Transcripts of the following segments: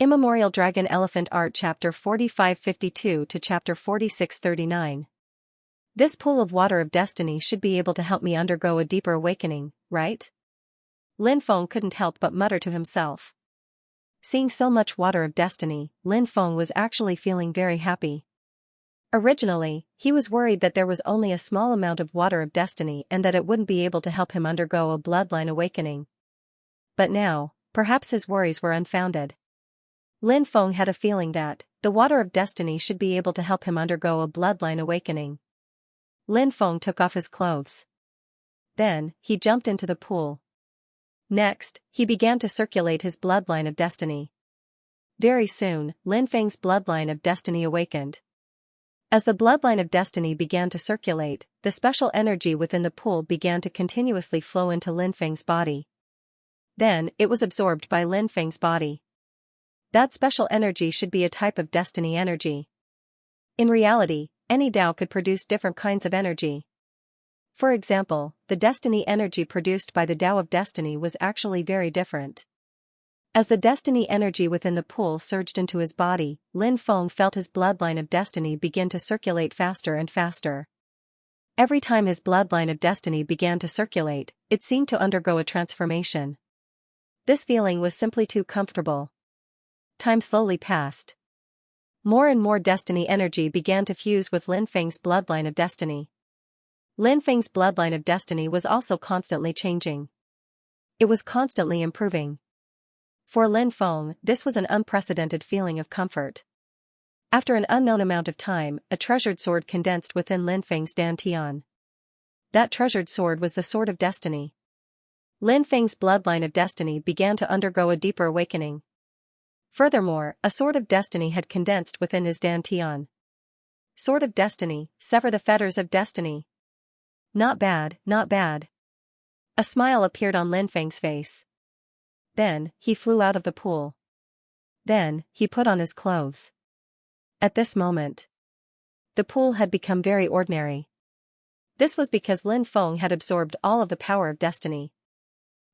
Immemorial Dragon Elephant Art Chapter 4552 to Chapter 4639. This pool of water of destiny should be able to help me undergo a deeper awakening, right? Lin Feng couldn't help but mutter to himself. Seeing so much water of destiny, Lin Feng was actually feeling very happy. Originally, he was worried that there was only a small amount of water of destiny and that it wouldn't be able to help him undergo a bloodline awakening. But now, perhaps his worries were unfounded. Lin Feng had a feeling that the water of destiny should be able to help him undergo a bloodline awakening. Lin Feng took off his clothes. Then, he jumped into the pool. Next, he began to circulate his bloodline of destiny. Very soon, Lin Feng's bloodline of destiny awakened. As the bloodline of destiny began to circulate, the special energy within the pool began to continuously flow into Lin Feng's body. Then, it was absorbed by Lin Feng's body. That special energy should be a type of destiny energy. In reality, any Tao could produce different kinds of energy. For example, the destiny energy produced by the Tao of destiny was actually very different. As the destiny energy within the pool surged into his body, Lin Feng felt his bloodline of destiny begin to circulate faster and faster. Every time his bloodline of destiny began to circulate, it seemed to undergo a transformation. This feeling was simply too comfortable. Time slowly passed. More and more destiny energy began to fuse with Lin Feng's bloodline of destiny. Lin Feng's bloodline of destiny was also constantly changing. It was constantly improving. For Lin Feng, this was an unprecedented feeling of comfort. After an unknown amount of time, a treasured sword condensed within Lin Feng's dantian. That treasured sword was the Sword of Destiny. Lin Feng's bloodline of destiny began to undergo a deeper awakening. Furthermore, a Sword of Destiny had condensed within his dantian. Sword of Destiny, sever the fetters of destiny. Not bad, not bad. A smile appeared on Lin Feng's face. Then, he flew out of the pool. Then, he put on his clothes. At this moment, the pool had become very ordinary. This was because Lin Feng had absorbed all of the power of destiny.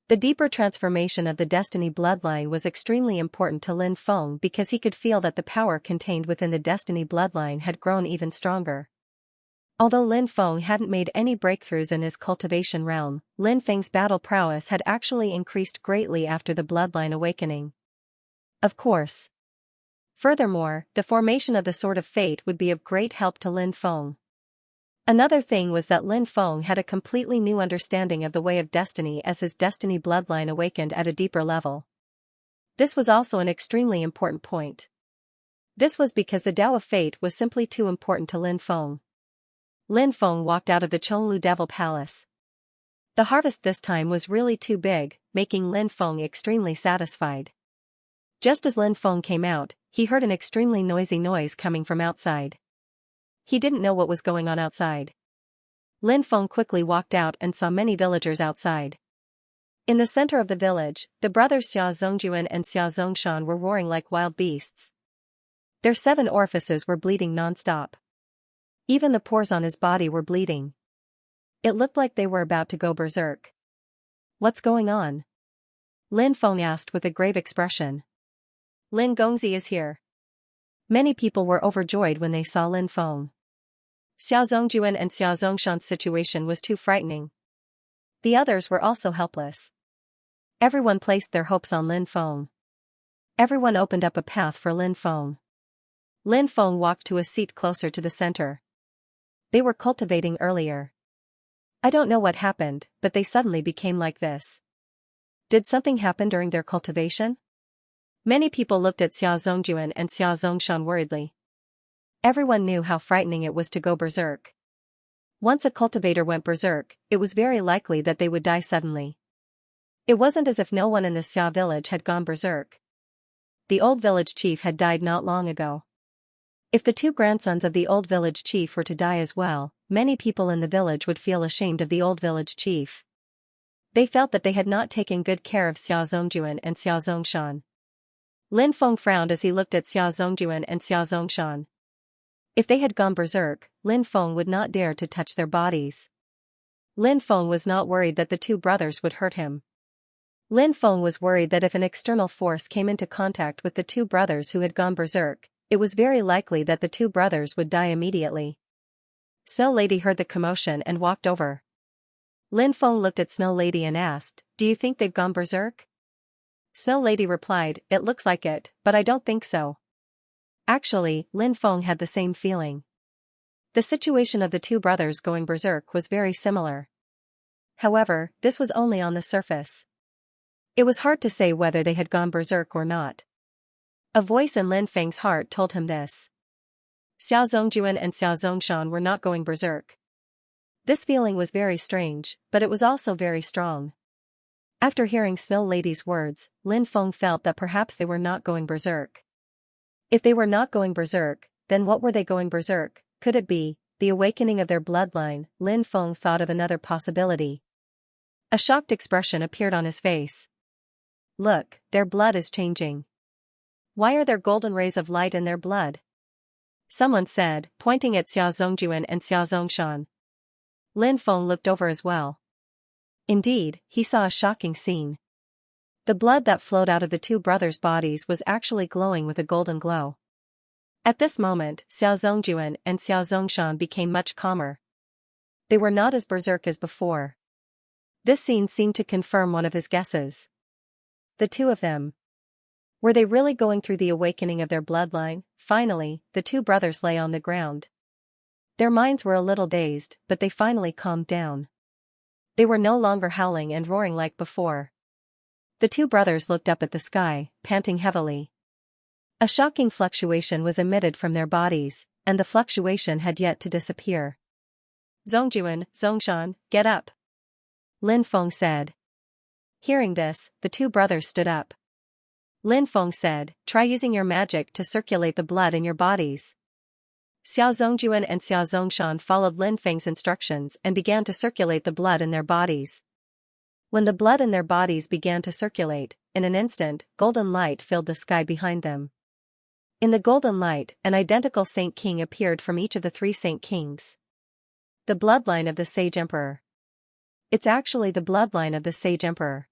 The deeper transformation of the destiny bloodline was extremely important to Lin Feng because he could feel that the power contained within the destiny bloodline had grown even stronger. Although Lin Feng hadn't made any breakthroughs in his cultivation realm, Lin Feng's battle prowess had actually increased greatly after the bloodline awakening. Of course. Furthermore, the formation of the Sword of Fate would be of great help to Lin Feng. Another thing was that Lin Feng had a completely new understanding of the way of destiny as his destiny bloodline awakened at a deeper level. This was also an extremely important point. This was because the Tao of Fate was simply too important to Lin Feng. Lin Feng walked out of the Chonglu Devil Palace. The harvest this time was really too big, making Lin Feng extremely satisfied. Just as Lin Feng came out, he heard an extremely noisy noise coming from outside. He didn't know what was going on outside. Lin Feng quickly walked out and saw many villagers outside. In the center of the village, the brothers Xia Zongjuan and Xia Zongshan were roaring like wild beasts. Their 7 orifices were bleeding non-stop. Even the pores on his body were bleeding. It looked like they were about to go berserk. What's going on? Lin Feng asked with a grave expression. Lin Gongzi is here. Many people were overjoyed when they saw Lin Feng. Xia Zongjuan and Xia Zongshan's situation was too frightening. The others were also helpless. Everyone placed their hopes on Lin Feng. Everyone opened up a path for Lin Feng. Lin Feng walked to a seat closer to the center. They were cultivating earlier. I don't know what happened, but they suddenly became like this. Did something happen during their cultivation? Many people looked at Xia Zongjuan and Xia Zongshan worriedly. Everyone knew how frightening it was to go berserk. Once a cultivator went berserk, it was very likely that they would die suddenly. It wasn't as if no one in the Xia village had gone berserk. The old village chief had died not long ago. If the 2 grandsons of the old village chief were to die as well, many people in the village would feel ashamed of the old village chief. They felt that they had not taken good care of Xia Zongjuan and Xia Zongshan. Lin Feng frowned as he looked at Xia Zongjuan and Xia Zongshan. If they had gone berserk, Lin Feng would not dare to touch their bodies. Lin Feng was not worried that the 2 brothers would hurt him. Lin Feng was worried that if an external force came into contact with the two brothers who had gone berserk, it was very likely that the two brothers would die immediately. Snow Lady heard the commotion and walked over. Lin Feng looked at Snow Lady and asked, "Do you think they've gone berserk?" Snow Lady replied, "It looks like it, but I don't think so." Actually, Lin Feng had the same feeling. The situation of the two brothers going berserk was very similar. However, this was only on the surface. It was hard to say whether they had gone berserk or not. A voice in Lin Feng's heart told him this. Xiao Zongjuan and Xiao Zongshan were not going berserk. This feeling was very strange, but it was also very strong. After hearing Snow Lady's words, Lin Feng felt that perhaps they were not going berserk. If they were not going berserk, then what were they going berserk? Could it be the awakening of their bloodline? Lin Feng thought of another possibility. A shocked expression appeared on his face. Look, their blood is changing. Why are there golden rays of light in their blood? Someone said, pointing at Xiao Zongjuan and Xiao Zongshan. Lin Feng looked over as well. Indeed, he saw a shocking scene. The blood that flowed out of the two brothers' bodies was actually glowing with a golden glow. At this moment, Xiao Zongjuan and Xiao Zongshan became much calmer. They were not as berserk as before. This scene seemed to confirm one of his guesses. The two of them. Were they really going through the awakening of their bloodline? Finally, the two brothers lay on the ground. Their minds were a little dazed, but they finally calmed down. They were no longer howling and roaring like before. The two brothers looked up at the sky, panting heavily. A shocking fluctuation was emitted from their bodies, and the fluctuation had yet to disappear. Zongjuan, Zongshan, get up! Lin Feng said. Hearing this, the two brothers stood up. Lin Feng said, try using your magic to circulate the blood in your bodies. Xiao Zongjuan and Xiao Zongshan followed Lin Feng's instructions and began to circulate the blood in their bodies. When the blood in their bodies began to circulate, in an instant, golden light filled the sky behind them. In the golden light, an identical Saint King appeared from each of the three Saint Kings. The bloodline of the Sage Emperor. It's actually the bloodline of the Sage Emperor.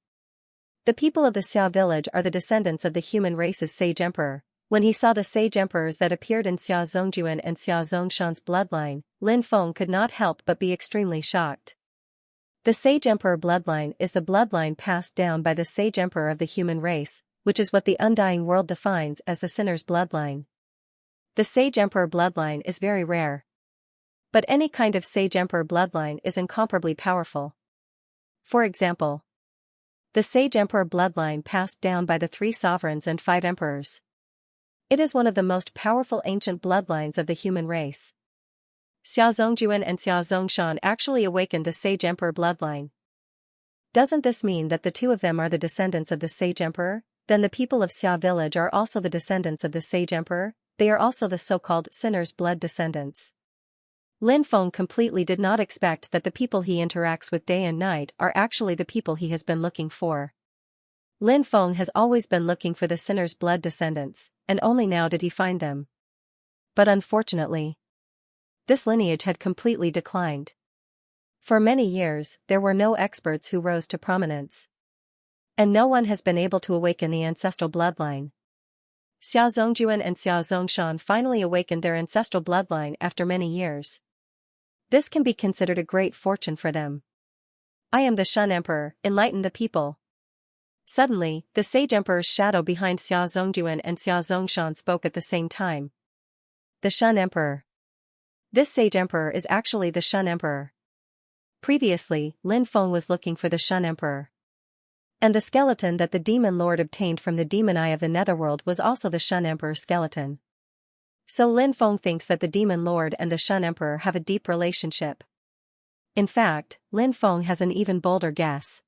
The people of the Xiao village are the descendants of the human race's Sage Emperor. When he saw the Sage Emperors that appeared in Xiao Zongjuan and Xiao Zongshan's bloodline, Lin Feng could not help but be extremely shocked. The Sage Emperor bloodline is the bloodline passed down by the Sage Emperor of the human race, which is what the undying world defines as the sinner's bloodline. The Sage Emperor bloodline is very rare. But any kind of Sage Emperor bloodline is incomparably powerful. For example, the Sage Emperor bloodline passed down by the 3 sovereigns and 5 emperors. It is one of the most powerful ancient bloodlines of the human race. Xiao Zongjuan and Xiao Zongshan actually awakened the Sage Emperor bloodline. Doesn't this mean that the two of them are the descendants of the Sage Emperor? Then the people of Xiao village are also the descendants of the Sage Emperor. They are also the so-called sinner's blood descendants. Lin Feng completely did not expect that the people he interacts with day and night are actually the people he has been looking for. Lin Feng has always been looking for the sinner's blood descendants, and only now did he find them. But unfortunately, this lineage had completely declined. For many years, there were no experts who rose to prominence. And no one has been able to awaken the ancestral bloodline. Xiao Zongjuan and Xiao Zongshan finally awakened their ancestral bloodline after many years. This can be considered a great fortune for them. I am the Shun Emperor, enlighten the people. Suddenly, the Sage Emperor's shadow behind Xiao Zongjuan and Xiao Zongshan spoke at the same time. The Shun Emperor. This Sage Emperor is actually the Shun Emperor. Previously, Lin Feng was looking for the Shun Emperor. And the skeleton that the Demon Lord obtained from the Demon Eye of the Netherworld was also the Shun Emperor skeleton. So Lin Feng thinks that the Demon Lord and the Shun Emperor have a deep relationship. In fact, Lin Feng has an even bolder guess.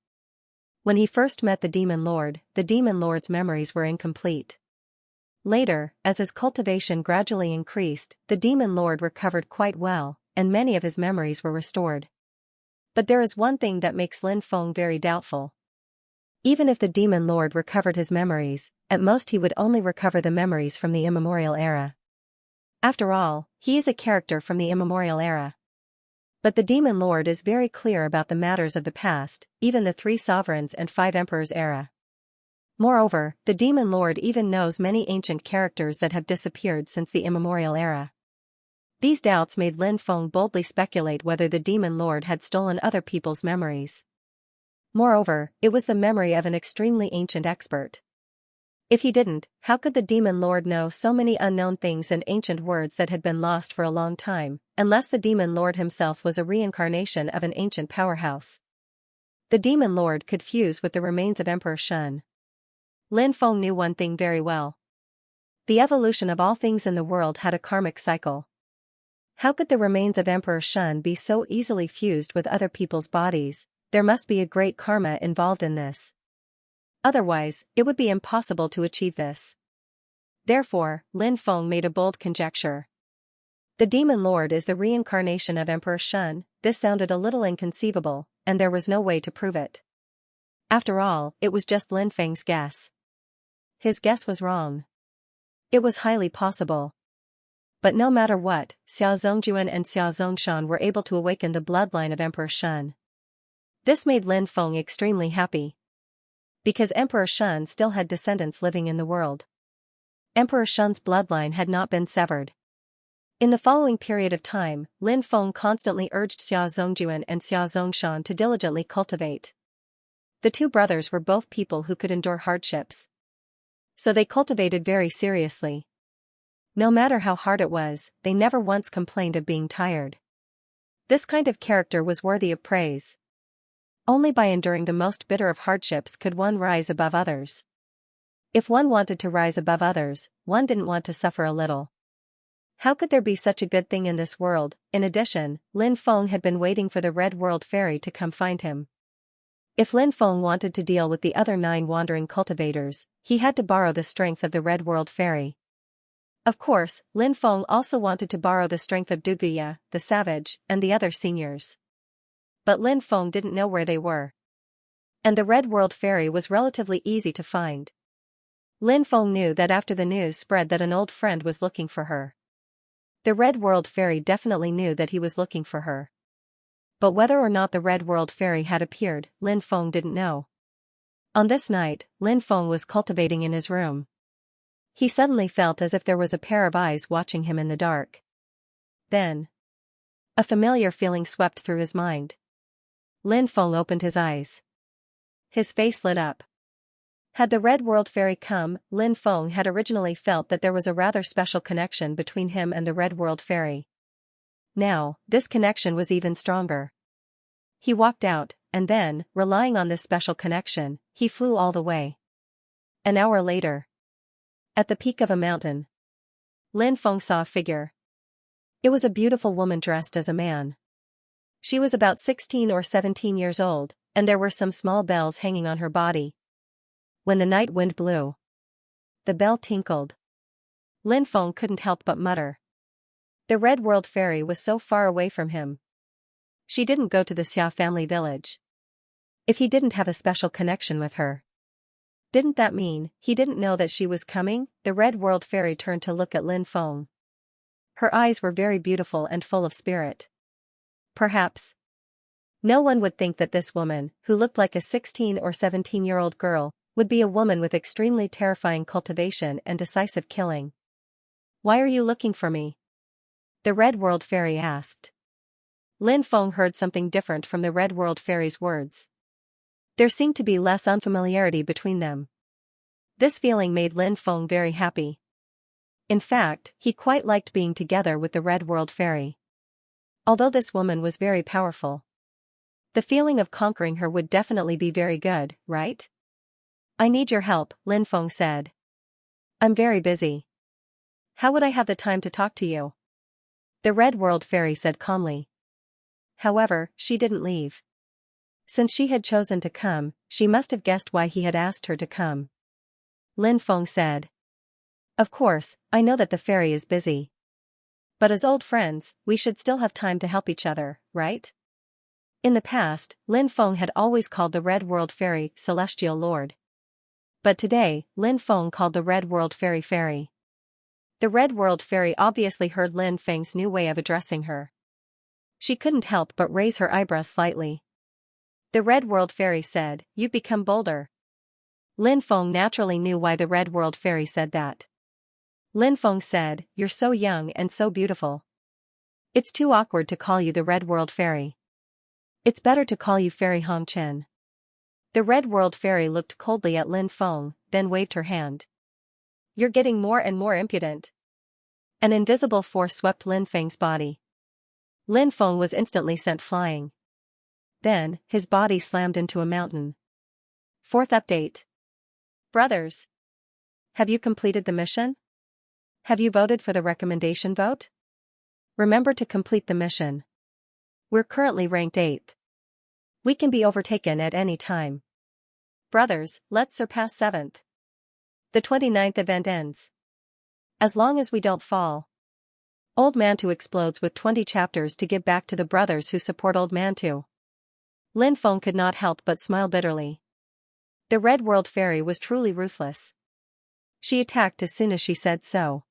When he first met the Demon Lord's memories were incomplete. Later, as his cultivation gradually increased, the Demon Lord recovered quite well, and many of his memories were restored. But there is one thing that makes Lin Feng very doubtful. Even if the Demon Lord recovered his memories, at most he would only recover the memories from the Immemorial era. After all, he is a character from the Immemorial era. But the Demon Lord is very clear about the matters of the past, even the 3 sovereigns and 5 emperors era. Moreover, the Demon Lord even knows many ancient characters that have disappeared since the Immemorial era. These doubts made Lin Feng boldly speculate whether the Demon Lord had stolen other people's memories. Moreover, it was the memory of an extremely ancient expert. If he didn't, how could the Demon Lord know so many unknown things and ancient words that had been lost for a long time, unless the Demon Lord himself was a reincarnation of an ancient powerhouse? The Demon Lord could fuse with the remains of Emperor Shun. Lin Feng knew one thing very well. The evolution of all things in the world had a karmic cycle. How could the remains of Emperor Shun be so easily fused with other people's bodies? There must be a great karma involved in this. Otherwise, it would be impossible to achieve this. Therefore, Lin Feng made a bold conjecture. The Demon Lord is the reincarnation of Emperor Shun. This sounded a little inconceivable, and there was no way to prove it. After all, it was just Lin Feng's guess. His guess was wrong. It was highly possible. But no matter what, Xia Zongjuan and Xia Zongshan were able to awaken the bloodline of Emperor Shun. This made Lin Feng extremely happy. Because Emperor Shun still had descendants living in the world. Emperor Shun's bloodline had not been severed. In the following period of time, Lin Feng constantly urged Xia Zongjuan and Xia Zongshan to diligently cultivate. The 2 brothers were both people who could endure hardships. So they cultivated very seriously. No matter how hard it was, they never once complained of being tired. This kind of character was worthy of praise. Only by enduring the most bitter of hardships could one rise above others. If one wanted to rise above others, one didn't want to suffer a little. How could there be such a good thing in this world? In addition, Lin Feng had been waiting for the Red World Fairy to come find him. If Lin Feng wanted to deal with the other 9 wandering cultivators, he had to borrow the strength of the Red World Fairy. Of course, Lin Feng also wanted to borrow the strength of Duguya, the Savage, and the other seniors. But Lin Feng didn't know where they were. And the Red World Fairy was relatively easy to find. Lin Feng knew that after the news spread that an old friend was looking for her. The Red World Fairy definitely knew that he was looking for her. But whether or not the Red World Fairy had appeared, Lin Feng didn't know. On this night, Lin Feng was cultivating in his room. He suddenly felt as if there was a pair of eyes watching him in the dark. Then, a familiar feeling swept through his mind. Lin Feng opened his eyes. His face lit up. Had the Red World Fairy come, Lin Feng had originally felt that there was a rather special connection between him and the Red World Fairy. Now, this connection was even stronger. He walked out, and then, relying on this special connection, he flew all the way. An hour later. At the peak of a mountain. Lin Feng saw a figure. It was a beautiful woman dressed as a man. She was about 16 or 17 years old, and there were some small bells hanging on her body. When the night wind blew, the bell tinkled. Lin Feng couldn't help but mutter. The Red World Fairy was so far away from him. She didn't go to the Xia family village. If he didn't have a special connection with her, didn't that mean he didn't know that she was coming? The Red World Fairy turned to look at Lin Feng. Her eyes were very beautiful and full of spirit. Perhaps no one would think that this woman, who looked like a 16 or 17-year-old girl, would be a woman with extremely terrifying cultivation and decisive killing. Why are you looking for me? The Red World Fairy asked. Lin Feng heard something different from the Red World Fairy's words. There seemed to be less unfamiliarity between them. This feeling made Lin Feng very happy. In fact, he quite liked being together with the Red World Fairy. Although this woman was very powerful, the feeling of conquering her would definitely be very good, right? I need your help, Lin Feng said. I'm very busy. How would I have the time to talk to you? The Red World Fairy said calmly. However, she didn't leave. Since she had chosen to come, she must have guessed why he had asked her to come. Lin Feng said. Of course, I know that the fairy is busy. But as old friends, we should still have time to help each other, right? In the past, Lin Feng had always called the Red World Fairy Celestial Lord. But today, Lin Feng called the Red World Fairy Fairy. The Red World Fairy obviously heard Lin Feng's new way of addressing her. She couldn't help but raise her eyebrows slightly. The Red World Fairy said, "You've become bolder." Lin Feng naturally knew why the Red World Fairy said that. Lin Feng said, "You're so young and so beautiful. It's too awkward to call you the Red World Fairy. It's better to call you Fairy Hong Chen." The Red World Fairy looked coldly at Lin Feng, then waved her hand. "You're getting more and more impudent." An invisible force swept Lin Feng's body. Lin Feng was instantly sent flying. Then, his body slammed into a mountain. Fourth update. Brothers. Have you completed the mission? Have you voted for the recommendation vote? Remember to complete the mission. We're currently ranked 8th. We can be overtaken at any time. Brothers, let's surpass 7th. The 29th event ends. As long as we don't fall. Old Mantu explodes with 20 chapters to give back to the brothers who support Old Mantu. Lin Feng could not help but smile bitterly. The Red World Fairy was truly ruthless. She attacked as soon as she said so.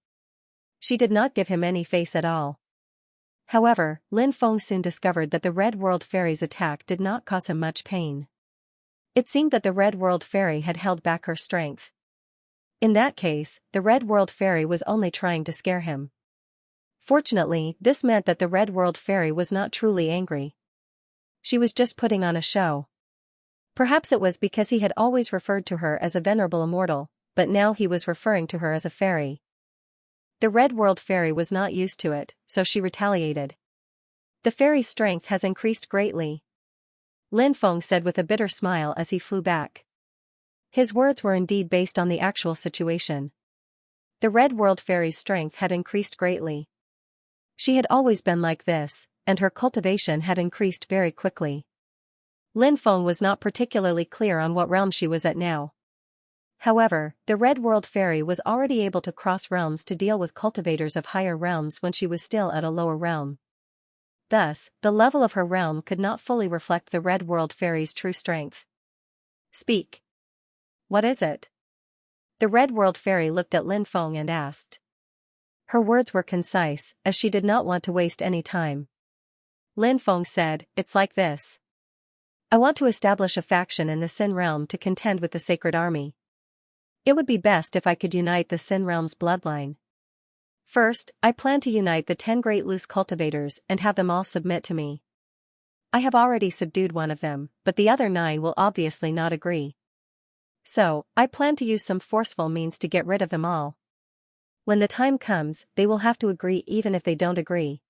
She did not give him any face at all. However, Lin Feng soon discovered that the Red World Fairy's attack did not cause him much pain. It seemed that the Red World Fairy had held back her strength. In that case, the Red World Fairy was only trying to scare him. Fortunately, this meant that the Red World Fairy was not truly angry. She was just putting on a show. Perhaps it was because he had always referred to her as a venerable immortal, but now he was referring to her as a fairy. The Red World Fairy was not used to it, so she retaliated. "The fairy's strength has increased greatly," Lin Feng said with a bitter smile as he flew back. His words were indeed based on the actual situation. The Red World Fairy's strength had increased greatly. She had always been like this, and her cultivation had increased very quickly. Lin Feng was not particularly clear on what realm she was at now. However, the Red World Fairy was already able to cross realms to deal with cultivators of higher realms when she was still at a lower realm. Thus, the level of her realm could not fully reflect the Red World Fairy's true strength. "Speak. What is it?" The Red World Fairy looked at Lin Feng and asked. Her words were concise, as she did not want to waste any time. Lin Feng said, "It's like this. I want to establish a faction in the Sin Realm to contend with the Sacred Army. It would be best if I could unite the Sin Realm's bloodline. First, I plan to unite the 10 great loose cultivators and have them all submit to me. I have already subdued one of them, but the other 9 will obviously not agree. So, I plan to use some forceful means to get rid of them all. When the time comes, they will have to agree even if they don't agree.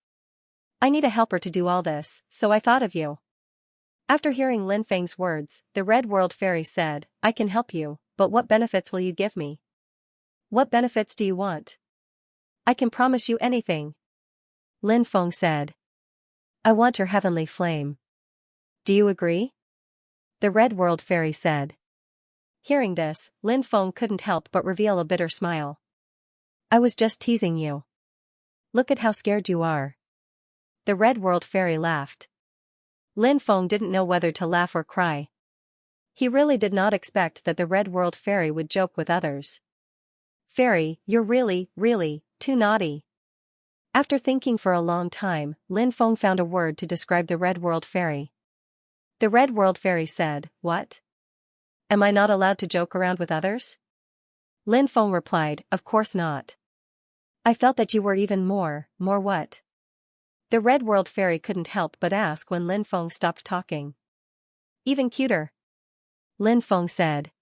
I need a helper to do all this, so I thought of you." After hearing Lin Feng's words, the Red World Fairy said, "I can help you, but what benefits will you give me? What benefits do you want?" "I can promise you anything," Lin Feng said. "I want your heavenly flame. Do you agree?" the Red World Fairy said. Hearing this, Lin Feng couldn't help but reveal a bitter smile. "I was just teasing you. Look at how scared you are." The Red World Fairy laughed. Lin Feng didn't know whether to laugh or cry. He really did not expect that the Red World Fairy would joke with others. "Fairy, you're really, really, too naughty." After thinking for a long time, Lin Feng found a word to describe the Red World Fairy. The Red World Fairy said, "What? Am I not allowed to joke around with others?" Lin Feng replied, "Of course not. I felt that you were even more what?" The Red World Fairy couldn't help but ask when Lin Feng stopped talking. "Even cuter," Lin Feng said.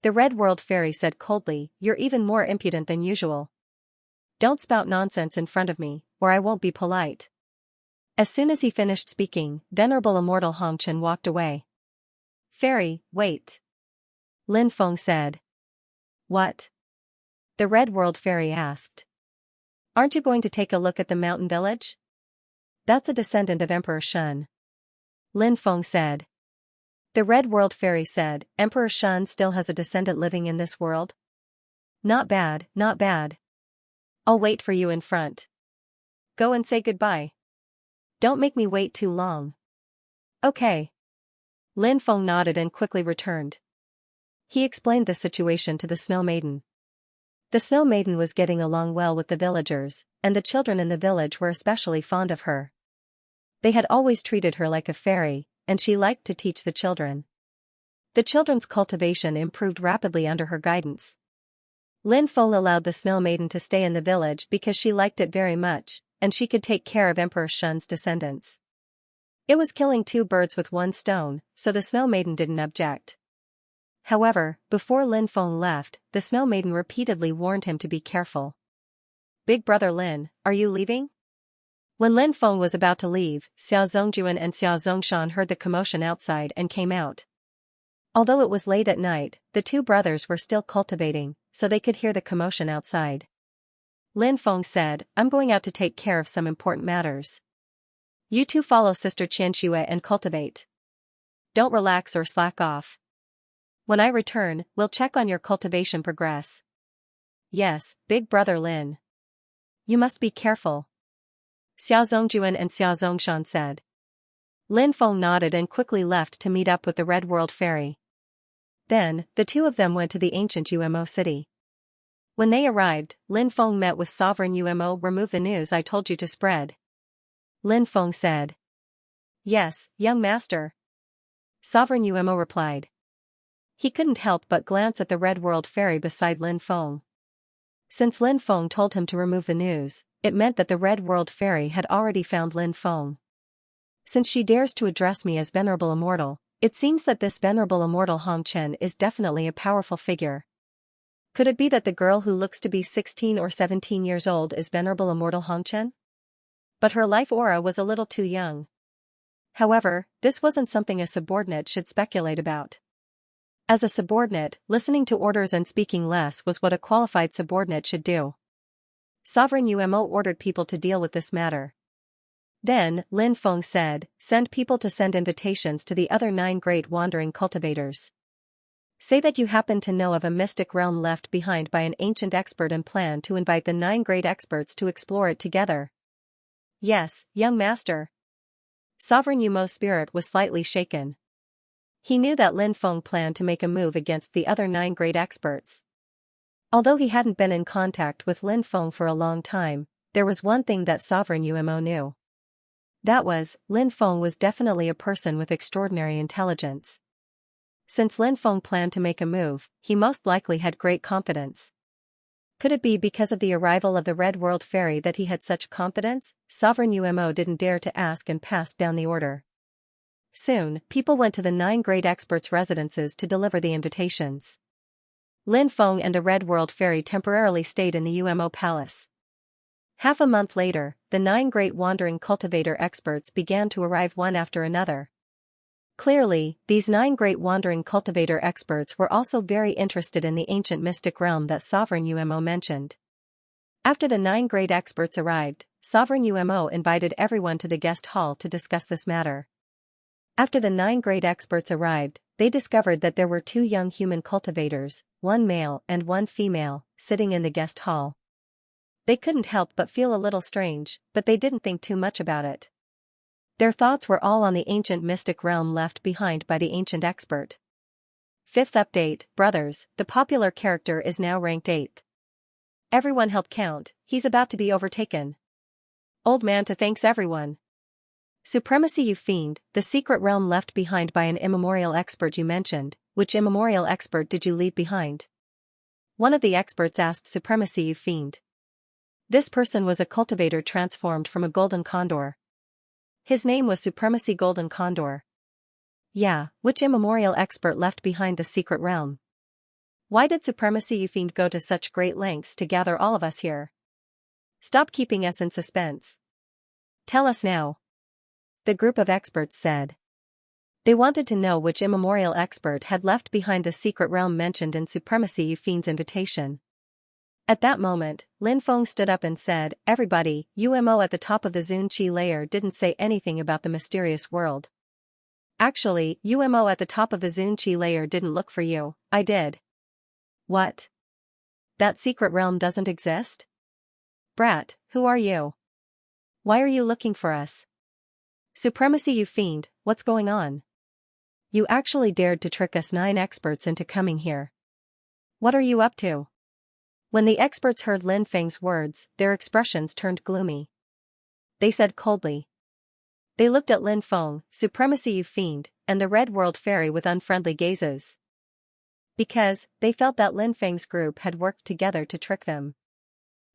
The Red World Fairy said coldly, "You're even more impudent than usual. Don't spout nonsense in front of me, or I won't be polite." As soon as he finished speaking, Venerable Immortal Hong Chen walked away. "Fairy, wait," Lin Feng said. "What?" the Red World Fairy asked. "Aren't you going to take a look at the mountain village? That's a descendant of Emperor Shun," Lin Feng said. The Red World Fairy said, "Emperor Shun still has a descendant living in this world? Not bad, not bad. I'll wait for you in front. Go and say goodbye. Don't make me wait too long." "Okay." Lin Feng nodded and quickly returned. He explained the situation to the Snow Maiden. The Snow Maiden was getting along well with the villagers, and the children in the village were especially fond of her. They had always treated her like a fairy, and she liked to teach the children. The children's cultivation improved rapidly under her guidance. Lin Feng allowed the Snow Maiden to stay in the village because she liked it very much, and she could take care of Emperor Shun's descendants. It was killing two birds with one stone, so the Snow Maiden didn't object. However, before Lin Feng left, the Snow Maiden repeatedly warned him to be careful. "Big brother Lin, are you leaving?" When Lin Feng was about to leave, Xiao Zongjuan and Xiao Zongshan heard the commotion outside and came out. Although it was late at night, the two brothers were still cultivating, so they could hear the commotion outside. Lin Feng said, "I'm going out to take care of some important matters. You two follow Sister Xianxia and cultivate. Don't relax or slack off. When I return, we'll check on your cultivation progress." "Yes, big brother Lin. You must be careful," Xiao Zongjuan and Xiao Zongshan said. Lin Feng nodded and quickly left to meet up with the Red World Fairy. Then, the two of them went to the ancient Umo city. When they arrived, Lin Feng met with Sovereign Umo. "Remove the news I told you to spread," Lin Feng said. "Yes, young master," Sovereign Umo replied. He couldn't help but glance at the Red World Fairy beside Lin Feng. Since Lin Feng told him to remove the news, it meant that the Red World Fairy had already found Lin Feng. "Since she dares to address me as Venerable Immortal, it seems that this Venerable Immortal Hong Chen is definitely a powerful figure. Could it be that the girl who looks to be 16 or 17 years old is Venerable Immortal Hong Chen? But her life aura was a little too young." However, this wasn't something a subordinate should speculate about. As a subordinate, listening to orders and speaking less was what a qualified subordinate should do. Sovereign Umo ordered people to deal with this matter. Then, Lin Feng said, "Send people to send invitations to the other 9 great wandering cultivators. Say that you happen to know of a mystic realm left behind by an ancient expert and plan to invite the 9 great experts to explore it together." "Yes, young master." Sovereign Umo's spirit was slightly shaken. He knew that Lin Feng planned to make a move against the other 9 great experts. Although he hadn't been in contact with Lin Feng for a long time, there was one thing that Sovereign Umo knew. That was, Lin Feng was definitely a person with extraordinary intelligence. Since Lin Feng planned to make a move, he most likely had great confidence. Could it be because of the arrival of the Red World Fairy that he had such confidence? Sovereign Umo didn't dare to ask and passed down the order. Soon, people went to the 9 great experts' residences to deliver the invitations. Lin Feng and the Red World Fairy temporarily stayed in the Umo Palace. Half a month later, the 9 great wandering cultivator experts began to arrive one after another. Clearly, these 9 great wandering cultivator experts were also very interested in the ancient mystic realm that Sovereign Umo mentioned. After the 9 great experts arrived, Sovereign Umo invited everyone to the guest hall to discuss this matter. After the 9 great experts arrived, they discovered that there were 2 young human cultivators, one male and one female, sitting in the guest hall. They couldn't help but feel a little strange, but they didn't think too much about it. Their thoughts were all on the ancient mystic realm left behind by the ancient expert. 5th update, brothers, the popular character is now ranked 8th. Everyone help count, he's about to be overtaken. Old man to thanks everyone. Supremacy, you fiend, the secret realm left behind by an immemorial expert you mentioned. Which immemorial expert did you leave behind? One of the experts asked Supremacy, you fiend. This person was a cultivator transformed from a golden condor. His name was Supremacy Golden Condor. Yeah, which immemorial expert left behind the secret realm? Why did Supremacy, you fiend, go to such great lengths to gather all of us here? Stop keeping us in suspense. Tell us now. The group of experts said. They wanted to know which immemorial expert had left behind the secret realm mentioned in Supremacy, you fiend's invitation. At that moment, Lin Feng stood up and said, "Everybody, Umo at the top of the Zunqi layer didn't say anything about the mysterious world. Actually, Umo at the top of the Zunqi layer didn't look for you, I did." "What? That secret realm doesn't exist? Brat, who are you? Why are you looking for us? Supremacy, you fiend, what's going on? You actually dared to trick us 9 experts into coming here. What are you up to?" When the experts heard Lin Feng's words, their expressions turned gloomy. They said coldly. They looked at Lin Feng, Supremacy you fiend, and the Red World Fairy with unfriendly gazes. Because, they felt that Lin Feng's group had worked together to trick them.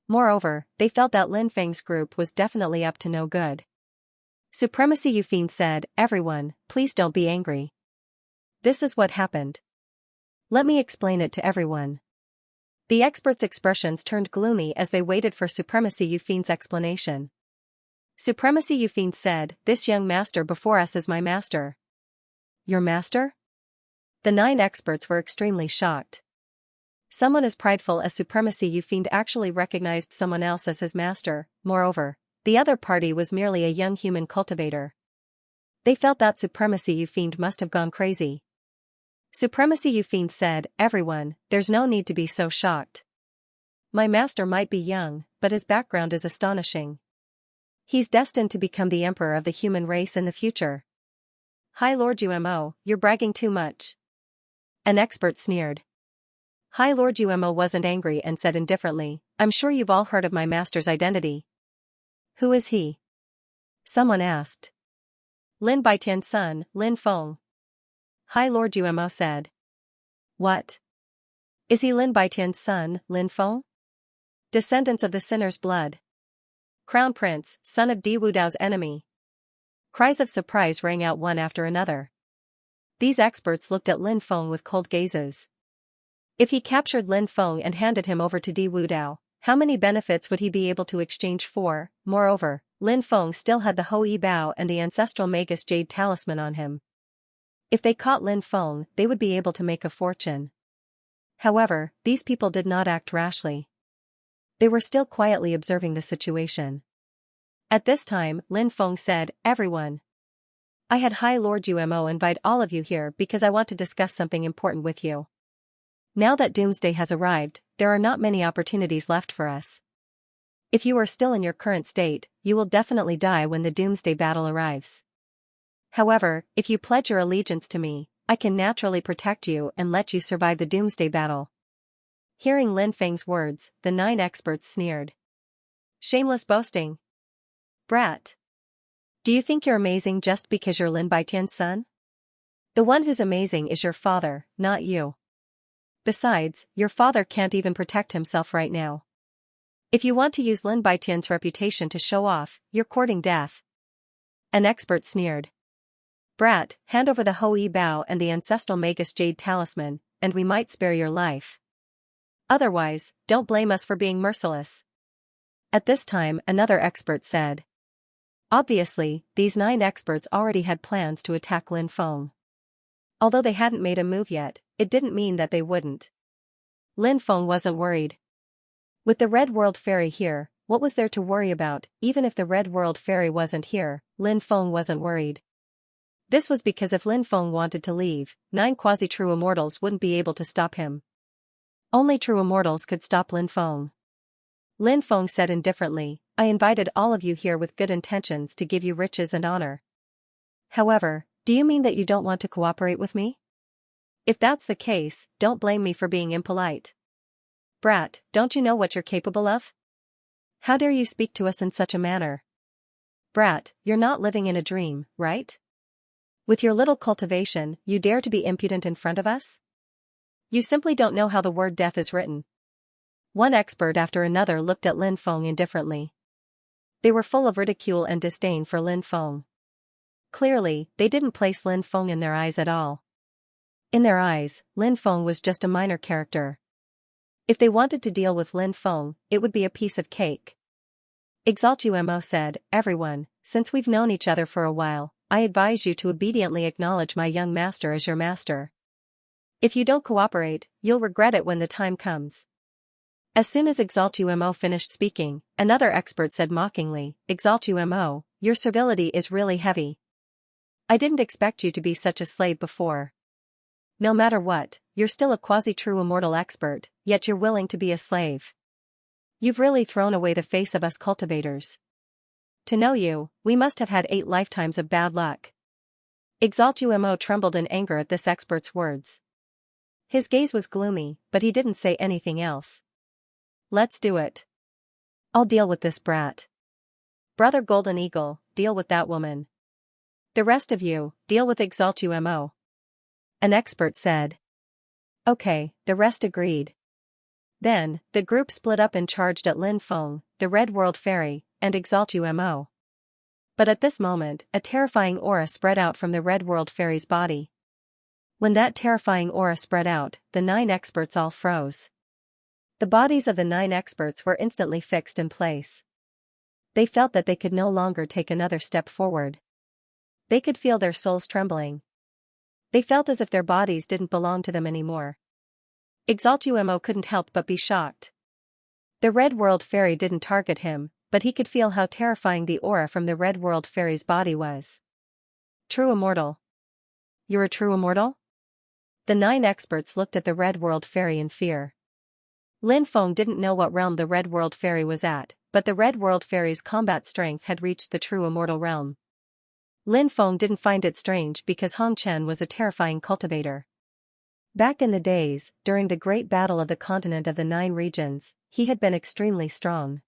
Moreover, they felt that Lin Feng's group was definitely up to no good. Supremacy you fiend said, "Everyone, please don't be angry. This is what happened. Let me explain it to everyone." The experts' expressions turned gloomy as they waited for Supremacy you fiend's explanation. Supremacy you fiend said, "This young master before us is my master." Your master? The 9 experts were extremely shocked. Someone as prideful as Supremacy you fiend actually recognized someone else as his master. Moreover, the other party was merely a young human cultivator. They felt that Supremacy you fiend must have gone crazy. Supremacy you fiend said, "Everyone, there's no need to be so shocked. My master might be young, but his background is astonishing. He's destined to become the emperor of the human race in the future." "Hi Lord Umo, you're bragging too much." An expert sneered. High Lord Umo wasn't angry and said indifferently, "I'm sure you've all heard of my master's identity." "Who is he?" someone asked. "Lin Baitian's son, Lin Feng." High Lord Umo said. "What? Is he Lin Baitian's son, Lin Feng? Descendants of the sinner's blood. Crown Prince, son of Di Wudao's enemy." Cries of surprise rang out one after another. These experts looked at Lin Feng with cold gazes. If he captured Lin Feng and handed him over to Di Wudao, how many benefits would he be able to exchange for? Moreover, Lin Feng still had the Hoi Bao and the ancestral Magus Jade talisman on him. If they caught Lin Feng, they would be able to make a fortune. However, these people did not act rashly. They were still quietly observing the situation. At this time, Lin Feng said, "Everyone. I had High Lord Umo invite all of you here because I want to discuss something important with you. Now that Doomsday has arrived, there are not many opportunities left for us. If you are still in your current state, you will definitely die when the Doomsday battle arrives. However, if you pledge your allegiance to me, I can naturally protect you and let you survive the Doomsday battle." Hearing Lin Feng's words, the 9 experts sneered. "Shameless boasting. Brat. Do you think you're amazing just because you're Lin Baitian's son? The one who's amazing is your father, not you. Besides, your father can't even protect himself right now. If you want to use Lin Baitian's reputation to show off, you're courting death." An expert sneered. "Brat, hand over the Hoi Bao and the ancestral Magus Jade talisman, and we might spare your life. Otherwise, don't blame us for being merciless." At this time, another expert said. Obviously, these 9 experts already had plans to attack Lin Feng. Although they hadn't made a move yet, it didn't mean that they wouldn't. Lin Feng wasn't worried. With the Red World Fairy here, what was there to worry about? Even if the Red World Fairy wasn't here, Lin Feng wasn't worried. This was because if Lin Feng wanted to leave, 9 quasi-true immortals wouldn't be able to stop him. Only true immortals could stop Lin Feng. Lin Feng said indifferently, "I invited all of you here with good intentions to give you riches and honor. However, do you mean that you don't want to cooperate with me? If that's the case, don't blame me for being impolite. Brat, don't you know what you're capable of? How dare you speak to us in such a manner? Brat, you're not living in a dream, right? With your little cultivation, you dare to be impudent in front of us? You simply don't know how the word death is written." One expert after another looked at Lin Feng indifferently. They were full of ridicule and disdain for Lin Feng. Clearly, they didn't place Lin Feng in their eyes at all. In their eyes, Lin Feng was just a minor character. If they wanted to deal with Lin Feng, it would be a piece of cake. Exalt Umo said, "Everyone, since we've known each other for a while, I advise you to obediently acknowledge my young master as your master. If you don't cooperate, you'll regret it when the time comes." As soon as Exalt Umo finished speaking, another expert said mockingly, "Exalt Umo, your servility is really heavy. I didn't expect you to be such a slave before. No matter what, you're still a quasi-true immortal expert, yet you're willing to be a slave. You've really thrown away the face of us cultivators. To know you, we must have had 8 lifetimes of bad luck." Exalt Umo trembled in anger at this expert's words. His gaze was gloomy, but he didn't say anything else. "Let's do it. I'll deal with this brat. Brother Golden Eagle, deal with that woman." The rest of you, deal with Exaltumo. An expert said. Okay, the rest agreed. Then, the group split up and charged at Lin Feng, the Red World Fairy, and Exaltumo. But at this moment, a terrifying aura spread out from the Red World Fairy's body. When that terrifying aura spread out, the 9 experts all froze. The bodies of the 9 experts were instantly fixed in place. They felt that they could no longer take another step forward. They could feel their souls trembling. They felt as if their bodies didn't belong to them anymore. Exaltumo couldn't help but be shocked. The Red World Fairy didn't target him, but he could feel how terrifying the aura from the Red World Fairy's body was. True immortal. You're a true immortal? The 9 experts looked at the Red World Fairy in fear. Lin Feng didn't know what realm the Red World Fairy was at, but the Red World Fairy's combat strength had reached the true immortal realm. Lin Feng didn't find it strange because Hong Chen was a terrifying cultivator. Back in the days, during the great battle of the continent of the 9 regions, he had been extremely strong.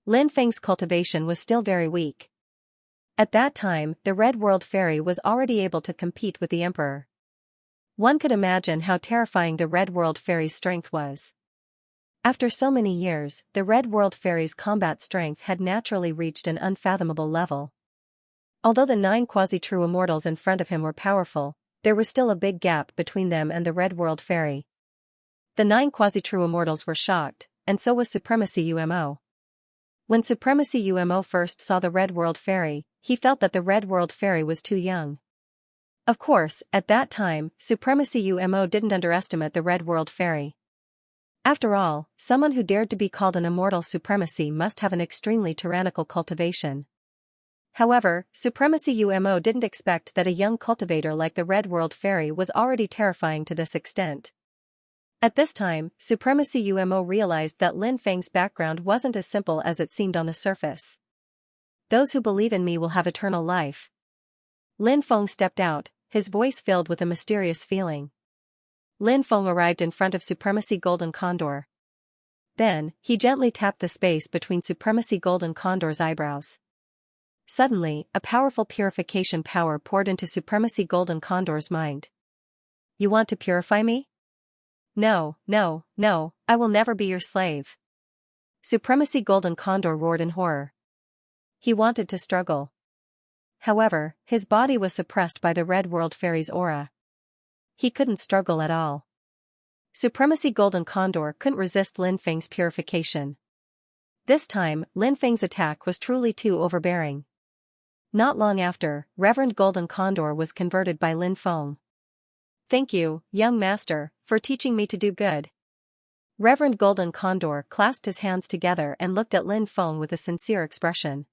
Lin Feng's cultivation was still very weak. At that time, the Red World Fairy was already able to compete with the Emperor. One could imagine how terrifying the Red World Fairy's strength was. After so many years, the Red World Fairy's combat strength had naturally reached an unfathomable level. Although the 9 quasi-true immortals in front of him were powerful, there was still a big gap between them and the Red World Fairy. The 9 quasi-true immortals were shocked, and so was Supremacy Umo. When Supremacy Umo first saw the Red World Fairy, he felt that the Red World Fairy was too young. Of course, at that time, Supremacy Umo didn't underestimate the Red World Fairy. After all, someone who dared to be called an immortal supremacy must have an extremely tyrannical cultivation. However, Supremacy Umo didn't expect that a young cultivator like the Red World Fairy was already terrifying to this extent. At this time, Supremacy Umo realized that Lin Feng's background wasn't as simple as it seemed on the surface. Those who believe in me will have eternal life. Lin Feng stepped out, his voice filled with a mysterious feeling. Lin Feng arrived in front of Supremacy Golden Condor. Then, he gently tapped the space between Supremacy Golden Condor's eyebrows. Suddenly, a powerful purification power poured into Supremacy Golden Condor's mind. You want to purify me? No, no, no, I will never be your slave. Supremacy Golden Condor roared in horror. He wanted to struggle. However, his body was suppressed by the Red World Fairy's aura. He couldn't struggle at all. Supremacy Golden Condor couldn't resist Lin Feng's purification. This time, Lin Feng's attack was truly too overbearing. Not long after, Reverend Golden Condor was converted by Lin Feng. Thank you, young master, for teaching me to do good. Reverend Golden Condor clasped his hands together and looked at Lin Feng with a sincere expression.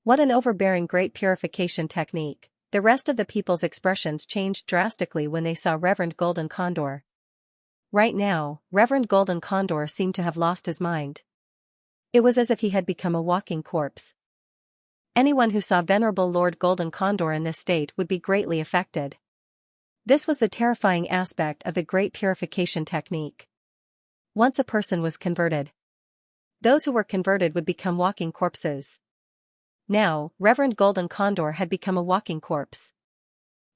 What an overbearing great purification technique. The rest of the people's expressions changed drastically when they saw Reverend Golden Condor. Right now, Reverend Golden Condor seemed to have lost his mind. It was as if he had become a walking corpse. Anyone who saw Venerable Lord Golden Condor in this state would be greatly affected. This was the terrifying aspect of the great purification technique. Once a person was converted, those who were converted would become walking corpses. Now, Reverend Golden Condor had become a walking corpse.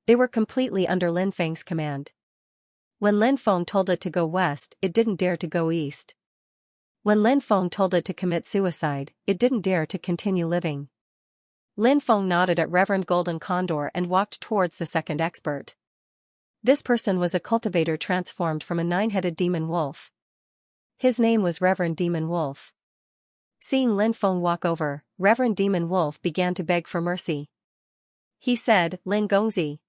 They were completely under Lin Feng's command. When Lin Feng told it to go west, it didn't dare to go east. When Lin Feng told it to commit suicide, it didn't dare to continue living. Lin Feng nodded at Reverend Golden Condor and walked towards the second expert. This person was a cultivator transformed from a 9-headed demon wolf. His name was Reverend Demon Wolf. Seeing Lin Feng walk over, Reverend Demon Wolf began to beg for mercy. He said, Lin Gongzi,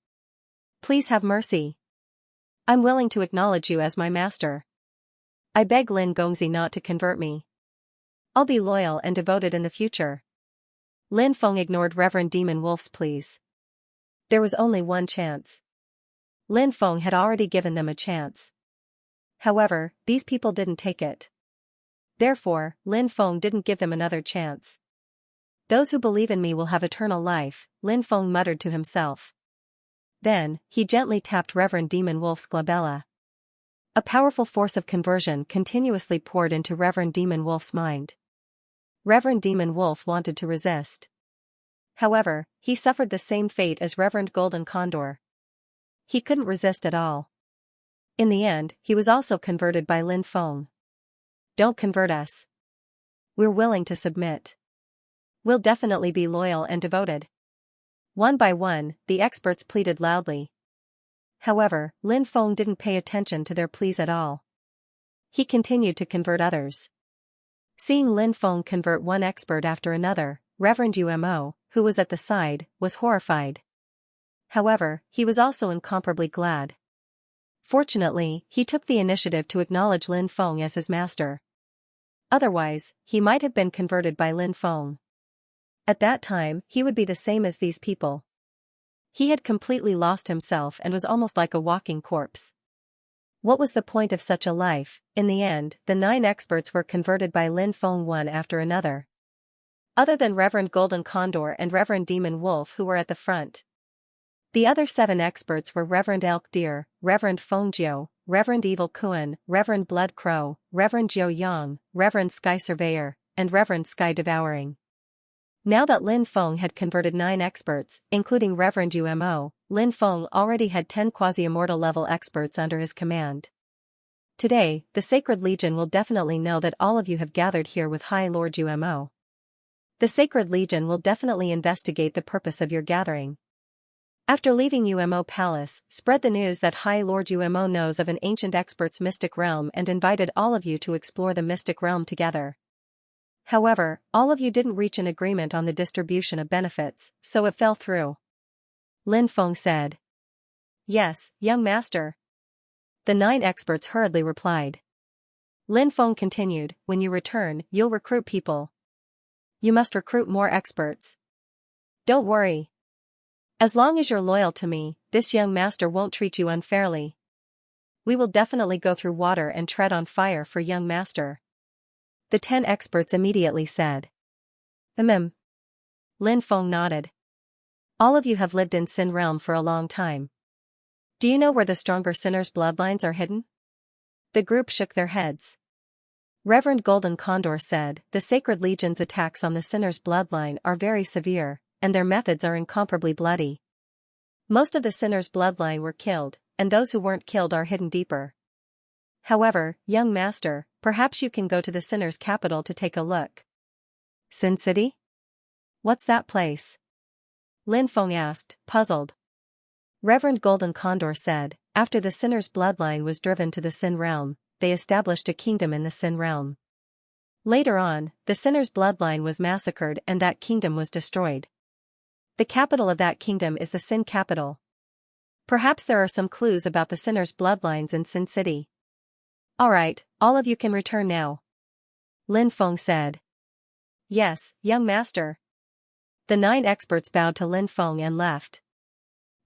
please have mercy. I'm willing to acknowledge you as my master. I beg Lin Gongzi not to convert me. I'll be loyal and devoted in the future. Lin Feng ignored Reverend Demon Wolf's pleas. There was only one chance. Lin Feng had already given them a chance. However, these people didn't take it. Therefore, Lin Feng didn't give them another chance. Those who believe in me will have eternal life, Lin Feng muttered to himself. Then, he gently tapped Reverend Demon Wolf's glabella. A powerful force of conversion continuously poured into Reverend Demon Wolf's mind. Reverend Demon Wolf wanted to resist. However, he suffered the same fate as Reverend Golden Condor. He couldn't resist at all. In the end, he was also converted by Lin Feng. Don't convert us. We're willing to submit. We'll definitely be loyal and devoted. One by one, the experts pleaded loudly. However, Lin Feng didn't pay attention to their pleas at all. He continued to convert others. Seeing Lin Feng convert one expert after another, Reverend Umo, who was at the side, was horrified. However, he was also incomparably glad. Fortunately, he took the initiative to acknowledge Lin Feng as his master. Otherwise, he might have been converted by Lin Feng. At that time, he would be the same as these people. He had completely lost himself and was almost like a walking corpse. What was the point of such a life? In the end, the 9 experts were converted by Lin Feng one after another. Other than Reverend Golden Condor and Reverend Demon Wolf who were at the front. The other 7 experts were Reverend Elk Deer, Reverend Fengjiu, Reverend Evil Kuan, Reverend Blood Crow, Reverend Jiu Yang, Reverend Sky Surveyor, and Reverend Sky Devouring. Now that Lin Feng had converted 9 experts, including Reverend Umo, Lin Feng already had 10 quasi-immortal level experts under his command. Today, the Sacred Legion will definitely know that all of you have gathered here with High Lord Umo. The Sacred Legion will definitely investigate the purpose of your gathering. After leaving Umo Palace, spread the news that High Lord Umo knows of an ancient expert's mystic realm and invited all of you to explore the mystic realm together. However, all of you didn't reach an agreement on the distribution of benefits, so it fell through. Lin Feng said. Yes, young master. The 9 experts hurriedly replied. Lin Feng continued, when you return, you'll recruit people. You must recruit more experts. Don't worry. As long as you're loyal to me, this young master won't treat you unfairly. We will definitely go through water and tread on fire for young master. The 10 experts immediately said. Lin Feng nodded. All of you have lived in Sin Realm for a long time. Do you know where the stronger sinners' bloodlines are hidden? The group shook their heads. Reverend Golden Condor said, the Sacred Legion's attacks on the sinner's bloodline are very severe, and their methods are incomparably bloody. Most of the sinners' bloodline were killed, and those who weren't killed are hidden deeper. However, young master, perhaps you can go to the sinner's capital to take a look. Sin City? What's that place? Lin Feng asked, puzzled. Reverend Golden Condor said, after the sinner's bloodline was driven to the Sin Realm, they established a kingdom in the Sin Realm. Later on, the sinner's bloodline was massacred and that kingdom was destroyed. The capital of that kingdom is the Sin capital. Perhaps there are some clues about the sinner's bloodlines in Sin City. Alright, all of you can return now. Lin Feng said. Yes, young master. The 9 experts bowed to Lin Feng and left.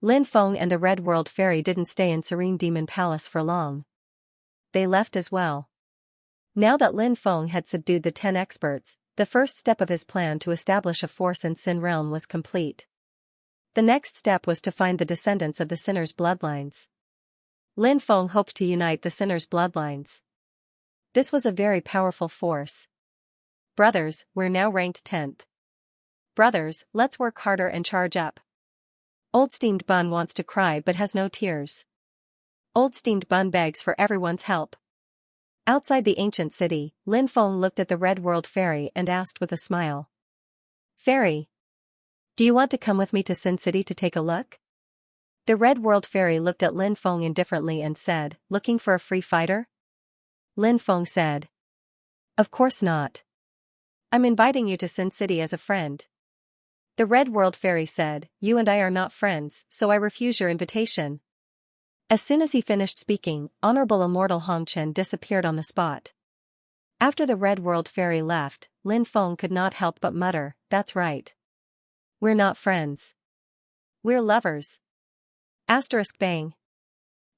Lin Feng and the Red World Fairy didn't stay in Serene Demon Palace for long. They left as well. Now that Lin Feng had subdued the 10 experts, the first step of his plan to establish a force in Sin Realm was complete. The next step was to find the descendants of the sinners' bloodlines. Lin Feng hoped to unite the sinners' bloodlines. This was a very powerful force. Brothers, we're now ranked 10th. Brothers, let's work harder and charge up. Old Steamed Bun wants to cry but has no tears. Old Steamed Bun begs for everyone's help. Outside the ancient city, Lin Feng looked at the Red World Fairy and asked with a smile. Fairy. Do you want to come with me to Sin City to take a look? The Red World Fairy looked at Lin Feng indifferently and said, looking for a free fighter? Lin Feng said. Of course not. I'm inviting you to Sin City as a friend. The Red World Fairy said, you and I are not friends, so I refuse your invitation. As soon as he finished speaking, Honorable Immortal Hong Chen disappeared on the spot. After the Red World Fairy left, Lin Feng could not help but mutter, that's right. We're not friends. We're lovers. Asterisk bang.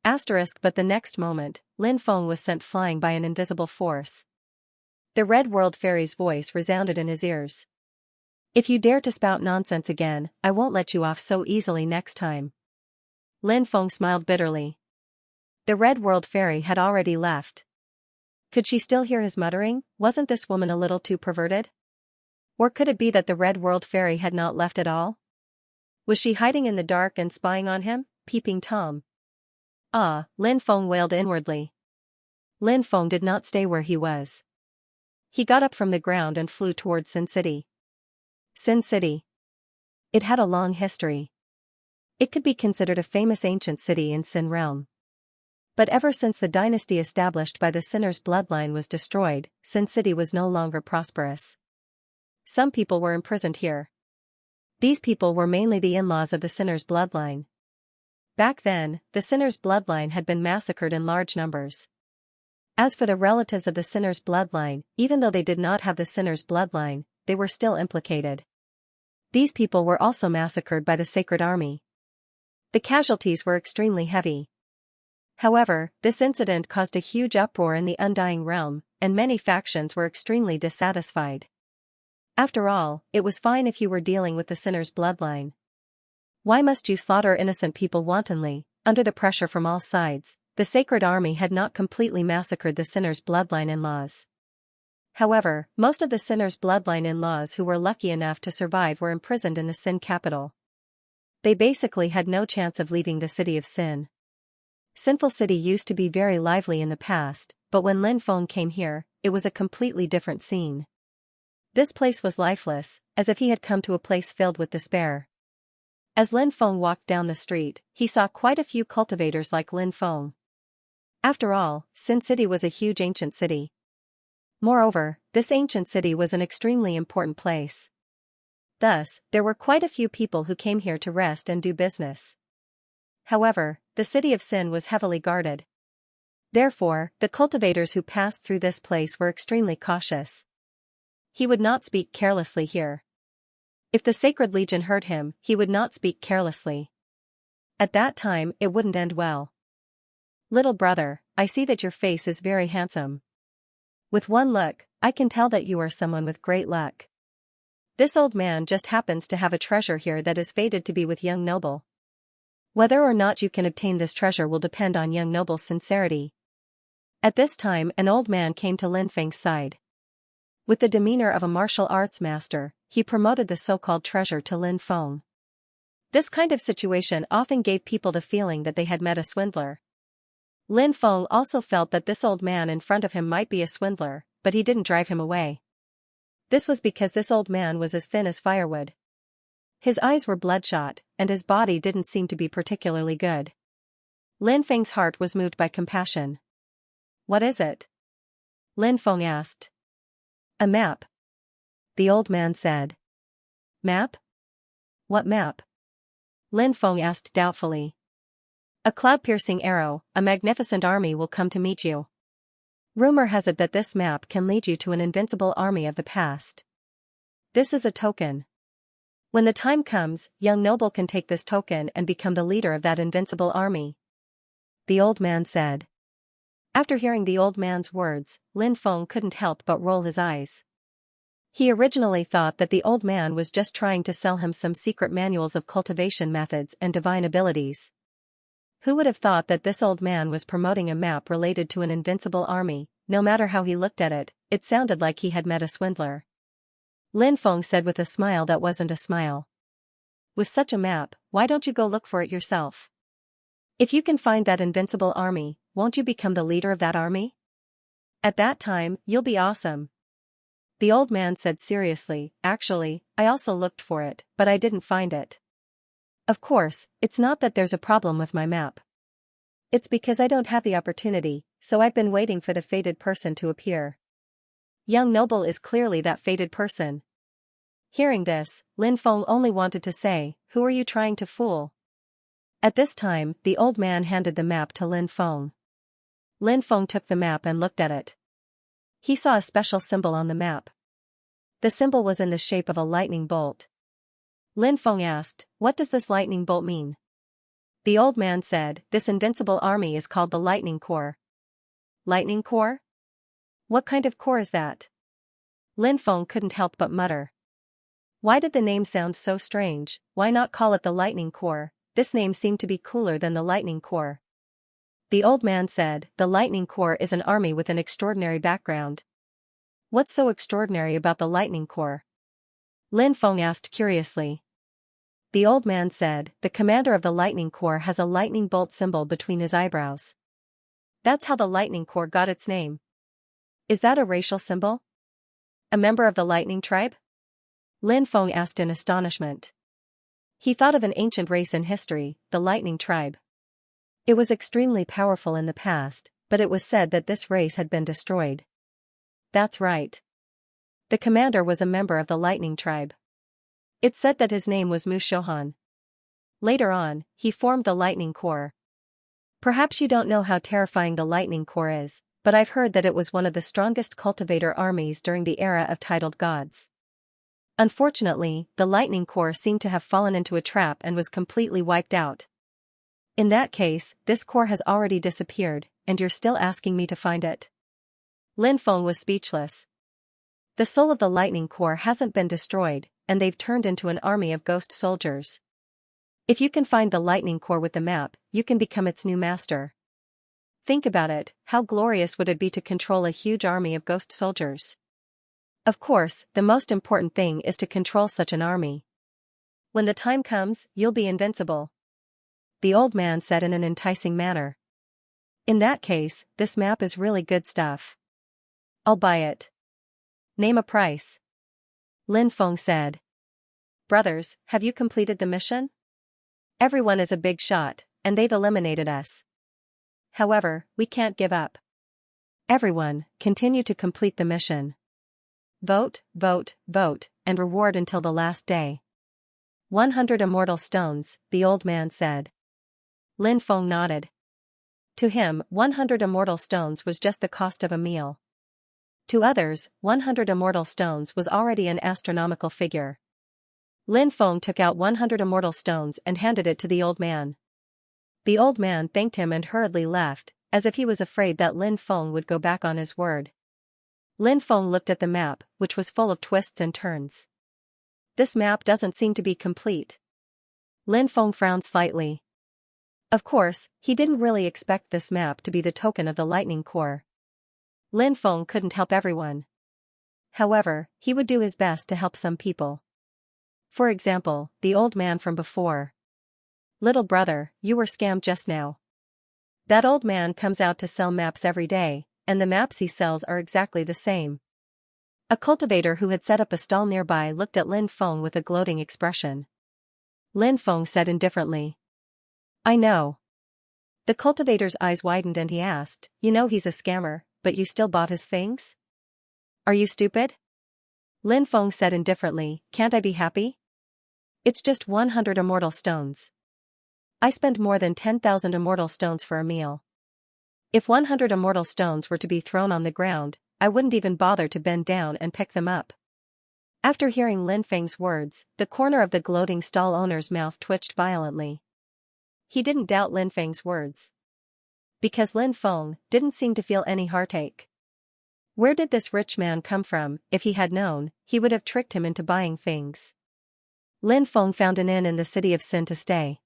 Asterisk but the next moment, Lin Feng was sent flying by an invisible force. The Red World Fairy's voice resounded in his ears. If you dare to spout nonsense again, I won't let you off so easily next time. Lin Feng smiled bitterly. The Red World Fairy had already left. Could she still hear his muttering? Wasn't this woman a little too perverted? Or could it be that the Red World Fairy had not left at all? Was she hiding in the dark and spying on him, peeping Tom? Ah, Lin Feng wailed inwardly. Lin Feng did not stay where he was. He got up from the ground and flew towards Sin City. Sin City. It had a long history. It could be considered a famous ancient city in Sin Realm. But ever since the dynasty established by the Sinner's bloodline was destroyed, Sin City was no longer prosperous. Some people were imprisoned here. These people were mainly the in-laws of the Sinner's bloodline. Back then, the Sinner's bloodline had been massacred in large numbers. As for the relatives of the Sinner's bloodline, even though they did not have the Sinner's bloodline, they were still implicated. These people were also massacred by the Sacred Army. The casualties were extremely heavy. However, this incident caused a huge uproar in the Undying Realm, and many factions were extremely dissatisfied. After all, it was fine if you were dealing with the Sinner's bloodline. Why must you slaughter innocent people wantonly? Under the pressure from all sides, the Sacred Army had not completely massacred the Sinner's bloodline in-laws. However, most of the Sinner's bloodline in-laws who were lucky enough to survive were imprisoned in the Sin capital. They basically had no chance of leaving the city of Sin. Sinful City used to be very lively in the past, but when Lin Feng came here, it was a completely different scene. This place was lifeless, as if he had come to a place filled with despair. As Lin Feng walked down the street, he saw quite a few cultivators like Lin Feng. After all, Sin City was a huge ancient city. Moreover, this ancient city was an extremely important place. Thus, there were quite a few people who came here to rest and do business. However, the city of Sin was heavily guarded. Therefore, the cultivators who passed through this place were extremely cautious. He would not speak carelessly here. If the Sacred Legion heard him, he would not speak carelessly. At that time, it wouldn't end well. Little brother, I see that your face is very handsome. With one look, I can tell that you are someone with great luck. This old man just happens to have a treasure here that is fated to be with young noble. Whether or not you can obtain this treasure will depend on young noble's sincerity. At this time, an old man came to Lin Feng's side. With the demeanor of a martial arts master, he promoted the so-called treasure to Lin Feng. This kind of situation often gave people the feeling that they had met a swindler. Lin Feng also felt that this old man in front of him might be a swindler, but he didn't drive him away. This was because this old man was as thin as firewood. His eyes were bloodshot, and his body didn't seem to be particularly good. Lin Feng's heart was moved by compassion. What is it? Lin Feng asked. A map. The old man said. Map? What map? Lin Feng asked doubtfully. A cloud-piercing arrow, a magnificent army will come to meet you. Rumor has it that this map can lead you to an invincible army of the past. This is a token. When the time comes, young noble can take this token and become the leader of that invincible army. The old man said. After hearing the old man's words, Lin Feng couldn't help but roll his eyes. He originally thought that the old man was just trying to sell him some secret manuals of cultivation methods and divine abilities. Who would have thought that this old man was promoting a map related to an invincible army? No matter how he looked at it, it sounded like he had met a swindler. Lin Feng said with a smile that wasn't a smile. With such a map, why don't you go look for it yourself? If you can find that invincible army, won't you become the leader of that army? At that time, you'll be awesome. The old man said seriously, actually, I also looked for it, but I didn't find it. Of course, it's not that there's a problem with my map. It's because I don't have the opportunity, so I've been waiting for the fated person to appear. Young noble is clearly that fated person. Hearing this, Lin Feng only wanted to say, who are you trying to fool? At this time, the old man handed the map to Lin Feng. Lin Feng took the map and looked at it. He saw a special symbol on the map. The symbol was in the shape of a lightning bolt. Lin Feng asked, what does this lightning bolt mean? The old man said, this invincible army is called the Lightning Corps. Lightning Corps? What kind of corps is that? Lin Feng couldn't help but mutter. Why did the name sound so strange? Why not call it the Lightning Corps? This name seemed to be cooler than the Lightning Corps. The old man said, the Lightning Corps is an army with an extraordinary background. What's so extraordinary about the Lightning Corps? Lin Feng asked curiously. The old man said, the commander of the Lightning Corps has a lightning bolt symbol between his eyebrows. That's how the Lightning Corps got its name. Is that a racial symbol? A member of the Lightning tribe? Lin Feng asked in astonishment. He thought of an ancient race in history, the Lightning tribe. It was extremely powerful in the past, but it was said that this race had been destroyed. That's right. The commander was a member of the Lightning tribe. It said that his name was Mu Shohan. Later on, he formed the Lightning Corps. Perhaps you don't know how terrifying the Lightning Corps is, but I've heard that it was one of the strongest cultivator armies during the era of titled gods. Unfortunately, the Lightning Corps seemed to have fallen into a trap and was completely wiped out. In that case, this corps has already disappeared, and you're still asking me to find it? Lin Feng was speechless. The soul of the Lightning Corps hasn't been destroyed, and they've turned into an army of ghost soldiers. If you can find the Lightning Corps with the map, you can become its new master. Think about it, how glorious would it be to control a huge army of ghost soldiers? Of course, the most important thing is to control such an army. When the time comes, you'll be invincible. The old man said in an enticing manner. In that case, this map is really good stuff. I'll buy it. Name a price. Lin Feng said. Brothers, have you completed the mission? Everyone is a big shot, and they've eliminated us. However, we can't give up. Everyone, continue to complete the mission. Vote, vote, vote, and reward until the last day. 100 immortal stones, the old man said. Lin Feng nodded. To him, 100 immortal stones was just the cost of a meal. To others, 100 immortal stones was already an astronomical figure. Lin Feng took out 100 immortal stones and handed it to the old man. The old man thanked him and hurriedly left, as if he was afraid that Lin Feng would go back on his word. Lin Feng looked at the map, which was full of twists and turns. This map doesn't seem to be complete. Lin Feng frowned slightly. Of course, he didn't really expect this map to be the token of the Lightning Corps. Lin Feng couldn't help everyone. However, he would do his best to help some people. For example, the old man from before. Little brother, you were scammed just now. That old man comes out to sell maps every day, and the maps he sells are exactly the same. A cultivator who had set up a stall nearby looked at Lin Feng with a gloating expression. Lin Feng said indifferently. I know. The cultivator's eyes widened and he asked, you know he's a scammer, but you still bought his things? Are you stupid? Lin Feng said indifferently, can't I be happy? It's just 100 immortal stones. I spend more than 10,000 immortal stones for a meal. If 100 immortal stones were to be thrown on the ground, I wouldn't even bother to bend down and pick them up. After hearing Lin Feng's words, the corner of the gloating stall owner's mouth twitched violently. He didn't doubt Lin Feng's words. Because Lin Feng didn't seem to feel any heartache. Where did this rich man come from? If he had known, he would have tricked him into buying things. Lin Feng found an inn in the city of Sin to stay.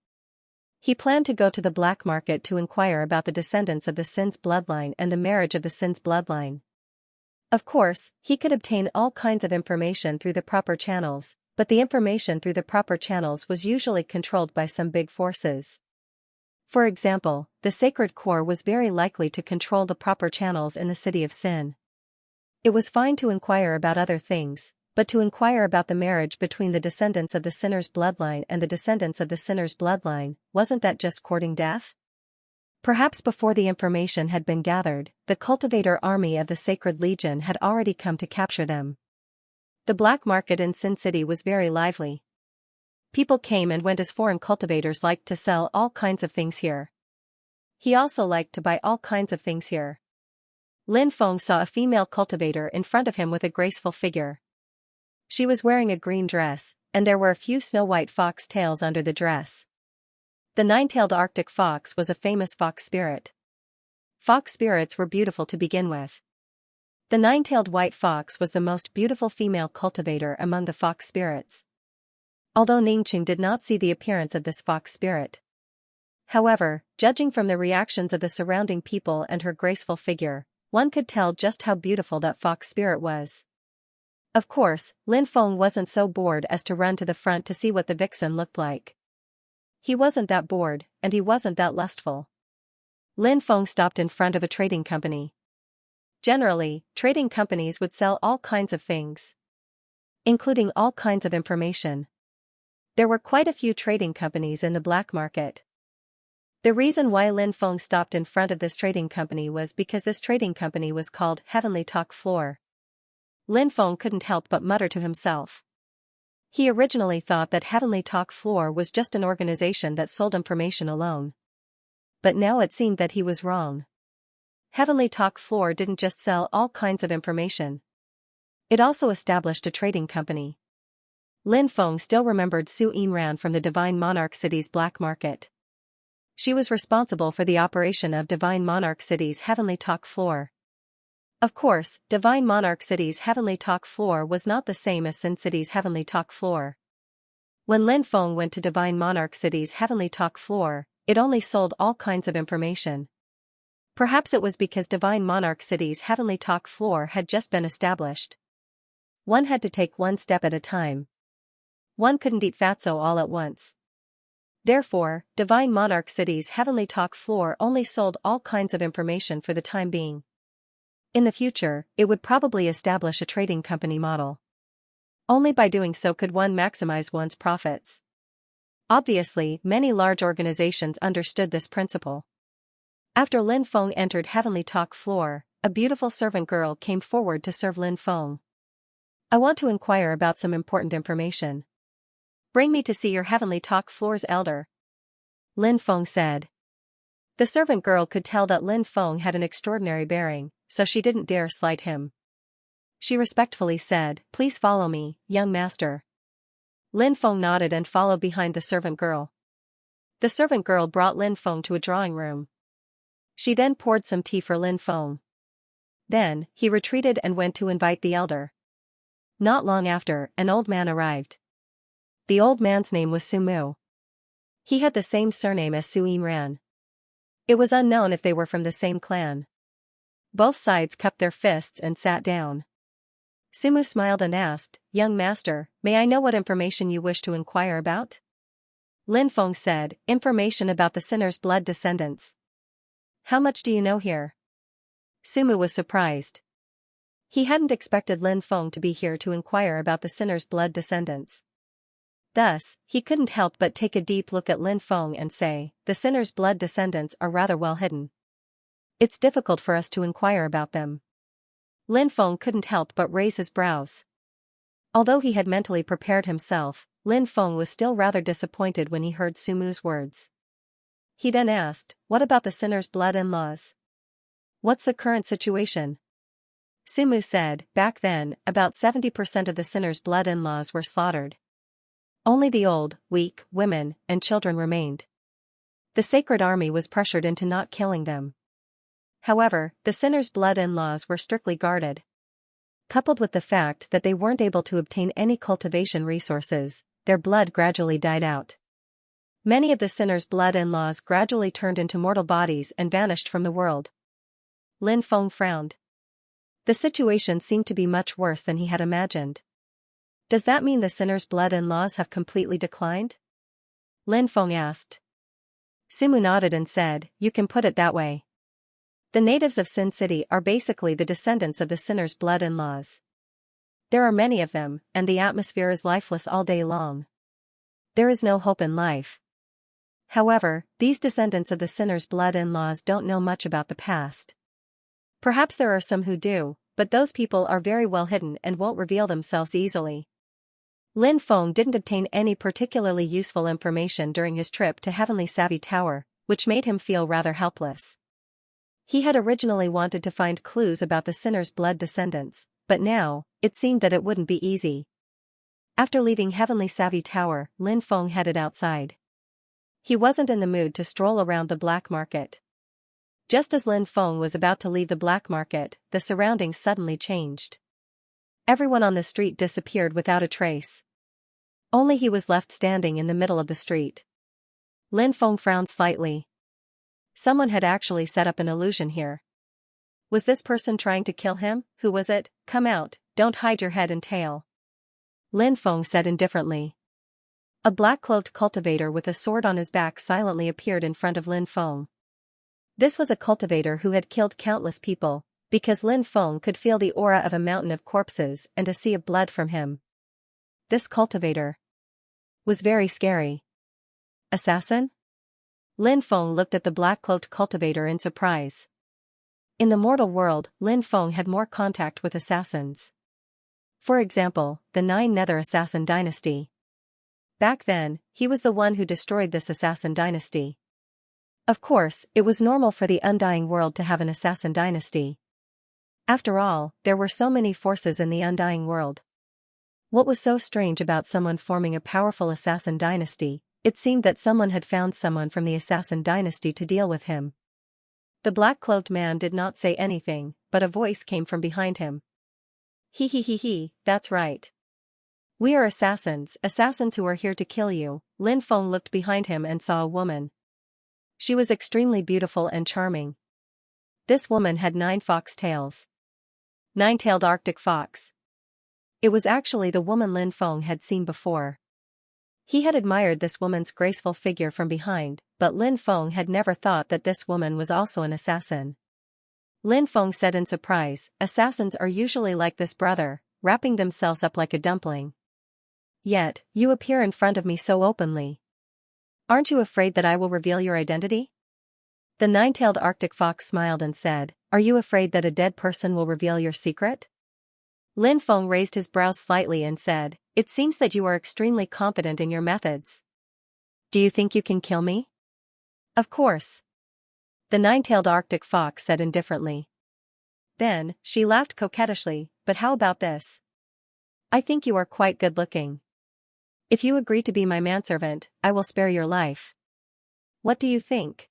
He planned to go to the black market to inquire about the descendants of the Sin's bloodline and the marriage of the Sin's bloodline. Of course, he could obtain all kinds of information through the proper channels, but the information through the proper channels was usually controlled by some big forces. For example, the Sacred Corps was very likely to control the proper channels in the city of Sin. It was fine to inquire about other things, but to inquire about the marriage between the descendants of the sinner's bloodline and the descendants of the sinner's bloodline, wasn't that just courting death? Perhaps before the information had been gathered, the cultivator army of the Sacred Legion had already come to capture them. The black market in Sin City was very lively. People came and went as foreign cultivators liked to sell all kinds of things here. He also liked to buy all kinds of things here. Lin Feng saw a female cultivator in front of him with a graceful figure. She was wearing a green dress, and there were a few snow-white fox tails under the dress. The nine-tailed Arctic fox was a famous fox spirit. Fox spirits were beautiful to begin with. The nine-tailed white fox was the most beautiful female cultivator among the fox spirits. Although Ningqing did not see the appearance of this fox spirit. However, judging from the reactions of the surrounding people and her graceful figure, one could tell just how beautiful that fox spirit was. Of course, Lin Feng wasn't so bored as to run to the front to see what the vixen looked like. He wasn't that bored, and he wasn't that lustful. Lin Feng stopped in front of a trading company. Generally, trading companies would sell all kinds of things, including all kinds of information. There were quite a few trading companies in the black market. The reason why Lin Feng stopped in front of this trading company was because this trading company was called Heavenly Talk Floor. Lin Feng couldn't help but mutter to himself. He originally thought that Heavenly Talk Floor was just an organization that sold information alone. But now it seemed that he was wrong. Heavenly Talk Floor didn't just sell all kinds of information. It also established a trading company. Lin Feng still remembered Su Yinran from the Divine Monarch City's black market. She was responsible for the operation of Divine Monarch City's Heavenly Talk Floor. Of course, Divine Monarch City's Heavenly Talk Floor was not the same as Sin City's Heavenly Talk Floor. When Lin Feng went to Divine Monarch City's Heavenly Talk Floor, it only sold all kinds of information. Perhaps it was because Divine Monarch City's Heavenly Talk Floor had just been established. One had to take one step at a time. One couldn't eat fatso all at once. Therefore, Divine Monarch City's Heavenly Talk Floor only sold all kinds of information for the time being. In the future, it would probably establish a trading company model. Only by doing so could one maximize one's profits. Obviously, many large organizations understood this principle. After Lin Feng entered Heavenly Talk Floor, a beautiful servant girl came forward to serve Lin Feng. "I want to inquire about some important information. Bring me to see your Heavenly Talk Floor's elder," Lin Feng said. The servant girl could tell that Lin Feng had an extraordinary bearing, so she didn't dare slight him. She respectfully said, "Please follow me, young master." Lin Feng nodded and followed behind the servant girl. The servant girl brought Lin Feng to a drawing room. She then poured some tea for Lin Feng. Then, he retreated and went to invite the elder. Not long after, an old man arrived. The old man's name was Sumu. He had the same surname as Su Yinran. It was unknown if they were from the same clan. Both sides cupped their fists and sat down. Sumu smiled and asked, "Young master, may I know what information you wish to inquire about?" Lin Feng said, "Information about the sinner's blood descendants." "How much do you know here?" Sumu was surprised. He hadn't expected Lin Feng to be here to inquire about the sinner's blood descendants. Thus, he couldn't help but take a deep look at Lin Feng and say, "The sinner's blood descendants are rather well hidden. It's difficult for us to inquire about them." Lin Feng couldn't help but raise his brows. Although he had mentally prepared himself, Lin Feng was still rather disappointed when he heard Sumu's words. He then asked, "What about the sinner's blood-in-laws? What's the current situation?" Sumu said, "Back then, about 70% of the sinner's blood-in-laws were slaughtered. Only the old, weak, women, and children remained. The sacred army was pressured into not killing them. However, the sinner's blood-in-laws were strictly guarded. Coupled with the fact that they weren't able to obtain any cultivation resources, their blood gradually died out. Many of the sinner's blood-in-laws gradually turned into mortal bodies and vanished from the world." Lin Feng frowned. The situation seemed to be much worse than he had imagined. "Does that mean the sinner's blood-in-laws have completely declined?" Lin Feng asked. Sumu nodded and said, "You can put it that way. The natives of Sin City are basically the descendants of the sinner's blood-in-laws. There are many of them, and the atmosphere is lifeless all day long. There is no hope in life. However, these descendants of the sinner's blood-in-laws don't know much about the past. Perhaps there are some who do, but those people are very well hidden and won't reveal themselves easily." Lin Feng didn't obtain any particularly useful information during his trip to Heavenly Savvy Tower, which made him feel rather helpless. He had originally wanted to find clues about the sinner's blood descendants, but now, it seemed that it wouldn't be easy. After leaving Heavenly Savvy Tower, Lin Feng headed outside. He wasn't in the mood to stroll around the black market. Just as Lin Feng was about to leave the black market, the surroundings suddenly changed. Everyone on the street disappeared without a trace. Only he was left standing in the middle of the street. Lin Feng frowned slightly. Someone had actually set up an illusion here. Was this person trying to kill him? Who was it? Come out, don't hide your head and tail. Lin Feng said indifferently. A black-cloaked cultivator with a sword on his back silently appeared in front of Lin Feng. This was a cultivator who had killed countless people, because Lin Feng could feel the aura of a mountain of corpses and a sea of blood from him. This cultivator was very scary. Assassin? Lin Feng looked at the black-cloaked cultivator in surprise. In the mortal world, Lin Feng had more contact with assassins. For example, the Nine Nether Assassin Dynasty. Back then, he was the one who destroyed this assassin dynasty. Of course, it was normal for the Undying World to have an assassin dynasty. After all, there were so many forces in the Undying World. What was so strange about someone forming a powerful assassin dynasty? It seemed that someone had found someone from the assassin dynasty to deal with him. The black-cloaked man did not say anything, but a voice came from behind him. He, that's right. We are assassins who are here to kill you. Lin Feng looked behind him and saw a woman. She was extremely beautiful and charming. This woman had 9 fox tails. 9-tailed Arctic fox. It was actually the woman Lin Feng had seen before. He had admired this woman's graceful figure from behind, but Lin Feng had never thought that this woman was also an assassin. Lin Feng said in surprise, assassins are usually like this, brother, wrapping themselves up like a dumpling. Yet, you appear in front of me so openly. Aren't you afraid that I will reveal your identity? The 9-tailed Arctic fox smiled and said, are you afraid that a dead person will reveal your secret? Lin Feng raised his brows slightly and said, it seems that you are extremely confident in your methods. Do you think you can kill me? Of course. The 9-tailed Arctic fox said indifferently. Then, she laughed coquettishly, but how about this? I think you are quite good-looking. If you agree to be my manservant, I will spare your life. What do you think?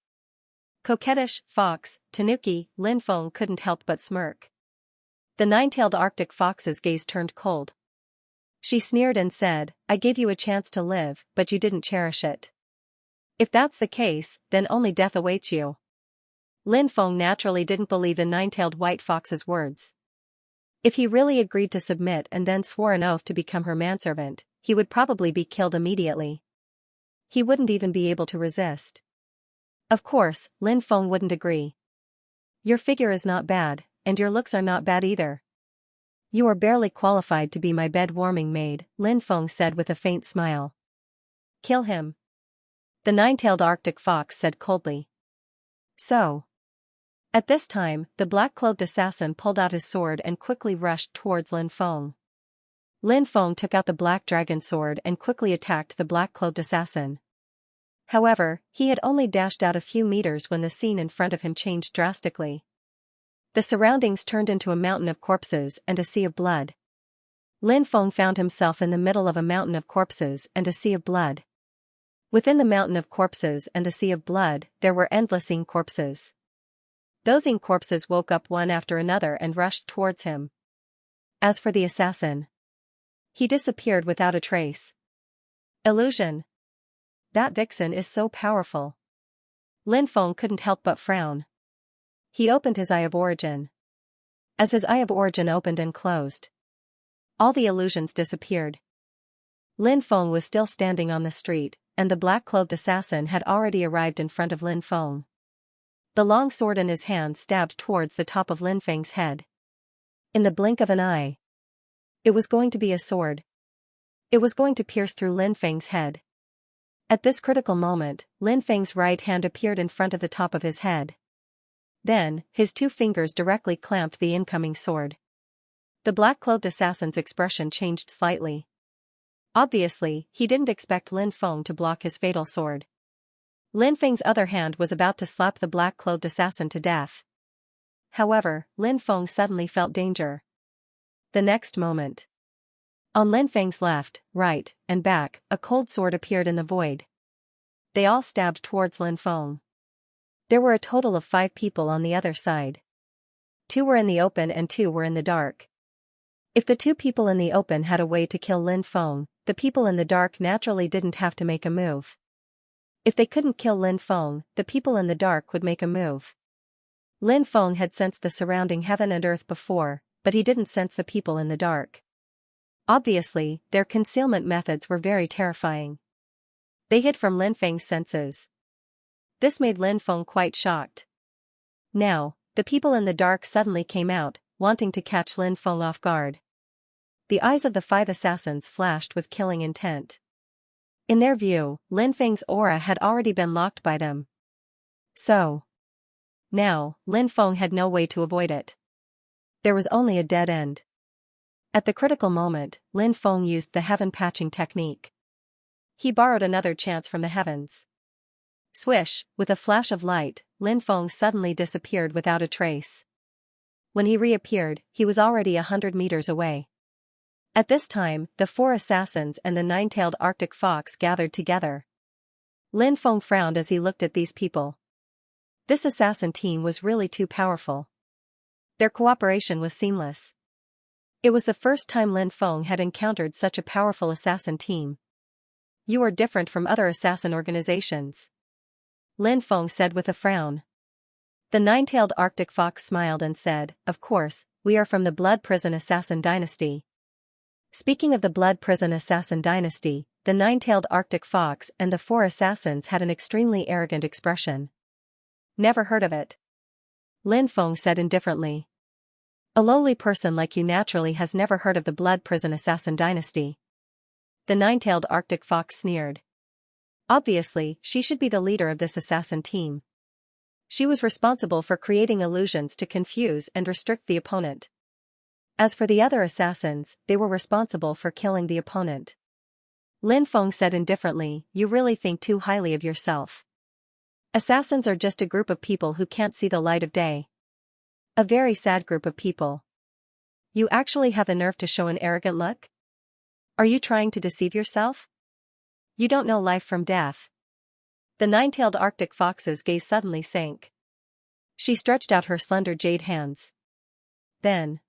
Coquettish, fox, tanuki, Lin Feng couldn't help but smirk. The 9-tailed Arctic fox's gaze turned cold. She sneered and said, I gave you a chance to live, but you didn't cherish it. If that's the case, then only death awaits you. Lin Feng naturally didn't believe the 9-tailed white fox's words. If he really agreed to submit and then swore an oath to become her manservant, he would probably be killed immediately. He wouldn't even be able to resist. Of course, Lin Feng wouldn't agree. Your figure is not bad, and your looks are not bad either. You are barely qualified to be my bed-warming maid, Lin Feng said with a faint smile. Kill him. The 9-tailed Arctic fox said coldly. So. At this time, the black-cloaked assassin pulled out his sword and quickly rushed towards Lin Feng. Lin Feng took out the black dragon sword and quickly attacked the black-cloaked assassin. However, he had only dashed out a few meters when the scene in front of him changed drastically. The surroundings turned into a mountain of corpses and a sea of blood. Lin Feng found himself in the middle of a mountain of corpses and a sea of blood. Within the mountain of corpses and the sea of blood, there were endless ink corpses. Those ink corpses woke up one after another and rushed towards him. As for the assassin, he disappeared without a trace. Illusion. That vixen is so powerful. Lin Feng couldn't help but frown. He opened his Eye of Origin. As his Eye of Origin opened and closed, all the illusions disappeared. Lin Feng was still standing on the street, and the black-cloaked assassin had already arrived in front of Lin Feng. The long sword in his hand stabbed towards the top of Lin Feng's head. In the blink of an eye, it was going to be a sword. It was going to pierce through Lin Feng's head. At this critical moment, Lin Feng's right hand appeared in front of the top of his head. Then, his 2 fingers directly clamped the incoming sword. The black-cloaked assassin's expression changed slightly. Obviously, he didn't expect Lin Feng to block his fatal sword. Lin Feng's other hand was about to slap the black-cloaked assassin to death. However, Lin Feng suddenly felt danger. The next moment, on Lin Feng's left, right, and back, a cold sword appeared in the void. They all stabbed towards Lin Feng. There were a total of 5 people on the other side. 2 were in the open and 2 were in the dark. If the 2 people in the open had a way to kill Lin Feng, the people in the dark naturally didn't have to make a move. If they couldn't kill Lin Feng, the people in the dark would make a move. Lin Feng had sensed the surrounding heaven and earth before, but he didn't sense the people in the dark. Obviously, their concealment methods were very terrifying. They hid from Lin Feng's senses. This made Lin Feng quite shocked. Now, the people in the dark suddenly came out, wanting to catch Lin Feng off guard. The eyes of the 5 assassins flashed with killing intent. In their view, Lin Feng's aura had already been locked by them. So, now, Lin Feng had no way to avoid it. There was only a dead end. At the critical moment, Lin Feng used the heaven patching technique. He borrowed another chance from the heavens. Swish, with a flash of light, Lin Feng suddenly disappeared without a trace. When he reappeared, he was already 100 meters away. At this time, the 4 assassins and the 9-tailed Arctic fox gathered together. Lin Feng frowned as he looked at these people. This assassin team was really too powerful. Their cooperation was seamless. It was the first time Lin Feng had encountered such a powerful assassin team. You are different from other assassin organizations, Lin Feng said with a frown. The 9-tailed Arctic fox smiled and said, of course, we are from the Blood Prison Assassin Dynasty. Speaking of the Blood Prison Assassin Dynasty, the 9-tailed Arctic fox and the 4 assassins had an extremely arrogant expression. Never heard of it, Lin Feng said indifferently. A lowly person like you naturally has never heard of the Blood Prison Assassin Dynasty. The 9-tailed Arctic fox sneered. Obviously, she should be the leader of this assassin team. She was responsible for creating illusions to confuse and restrict the opponent. As for the other assassins, they were responsible for killing the opponent. Lin Feng said indifferently, you really think too highly of yourself. Assassins are just a group of people who can't see the light of day. A very sad group of people. You actually have the nerve to show an arrogant look? Are you trying to deceive yourself? You don't know life from death. The 9-tailed Arctic fox's gaze suddenly sank. She stretched out her slender jade hands. Then,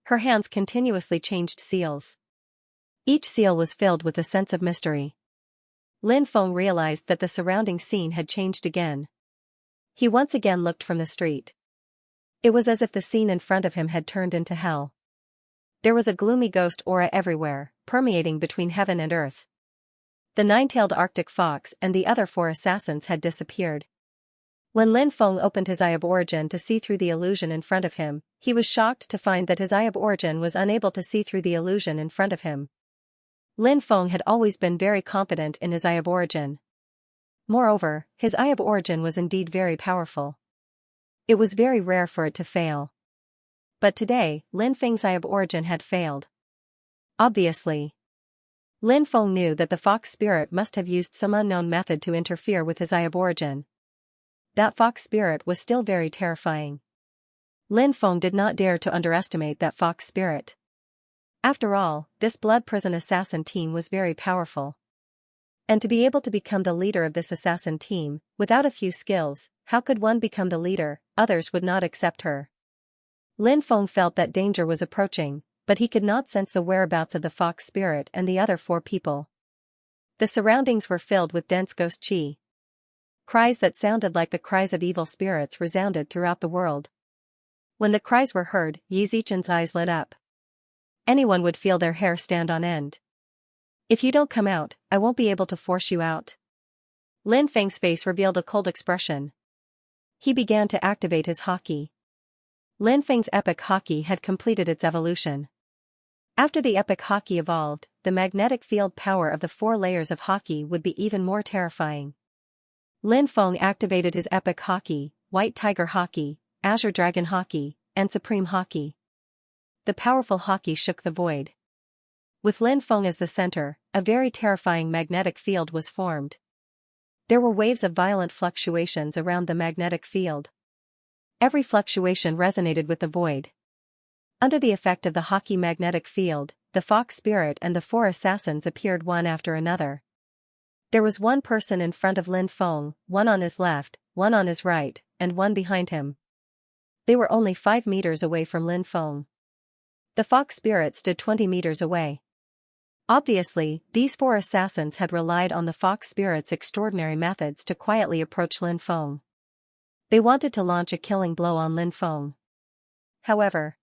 her hands continuously changed seals. Each seal was filled with a sense of mystery. Lin Feng realized that the surrounding scene had changed again. He once again looked from the street. It was as if the scene in front of him had turned into hell. There was a gloomy ghost aura everywhere, permeating between heaven and earth. The 9-tailed Arctic fox and the other 4 assassins had disappeared. When Lin Feng opened his Eye of Origin to see through the illusion in front of him, he was shocked to find that his Eye of Origin was unable to see through the illusion in front of him. Lin Feng had always been very confident in his Eye of Origin. Moreover, his Eye of Origin was indeed very powerful. It was very rare for it to fail. But today, Lin Feng's Eye of Origin had failed. Obviously, Lin Feng knew that the fox spirit must have used some unknown method to interfere with his Eye of Origin. That fox spirit was still very terrifying. Lin Feng did not dare to underestimate that fox spirit. After all, this Blood Prison Assassin team was very powerful. And to be able to become the leader of this assassin team, without a few skills, how could one become the leader? Others would not accept her. Lin Feng felt that danger was approaching, but he could not sense the whereabouts of the fox spirit and the other 4 people. The surroundings were filled with dense ghost chi. Cries that sounded like the cries of evil spirits resounded throughout the world. When the cries were heard, Yi Zichen's eyes lit up. Anyone would feel their hair stand on end. If you don't come out, I won't be able to force you out. Lin Feng's face revealed a cold expression. He began to activate his haki. Lin Feng's epic haki had completed its evolution. After the epic haki evolved, the magnetic field power of the 4 layers of haki would be even more terrifying. Lin Feng activated his epic haki, White Tiger haki, Azure Dragon haki, and Supreme haki. The powerful haki shook the void. With Lin Feng as the center, a very terrifying magnetic field was formed. There were waves of violent fluctuations around the magnetic field. Every fluctuation resonated with the void. Under the effect of the haki magnetic field, the fox spirit and the 4 assassins appeared one after another. There was one person in front of Lin Feng, one on his left, one on his right, and one behind him. They were only 5 meters away from Lin Feng. The fox spirit stood 20 meters away. Obviously, these 4 assassins had relied on the fox spirit's extraordinary methods to quietly approach Lin Feng. They wanted to launch a killing blow on Lin Feng. However,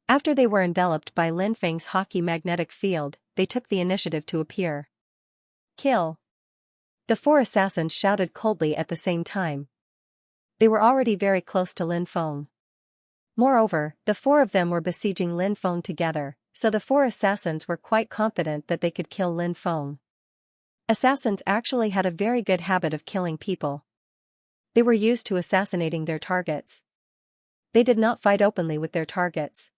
after they were enveloped by Lin Feng's hockey magnetic field, they took the initiative to appear. Kill! The four assassins shouted coldly at the same time. They were already very close to Lin Feng. Moreover, the four of them were besieging Lin Feng together, so the four assassins were quite confident that they could kill Lin Feng. Assassins actually had a very good habit of killing people. They were used to assassinating their targets. They did not fight openly with their targets.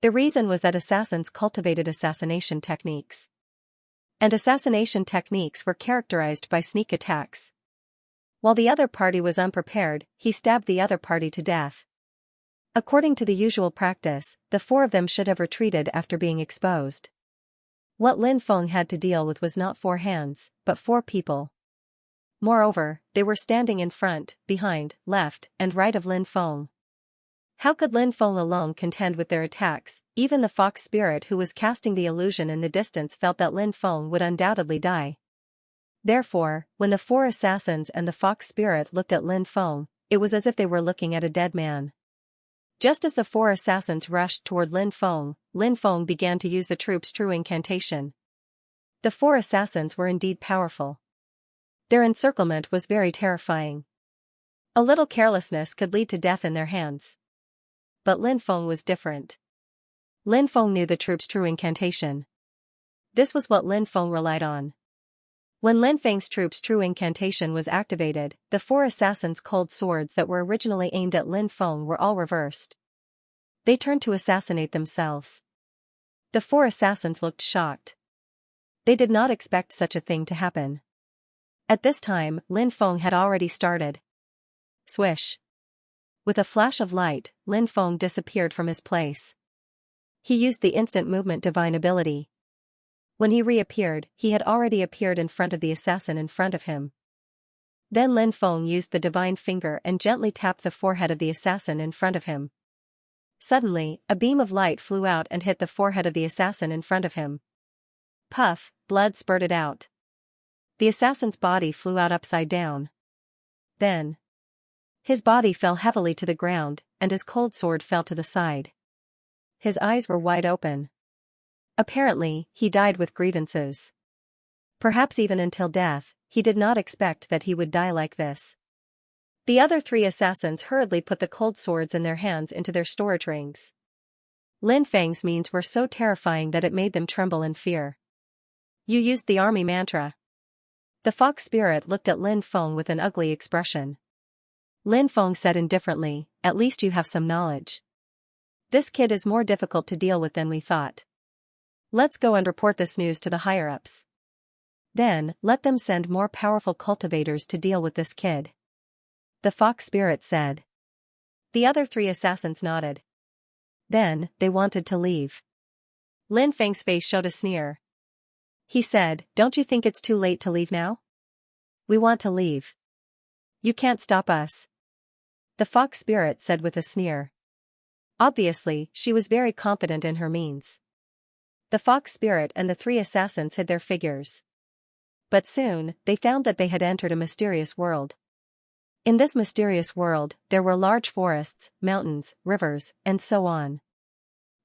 The reason was that assassins cultivated assassination techniques. And assassination techniques were characterized by sneak attacks. While the other party was unprepared, he stabbed the other party to death. According to the usual practice, the four of them should have retreated after being exposed. What Lin Feng had to deal with was not four hands, but four people. Moreover, they were standing in front, behind, left, and right of Lin Feng. How could Lin Feng alone contend with their attacks? Even the fox spirit who was casting the illusion in the distance felt that Lin Feng would undoubtedly die. Therefore, when the four assassins and the fox spirit looked at Lin Feng, it was as if they were looking at a dead man. Just as the four assassins rushed toward Lin Feng began to use the troop's true incantation. The four assassins were indeed powerful. Their encirclement was very terrifying. A little carelessness could lead to death in their hands. But Lin Feng was different. Lin Feng knew the troop's true incantation. This was what Lin Feng relied on. When Lin Feng's troop's true incantation was activated, the four assassins' cold swords that were originally aimed at Lin Feng were all reversed. They turned to assassinate themselves. The four assassins looked shocked. They did not expect such a thing to happen. At this time, Lin Feng had already started. Swish! With a flash of light, Lin Feng disappeared from his place. He used the instant movement divine ability. When he reappeared, he had already appeared in front of the assassin in front of him. Then Lin Feng used the divine finger and gently tapped the forehead of the assassin in front of him. Suddenly, a beam of light flew out and hit the forehead of the assassin in front of him. Puff, blood spurted out. The assassin's body flew out upside down. Then, his body fell heavily to the ground, and his cold sword fell to the side. His eyes were wide open. Apparently, he died with grievances. Perhaps even until death, he did not expect that he would die like this. The other three assassins hurriedly put the cold swords in their hands into their storage rings. Lin Feng's means were so terrifying that it made them tremble in fear. You used the army mantra. The fox spirit looked at Lin Feng with an ugly expression. Lin Feng said indifferently, "At least you have some knowledge. This kid is more difficult to deal with than we thought. Let's go and report this news to the higher-ups. Then, let them send more powerful cultivators to deal with this kid." The fox spirit said. The other three assassins nodded. Then, they wanted to leave. Lin Feng's face showed a sneer. He said, "Don't you think it's too late to leave now? We want to leave. You can't stop us." The fox spirit said with a sneer. Obviously, she was very confident in her means. The fox spirit and the three assassins hid their figures. But soon, they found that they had entered a mysterious world. In this mysterious world, there were large forests, mountains, rivers, and so on.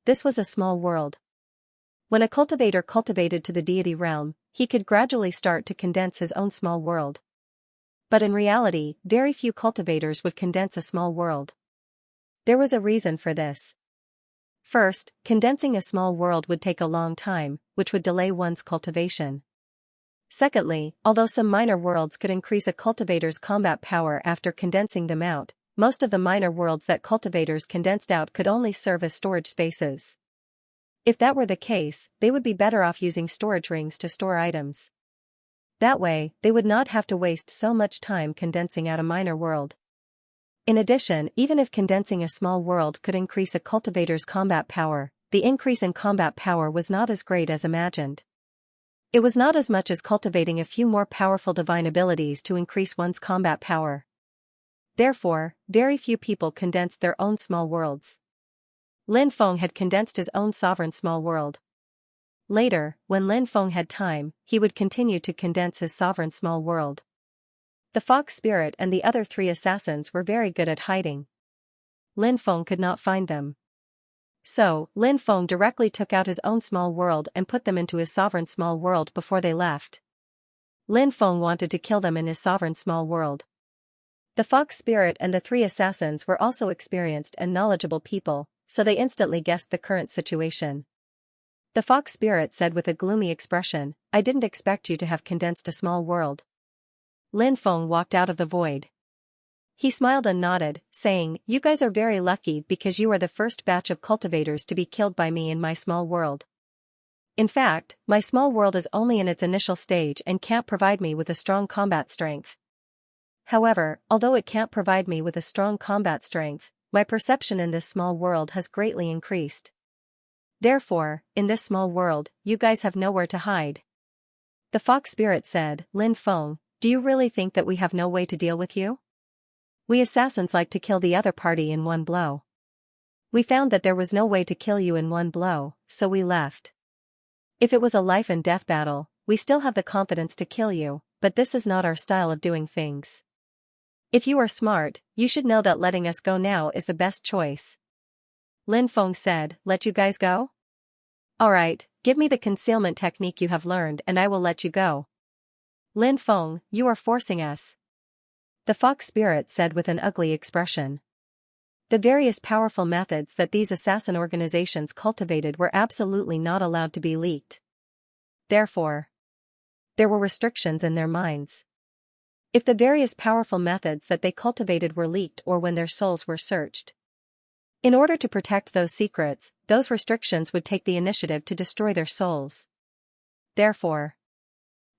This was a small world. When a cultivator cultivated to the deity realm, he could gradually start to condense his own small world. But in reality, very few cultivators would condense a small world. There was a reason for this. First, condensing a small world would take a long time, which would delay one's cultivation. Secondly, although some minor worlds could increase a cultivator's combat power after condensing them out, most of the minor worlds that cultivators condensed out could only serve as storage spaces. If that were the case, they would be better off using storage rings to store items. That way, they would not have to waste so much time condensing out a minor world. In addition, even if condensing a small world could increase a cultivator's combat power, the increase in combat power was not as great as imagined. It was not as much as cultivating a few more powerful divine abilities to increase one's combat power. Therefore, very few people condensed their own small worlds. Lin Feng had condensed his own sovereign small world. Later, when Lin Feng had time, he would continue to condense his sovereign small world. The fox spirit and the other 3 assassins were very good at hiding. Lin Feng could not find them. So, Lin Feng directly took out his own small world and put them into his sovereign small world before they left. Lin Feng wanted to kill them in his sovereign small world. The fox spirit and the 3 assassins were also experienced and knowledgeable people, so they instantly guessed the current situation. The fox spirit said with a gloomy expression, "I didn't expect you to have condensed a small world." Lin Feng walked out of the void. He smiled and nodded, saying, "You guys are very lucky because you are the first batch of cultivators to be killed by me in my small world. In fact, my small world is only in its initial stage and can't provide me with a strong combat strength. However, although it can't provide me with a strong combat strength, my perception in this small world has greatly increased. Therefore, in this small world, you guys have nowhere to hide." The fox spirit said, "Lin Feng, do you really think that we have no way to deal with you? We assassins like to kill the other party in one blow. We found that there was no way to kill you in one blow, so we left. If it was a life and death battle, we still have the confidence to kill you, but this is not our style of doing things. If you are smart, you should know that letting us go now is the best choice." Lin Feng said, "Let you guys go? Alright, give me the concealment technique you have learned and I will let you go." "Lin Feng, you are forcing us," the fox spirit said with an ugly expression. The various powerful methods that these assassin organizations cultivated were absolutely not allowed to be leaked. Therefore, there were restrictions in their minds. If the various powerful methods that they cultivated were leaked or when their souls were searched, in order to protect those secrets, those restrictions would take the initiative to destroy their souls. Therefore,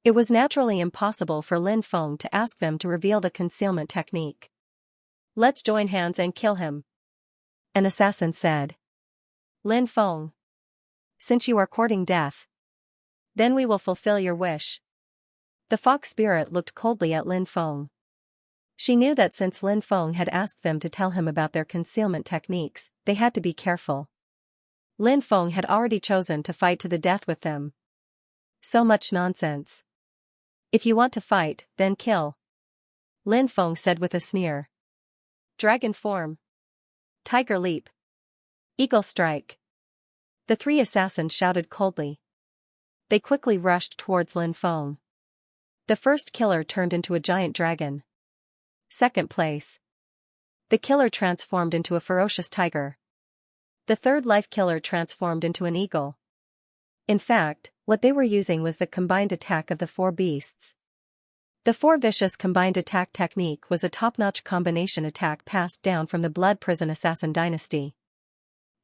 it was naturally impossible for Lin Feng to ask them to reveal the concealment technique. "Let's join hands and kill him," an assassin said. "Lin Feng, since you are courting death, then we will fulfill your wish." The fox spirit looked coldly at Lin Feng. She knew that since Lin Feng had asked them to tell him about their concealment techniques, they had to be careful. Lin Feng had already chosen to fight to the death with them. So much nonsense. "If you want to fight, then kill," Lin Feng said with a sneer. "Dragon form. Tiger leap. Eagle strike." The 3 assassins shouted coldly. They quickly rushed towards Lin Feng. The first killer turned into a giant dragon. Second place. The killer transformed into a ferocious tiger. The third life killer transformed into an eagle. In fact, what they were using was the combined attack of the 4 beasts. The 4 vicious combined attack technique was a top-notch combination attack passed down from the Blood Prison Assassin dynasty.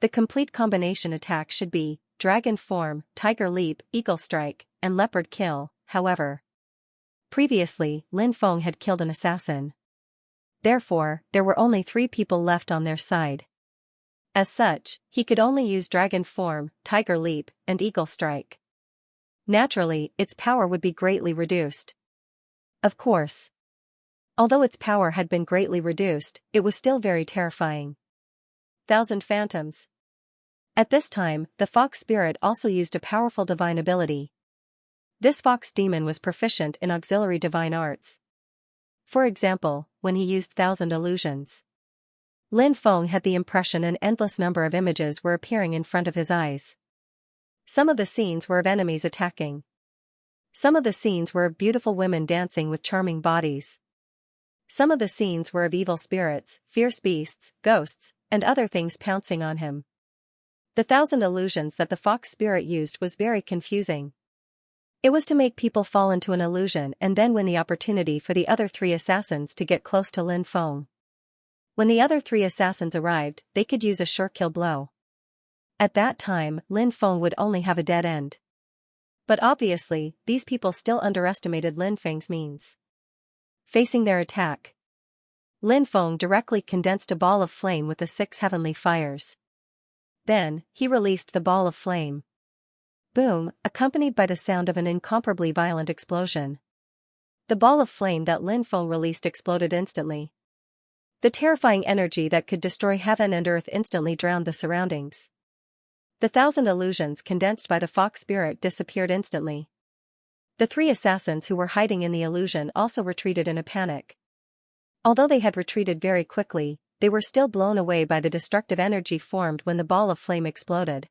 The complete combination attack should be Dragon Form, Tiger Leap, Eagle Strike, and Leopard Kill. However, previously, Lin Feng had killed an assassin. Therefore, there were only 3 people left on their side. As such, he could only use Dragon Form, Tiger Leap, and Eagle Strike. Naturally, its power would be greatly reduced. Of course, although its power had been greatly reduced, it was still very terrifying. 1,000 Phantoms. At this time, the fox spirit also used a powerful divine ability. This fox demon was proficient in auxiliary divine arts. For example, when he used 1,000 illusions, Lin Feng had the impression an endless number of images were appearing in front of his eyes. Some of the scenes were of enemies attacking. Some of the scenes were of beautiful women dancing with charming bodies. Some of the scenes were of evil spirits, fierce beasts, ghosts, and other things pouncing on him. The 1,000 illusions that the fox spirit used was very confusing. It was to make people fall into an illusion and then win the opportunity for the other 3 assassins to get close to Lin Feng. When the other 3 assassins arrived, they could use a sure kill blow. At that time, Lin Feng would only have a dead end. But obviously, these people still underestimated Lin Feng's means. Facing their attack, Lin Feng directly condensed a ball of flame with the 6 heavenly fires. Then, he released the ball of flame. Boom, accompanied by the sound of an incomparably violent explosion. The ball of flame that Lin Feng released exploded instantly. The terrifying energy that could destroy heaven and earth instantly drowned the surroundings. The 1,000 illusions condensed by the fox spirit disappeared instantly. The three assassins who were hiding in the illusion also retreated in a panic. Although they had retreated very quickly, they were still blown away by the destructive energy formed when the ball of flame exploded.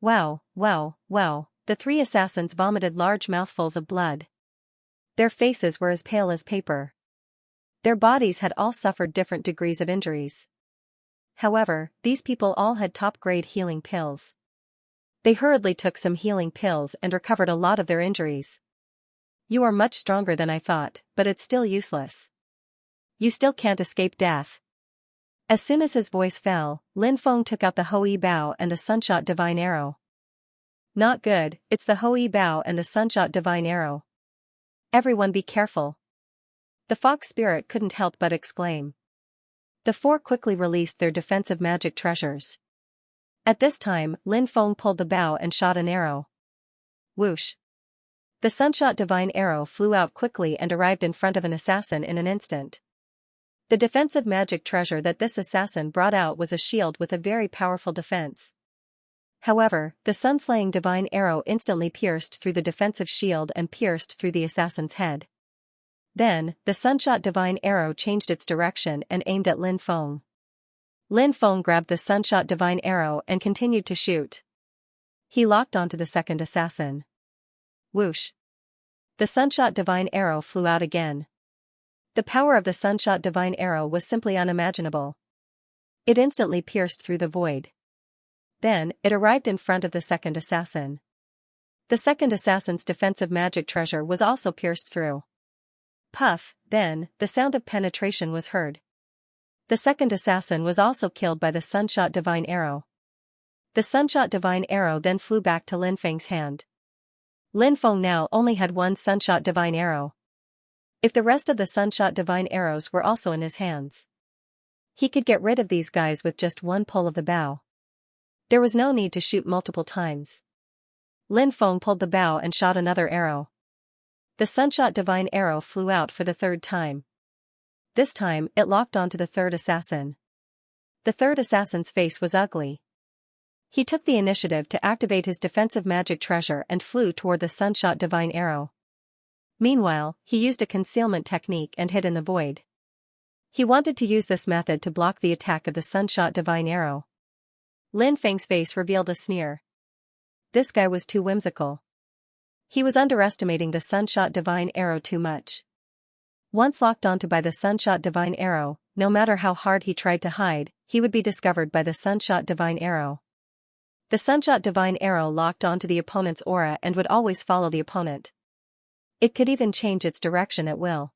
Wow, wow, wow, the three assassins vomited large mouthfuls of blood. Their faces were as pale as paper. Their bodies had all suffered different degrees of injuries. However, these people all had top-grade healing pills. They hurriedly took some healing pills and recovered a lot of their injuries. You are much stronger than I thought, but it's still useless. You still can't escape death. As soon as his voice fell, Lin Feng took out the Hoi Bao and the Sunshot Divine Arrow. Not good, it's the Hoi Bao and the Sunshot Divine Arrow. Everyone be careful. The fox spirit couldn't help but exclaim. The four quickly released their defensive magic treasures. At this time, Lin Feng pulled the bow and shot an arrow. Whoosh! The Sunshot Divine Arrow flew out quickly and arrived in front of an assassin in an instant. The defensive magic treasure that this assassin brought out was a shield with a very powerful defense. However, the sun-slaying divine arrow instantly pierced through the defensive shield and pierced through the assassin's head. Then, the Sunshot Divine Arrow changed its direction and aimed at Lin Feng. Lin Feng grabbed the Sunshot Divine Arrow and continued to shoot. He locked onto the second assassin. Whoosh! The Sunshot Divine Arrow flew out again. The power of the Sunshot Divine Arrow was simply unimaginable. It instantly pierced through the void. Then, it arrived in front of the second assassin. The second assassin's defensive magic treasure was also pierced through. Puff, then, the sound of penetration was heard. The second assassin was also killed by the Sunshot Divine Arrow. The Sunshot Divine Arrow then flew back to Lin Feng's hand. Lin Feng now only had one Sunshot Divine Arrow. If the rest of the Sunshot Divine Arrows were also in his hands, he could get rid of these guys with just one pull of the bow. There was no need to shoot multiple times. Lin Feng pulled the bow and shot another arrow. The Sunshot Divine Arrow flew out for the third time. This time, it locked onto the third assassin. The third assassin's face was ugly. He took the initiative to activate his defensive magic treasure and flew toward the Sunshot Divine Arrow. Meanwhile, he used a concealment technique and hid in the void. He wanted to use this method to block the attack of the Sunshot Divine Arrow. Lin Feng's face revealed a sneer. This guy was too whimsical. He was underestimating the Sunshot Divine Arrow too much. Once locked onto by the Sunshot Divine Arrow, no matter how hard he tried to hide, he would be discovered by the Sunshot Divine Arrow. The Sunshot Divine Arrow locked onto the opponent's aura and would always follow the opponent. It could even change its direction at will.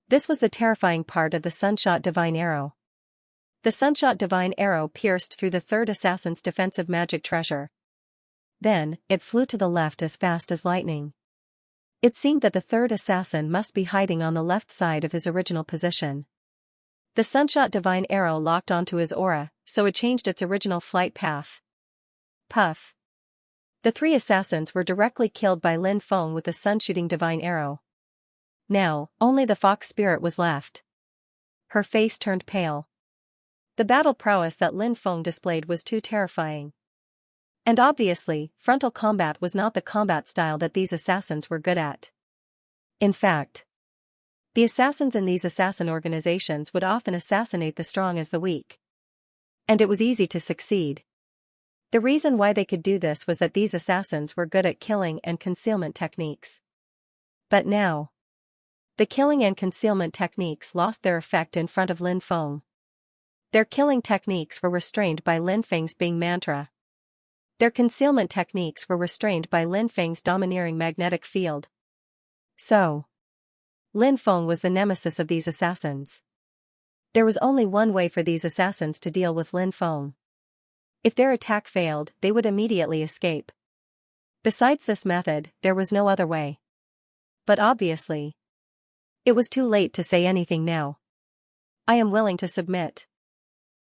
This was the terrifying part of the Sunshot Divine Arrow. The Sunshot Divine Arrow pierced through the third assassin's defensive magic treasure. Then, it flew to the left as fast as lightning. It seemed that the third assassin must be hiding on the left side of his original position. The Sunshot Divine Arrow locked onto his aura, so it changed its original flight path. Puff! The three assassins were directly killed by Lin Feng with the sun-shooting Divine Arrow. Now, only the fox spirit was left. Her face turned pale. The battle prowess that Lin Feng displayed was too terrifying. And obviously, frontal combat was not the combat style that these assassins were good at. In fact, the assassins in these assassin organizations would often assassinate the strong as the weak. And it was easy to succeed. The reason why they could do this was that these assassins were good at killing and concealment techniques. But now, the killing and concealment techniques lost their effect in front of Lin Feng. Their killing techniques were restrained by Lin Feng's Bing mantra. Their concealment techniques were restrained by Lin Feng's domineering magnetic field. So, Lin Feng was the nemesis of these assassins. There was only one way for these assassins to deal with Lin Feng. If their attack failed, they would immediately escape. Besides this method, there was no other way. But obviously, it was too late to say anything now. I am willing to submit.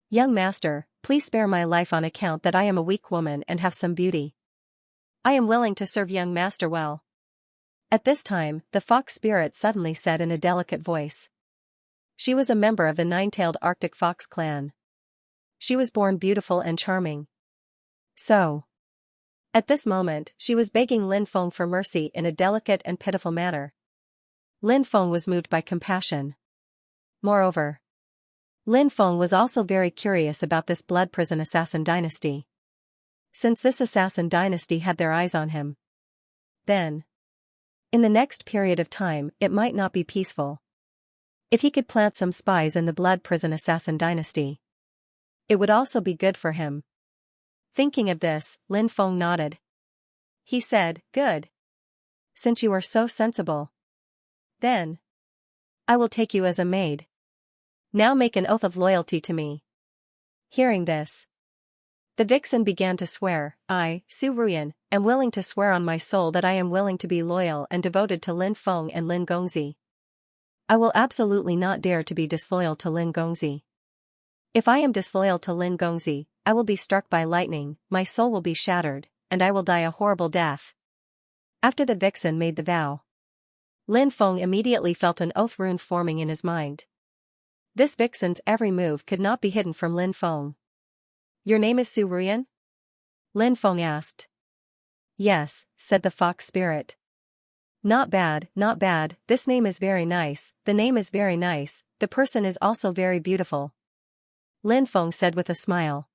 Young master, please spare my life on account that I am a weak woman and have some beauty. I am willing to serve young master well. At this time, the fox spirit suddenly said in a delicate voice. She was a member of the nine-tailed Arctic fox clan. She was born beautiful and charming. So, At this moment, she was begging Lin Feng for mercy in a delicate and pitiful manner. Lin Feng was moved by compassion. Moreover, Lin Feng was also very curious about this blood prison assassin dynasty. Since this assassin dynasty had their eyes on him, then, in the next period of time, it might not be peaceful. If he could plant some spies in the blood prison assassin dynasty, it would also be good for him. Thinking of this, Lin Feng nodded. He said, "Good. Since you are so sensible, then I will take you as a maid. Now make an oath of loyalty to me." Hearing this, the vixen began to swear, "I, Su Ruyan, am willing to swear on my soul that I am willing to be loyal and devoted to Lin Feng and Lin Gongzi. I will absolutely not dare to be disloyal to Lin Gongzi. If I am disloyal to Lin Gongzi, I will be struck by lightning, my soul will be shattered, and I will die a horrible death." After the vixen made the vow, Lin Feng immediately felt an oath rune forming in his mind. This vixen's every move could not be hidden from Lin Feng. "Your name is Su Ruyan?" Lin Feng asked. "Yes," said the fox spirit. Not bad, this name is very nice, the name is very nice, the person is also very beautiful," Lin Feng said with a smile.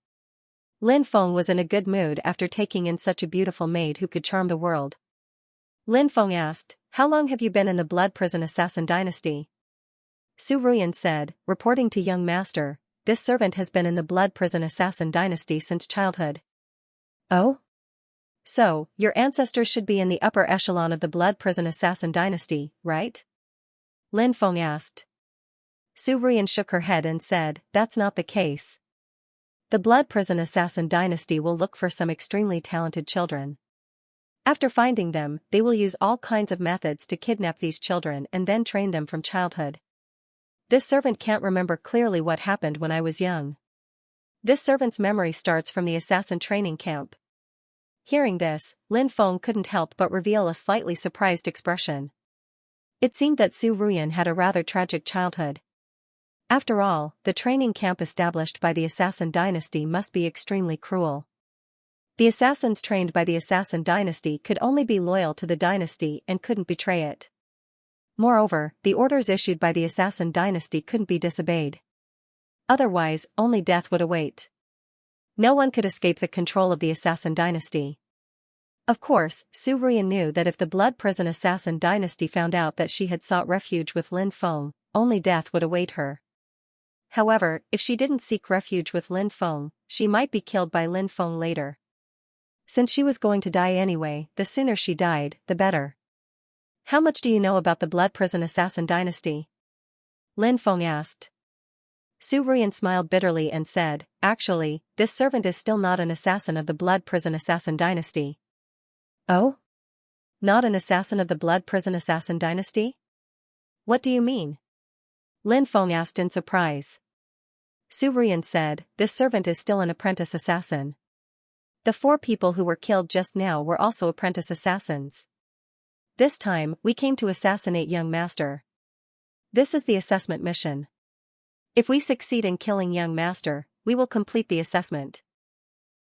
Lin Feng was in a good mood after taking in such a beautiful maid who could charm the world. Lin Feng asked, "How long have you been in the blood prison assassin dynasty?" Su Ruyan said, reporting to young master, "This servant has been in the blood prison assassin dynasty since childhood." "Oh? So, your ancestors should be in the upper echelon of the blood prison assassin dynasty, right?" Lin Feng asked. Su Ruyan shook her head and said, "That's not the case. The blood prison assassin dynasty will look for some extremely talented children. After finding them, they will use all kinds of methods to kidnap these children and then train them from childhood. This servant can't remember clearly what happened when I was young. This servant's memory starts from the assassin training camp." Hearing this, Lin Feng couldn't help but reveal a slightly surprised expression. It seemed that Su Ruyan had a rather tragic childhood. After all, the training camp established by the assassin dynasty must be extremely cruel. The assassins trained by the assassin dynasty could only be loyal to the dynasty and couldn't betray it. Moreover, the orders issued by the assassin dynasty couldn't be disobeyed. Otherwise, only death would await. No one could escape the control of the assassin dynasty. Of course, Su Ruyan knew that if the blood prison assassin dynasty found out that she had sought refuge with Lin Feng, only death would await her. However, if she didn't seek refuge with Lin Feng, she might be killed by Lin Feng later. Since she was going to die anyway, the sooner she died, the better. "How much do you know about the blood prison assassin dynasty?" Lin Feng asked. Su Ruyan smiled bitterly and said, "Actually, this servant is still not an assassin of the blood prison assassin dynasty." "Oh? Not an assassin of the blood prison assassin dynasty? What do you mean?" Lin Feng asked in surprise. Su Ruyan said, "This servant is still an apprentice assassin. The 4 people who were killed just now were also apprentice assassins. This time, we came to assassinate young master. This is the assessment mission. If we succeed in killing young master, we will complete the assessment.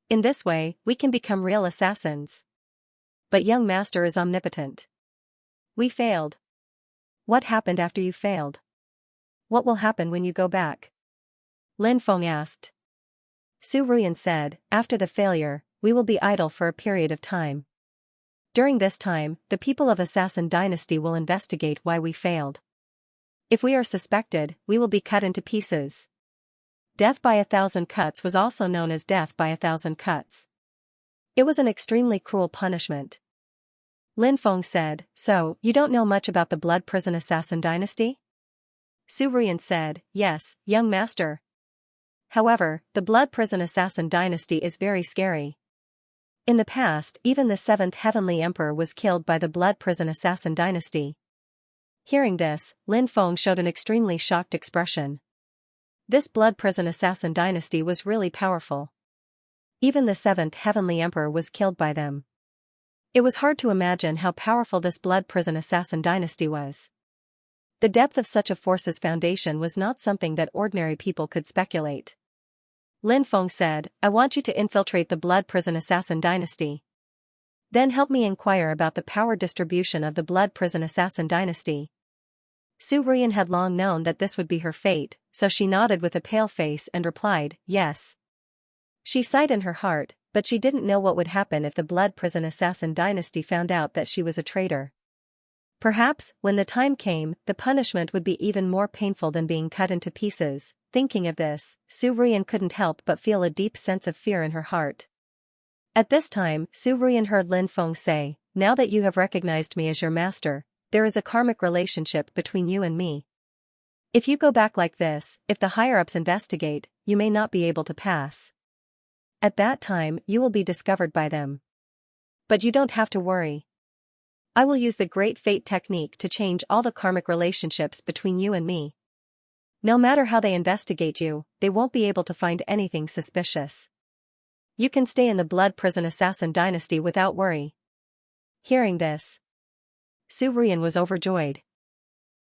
In this way, we can become real assassins. But young master is omnipotent. We failed. What happened after you failed? What will happen when you go back?" Lin Feng asked. Su Ruyan said, "After the failure, we will be idle for a period of time. During this time, the people of Assassin Dynasty will investigate why we failed. If we are suspected, we will be cut into pieces." Death by 1,000 cuts was also known as death by 1,000 cuts. It was an extremely cruel punishment. Lin Feng said, "So, you don't know much about the blood prison assassin dynasty?" Su Ruyan said, "Yes, young master. However, the blood prison assassin dynasty is very scary. In the past, even the 7th heavenly emperor was killed by the blood prison assassin dynasty." Hearing this, Lin Feng showed an extremely shocked expression. This blood prison assassin dynasty was really powerful. Even the 7th heavenly emperor was killed by them. It was hard to imagine how powerful this blood prison assassin dynasty was. The depth of such a force's foundation was not something that ordinary people could speculate. Lin Feng said, "I want you to infiltrate the blood prison assassin dynasty. Then help me inquire about the power distribution of the Blood Prison Assassin dynasty. Su Ruyan had long known that this would be her fate, so she nodded with a pale face and replied, yes. She sighed in her heart, but she didn't know what would happen if the Blood Prison Assassin dynasty found out that she was a traitor. Perhaps, when the time came, the punishment would be even more painful than being cut into pieces. Thinking of this, Su Ruyan couldn't help but feel a deep sense of fear in her heart. At this time, Su Ruyan heard Lin Feng say, now that you have recognized me as your master, there is a karmic relationship between you and me. If you go back like this, if the higher-ups investigate, you may not be able to pass. At that time, you will be discovered by them. But you don't have to worry. I will use the Great Fate technique to change all the karmic relationships between you and me. No matter how they investigate you, they won't be able to find anything suspicious. You can stay in the Blood Prison Assassin dynasty without worry. Hearing this, Su Ruyan was overjoyed.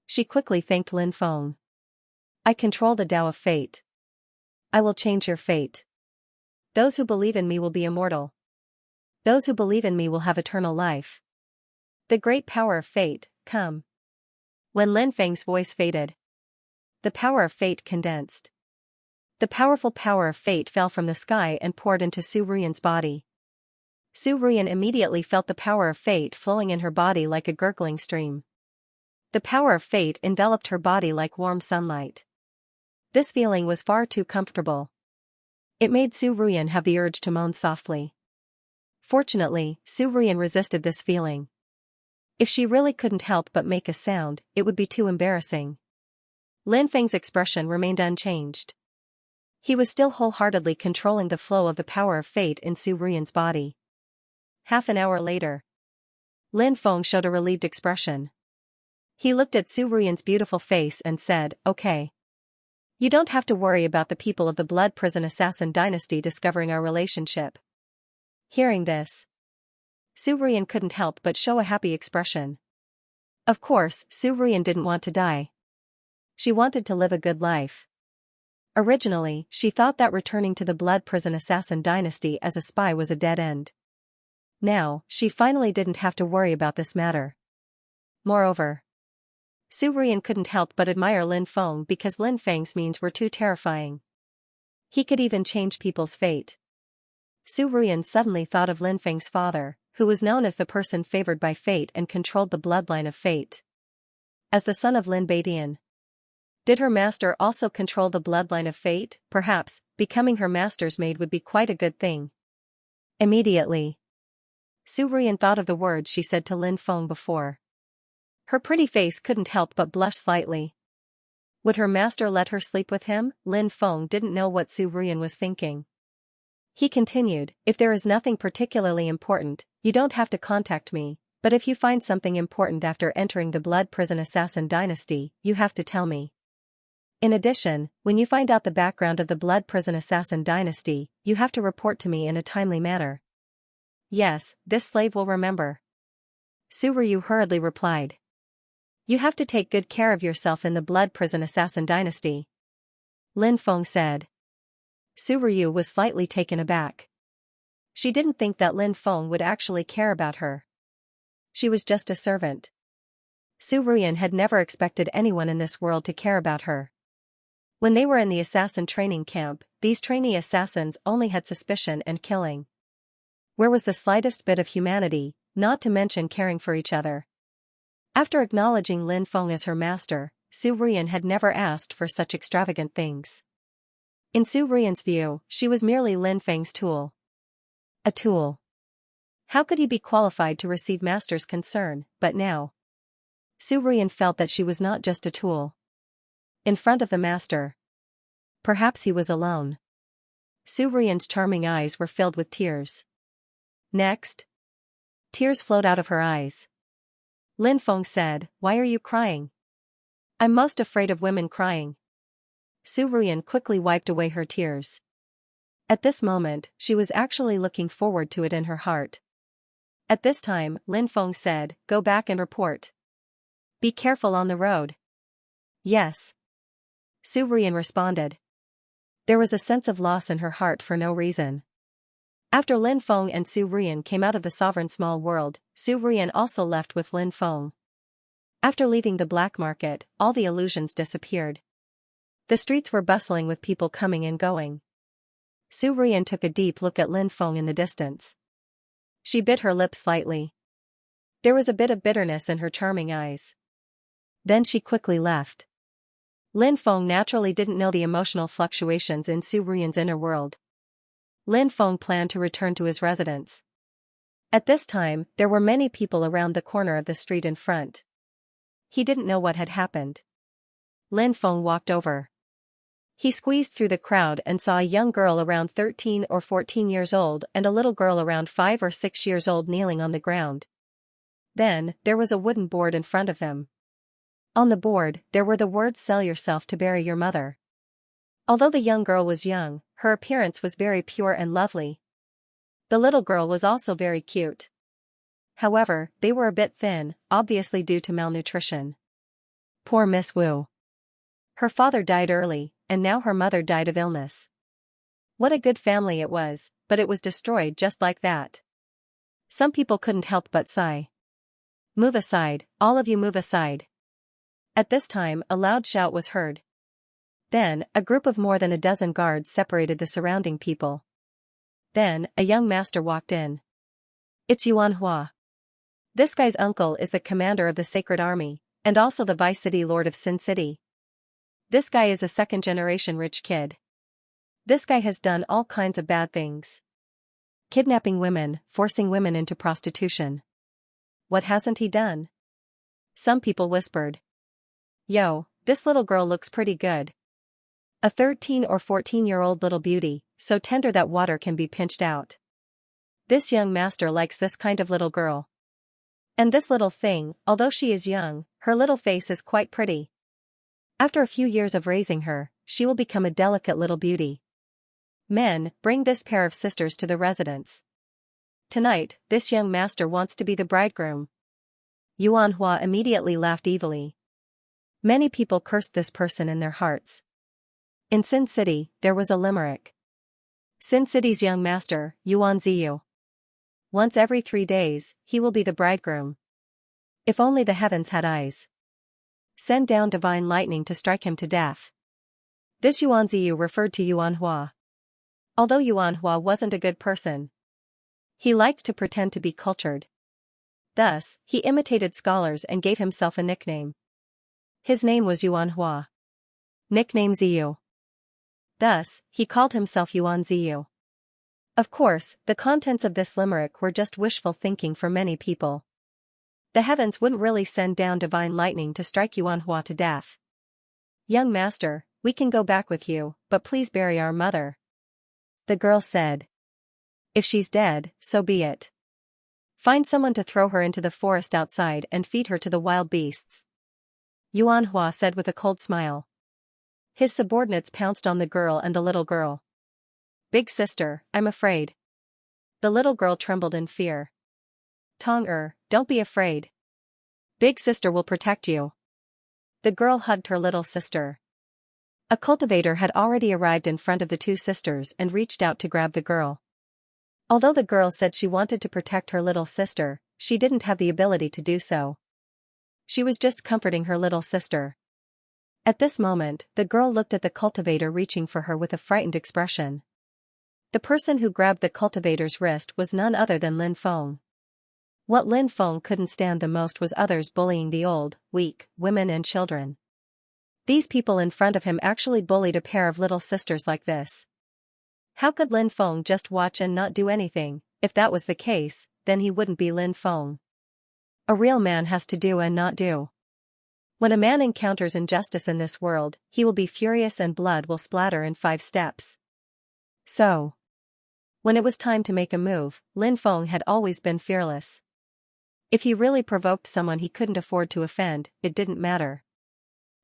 She quickly thanked Lin Feng. I control the Tao of Fate. I will change your fate. Those who believe in me will be immortal. Those who believe in me will have eternal life. The great power of fate, come. When Lin Feng's voice faded, the power of fate condensed. The powerful power of fate fell from the sky and poured into Su Ruyan's body. Su Ruyan immediately felt the power of fate flowing in her body like a gurgling stream. The power of fate enveloped her body like warm sunlight. This feeling was far too comfortable. It made Su Ruyan have the urge to moan softly. Fortunately, Su Ruyan resisted this feeling. If she really couldn't help but make a sound, it would be too embarrassing. Lin Feng's expression remained unchanged. He was still wholeheartedly controlling the flow of the power of fate in Su Ruyan's body. Half an hour later, Lin Feng showed a relieved expression. He looked at Su Ruyan's beautiful face and said, okay. You don't have to worry about the people of the Blood Prison Assassin dynasty discovering our relationship. Hearing this, Su Ruyan couldn't help but show a happy expression. Of course, Su Ruyan didn't want to die. She wanted to live a good life. Originally, she thought that returning to the Blood Prison Assassin dynasty as a spy was a dead end. Now, she finally didn't have to worry about this matter. Moreover, Su Ruyan couldn't help but admire Lin Feng because Lin Feng's means were too terrifying. He could even change people's fate. Su Ruyan suddenly thought of Lin Feng's father, who was known as the person favored by fate and controlled the bloodline of fate. As the son of Lin Beidian, did her master also control the bloodline of fate? Perhaps, becoming her master's maid would be quite a good thing. Immediately, Su Ruyan thought of the words she said to Lin Feng before. Her pretty face couldn't help but blush slightly. Would her master let her sleep with him? Lin Feng didn't know what Su Ruyan was thinking. He continued, if there is nothing particularly important, you don't have to contact me, but if you find something important after entering the Blood Prison Assassin dynasty, you have to tell me. In addition, when you find out the background of the Blood Prison Assassin dynasty, you have to report to me in a timely manner. Yes, this slave will remember. Su Ruyan hurriedly replied. You have to take good care of yourself in the Blood Prison Assassin dynasty. Lin Feng said. Su Ruyan was slightly taken aback. She didn't think that Lin Feng would actually care about her. She was just a servant. Su Ruyan had never expected anyone in this world to care about her. When they were in the assassin training camp, these trainee assassins only had suspicion and killing. Where was the slightest bit of humanity, not to mention caring for each other? After acknowledging Lin Feng as her master, Su Ruyan had never asked for such extravagant things. In Su Ruyan's view, she was merely Lin Feng's tool. A tool. How could he be qualified to receive master's concern? But now, Su Ruyan felt that she was not just a tool. In front of the master. Perhaps he was alone. Su Ruyan's charming eyes were filled with tears. Next, tears flowed out of her eyes. Lin Feng said, why are you crying? I'm most afraid of women crying. Su Ruyan quickly wiped away her tears. At this moment, she was actually looking forward to it in her heart. At this time, Lin Feng said, go back and report. Be careful on the road. Yes. Su Ruyan responded. There was a sense of loss in her heart for no reason. After Lin Feng and Su Rian came out of the sovereign small world, Su Rian also left with Lin Feng. After leaving the black market, all the illusions disappeared. The streets were bustling with people coming and going. Su Rian took a deep look at Lin Feng in the distance. She bit her lip slightly. There was a bit of bitterness in her charming eyes. Then she quickly left. Lin Feng naturally didn't know the emotional fluctuations in Su Rian's inner world. Lin Feng planned to return to his residence. At this time, there were many people around the corner of the street in front. He didn't know what had happened. Lin Feng walked over. He squeezed through the crowd and saw a young girl around 13 or 14 years old and a little girl around 5 or 6 years old kneeling on the ground. Then, there was a wooden board in front of him. On the board, there were the words "Sell yourself to bury your mother." Although the young girl was young, her appearance was very pure and lovely. The little girl was also very cute. However, they were a bit thin, obviously due to malnutrition. Poor Miss Wu. Her father died early, and now her mother died of illness. What a good family it was, but it was destroyed just like that. Some people couldn't help but sigh. "Move aside, all of you move aside." At this time, a loud shout was heard. Then, a group of more than a dozen guards separated the surrounding people. Then, a young master walked in. "It's Yuan Hua. This guy's uncle is the commander of the Sacred Army, and also the Vice-City Lord of Sin City. This guy is a second-generation rich kid. This guy has done all kinds of bad things. Kidnapping women, forcing women into prostitution. What hasn't he done?" Some people whispered. "Yo, this little girl looks pretty good. A 13 or 14-year-old little beauty, so tender that water can be pinched out. This young master likes this kind of little girl. And this little thing, although she is young, her little face is quite pretty. After a few years of raising her, she will become a delicate little beauty. Men, bring this pair of sisters to the residence. Tonight, this young master wants to be the bridegroom." Yuan Hua immediately laughed evilly. Many people cursed this person in their hearts. In Sin City, there was a limerick. Sin City's young master, Yuan Ziyu. Once every 3 days, he will be the bridegroom. If only the heavens had eyes. Send down divine lightning to strike him to death. This Yuan Ziyu referred to Yuan Hua. Although Yuan Hua wasn't a good person, he liked to pretend to be cultured. Thus, he imitated scholars and gave himself a nickname. His name was Yuan Hua. Nickname Ziyu. Thus, he called himself Yuan Ziyu. Of course, the contents of this limerick were just wishful thinking for many people. The heavens wouldn't really send down divine lightning to strike Yuan Hua to death. "Young master, we can go back with you, but please bury our mother," the girl said. "If she's dead, so be it. Find someone to throw her into the forest outside and feed her to the wild beasts," Yuan Hua said with a cold smile. His subordinates pounced on the girl and the little girl. "Big sister, I'm afraid." The little girl trembled in fear. "Tong-er, don't be afraid. Big sister will protect you." The girl hugged her little sister. A cultivator had already arrived in front of the two sisters and reached out to grab the girl. Although the girl said she wanted to protect her little sister, she didn't have the ability to do so. She was just comforting her little sister. At this moment, the girl looked at the cultivator reaching for her with a frightened expression. The person who grabbed the cultivator's wrist was none other than Lin Feng. What Lin Feng couldn't stand the most was others bullying the old, weak, women and children. These people in front of him actually bullied a pair of little sisters like this. How could Lin Feng just watch and not do anything? If that was the case, then he wouldn't be Lin Feng. A real man has to do and not do. When a man encounters injustice in this world, he will be furious and blood will splatter in 5 steps. So, when it was time to make a move, Lin Feng had always been fearless. If he really provoked someone he couldn't afford to offend, it didn't matter.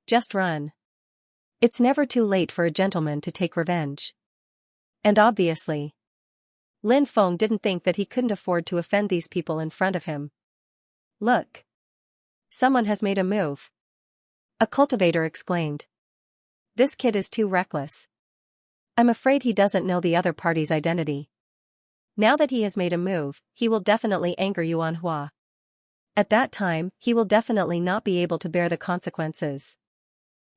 Just run. It's never too late for a gentleman to take revenge. And obviously, Lin Feng didn't think that he couldn't afford to offend these people in front of him. "Look. Someone has made a move," a cultivator exclaimed. "This kid is too reckless. I'm afraid he doesn't know the other party's identity." Now that he has made a move, he will definitely anger Yuan Hua. At that time, he will definitely not be able to bear the consequences.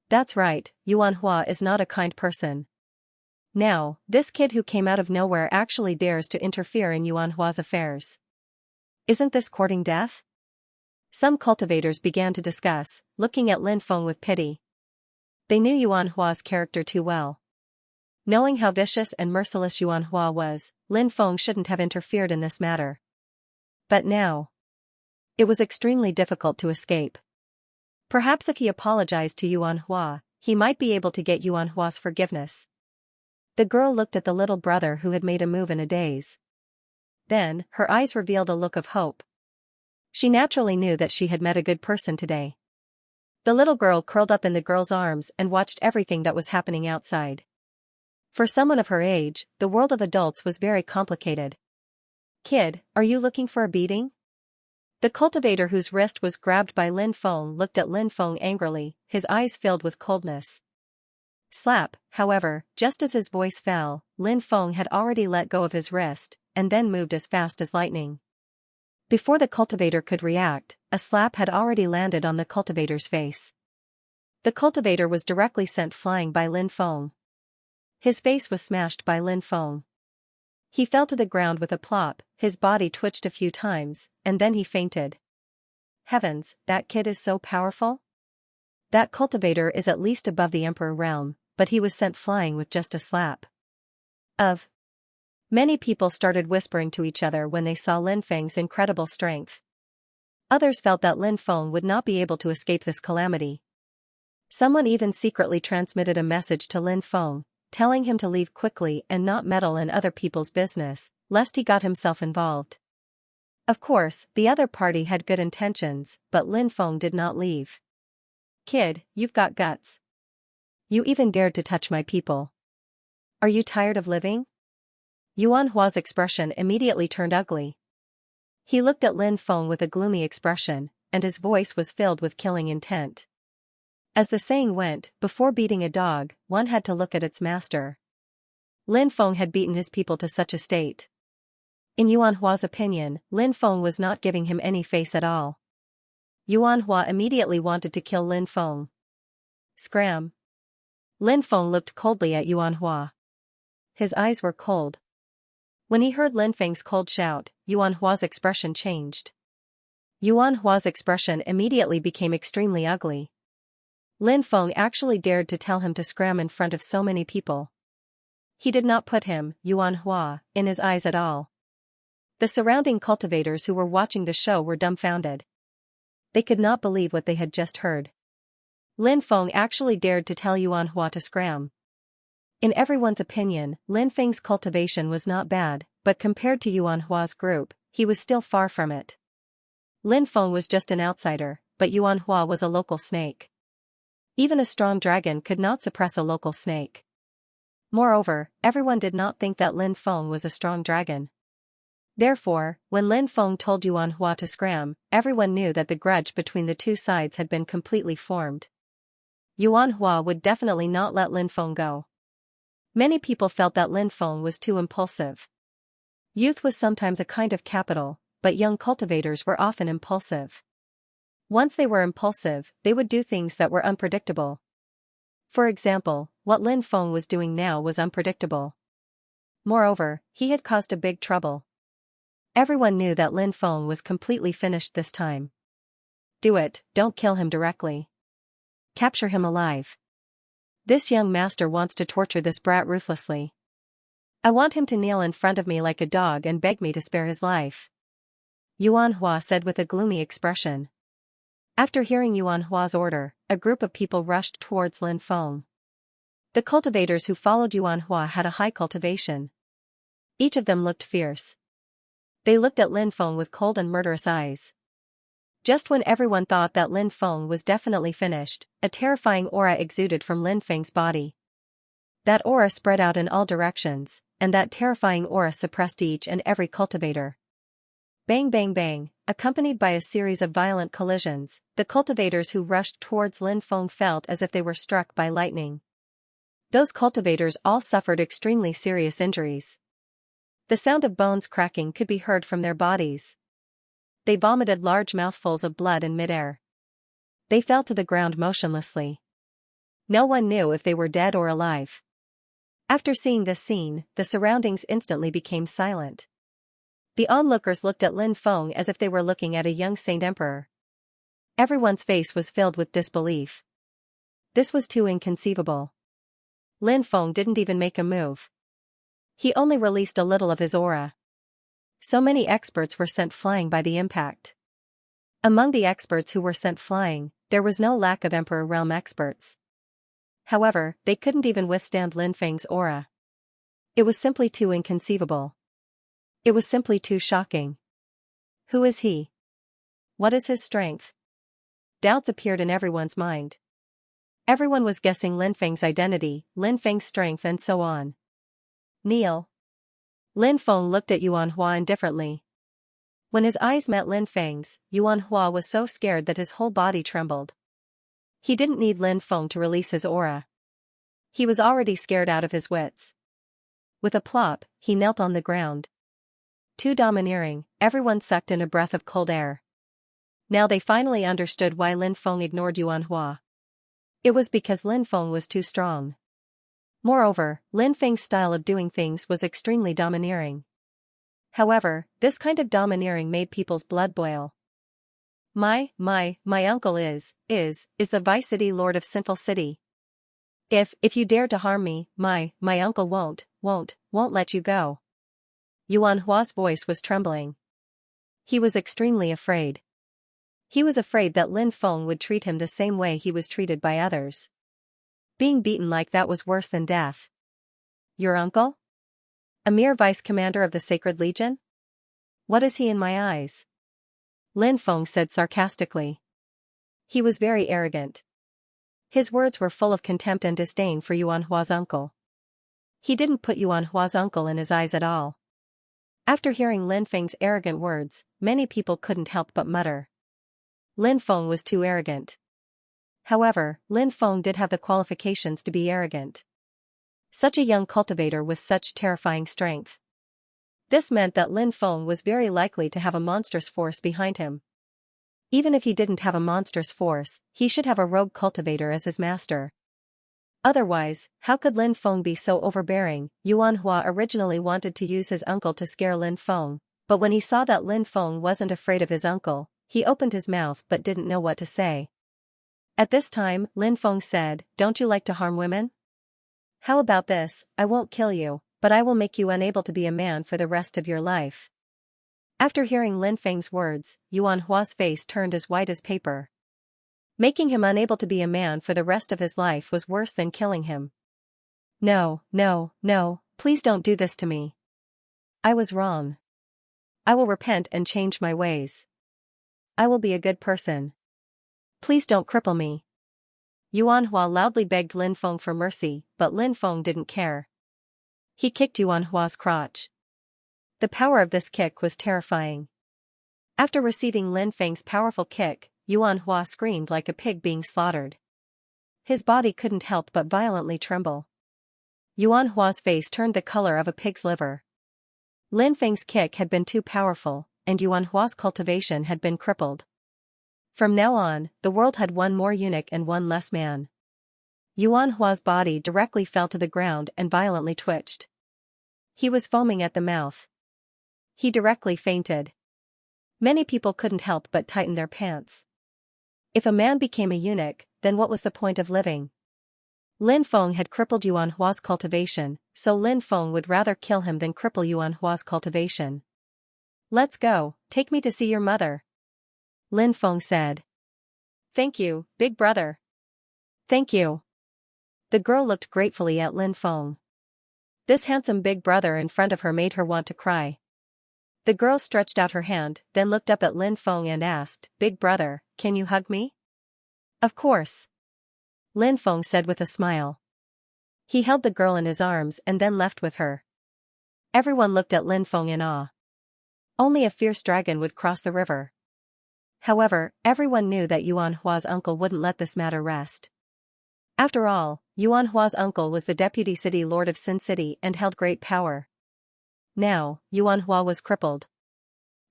That's right, Yuan Hua is not a kind person. Now, this kid who came out of nowhere actually dares to interfere in Yuan Hua's affairs. Isn't this courting death? Some cultivators began to discuss, looking at Lin Feng with pity. They knew Yuan Hua's character too well. Knowing how vicious and merciless Yuan Hua was, Lin Feng shouldn't have interfered in this matter. But now, it was extremely difficult to escape. Perhaps if he apologized to Yuan Hua, he might be able to get Yuan Hua's forgiveness. The girl looked at the little brother who had made a move in a daze. Then, her eyes revealed a look of hope. She naturally knew that she had met a good person today. The little girl curled up in the girl's arms and watched everything that was happening outside. For someone of her age, the world of adults was very complicated. Kid, are you looking for a beating? The cultivator whose wrist was grabbed by Lin Feng looked at Lin Feng angrily, his eyes filled with coldness. Slap, however, just as his voice fell, Lin Feng had already let go of his wrist, and then moved as fast as lightning. Before the cultivator could react, a slap had already landed on the cultivator's face. The cultivator was directly sent flying by Lin Feng. His face was smashed by Lin Feng. He fell to the ground with a plop, his body twitched a few times, and then he fainted. Heavens, that kid is so powerful? That cultivator is at least above the emperor realm, but he was sent flying with just a slap. Many people started whispering to each other when they saw Lin Feng's incredible strength. Others felt that Lin Feng would not be able to escape this calamity. Someone even secretly transmitted a message to Lin Feng, telling him to leave quickly and not meddle in other people's business, lest he got himself involved. Of course, the other party had good intentions, but Lin Feng did not leave. Kid, you've got guts. You even dared to touch my people. Are you tired of living? Yuan Hua's expression immediately turned ugly. He looked at Lin Feng with a gloomy expression, and his voice was filled with killing intent. As the saying went, before beating a dog, one had to look at its master. Lin Feng had beaten his people to such a state. In Yuan Hua's opinion, Lin Feng was not giving him any face at all. Yuan Hua immediately wanted to kill Lin Feng. Scram. Lin Feng looked coldly at Yuan Hua. His eyes were cold. When he heard Lin Feng's cold shout, Yuan Hua's expression changed. Yuan Hua's expression immediately became extremely ugly. Lin Feng actually dared to tell him to scram in front of so many people. He did not put him, Yuan Hua, in his eyes at all. The surrounding cultivators who were watching the show were dumbfounded. They could not believe what they had just heard. Lin Feng actually dared to tell Yuan Hua to scram. In everyone's opinion, Lin Feng's cultivation was not bad, but compared to Yuan Hua's group, he was still far from it. Lin Feng was just an outsider, but Yuan Hua was a local snake. Even a strong dragon could not suppress a local snake. Moreover, everyone did not think that Lin Feng was a strong dragon. Therefore, when Lin Feng told Yuan Hua to scram, everyone knew that the grudge between the two sides had been completely formed. Yuan Hua would definitely not let Lin Feng go. Many people felt that Lin Feng was too impulsive. Youth was sometimes a kind of capital, but young cultivators were often impulsive. Once they were impulsive, they would do things that were unpredictable. For example, what Lin Feng was doing now was unpredictable. Moreover, he had caused a big trouble. Everyone knew that Lin Feng was completely finished this time. Do it, don't kill him directly. Capture him alive. This young master wants to torture this brat ruthlessly. I want him to kneel in front of me like a dog and beg me to spare his life. Yuan Hua said with a gloomy expression. After hearing Yuan Hua's order, a group of people rushed towards Lin Feng. The cultivators who followed Yuan Hua had a high cultivation. Each of them looked fierce. They looked at Lin Feng with cold and murderous eyes. Just when everyone thought that Lin Feng was definitely finished, a terrifying aura exuded from Lin Feng's body. That aura spread out in all directions, and that terrifying aura suppressed each and every cultivator. Bang bang bang, accompanied by a series of violent collisions, the cultivators who rushed towards Lin Feng felt as if they were struck by lightning. Those cultivators all suffered extremely serious injuries. The sound of bones cracking could be heard from their bodies. They vomited large mouthfuls of blood in midair. They fell to the ground motionlessly. No one knew if they were dead or alive. After seeing this scene, the surroundings instantly became silent. The onlookers looked at Lin Feng as if they were looking at a young saint emperor. Everyone's face was filled with disbelief. This was too inconceivable. Lin Feng didn't even make a move. He only released a little of his aura. So many experts were sent flying by the impact. Among the experts who were sent flying, there was no lack of Emperor Realm experts. However, they couldn't even withstand Lin Feng's aura. It was simply too inconceivable. It was simply too shocking. Who is he? What is his strength? Doubts appeared in everyone's mind. Everyone was guessing Lin Feng's identity, Lin Feng's strength and so on. Kneel. Lin Feng looked at Yuan Hua indifferently. When his eyes met Lin Feng's, Yuan Hua was so scared that his whole body trembled. He didn't need Lin Feng to release his aura. He was already scared out of his wits. With a plop, he knelt on the ground. Too domineering, everyone sucked in a breath of cold air. Now they finally understood why Lin Feng ignored Yuan Hua. It was because Lin Feng was too strong. Moreover, Lin Feng's style of doing things was extremely domineering. However, this kind of domineering made people's blood boil. My uncle is the Vice City Lord of Sinful City. If you dare to harm me, my uncle won't let you go. Yuan Hua's voice was trembling. He was extremely afraid. He was afraid that Lin Feng would treat him the same way he was treated by others. Being beaten like that was worse than death. Your uncle? A mere vice commander of the Sacred Legion? What is he in my eyes? Lin Feng said sarcastically. He was very arrogant. His words were full of contempt and disdain for Yuan Hua's uncle. He didn't put Yuan Hua's uncle in his eyes at all. After hearing Lin Feng's arrogant words, many people couldn't help but mutter. Lin Feng was too arrogant. However, Lin Feng did have the qualifications to be arrogant. Such a young cultivator with such terrifying strength. This meant that Lin Feng was very likely to have a monstrous force behind him. Even if he didn't have a monstrous force, he should have a rogue cultivator as his master. Otherwise, how could Lin Feng be so overbearing? Yuan Hua originally wanted to use his uncle to scare Lin Feng, but when he saw that Lin Feng wasn't afraid of his uncle, he opened his mouth but didn't know what to say. At this time, Lin Feng said, "Don't you like to harm women? How about this, I won't kill you, but I will make you unable to be a man for the rest of your life." After hearing Lin Feng's words, Yuan Hua's face turned as white as paper. Making him unable to be a man for the rest of his life was worse than killing him. No, please don't do this to me. I was wrong. I will repent and change my ways. I will be a good person. Please don't cripple me. Yuan Hua loudly begged Lin Feng for mercy, but Lin Feng didn't care. He kicked Yuan Hua's crotch. The power of this kick was terrifying. After receiving Lin Feng's powerful kick, Yuan Hua screamed like a pig being slaughtered. His body couldn't help but violently tremble. Yuan Hua's face turned the color of a pig's liver. Lin Feng's kick had been too powerful, and Yuan Hua's cultivation had been crippled. From now on, the world had one more eunuch and one less man. Yuan Hua's body directly fell to the ground and violently twitched. He was foaming at the mouth. He directly fainted. Many people couldn't help but tighten their pants. If a man became a eunuch, then what was the point of living? Lin Feng had crippled Yuan Hua's cultivation, so Lin Feng would rather kill him than cripple Yuan Hua's cultivation. "Let's go, take me to see your mother," Lin Feng said. "Thank you, big brother." "Thank you." The girl looked gratefully at Lin Feng. This handsome big brother in front of her made her want to cry. The girl stretched out her hand, then looked up at Lin Feng and asked, "Big brother, can you hug me?" "Of course," Lin Feng said with a smile. He held the girl in his arms and then left with her. Everyone looked at Lin Feng in awe. Only a fierce dragon would cross the river. However, everyone knew that Yuan Hua's uncle wouldn't let this matter rest. After all, Yuan Hua's uncle was the deputy city lord of Sin City and held great power. Now, Yuanhua was crippled.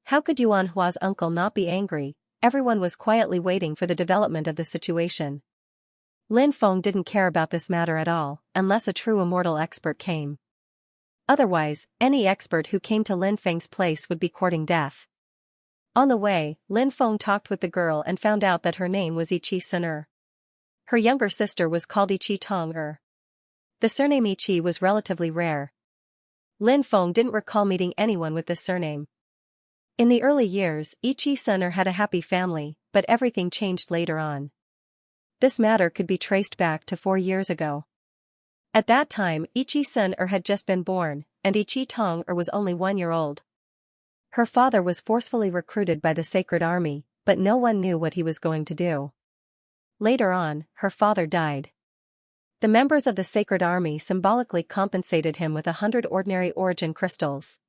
How could Yuanhua's uncle not be angry? Everyone was quietly waiting for the development of the situation. Lin Feng didn't care about this matter at all, unless a true immortal expert came. Otherwise, any expert who came to Lin Feng's place would be courting death. On the way, Lin Feng talked with the girl and found out that her name was Ichi Sun-er. Her younger sister was called Ichi Tong-er. The surname Ichi was relatively rare. Lin Feng didn't recall meeting anyone with this surname. In the early years, Ichi Sun-er had a happy family, but everything changed later on. This matter could be traced back to 4 years ago. At that time, Ichi Sun-er had just been born, and Ichi Tong-er was only 1 year old. Her father was forcefully recruited by the Sacred Army, but no one knew what he was going to do. Later on, her father died. The members of the Sacred Army symbolically compensated him with 100 ordinary origin crystals.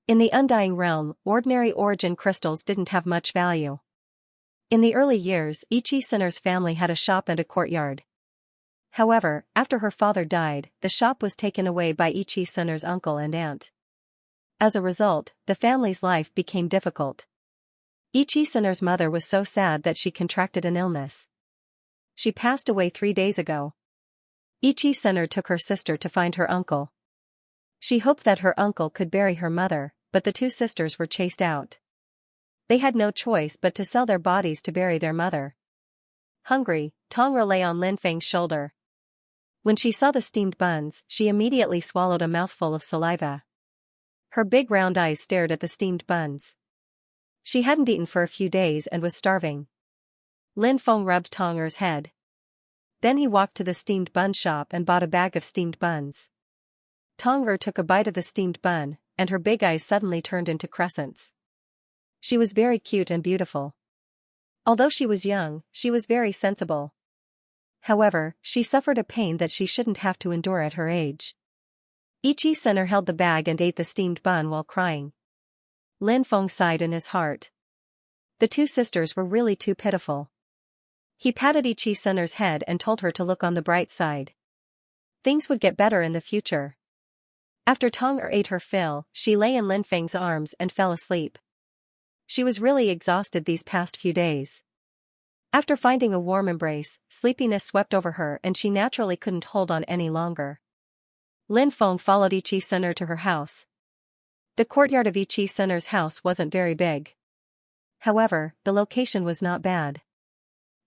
In the Undying Realm, ordinary origin crystals didn't have much value. In the early years, Ichi Sun-er's family had a shop and a courtyard. However, after her father died, the shop was taken away by Ichi Sun-er's uncle and aunt. As a result, the family's life became difficult. Ichi Sun-er's mother was so sad that she contracted an illness. She passed away 3 days ago. Ichi Sun-er took her sister to find her uncle. She hoped that her uncle could bury her mother, but the 2 sisters were chased out. They had no choice but to sell their bodies to bury their mother. Hungry, Tong-er lay on Lin Feng's shoulder. When she saw the steamed buns, she immediately swallowed a mouthful of saliva. Her big round eyes stared at the steamed buns. She hadn't eaten for a few days and was starving. Lin Feng rubbed Tong-er's head. Then he walked to the steamed bun shop and bought a bag of steamed buns. Tong-er took a bite of the steamed bun, and her big eyes suddenly turned into crescents. She was very cute and beautiful. Although she was young, she was very sensible. However, she suffered a pain that she shouldn't have to endure at her age. Ichi Sun-er held the bag and ate the steamed bun while crying. Lin Feng sighed in his heart. The 2 sisters were really too pitiful. He patted Ichi Sun-er's head and told her to look on the bright side. Things would get better in the future. After Tong-er ate her fill, she lay in Lin Feng's arms and fell asleep. She was really exhausted these past few days. After finding a warm embrace, sleepiness swept over her and she naturally couldn't hold on any longer. Lin Feng followed Ichi Sun-er to her house. The courtyard of Ichi Sun-er's house wasn't very big. However, the location was not bad.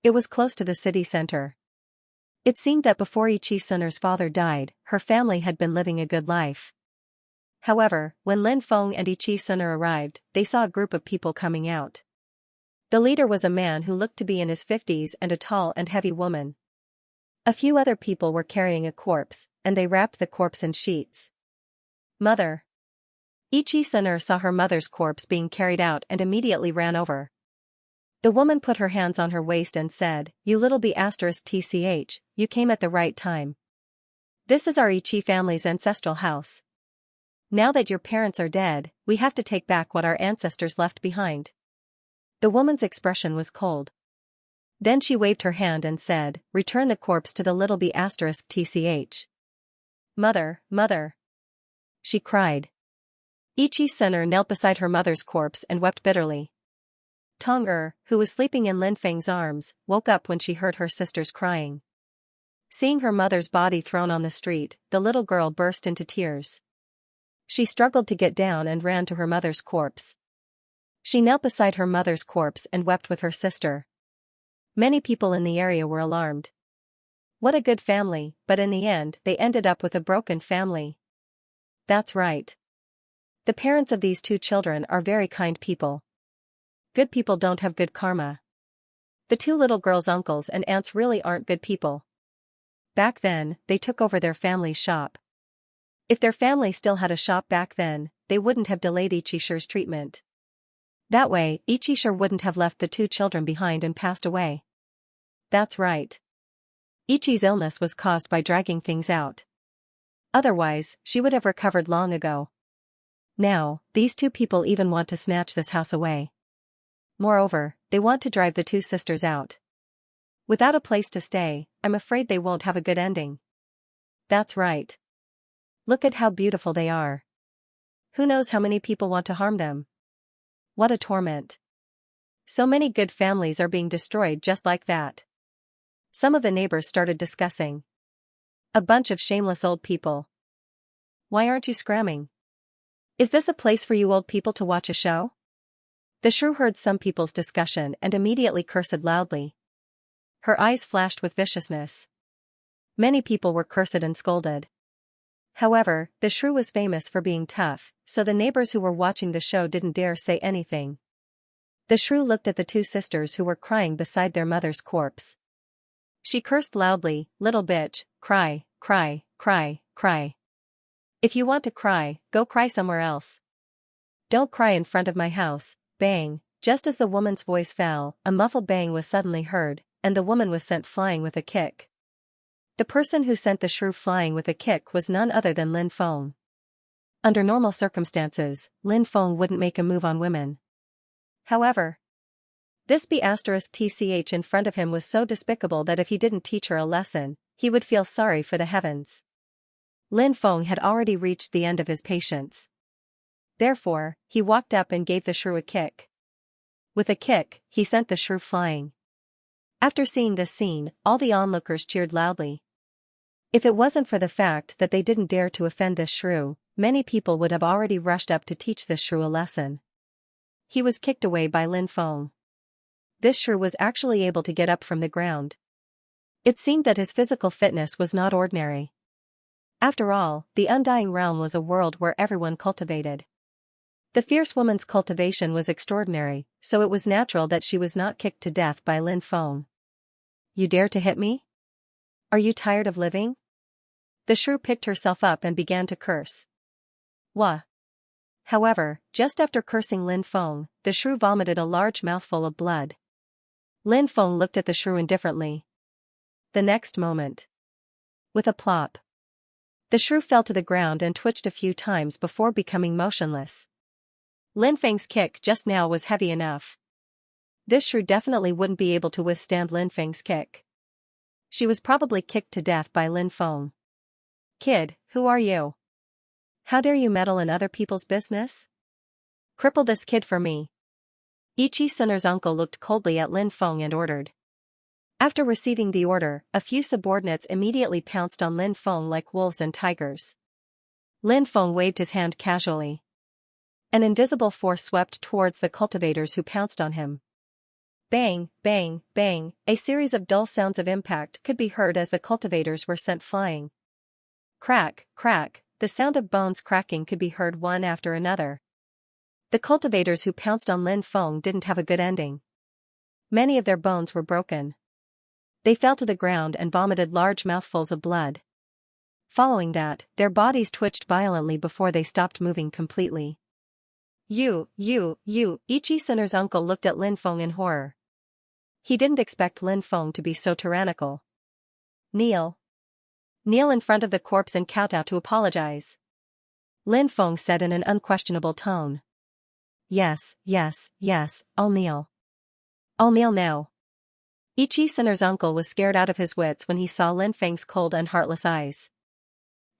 It was close to the city center. It seemed that before Ichi Sun-er's father died, her family had been living a good life. However, when Lin Feng and Ichi Sun-er arrived, they saw a group of people coming out. The leader was a man who looked to be in his 50s and a tall and heavy woman. A few other people were carrying a corpse, and they wrapped the corpse in sheets. Mother. Ichi Sun-er saw her mother's corpse being carried out and immediately ran over. The woman put her hands on her waist and said, "You little b*tch, you came at the right time. This is our Ichi family's ancestral house. Now that your parents are dead, we have to take back what our ancestors left behind." The woman's expression was cold. Then she waved her hand and said, "Return the corpse to the little b*tch. Mother, mother," she cried. Ichi Sun-er knelt beside her mother's corpse and wept bitterly. Tong-er, who was sleeping in Lin Feng's arms, woke up when she heard her sisters crying. Seeing her mother's body thrown on the street, the little girl burst into tears. She struggled to get down and ran to her mother's corpse. She knelt beside her mother's corpse and wept with her sister. Many people in the area were alarmed. What a good family, but in the end, they ended up with a broken family. That's right. The parents of these 2 children are very kind people. Good people don't have good karma. The 2 little girls' uncles and aunts really aren't good people. Back then, they took over their family's shop. If their family still had a shop back then, they wouldn't have delayed Ichi-shir's treatment. That way, Ichi-shir wouldn't have left the 2 children behind and passed away. That's right. Ichi's illness was caused by dragging things out. Otherwise, she would have recovered long ago. Now, these 2 people even want to snatch this house away. Moreover, they want to drive the 2 sisters out. Without a place to stay, I'm afraid they won't have a good ending. That's right. Look at how beautiful they are. Who knows how many people want to harm them? What a torment. So many good families are being destroyed just like that. Some of the neighbors started discussing. A bunch of shameless old people. Why aren't you scramming? Is this a place for you old people to watch a show? The shrew heard some people's discussion and immediately cursed loudly. Her eyes flashed with viciousness. Many people were cursed and scolded. However, the shrew was famous for being tough, so the neighbors who were watching the show didn't dare say anything. The shrew looked at the two sisters who were crying beside their mother's corpse. She cursed loudly, "Little bitch, cry, cry, cry, cry. If you want to cry, go cry somewhere else. Don't cry in front of my house." Bang! Just as the woman's voice fell, a muffled bang was suddenly heard, and the woman was sent flying with a kick. The person who sent the shrew flying with a kick was none other than Lin Feng. Under normal circumstances, Lin Feng wouldn't make a move on women. However, this B***TCH in front of him was so despicable that if he didn't teach her a lesson, he would feel sorry for the heavens. Lin Feng had already reached the end of his patience. Therefore, he walked up and gave the shrew a kick. With a kick, he sent the shrew flying. After seeing this scene, all the onlookers cheered loudly. If it wasn't for the fact that they didn't dare to offend this shrew, many people would have already rushed up to teach this shrew a lesson. He was kicked away by Lin Feng. This shrew was actually able to get up from the ground. It seemed that his physical fitness was not ordinary. After all, the Undying Realm was a world where everyone cultivated. The fierce woman's cultivation was extraordinary, so it was natural that she was not kicked to death by Lin Feng. You dare to hit me? Are you tired of living? The shrew picked herself up and began to curse. Wah! However, just after cursing Lin Feng, the shrew vomited a large mouthful of blood. Lin Feng looked at the shrew indifferently. The next moment, with a plop, the shrew fell to the ground and twitched a few times before becoming motionless. Lin Feng's kick just now was heavy enough. This shrew definitely wouldn't be able to withstand Lin Feng's kick. She was probably kicked to death by Lin Feng. Kid, who are you? How dare you meddle in other people's business? Cripple this kid for me. Ichi Sunner's uncle looked coldly at Lin Feng and ordered. After receiving the order, a few subordinates immediately pounced on Lin Feng like wolves and tigers. Lin Feng waved his hand casually. An invisible force swept towards the cultivators who pounced on him. Bang, bang, bang, a series of dull sounds of impact could be heard as the cultivators were sent flying. Crack, crack, the sound of bones cracking could be heard one after another. The cultivators who pounced on Lin Feng didn't have a good ending. Many of their bones were broken. They fell to the ground and vomited large mouthfuls of blood. Following that, their bodies twitched violently before they stopped moving completely. You, Ichi Sunner's uncle looked at Lin Feng in horror. He didn't expect Lin Feng to be so tyrannical. Kneel. Kneel in front of the corpse and kowtow to apologize. Lin Feng said in an unquestionable tone. Yes, I'll kneel. I'll kneel now. Ichi Sunner's uncle was scared out of his wits when he saw Lin Feng's cold and heartless eyes.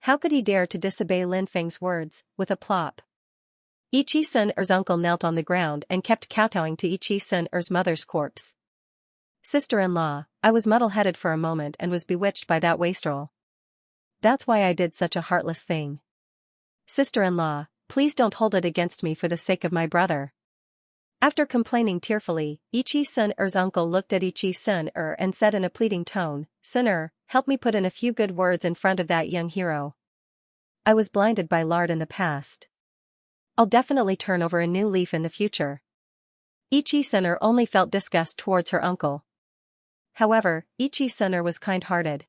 How could he dare to disobey Lin Feng's words? With a plop, Ichi Sunner's uncle knelt on the ground and kept kowtowing to Ichi Sunner's mother's corpse. Sister-in-law, I was muddle-headed for a moment and was bewitched by that wastrel. That's why I did such a heartless thing. Sister-in-law, please don't hold it against me for the sake of my brother. After complaining tearfully, Ichi Sunner's uncle looked at Ichi Sunner and said in a pleading tone, Sunner, help me put in a few good words in front of that young hero. I was blinded by lard in the past. I'll definitely turn over a new leaf in the future. Ichi Sunner only felt disgust towards her uncle. However, Ichi Sunner was kind-hearted.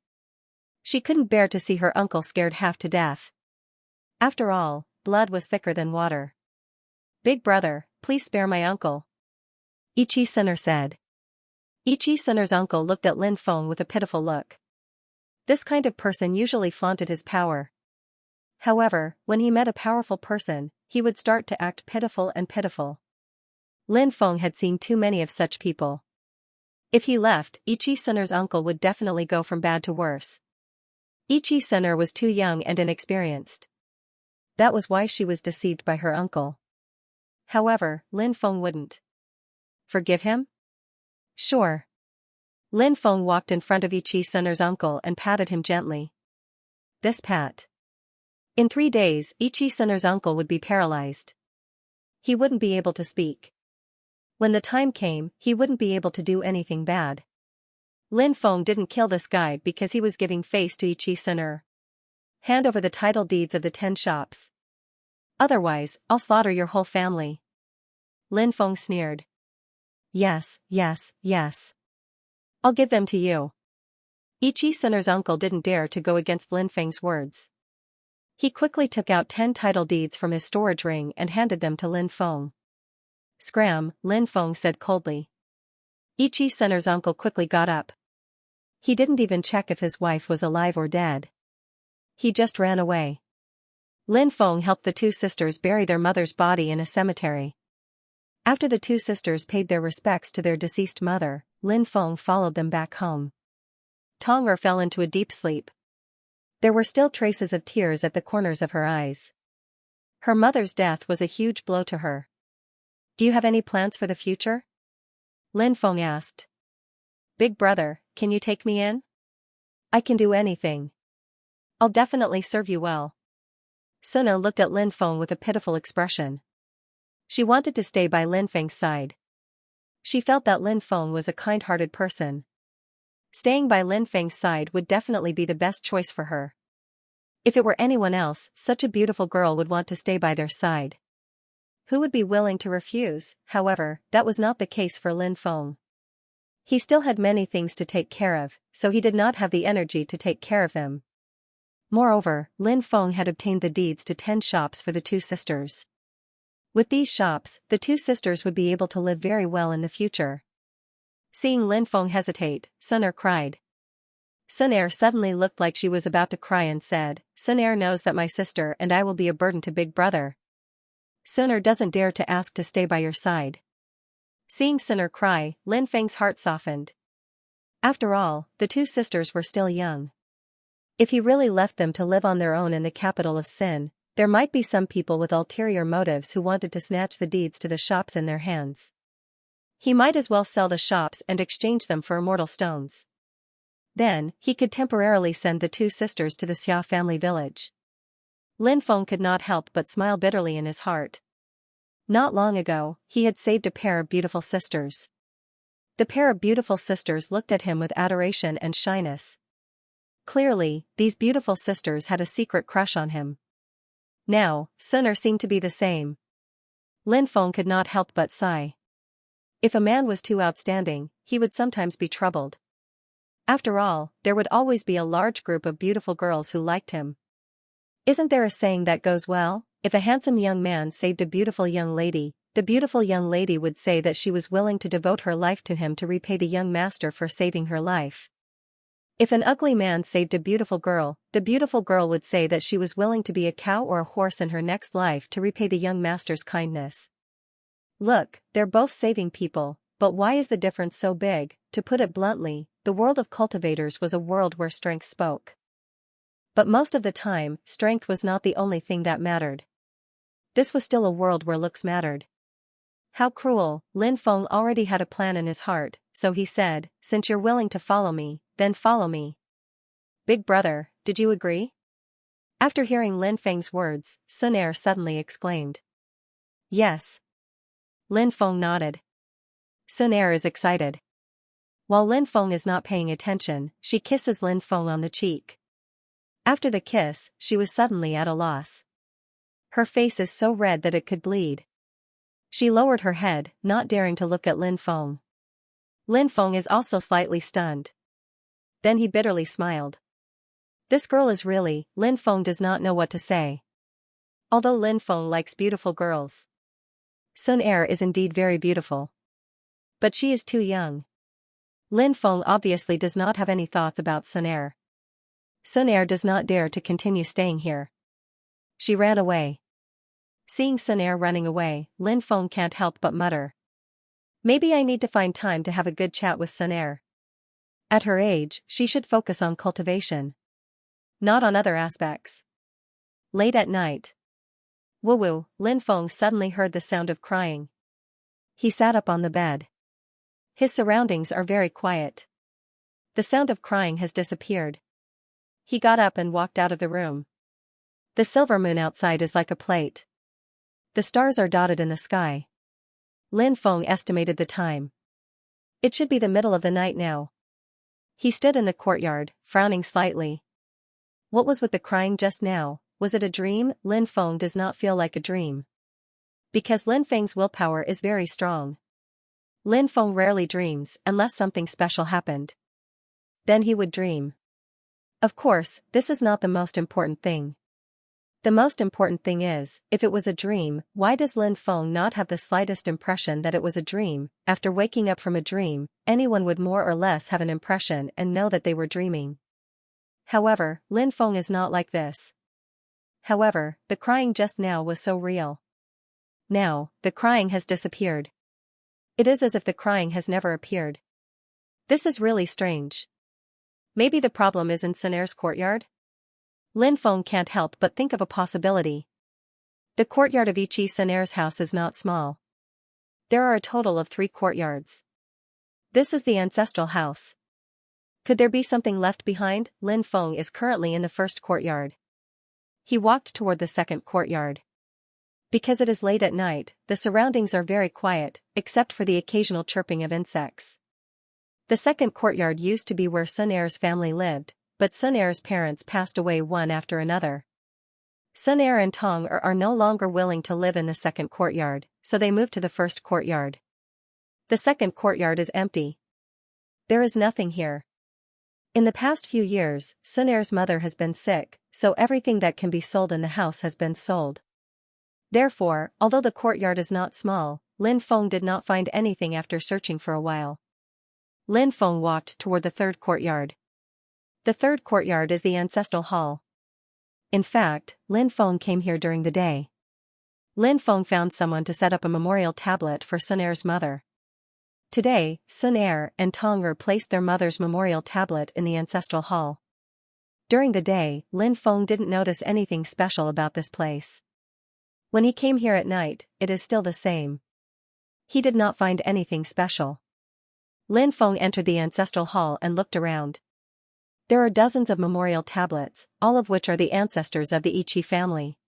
She couldn't bear to see her uncle scared half to death. After all, blood was thicker than water. Big brother, please spare my uncle. Ichi Sunner said. Ichi Sunner's uncle looked at Lin Feng with a pitiful look. This kind of person usually flaunted his power. However, when he met a powerful person, he would start to act pitiful and pitiful. Lin Feng had seen too many of such people. If he left, Ichi Sunner's uncle would definitely go from bad to worse. Ichi Sunner was too young and inexperienced. That was why she was deceived by her uncle. However, Lin Feng wouldn't. Forgive him? Sure. Lin Feng walked in front of Ichi Sun'er's uncle and patted him gently. This pat. In 3 days, Ichi Sun'er's uncle would be paralyzed. He wouldn't be able to speak. When the time came, he wouldn't be able to do anything bad. Lin Feng didn't kill this guy because he was giving face to Ichi Sun'er. Hand over the title deeds of the 10 shops. Otherwise, I'll slaughter your whole family. Lin Feng sneered. Yes, yes, yes. I'll give them to you. Ichi Sun'er's uncle didn't dare to go against Lin Feng's words. He quickly took out 10 title deeds from his storage ring and handed them to Lin Feng. Scram, Lin Feng said coldly. Ichi Sun'er's uncle quickly got up. He didn't even check if his wife was alive or dead. He just ran away. Lin Feng helped the 2 sisters bury their mother's body in a cemetery. After the 2 sisters paid their respects to their deceased mother, Lin Feng followed them back home. Tong'er fell into a deep sleep. There were still traces of tears at the corners of her eyes. Her mother's death was a huge blow to her. Do you have any plans for the future? Lin Feng asked. Big brother, can you take me in? I can do anything. I'll definitely serve you well. Sun'er looked at Lin Feng with a pitiful expression. She wanted to stay by Lin Feng's side. She felt that Lin Feng was a kind-hearted person. Staying by Lin Feng's side would definitely be the best choice for her. If it were anyone else, such a beautiful girl would want to stay by their side. Who would be willing to refuse? However, that was not the case for Lin Feng. He still had many things to take care of, so he did not have the energy to take care of them. Moreover, Lin Feng had obtained the deeds to 10 shops for the 2 sisters. With these shops, the 2 sisters would be able to live very well in the future. Seeing Lin Feng hesitate, Sun'er cried. Sun'er suddenly looked like she was about to cry and said, Sun'er knows that my sister and I will be a burden to Big Brother. Sun'er doesn't dare to ask to stay by your side. Seeing Sun'er cry, Lin Feng's heart softened. After all, the 2 sisters were still young. If he really left them to live on their own in the capital of Sin, there might be some people with ulterior motives who wanted to snatch the deeds to the shops in their hands. He might as well sell the shops and exchange them for immortal stones. Then, he could temporarily send the 2 sisters to the Xia family village. Lin Feng could not help but smile bitterly in his heart. Not long ago, he had saved a pair of beautiful sisters. The pair of beautiful sisters looked at him with adoration and shyness. Clearly, these beautiful sisters had a secret crush on him. Now, Sun'er seemed to be the same. Lin Feng could not help but sigh. If a man was too outstanding, he would sometimes be troubled. After all, there would always be a large group of beautiful girls who liked him. Isn't there a saying that goes well? If a handsome young man saved a beautiful young lady, the beautiful young lady would say that she was willing to devote her life to him to repay the young master for saving her life. If an ugly man saved a beautiful girl, the beautiful girl would say that she was willing to be a cow or a horse in her next life to repay the young master's kindness. Look, they're both saving people, but why is the difference so big? To put it bluntly, the world of cultivators was a world where strength spoke. But most of the time, strength was not the only thing that mattered. This was still a world where looks mattered. How cruel! Lin Feng already had a plan in his heart, so he said, since you're willing to follow me, then follow me. Big brother, did you agree? After hearing Lin Feng's words, Sun'er suddenly exclaimed. Yes. Lin Feng nodded. Sun'er is excited. While Lin Feng is not paying attention, she kisses Lin Feng on the cheek. After the kiss, she was suddenly at a loss. Her face is so red that it could bleed. She lowered her head, not daring to look at Lin Feng. Lin Feng is also slightly stunned. Then he bitterly smiled. This girl is really, Lin Feng does not know what to say. Although Lin Feng likes beautiful girls. Sun'er is indeed very beautiful. But she is too young. Lin Feng obviously does not have any thoughts about Sun'er. Sun'er does not dare to continue staying here. She ran away. Seeing Sun'er running away, Lin Feng can't help but mutter. Maybe I need to find time to have a good chat with Sun'er. At her age, she should focus on cultivation. Not on other aspects. Late at night. Woo-woo, Lin Feng suddenly heard the sound of crying. He sat up on the bed. His surroundings are very quiet. The sound of crying has disappeared. He got up and walked out of the room. The silver moon outside is like a plate. The stars are dotted in the sky. Lin Feng estimated the time. It should be the middle of the night now. He stood in the courtyard, frowning slightly. What was with the crying just now? Was it a dream? Lin Feng does not feel like a dream. Because Lin Feng's willpower is very strong. Lin Feng rarely dreams unless something special happened. Then he would dream. Of course, this is not the most important thing. The most important thing is, if it was a dream, why does Lin Feng not have the slightest impression that it was a dream? After waking up from a dream, anyone would more or less have an impression and know that they were dreaming. However, Lin Feng is not like this. However, the crying just now was so real. Now, the crying has disappeared. It is as if the crying has never appeared. This is really strange. Maybe the problem is in Sun'er's courtyard? Lin Feng can't help but think of a possibility. The courtyard of Ichi Sun'er's house is not small. There are a total of 3 courtyards. This is the ancestral house. Could there be something left behind? Lin Feng is currently in the first courtyard. He walked toward the second courtyard. Because it is late at night, the surroundings are very quiet, except for the occasional chirping of insects. The second courtyard used to be where Sun'er's family lived, but Sun'er's parents passed away one after another. Sun'er and Tong are no longer willing to live in the second courtyard, so they moved to the first courtyard. The second courtyard is empty. There is nothing here. In the past few years, Sun'er's mother has been sick, so everything that can be sold in the house has been sold. Therefore, although the courtyard is not small, Lin Feng did not find anything after searching for a while. Lin Feng walked toward the third courtyard. The third courtyard is the ancestral hall. In fact, Lin Feng came here during the day. Lin Feng found someone to set up a memorial tablet for Sun'er's mother. Today, Sun'er and Tong placed their mother's memorial tablet in the ancestral hall. During the day, Lin Feng didn't notice anything special about this place. When he came here at night, it is still the same. He did not find anything special. Lin Feng entered the ancestral hall and looked around. There are dozens of memorial tablets, all of which are the ancestors of the Ichi family.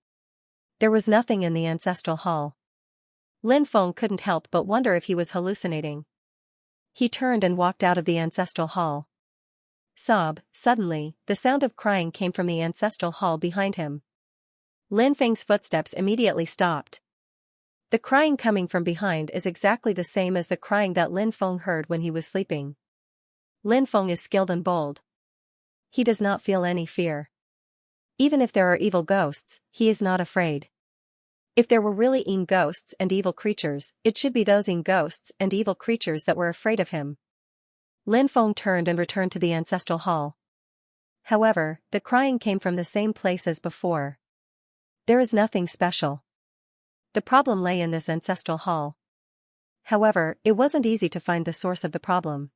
There was nothing in the ancestral hall. Lin Feng couldn't help but wonder if he was hallucinating. He turned and walked out of the ancestral hall. Suddenly, the sound of crying came from the ancestral hall behind him. Lin Feng's footsteps immediately stopped. The crying coming from behind is exactly the same as the crying that Lin Feng heard when he was sleeping. Lin Feng is skilled and bold. He does not feel any fear. Even if there are evil ghosts, he is not afraid. If there were really ghosts and evil creatures, it should be those ghosts and evil creatures that were afraid of him. Lin Feng turned and returned to the ancestral hall. However, the crying came from the same place as before. There is nothing special. The problem lay in this ancestral hall. However, it wasn't easy to find the source of the problem.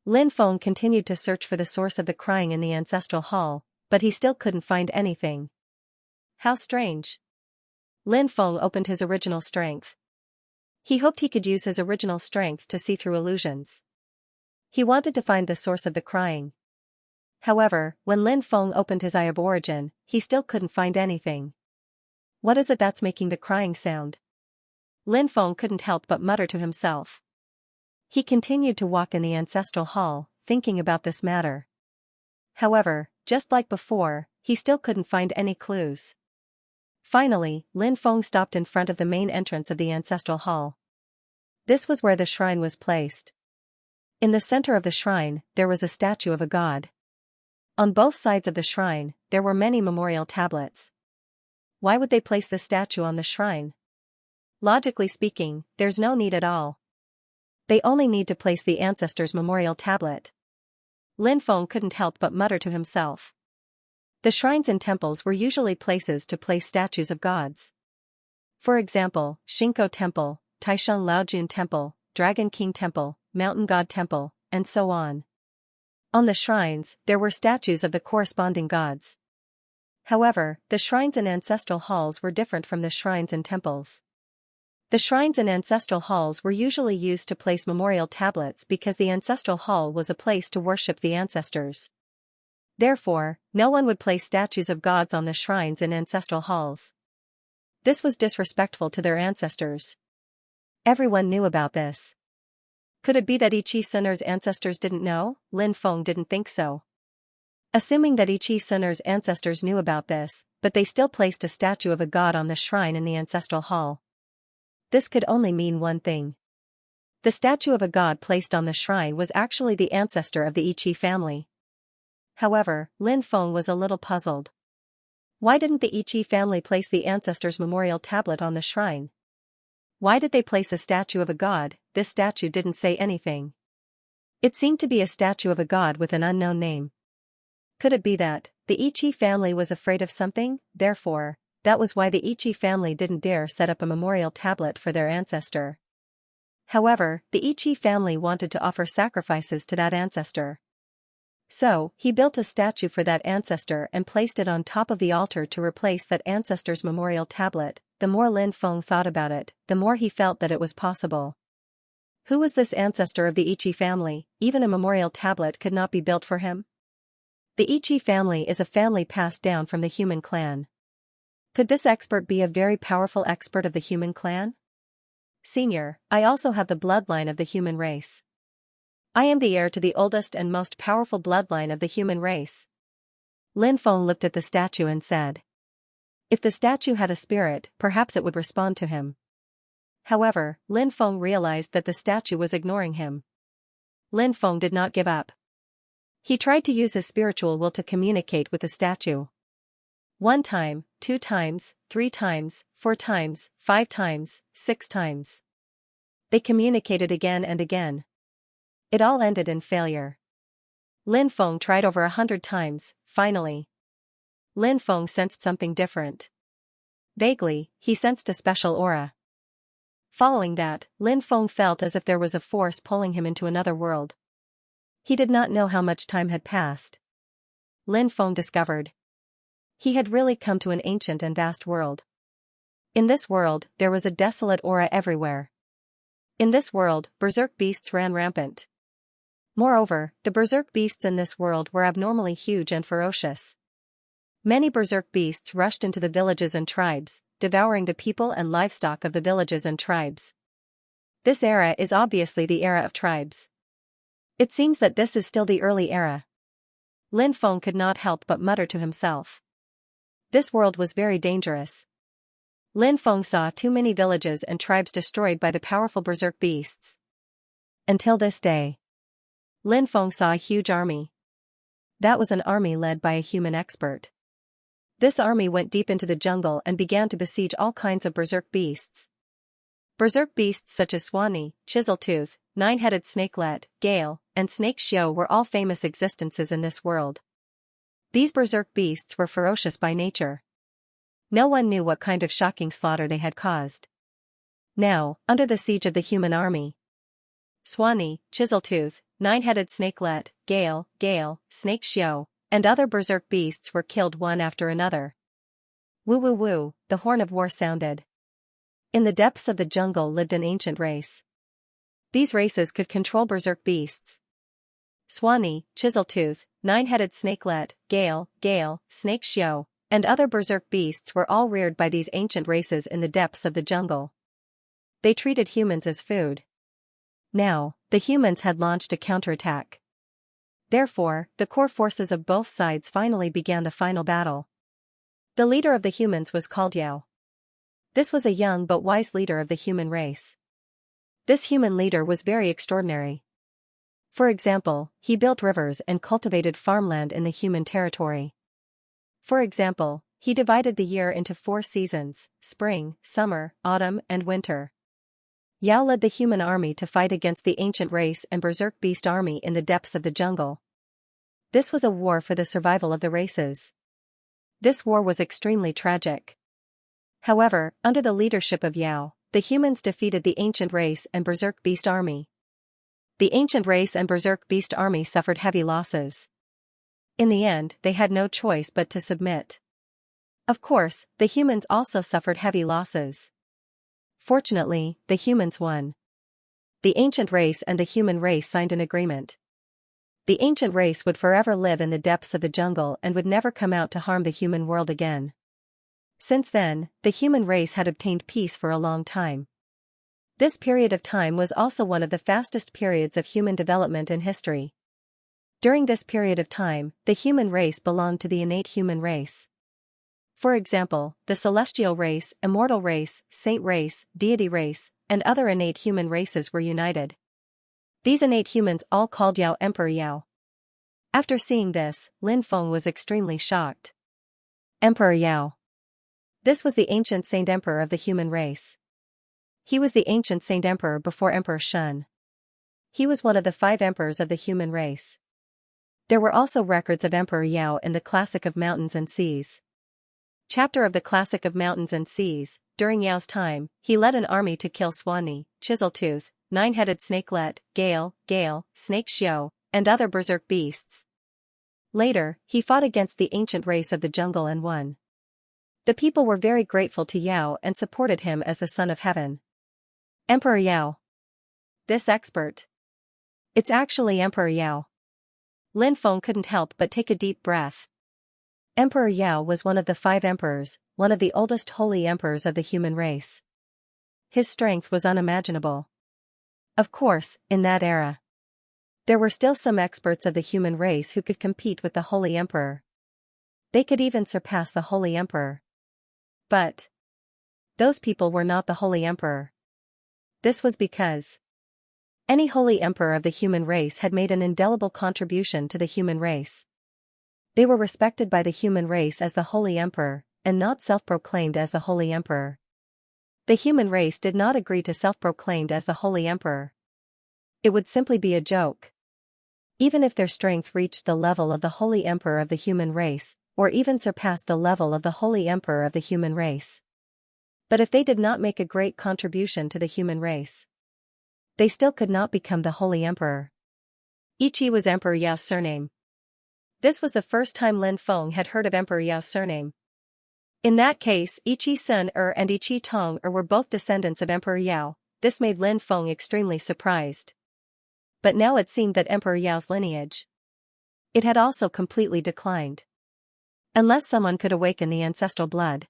Lin Feng continued to search for the source of the crying in the ancestral hall, but he still couldn't find anything. How strange. Lin Feng opened his original strength. He hoped he could use his original strength to see through illusions. He wanted to find the source of the crying. However, when Lin Feng opened his eye of origin, he still couldn't find anything. What is it that's making the crying sound? Lin Feng couldn't help but mutter to himself. He continued to walk in the ancestral hall, thinking about this matter. However, just like before, he still couldn't find any clues. Finally, Lin Feng stopped in front of the main entrance of the ancestral hall. This was where the shrine was placed. In the center of the shrine, there was a statue of a god. On both sides of the shrine, there were many memorial tablets. Why would they place the statue on the shrine? Logically speaking, there's no need at all. They only need to place the ancestors' memorial tablet. Lin Feng couldn't help but mutter to himself. The shrines and temples were usually places to place statues of gods. For example, Xinko Temple, Taisheng Laojun Temple, Dragon King Temple, Mountain God Temple, and so on. On the shrines, there were statues of the corresponding gods. However, the shrines in ancestral halls were different from the shrines in temples. The shrines in ancestral halls were usually used to place memorial tablets because the ancestral hall was a place to worship the ancestors. Therefore, no one would place statues of gods on the shrines in ancestral halls. This was disrespectful to their ancestors. Everyone knew about this. Could it be that Ichi Sun'er's ancestors didn't know? Lin Feng didn't think so. Assuming that Ichi Sun'er's ancestors knew about this, but they still placed a statue of a god on the shrine in the ancestral hall. This could only mean one thing. The statue of a god placed on the shrine was actually the ancestor of the Ichi family. However, Lin Feng was a little puzzled. Why didn't the Ichi family place the ancestor's memorial tablet on the shrine? Why did they place a statue of a god? This statue didn't say anything. It seemed to be a statue of a god with an unknown name. Could it be that the Ichi family was afraid of something? Therefore, that was why the Ichi family didn't dare set up a memorial tablet for their ancestor. However, the Ichi family wanted to offer sacrifices to that ancestor. So, he built a statue for that ancestor and placed it on top of the altar to replace that ancestor's memorial tablet. The more Lin Feng thought about it, the more he felt that it was possible. Who was this ancestor of the Ichi family? Even a memorial tablet could not be built for him. The Ichi family is a family passed down from the human clan. Could this expert be a very powerful expert of the human clan? Senior, I also have the bloodline of the human race. I am the heir to the oldest and most powerful bloodline of the human race. Lin Feng looked at the statue and said. If the statue had a spirit, perhaps it would respond to him. However, Lin Feng realized that the statue was ignoring him. Lin Feng did not give up. He tried to use his spiritual will to communicate with the statue. 1 time, 2 times, 3 times, 4 times, 5 times, 6 times. They communicated again and again. It all ended in failure. Lin Feng tried over 100 times, finally. Lin Feng sensed something different. Vaguely, he sensed a special aura. Following that, Lin Feng felt as if there was a force pulling him into another world. He did not know how much time had passed. Lin Feng discovered. He had really come to an ancient and vast world. In this world, there was a desolate aura everywhere. In this world, berserk beasts ran rampant. Moreover, the berserk beasts in this world were abnormally huge and ferocious. Many berserk beasts rushed into the villages and tribes, devouring the people and livestock of the villages and tribes. This era is obviously the era of tribes. It seems that this is still the early era. Lin Feng could not help but mutter to himself. This world was very dangerous. Lin Feng saw too many villages and tribes destroyed by the powerful berserk beasts. Until this day. Lin Feng saw a huge army. That was an army led by a human expert. This army went deep into the jungle and began to besiege all kinds of berserk beasts. Berserk beasts such as Swanee, Chiseltooth, Nine-Headed Snakelet, Gale, and Xianxia were all famous existences in this world. These berserk beasts were ferocious by nature. No one knew what kind of shocking slaughter they had caused. Now, under the siege of the human army, Swanee, Chiseltooth, Nine-Headed Snakelet, Gale, Xianxia, and other berserk beasts were killed one after another. Woo woo woo, the horn of war sounded. In the depths of the jungle lived an ancient race. These races could control berserk beasts. Swanee, Chiseltooth, Nine-Headed Snakelet, Gale, Xianxia, and other berserk beasts were all reared by these ancient races in the depths of the jungle. They treated humans as food. Now, the humans had launched a counterattack. Therefore, the core forces of both sides finally began the final battle. The leader of the humans was called Yao. This was a young but wise leader of the human race. This human leader was very extraordinary. For example, he built rivers and cultivated farmland in the human territory. For example, he divided the year into 4 seasons: spring, summer, autumn, and winter. Yao led the human army to fight against the ancient race and berserk beast army in the depths of the jungle. This was a war for the survival of the races. This war was extremely tragic. However, under the leadership of Yao, the humans defeated the ancient race and berserk beast army. The ancient race and berserk beast army suffered heavy losses. In the end, they had no choice but to submit. Of course, the humans also suffered heavy losses. Fortunately, the humans won. The ancient race and the human race signed an agreement. The ancient race would forever live in the depths of the jungle and would never come out to harm the human world again. Since then, the human race had obtained peace for a long time. This period of time was also one of the fastest periods of human development in history. During this period of time, the human race belonged to the innate human race. For example, the celestial race, immortal race, saint race, deity race, and other innate human races were united. These innate humans all called Yao Emperor Yao. After seeing this, Lin Feng was extremely shocked. Emperor Yao. This was the ancient saint emperor of the human race. He was the ancient saint emperor before Emperor Shun. He was one of the 5 emperors of the human race. There were also records of Emperor Yao in the Classic of Mountains and Seas. Chapter of the Classic of Mountains and Seas. During Yao's time, he led an army to kill Swanee, Chiseltooth, Nine-Headed Snakelet, Gale, Snake Xiao, and other berserk beasts. Later, he fought against the ancient race of the jungle and won. The people were very grateful to Yao and supported him as the son of heaven. Emperor Yao. This expert. It's actually Emperor Yao. Lin Feng couldn't help but take a deep breath. Emperor Yao was one of the 5 emperors, one of the oldest holy emperors of the human race. His strength was unimaginable. Of course, in that era, there were still some experts of the human race who could compete with the holy emperor. They could even surpass the holy emperor. But those people were not the holy emperor. This was because any holy emperor of the human race had made an indelible contribution to the human race. They were respected by the human race as the holy emperor, and not self-proclaimed as the holy emperor. The human race did not agree to self-proclaimed as the holy emperor. It would simply be a joke. Even if their strength reached the level of the holy emperor of the human race, or even surpassed the level of the holy emperor of the human race. But if they did not make a great contribution to the human race, they still could not become the holy emperor. Ichi was Emperor Yao's surname. This was the first time Lin Feng had heard of Emperor Yao's surname. In that case, Ichi Sun and Ichi Tong were both descendants of Emperor Yao. This made Lin Feng extremely surprised. But now it seemed that Emperor Yao's lineage, it had also completely declined. Unless someone could awaken the ancestral blood,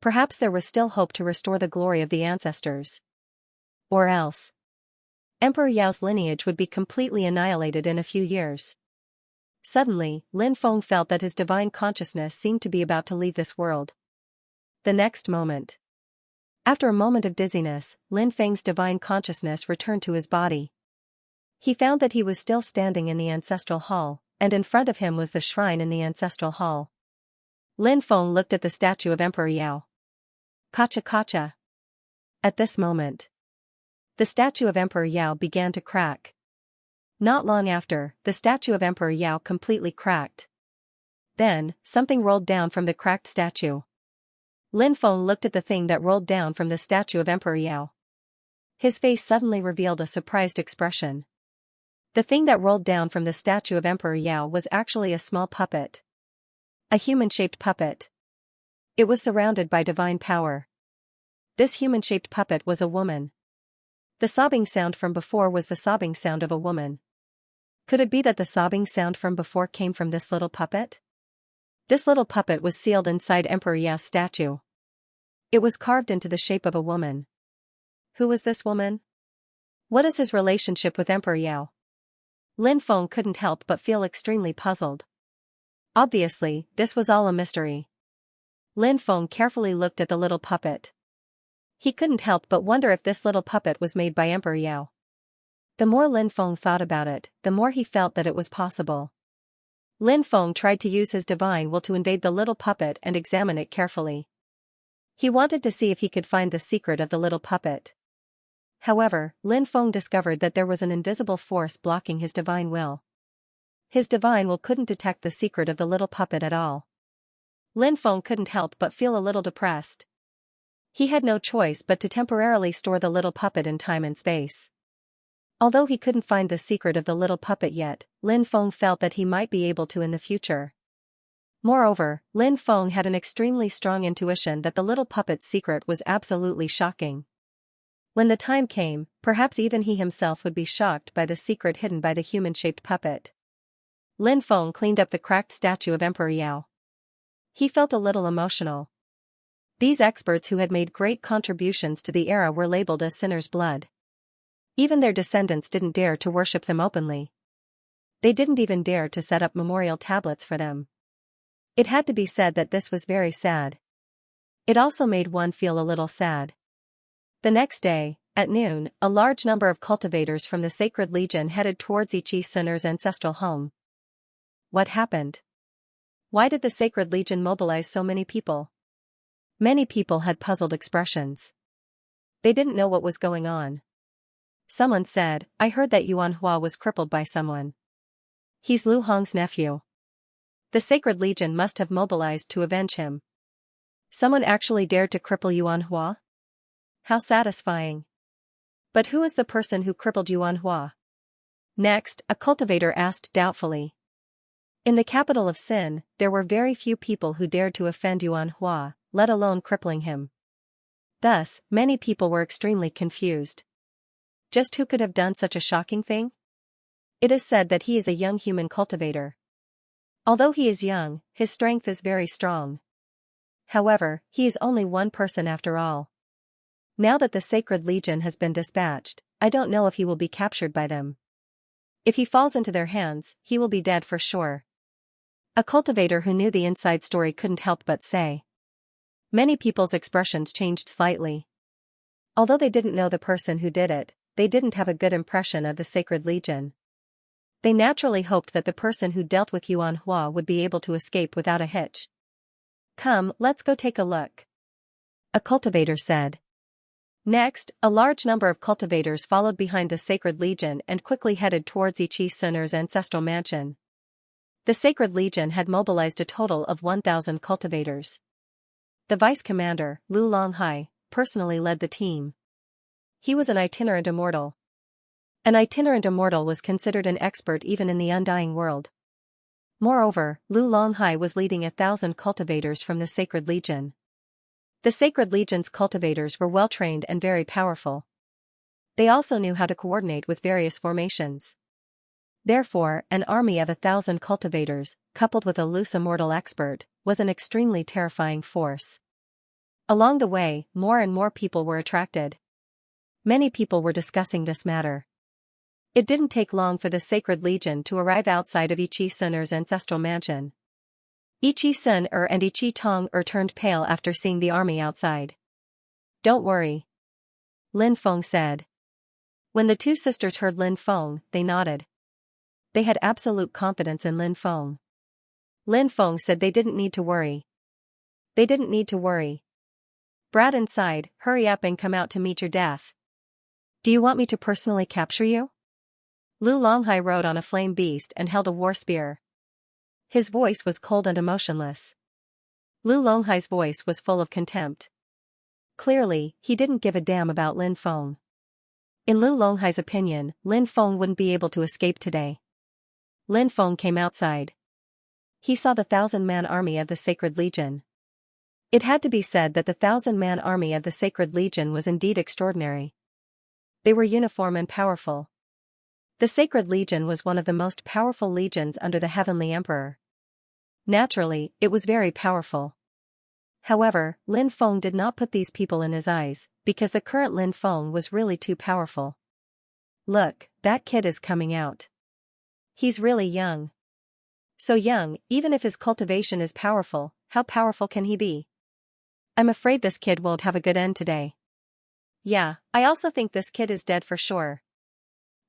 perhaps there was still hope to restore the glory of the ancestors. Or else, Emperor Yao's lineage would be completely annihilated in a few years. Suddenly, Lin Feng felt that his divine consciousness seemed to be about to leave this world. The next moment, after a moment of dizziness, Lin Feng's divine consciousness returned to his body. He found that he was still standing in the ancestral hall, and in front of him was the shrine in the ancestral hall. Lin Feng looked at the statue of Emperor Yao. Kacha kacha. At this moment, the statue of Emperor Yao began to crack. Not long after, the statue of Emperor Yao completely cracked. Then, something rolled down from the cracked statue. Lin Feng looked at the thing that rolled down from the statue of Emperor Yao. His face suddenly revealed a surprised expression. The thing that rolled down from the statue of Emperor Yao was actually a small puppet. A human-shaped puppet. It was surrounded by divine power. This human-shaped puppet was a woman. The sobbing sound from before was the sobbing sound of a woman. Could it be that the sobbing sound from before came from this little puppet? This little puppet was sealed inside Emperor Yao's statue. It was carved into the shape of a woman. Who was this woman? What is his relationship with Emperor Yao? Lin Feng couldn't help but feel extremely puzzled. Obviously, this was all a mystery. Lin Feng carefully looked at the little puppet. He couldn't help but wonder if this little puppet was made by Emperor Yao. The more Lin Feng thought about it, the more he felt that it was possible. Lin Feng tried to use his divine will to invade the little puppet and examine it carefully. He wanted to see if he could find the secret of the little puppet. However, Lin Feng discovered that there was an invisible force blocking his divine will. His divine will couldn't detect the secret of the little puppet at all. Lin Feng couldn't help but feel a little depressed. He had no choice but to temporarily store the little puppet in time and space. Although he couldn't find the secret of the little puppet yet, Lin Feng felt that he might be able to in the future. Moreover, Lin Feng had an extremely strong intuition that the little puppet's secret was absolutely shocking. When the time came, perhaps even he himself would be shocked by the secret hidden by the human-shaped puppet. Lin Feng cleaned up the cracked statue of Emperor Yao. He felt a little emotional. These experts who had made great contributions to the era were labeled as sinners' blood. Even their descendants didn't dare to worship them openly. They didn't even dare to set up memorial tablets for them. It had to be said that this was very sad. It also made one feel a little sad. The next day, at noon, a large number of cultivators from the Sacred Legion headed towards Ichi Sun'er's ancestral home. What happened? Why did the Sacred Legion mobilize so many people? Many people had puzzled expressions. They didn't know what was going on. Someone said, "I heard that Yuan Hua was crippled by someone. He's Lu Hong's nephew. The Sacred Legion must have mobilized to avenge him." Someone actually dared to cripple Yuan Hua? How satisfying. But who is the person who crippled Yuan Hua? Next, a cultivator asked doubtfully. In the capital of Sin, there were very few people who dared to offend Yuan Hua, let alone crippling him. Thus, many people were extremely confused. Just who could have done such a shocking thing? It is said that he is a young human cultivator. Although he is young, his strength is very strong. However, he is only one person after all. Now that the Sacred Legion has been dispatched, I don't know if he will be captured by them. If he falls into their hands, he will be dead for sure. A cultivator who knew the inside story couldn't help but say. Many people's expressions changed slightly. Although they didn't know the person who did it, they didn't have a good impression of the Sacred Legion. They naturally hoped that the person who dealt with Yuan Hua would be able to escape without a hitch. "Come, let's go take a look," a cultivator said. Next, a large number of cultivators followed behind the Sacred Legion and quickly headed towards Ichi Sun'er's ancestral mansion. The Sacred Legion had mobilized a total of 1,000 cultivators. The vice commander, Lu Longhai, personally led the team. He was an itinerant immortal. An itinerant immortal was considered an expert even in the undying world. Moreover, Lu Longhai was leading 1,000 cultivators from the Sacred Legion. The Sacred Legion's cultivators were well-trained and very powerful. They also knew how to coordinate with various formations. Therefore, an army of 1,000 cultivators, coupled with a loose immortal expert, was an extremely terrifying force. Along the way, more and more people were attracted. Many people were discussing this matter. It didn't take long for the Sacred Legion to arrive outside of Ichi Sun'er's ancestral mansion. Ichi Sun-er and Ichi Tong-er turned pale after seeing the army outside. "Don't worry," Lin Feng said. When the two sisters heard Lin Feng, they nodded. They had absolute confidence in Lin Feng. Lin Feng said they didn't need to worry. They didn't need to worry. "Brat inside, hurry up and come out to meet your death. Do you want me to personally capture you?" Lu Longhai rode on a flame beast and held a war spear. His voice was cold and emotionless. Lu Longhai's voice was full of contempt. Clearly, he didn't give a damn about Lin Feng. In Lu Longhai's opinion, Lin Feng wouldn't be able to escape today. Lin Feng came outside. He saw the 1,000-man army of the Sacred Legion. It had to be said that the 1,000-man army of the Sacred Legion was indeed extraordinary. They were uniform and powerful. The Sacred Legion was one of the most powerful legions under the Heavenly Emperor. Naturally, it was very powerful. However, Lin Feng did not put these people in his eyes, because the current Lin Feng was really too powerful. "Look, that kid is coming out. He's really young. So young, even if his cultivation is powerful, how powerful can he be? I'm afraid this kid won't have a good end today. Yeah, I also think this kid is dead for sure.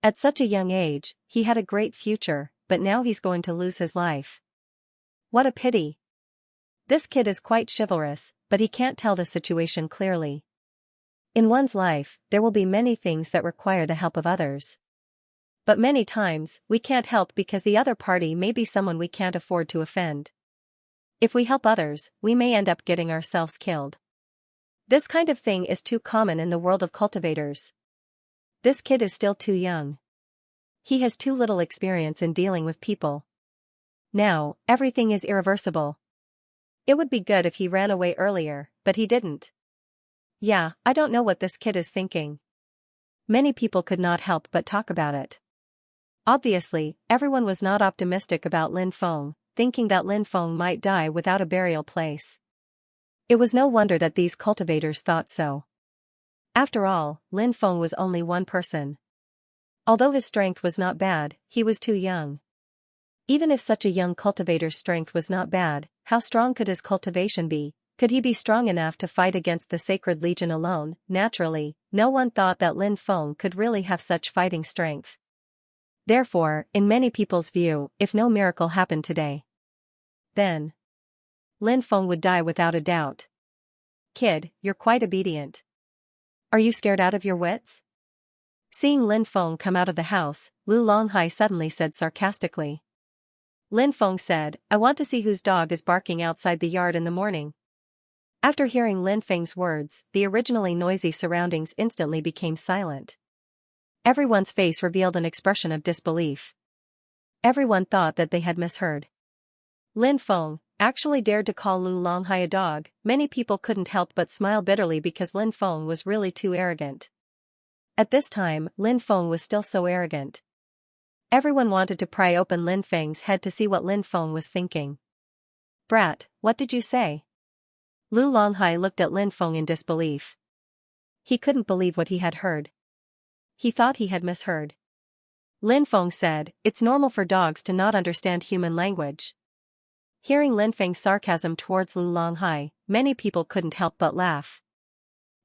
At such a young age, he had a great future, but now he's going to lose his life. What a pity. This kid is quite chivalrous, but he can't tell the situation clearly. In one's life, there will be many things that require the help of others. But many times, we can't help because the other party may be someone we can't afford to offend. If we help others, we may end up getting ourselves killed. This kind of thing is too common in the world of cultivators. This kid is still too young. He has too little experience in dealing with people. Now, everything is irreversible. It would be good if he ran away earlier, but he didn't. Yeah, I don't know what this kid is thinking. Many people could not help but talk about it. Obviously, everyone was not optimistic about Lin Feng, thinking that Lin Feng might die without a burial place. It was no wonder that these cultivators thought so. After all, Lin Feng was only one person. Although his strength was not bad, he was too young. Even if such a young cultivator's strength was not bad, how strong could his cultivation be? Could he be strong enough to fight against the Sacred Legion alone? Naturally, no one thought that Lin Feng could really have such fighting strength. Therefore, in many people's view, if no miracle happened today, then Lin Feng would die without a doubt. Kid, you're quite obedient. Are you scared out of your wits? Seeing Lin Feng come out of the house, Lu Longhai suddenly said sarcastically. Lin Feng said, I want to see whose dog is barking outside the yard in the morning. After hearing Lin Feng's words, the originally noisy surroundings instantly became silent. Everyone's face revealed an expression of disbelief. Everyone thought that they had misheard. Lin Feng actually dared to call Lu Longhai a dog. Many people couldn't help but smile bitterly because Lin Feng was really too arrogant. At this time, Lin Feng was still so arrogant. Everyone wanted to pry open Lin Feng's head to see what Lin Feng was thinking. Brat, what did you say? Lu Longhai looked at Lin Feng in disbelief. He couldn't believe what he had heard. He thought he had misheard. Lin Feng said, it's normal for dogs to not understand human language. Hearing Lin Feng's sarcasm towards Lu Longhai, many people couldn't help but laugh.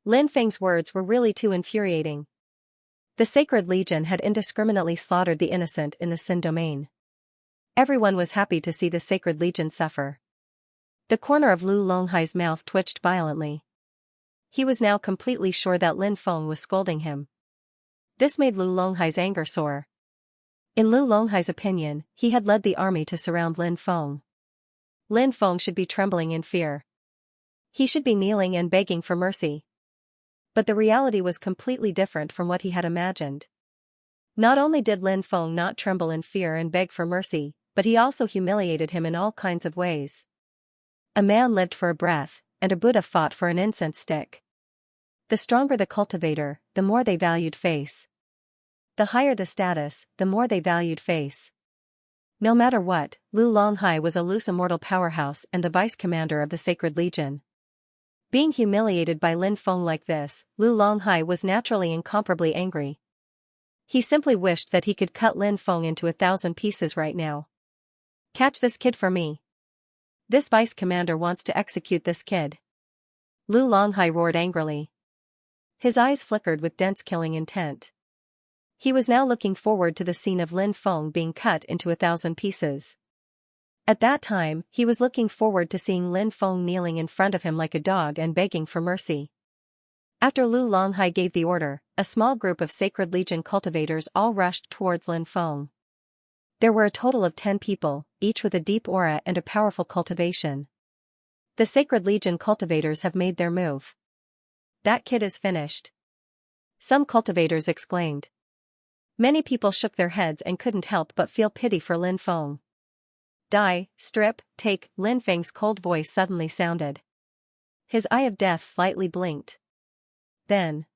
Lin Feng's words were really too infuriating. The Sacred Legion had indiscriminately slaughtered the innocent in the Sin domain. Everyone was happy to see the Sacred Legion suffer. The corner of Lu Longhai's mouth twitched violently. He was now completely sure that Lin Feng was scolding him. This made Lu Longhai's anger soar. In Lu Longhai's opinion, he had led the army to surround Lin Feng. Lin Feng should be trembling in fear. He should be kneeling and begging for mercy. But the reality was completely different from what he had imagined. Not only did Lin Feng not tremble in fear and beg for mercy, but he also humiliated him in all kinds of ways. A man lived for a breath, and a Buddha fought for an incense stick. The stronger the cultivator, the more they valued face. The higher the status, the more they valued face. No matter what, Lu Longhai was a loose immortal powerhouse and the vice commander of the Sacred Legion. Being humiliated by Lin Feng like this, Lu Longhai was naturally incomparably angry. He simply wished that he could cut Lin Feng into 1,000 pieces right now. Catch this kid for me. This vice commander wants to execute this kid. Lu Longhai roared angrily. His eyes flickered with dense killing intent. He was now looking forward to the scene of Lin Feng being cut into 1,000 pieces. At that time, he was looking forward to seeing Lin Feng kneeling in front of him like a dog and begging for mercy. After Lu Longhai gave the order, a small group of Sacred Legion cultivators all rushed towards Lin Feng. There were a total of 10 people, each with a deep aura and a powerful cultivation. The Sacred Legion cultivators have made their move. That kid is finished. Some cultivators exclaimed. Many people shook their heads and couldn't help but feel pity for Lin Feng. Die, strip, take, Lin Feng's cold voice suddenly sounded. His eye of death slightly blinked. Then,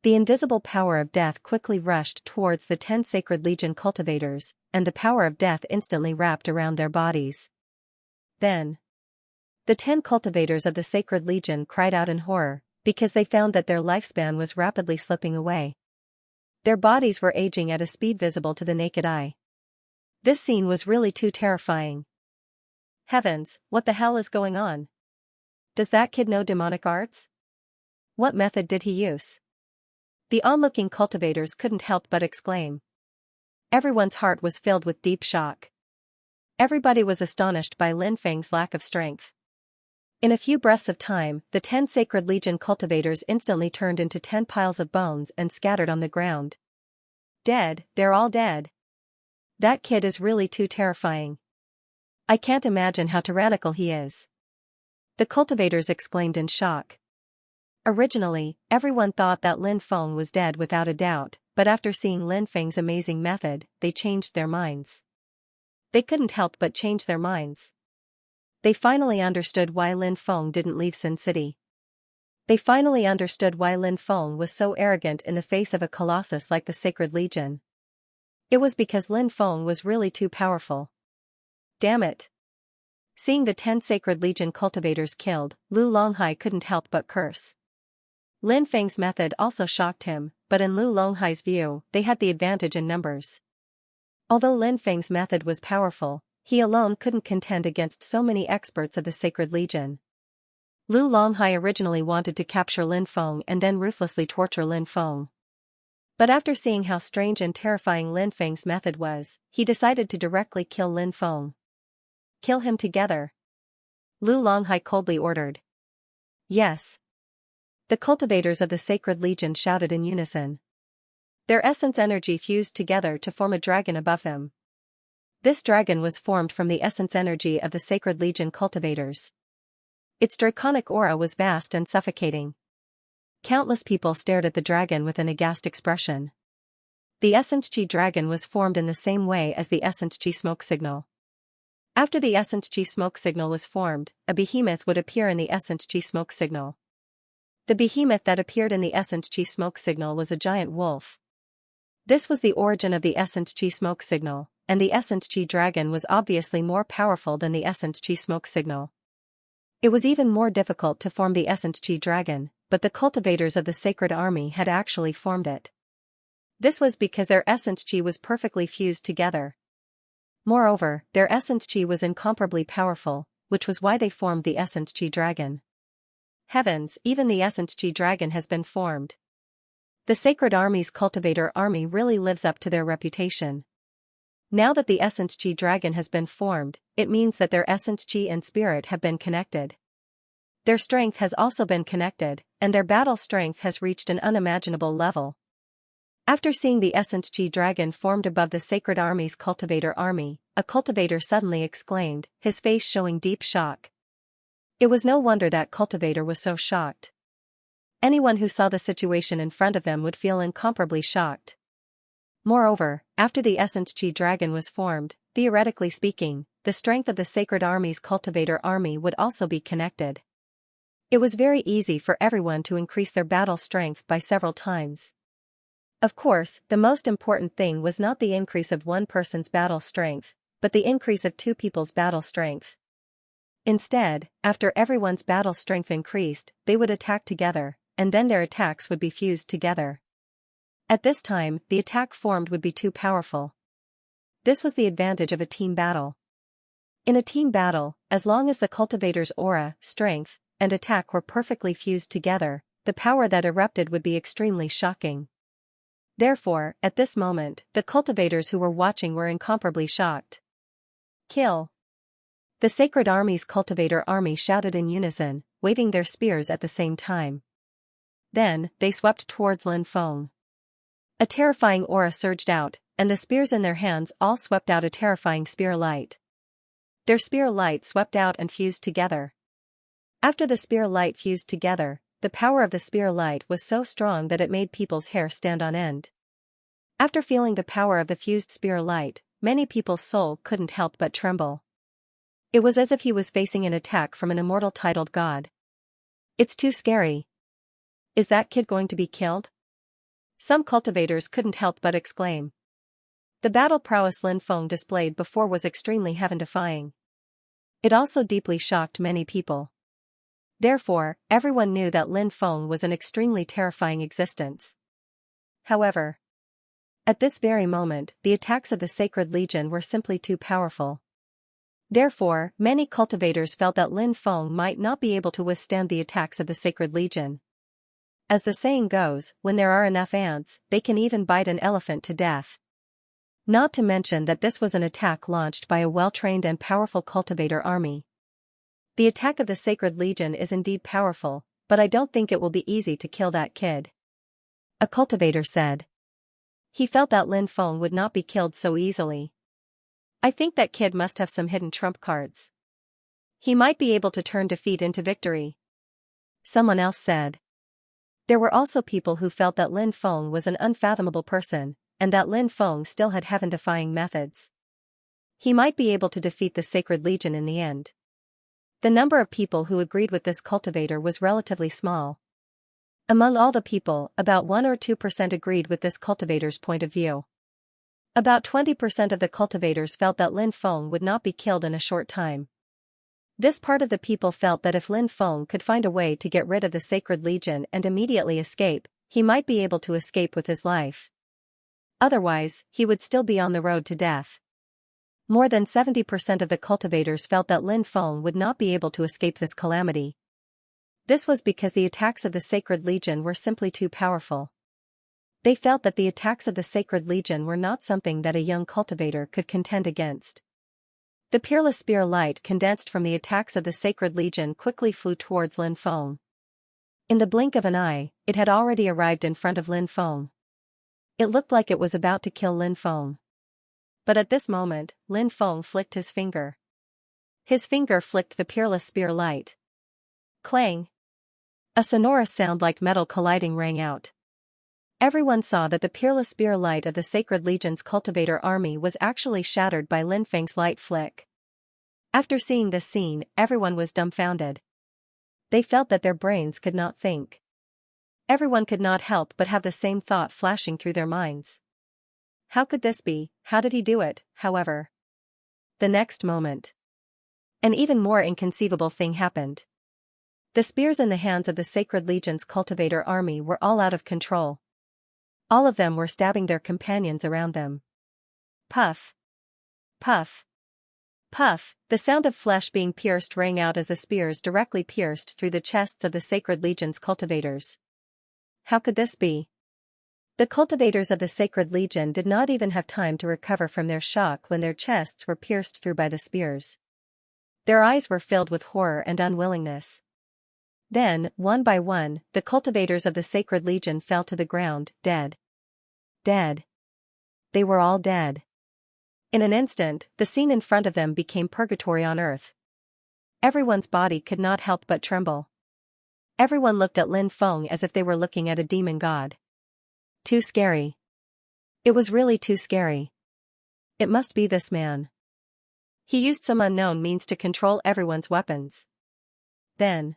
the invisible power of death quickly rushed towards the 10 Sacred Legion cultivators, and the power of death instantly wrapped around their bodies. Then, the 10 cultivators of the Sacred Legion cried out in horror, because they found that their lifespan was rapidly slipping away. Their bodies were aging at a speed visible to the naked eye. This scene was really too terrifying. Heavens, what the hell is going on? Does that kid know demonic arts? What method did he use? The onlooking cultivators couldn't help but exclaim. Everyone's heart was filled with deep shock. Everybody was astonished by Lin Feng's lack of strength. In a few breaths of time, the 10 Sacred Legion cultivators instantly turned into 10 piles of bones and scattered on the ground. Dead, they're all dead. That kid is really too terrifying. I can't imagine how tyrannical he is. The cultivators exclaimed in shock. Originally, everyone thought that Lin Feng was dead without a doubt, but after seeing Lin Feng's amazing method, they changed their minds. They couldn't help but change their minds. They finally understood why Lin Feng didn't leave Sin City. They finally understood why Lin Feng was so arrogant in the face of a colossus like the Sacred Legion. It was because Lin Feng was really too powerful. Damn it. Seeing the 10 Sacred Legion cultivators killed, Lu Longhai couldn't help but curse. Lin Feng's method also shocked him, but in Lu Longhai's view, they had the advantage in numbers. Although Lin Feng's method was powerful, he alone couldn't contend against so many experts of the Sacred Legion. Lu Longhai originally wanted to capture Lin Feng and then ruthlessly torture Lin Feng. But after seeing how strange and terrifying Lin Feng's method was, he decided to directly kill Lin Feng. Kill him together. Lu Longhai coldly ordered. Yes. The cultivators of the Sacred Legion shouted in unison. Their essence energy fused together to form a dragon above them. This dragon was formed from the essence energy of the Sacred Legion cultivators. Its draconic aura was vast and suffocating. Countless people stared at the dragon with an aghast expression. The Essence Chi dragon was formed in the same way as the Essence Chi smoke signal. After the Essence Chi smoke signal was formed, a behemoth would appear in the Essence Chi smoke signal. The behemoth that appeared in the Essence Chi smoke signal was a giant wolf. This was the origin of the Essence Chi smoke signal, and the Essence Chi dragon was obviously more powerful than the Essence Chi smoke signal. It was even more difficult to form the Essence Chi dragon, but the cultivators of the Sacred Army had actually formed it. This was because their Essence Chi was perfectly fused together. Moreover, their Essence Chi was incomparably powerful, which was why they formed the Essence Chi dragon. Heavens, even the Essence Chi dragon has been formed. The Sacred Army's cultivator army really lives up to their reputation. Now that the Essence Chi dragon has been formed, it means that their Essence Chi and spirit have been connected. Their strength has also been connected, and their battle strength has reached an unimaginable level. After seeing the Essence Chi dragon formed above the Sacred Army's cultivator army, a cultivator suddenly exclaimed, his face showing deep shock. It was no wonder that cultivator was so shocked. Anyone who saw the situation in front of them would feel incomparably shocked. Moreover, after the Essence Chi dragon was formed, theoretically speaking, the strength of the Sacred Army's cultivator army would also be connected. It was very easy for everyone to increase their battle strength by several times. Of course, the most important thing was not the increase of one person's battle strength, but the increase of two people's battle strength. Instead, after everyone's battle strength increased, they would attack together, and then their attacks would be fused together. At this time, the attack formed would be too powerful. This was the advantage of a team battle. In a team battle, as long as the cultivator's aura, strength, and attack were perfectly fused together, the power that erupted would be extremely shocking. Therefore, at this moment, the cultivators who were watching were incomparably shocked. Kill! The Sacred Army's cultivator army shouted in unison, waving their spears at the same time. Then, they swept towards Lin Feng. A terrifying aura surged out, and the spears in their hands all swept out a terrifying spear light. Their spear light swept out and fused together. After the spear light fused together, the power of the spear light was so strong that it made people's hair stand on end. After feeling the power of the fused spear light, many people's soul couldn't help but tremble. It was as if he was facing an attack from an immortal titled god. It's too scary. Is that kid going to be killed? Some cultivators couldn't help but exclaim. The battle prowess Lin Feng displayed before was extremely heaven-defying. It also deeply shocked many people. Therefore, everyone knew that Lin Feng was an extremely terrifying existence. However, at this very moment, the attacks of the Sacred Legion were simply too powerful. Therefore, many cultivators felt that Lin Feng might not be able to withstand the attacks of the Sacred Legion. As the saying goes, when there are enough ants, they can even bite an elephant to death. Not to mention that this was an attack launched by a well-trained and powerful cultivator army. The attack of the Sacred Legion is indeed powerful, but I don't think it will be easy to kill that kid. A cultivator said. He felt that Lin Feng would not be killed so easily. I think that kid must have some hidden trump cards. He might be able to turn defeat into victory. Someone else said. There were also people who felt that Lin Feng was an unfathomable person, and that Lin Feng still had heaven-defying methods. He might be able to defeat the Sacred Legion in the end. The number of people who agreed with this cultivator was relatively small. Among all the people, about 1 or 2% agreed with this cultivator's point of view. About 20% of the cultivators felt that Lin Feng would not be killed in a short time. This part of the people felt that if Lin Feng could find a way to get rid of the Sacred Legion and immediately escape, he might be able to escape with his life. Otherwise, he would still be on the road to death. More than 70% of the cultivators felt that Lin Feng would not be able to escape this calamity. This was because the attacks of the Sacred Legion were simply too powerful. They felt that the attacks of the Sacred Legion were not something that a young cultivator could contend against. The peerless spear light condensed from the attacks of the Sacred Legion quickly flew towards Lin Feng. In the blink of an eye, it had already arrived in front of Lin Feng. It looked like it was about to kill Lin Feng. But at this moment, Lin Feng flicked his finger. His finger flicked the peerless spear light. Clang! A sonorous sound like metal colliding rang out. Everyone saw that the peerless spear light of the Sacred Legion's cultivator army was actually shattered by Lin Feng's light flick. After seeing this scene, everyone was dumbfounded. They felt that their brains could not think. Everyone could not help but have the same thought flashing through their minds. How could this be? How did he do it, however? The next moment, an even more inconceivable thing happened. The spears in the hands of the Sacred Legion's cultivator army were all out of control. All of them were stabbing their companions around them. Puff! Puff! Puff! The sound of flesh being pierced rang out as the spears directly pierced through the chests of the Sacred Legion's cultivators. How could this be? The cultivators of the Sacred Legion did not even have time to recover from their shock when their chests were pierced through by the spears. Their eyes were filled with horror and unwillingness. Then, one by one, the cultivators of the Sacred Legion fell to the ground, dead. Dead. They were all dead. In an instant, the scene in front of them became purgatory on earth. Everyone's body could not help but tremble. Everyone looked at Lin Feng as if they were looking at a demon god. Too scary. It was really too scary. It must be this man. He used some unknown means to control everyone's weapons. Then,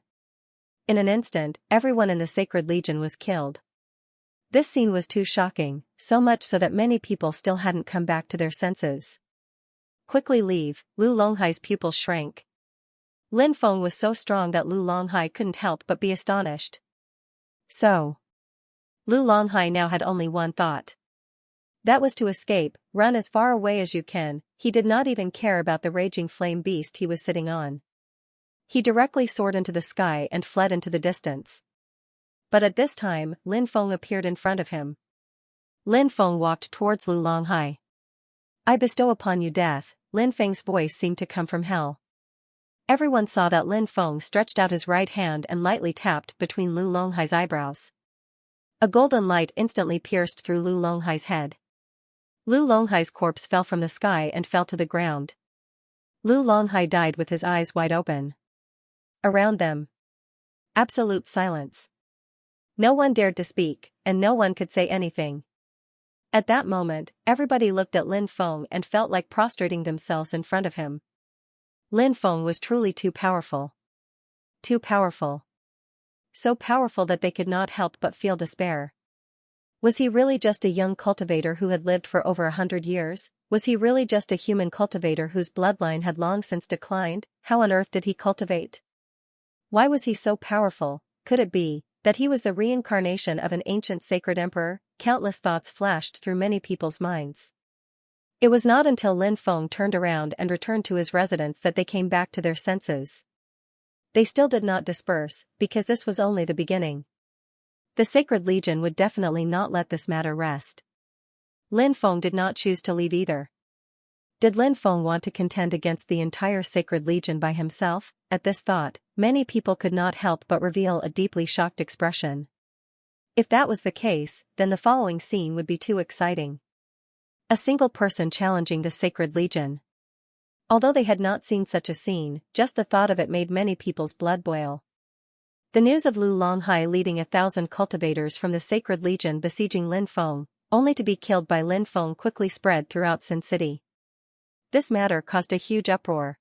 in an instant, everyone in the Sacred Legion was killed. This scene was too shocking, so much so that many people still hadn't come back to their senses. Quickly leave, Lu Longhai's pupils shrank. Lin Feng was so strong that Lu Longhai couldn't help but be astonished. So, Lu Longhai now had only one thought. That was to escape, run as far away as you can. He did not even care about the raging flame beast he was sitting on. He directly soared into the sky and fled into the distance. But at this time, Lin Feng appeared in front of him. Lin Feng walked towards Lu Longhai. I bestow upon you death. Lin Feng's voice seemed to come from hell. Everyone saw that Lin Feng stretched out his right hand and lightly tapped between Lu Longhai's eyebrows. A golden light instantly pierced through Lu Longhai's head. Lu Longhai's corpse fell from the sky and fell to the ground. Lu Longhai died with his eyes wide open. Around them, absolute silence. No one dared to speak, and no one could say anything. At that moment, everybody looked at Lin Feng and felt like prostrating themselves in front of him. Lin Feng was truly too powerful. Too powerful. So powerful that they could not help but feel despair. Was he really just a young cultivator who had lived for over 100 years? Was he really just a human cultivator whose bloodline had long since declined? How on earth did he cultivate? Why was he so powerful? Could it be that he was the reincarnation of an ancient sacred emperor? Countless thoughts flashed through many people's minds. It was not until Lin Feng turned around and returned to his residence that they came back to their senses. They still did not disperse, because this was only the beginning. The Sacred Legion would definitely not let this matter rest. Lin Feng did not choose to leave either. Did Lin Feng want to contend against the entire Sacred Legion by himself? At this thought, many people could not help but reveal a deeply shocked expression. If that was the case, then the following scene would be too exciting. A single person challenging the Sacred Legion. Although they had not seen such a scene, just the thought of it made many people's blood boil. The news of Lu Longhai leading 1,000 cultivators from the Sacred Legion besieging Lin Feng, only to be killed by Lin Feng, quickly spread throughout Sin City. This matter caused a huge uproar.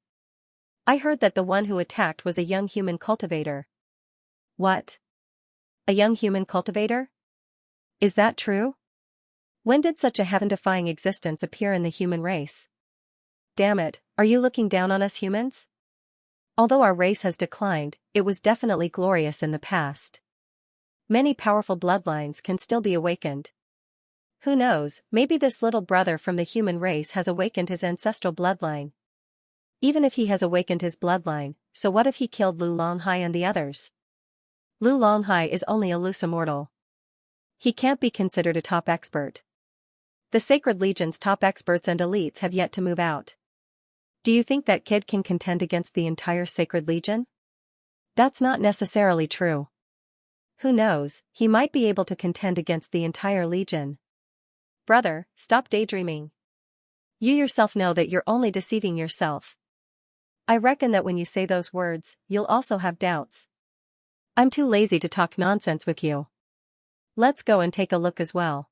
I heard that the one who attacked was a young human cultivator. What? A young human cultivator? Is that true? When did such a heaven-defying existence appear in the human race? Damn it, are you looking down on us humans? Although our race has declined, it was definitely glorious in the past. Many powerful bloodlines can still be awakened. Who knows, maybe this little brother from the human race has awakened his ancestral bloodline. Even if he has awakened his bloodline, so what if he killed Lu Longhai and the others? Lu Longhai is only a loose immortal. He can't be considered a top expert. The Sacred Legion's top experts and elites have yet to move out. Do you think that kid can contend against the entire Sacred Legion? That's not necessarily true. Who knows, he might be able to contend against the entire Legion. Brother, stop daydreaming. You yourself know that you're only deceiving yourself. I reckon that when you say those words, you'll also have doubts. I'm too lazy to talk nonsense with you. Let's go and take a look as well.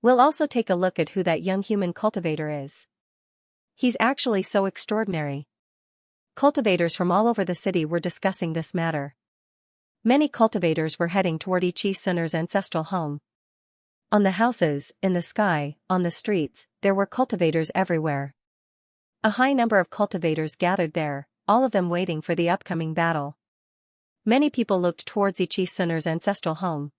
We'll also take a look at who that young human cultivator is. He's actually so extraordinary. Cultivators from all over the city were discussing this matter. Many cultivators were heading toward Ichi Sunner's ancestral home. On the houses, in the sky, on the streets, there were cultivators everywhere. A high number of cultivators gathered there, all of them waiting for the upcoming battle. Many people looked towards Ichi Sunner's ancestral home.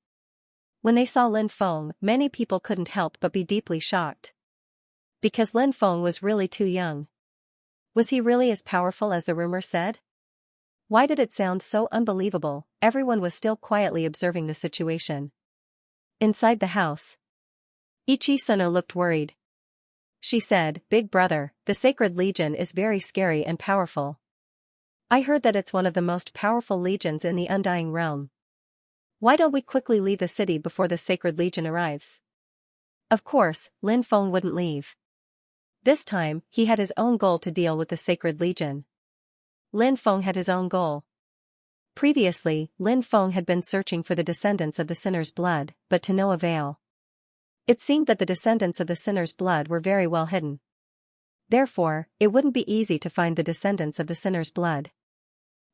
When they saw Lin Feng, many people couldn't help but be deeply shocked. Because Lin Feng was really too young. Was he really as powerful as the rumor said? Why did it sound so unbelievable? Everyone was still quietly observing the situation. Inside the house, Ichi Sunner looked worried. She said, "Big brother, the Sacred Legion is very scary and powerful. I heard that it's one of the most powerful legions in the Undying Realm. Why don't we quickly leave the city before the Sacred Legion arrives?" Of course, Lin Feng wouldn't leave. This time, he had his own goal to deal with the Sacred Legion. Lin Feng had his own goal. Previously, Lin Feng had been searching for the descendants of the sinner's blood, but to no avail. It seemed that the descendants of the sinner's blood were very well hidden. Therefore, it wouldn't be easy to find the descendants of the sinner's blood.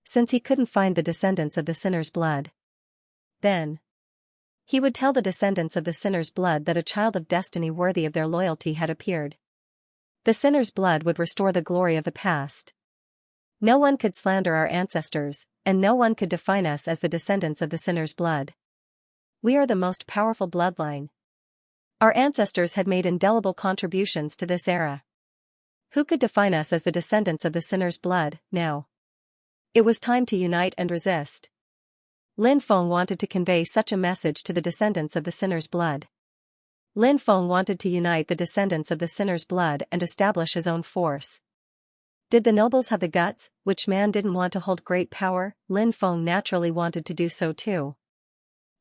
Since he couldn't find the descendants of the sinner's blood, then he would tell the descendants of the sinner's blood that a child of destiny worthy of their loyalty had appeared. The sinner's blood would restore the glory of the past. No one could slander our ancestors, and no one could define us as the descendants of the sinner's blood. We are the most powerful bloodline. Our ancestors had made indelible contributions to this era. Who could define us as the descendants of the sinner's blood, now? It was time to unite and resist. Lin Feng wanted to convey such a message to the descendants of the sinner's blood. Lin Feng wanted to unite the descendants of the sinner's blood and establish his own force. Did the nobles have the guts? Which man didn't want to hold great power? Lin Feng naturally wanted to do so too.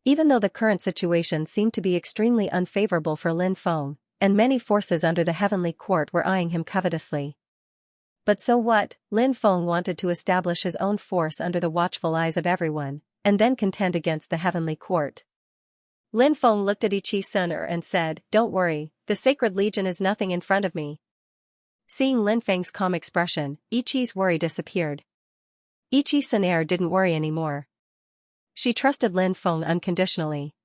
Even though the current situation seemed to be extremely unfavorable for Lin Feng, and many forces under the heavenly court were eyeing him covetously. But so what? Lin Feng wanted to establish his own force under the watchful eyes of everyone, and then contend against the heavenly court. Lin Feng looked at Ichi Sunner and said, "Don't worry, the Sacred Legion is nothing in front of me." Seeing Lin Feng's calm expression, Ichi's worry disappeared. Ichi Sunner didn't worry anymore. She trusted Lin Feng unconditionally.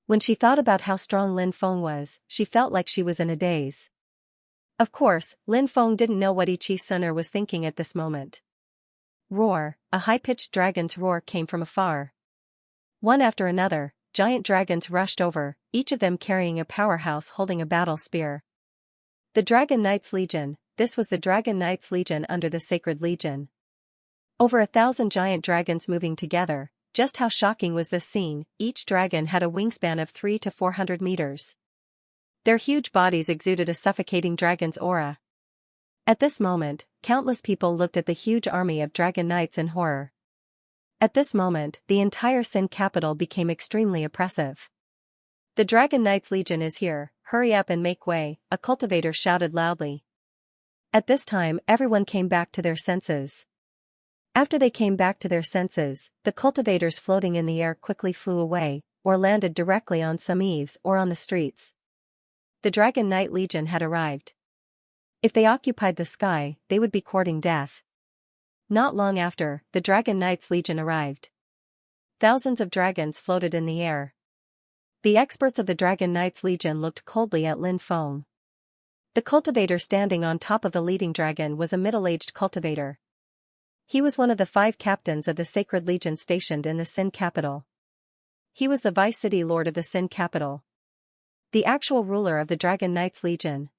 When she thought about how strong Lin Feng was, she felt like she was in a daze. Of course, Lin Feng didn't know what Ichi Sunner was thinking at this moment. Roar, a high-pitched dragon's roar came from afar. One after another, giant dragons rushed over, each of them carrying a powerhouse holding a battle spear. The Dragon Knights Legion. This was the Dragon Knights Legion under the Sacred Legion. Over 1,000 giant dragons moving together. Just how shocking was this scene? Each dragon had a wingspan of 300 to 400 meters. Their huge bodies exuded a suffocating dragon's aura. At this moment, countless people looked at the huge army of dragon knights in horror. At this moment, the entire Sin capital became extremely oppressive. "The Dragon Knights Legion is here, hurry up and make way," a cultivator shouted loudly. At this time, everyone came back to their senses. After they came back to their senses, the cultivators floating in the air quickly flew away, or landed directly on some eaves or on the streets. The Dragon Knight Legion had arrived. If they occupied the sky, they would be courting death. Not long after, the Dragon Knight's Legion arrived. Thousands of dragons floated in the air. The experts of the Dragon Knight's Legion looked coldly at Lin Feng. The cultivator standing on top of the leading dragon was a middle-aged cultivator. He was one of the 5 captains of the Sacred Legion stationed in the Sin capital. He was the vice-city lord of the Sin capital. The actual ruler of the Dragon Knight's Legion.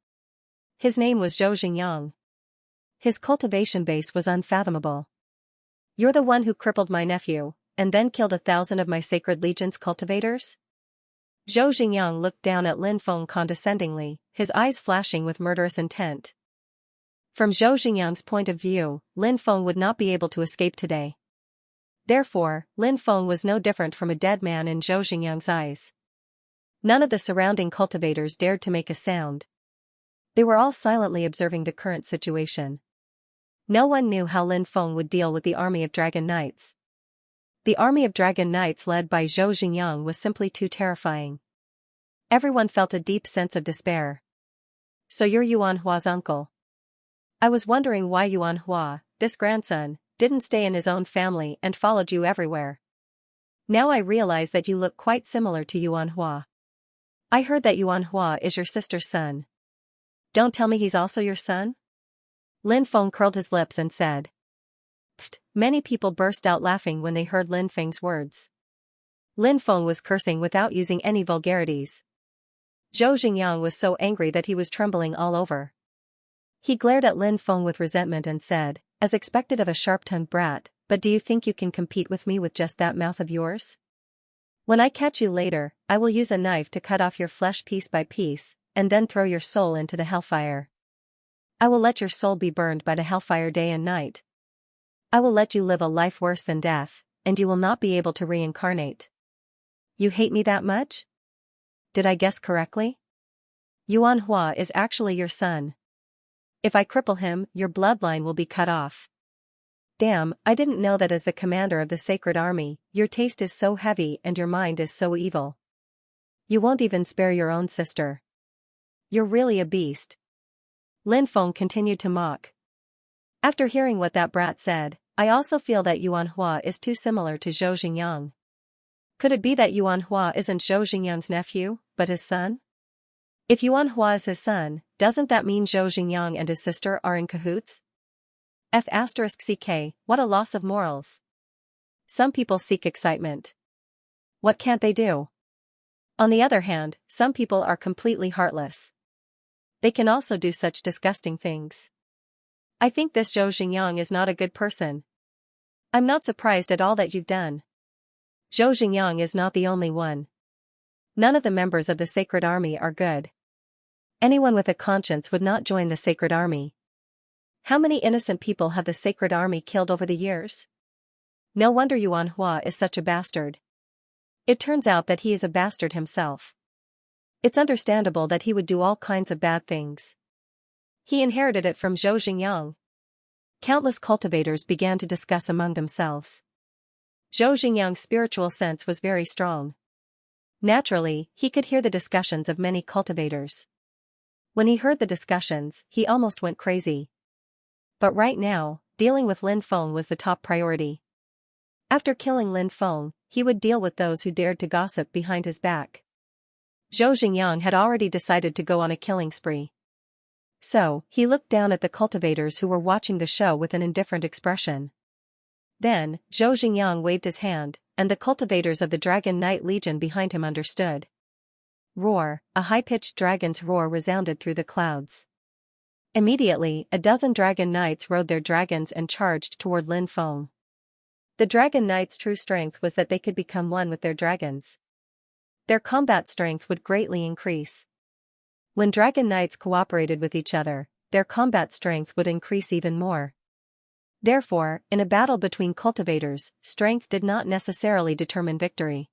His name was Zhou Xingyang. His cultivation base was unfathomable. "You're the one who crippled my nephew, and then killed 1,000 of my Sacred Legion's cultivators?" Zhou Xingyang looked down at Lin Feng condescendingly, his eyes flashing with murderous intent. From Zhou Xingyang's point of view, Lin Feng would not be able to escape today. Therefore, Lin Feng was no different from a dead man in Zhou Xingyang's eyes. None of the surrounding cultivators dared to make a sound. They were all silently observing the current situation. No one knew how Lin Feng would deal with the army of Dragon Knights. The army of Dragon Knights led by Zhou Xingyang was simply too terrifying. Everyone felt a deep sense of despair. "So you're Yuan Hua's uncle. I was wondering why Yuan Hua, this grandson, didn't stay in his own family and followed you everywhere. Now I realize that you look quite similar to Yuan Hua. I heard that Yuan Hua is your sister's son. Don't tell me he's also your son?" Lin Feng curled his lips and said. Pfft, many people burst out laughing when they heard Lin Feng's words. Lin Feng was cursing without using any vulgarities. Zhou Xingyang was so angry that he was trembling all over. He glared at Lin Feng with resentment and said, as expected of a sharp-tongued brat, "But do you think you can compete with me with just that mouth of yours? When I catch you later, I will use a knife to cut off your flesh piece by piece, and then throw your soul into the hellfire. I will let your soul be burned by the hellfire day and night. I will let you live a life worse than death, and you will not be able to reincarnate. You hate me that much? Did I guess correctly? Yuan Hua is actually your son. If I cripple him, your bloodline will be cut off. Damn, I didn't know that as the commander of the Sacred Army, your taste is so heavy and your mind is so evil. You won't even spare your own sister. You're really a beast." Lin Feng continued to mock. "After hearing what that brat said, I also feel that Yuan Hua is too similar to Zhou Xingyang. Could it be that Yuan Hua isn't Zhou Xingyang's nephew, but his son? If Yuan Hua is his son, doesn't that mean Zhou Xingyang and his sister are in cahoots? F***ck, what a loss of morals. Some people seek excitement. What can't they do? On the other hand, some people are completely heartless. They can also do such disgusting things. I think this Zhou Xingyang is not a good person. I'm not surprised at all that you've done. Zhou Xingyang is not the only one. None of the members of the Sacred Army are good. Anyone with a conscience would not join the Sacred Army. How many innocent people have the Sacred Army killed over the years? No wonder Yuan Hua is such a bastard. It turns out that he is a bastard himself. It's understandable that he would do all kinds of bad things. He inherited it from Zhou Xingyang." Countless cultivators began to discuss among themselves. Zhou Xingyang's spiritual sense was very strong. Naturally, he could hear the discussions of many cultivators. When he heard the discussions, he almost went crazy. But right now, dealing with Lin Feng was the top priority. After killing Lin Feng, he would deal with those who dared to gossip behind his back. Zhou Xingyang had already decided to go on a killing spree. So, he looked down at the cultivators who were watching the show with an indifferent expression. Then, Zhou Xingyang waved his hand, and the cultivators of the Dragon Knight Legion behind him understood. Roar, a high-pitched dragon's roar resounded through the clouds. Immediately, a dozen Dragon Knights rode their dragons and charged toward Lin Feng. The Dragon Knights' true strength was that they could become one with their dragons. Their combat strength would greatly increase. When Dragon Knights cooperated with each other, their combat strength would increase even more. Therefore, in a battle between cultivators, strength did not necessarily determine victory.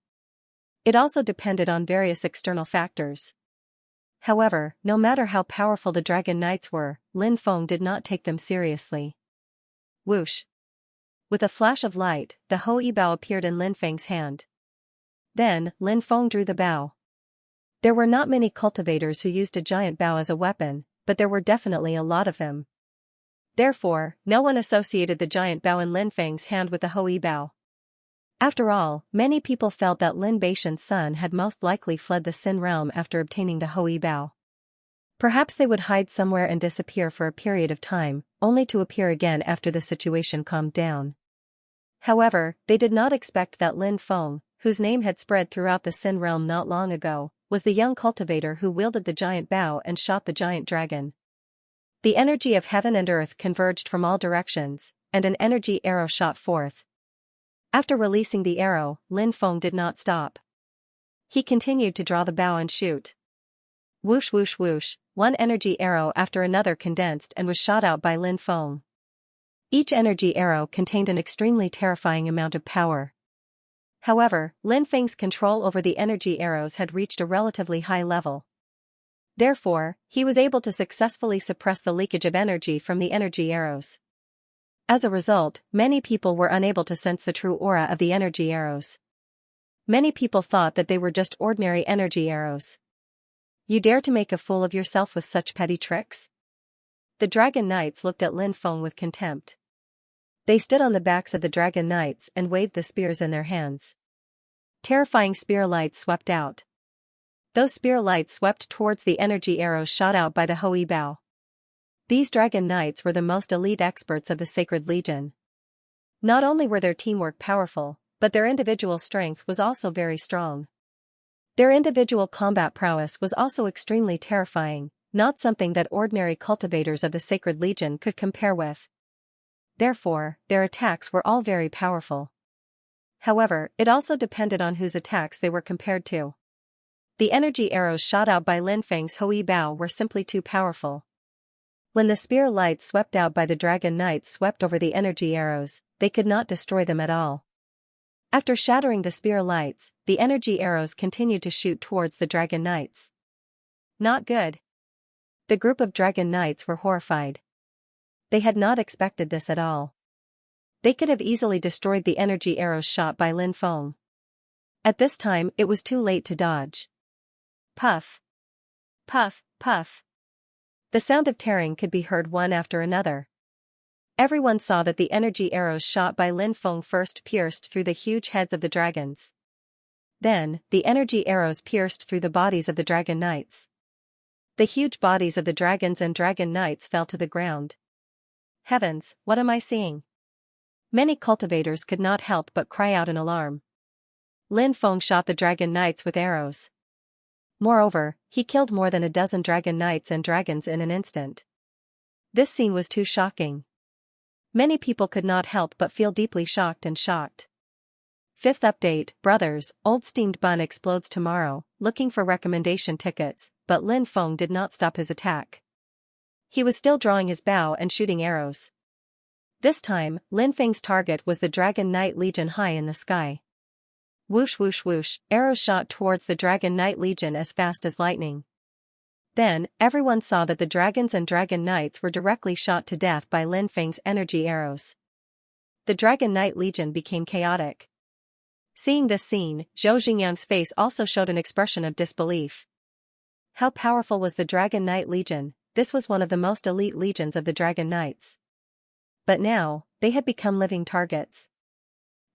It also depended on various external factors. However, no matter how powerful the Dragon Knights were, Lin Feng did not take them seriously. Whoosh! With a flash of light, the Hou Bow appeared in Lin Feng's hand. Then, Lin Feng drew the bow. There were not many cultivators who used a giant bow as a weapon, but there were definitely a lot of them. Therefore, no one associated the giant bow in Lin Feng's hand with the Hui bow. After all, many people felt that Lin Baishan's son had most likely fled the Sin realm after obtaining the Hui bow. Perhaps they would hide somewhere and disappear for a period of time, only to appear again after the situation calmed down. However, they did not expect that Lin Feng, whose name had spread throughout the Sin realm not long ago, was the young cultivator who wielded the giant bow and shot the giant dragon. The energy of heaven and earth converged from all directions, and an energy arrow shot forth. After releasing the arrow, Lin Feng did not stop. He continued to draw the bow and shoot. Whoosh whoosh whoosh, one energy arrow after another condensed and was shot out by Lin Feng. Each energy arrow contained an extremely terrifying amount of power. However, Lin Feng's control over the energy arrows had reached a relatively high level. Therefore, he was able to successfully suppress the leakage of energy from the energy arrows. As a result, many people were unable to sense the true aura of the energy arrows. Many people thought that they were just ordinary energy arrows. You dare to make a fool of yourself with such petty tricks? The Dragon Knights looked at Lin Feng with contempt. They stood on the backs of the Dragon Knights and waved the spears in their hands. Terrifying spear lights swept out. Those spear lights swept towards the energy arrows shot out by the Hui bow. These Dragon Knights were the most elite experts of the Sacred Legion. Not only were their teamwork powerful, but their individual strength was also very strong. Their individual combat prowess was also extremely terrifying, not something that ordinary cultivators of the Sacred Legion could compare with. Therefore, their attacks were all very powerful. However, it also depended on whose attacks they were compared to. The energy arrows shot out by Lin Feng's Hui bow were simply too powerful. When the spear lights swept out by the Dragon Knights swept over the energy arrows, they could not destroy them at all. After shattering the spear lights, the energy arrows continued to shoot towards the Dragon Knights. Not good. The group of Dragon Knights were horrified. They had not expected this at all. They could have easily destroyed the energy arrows shot by Lin Feng. At this time, it was too late to dodge. Puff. Puff, puff. The sound of tearing could be heard one after another. Everyone saw that the energy arrows shot by Lin Feng first pierced through the huge heads of the dragons. Then, the energy arrows pierced through the bodies of the Dragon Knights. The huge bodies of the dragons and Dragon Knights fell to the ground. Heavens, what am I seeing? Many cultivators could not help but cry out in alarm. Lin Feng shot the Dragon Knights with arrows. Moreover, he killed more than a dozen Dragon Knights and dragons in an instant. This scene was too shocking. Many people could not help but feel deeply shocked and shocked. Fifth update, brothers, Old Steamed Bun explodes tomorrow, looking for recommendation tickets, but Lin Feng did not stop his attack. He was still drawing his bow and shooting arrows. This time, Lin Feng's target was the Dragon Knight Legion high in the sky. Whoosh whoosh whoosh, arrows shot towards the Dragon Knight Legion as fast as lightning. Then, everyone saw that the dragons and Dragon Knights were directly shot to death by Lin Feng's energy arrows. The Dragon Knight Legion became chaotic. Seeing this scene, Zhou Xingyang's face also showed an expression of disbelief. How powerful was the Dragon Knight Legion? This was one of the most elite legions of the Dragon Knights. But now, they had become living targets.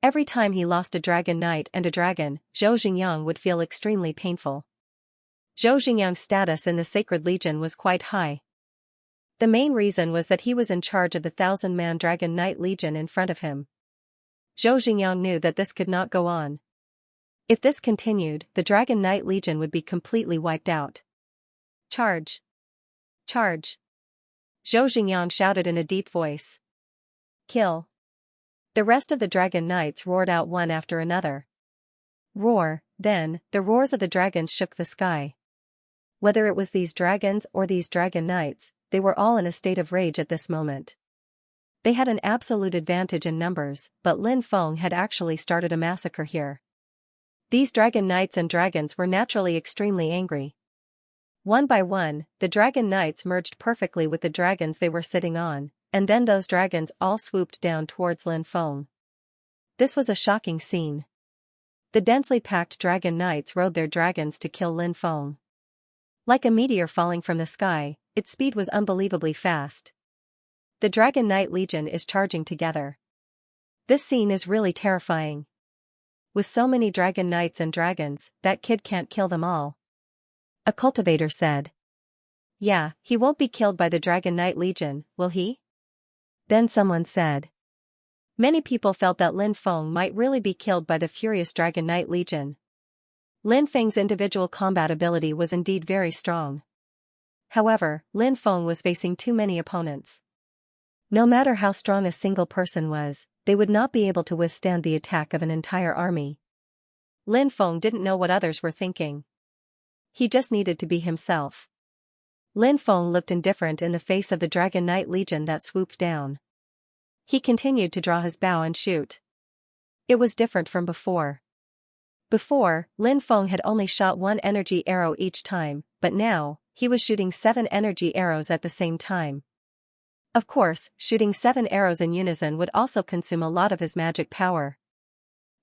Every time he lost a Dragon Knight and a dragon, Zhou Xingyang would feel extremely painful. Zhou Xingyang's status in the Sacred Legion was quite high. The main reason was that he was in charge of the 1,000-man Dragon Knight Legion in front of him. Zhou Xingyang knew that this could not go on. If this continued, the Dragon Knight Legion would be completely wiped out. Charge! Charge! Zhou Xingyang shouted in a deep voice. Kill! The rest of the Dragon Knights roared out one after another. Roar, then, the roars of the dragons shook the sky. Whether it was these dragons or these Dragon Knights, they were all in a state of rage at this moment. They had an absolute advantage in numbers, but Lin Feng had actually started a massacre here. These Dragon Knights and dragons were naturally extremely angry. One by one, the Dragon Knights merged perfectly with the dragons they were sitting on, and then those dragons all swooped down towards Lin Feng. This was a shocking scene. The densely packed Dragon Knights rode their dragons to kill Lin Feng. Like a meteor falling from the sky, its speed was unbelievably fast. The Dragon Knight Legion is charging together. This scene is really terrifying. With so many dragon knights and dragons, that kid can't kill them all. A cultivator said. Yeah, he won't be killed by the Dragon Knight Legion, will he? Then someone said. Many people felt that Lin Feng might really be killed by the furious Dragon Knight Legion. Lin Feng's individual combat ability was indeed very strong. However, Lin Feng was facing too many opponents. No matter how strong a single person was, they would not be able to withstand the attack of an entire army. Lin Feng didn't know what others were thinking. He just needed to be himself. Lin Feng looked indifferent in the face of the Dragon Knight Legion that swooped down. He continued to draw his bow and shoot. It was different from before. Before, Lin Feng had only shot one energy arrow each time, but now, he was shooting 7 energy arrows at the same time. Of course, shooting 7 arrows in unison would also consume a lot of his magic power.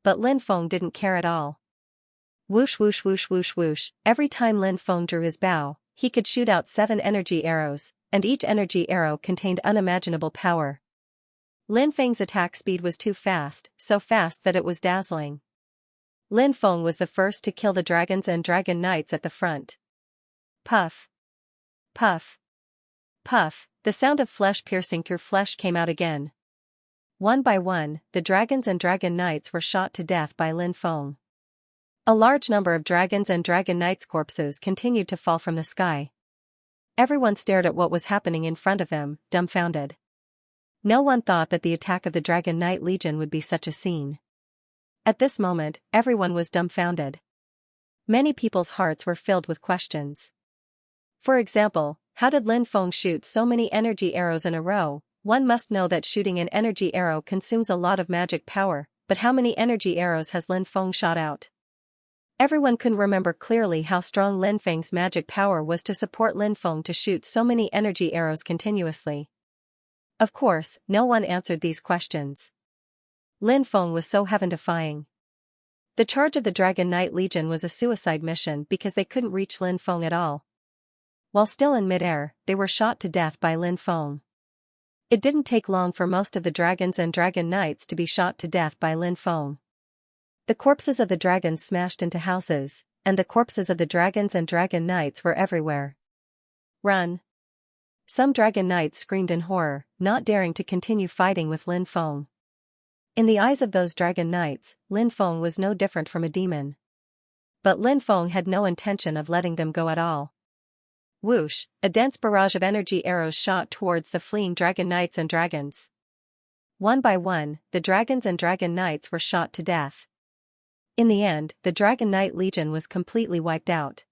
But Lin Feng didn't care at all. Whoosh whoosh whoosh whoosh whoosh, every time Lin Feng drew his bow, he could shoot out 7 energy arrows, and each energy arrow contained unimaginable power. Lin Feng's attack speed was too fast, so fast that it was dazzling. Lin Feng was the first to kill the dragons and dragon knights at the front. Puff. Puff. Puff, the sound of flesh piercing through flesh came out again. One by one, the dragons and dragon knights were shot to death by Lin Feng. A large number of dragons and dragon knights' corpses continued to fall from the sky. Everyone stared at what was happening in front of them, dumbfounded. No one thought that the attack of the Dragon Knight Legion would be such a scene. At this moment, everyone was dumbfounded. Many people's hearts were filled with questions. For example, how did Lin Feng shoot so many energy arrows in a row? One must know that shooting an energy arrow consumes a lot of magic power, but how many energy arrows has Lin Feng shot out? Everyone couldn't remember clearly how strong Lin Feng's magic power was to support Lin Feng to shoot so many energy arrows continuously. Of course, no one answered these questions. Lin Feng was so heaven-defying. The charge of the Dragon Knight Legion was a suicide mission because they couldn't reach Lin Feng at all. While still in mid-air, they were shot to death by Lin Feng. It didn't take long for most of the dragons and dragon knights to be shot to death by Lin Feng. The corpses of the dragons smashed into houses, and the corpses of the dragons and dragon knights were everywhere. Run! Some dragon knights screamed in horror, not daring to continue fighting with Lin Feng. In the eyes of those dragon knights, Lin Feng was no different from a demon. But Lin Feng had no intention of letting them go at all. Whoosh, a dense barrage of energy arrows shot towards the fleeing dragon knights and dragons. One by one, the dragons and dragon knights were shot to death. In the end, the Dragon Knight Legion was completely wiped out.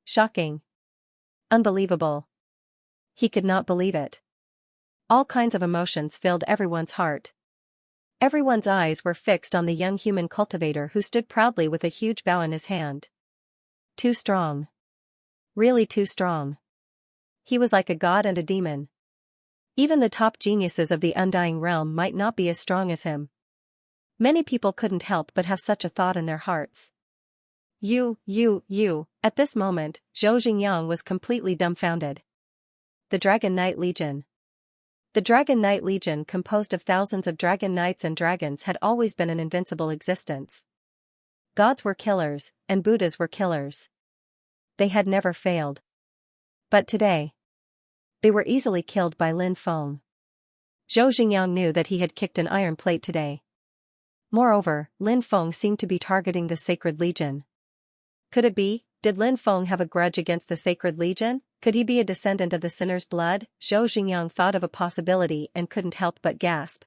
Shocking. Unbelievable. He could not believe it. All kinds of emotions filled everyone's heart. Everyone's eyes were fixed on the young human cultivator who stood proudly with a huge bow in his hand. Too strong. Really too strong. He was like a god and a demon. Even the top geniuses of the Undying Realm might not be as strong as him. Many people couldn't help but have such a thought in their hearts. At this moment, Zhou Xingyang was completely dumbfounded. The Dragon Knight Legion. The Dragon Knight Legion, composed of thousands of dragon knights and dragons, had always been an invincible existence. Gods were killers, and Buddhas were killers. They had never failed. But today, they were easily killed by Lin Feng. Zhou Xingyang knew that he had kicked an iron plate today. Moreover, Lin Feng seemed to be targeting the Sacred Legion. Could it be? Did Lin Feng have a grudge against the Sacred Legion? Could he be a descendant of the sinner's blood? Zhou Xingyang thought of a possibility and couldn't help but gasp.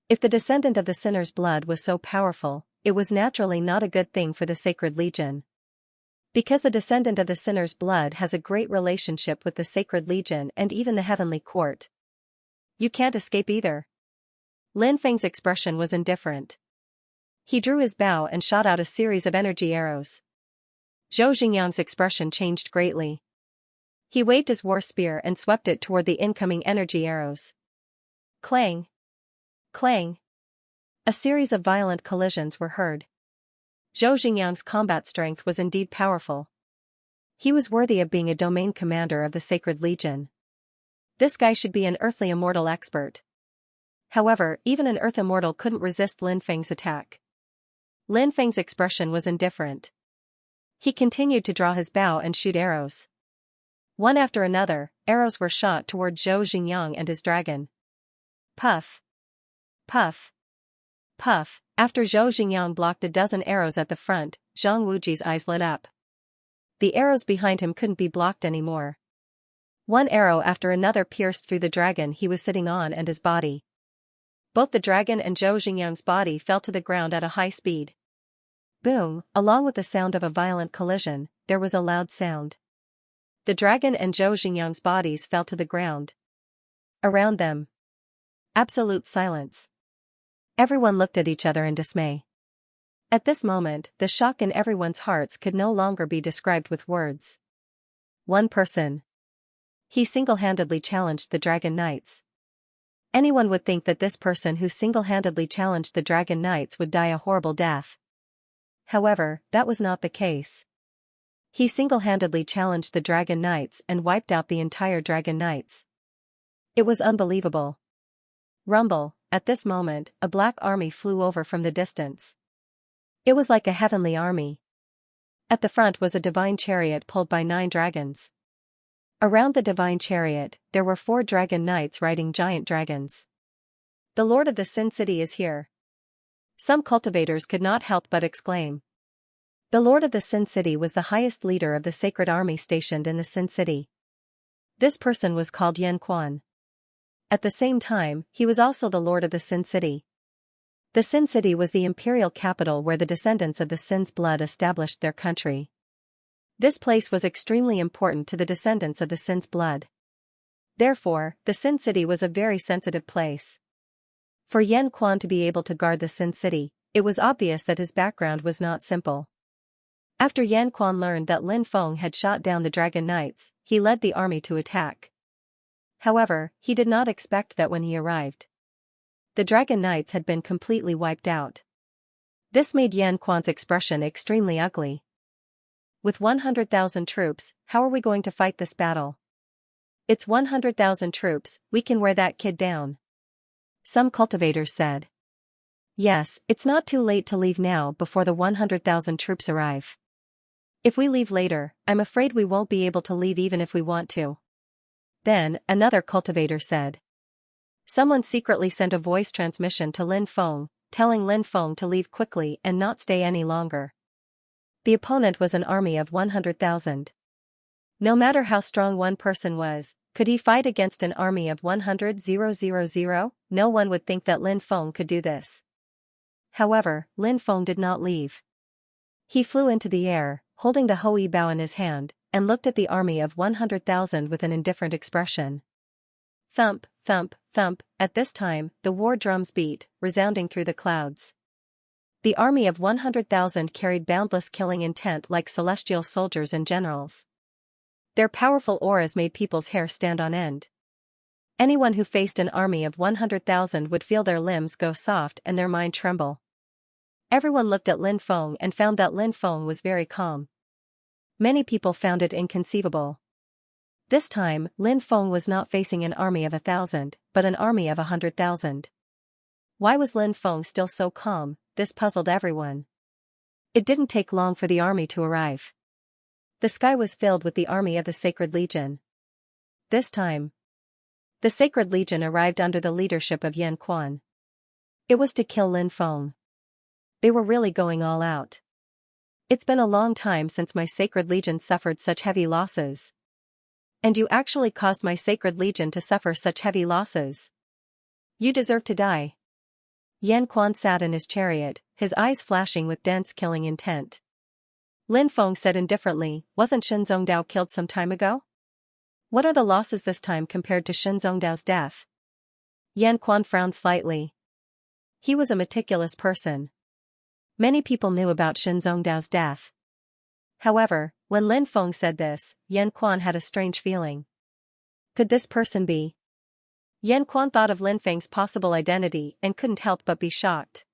If the descendant of the sinner's blood was so powerful, it was naturally not a good thing for the Sacred Legion. Because the descendant of the sinner's blood has a great relationship with the Sacred Legion and even the Heavenly Court. You can't escape either. Lin Feng's expression was indifferent. He drew his bow and shot out a series of energy arrows. Zhou Xingyang's expression changed greatly. He waved his war spear and swept it toward the incoming energy arrows. Clang! Clang! A series of violent collisions were heard. Zhou Xingyang's combat strength was indeed powerful. He was worthy of being a domain commander of the Sacred Legion. This guy should be an earthly immortal expert. However, even an earth immortal couldn't resist Lin Feng's attack. Lin Feng's expression was indifferent. He continued to draw his bow and shoot arrows. One after another, arrows were shot toward Zhou Xingyang and his dragon. Puff. Puff. Puff. After Zhou Xingyang blocked a dozen arrows at the front, Zhang Wuji's eyes lit up. The arrows behind him couldn't be blocked anymore. One arrow after another pierced through the dragon he was sitting on and his body. Both the dragon and Zhou Xingyang's body fell to the ground at a high speed. Boom, along with the sound of a violent collision, there was a loud sound. The dragon and Zhou Xingyang's bodies fell to the ground. Around them, absolute silence. Everyone looked at each other in dismay. At this moment, the shock in everyone's hearts could no longer be described with words. One person. He single-handedly challenged the Dragon Knights. Anyone would think that this person who single-handedly challenged the Dragon Knights would die a horrible death. However, that was not the case. He single-handedly challenged the Dragon Knights and wiped out the entire Dragon Knights. It was unbelievable. Rumble, at this moment, a black army flew over from the distance. It was like a heavenly army. At the front was a divine chariot pulled by 9 dragons. Around the divine chariot, there were 4 dragon knights riding giant dragons. The Lord of the Sin City is here. Some cultivators could not help but exclaim. The Lord of the Sin City was the highest leader of the sacred army stationed in the Sin City. This person was called Yan Quan. At the same time, he was also the Lord of the Sin City. The Sin City was the imperial capital where the descendants of the Sin's blood established their country. This place was extremely important to the descendants of the Sin's blood. Therefore, the Sin City was a very sensitive place. For Yan Quan to be able to guard the Sin City, it was obvious that his background was not simple. After Yan Quan learned that Lin Feng had shot down the Dragon Knights, he led the army to attack. However, he did not expect that when he arrived, the Dragon Knights had been completely wiped out. This made Yan Quan's expression extremely ugly. With 100,000 troops, how are we going to fight this battle? It's 100,000 troops, we can wear that kid down. Some cultivators said. Yes, it's not too late to leave now before the 100,000 troops arrive. If we leave later, I'm afraid we won't be able to leave even if we want to. Then, another cultivator said. Someone secretly sent a voice transmission to Lin Feng, telling Lin Feng to leave quickly and not stay any longer. The opponent was an army of 100,000. No matter how strong one person was, could he fight against an army of 100,000? No one would think that Lin Feng could do this. However, Lin Feng did not leave. He flew into the air, holding the Hoi bow in his hand, and looked at the army of 100,000 with an indifferent expression. Thump, thump, thump, at this time, the war drums beat, resounding through the clouds. The army of 100,000 carried boundless killing intent like celestial soldiers and generals. Their powerful auras made people's hair stand on end. Anyone who faced an army of 100,000 would feel their limbs go soft and their mind tremble. Everyone looked at Lin Feng and found that Lin Feng was very calm. Many people found it inconceivable. This time, Lin Feng was not facing an army of 1,000, but an army of 100,000. Why was Lin Feng still so calm? This puzzled everyone. It didn't take long for the army to arrive. The sky was filled with the army of the Sacred Legion. This time, the Sacred Legion arrived under the leadership of Yan Quan. It was to kill Lin Feng. They were really going all out. It's been a long time since my Sacred Legion suffered such heavy losses. And you actually caused my Sacred Legion to suffer such heavy losses. You deserve to die. Yan Quan sat in his chariot, his eyes flashing with dense killing intent. Lin Feng said indifferently, wasn't Shen Zongdao killed some time ago? What are the losses this time compared to Shen Zongdao's death? Yan Quan frowned slightly. He was a meticulous person. Many people knew about Shen Zongdao's death. However, when Lin Feng said this, Yan Quan had a strange feeling. Could this person be? Yan Quan thought of Lin Feng's possible identity and couldn't help but be shocked.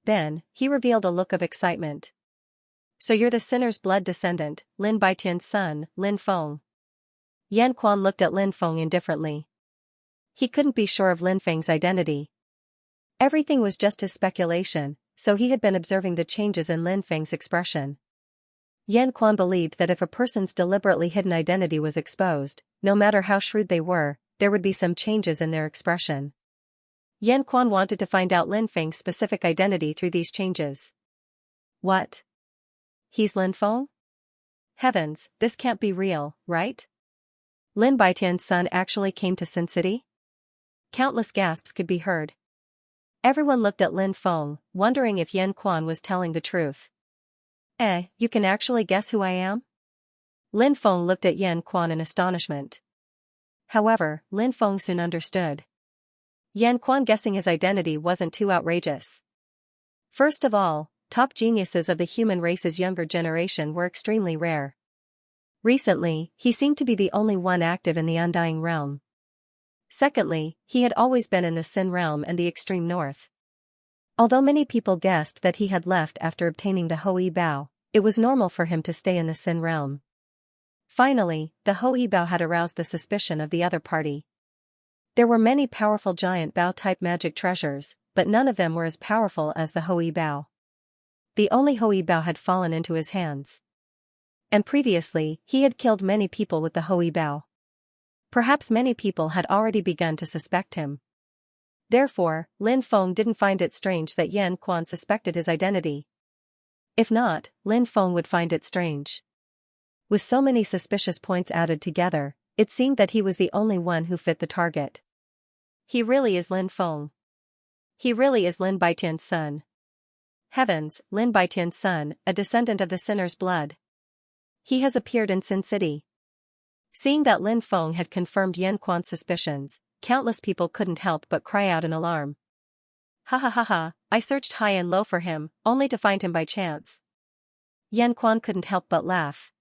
Then, he revealed a look of excitement. So you're the sinner's blood descendant, Lin Baitian's son, Lin Feng. Yan Quan looked at Lin Feng indifferently. He couldn't be sure of Lin Feng's identity. Everything was just his speculation, so he had been observing the changes in Lin Feng's expression. Yan Quan believed that if a person's deliberately hidden identity was exposed, no matter how shrewd they were, there would be some changes in their expression. Yan Quan wanted to find out Lin Feng's specific identity through these changes. What? He's Lin Feng? Heavens, this can't be real, right? Lin Baitian's son actually came to Sin City? Countless gasps could be heard. Everyone looked at Lin Feng, wondering if Yan Quan was telling the truth. You can actually guess who I am? Lin Feng looked at Yan Quan in astonishment. However, Lin Feng soon understood. Yan Quan guessing his identity wasn't too outrageous. First of all, top geniuses of the human race's younger generation were extremely rare. Recently, he seemed to be the only one active in the Undying Realm. Secondly, he had always been in the Sin Realm and the extreme north. Although many people guessed that he had left after obtaining the Hou Bao, it was normal for him to stay in the Sin Realm. Finally, the Hou Bao had aroused the suspicion of the other party. There were many powerful giant Bao-type magic treasures, but none of them were as powerful as the Hou Bao. The only Hou Bao had fallen into his hands. And previously, he had killed many people with the Hou Bao. Perhaps many people had already begun to suspect him. Therefore, Lin Feng didn't find it strange that Yan Quan suspected his identity. If not, Lin Feng would find it strange. With so many suspicious points added together, it seemed that he was the only one who fit the target. He really is Lin Feng. He really is Lin Baitian's son. Heavens, Lin Baitian's son, a descendant of the sinner's blood. He has appeared in Sin City. Seeing that Lin Feng had confirmed Yan Quan's suspicions, countless people couldn't help but cry out in alarm. Ha ha ha ha, I searched high and low for him, only to find him by chance. Yan Quan couldn't help but laugh.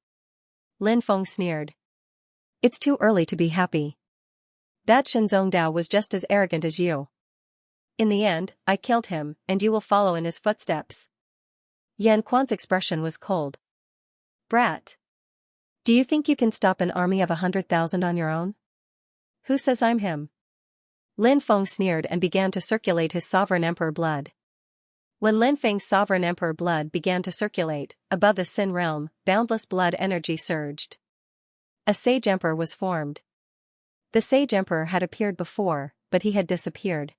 Lin Feng sneered. It's too early to be happy. That Shenzong Dao was just as arrogant as you. In the end, I killed him, and you will follow in his footsteps. Yan Quan's expression was cold. Brat. Do you think you can stop an army of 100,000 on your own? Who says I'm him? Lin Feng sneered and began to circulate his sovereign emperor blood. When Lin Feng's sovereign emperor blood began to circulate, above the Sin realm, boundless blood energy surged. A sage emperor was formed. The sage emperor had appeared before, but he had disappeared.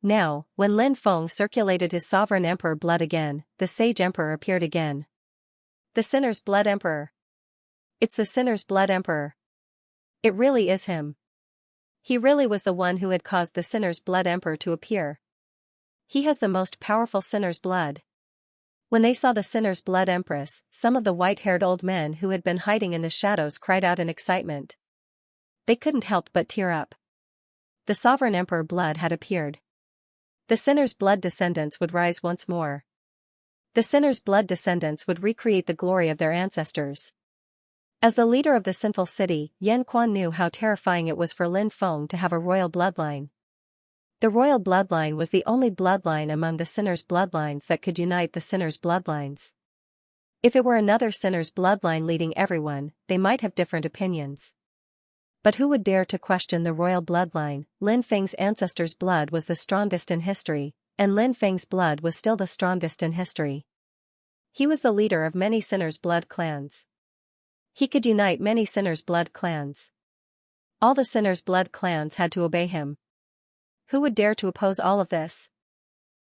Now, when Lin Feng circulated his sovereign emperor blood again, the sage emperor appeared again. The sinner's blood emperor. It's the sinner's blood emperor. It really is him. He really was the one who had caused the sinner's blood emperor to appear. He has the most powerful sinner's blood. When they saw the sinner's blood empress, some of the white-haired old men who had been hiding in the shadows cried out in excitement. They couldn't help but tear up. The sovereign emperor blood had appeared. The sinner's blood descendants would rise once more. The sinner's blood descendants would recreate the glory of their ancestors. As the leader of the sinful city, Yan Quan knew how terrifying it was for Lin Feng to have a royal bloodline. The royal bloodline was the only bloodline among the sinner's bloodlines that could unite the sinner's bloodlines. If it were another sinner's bloodline leading everyone, they might have different opinions. But who would dare to question the royal bloodline? Lin Feng's ancestors' blood was the strongest in history, and Lin Feng's blood was still the strongest in history. He was the leader of many sinners' blood clans. He could unite many sinners' blood clans. All the sinners' blood clans had to obey him. Who would dare to oppose all of this?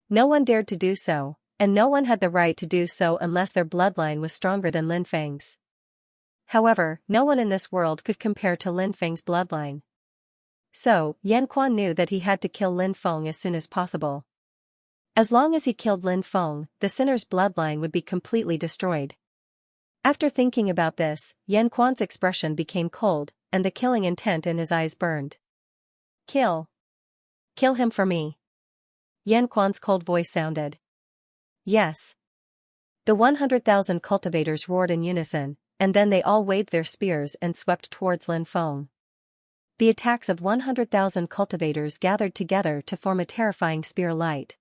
No one dared to do so, and no one had the right to do so unless their bloodline was stronger than Lin Feng's. However, no one in this world could compare to Lin Feng's bloodline. So, Yan Quan knew that he had to kill Lin Feng as soon as possible. As long as he killed Lin Feng, the sinner's bloodline would be completely destroyed. After thinking about this, Yan Quan's expression became cold, and the killing intent in his eyes burned. Kill. Kill him for me. Yan Quan's cold voice sounded. Yes. The 100,000 cultivators roared in unison, and then they all waved their spears and swept towards Lin Feng. The attacks of 100,000 cultivators gathered together to form a terrifying spear light.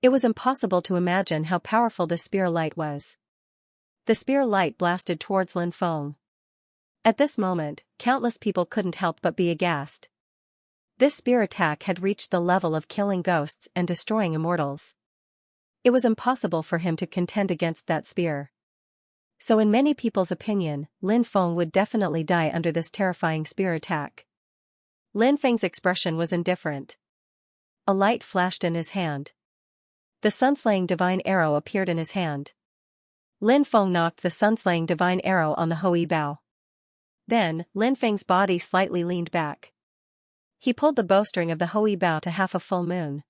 It was impossible to imagine how powerful the spear light was. The spear light blasted towards Lin Feng. At this moment, countless people couldn't help but be aghast. This spear attack had reached the level of killing ghosts and destroying immortals. It was impossible for him to contend against that spear. So in many people's opinion, Lin Feng would definitely die under this terrifying spear attack. Lin Feng's expression was indifferent. A light flashed in his hand. The sun-slaying divine arrow appeared in his hand. Lin Feng knocked the sun-slaying divine arrow on the Hui bow. Then, Lin Feng's body slightly leaned back. He pulled the bowstring of the Hui bow to half a full moon.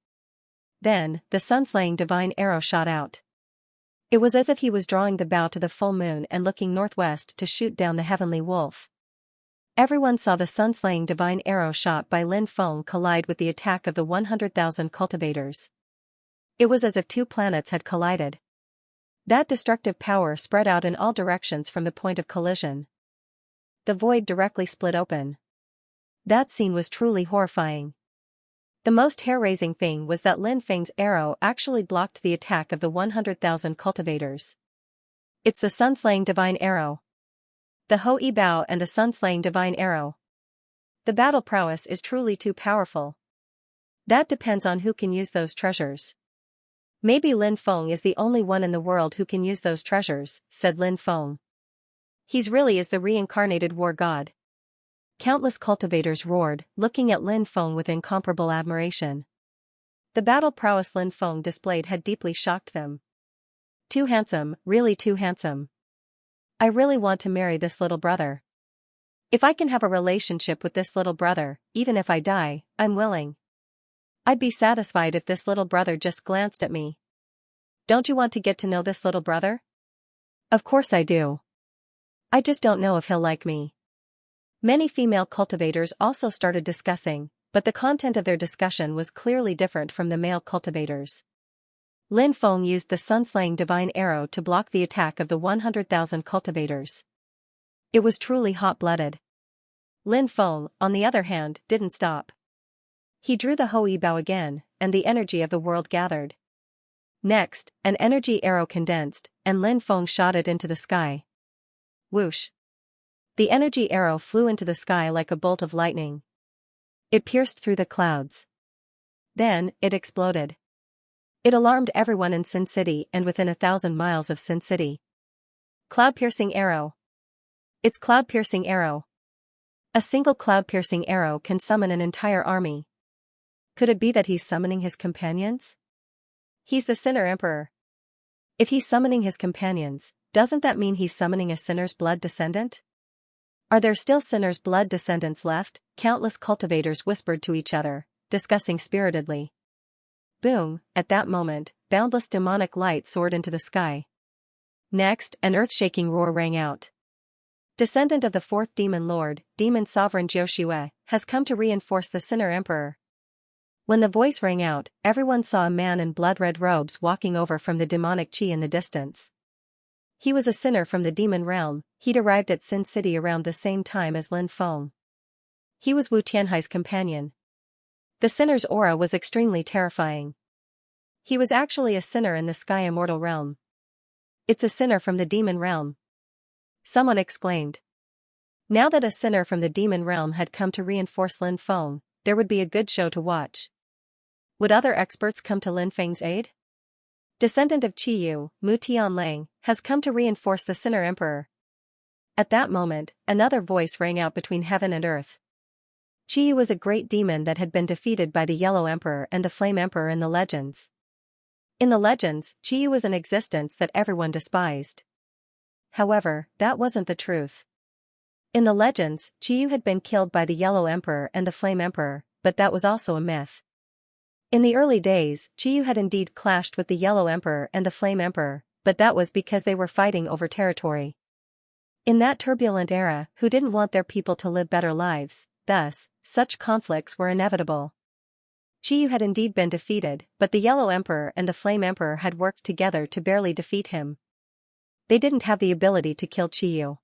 Then, the sun-slaying divine arrow shot out. It was as if he was drawing the bow to the full moon and looking northwest to shoot down the heavenly wolf. Everyone saw the sun-slaying divine arrow shot by Lin Feng collide with the attack of the 100,000 cultivators. It was as if two planets had collided. That destructive power spread out in all directions from the point of collision. The void directly split open. That scene was truly horrifying. The most hair-raising thing was that Lin Feng's arrow actually blocked the attack of the 100,000 cultivators. It's the sun-slaying divine arrow. The Hui Bao and the sun-slaying divine arrow. The battle prowess is truly too powerful. That depends on who can use those treasures. Maybe Lin Feng is the only one in the world who can use those treasures, said Lin Feng. He's really is the reincarnated war god. Countless cultivators roared, looking at Lin Feng with incomparable admiration. The battle prowess Lin Feng displayed had deeply shocked them. Too handsome, really too handsome. I really want to marry this little brother. If I can have a relationship with this little brother, even if I die, I'm willing. I'd be satisfied if this little brother just glanced at me. Don't you want to get to know this little brother? Of course I do. I just don't know if he'll like me. Many female cultivators also started discussing, but the content of their discussion was clearly different from the male cultivators. Lin Feng used the sun-slaying divine arrow to block the attack of the 100,000 cultivators. It was truly hot-blooded. Lin Feng, on the other hand, didn't stop. He drew the Hui Bao again, and the energy of the world gathered. Next, an energy arrow condensed, and Lin Feng shot it into the sky. Whoosh! The energy arrow flew into the sky like a bolt of lightning. It pierced through the clouds. Then, it exploded. It alarmed everyone in Sin City and within 1,000 miles of Sin City. Cloud-piercing arrow. It's cloud-piercing arrow. A single cloud-piercing arrow can summon an entire army. Could it be that he's summoning his companions? He's the Sinner Emperor. If he's summoning his companions, doesn't that mean he's summoning a sinner's blood descendant? Are there still sinners' blood descendants left? Countless cultivators whispered to each other, discussing spiritedly. Boom! At that moment, boundless demonic light soared into the sky. Next, an earth-shaking roar rang out. Descendant of the fourth demon lord, demon sovereign Jiuxue, has come to reinforce the Sinner Emperor. When the voice rang out, everyone saw a man in blood-red robes walking over from the demonic qi in the distance. He was a sinner from the demon realm. He'd arrived at Sin City around the same time as Lin Feng. He was Wu Tianhai's companion. The sinner's aura was extremely terrifying. He was actually a sinner in the sky immortal realm. It's a sinner from the demon realm. Someone exclaimed. Now that a sinner from the demon realm had come to reinforce Lin Feng, there would be a good show to watch. Would other experts come to Lin Feng's aid? Descendant of Qiyu, Mu Tianlang, has come to reinforce the Sinner Emperor. At that moment, another voice rang out between heaven and earth. Qiyu was a great demon that had been defeated by the Yellow Emperor and the Flame Emperor in the legends. In the legends, Qiyu was an existence that everyone despised. However, that wasn't the truth. In the legends, Qiyu had been killed by the Yellow Emperor and the Flame Emperor, but that was also a myth. In the early days, Qiyu had indeed clashed with the Yellow Emperor and the Flame Emperor, but that was because they were fighting over territory. In that turbulent era, who didn't want their people to live better lives, thus, such conflicts were inevitable. Qiyu had indeed been defeated, but the Yellow Emperor and the Flame Emperor had worked together to barely defeat him. They didn't have the ability to kill Qiyu.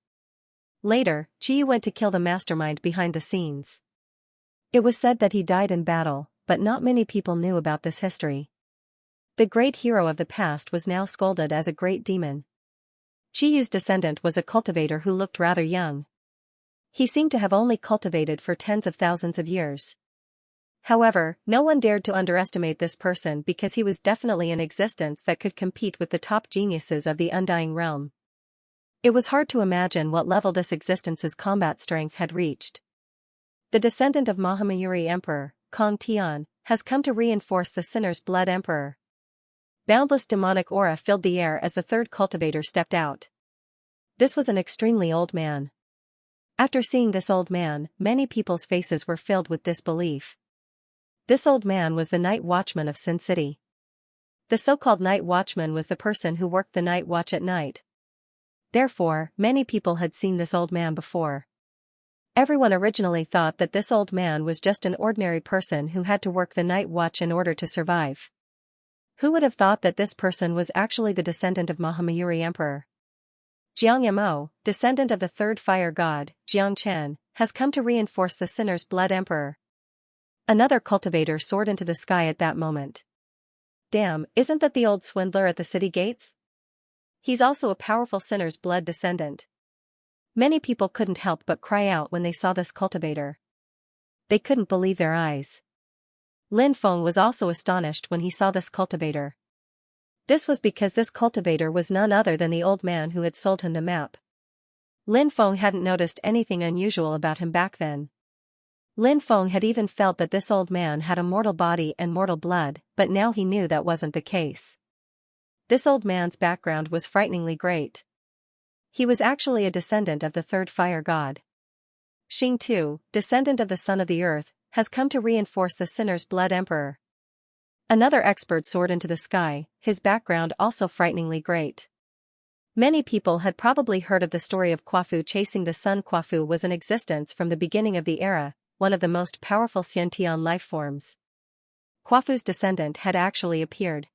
Later, Qiyu went to kill the mastermind behind the scenes. It was said that he died in battle, but not many people knew about this history. The great hero of the past was now scolded as a great demon. Qiyu's descendant was a cultivator who looked rather young. He seemed to have only cultivated for tens of thousands of years. However, no one dared to underestimate this person because he was definitely an existence that could compete with the top geniuses of the Undying Realm. It was hard to imagine what level this existence's combat strength had reached. The descendant of Mahamayuri Emperor, Kong Tian, has come to reinforce the Sinner's Blood Emperor. Boundless demonic aura filled the air as the third cultivator stepped out. This was an extremely old man. After seeing this old man, many people's faces were filled with disbelief. This old man was the night watchman of Sin City. The so-called night watchman was the person who worked the night watch at night. Therefore, many people had seen this old man before. Everyone originally thought that this old man was just an ordinary person who had to work the night watch in order to survive. Who would have thought that this person was actually the descendant of Mahamayuri Emperor? Xianxia, descendant of the third fire god, Xianxia, has come to reinforce the Sinner's Blood Emperor. Another cultivator soared into the sky at that moment. Damn, isn't that the old swindler at the city gates? He's also a powerful Sinner's Blood descendant. Many people couldn't help but cry out when they saw this cultivator. They couldn't believe their eyes. Lin Feng was also astonished when he saw this cultivator. This was because this cultivator was none other than the old man who had sold him the map. Lin Feng hadn't noticed anything unusual about him back then. Lin Feng had even felt that this old man had a mortal body and mortal blood, but now he knew that wasn't the case. This old man's background was frighteningly great. He was actually a descendant of the third fire god. Xing Tu, descendant of the son of the earth, has come to reinforce the Sinner's Blood Emperor. Another expert soared into the sky, his background also frighteningly great. Many people had probably heard of the story of Quafu chasing the sun. Quafu was in existence from the beginning of the era, one of the most powerful Xiantian life forms. Quafu's descendant had actually appeared.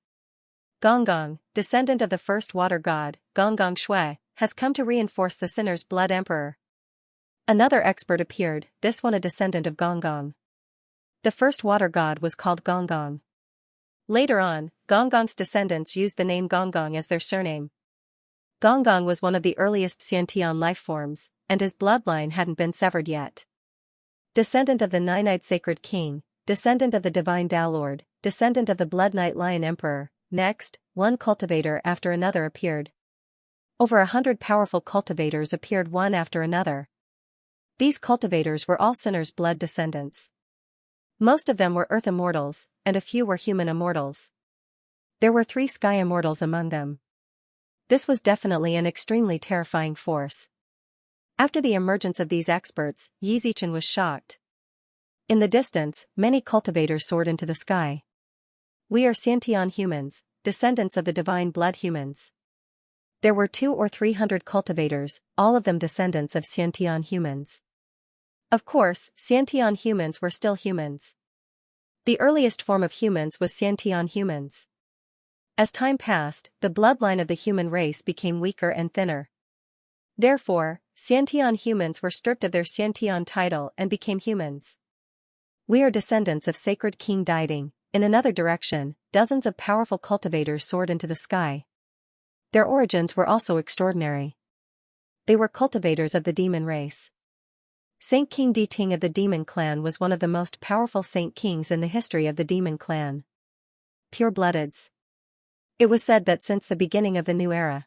Gonggong, descendant of the first water god, Gonggong Shui, has come to reinforce the Sinner's Blood Emperor. Another expert appeared, this one a descendant of Gonggong. The first water god was called Gonggong. Later on, Gonggong's descendants used the name Gonggong as their surname. Gonggong was one of the earliest Xiantian life forms, and his bloodline hadn't been severed yet. Descendant of the Nine-Eyed Sacred King, descendant of the Divine Tao Lord, descendant of the Blood Knight Lion Emperor. Next, one cultivator after another appeared. Over 100 powerful cultivators appeared one after another. These cultivators were all Sinner's Blood descendants. Most of them were Earth Immortals, and a few were human immortals. There were 3 Sky Immortals among them. This was definitely an extremely terrifying force. After the emergence of these experts, Yi Zichen was shocked. In the distance, many cultivators soared into the sky. We are Xiantian humans, descendants of the divine blood humans. There were 200 or 300 cultivators, all of them descendants of Xiantian humans. Of course, Xiantian humans were still humans. The earliest form of humans was Xiantian humans. As time passed, the bloodline of the human race became weaker and thinner. Therefore, Xiantian humans were stripped of their Xiantian title and became humans. We are descendants of Sacred King Diding. In another direction, dozens of powerful cultivators soared into the sky. Their origins were also extraordinary. They were cultivators of the demon race. Saint King Di Ting of the Demon Clan was one of the most powerful Saint Kings in the history of the Demon Clan. Pure-bloodeds. It was said that since the beginning of the new era,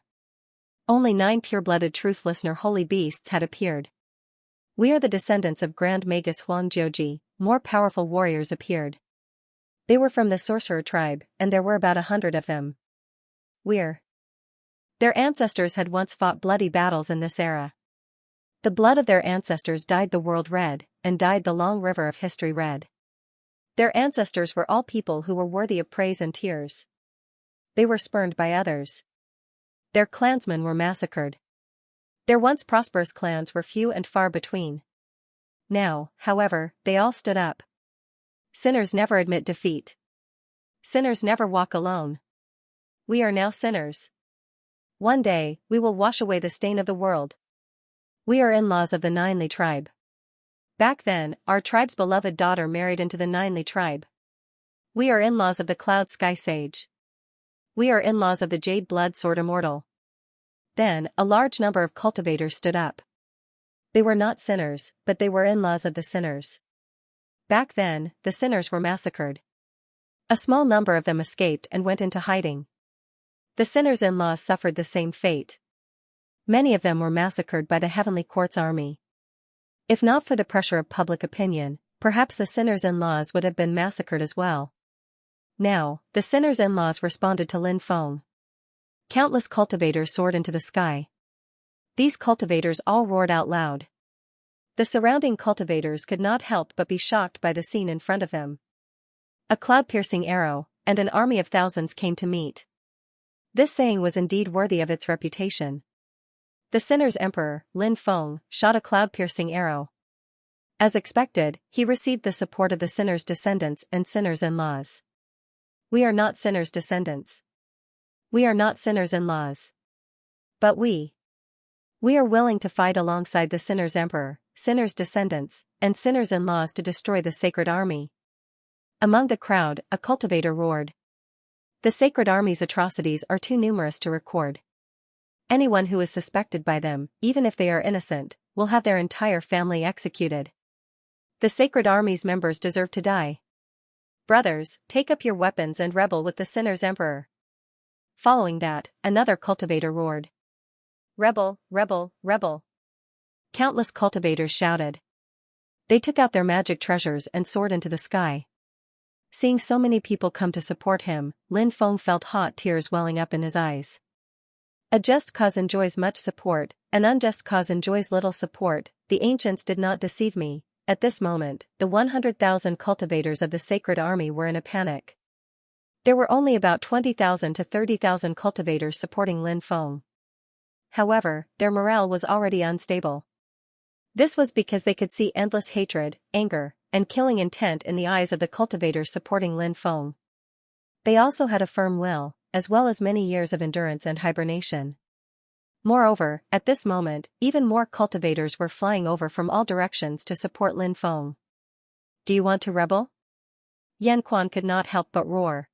only 9 pure-blooded truthless nor holy beasts had appeared. We are the descendants of Grand Magus Huangjioji, more powerful warriors appeared. They were from the sorcerer tribe, and there were about 100 of them. Their ancestors had once fought bloody battles in this era. The blood of their ancestors dyed the world red, and dyed the long river of history red. Their ancestors were all people who were worthy of praise and tears. They were spurned by others. Their clansmen were massacred. Their once prosperous clans were few and far between. Now, however, they all stood up. Sinners never admit defeat. Sinners never walk alone. We are now sinners. One day, we will wash away the stain of the world. We are in-laws of the Ninely tribe. Back then, our tribe's beloved daughter married into the Ninely tribe. We are in-laws of the Cloud Sky Sage. We are in-laws of the Jade Blood Sword Immortal. Then, a large number of cultivators stood up. They were not sinners, but they were in-laws of the sinners. Back then, the sinners were massacred. A small number of them escaped and went into hiding. The sinners' in-laws suffered the same fate. Many of them were massacred by the Heavenly Court's army. If not for the pressure of public opinion, perhaps the sinners' in-laws would have been massacred as well. Now, the sinners' in-laws responded to Lin Feng. Countless cultivators soared into the sky. These cultivators all roared out loud. The surrounding cultivators could not help but be shocked by the scene in front of them. A cloud-piercing arrow, and an army of thousands came to meet. This saying was indeed worthy of its reputation. The sinners' emperor, Lin Feng, shot a cloud-piercing arrow. As expected, he received the support of the sinners' descendants and sinners' in-laws. We are not sinners' descendants. We are not sinners' in-laws. But we are willing to fight alongside the sinners' emperor, sinners' descendants, and sinners' in-laws to destroy the sacred army. Among the crowd, a cultivator roared. The sacred army's atrocities are too numerous to record. Anyone who is suspected by them, even if they are innocent, will have their entire family executed. The sacred army's members deserve to die. Brothers, take up your weapons and rebel with the sinners' emperor. Following that, another cultivator roared. Rebel, rebel, rebel. Countless cultivators shouted. They took out their magic treasures and soared into the sky. Seeing so many people come to support him, Lin Feng felt hot tears welling up in his eyes. A just cause enjoys much support, an unjust cause enjoys little support. The ancients did not deceive me. At this moment, the 100,000 cultivators of the sacred army were in a panic. There were only about 20,000 to 30,000 cultivators supporting Lin Feng. However, their morale was already unstable. This was because they could see endless hatred, anger, and killing intent in the eyes of the cultivators supporting Lin Feng. They also had a firm will, as well as many years of endurance and hibernation. Moreover, at this moment, even more cultivators were flying over from all directions to support Lin Feng. Do you want to rebel? Yan Quan could not help but roar.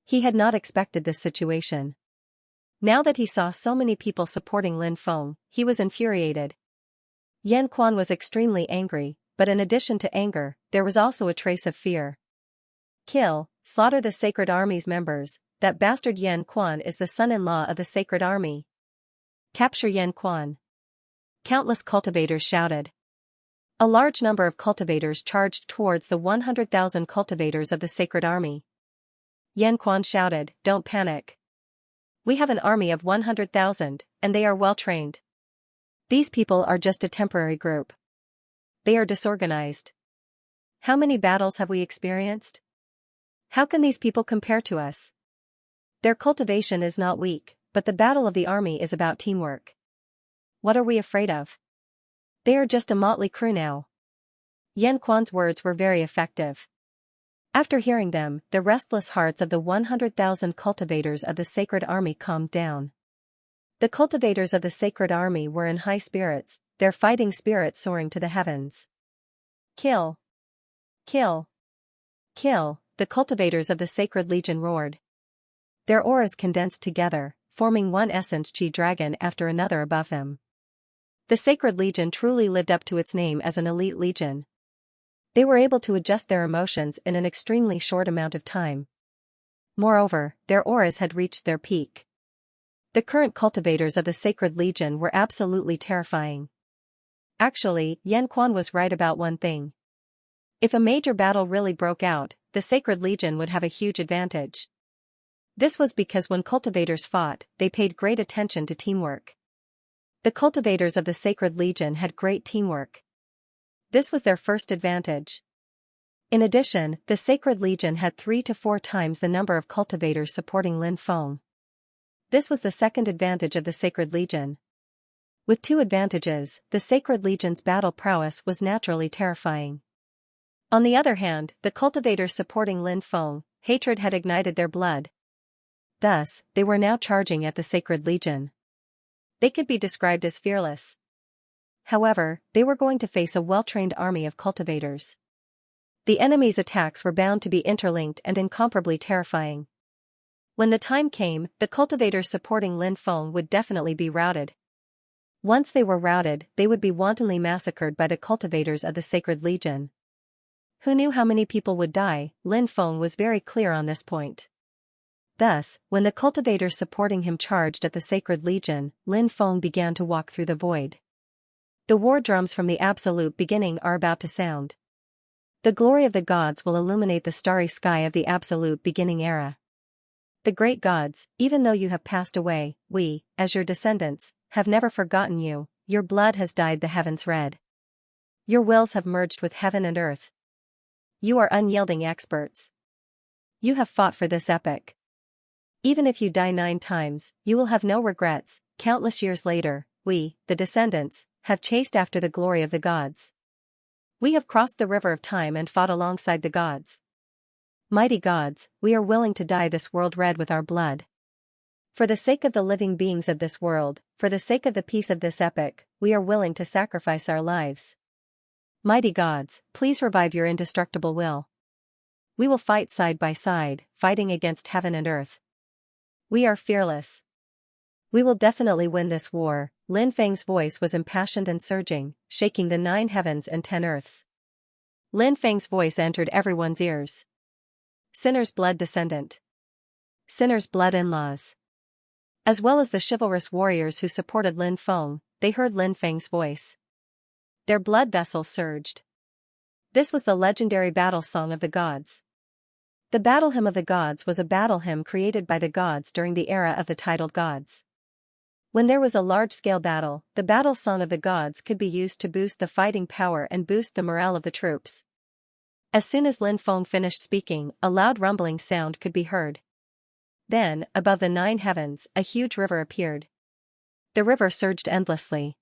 He had not expected this situation. Now that he saw so many people supporting Lin Feng, he was infuriated. Yan Quan was extremely angry, but in addition to anger, there was also a trace of fear. Kill, slaughter the sacred army's members. That bastard Yan Quan is the son-in-law of the sacred army. Capture Yan Quan. Countless cultivators shouted. A large number of cultivators charged towards the 100,000 cultivators of the sacred army. Yan Quan shouted, "Don't panic. We have an army of 100,000, and they are well trained. These people are just a temporary group. They are disorganized. How many battles have we experienced? How can these people compare to us? Their cultivation is not weak, but the battle of the army is about teamwork. What are we afraid of? They are just a motley crew now." Yan Quan's words were very effective. After hearing them, the restless hearts of the 100,000 cultivators of the sacred army calmed down. The cultivators of the sacred army were in high spirits, their fighting spirit soaring to the heavens. Kill! Kill! Kill! The cultivators of the sacred legion roared. Their auras condensed together, forming one essence Chi dragon after another above them. The sacred legion truly lived up to its name as an elite legion. They were able to adjust their emotions in an extremely short amount of time. Moreover, their auras had reached their peak. The current cultivators of the sacred legion were absolutely terrifying. Actually, Yan Quan was right about one thing. If a major battle really broke out, the sacred legion would have a huge advantage. This was because when cultivators fought, they paid great attention to teamwork. The cultivators of the sacred legion had great teamwork. This was their first advantage. In addition, the sacred legion had 3 to 4 times the number of cultivators supporting Lin Feng. This was the second advantage of the sacred legion. With 2 advantages, the sacred legion's battle prowess was naturally terrifying. On the other hand, the cultivators supporting Lin Feng, hatred had ignited their blood. Thus, they were now charging at the sacred legion. They could be described as fearless. However, they were going to face a well-trained army of cultivators. The enemy's attacks were bound to be interlinked and incomparably terrifying. When the time came, the cultivators supporting Lin Feng would definitely be routed. Once they were routed, they would be wantonly massacred by the cultivators of the Sacred Legion. Who knew how many people would die? Lin Feng was very clear on this point. Thus, when the cultivators supporting him charged at the Sacred Legion, Lin Feng began to walk through the void. The war drums from the absolute beginning are about to sound. The glory of the gods will illuminate the starry sky of the absolute beginning era. The great gods, even though you have passed away, we, as your descendants, have never forgotten you. Your blood has dyed the heavens red. Your wills have merged with heaven and earth. You are unyielding experts. You have fought for this epic. Even if you die 9 times, you will have no regrets. Countless years later, we, the descendants, have chased after the glory of the gods. We have crossed the river of time and fought alongside the gods. Mighty gods, we are willing to dye this world red with our blood. For the sake of the living beings of this world, for the sake of the peace of this epic, we are willing to sacrifice our lives. Mighty gods, please revive your indestructible will. We will fight side by side, fighting against heaven and earth. We are fearless. We will definitely win this war. Lin Feng's voice was impassioned and surging, shaking the 9 heavens and 10 earths. Lin Feng's voice entered everyone's ears. Sinner's blood descendant. Sinner's blood in-laws. As well as the chivalrous warriors who supported Lin Feng, they heard Lin Feng's voice. Their blood vessels surged. This was the legendary battle song of the gods. The battle hymn of the gods was a battle hymn created by the gods during the era of the titled gods. When there was a large-scale battle, the battle song of the gods could be used to boost the fighting power and boost the morale of the troops. As soon as Lin Feng finished speaking, a loud rumbling sound could be heard. Then, above the 9 heavens, a huge river appeared. The river surged endlessly.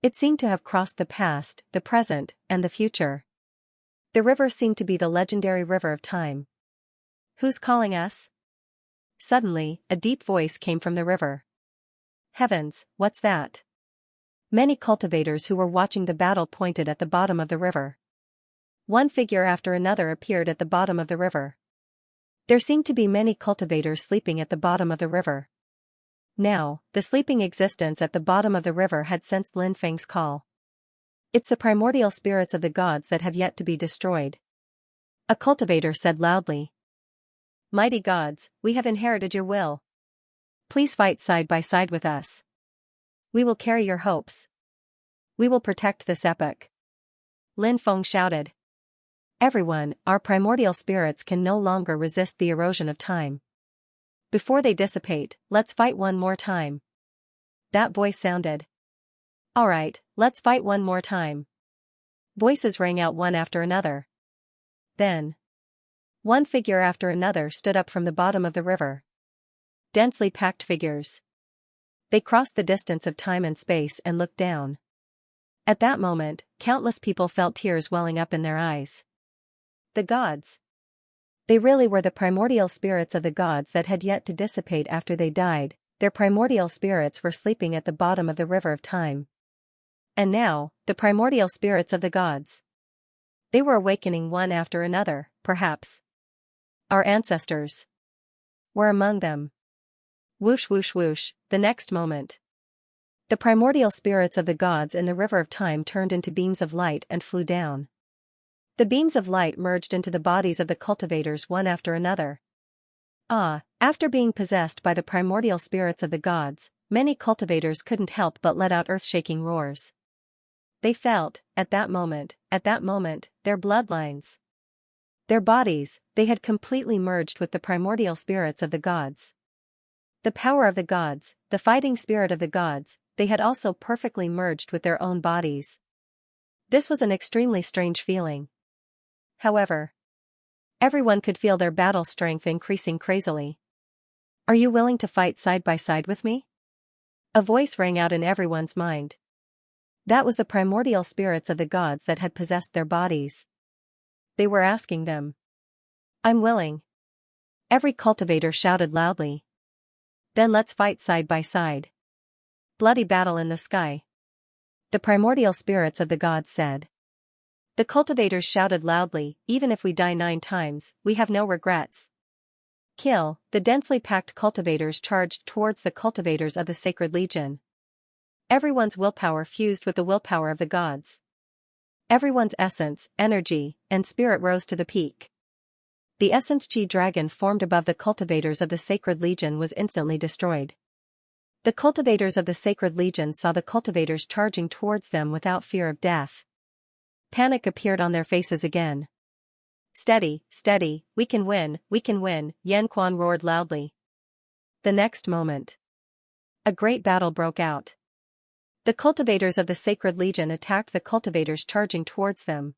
It seemed to have crossed the past, the present, and the future. The river seemed to be the legendary river of time. Who's calling us? Suddenly, a deep voice came from the river. Heavens, what's that? Many cultivators who were watching the battle pointed at the bottom of the river. One figure after another appeared at the bottom of the river. There seemed to be many cultivators sleeping at the bottom of the river. Now, the sleeping existence at the bottom of the river had sensed Lin Feng's call. It's the primordial spirits of the gods that have yet to be destroyed. A cultivator said loudly. Mighty gods, we have inherited your will. Please fight side by side with us. We will carry your hopes. We will protect this epic. Lin Feng shouted. Everyone, our primordial spirits can no longer resist the erosion of time. Before they dissipate, let's fight one more time. That voice sounded. Alright, let's fight one more time. Voices rang out one after another. Then, one figure after another stood up from the bottom of the river. Densely packed figures. They crossed the distance of time and space and looked down. At that moment, countless people felt tears welling up in their eyes. The gods. They really were the primordial spirits of the gods that had yet to dissipate after they died. Their primordial spirits were sleeping at the bottom of the river of time. And now, the primordial spirits of the gods. They were awakening one after another, perhaps. Our ancestors were among them. Whoosh whoosh whoosh, the next moment. The primordial spirits of the gods in the river of time turned into beams of light and flew down. The beams of light merged into the bodies of the cultivators one after another. After being possessed by the primordial spirits of the gods, many cultivators couldn't help but let out earth-shaking roars. They felt, at that moment, their bloodlines. Their bodies, they had completely merged with the primordial spirits of the gods. The power of the gods, the fighting spirit of the gods, they had also perfectly merged with their own bodies. This was an extremely strange feeling. However, everyone could feel their battle strength increasing crazily. Are you willing to fight side by side with me? A voice rang out in everyone's mind. That was the primordial spirits of the gods that had possessed their bodies. They were asking them. I'm willing. Every cultivator shouted loudly. Then let's fight side by side. Bloody battle in the sky. The primordial spirits of the gods said. The cultivators shouted loudly, even if we die 9 times, we have no regrets. Kill, the densely packed cultivators charged towards the cultivators of the Sacred Legion. Everyone's willpower fused with the willpower of the gods. Everyone's essence, energy, and spirit rose to the peak. The essence G dragon formed above the cultivators of the Sacred Legion was instantly destroyed. The cultivators of the Sacred Legion saw the cultivators charging towards them without fear of death. Panic appeared on their faces again. Steady, steady, we can win, Yan Quan roared loudly. The next moment, a great battle broke out. The cultivators of the Sacred Legion attacked the cultivators charging towards them.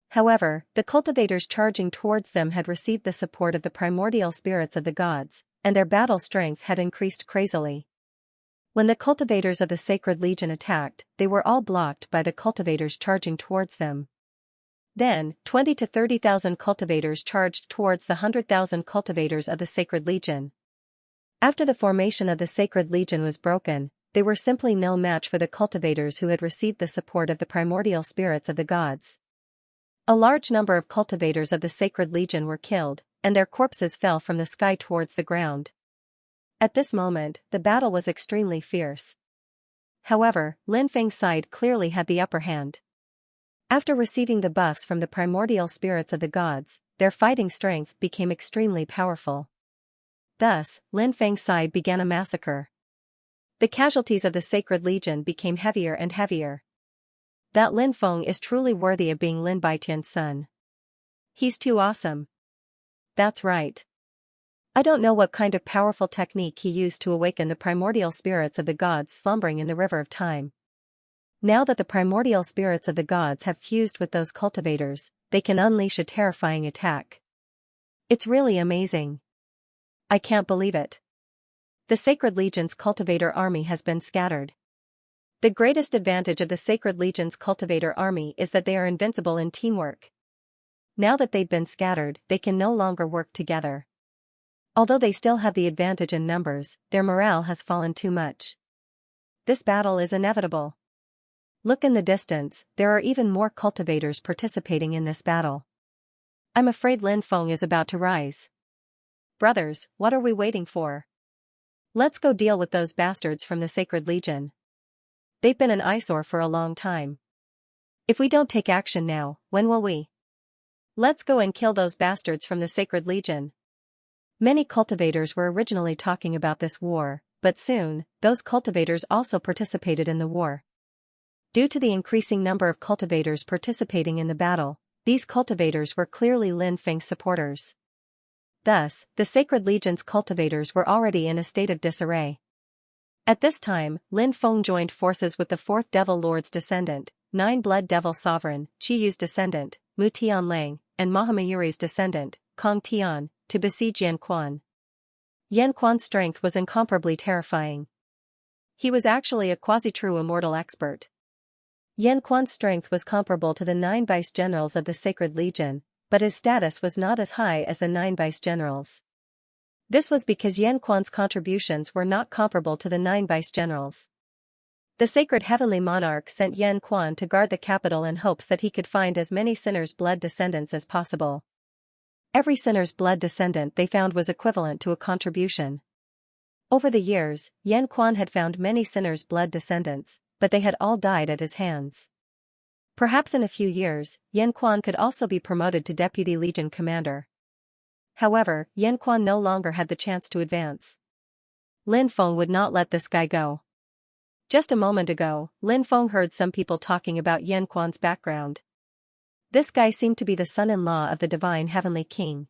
However, the cultivators charging towards them had received the support of the primordial spirits of the gods, and their battle strength had increased crazily. When the cultivators of the Sacred Legion attacked, they were all blocked by the cultivators charging towards them. Then, 20 to 30,000 cultivators charged towards the 100,000 cultivators of the Sacred Legion. After the formation of the Sacred Legion was broken, they were simply no match for the cultivators who had received the support of the primordial spirits of the gods. A large number of cultivators of the Sacred Legion were killed, and their corpses fell from the sky towards the ground. At this moment, the battle was extremely fierce. However, Lin Feng's side clearly had the upper hand. After receiving the buffs from the primordial spirits of the gods, their fighting strength became extremely powerful. Thus, Lin Feng's side began a massacre. The casualties of the Sacred Legion became heavier and heavier. That Lin Feng is truly worthy of being Lin Baitian's son. He's too awesome. That's right. I don't know what kind of powerful technique he used to awaken the primordial spirits of the gods slumbering in the river of time. Now that the primordial spirits of the gods have fused with those cultivators, they can unleash a terrifying attack. It's really amazing. I can't believe it. The Sacred Legion's cultivator army has been scattered. The greatest advantage of the Sacred Legion's cultivator army is that they are invincible in teamwork. Now that they've been scattered, they can no longer work together. Although they still have the advantage in numbers, their morale has fallen too much. This battle is inevitable. Look in the distance, there are even more cultivators participating in this battle. I'm afraid Lin Feng is about to rise. Brothers, what are we waiting for? Let's go deal with those bastards from the Sacred Legion. They've been an eyesore for a long time. If we don't take action now, when will we? Let's go and kill those bastards from the Sacred Legion. Many cultivators were originally talking about this war, but soon, those cultivators also participated in the war. Due to the increasing number of cultivators participating in the battle, these cultivators were clearly Lin Feng's supporters. Thus, the Sacred Legion's cultivators were already in a state of disarray. At this time, Lin Feng joined forces with the 4th Devil Lord's descendant, 9 Blood Devil Sovereign, Qi Yu's descendant, Mu Tianlang, and Mahamayuri's descendant, Kong Tian, to besiege Yan Quan. Yan Quan's strength was incomparably terrifying. He was actually a quasi-true immortal expert. Yan Quan's strength was comparable to the 9 vice-generals of the Sacred Legion, but his status was not as high as the 9 vice-generals. This was because Yan Quan's contributions were not comparable to the 9 vice-generals. The Sacred Heavenly Monarch sent Yan Quan to guard the capital in hopes that he could find as many sinners' blood descendants as possible. Every sinner's blood descendant they found was equivalent to a contribution. Over the years, Yan Quan had found many sinners' blood descendants, but they had all died at his hands. Perhaps in a few years, Yan Quan could also be promoted to Deputy Legion Commander. However, Yan Quan no longer had the chance to advance. Lin Feng would not let this guy go. Just a moment ago, Lin Feng heard some people talking about Yan Quan's background. This guy seemed to be the son-in-law of the Divine Heavenly King.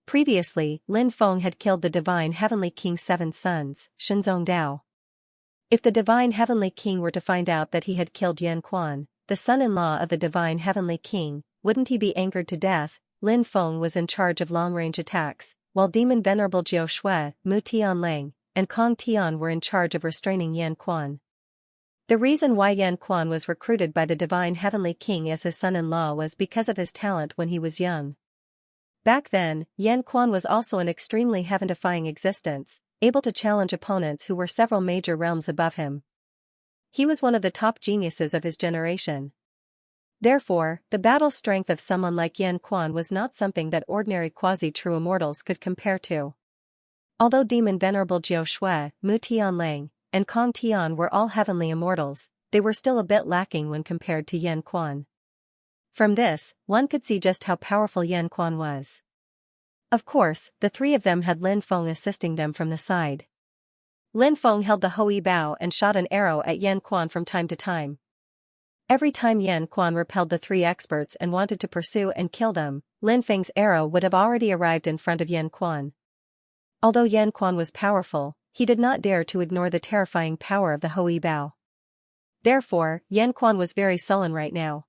Previously, Lin Feng had killed the Divine Heavenly King's 7 sons, Shenzong Dao. If the Divine Heavenly King were to find out that he had killed Yan Quan, the son-in-law of the Divine Heavenly King, wouldn't he be angered to death? Lin Feng was in charge of long-range attacks, while Demon Venerable Jiao Shui, Mu Tianlang, and Kong Tian were in charge of restraining Yan Quan. The reason why Yan Quan was recruited by the Divine Heavenly King as his son-in-law was because of his talent when he was young. Back then, Yan Quan was also an extremely heaven-defying existence, able to challenge opponents who were several major realms above him. He was one of the top geniuses of his generation. Therefore, the battle strength of someone like Yan Quan was not something that ordinary quasi-true immortals could compare to. Although Demon Venerable Jiao Shui, Mu Tianlang, and Kong Tian were all heavenly immortals, they were still a bit lacking when compared to Yan Quan. From this, one could see just how powerful Yan Quan was. Of course, the three of them had Lin Feng assisting them from the side. Lin Feng held the Hui Bao and shot an arrow at Yan Quan from time to time. Every time Yan Quan repelled the three experts and wanted to pursue and kill them, Lin Feng's arrow would have already arrived in front of Yan Quan. Although Yan Quan was powerful, he did not dare to ignore the terrifying power of the Hui Bao. Therefore, Yan Quan was very sullen right now.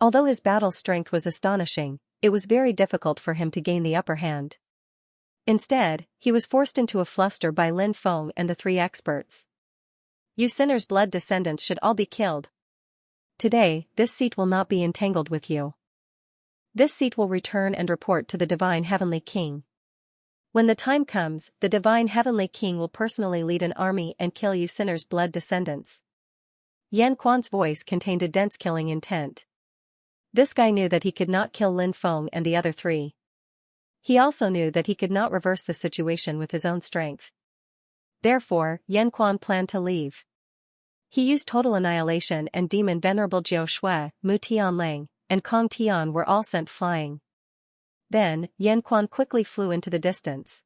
Although his battle strength was astonishing, it was very difficult for him to gain the upper hand. Instead, he was forced into a fluster by Lin Feng and the three experts. You sinners' blood descendants should all be killed. Today, this seat will not be entangled with you. This seat will return and report to the Divine Heavenly King. When the time comes, the Divine Heavenly King will personally lead an army and kill you sinners' blood descendants. Yan Quan's voice contained a dense killing intent. This guy knew that he could not kill Lin Feng and the other three. He also knew that he could not reverse the situation with his own strength. Therefore, Yan Quan planned to leave. He used total annihilation and demon Venerable Jiao Shui, Mu Tianlang, and Kong Tian were all sent flying. Then, Yan Quan quickly flew into the distance.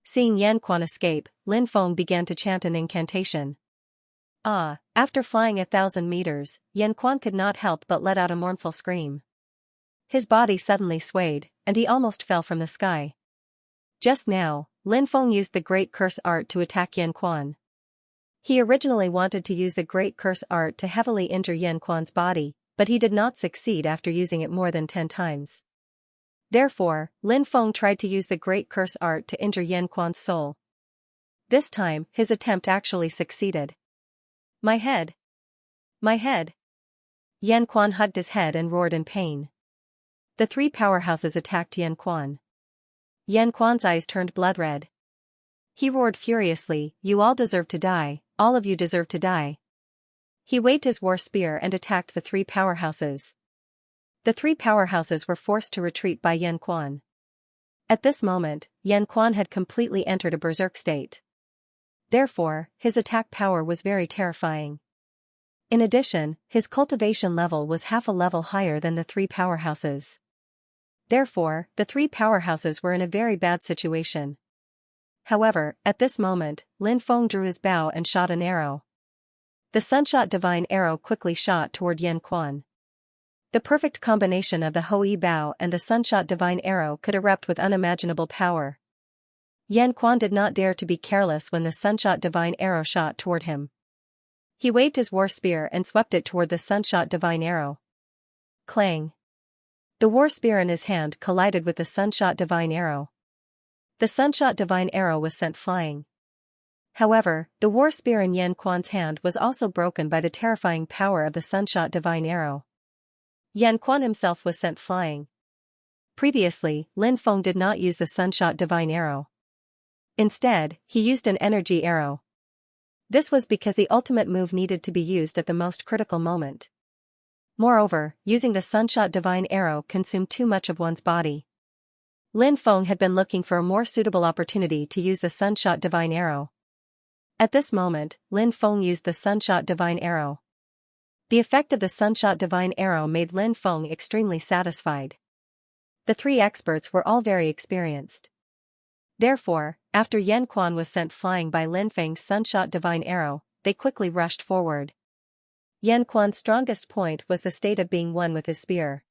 Seeing Yan Quan escape, Lin Feng began to chant an incantation. After flying 1,000 meters, Yan Quan could not help but let out a mournful scream. His body suddenly swayed, and he almost fell from the sky. Just now, Lin Feng used the Great Curse Art to attack Yan Quan. He originally wanted to use the Great Curse Art to heavily injure Yan Quan's body, but he did not succeed after using it more than 10 times. Therefore, Lin Feng tried to use the Great Curse Art to injure Yan Quan's soul. This time, his attempt actually succeeded. My head! My head! Yan Quan hugged his head and roared in pain. The three powerhouses attacked Yan Quan. Yan Quan's eyes turned blood red. He roared furiously, "You all deserve to die, all of you deserve to die." He waved his war spear and attacked the three powerhouses. The three powerhouses were forced to retreat by Yan Quan. At this moment, Yan Quan had completely entered a berserk state. Therefore, his attack power was very terrifying. In addition, his cultivation level was half a level higher than the three powerhouses. Therefore, the three powerhouses were in a very bad situation. However, at this moment, Lin Feng drew his bow and shot an arrow. The Sunshot Divine Arrow quickly shot toward Yan Quan. The perfect combination of the Hui Bao and the Sunshot Divine Arrow could erupt with unimaginable power. Yan Quan did not dare to be careless when the Sunshot Divine Arrow shot toward him. He waved his war spear and swept it toward the Sunshot Divine Arrow. Clang! The war spear in his hand collided with the Sunshot Divine Arrow. The Sunshot Divine Arrow was sent flying. However, the war spear in Yan Quan's hand was also broken by the terrifying power of the Sunshot Divine Arrow. Yan Quan himself was sent flying. Previously, Lin Feng did not use the Sunshot Divine Arrow. Instead, he used an energy arrow. This was because the ultimate move needed to be used at the most critical moment. Moreover, using the Sunshot Divine Arrow consumed too much of one's body. Lin Feng had been looking for a more suitable opportunity to use the Sunshot Divine Arrow. At this moment, Lin Feng used the Sunshot Divine Arrow. The effect of the Sunshot Divine Arrow made Lin Feng extremely satisfied. The three experts were all very experienced. Therefore, after Yan Quan was sent flying by Lin Feng's Sunshot Divine Arrow, they quickly rushed forward. Yan Quan's strongest point was the state of being one with his spear.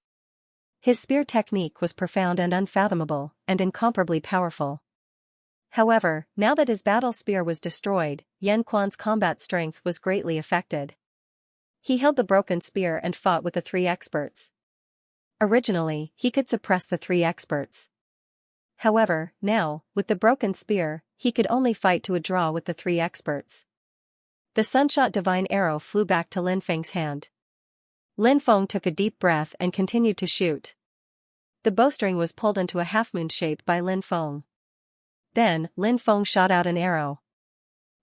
His spear technique was profound and unfathomable, and incomparably powerful. However, now that his battle spear was destroyed, Yan Quan's combat strength was greatly affected. He held the broken spear and fought with the three experts. Originally, he could suppress the three experts. However, now, with the broken spear, he could only fight to a draw with the three experts. The Sunshot Divine Arrow flew back to Lin Feng's hand. Lin Feng took a deep breath and continued to shoot. The bowstring was pulled into a half-moon shape by Lin Feng. Then, Lin Feng shot out an arrow.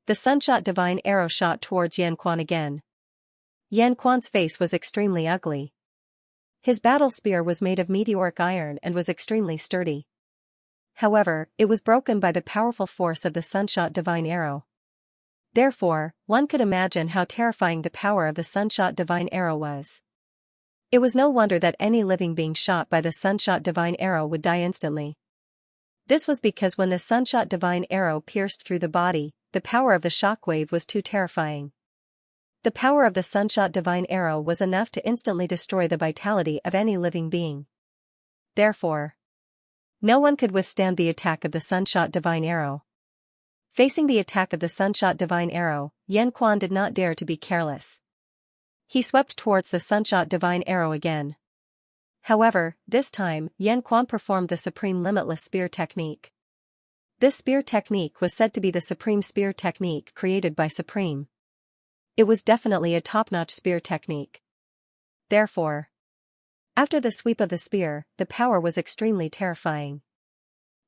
The Sunshot Divine Arrow shot towards Yan Quan again. Yan Quan's face was extremely ugly. His battle spear was made of meteoric iron and was extremely sturdy. However, it was broken by the powerful force of the Sunshot Divine Arrow. Therefore, one could imagine how terrifying the power of the sunshot divine arrow was. It was no wonder that any living being shot by the sunshot divine arrow would die instantly. This was because when the sunshot divine arrow pierced through the body, the power of the shockwave was too terrifying. The power of the sunshot divine arrow was enough to instantly destroy the vitality of any living being. Therefore, no one could withstand the attack of the sunshot divine arrow. Facing the attack of the sunshot divine arrow, Yan Quan did not dare to be careless. He swept towards the sunshot divine arrow again. However, this time, Yan Quan performed the supreme limitless spear technique. This spear technique was said to be the supreme spear technique created by Supreme. It was definitely a top-notch spear technique. Therefore, after the sweep of the spear, the power was extremely terrifying.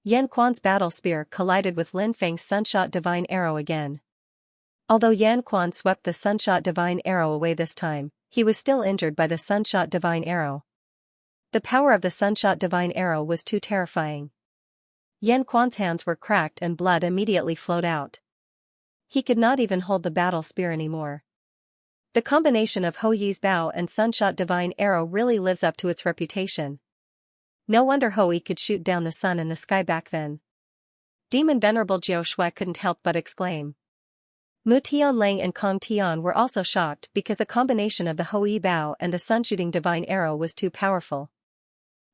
Yan Quan's battle spear collided with Lin Feng's sunshot divine arrow again. Although Yan Quan swept the sunshot divine arrow away this time, he was still injured by the sunshot divine arrow. The power of the sunshot divine arrow was too terrifying. Yan Quan's hands were cracked and blood immediately flowed out. He could not even hold the battle spear anymore. The combination of Hou Yi's bow and sunshot divine arrow really lives up to its reputation. No wonder Hou Yi could shoot down the sun in the sky back then. Demon Venerable Jiao Shui couldn't help but exclaim. Mu Tianlang and Kong Tian were also shocked because the combination of the Hou Yi bow and the sun-shooting divine arrow was too powerful.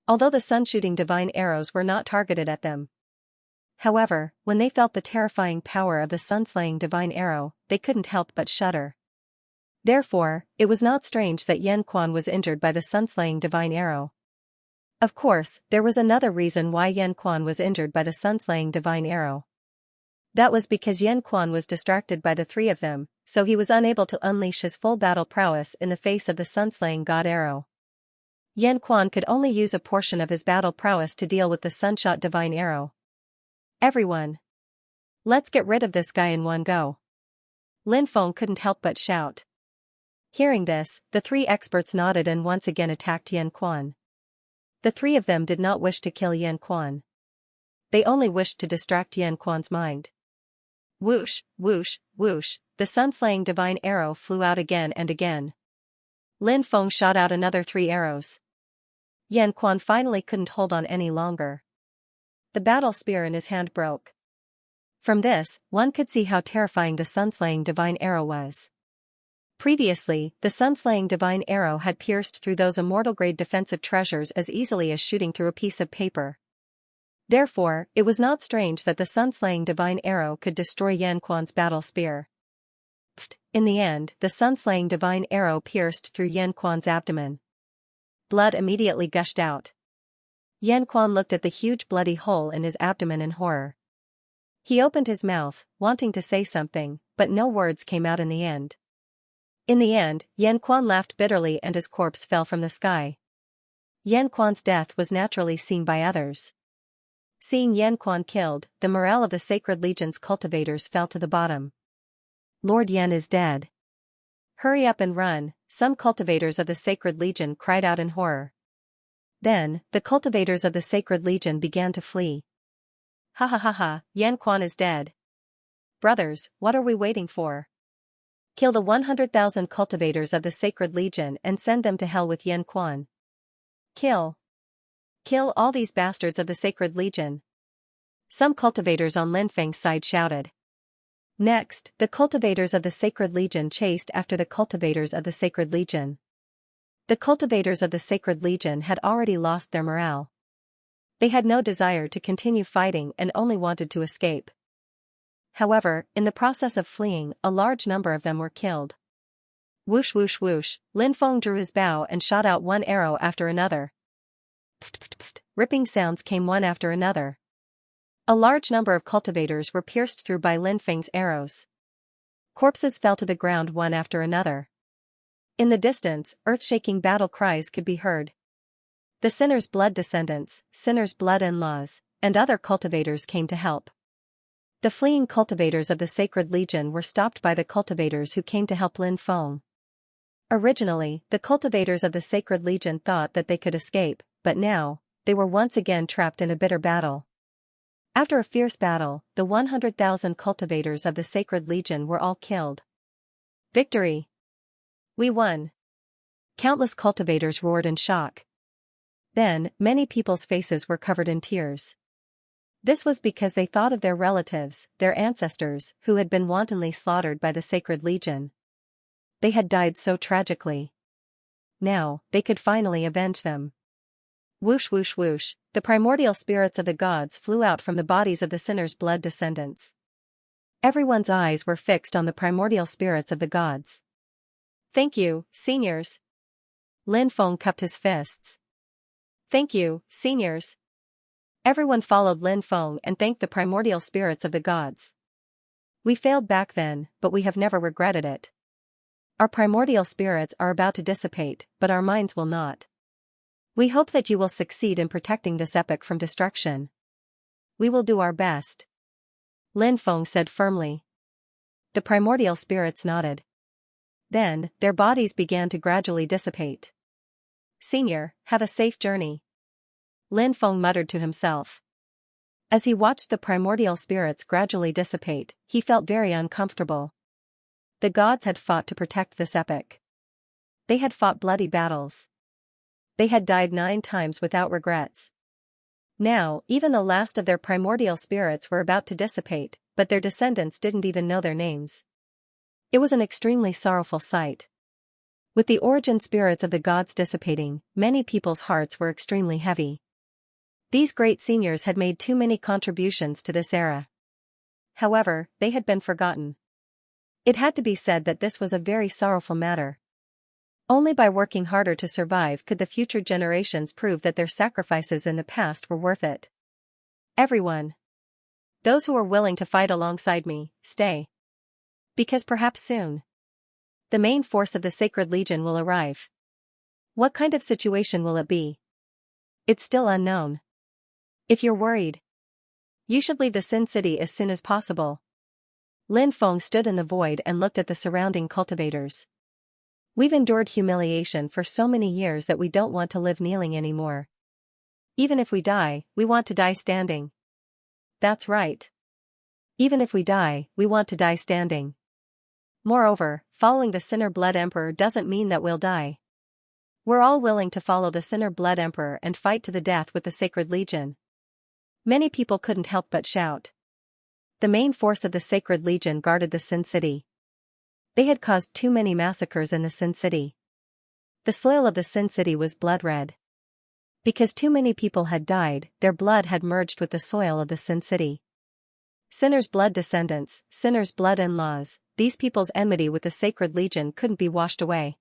Although the sun-shooting divine arrows were not targeted at them. However, when they felt the terrifying power of the sun-slaying divine arrow, they couldn't help but shudder. Therefore, it was not strange that Yan Quan was injured by the sun-slaying divine arrow. Of course, there was another reason why Yan Quan was injured by the sun-slaying divine arrow. That was because Yan Quan was distracted by the three of them, so he was unable to unleash his full battle prowess in the face of the sun-slaying god arrow. Yan Quan could only use a portion of his battle prowess to deal with the sunshot divine arrow. Everyone! Let's get rid of this guy in one go. Lin Feng couldn't help but shout. Hearing this, the three experts nodded and once again attacked Yan Quan. The three of them did not wish to kill Yan Quan. They only wished to distract Yan Quan's mind. Whoosh, whoosh, whoosh, the sun-slaying divine arrow flew out again and again. Lin Feng shot out another 3 arrows. Yan Quan finally couldn't hold on any longer. The battle spear in his hand broke. From this, one could see how terrifying the sun-slaying divine arrow was. Previously, the sun-slaying divine arrow had pierced through those immortal-grade defensive treasures as easily as shooting through a piece of paper. Therefore, it was not strange that the sun-slaying divine arrow could destroy Yan Quan's battle spear. In the end, the sun-slaying divine arrow pierced through Yan Quan's abdomen. Blood immediately gushed out. Yan Quan looked at the huge bloody hole in his abdomen in horror. He opened his mouth, wanting to say something, but no words came out in the end. In the end, Yan Quan laughed bitterly and his corpse fell from the sky. Yan Quan's death was naturally seen by others. Seeing Yan Quan killed, the morale of the Sacred Legion's cultivators fell to the bottom. Lord Yan is dead. Hurry up and run, some cultivators of the Sacred Legion cried out in horror. Then, the cultivators of the Sacred Legion began to flee. Ha ha ha ha, Yan Quan is dead. Brothers, what are we waiting for? Kill the 100,000 cultivators of the Sacred Legion and send them to hell with Yan Quan. Kill. Kill all these bastards of the Sacred Legion. Some cultivators on Lin Feng's side shouted. Next, the cultivators of the Sacred Legion chased after the cultivators of the Sacred Legion. The cultivators of the Sacred Legion had already lost their morale. They had no desire to continue fighting and only wanted to escape. However, in the process of fleeing, a large number of them were killed. Whoosh whoosh whoosh, Lin Feng drew his bow and shot out one arrow after another. Pft, pft, pft, ripping sounds came one after another. A large number of cultivators were pierced through by Lin Feng's arrows. Corpses fell to the ground one after another. In the distance, earth-shaking battle cries could be heard. The Sinner's Blood descendants, Sinner's Blood in-laws, and other cultivators came to help. The fleeing cultivators of the Sacred Legion were stopped by the cultivators who came to help Lin Feng. Originally, the cultivators of the Sacred Legion thought that they could escape, but now, they were once again trapped in a bitter battle. After a fierce battle, the 100,000 cultivators of the Sacred Legion were all killed. Victory! We won! Countless cultivators roared in shock. Then, many people's faces were covered in tears. This was because they thought of their relatives, their ancestors, who had been wantonly slaughtered by the Sacred Legion. They had died so tragically. Now, they could finally avenge them. Whoosh whoosh whoosh, the primordial spirits of the gods flew out from the bodies of the sinners' blood descendants. Everyone's eyes were fixed on the primordial spirits of the gods. Thank you, seniors. Lin Feng cupped his fists. Thank you, seniors. Everyone followed Lin Feng and thanked the primordial spirits of the gods. We failed back then, but we have never regretted it. Our primordial spirits are about to dissipate, but our minds will not. We hope that you will succeed in protecting this epic from destruction. We will do our best. Lin Feng said firmly. The primordial spirits nodded. Then, their bodies began to gradually dissipate. Senior, have a safe journey. Lin Feng muttered to himself. As he watched the primordial spirits gradually dissipate, he felt very uncomfortable. The gods had fought to protect this epic. They had fought bloody battles. They had died 9 times without regrets. Now, even the last of their primordial spirits were about to dissipate, but their descendants didn't even know their names. It was an extremely sorrowful sight. With the origin spirits of the gods dissipating, many people's hearts were extremely heavy. These great seniors had made too many contributions to this era. However, they had been forgotten. It had to be said that this was a very sorrowful matter. Only by working harder to survive could the future generations prove that their sacrifices in the past were worth it. Everyone. Those who are willing to fight alongside me, stay. Because perhaps soon, the main force of the Sacred Legion will arrive. What kind of situation will it be? It's still unknown. If you're worried, you should leave the Sin City as soon as possible. Lin Feng stood in the void and looked at the surrounding cultivators. We've endured humiliation for so many years that we don't want to live kneeling anymore. Even if we die, we want to die standing. That's right. Even if we die, we want to die standing. Moreover, following the Sinner Blood Emperor doesn't mean that we'll die. We're all willing to follow the Sinner Blood Emperor and fight to the death with the Sacred Legion. Many people couldn't help but shout. The main force of the Sacred Legion guarded the Sin City. They had caused too many massacres in the Sin City. The soil of the Sin City was blood red. Because too many people had died, their blood had merged with the soil of the Sin City. Sinners' blood descendants, sinners' blood in-laws, these people's enmity with the Sacred Legion couldn't be washed away.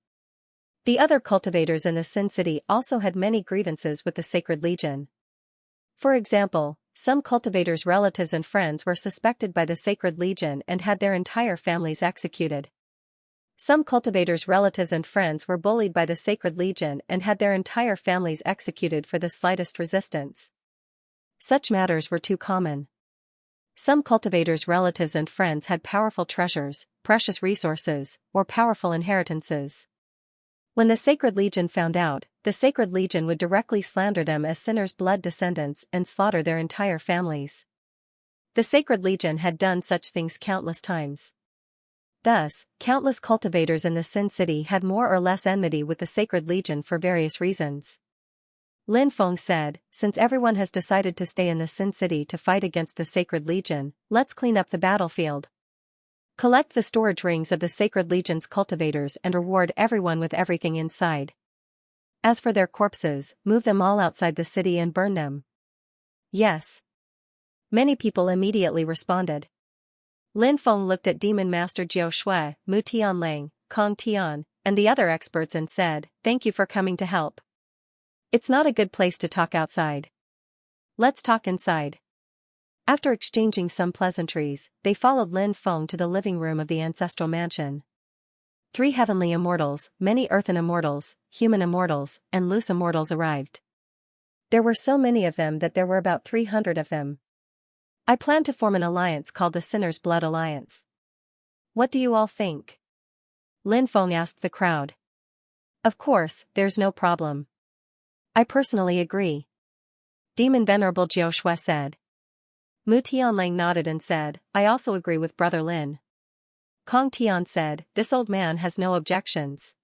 The other cultivators in the Sin City also had many grievances with the Sacred Legion. For example, some cultivators' relatives and friends were suspected by the Sacred Legion and had their entire families executed. Some cultivators' relatives and friends were bullied by the Sacred Legion and had their entire families executed for the slightest resistance. Such matters were too common. Some cultivators' relatives and friends had powerful treasures, precious resources, or powerful inheritances. When the Sacred Legion found out, the Sacred Legion would directly slander them as sinners' blood descendants and slaughter their entire families. The Sacred Legion had done such things countless times. Thus, countless cultivators in the Sin City had more or less enmity with the Sacred Legion for various reasons. Lin Feng said, since everyone has decided to stay in the Sin City to fight against the Sacred Legion, let's clean up the battlefield. Collect the storage rings of the Sacred Legion's cultivators and reward everyone with everything inside. As for their corpses, move them all outside the city and burn them. Yes. Many people immediately responded. Lin Feng looked at Demon Master Jiao Shui, Mu Tianlang, Kong Tian, and the other experts and said, thank you for coming to help. It's not a good place to talk outside. Let's talk inside. After exchanging some pleasantries, they followed Lin Feng to the living room of the ancestral mansion. 3 heavenly immortals, many earthen immortals, human immortals, and loose immortals arrived. There were so many of them that there were about 300 of them. I plan to form an alliance called the Sinner's Blood Alliance. What do you all think? Lin Feng asked the crowd. Of course, there's no problem. I personally agree. Demon Venerable Jiao Shui said. Mu Tianlang nodded and said, I also agree with Brother Lin. Kong Tian said, this old man has no objections.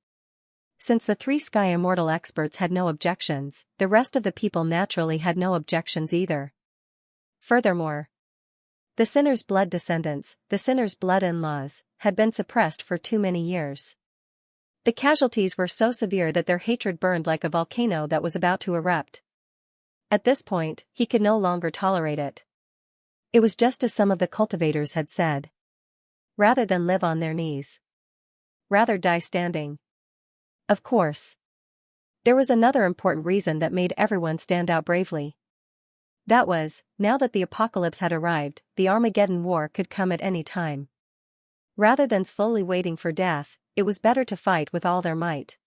Since the three Sky Immortal experts had no objections, the rest of the people naturally had no objections either. Furthermore, the sinner's blood descendants, the sinner's blood in-laws, had been suppressed for too many years. The casualties were so severe that their hatred burned like a volcano that was about to erupt. At this point, he could no longer tolerate it. It was just as some of the cultivators had said. Rather than live on their knees, rather die standing. Of course. There was another important reason that made everyone stand out bravely. That was, now that the apocalypse had arrived, the Armageddon War could come at any time. Rather than slowly waiting for death, it was better to fight with all their might.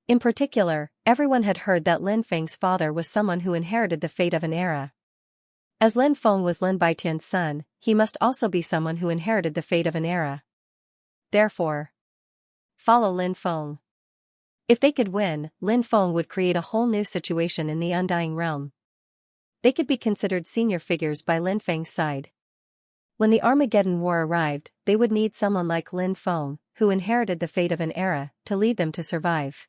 In particular, everyone had heard that Lin Feng's father was someone who inherited the fate of an era. As Lin Feng was Lin Baitian's son, he must also be someone who inherited the fate of an era. Therefore, follow Lin Feng. If they could win, Lin Feng would create a whole new situation in the Undying Realm. They could be considered senior figures by Lin Feng's side. When the Armageddon War arrived, they would need someone like Lin Feng, who inherited the fate of an era, to lead them to survive.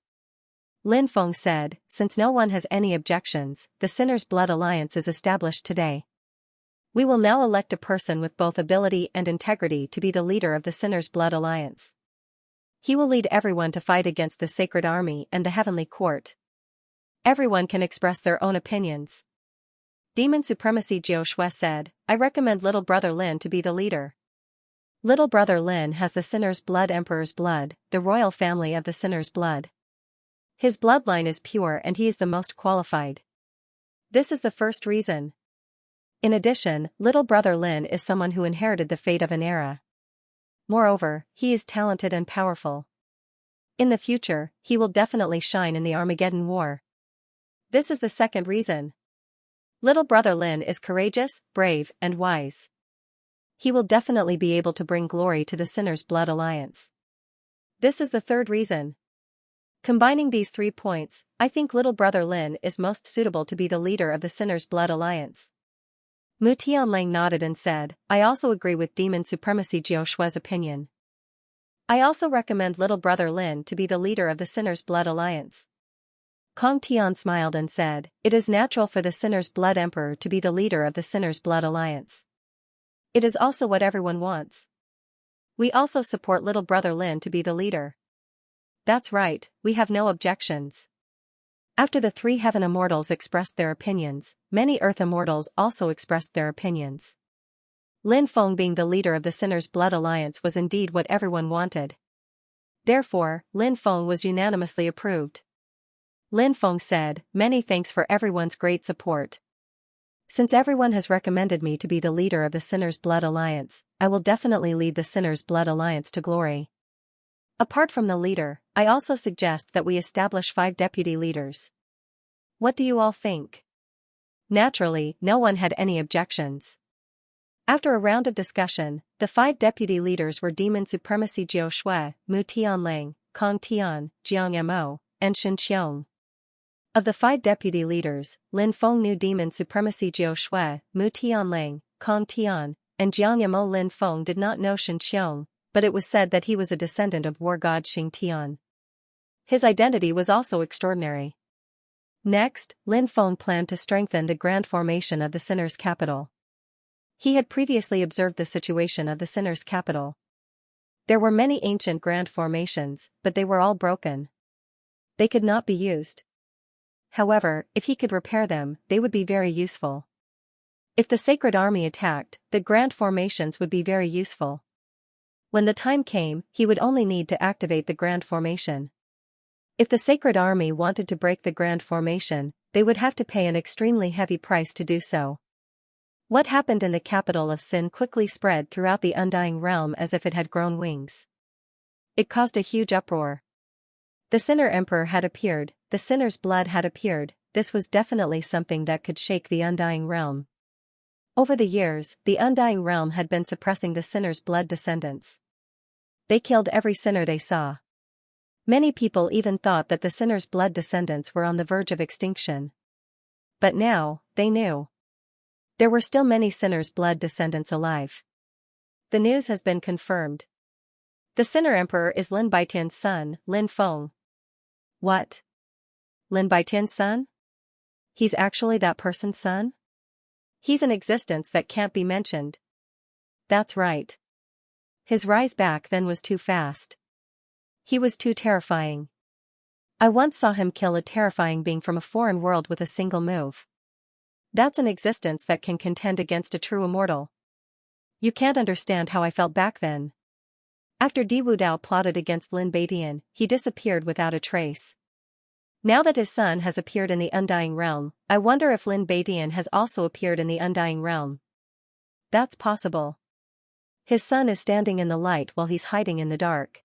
Lin Feng said, since no one has any objections, the Sinner's Blood Alliance is established today. We will now elect a person with both ability and integrity to be the leader of the Sinner's Blood Alliance. He will lead everyone to fight against the Sacred Army and the Heavenly Court. Everyone can express their own opinions. Demon Supremacy Jiao Shui said, I recommend Little Brother Lin to be the leader. Little Brother Lin has the Sinner's Blood Emperor's blood, the royal family of the Sinner's blood. His bloodline is pure and he is the most qualified. This is the first reason. In addition, Little Brother Lin is someone who inherited the fate of an era. Moreover, he is talented and powerful. In the future, he will definitely shine in the Armageddon War. This is the second reason. Little Brother Lin is courageous, brave, and wise. He will definitely be able to bring glory to the Sinner's Blood Alliance. This is the third reason. Combining these 3 points, I think Little Brother Lin is most suitable to be the leader of the Sinner's Blood Alliance. Mu Tianlang nodded and said, I also agree with Demon Supremacy Jiao Shui's opinion. I also recommend Little Brother Lin to be the leader of the Sinner's Blood Alliance. Kong Tian smiled and said, it is natural for the Sinner's Blood Emperor to be the leader of the Sinner's Blood Alliance. It is also what everyone wants. We also support Little Brother Lin to be the leader. That's right, we have no objections. After the 3 Heaven Immortals expressed their opinions, many Earth Immortals also expressed their opinions. Lin Feng being the leader of the Sinner's Blood Alliance was indeed what everyone wanted. Therefore, Lin Feng was unanimously approved. Lin Feng said, many thanks for everyone's great support. Since everyone has recommended me to be the leader of the Sinner's Blood Alliance, I will definitely lead the Sinner's Blood Alliance to glory. Apart from the leader, I also suggest that we establish 5 deputy leaders. What do you all think? Naturally, no one had any objections. After a round of discussion, the 5 deputy leaders were Demon Supremacy Jiao Shui, Mu Tianlang, Kong Tian, Jiang Mo, and Xianxia. Of the 5 deputy leaders, Lin Feng knew Demon Supremacy Jiao Shui, Mu Tianlang, Kong Tian, and Jiang Mo. Lin Feng did not know Xianxia, but it was said that he was a descendant of war god Xing Tian. His identity was also extraordinary. Next, Lin Feng planned to strengthen the grand formation of the Sinner's capital. He had previously observed the situation of the Sinner's capital. There were many ancient grand formations, but they were all broken. They could not be used. However, if he could repair them, they would be very useful. If the Sacred Army attacked, the grand formations would be very useful. When the time came, he would only need to activate the grand formation. If the Sacred Army wanted to break the grand formation, they would have to pay an extremely heavy price to do so. What happened in the capital of Sin quickly spread throughout the Undying Realm as if it had grown wings. It caused a huge uproar. The Sinner Emperor had appeared, the Sinner's blood had appeared, this was definitely something that could shake the Undying Realm. Over the years, the Undying Realm had been suppressing the Sinner's blood descendants. They killed every sinner they saw. Many people even thought that the Sinner's blood descendants were on the verge of extinction. But now, they knew. There were still many sinners' blood descendants alive. The news has been confirmed. The Sinner Emperor is Lin Baitin's son, Lin Feng. What? Lin Baitin's son? He's actually that person's son? He's an existence that can't be mentioned. That's right. His rise back then was too fast. He was too terrifying. I once saw him kill a terrifying being from a foreign world with a single move. That's an existence that can contend against a true immortal. You can't understand how I felt back then. After Di Wudao plotted against Lin Baidian, he disappeared without a trace. Now that his son has appeared in the Undying Realm, I wonder if Lin Baidian has also appeared in the Undying Realm. That's possible. His son is standing in the light while he's hiding in the dark.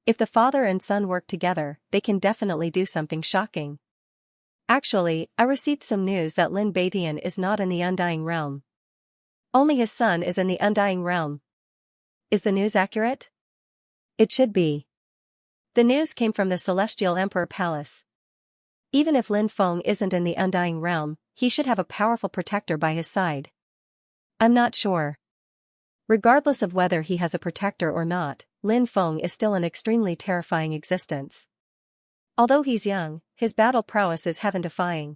If the father and son work together, they can definitely do something shocking. Actually, I received some news that Lin Baidian is not in the Undying Realm. Only his son is in the Undying Realm. Is the news accurate? It should be. The news came from the Celestial Emperor Palace. Even if Lin Feng isn't in the Undying Realm, he should have a powerful protector by his side. I'm not sure. Regardless of whether he has a protector or not, Lin Feng is still an extremely terrifying existence. Although he's young, his battle prowess is heaven-defying.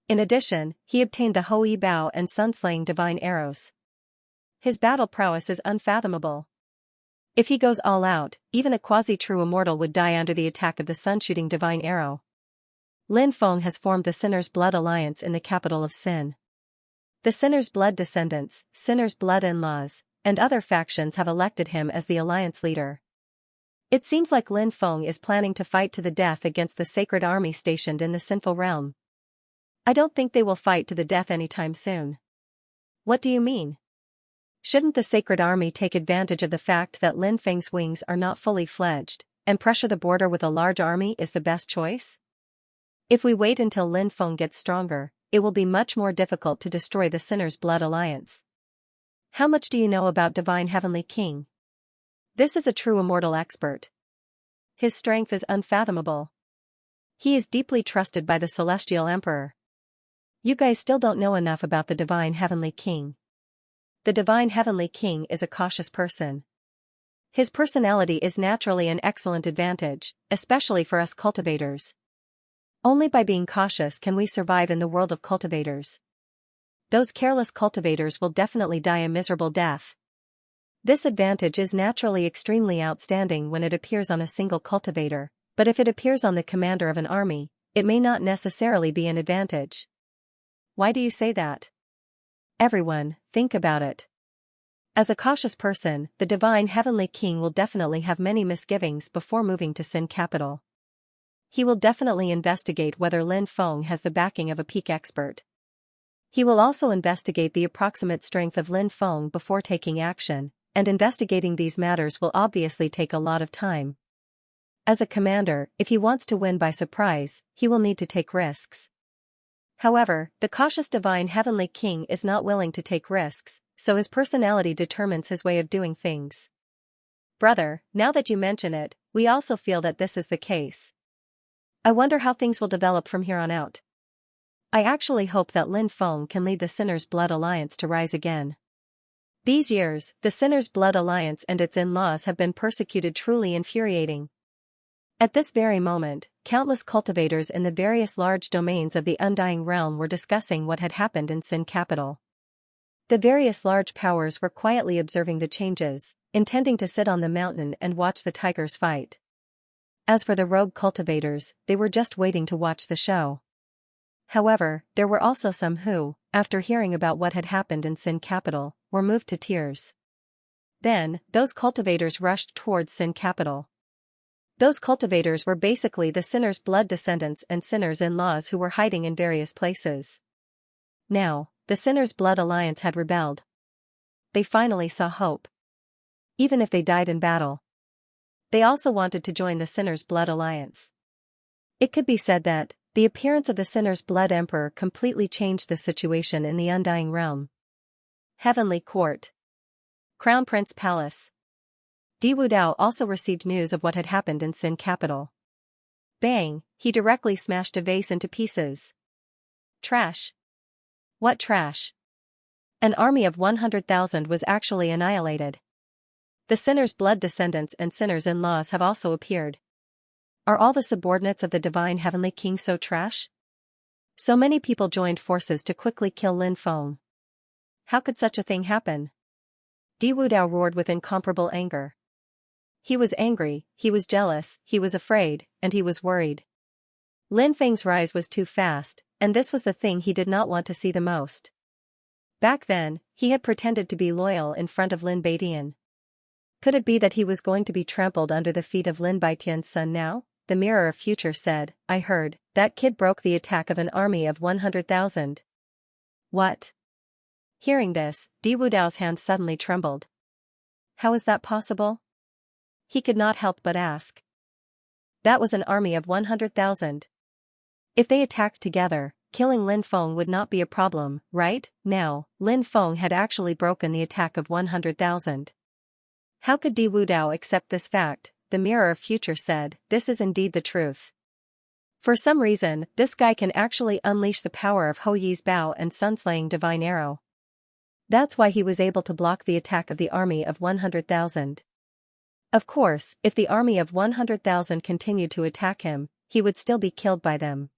In addition, he obtained the Hou Bao and sun-slaying divine arrows. His battle prowess is unfathomable. If he goes all out, even a quasi-true immortal would die under the attack of the sun-shooting divine arrow. Lin Feng has formed the Sinner's Blood Alliance in the capital of Sin. The Sinner's Blood descendants, Sinner's Blood in-laws, and other factions have elected him as the alliance leader. It seems like Lin Feng is planning to fight to the death against the sacred army stationed in the sinful realm. I don't think they will fight to the death anytime soon. What do you mean? Shouldn't the sacred army take advantage of the fact that Lin Feng's wings are not fully fledged, and pressure the border with a large army is the best choice? If we wait until Lin Feng gets stronger, it will be much more difficult to destroy the Sinner's Blood Alliance. How much do you know about Divine Heavenly King? This is a true immortal expert. His strength is unfathomable. He is deeply trusted by the Celestial Emperor. You guys still don't know enough about the Divine Heavenly King. The Divine Heavenly King is a cautious person. His personality is naturally an excellent advantage, especially for us cultivators. Only by being cautious can we survive in the world of cultivators. Those careless cultivators will definitely die a miserable death. This advantage is naturally extremely outstanding when it appears on a single cultivator, but if it appears on the commander of an army, it may not necessarily be an advantage. Why do you say that? Everyone, think about it. As a cautious person, the Divine Heavenly King will definitely have many misgivings before moving to Sin Capital. He will definitely investigate whether Lin Feng has the backing of a peak expert. He will also investigate the approximate strength of Lin Feng before taking action, and investigating these matters will obviously take a lot of time. As a commander, if he wants to win by surprise, he will need to take risks. However, the cautious Divine Heavenly King is not willing to take risks, so his personality determines his way of doing things. Brother, now that you mention it, we also feel that this is the case. I wonder how things will develop from here on out. I actually hope that Lin Feng can lead the Sinner's Blood Alliance to rise again. These years, the Sinner's Blood Alliance and its in-laws have been persecuted truly infuriating. At this very moment, countless cultivators in the various large domains of the Undying Realm were discussing what had happened in Sin Capital. The various large powers were quietly observing the changes, intending to sit on the mountain and watch the tigers fight. As for the rogue cultivators, they were just waiting to watch the show. However, there were also some who, after hearing about what had happened in Sin Capital, were moved to tears. Then, those cultivators rushed towards Sin Capital. Those cultivators were basically the Sinner's Blood descendants and sinners-in-laws who were hiding in various places. Now, the Sinner's Blood Alliance had rebelled. They finally saw hope. Even if they died in battle. They also wanted to join the Sinner's Blood Alliance. It could be said that, the appearance of the Sinner's Blood Emperor completely changed the situation in the Undying Realm. Heavenly Court. Crown Prince Palace. Di Wudao also received news of what had happened in Sin Capital. Bang, he directly smashed a vase into pieces. Trash. What trash? An army of 100,000 was actually annihilated. The sinner's blood descendants and sinners-in-laws have also appeared. Are all the subordinates of the divine heavenly king so trash? So many people joined forces to quickly kill Lin Feng. How could such a thing happen? Di Wudao roared with incomparable anger. He was angry, he was jealous, he was afraid, and he was worried. Lin Feng's rise was too fast, and this was the thing he did not want to see the most. Back then, he had pretended to be loyal in front of Lin Baidian. Could it be that he was going to be trampled under the feet of Lin Baitian's son now? The Mirror of Future said, I heard, that kid broke the attack of an army of 100,000. What? Hearing this, Di Wudao's hand suddenly trembled. How is that possible? He could not help but ask. That was an army of 100,000. If they attacked together, killing Lin Feng would not be a problem, right? Now, Lin Feng had actually broken the attack of 100,000. How could Di Wudao accept this fact? The Mirror of Future said, this is indeed the truth. For some reason, this guy can actually unleash the power of Ho Yi's Bao and Sunslaying Divine Arrow. That's why he was able to block the attack of the army of 100,000. Of course, if the army of 100,000 continued to attack him, he would still be killed by them.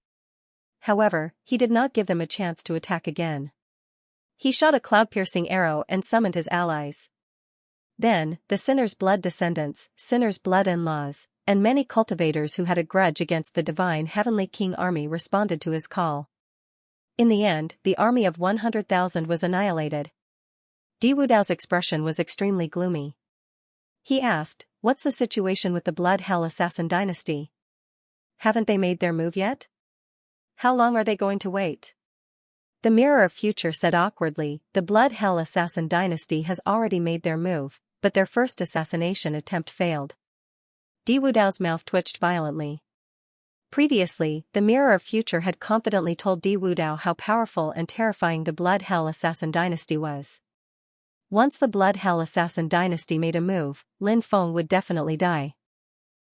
However, he did not give them a chance to attack again. He shot a cloud-piercing arrow and summoned his allies. Then, the sinner's blood descendants, sinners' blood-in-laws, and many cultivators who had a grudge against the divine heavenly king army responded to his call. In the end, the army of 100,000 was annihilated. Di Wudao's expression was extremely gloomy. He asked, what's the situation with the Blood Hell Assassin dynasty? Haven't they made their move yet? How long are they going to wait? The Mirror of Future said awkwardly, the Blood Hell Assassin dynasty has already made their move, but their first assassination attempt failed. Di Wudao's mouth twitched violently. Previously, the Mirror of Future had confidently told Di Wudao how powerful and terrifying the Blood Hell Assassin dynasty was. Once the Blood Hell Assassin dynasty made a move, Lin Feng would definitely die.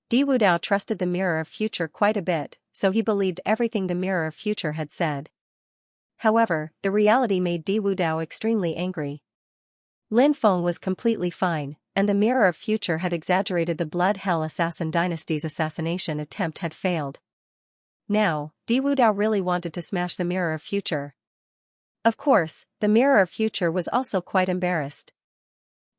Di Wudao trusted the Mirror of Future quite a bit, so he believed everything the Mirror of Future had said. However, the reality made Di Wudao extremely angry. Lin Feng was completely fine, and the Mirror of Future had exaggerated the Blood Hell Assassin dynasty's assassination attempt had failed. Now, Di Wudao really wanted to smash the Mirror of Future. Of course, the Mirror of Future was also quite embarrassed.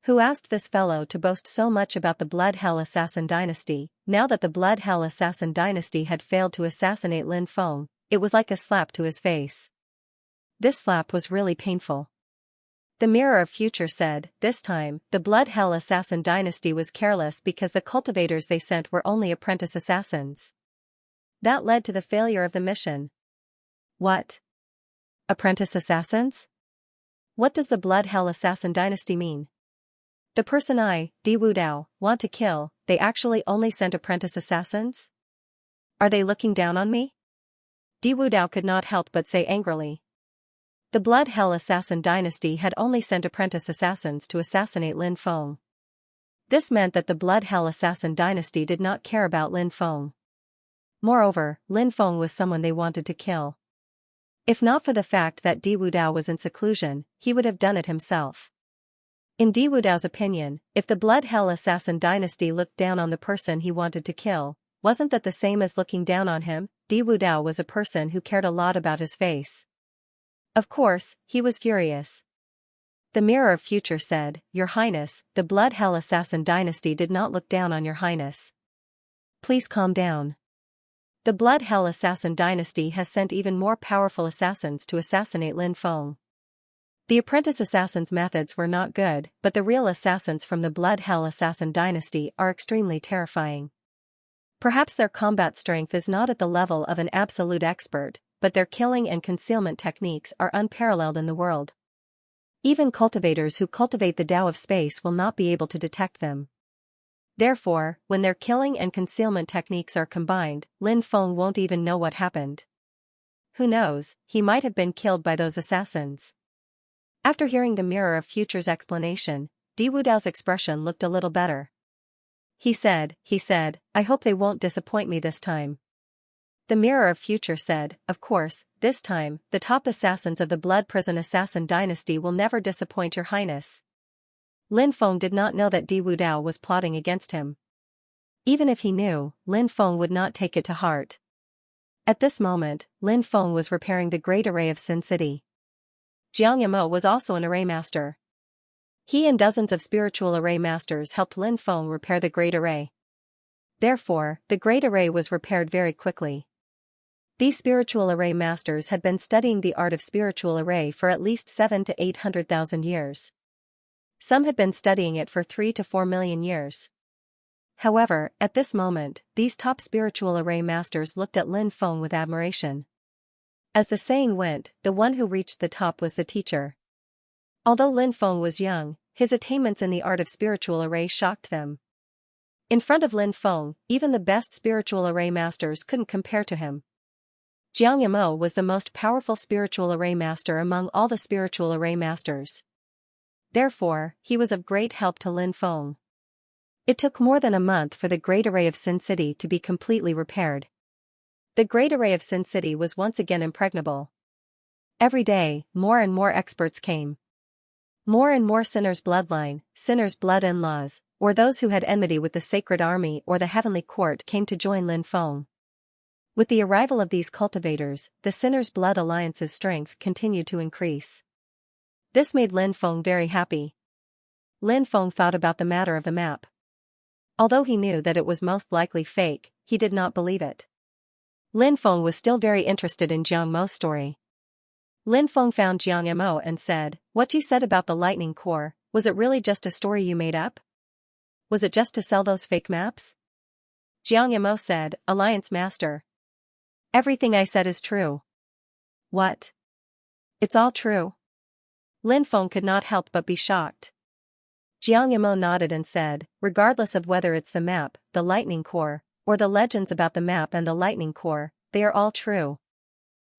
Who asked this fellow to boast so much about the Blood Hell Assassin dynasty? Now that the Blood Hell Assassin dynasty had failed to assassinate Lin Feng, it was like a slap to his face. This slap was really painful. The Mirror of Future said, this time, the Blood Hell Assassin dynasty was careless because the cultivators they sent were only apprentice assassins. That led to the failure of the mission. What? Apprentice assassins? What does the Blood Hell Assassin dynasty mean? The person I, Di Wudao, want to kill, they actually only sent apprentice assassins? Are they looking down on me? Di Wudao could not help but say angrily. The Blood Hell Assassin dynasty had only sent apprentice assassins to assassinate Lin Feng. This meant that the Blood Hell Assassin dynasty did not care about Lin Feng. Moreover, Lin Feng was someone they wanted to kill. If not for the fact that Di Wudao was in seclusion, he would have done it himself. In Di Wudao's opinion, if the Blood Hell Assassin dynasty looked down on the person he wanted to kill, wasn't that the same as looking down on him? Di Wudao was a person who cared a lot about his face. Of course, he was furious. The Mirror of Future said, Your Highness, the Blood Hell Assassin dynasty did not look down on Your Highness. Please calm down. The Blood Hell Assassin dynasty has sent even more powerful assassins to assassinate Lin Feng. The apprentice assassins' methods were not good, but the real assassins from the Blood Hell Assassin dynasty are extremely terrifying. Perhaps their combat strength is not at the level of an absolute expert, but their killing and concealment techniques are unparalleled in the world. Even cultivators who cultivate the Tao of space will not be able to detect them. Therefore, when their killing and concealment techniques are combined, Lin Feng won't even know what happened. Who knows, he might have been killed by those assassins. After hearing the Mirror of Future's explanation, Di Wudao's expression looked a little better. He said, I hope they won't disappoint me this time. The Mirror of Future said, of course, this time, the top assassins of the Blood Prison Assassin dynasty will never disappoint your highness. Lin Feng did not know that Di Wudao was plotting against him. Even if he knew, Lin Feng would not take it to heart. At this moment, Lin Feng was repairing the Great Array of Sin City. Xianxia was also an array master. He and dozens of spiritual array masters helped Lin Feng repair the Great Array. Therefore, the Great Array was repaired very quickly. These spiritual array masters had been studying the art of spiritual array for at least 700,000 to 800,000 years. Some had been studying it for 3 to 4 million years. However, at this moment, these top spiritual array masters looked at Lin Feng with admiration. As the saying went, the one who reached the top was the teacher. Although Lin Feng was young, his attainments in the art of spiritual array shocked them. In front of Lin Feng, even the best spiritual array masters couldn't compare to him. Xianxia was the most powerful spiritual array master among all the spiritual array masters. Therefore, he was of great help to Lin Feng. It took more than a month for the Great Array of Sin City to be completely repaired. The Great Array of Sin City was once again impregnable. Every day, more and more experts came. More and more sinners' bloodline, sinners' blood-in-laws, or those who had enmity with the Sacred Army or the Heavenly Court came to join Lin Feng. With the arrival of these cultivators, the sinners' blood alliance's strength continued to increase. This made Lin Feng very happy. Lin Feng thought about the matter of the map. Although he knew that it was most likely fake, he did not believe it. Lin Feng was still very interested in Jiang Mo's story. Lin Feng found Xianxia Mo and said, "What you said about the lightning core, was it really just a story you made up? Was it just to sell those fake maps?" Xianxia Mo said, "Alliance Master. Everything I said is true." "What? It's all true?" Lin Feng could not help but be shocked. Xianxia Mo nodded and said, "Regardless of whether it's the map, the lightning core, or the legends about the map and the lightning core, they are all true.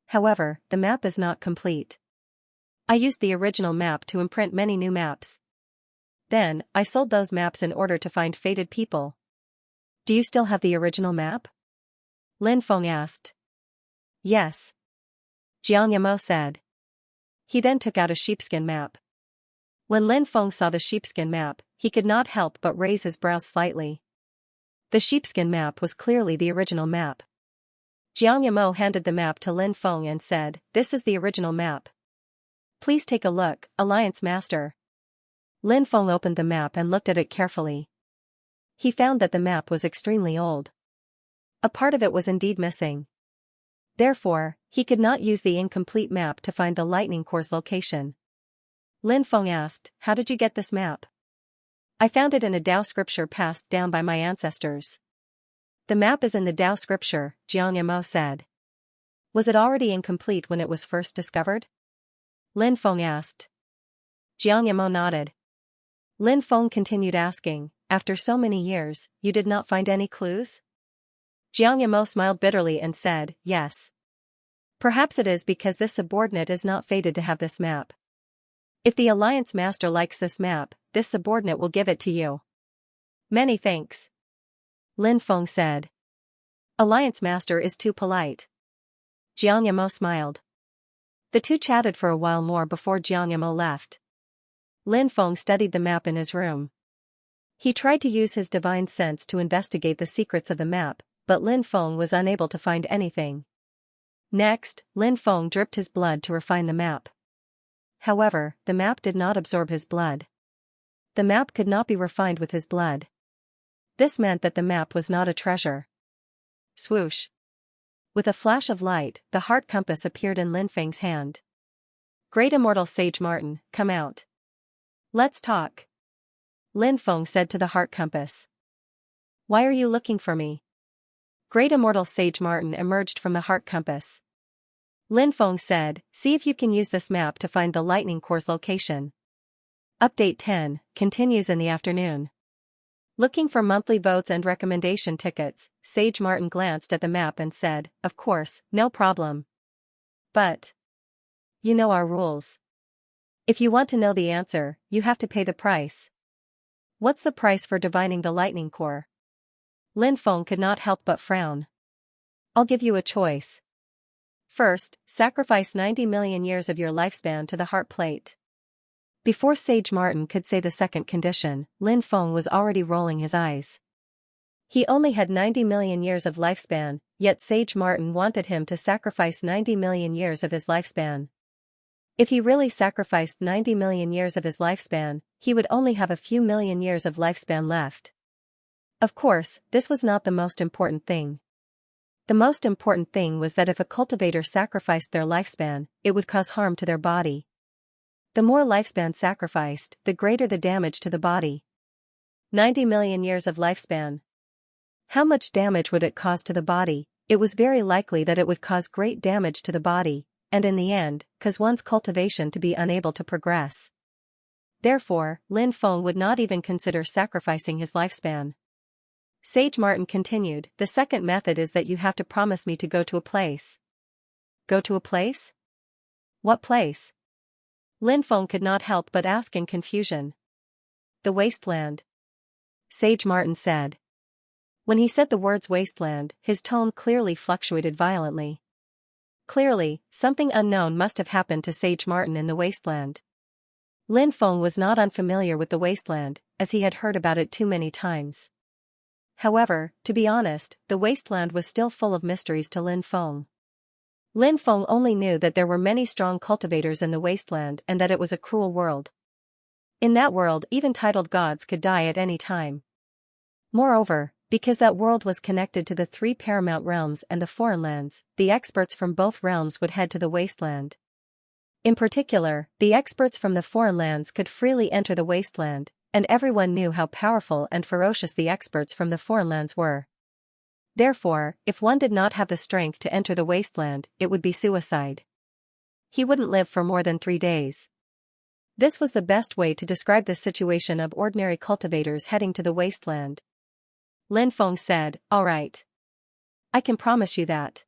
However, the map is not complete. I used the original map to imprint many new maps. Then, I sold those maps in order to find fated people." "Do you still have the original map?" Lin Feng asked. "Yes," Xianxia Mo said. He then took out a sheepskin map. When Lin Feng saw the sheepskin map, he could not help but raise his brows slightly. The sheepskin map was clearly the original map. Xianxia Mo handed the map to Lin Feng and said, "This is the original map. Please take a look, Alliance Master." Lin Feng opened the map and looked at it carefully. He found that the map was extremely old. A part of it was indeed missing. Therefore, he could not use the incomplete map to find the lightning core's location. Lin Feng asked, "How did you get this map?" "I found it in a Tao scripture passed down by my ancestors." "The map is in the Tao scripture," Xianxia Mo said. "Was it already incomplete when it was first discovered?" Lin Feng asked. Xianxia Mo nodded. Lin Feng continued asking, "After so many years, you did not find any clues?" Xianxia Mo smiled bitterly and said, "Yes. Perhaps it is because this subordinate is not fated to have this map. If the Alliance Master likes this map, this subordinate will give it to you." "Many thanks," Lin Feng said. "Alliance Master is too polite." Xianxia Mo smiled. The two chatted for a while more before Xianxia Mo left. Lin Feng studied the map in his room. He tried to use his divine sense to investigate the secrets of the map, but Lin Feng was unable to find anything. Next, Lin Feng dripped his blood to refine the map. However, the map did not absorb his blood. The map could not be refined with his blood. This meant that the map was not a treasure. Swoosh. With a flash of light, the heart compass appeared in Lin Feng's hand. "Great Immortal Sage Martin, come out. Let's talk," Lin Feng said to the heart compass. "Why are you looking for me?" Great Immortal Sage Martin emerged from the heart compass. Lin Feng said, "See if you can use this map to find the lightning core's location." Update 10 continues in the afternoon. Looking for monthly votes and recommendation tickets, Sage Martin glanced at the map and said, "Of course, no problem. But you know our rules. If you want to know the answer, you have to pay the price." "What's the price for divining the lightning core?" Lin Feng could not help but frown. I'll give you a choice. First, sacrifice 90 million years of your lifespan to the heart plate. Before Sage Martin could say the second condition, Lin Feng was already rolling his eyes. He only had 90 million years of lifespan, yet Sage Martin wanted him to sacrifice 90 million years of his lifespan. If he really sacrificed 90 million years of his lifespan, he would only have a few million years of lifespan left. Of course, this was not the most important thing. The most important thing was that if a cultivator sacrificed their lifespan, it would cause harm to their body. The more lifespan sacrificed, the greater the damage to the body. 90 million years of lifespan. How much damage would it cause to the body? It was very likely that it would cause great damage to the body, and in the end, cause one's cultivation to be unable to progress. Therefore, Lin Feng would not even consider sacrificing his lifespan. Sage Martin continued, the second method is that you have to promise me to go to a place. Go to a place? What place? Lin Feng could not help but ask in confusion. The wasteland. Sage Martin said. When he said the words wasteland, his tone clearly fluctuated violently. Clearly, something unknown must have happened to Sage Martin in the wasteland. Lin Feng was not unfamiliar with the wasteland, as he had heard about it too many times. However, to be honest, the wasteland was still full of mysteries to Lin Feng. Lin Feng only knew that there were many strong cultivators in the wasteland and that it was a cruel world. In that world, even titled gods could die at any time. Moreover, because that world was connected to the three paramount realms and the foreign lands, the experts from both realms would head to the wasteland. In particular, the experts from the foreign lands could freely enter the wasteland, and everyone knew how powerful and ferocious the experts from the foreign lands were. Therefore, if one did not have the strength to enter the wasteland, it would be suicide. He wouldn't live for more than 3 days. This was the best way to describe the situation of ordinary cultivators heading to the wasteland. Lin Feng said, all right. I can promise you that.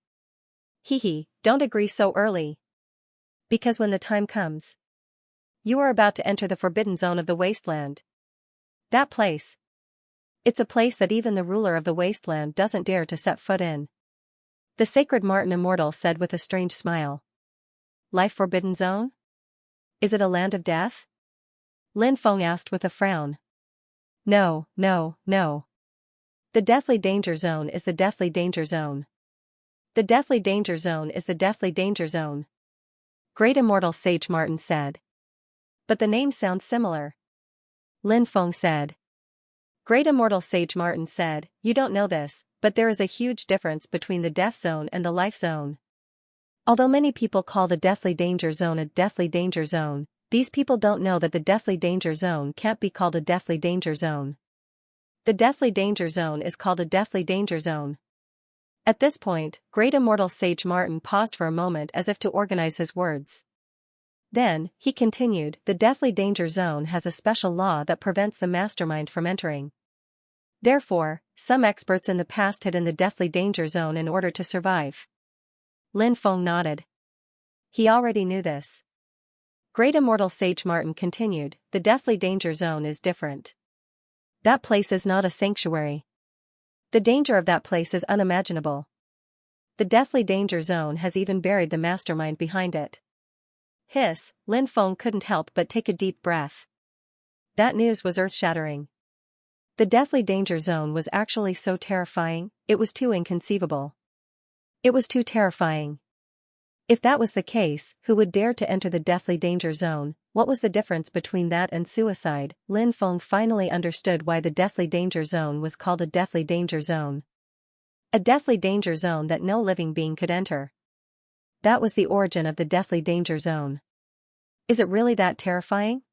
Don't agree so early. Because when the time comes, you are about to enter the forbidden zone of the wasteland. That place. It's a place that even the ruler of the wasteland doesn't dare to set foot in. The sacred Martin Immortal said with a strange smile. Life forbidden zone? Is it a land of death? Lin Feng asked with a frown. No. The deathly danger zone is the deathly danger zone. The deathly danger zone is the deathly danger zone. Great Immortal Sage Martin said. But the name sounds similar. Lin Feng said. Great Immortal Sage Martin said, you don't know this, but there is a huge difference between the death zone and the life zone. Although many people call the deathly danger zone a deathly danger zone, these people don't know that the deathly danger zone can't be called a deathly danger zone. The deathly danger zone is called a deathly danger zone. At this point, Great Immortal Sage Martin paused for a moment as if to organize his words. Then, he continued, the deathly danger zone has a special law that prevents the mastermind from entering. Therefore, some experts in the past hid in the deathly danger zone in order to survive. Lin Feng nodded. He already knew this. Great Immortal Sage Martin continued, the deathly danger zone is different. That place is not a sanctuary. The danger of that place is unimaginable. The deathly danger zone has even buried the mastermind behind it. Hiss, Lin Feng couldn't help but take a deep breath. That news was earth-shattering. The deathly danger zone was actually so terrifying, it was too inconceivable. It was too terrifying. If that was the case, who would dare to enter the deathly danger zone? What was the difference between that and suicide? Lin Feng finally understood why the deathly danger zone was called a deathly danger zone. A deathly danger zone that no living being could enter. That was the origin of the deathly danger zone. Is it really that terrifying?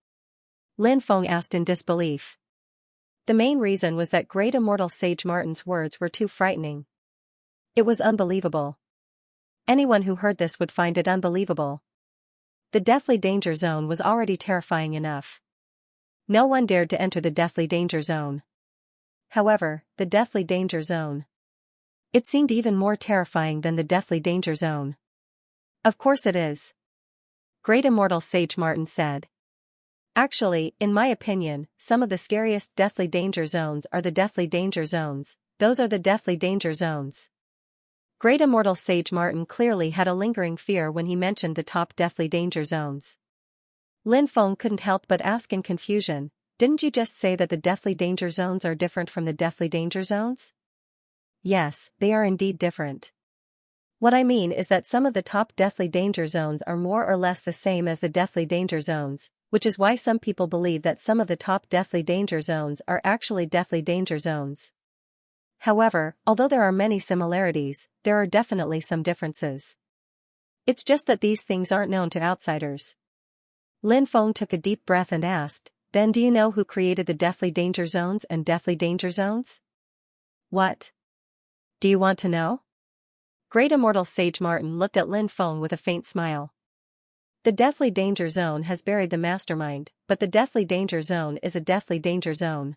Lin Feng asked in disbelief. The main reason was that Great Immortal Sage Martin's words were too frightening. It was unbelievable. Anyone who heard this would find it unbelievable. The deathly danger zone was already terrifying enough. No one dared to enter the deathly danger zone. However, the deathly danger zone. It seemed even more terrifying than the deathly danger zone. Of course it is. Great Immortal Sage Martin said. Actually, in my opinion, some of the scariest deathly danger zones are the deathly danger zones. Those are the deathly danger zones. Great immortal sage Martin clearly had a lingering fear when he mentioned the top deathly danger zones. Lin Feng couldn't help but ask in confusion, didn't you just say that the deathly danger zones are different from the deathly danger zones? Yes, they are indeed different. What I mean is that some of the top deathly danger zones are more or less the same as the deathly danger zones, which is why some people believe that some of the top deathly danger zones are actually deathly danger zones. However, although there are many similarities, there are definitely some differences. It's just that these things aren't known to outsiders. Lin Feng took a deep breath and asked, then do you know who created the deathly danger zones and deathly danger zones? What? Do you want to know? Great immortal sage Martin looked at Lin Feng with a faint smile. The deathly danger zone has buried the mastermind, but the deathly danger zone is a deathly danger zone.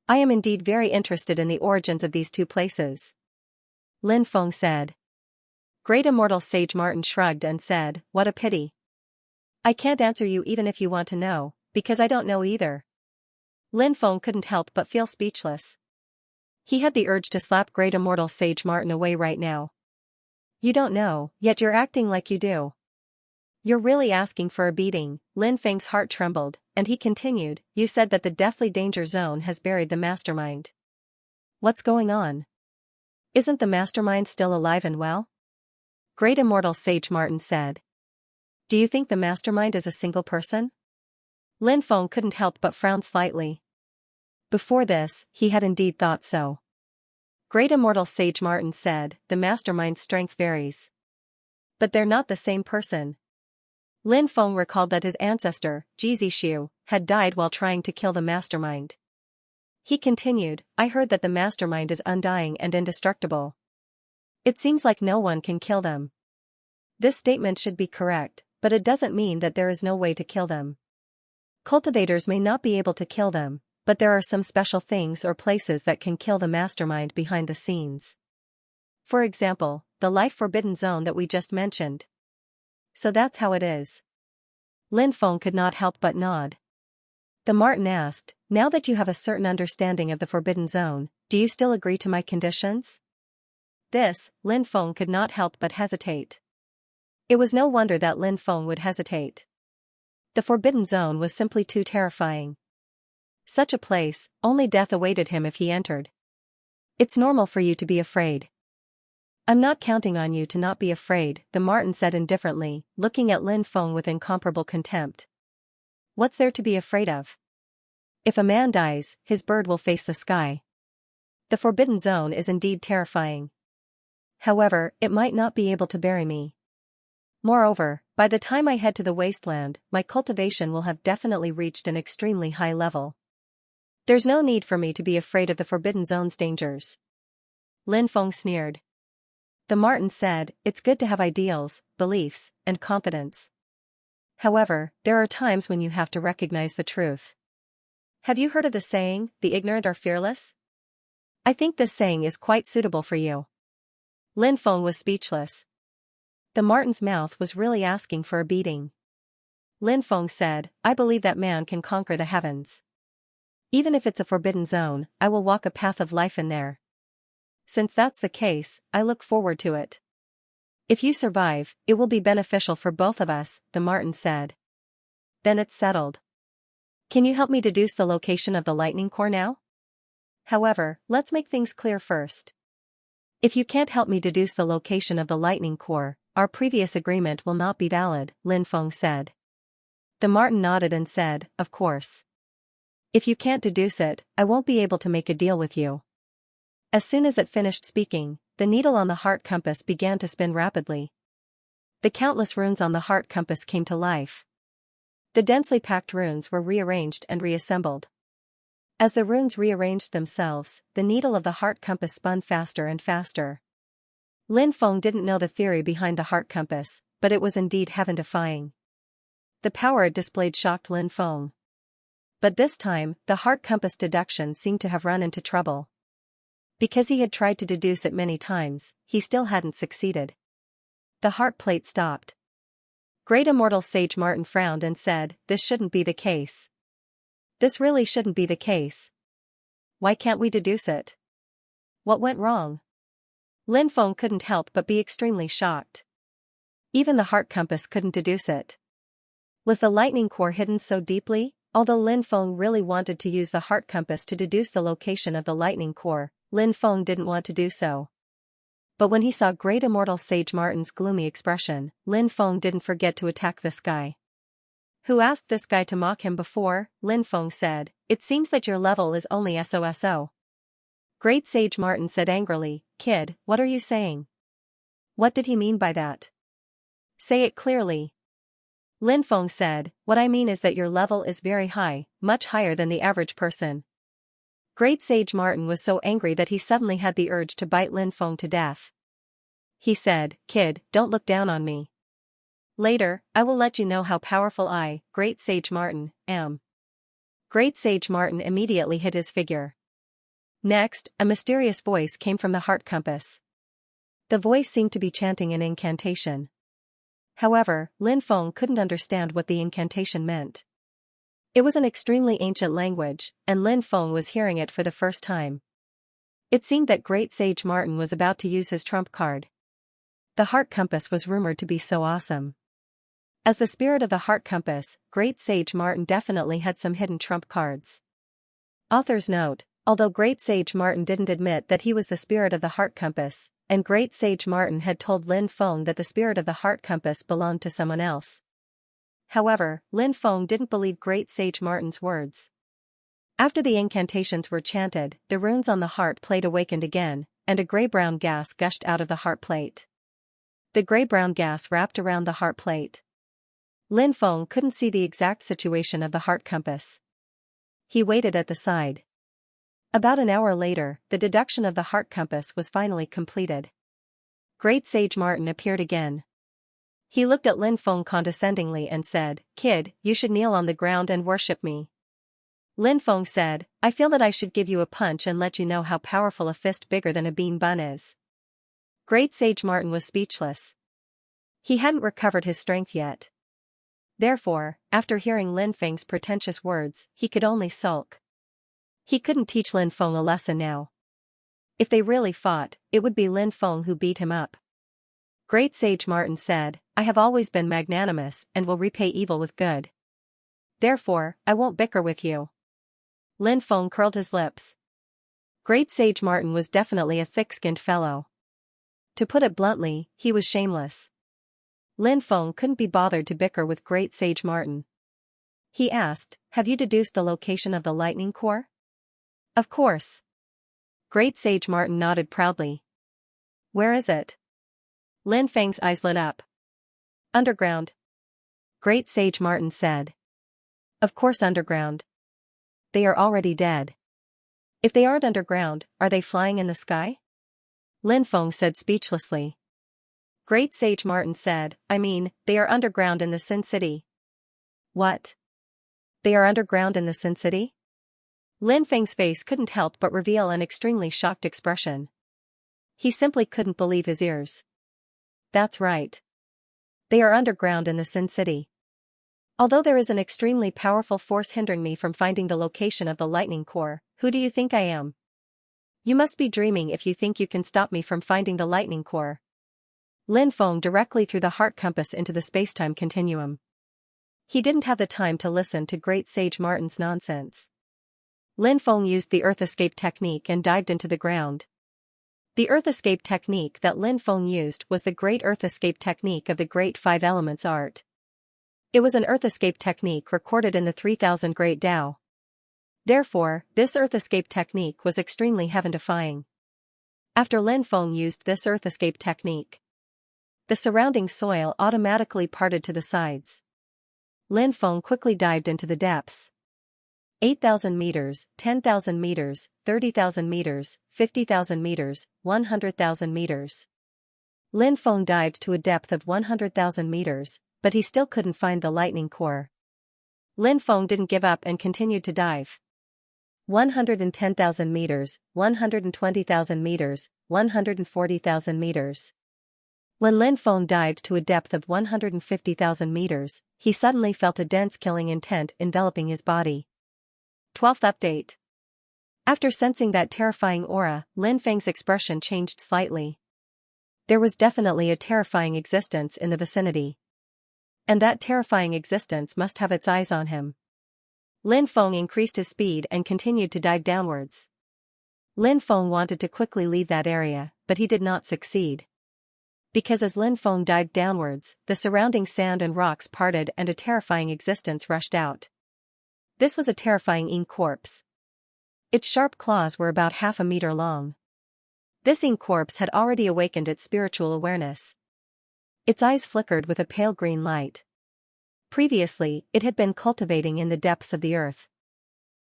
I am indeed very interested in the origins of these two places. Lin Feng said. Great immortal sage Martin shrugged and said, what a pity. I can't answer you even if you want to know, because I don't know either. Lin Feng couldn't help but feel speechless. He had the urge to slap great immortal sage Martin away right now. You don't know, yet you're acting like you do. You're really asking for a beating. Lin Feng's heart trembled, and he continued, you said that the deathly danger zone has buried the mastermind. What's going on? Isn't the mastermind still alive and well? Great immortal sage Martin said. Do you think the mastermind is a single person? Lin Feng couldn't help but frown slightly. Before this, he had indeed thought so. Great immortal sage Martin said, the mastermind's strength varies. But they're not the same person. Lin Feng recalled that his ancestor, Jizi, had died while trying to kill the mastermind. He continued, I heard that the mastermind is undying and indestructible. It seems like no one can kill them. This statement should be correct, but it doesn't mean that there is no way to kill them. Cultivators may not be able to kill them, but there are some special things or places that can kill the mastermind behind the scenes. For example, the life forbidden zone that we just mentioned. So that's how it is. Lin Feng could not help but nod. The Martin asked, now that you have a certain understanding of the forbidden zone, do you still agree to my conditions? This, Lin Feng could not help but hesitate. It was no wonder that Lin Feng would hesitate. The forbidden zone was simply too terrifying. Such a place, only death awaited him if he entered. It's normal for you to be afraid. I'm not counting on you to not be afraid, the Martin said indifferently, looking at Lin Feng with incomparable contempt. What's there to be afraid of? If a man dies, his bird will face the sky. The forbidden zone is indeed terrifying. However, it might not be able to bury me. Moreover, by the time I head to the wasteland, my cultivation will have definitely reached an extremely high level. There's no need for me to be afraid of the forbidden zone's dangers. Lin Feng sneered. The Martin said, it's good to have ideals, beliefs, and confidence. However, there are times when you have to recognize the truth. Have you heard of the saying, the ignorant are fearless? I think this saying is quite suitable for you. Lin Feng was speechless. The Martin's mouth was really asking for a beating. Lin Feng said, I believe that man can conquer the heavens. Even if it's a forbidden zone, I will walk a path of life in there. Since that's the case, I look forward to it. If you survive, it will be beneficial for both of us, the Martin said. Then it's settled. Can you help me deduce the location of the lightning core now? However, let's make things clear first. If you can't help me deduce the location of the lightning core, our previous agreement will not be valid, Lin Feng said. The Martin nodded and said, of course. If you can't deduce it, I won't be able to make a deal with you. As soon as it finished speaking, the needle on the heart compass began to spin rapidly. The countless runes on the heart compass came to life. The densely packed runes were rearranged and reassembled. As the runes rearranged themselves, the needle of the heart compass spun faster and faster. Lin Feng didn't know the theory behind the heart compass, but it was indeed heaven-defying. The power it displayed shocked Lin Feng. But this time, the heart compass deduction seemed to have run into trouble. Because he had tried to deduce it many times, he still hadn't succeeded. The heart plate stopped. Great immortal sage Martin frowned and said, this shouldn't be the case. This really shouldn't be the case. Why can't we deduce it? What went wrong? Lin Feng couldn't help but be extremely shocked. Even the heart compass couldn't deduce it. Was the lightning core hidden so deeply? Although Lin Feng really wanted to use the heart compass to deduce the location of the lightning core, Lin Feng didn't want to do so. But when he saw great immortal Sage Martin's gloomy expression, Lin Feng didn't forget to attack this guy. Who asked this guy to mock him before? Lin Feng said, "It seems that your level is only SOSO. Great Sage Martin said angrily, "Kid, what are you saying? What did he mean by that? Say it clearly." Lin Feng said, "What I mean is that your level is very high, much higher than the average person." Great Sage Martin was so angry that he suddenly had the urge to bite Lin Feng to death. He said, "Kid, don't look down on me. Later, I will let you know how powerful I, Great Sage Martin, am." Great Sage Martin immediately hid his figure. Next, a mysterious voice came from the heart compass. The voice seemed to be chanting an incantation. However, Lin Feng couldn't understand what the incantation meant. It was an extremely ancient language, and Lin Feng was hearing it for the first time. It seemed that Great Sage Martin was about to use his trump card. The heart compass was rumored to be so awesome. As the spirit of the heart compass, Great Sage Martin definitely had some hidden trump cards. Author's note: although Great Sage Martin didn't admit that he was the spirit of the heart compass, and Great Sage Martin had told Lin Feng that the spirit of the heart compass belonged to someone else. However, Lin Feng didn't believe Great Sage Martin's words. After the incantations were chanted, the runes on the heart plate awakened again, and a gray-brown gas gushed out of the heart plate. The gray-brown gas wrapped around the heart plate. Lin Feng couldn't see the exact situation of the heart compass. He waited at the side. About an hour later, the deduction of the heart compass was finally completed. Great Sage Martin appeared again. He looked at Lin Feng condescendingly and said, "Kid, you should kneel on the ground and worship me." Lin Feng said, "I feel that I should give you a punch and let you know how powerful a fist bigger than a bean bun is." Great Sage Martin was speechless. He hadn't recovered his strength yet. Therefore, after hearing Lin Feng's pretentious words, he could only sulk. He couldn't teach Lin Feng a lesson now. If they really fought, it would be Lin Feng who beat him up. Great Sage Martin said, "I have always been magnanimous and will repay evil with good. Therefore, I won't bicker with you." Lin Feng curled his lips. Great Sage Martin was definitely a thick-skinned fellow. To put it bluntly, he was shameless. Lin Feng couldn't be bothered to bicker with Great Sage Martin. He asked, "Have you deduced the location of the lightning core?" "Of course." Great Sage Martin nodded proudly. "Where is it?" Lin Feng's eyes lit up. "Underground." Great Sage Martin said. "Of course underground. They are already dead. If they aren't underground, are they flying in the sky?" Lin Feng said speechlessly. Great Sage Martin said, "I mean, they are underground in the Sin City." "What? They are underground in the Sin City?" Lin Feng's face couldn't help but reveal an extremely shocked expression. He simply couldn't believe his ears. "That's right. They are underground in the Sin City. Although there is an extremely powerful force hindering me from finding the location of the lightning core, who do you think I am? You must be dreaming if you think you can stop me from finding the lightning core." Lin Feng directly threw the heart compass into the spacetime continuum. He didn't have the time to listen to Great Sage Martin's nonsense. Lin Feng used the Earth Escape technique and dived into the ground. The Earth Escape technique that Lin Feng used was the Great Earth Escape technique of the Great Five Elements art. It was an Earth Escape technique recorded in the 3000 Great Tao. Therefore, this Earth Escape technique was extremely heaven-defying. After Lin Feng used this Earth Escape technique, the surrounding soil automatically parted to the sides. Lin Feng quickly dived into the depths. 8,000 meters, 10,000 meters, 30,000 meters, 50,000 meters, 100,000 meters. Lin Feng dived to a depth of 100,000 meters, but he still couldn't find the lightning core. Lin Feng didn't give up and continued to dive. 110,000 meters, 120,000 meters, 140,000 meters. When Lin Feng dived to a depth of 150,000 meters, he suddenly felt a dense killing intent enveloping his body. 12th update. After sensing that terrifying aura, Lin Feng's expression changed slightly. There was definitely a terrifying existence in the vicinity. And that terrifying existence must have its eyes on him. Lin Feng increased his speed and continued to dive downwards. Lin Feng wanted to quickly leave that area, but he did not succeed. Because as Lin Feng dived downwards, the surrounding sand and rocks parted and a terrifying existence rushed out. This was a terrifying ink corpse. Its sharp claws were about half a meter long. This ink corpse had already awakened its spiritual awareness. Its eyes flickered with a pale green light. Previously, it had been cultivating in the depths of the earth.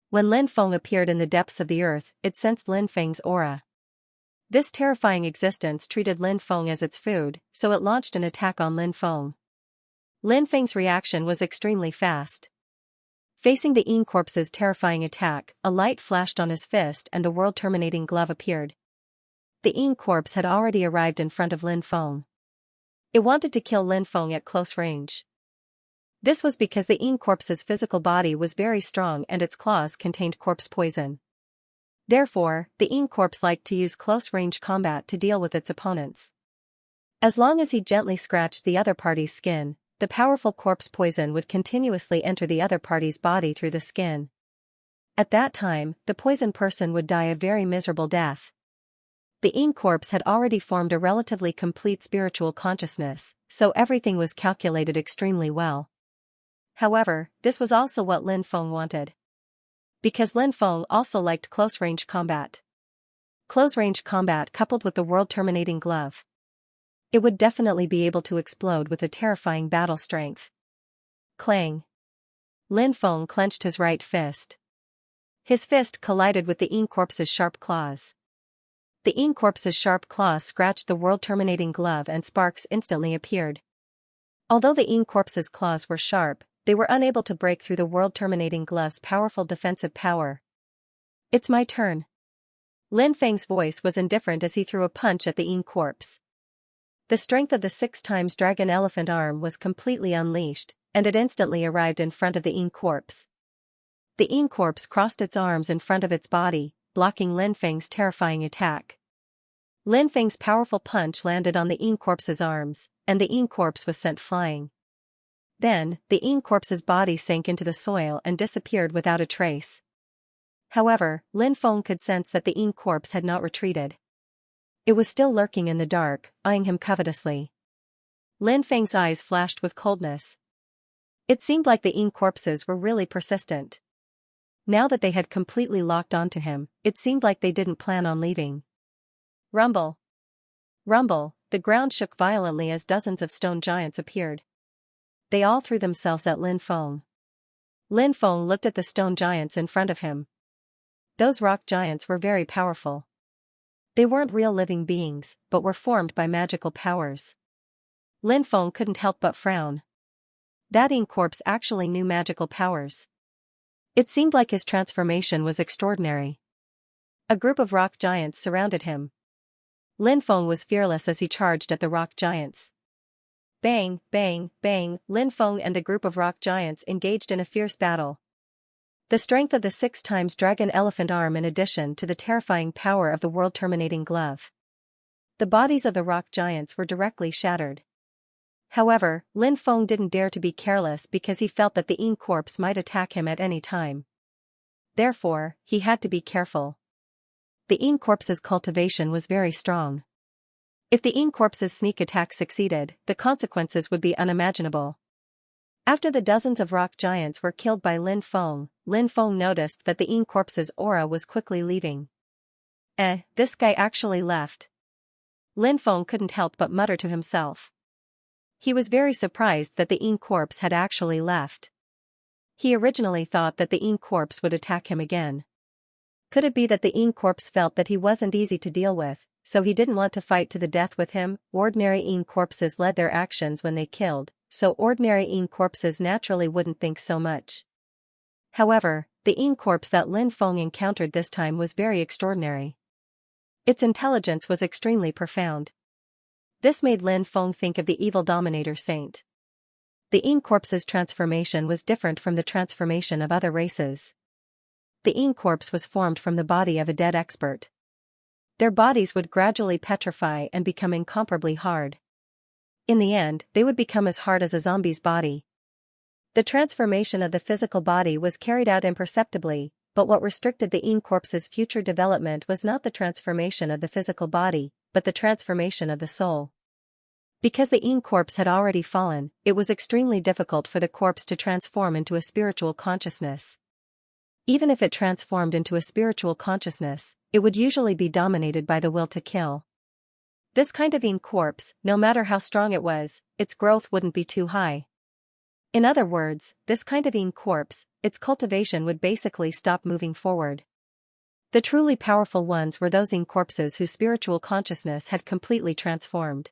When Lin Feng appeared in the depths of the earth, it sensed Lin Feng's aura. This terrifying existence treated Lin Feng as its food, so it launched an attack on Lin Feng. Lin Feng's reaction was extremely fast. Facing the ink corpse's terrifying attack, a light flashed on his fist and the world-terminating glove appeared. The ink corpse had already arrived in front of Lin Feng. It wanted to kill Lin Feng at close range. This was because the ink corpse's physical body was very strong and its claws contained corpse poison. Therefore, the ink corpse liked to use close-range combat to deal with its opponents. As long as he gently scratched the other party's skin, the powerful corpse poison would continuously enter the other party's body through the skin. At that time, the poisoned person would die a very miserable death. The ink corpse had already formed a relatively complete spiritual consciousness, so everything was calculated extremely well. However, this was also what Lin Feng wanted. Because Lin Feng also liked close-range combat. Close-range combat coupled with the world-terminating glove. It would definitely be able to explode with a terrifying battle strength. Clang. Lin Feng clenched his right fist. His fist collided with the ink corpse's sharp claws. The ink corpse's sharp claws scratched the world-terminating glove and sparks instantly appeared. Although the ink corpse's claws were sharp, they were unable to break through the world-terminating glove's powerful defensive power. It's my turn. Lin Feng's voice was indifferent as he threw a punch at the ink corpse. The strength of the 6 times dragon elephant arm was completely unleashed, and it instantly arrived in front of the ink corpse. The ink corpse crossed its arms in front of its body, blocking Lin Feng's terrifying attack. Lin Feng's powerful punch landed on the ink corpse's arms, and the ink corpse was sent flying. Then, the ink corpse's body sank into the soil and disappeared without a trace. However, Lin Feng could sense that the ink corpse had not retreated. It was still lurking in the dark, eyeing him covetously. Lin Feng's eyes flashed with coldness. It seemed like the ink corpses were really persistent. Now that they had completely locked onto him, it seemed like they didn't plan on leaving. Rumble. Rumble, the ground shook violently as dozens of stone giants appeared. They all threw themselves at Lin Feng. Lin Feng looked at the stone giants in front of him. Those rock giants were very powerful. They weren't real living beings, but were formed by magical powers. Lin Feng couldn't help but frown. That ink corpse actually knew magical powers. It seemed like his transformation was extraordinary. A group of rock giants surrounded him. Lin Feng was fearless as he charged at the rock giants. Bang, bang, bang, Lin Feng and the group of rock giants engaged in a fierce battle. The strength of the 6 times dragon elephant arm in addition to the terrifying power of the world-terminating glove. The bodies of the rock giants were directly shattered. However, Lin Feng didn't dare to be careless because he felt that the ink corpse might attack him at any time. Therefore, he had to be careful. The ink corpse's cultivation was very strong. If the ink corpse's sneak attack succeeded, the consequences would be unimaginable. After the dozens of rock giants were killed by Lin Feng noticed that the ink corpse's aura was quickly leaving. This guy actually left. Lin Feng couldn't help but mutter to himself. He was very surprised that the ink corpse had actually left. He originally thought that the ink corpse would attack him again. Could it be that the ink corpse felt that he wasn't easy to deal with, so he didn't want to fight to the death with him? Ordinary ink corpses led their actions when they killed, so ordinary ink corpses naturally wouldn't think so much. However, the ink corpse that Lin Feng encountered this time was very extraordinary. Its intelligence was extremely profound. This made Lin Feng think of the evil Dominator Saint. The ink corpse's transformation was different from the transformation of other races. The ink corpse was formed from the body of a dead expert. Their bodies would gradually petrify and become incomparably hard. In the end, they would become as hard as a zombie's body. The transformation of the physical body was carried out imperceptibly, but what restricted the Yin corpse's future development was not the transformation of the physical body, but the transformation of the soul. Because the Yin corpse had already fallen, it was extremely difficult for the corpse to transform into a spiritual consciousness. Even if it transformed into a spiritual consciousness, it would usually be dominated by the will to kill. This kind of Yin corpse, no matter how strong it was, its growth wouldn't be too high. In other words, this kind of Yin corpse, its cultivation would basically stop moving forward. The truly powerful ones were those Yin corpses whose spiritual consciousness had completely transformed.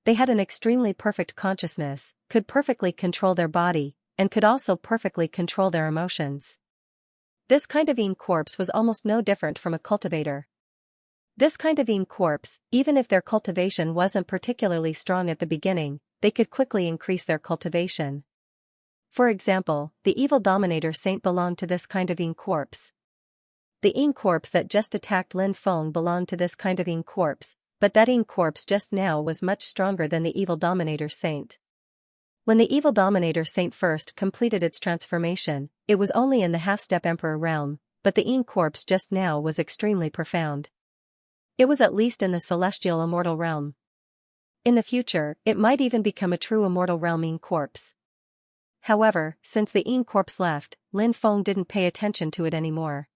They had an extremely perfect consciousness, could perfectly control their body, and could also perfectly control their emotions. This kind of Yin corpse was almost no different from a cultivator. This kind of Yin corpse, even if their cultivation wasn't particularly strong at the beginning, they could quickly increase their cultivation. For example, the evil dominator saint belonged to this kind of Yin corpse. The Yin corpse that just attacked Lin Feng belonged to this kind of Yin corpse, but that Yin corpse just now was much stronger than the evil dominator saint. When the evil dominator saint first completed its transformation, it was only in the half-step emperor realm, but the Yin corpse just now was extremely profound. It was at least in the celestial immortal realm. In the future, it might even become a true immortal realm Yin corpse. However, since the Yin corpse left, Lin Feng didn't pay attention to it anymore.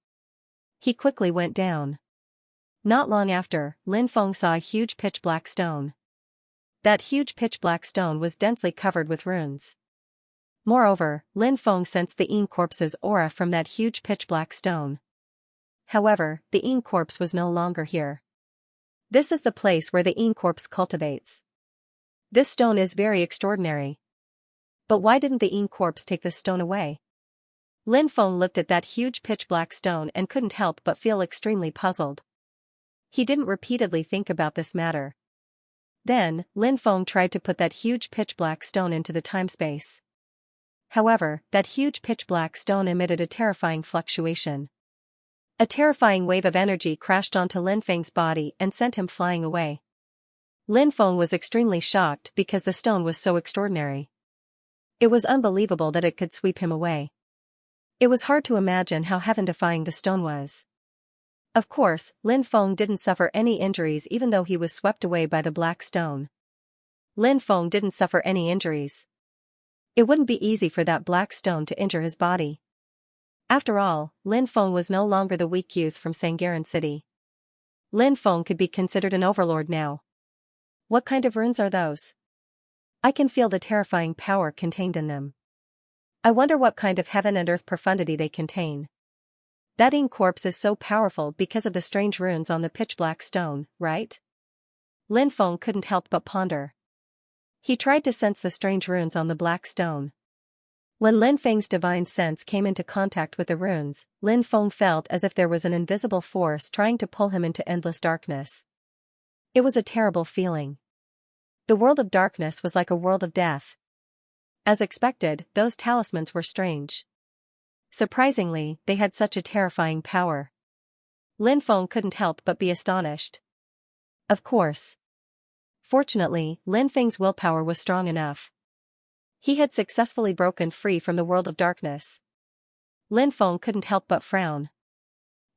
He quickly went down. Not long after, Lin Feng saw a huge pitch-black stone. That huge pitch-black stone was densely covered with runes. Moreover, Lin Feng sensed the Yin corpse's aura from that huge pitch-black stone. However, the Yin corpse was no longer here. This is the place where the Yin corpse cultivates. This stone is very extraordinary. But why didn't the Yin corpse take this stone away? Lin Feng looked at that huge pitch-black stone and couldn't help but feel extremely puzzled. He didn't repeatedly think about this matter. Then, Lin Feng tried to put that huge pitch-black stone into the time-space. However, that huge pitch-black stone emitted a terrifying fluctuation. A terrifying wave of energy crashed onto Lin Feng's body and sent him flying away. Lin Feng was extremely shocked because the stone was so extraordinary. It was unbelievable that it could sweep him away. It was hard to imagine how heaven-defying the stone was. Of course, Lin Feng didn't suffer any injuries even though he was swept away by the black stone. Lin Feng didn't suffer any injuries. It wouldn't be easy for that black stone to injure his body. After all, Lin Feng was no longer the weak youth from Sangharan City. Lin Feng could be considered an overlord now. What kind of runes are those? I can feel the terrifying power contained in them. I wonder what kind of heaven and earth profundity they contain. That Yin corpse is so powerful because of the strange runes on the pitch-black stone, right? Lin Feng couldn't help but ponder. He tried to sense the strange runes on the black stone. When Lin Feng's divine sense came into contact with the runes, Lin Feng felt as if there was an invisible force trying to pull him into endless darkness. It was a terrible feeling. The world of darkness was like a world of death. As expected, those talismans were strange. Surprisingly, they had such a terrifying power. Lin Feng couldn't help but be astonished. Of course. Fortunately, Lin Feng's willpower was strong enough. He had successfully broken free from the world of darkness. Lin Feng couldn't help but frown.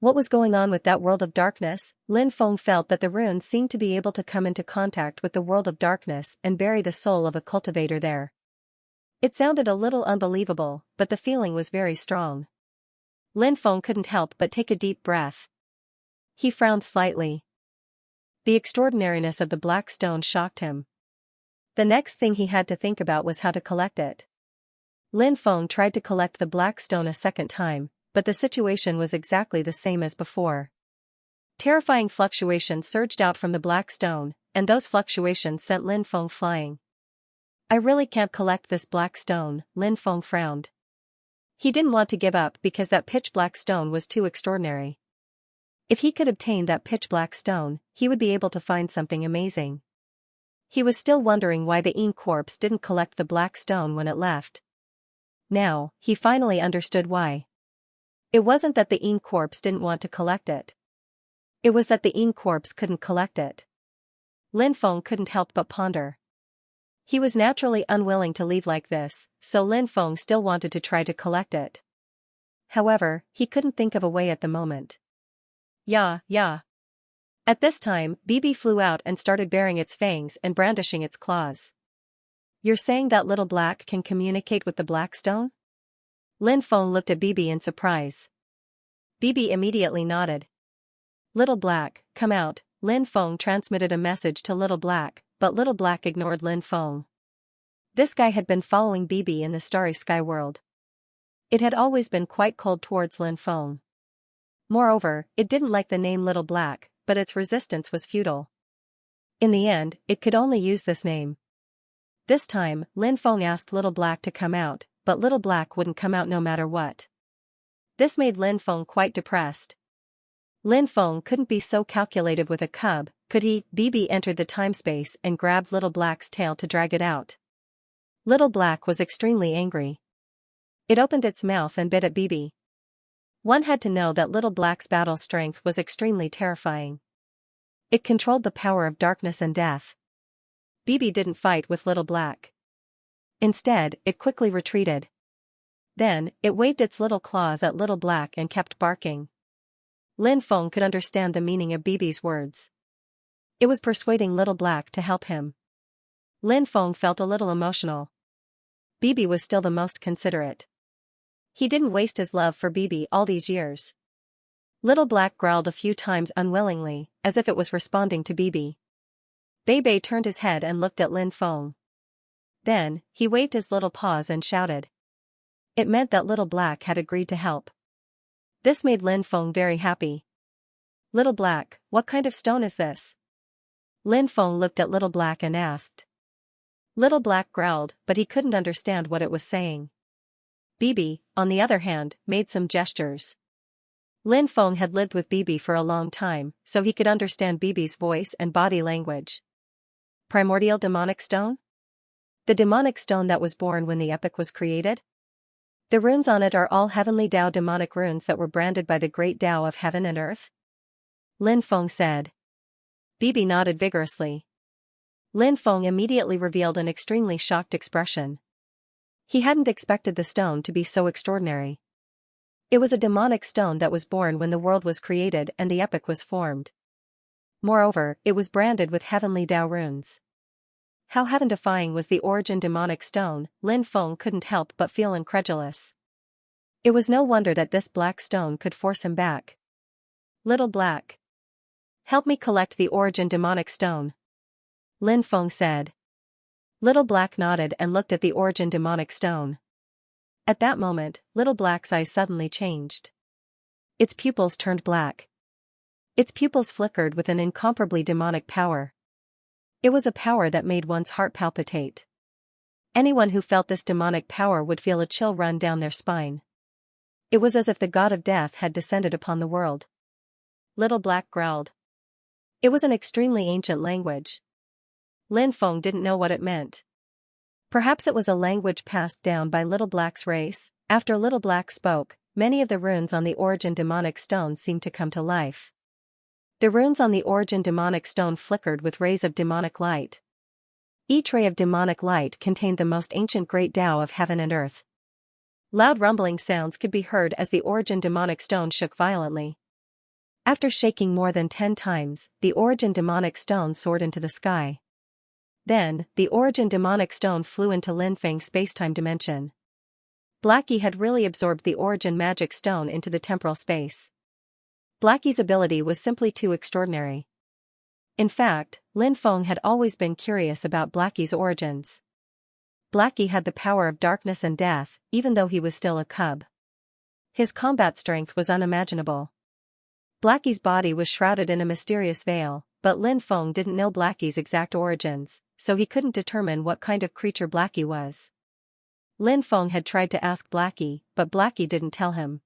What was going on with that world of darkness? Lin Feng felt that the runes seemed to be able to come into contact with the world of darkness and bury the soul of a cultivator there. It sounded a little unbelievable, but the feeling was very strong. Lin Feng couldn't help but take a deep breath. He frowned slightly. The extraordinariness of the black stone shocked him. The next thing he had to think about was how to collect it. Lin Feng tried to collect the black stone a second time, but the situation was exactly the same as before. Terrifying fluctuations surged out from the black stone, and those fluctuations sent Lin Feng flying. I really can't collect this black stone, Lin Feng frowned. He didn't want to give up because that pitch-black stone was too extraordinary. If he could obtain that pitch-black stone, he would be able to find something amazing. He was still wondering why the Yin corpse didn't collect the black stone when it left. Now, he finally understood why. It wasn't that the Yin corpse didn't want to collect it. It was that the Ing corpse couldn't collect it. Lin Feng couldn't help but ponder. He was naturally unwilling to leave like this, so Lin Feng still wanted to try to collect it. However, he couldn't think of a way at the moment. Yeah. At this time, Bibi flew out and started baring its fangs and brandishing its claws. You're saying that little black can communicate with the black stone? Lin Feng looked at Bibi in surprise. Bibi immediately nodded. Little black, come out. Lin Feng transmitted a message to Little Black, but Little Black ignored Lin Feng. This guy had been following Bibi in the starry sky world. It had always been quite cold towards Lin Feng. Moreover, it didn't like the name Little Black, but its resistance was futile. In the end, it could only use this name. This time, Lin Feng asked Little Black to come out, but Little Black wouldn't come out no matter what. This made Lin Feng quite depressed. Lin Feng couldn't be so calculative with a cub, could he? Bibi entered the time-space and grabbed Little Black's tail to drag it out. Little Black was extremely angry. It opened its mouth and bit at Bibi. One had to know that Little Black's battle strength was extremely terrifying. It controlled the power of darkness and death. Bibi didn't fight with Little Black. Instead, it quickly retreated. Then, it waved its little claws at Little Black and kept barking. Lin Feng could understand the meaning of Bibi's words. It was persuading Little Black to help him. Lin Feng felt a little emotional. Bibi was still the most considerate. He didn't waste his love for Bibi all these years. Little Black growled a few times unwillingly, as if it was responding to Bibi. Bei turned his head and looked at Lin Feng. Then, he waved his little paws and shouted. It meant that Little Black had agreed to help. This made Lin Feng very happy. Little Black, what kind of stone is this? Lin Feng looked at Little Black and asked. Little Black growled, but he couldn't understand what it was saying. Bibi, on the other hand, made some gestures. Lin Feng had lived with Bibi for a long time, so he could understand Bibi's voice and body language. Primordial demonic stone? The demonic stone that was born when the epic was created? The runes on it are all heavenly Tao demonic runes that were branded by the great Tao of heaven and earth? Lin Feng said. Bibi nodded vigorously. Lin Feng immediately revealed an extremely shocked expression. He hadn't expected the stone to be so extraordinary. It was a demonic stone that was born when the world was created and the epic was formed. Moreover, it was branded with heavenly Tao runes. How heaven-defying was the origin demonic stone, Lin Feng couldn't help but feel incredulous. It was no wonder that this black stone could force him back. Little Black. Help me collect the origin demonic stone. Lin Feng said. Little Black nodded and looked at the origin demonic stone. At that moment, Little Black's eyes suddenly changed. Its pupils turned black. Its pupils flickered with an incomparably demonic power. It was a power that made one's heart palpitate. Anyone who felt this demonic power would feel a chill run down their spine. It was as if the god of death had descended upon the world. Little Black growled. It was an extremely ancient language. Lin Feng didn't know what it meant. Perhaps it was a language passed down by Little Black's race. After Little Black spoke, many of the runes on the origin demonic stone seemed to come to life. The runes on the origin demonic stone flickered with rays of demonic light. Each ray of demonic light contained the most ancient great Tao of heaven and earth. Loud rumbling sounds could be heard as the origin demonic stone shook violently. After shaking more than 10 times, the origin demonic stone soared into the sky. Then, the origin demonic stone flew into Lin Feng's spacetime dimension. Blackie had really absorbed the origin magic stone into the temporal space. Blackie's ability was simply too extraordinary. In fact, Lin Feng had always been curious about Blackie's origins. Blackie had the power of darkness and death, even though he was still a cub. His combat strength was unimaginable. Blackie's body was shrouded in a mysterious veil, but Lin Feng didn't know Blackie's exact origins, so he couldn't determine what kind of creature Blackie was. Lin Feng had tried to ask Blackie, but Blackie didn't tell him.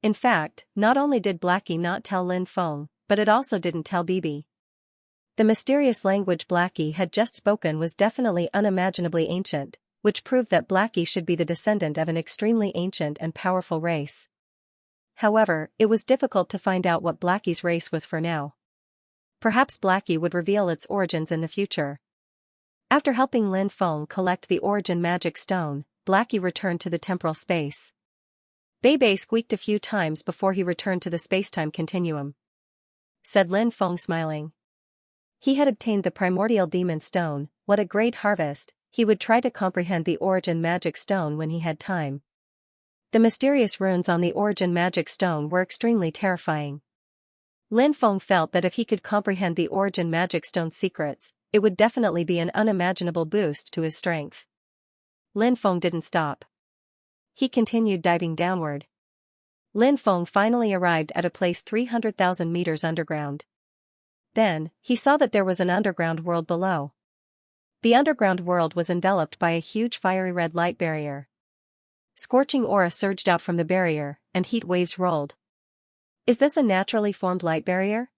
In fact, not only did Blackie not tell Lin Feng, but it also didn't tell Bibi. The mysterious language Blackie had just spoken was definitely unimaginably ancient, which proved that Blackie should be the descendant of an extremely ancient and powerful race. However, it was difficult to find out what Blackie's race was for now. Perhaps Blackie would reveal its origins in the future. After helping Lin Feng collect the origin magic stone, Blackie returned to the temporal space. Bei squeaked a few times before he returned to the spacetime continuum. Said Lin Feng smiling. He had obtained the primordial demon stone. What a great harvest. He would try to comprehend the origin magic stone when he had time. The mysterious runes on the origin magic stone were extremely terrifying. Lin Feng felt that if he could comprehend the origin magic stone's secrets, it would definitely be an unimaginable boost to his strength. Lin Feng didn't stop. He continued diving downward. Lin Feng finally arrived at a place 300,000 meters underground. Then, he saw that there was an underground world below. The underground world was enveloped by a huge fiery red light barrier. Scorching aura surged out from the barrier, and heat waves rolled. Is this a naturally formed light barrier?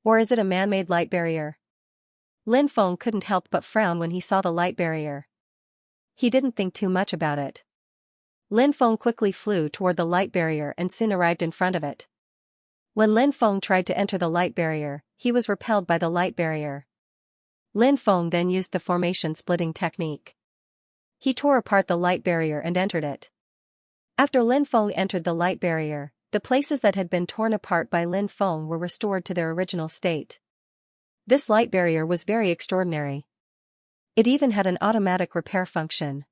Or is it a man-made light barrier? Lin Feng couldn't help but frown when he saw the light barrier. He didn't think too much about it. Lin Feng quickly flew toward the light barrier and soon arrived in front of it. When Lin Feng tried to enter the light barrier, he was repelled by the light barrier. Lin Feng then used the formation splitting technique. He tore apart the light barrier and entered it. After Lin Feng entered the light barrier, the places that had been torn apart by Lin Feng were restored to their original state. This light barrier was very extraordinary. It even had an automatic repair function.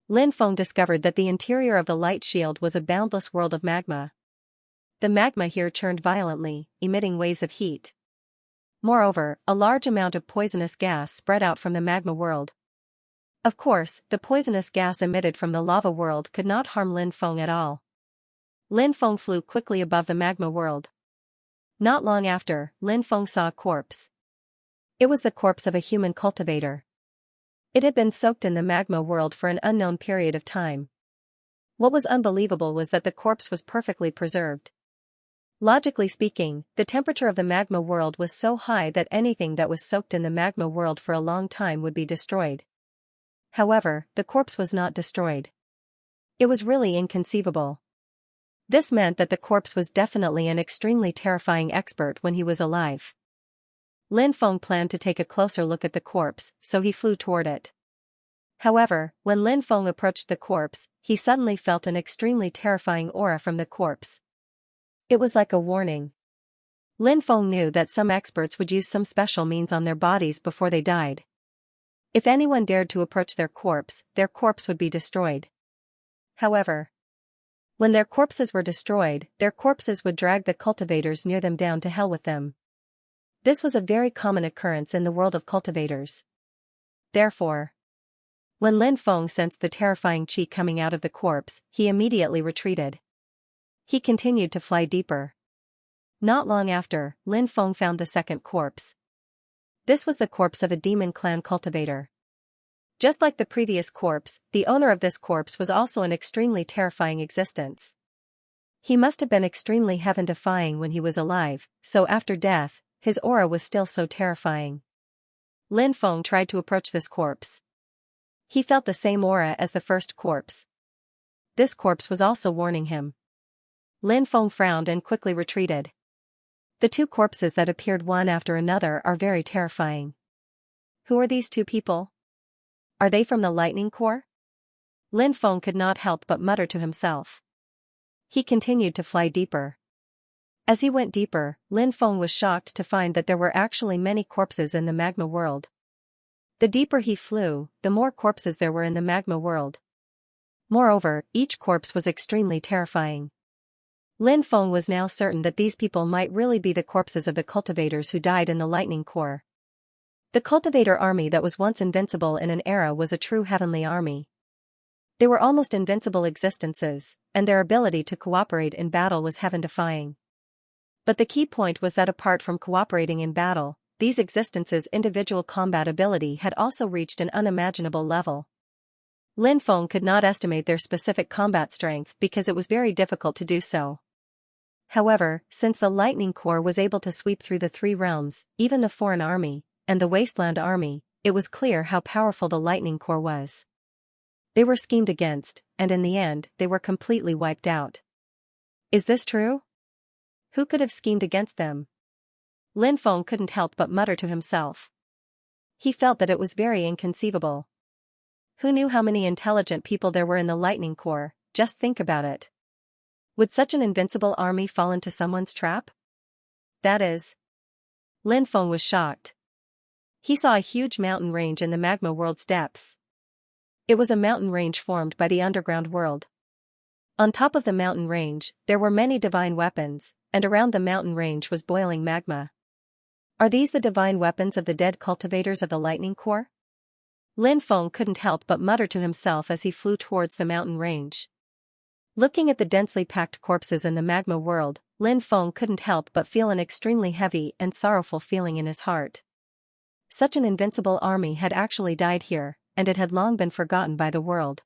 Lin Feng discovered that the interior of the light shield was a boundless world of magma. The magma here churned violently, emitting waves of heat. Moreover, a large amount of poisonous gas spread out from the magma world. Of course, the poisonous gas emitted from the lava world could not harm Lin Feng at all. Lin Feng flew quickly above the magma world. Not long after, Lin Feng saw a corpse. It was the corpse of a human cultivator. It had been soaked in the magma world for an unknown period of time. What was unbelievable was that the corpse was perfectly preserved. Logically speaking, the temperature of the magma world was so high that anything that was soaked in the magma world for a long time would be destroyed. However, the corpse was not destroyed. It was really inconceivable. This meant that the corpse was definitely an extremely terrifying expert when he was alive. Lin Feng planned to take a closer look at the corpse, so he flew toward it. However, when Lin Feng approached the corpse, he suddenly felt an extremely terrifying aura from the corpse. It was like a warning. Lin Feng knew that some experts would use some special means on their bodies before they died. If anyone dared to approach their corpse would be destroyed. However, when their corpses were destroyed, their corpses would drag the cultivators near them down to hell with them. This was a very common occurrence in the world of cultivators. Therefore, when Lin Feng sensed the terrifying chi coming out of the corpse, he immediately retreated. He continued to fly deeper. Not long after, Lin Feng found the second corpse. This was the corpse of a demon clan cultivator. Just like the previous corpse, the owner of this corpse was also an extremely terrifying existence. He must have been extremely heaven-defying when he was alive, so after death, his aura was still so terrifying. Lin Feng tried to approach this corpse. He felt the same aura as the first corpse. This corpse was also warning him. Lin Feng frowned and quickly retreated. The two corpses that appeared one after another are very terrifying. Who are these two people? Are they from the Lightning Corps? Lin Feng could not help but mutter to himself. He continued to fly deeper. As he went deeper, Lin Feng was shocked to find that there were actually many corpses in the magma world. The deeper he flew, the more corpses there were in the magma world. Moreover, each corpse was extremely terrifying. Lin Feng was now certain that these people might really be the corpses of the cultivators who died in the Lightning Corps. The cultivator army that was once invincible in an era was a true heavenly army. They were almost invincible existences, and their ability to cooperate in battle was heaven-defying. But the key point was that apart from cooperating in battle, these existences' individual combat ability had also reached an unimaginable level. Lin Feng could not estimate their specific combat strength because it was very difficult to do so. However, since the Lightning Corps was able to sweep through the three realms, even the Foreign Army, and the Wasteland Army, it was clear how powerful the Lightning Corps was. They were schemed against, and in the end, they were completely wiped out. Is this true? Who could have schemed against them? Lin Feng couldn't help but mutter to himself. He felt that it was very inconceivable. Who knew how many intelligent people there were in the Lightning Corps? Just think about it. Would such an invincible army fall into someone's trap? That is. Lin Feng was shocked. He saw a huge mountain range in the magma world's depths. It was a mountain range formed by the underground world. On top of the mountain range, there were many divine weapons, and around the mountain range was boiling magma. Are these the divine weapons of the dead cultivators of the Lightning Corps? Lin Feng couldn't help but mutter to himself as he flew towards the mountain range. Looking at the densely packed corpses in the magma world, Lin Feng couldn't help but feel an extremely heavy and sorrowful feeling in his heart. Such an invincible army had actually died here, and it had long been forgotten by the world.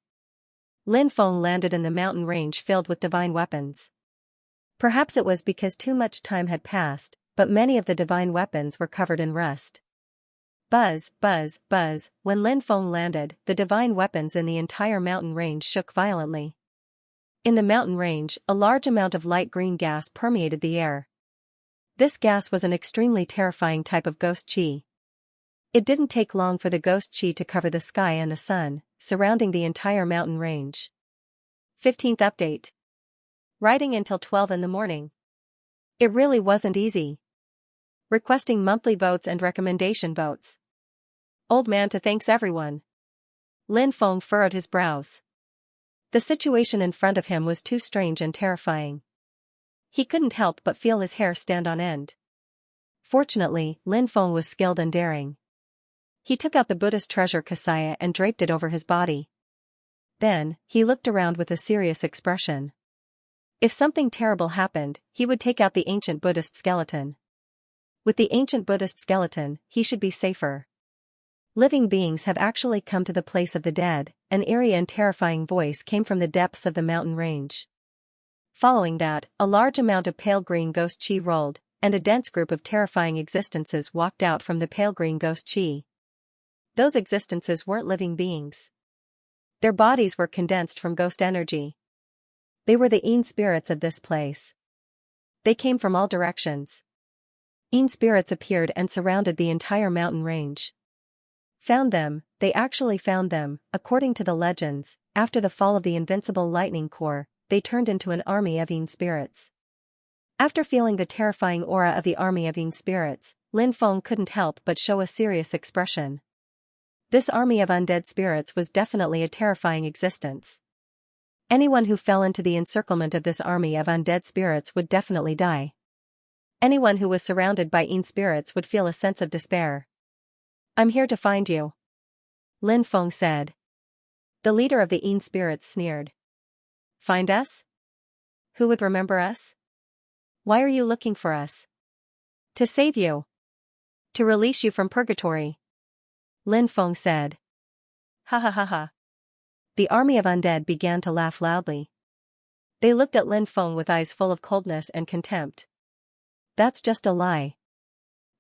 Lin Feng landed in the mountain range filled with divine weapons. Perhaps it was because too much time had passed, but many of the divine weapons were covered in rust. Buzz, buzz, buzz, when Lin Feng landed, the divine weapons in the entire mountain range shook violently. In the mountain range, a large amount of light green gas permeated the air. This gas was an extremely terrifying type of ghost chi. It didn't take long for the ghost chi to cover the sky and the sun, surrounding the entire mountain range. 15th update. Writing until 12 in the morning. It really wasn't easy. Requesting monthly votes and recommendation votes. Old man to thanks everyone. Lin Feng furrowed his brows. The situation in front of him was too strange and terrifying. He couldn't help but feel his hair stand on end. Fortunately, Lin Feng was skilled and daring. He took out the Buddhist treasure Xianxia and draped it over his body. Then, he looked around with a serious expression. If something terrible happened, he would take out the ancient Buddhist skeleton. With the ancient Buddhist skeleton, he should be safer. Living beings have actually come to the place of the dead, an eerie and terrifying voice came from the depths of the mountain range. Following that, a large amount of pale green ghost chi rolled, and a dense group of terrifying existences walked out from the pale green ghost chi. Those existences weren't living beings. Their bodies were condensed from ghost energy. They were the Yin spirits of this place. They came from all directions. Yin spirits appeared and surrounded the entire mountain range. Found them, they actually found them, according to the legends, after the fall of the invincible Lightning Corps, they turned into an army of Yin spirits. After feeling the terrifying aura of the army of Yin spirits, Lin Feng couldn't help but show a serious expression. This army of undead spirits was definitely a terrifying existence. Anyone who fell into the encirclement of this army of undead spirits would definitely die. Anyone who was surrounded by Yin spirits would feel a sense of despair. I'm here to find you. Lin Feng said. The leader of the Yin spirits sneered. Find us? Who would remember us? Why are you looking for us? To save you. To release you from purgatory. Lin Feng said. Ha ha ha ha. The army of undead began to laugh loudly. They looked at Lin Feng with eyes full of coldness and contempt. That's just a lie.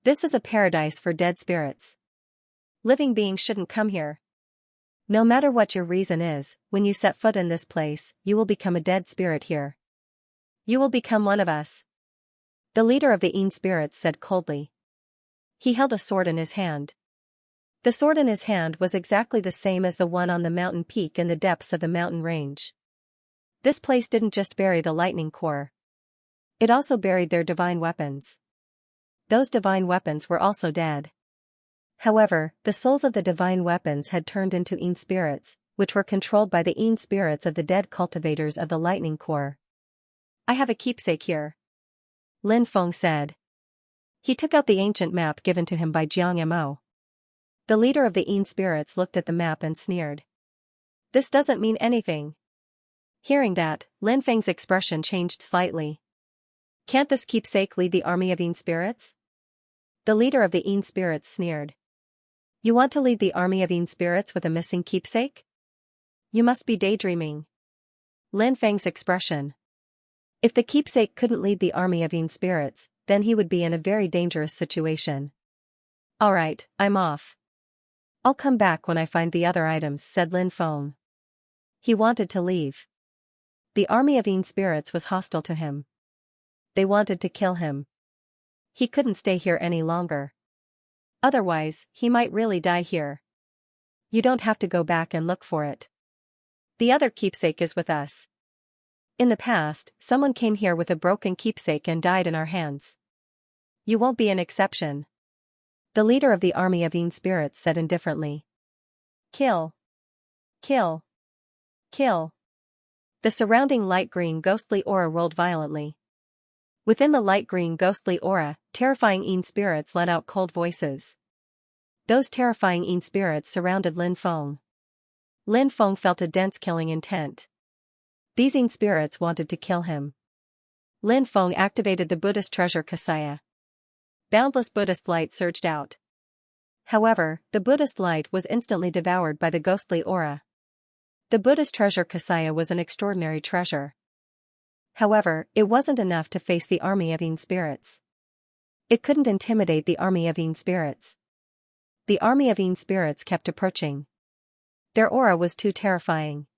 This is a paradise for dead spirits. Living beings shouldn't come here. No matter what your reason is, when you set foot in this place, you will become a dead spirit here. You will become one of us. The leader of the Yin spirits said coldly. He held a sword in his hand. The sword in his hand was exactly the same as the one on the mountain peak in the depths of the mountain range. This place didn't just bury the Lightning Corps. It also buried their divine weapons. Those divine weapons were also dead. However, the souls of the divine weapons had turned into Yin spirits, which were controlled by the Yin spirits of the dead cultivators of the Lightning Corps. I have a keepsake here. Lin Feng said. He took out the ancient map given to him by Xianxia. The leader of the Yin spirits looked at the map and sneered. This doesn't mean anything. Hearing that, Lin Feng's expression changed slightly. Can't this keepsake lead the army of Yin spirits? The leader of the Yin spirits sneered. You want to lead the army of Yin spirits with a missing keepsake? You must be daydreaming. Lin Feng's expression. If the keepsake couldn't lead the army of Yin spirits, then he would be in a very dangerous situation. Alright, I'm off. I'll come back when I find the other items, said Lin Feng. He wanted to leave. The army of Yin spirits was hostile to him. They wanted to kill him. He couldn't stay here any longer. Otherwise, he might really die here. You don't have to go back and look for it. The other keepsake is with us. In the past, someone came here with a broken keepsake and died in our hands. You won't be an exception. The leader of the army of Yin spirits said indifferently. Kill. Kill. Kill. The surrounding light green ghostly aura rolled violently. Within the light green ghostly aura, terrifying Yin spirits let out cold voices. Those terrifying Yin spirits surrounded Lin Feng. Lin Feng felt a dense killing intent. These Yin spirits wanted to kill him. Lin Feng activated the Buddhist treasure Xianxia. Boundless Buddhist light surged out. However, the Buddhist light was instantly devoured by the ghostly aura. The Buddhist treasure Xianxia was an extraordinary treasure. However, it wasn't enough to face the army of Yin spirits. It couldn't intimidate the army of Yin spirits. The army of Yin spirits kept approaching. Their aura was too terrifying.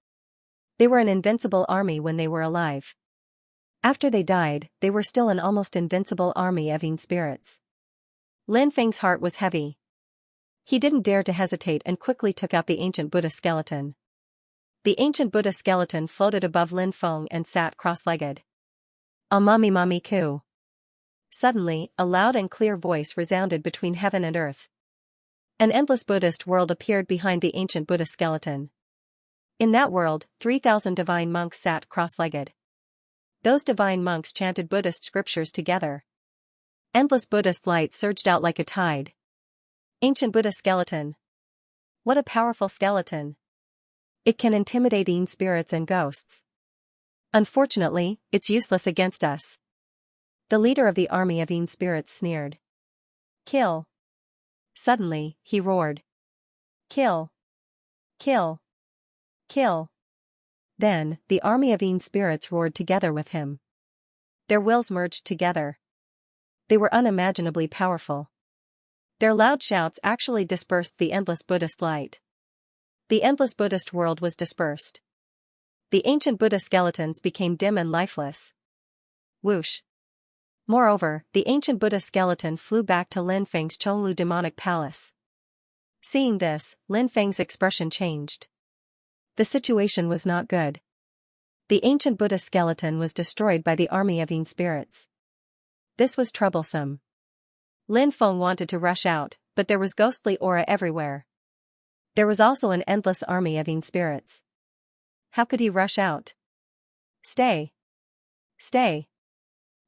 They were an invincible army when they were alive. After they died, they were still an almost invincible army of Yin spirits. Lin Feng's heart was heavy. He didn't dare to hesitate and quickly took out the ancient Buddha skeleton. The ancient Buddha skeleton floated above Lin Feng and sat cross-legged. Amami mami ku. Suddenly, a loud and clear voice resounded between heaven and earth. An endless Buddhist world appeared behind the ancient Buddha skeleton. In that world, 3,000 divine monks sat cross-legged. Those divine monks chanted Buddhist scriptures together. Endless Buddhist light surged out like a tide. Ancient Buddha skeleton. What a powerful skeleton. It can intimidate Yin spirits and ghosts. Unfortunately, it's useless against us. The leader of the army of Yin spirits sneered. Kill. Suddenly, he roared. Kill. Kill. Kill. Then, the army of Yin spirits roared together with him. Their wills merged together. They were unimaginably powerful. Their loud shouts actually dispersed the endless Buddhist light. The endless Buddhist world was dispersed. The ancient Buddha skeletons became dim and lifeless. Whoosh. Moreover, the ancient Buddha skeleton flew back to Lin Feng's Chonglu demonic palace. Seeing this, Lin Feng's expression changed. The situation was not good. The ancient Buddha skeleton was destroyed by the army of Yin spirits. This was troublesome. Lin Feng wanted to rush out, but there was ghostly aura everywhere. There was also an endless army of Yin spirits. How could he rush out? Stay. Stay.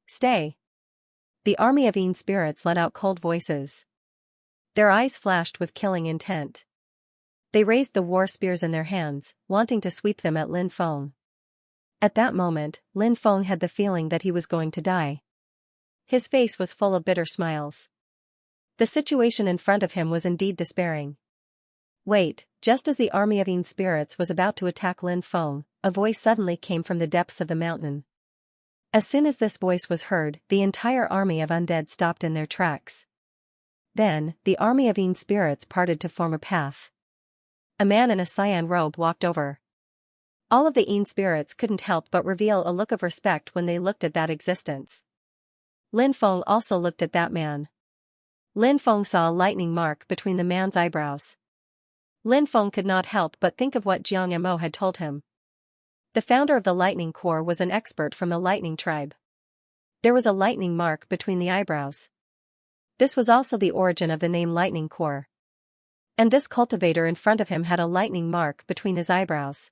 Stay. The army of Yin spirits let out cold voices. Their eyes flashed with killing intent. They raised the war spears in their hands, wanting to sweep them at Lin Feng. At that moment, Lin Feng had the feeling that he was going to die. His face was full of bitter smiles. The situation in front of him was indeed despairing. Wait, just as the army of Yin spirits was about to attack Lin Feng, a voice suddenly came from the depths of the mountain. As soon as this voice was heard, the entire army of undead stopped in their tracks. Then, the army of Yin spirits parted to form a path. A man in a cyan robe walked over. All of the Yin spirits couldn't help but reveal a look of respect when they looked at that existence. Lin Feng also looked at that man. Lin Feng saw a lightning mark between the man's eyebrows. Lin Feng could not help but think of what Xianxia had told him. The founder of the Lightning Corps was an expert from the Lightning tribe. There was a lightning mark between the eyebrows. This was also the origin of the name Lightning Corps. And this cultivator in front of him had a lightning mark between his eyebrows.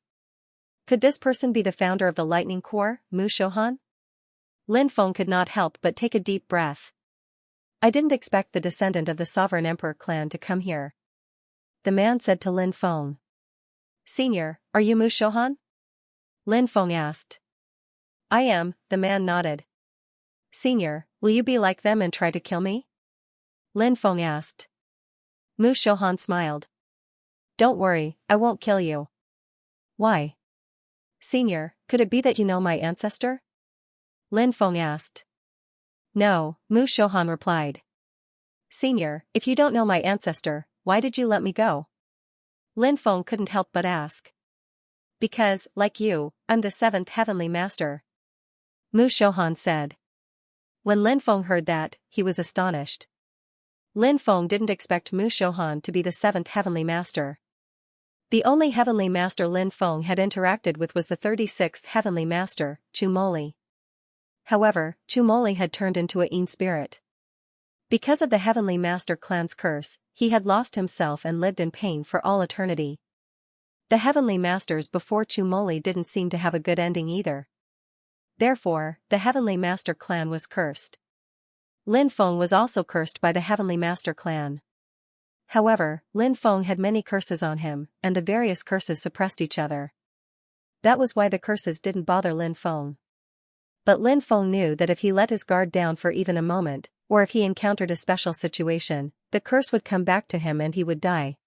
Could this person be the founder of the Lightning Corps, Mu Shohan? Lin Feng could not help but take a deep breath. I didn't expect the descendant of the Sovereign Emperor clan to come here. The man said to Lin Feng. Senior, are you Mu Shohan? Lin Feng asked. I am, the man nodded. Senior, will you be like them and try to kill me? Lin Feng asked. Mu Shohan smiled. Don't worry, I won't kill you. Why? Senior, could it be that you know my ancestor? Lin Feng asked. No, Mu Shohan replied. Senior, if you don't know my ancestor, why did you let me go? Lin Feng couldn't help but ask. Because, like you, I'm the seventh heavenly master. Mu Shohan said. When Lin Feng heard that, he was astonished. Lin Feng didn't expect Mu Shohan to be the seventh heavenly master. The only heavenly master Lin Feng had interacted with was the 36th heavenly master, Chu Moli. However, Chu Moli had turned into a Yin spirit. Because of the heavenly master clan's curse, he had lost himself and lived in pain for all eternity. The heavenly masters before Chu Moli didn't seem to have a good ending either. Therefore, the heavenly master clan was cursed. Lin Feng was also cursed by the heavenly master clan. However, Lin Feng had many curses on him, and the various curses suppressed each other. That was why the curses didn't bother Lin Feng. But Lin Feng knew that if he let his guard down for even a moment, or if he encountered a special situation, the curse would come back to him and he would die.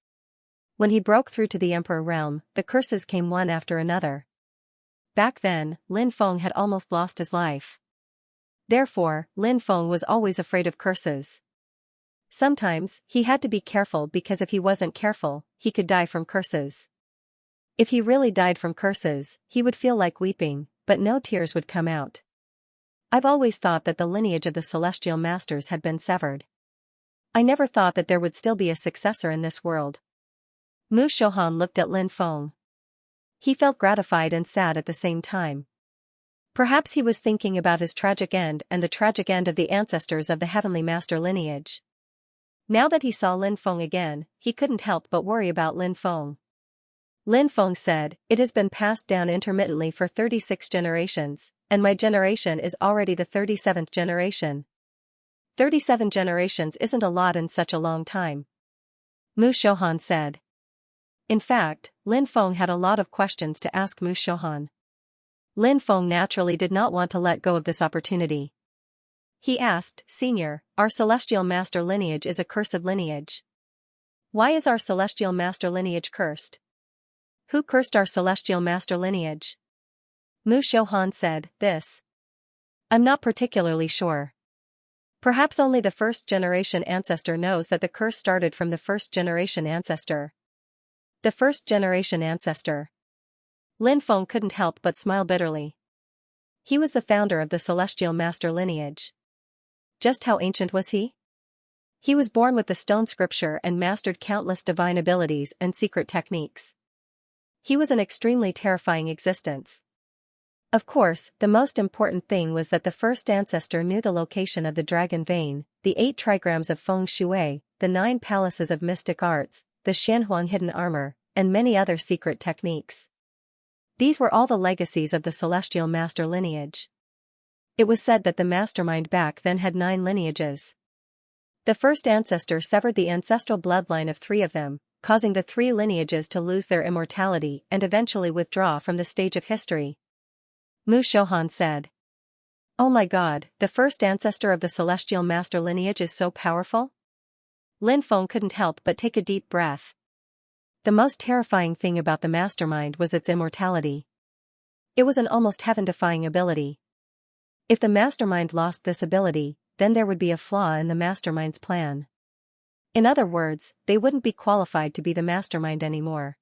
When he broke through to the Emperor realm, the curses came one after another. Back then, Lin Feng had almost lost his life. Therefore, Lin Feng was always afraid of curses. Sometimes, he had to be careful because if he wasn't careful, he could die from curses. If he really died from curses, he would feel like weeping, but no tears would come out. I've always thought that the lineage of the celestial masters had been severed. I never thought that there would still be a successor in this world. Mu Shohan looked at Lin Feng. He felt gratified and sad at the same time. Perhaps he was thinking about his tragic end and the tragic end of the ancestors of the heavenly master lineage. Now that he saw Lin Feng again, he couldn't help but worry about Lin Feng. Lin Feng said, "It has been passed down intermittently for 36 generations, and my generation is already the 37th generation. 37 generations isn't a lot in such a long time." Mu Shohan said. In fact, Lin Feng had a lot of questions to ask Mu Shohan. Lin Feng naturally did not want to let go of this opportunity. He asked, "Senior, our celestial master lineage is a cursed lineage. Why is our celestial master lineage cursed? Who cursed our celestial master lineage?" Mu Shohan said, "This. I'm not particularly sure. Perhaps only the first generation ancestor knows that the curse started from the first generation ancestor." The first generation ancestor. Lin Feng couldn't help but smile bitterly. He was the founder of the celestial master lineage. Just how ancient was he? He was born with the stone scripture and mastered countless divine abilities and secret techniques. He was an extremely terrifying existence. Of course, the most important thing was that the first ancestor knew the location of the dragon vein, the 8 trigrams of feng shui, the 9 palaces of mystic arts, the Xianxia hidden armor, and many other secret techniques. These were all the legacies of the celestial master lineage. It was said that the mastermind back then had 9 lineages. The first ancestor severed the ancestral bloodline of 3 of them, causing the 3 lineages to lose their immortality and eventually withdraw from the stage of history. Mu Shohan said. "Oh my god, the first ancestor of the celestial master lineage is so powerful?" Lin Feng couldn't help but take a deep breath. The most terrifying thing about the mastermind was its immortality. It was an almost heaven-defying ability. If the mastermind lost this ability, then there would be a flaw in the mastermind's plan. In other words, they wouldn't be qualified to be the mastermind anymore.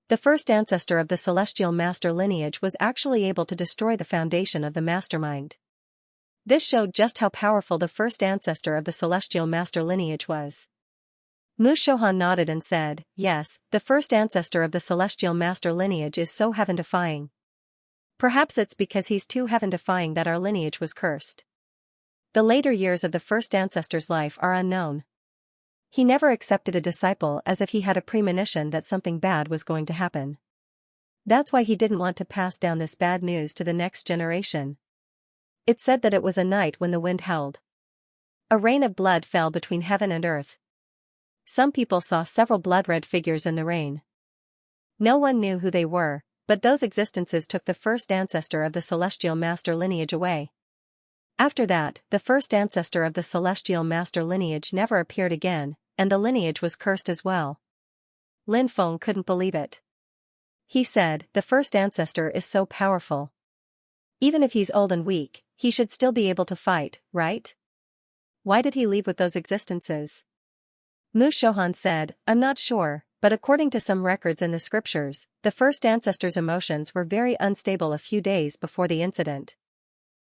The first ancestor of the celestial master lineage was actually able to destroy the foundation of the mastermind. This showed just how powerful the first ancestor of the celestial master lineage was. Mu Shohan nodded and said, "Yes, the first ancestor of the celestial master lineage is so heaven-defying. Perhaps it's because he's too heaven-defying that our lineage was cursed." The later years of the first ancestor's life are unknown. He never accepted a disciple as if he had a premonition that something bad was going to happen. That's why he didn't want to pass down this bad news to the next generation. It said that it was a night when the wind howled. A rain of blood fell between heaven and earth. Some people saw several blood-red figures in the rain. No one knew who they were, but those existences took the first ancestor of the celestial master lineage away. After that, the first ancestor of the celestial master lineage never appeared again, and the lineage was cursed as well. Lin Feng couldn't believe it. He said, "The first ancestor is so powerful. Even if he's old and weak, he should still be able to fight, right? Why did he leave with those existences?" Mu Shohan said, "I'm not sure, but according to some records in the scriptures, the first ancestor's emotions were very unstable a few days before the incident.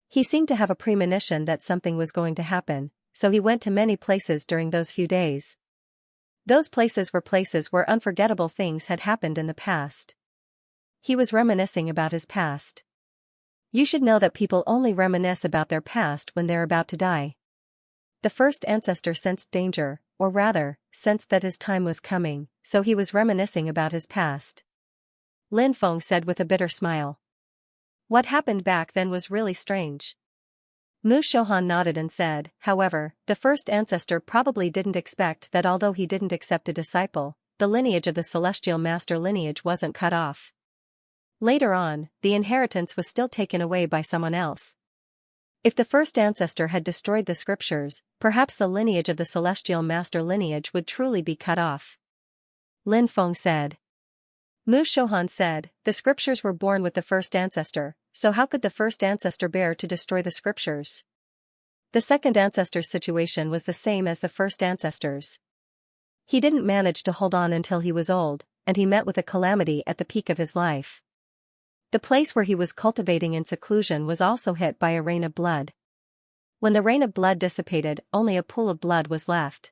He seemed to have a premonition that something was going to happen, so he went to many places during those few days. Those places were places where unforgettable things had happened in the past. He was reminiscing about his past. You should know that people only reminisce about their past when they're about to die. The first ancestor sensed danger, or rather, sensed that his time was coming, so he was reminiscing about his past. Lin Feng said with a bitter smile. What happened back then was really strange. Mu Shohan nodded and said, however, the first ancestor probably didn't expect that although he didn't accept a disciple, the lineage of the celestial master lineage wasn't cut off. Later on, the inheritance was still taken away by someone else. If the first ancestor had destroyed the scriptures, perhaps the lineage of the celestial master lineage would truly be cut off. Lin Feng said. Mu Shohan said, the scriptures were born with the first ancestor, so how could the first ancestor bear to destroy the scriptures? The second ancestor's situation was the same as the first ancestor's. He didn't manage to hold on until he was old, and he met with a calamity at the peak of his life. The place where he was cultivating in seclusion was also hit by a rain of blood. When the rain of blood dissipated, only a pool of blood was left.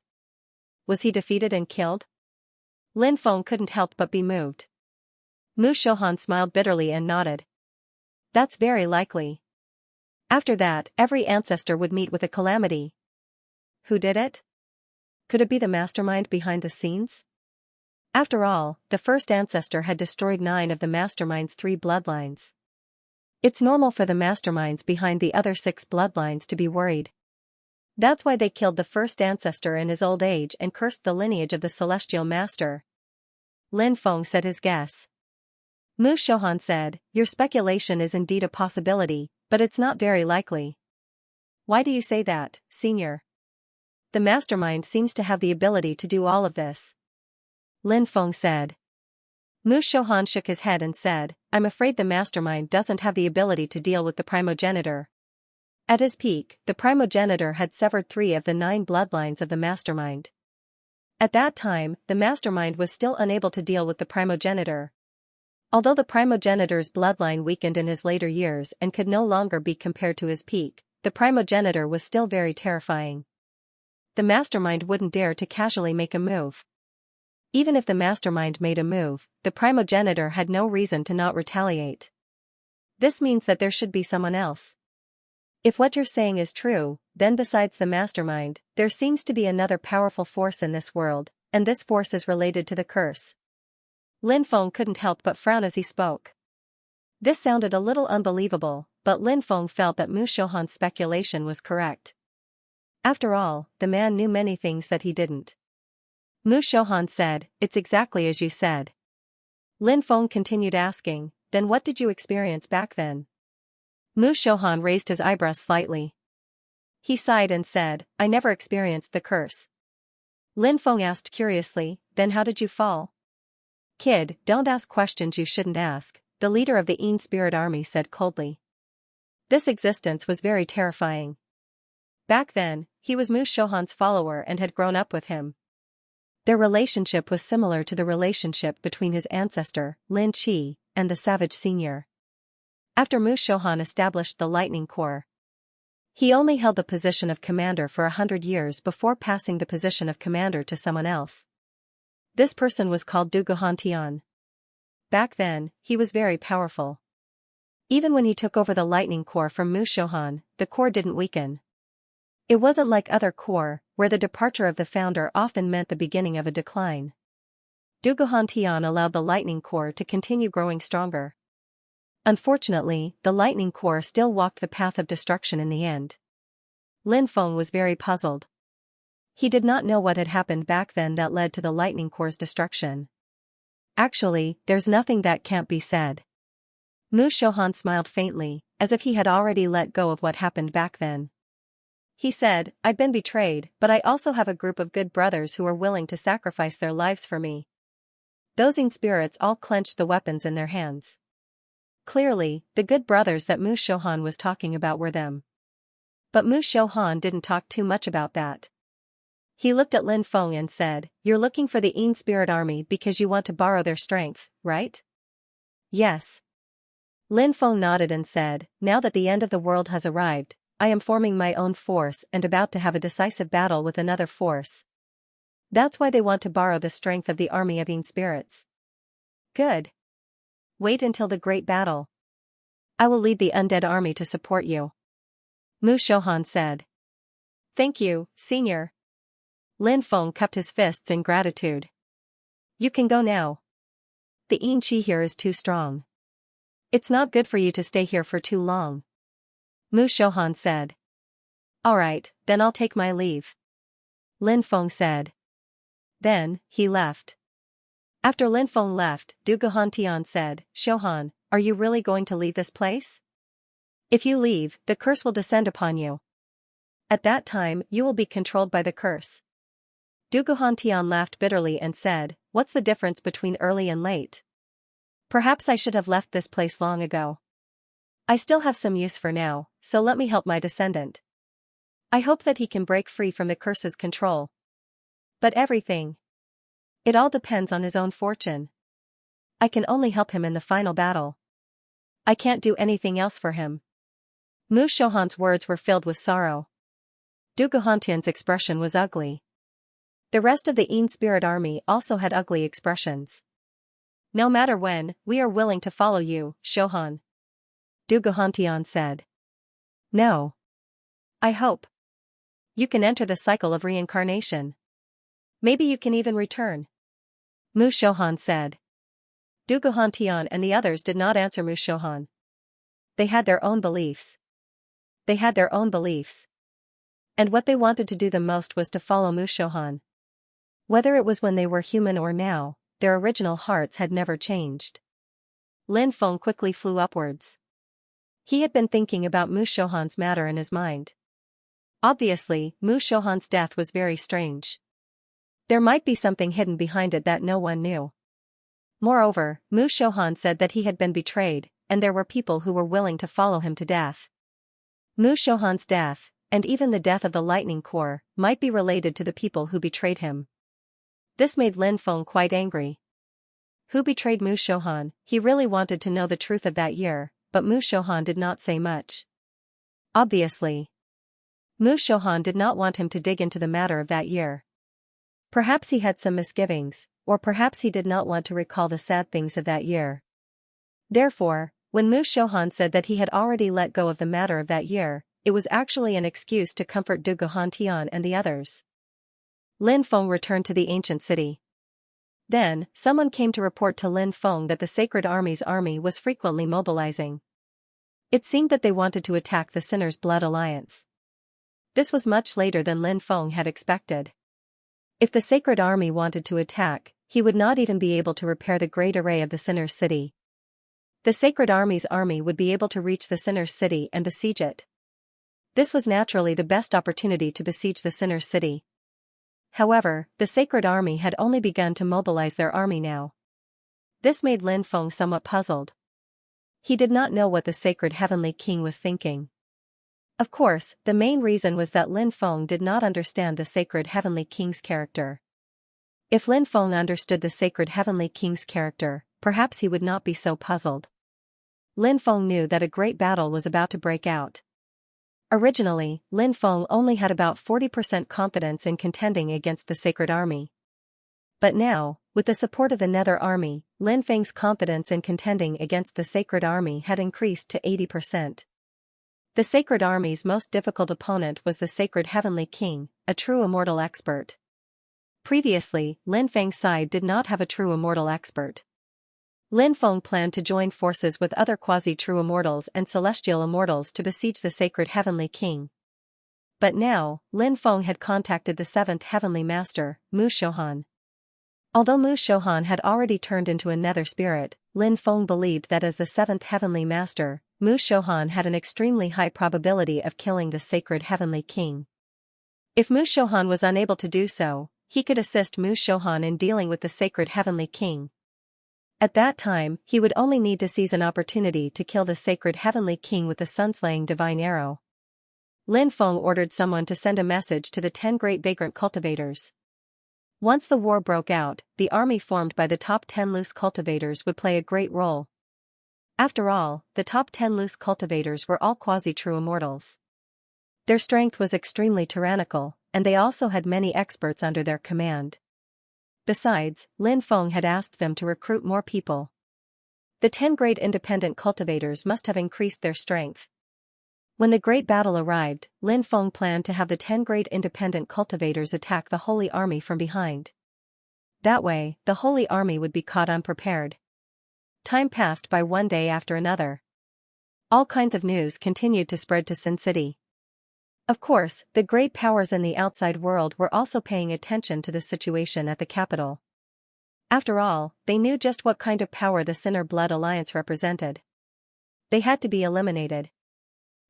Was he defeated and killed? Lin Feng couldn't help but be moved. Mu Shohan smiled bitterly and nodded. That's very likely. After that, every ancestor would meet with a calamity. Who did it? Could it be the mastermind behind the scenes? After all, the first ancestor had destroyed 9 of the mastermind's 3 bloodlines. It's normal for the masterminds behind the other 6 bloodlines to be worried. That's why they killed the first ancestor in his old age and cursed the lineage of the celestial master. Lin Feng said his guess. Mu Shohan said, your speculation is indeed a possibility, but it's not very likely. Why do you say that, senior? The mastermind seems to have the ability to do all of this. Lin Feng said. Mu Shohan shook his head and said, I'm afraid the mastermind doesn't have the ability to deal with the primogenitor. At his peak, the primogenitor had severed 3 of the 9 bloodlines of the mastermind. At that time, the mastermind was still unable to deal with the primogenitor. Although the primogenitor's bloodline weakened in his later years and could no longer be compared to his peak, the primogenitor was still very terrifying. The mastermind wouldn't dare to casually make a move. Even if the mastermind made a move, the primogenitor had no reason to not retaliate. This means that there should be someone else. If what you're saying is true, then besides the mastermind, there seems to be another powerful force in this world, and this force is related to the curse. Lin Feng couldn't help but frown as he spoke. This sounded a little unbelievable, but Lin Feng felt that Mu Shohan's speculation was correct. After all, the man knew many things that he didn't. Mu Shohan said, it's exactly as you said. Lin Feng continued asking, then what did you experience back then? Mu Shohan raised his eyebrows slightly. He sighed and said, I never experienced the curse. Lin Feng asked curiously, then how did you fall? Kid, don't ask questions you shouldn't ask, the leader of the Yin Spirit Army said coldly. This existence was very terrifying. Back then, he was Mu Shohan's follower and had grown up with him. Their relationship was similar to the relationship between his ancestor, Lin Qi, and the Savage Senior. After Mu Shohan established the Lightning Corps, he only held the position of commander for 100 years before passing the position of commander to someone else. This person was called Du Tian. Back then, he was very powerful. Even when he took over the Lightning Corps from Mu Shohan, the corps didn't weaken. It wasn't like other corps, where the departure of the founder often meant the beginning of a decline. Du Tian allowed the Lightning Corps to continue growing stronger. Unfortunately, the Lightning Corps still walked the path of destruction in the end. Lin Feng was very puzzled. He did not know what had happened back then that led to the Lightning Corps' destruction. Actually, there's nothing that can't be said. Mu Shohan smiled faintly, as if he had already let go of what happened back then. He said, I've been betrayed, but I also have a group of good brothers who are willing to sacrifice their lives for me. Those Yin spirits all clenched the weapons in their hands. Clearly, the good brothers that Mu Shohan was talking about were them. But Mu Shohan didn't talk too much about that. He looked at Lin Feng and said, "You're looking for the Yin spirit army because you want to borrow their strength, right?" "Yes." Lin Feng nodded and said, "Now that the end of the world has arrived, I am forming my own force and about to have a decisive battle with another force. That's why they want to borrow the strength of the army of Yin spirits." "Good. Wait until the great battle. I will lead the undead army to support you," Mu Shohan said. "Thank you, senior." Lin Feng cupped his fists in gratitude. "You can go now. The Yin Qi here is too strong. It's not good for you to stay here for too long," Mu Shohan said. "Alright, then I'll take my leave," Lin Feng said. Then, he left. After Lin Feng left, Du Guhantian said, "Shohan, are you really going to leave this place? If you leave, the curse will descend upon you. At that time, you will be controlled by the curse." Du Guhantian laughed bitterly and said, "What's the difference between early and late? Perhaps I should have left this place long ago. I still have some use for now, so let me help my descendant. I hope that he can break free from the curse's control. But everything. It all depends on his own fortune. I can only help him in the final battle. I can't do anything else for him." Mu Shohan's words were filled with sorrow. Du Guhantian's expression was ugly. The rest of the Yin spirit army also had ugly expressions. "No matter when, we are willing to follow you, Shohan," Du Guhantian said. "No. I hope. You can enter the cycle of reincarnation. Maybe you can even return," Mu Shohan said. Du Guhantian and the others did not answer Mu Shohan. They had their own beliefs. And what they wanted to do the most was to follow Mu Shohan. Whether it was when they were human or now, their original hearts had never changed. Lin Feng quickly flew upwards. He had been thinking about Mu Shohan's matter in his mind. Obviously, Mu Shohan's death was very strange. There might be something hidden behind it that no one knew. Moreover, Mu Shohan said that he had been betrayed, and there were people who were willing to follow him to death. Mu Shohan's death, and even the death of the Lightning Corps, might be related to the people who betrayed him. This made Lin Feng quite angry. Who betrayed Mu Shohan? He really wanted to know the truth of that year, but Mu Shohan did not say much. Obviously, Mu Shohan did not want him to dig into the matter of that year. Perhaps he had some misgivings, or perhaps he did not want to recall the sad things of that year. Therefore, when Mu Shohan said that he had already let go of the matter of that year, it was actually an excuse to comfort Du Guhantian and the others. Lin Feng returned to the ancient city. Then, someone came to report to Lin Feng that the Sacred Army's army was frequently mobilizing. It seemed that they wanted to attack the Sinner's Blood Alliance. This was much later than Lin Feng had expected. If the Sacred Army wanted to attack, he would not even be able to repair the great array of the Sinner's city. The Sacred Army's army would be able to reach the Sinner's city and besiege it. This was naturally the best opportunity to besiege the Sinner's city. However, the Sacred Army had only begun to mobilize their army now. This made Lin Feng somewhat puzzled. He did not know what the Sacred Heavenly King was thinking. Of course, the main reason was that Lin Feng did not understand the Sacred Heavenly King's character. If Lin Feng understood the Sacred Heavenly King's character, perhaps he would not be so puzzled. Lin Feng knew that a great battle was about to break out. Originally, Lin Feng only had about 40% confidence in contending against the Sacred Army. But now, with the support of the Nether Army, Lin Feng's confidence in contending against the Sacred Army had increased to 80%. The Sacred Army's most difficult opponent was the Sacred Heavenly King, a true immortal expert. Previously, Lin Feng's side did not have a true immortal expert. Lin Feng planned to join forces with other quasi-true immortals and celestial immortals to besiege the Sacred Heavenly King. But now, Lin Feng had contacted the 7th Heavenly Master, Mu Shohan. Although Mu Shohan had already turned into a nether spirit, Lin Feng believed that as the 7th Heavenly Master, Mu Shohan had an extremely high probability of killing the Sacred Heavenly King. If Mu Shohan was unable to do so, he could assist Mu Shohan in dealing with the Sacred Heavenly King. At that time, he would only need to seize an opportunity to kill the Sacred Heavenly King with the Sunslaying Divine Arrow. Lin Feng ordered someone to send a message to the 10 great vagrant cultivators. Once the war broke out, the army formed by the top 10 loose cultivators would play a great role. After all, the top 10 loose cultivators were all quasi-true immortals. Their strength was extremely tyrannical, and they also had many experts under their command. Besides, Lin Feng had asked them to recruit more people. The 10 great independent cultivators must have increased their strength. When the great battle arrived, Lin Feng planned to have the 10 great independent cultivators attack the Holy Army from behind. That way, the Holy Army would be caught unprepared. Time passed by one day after another. All kinds of news continued to spread to Sin City. Of course, the great powers in the outside world were also paying attention to the situation at the capital. After all, they knew just what kind of power the Sinner Blood Alliance represented. They had to be eliminated.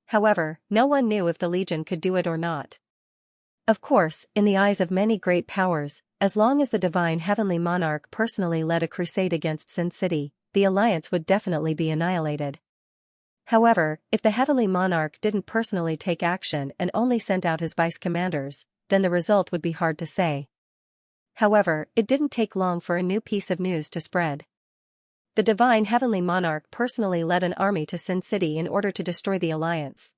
However, no one knew if the Legion could do it or not. Of course, in the eyes of many great powers, as long as the Divine Heavenly Monarch personally led a crusade against Sin City, the Alliance would definitely be annihilated. However, if the Heavenly Monarch didn't personally take action and only sent out his vice-commanders, then the result would be hard to say. However, it didn't take long for a new piece of news to spread. The Divine Heavenly Monarch personally led an army to Sin City in order to destroy the Alliance.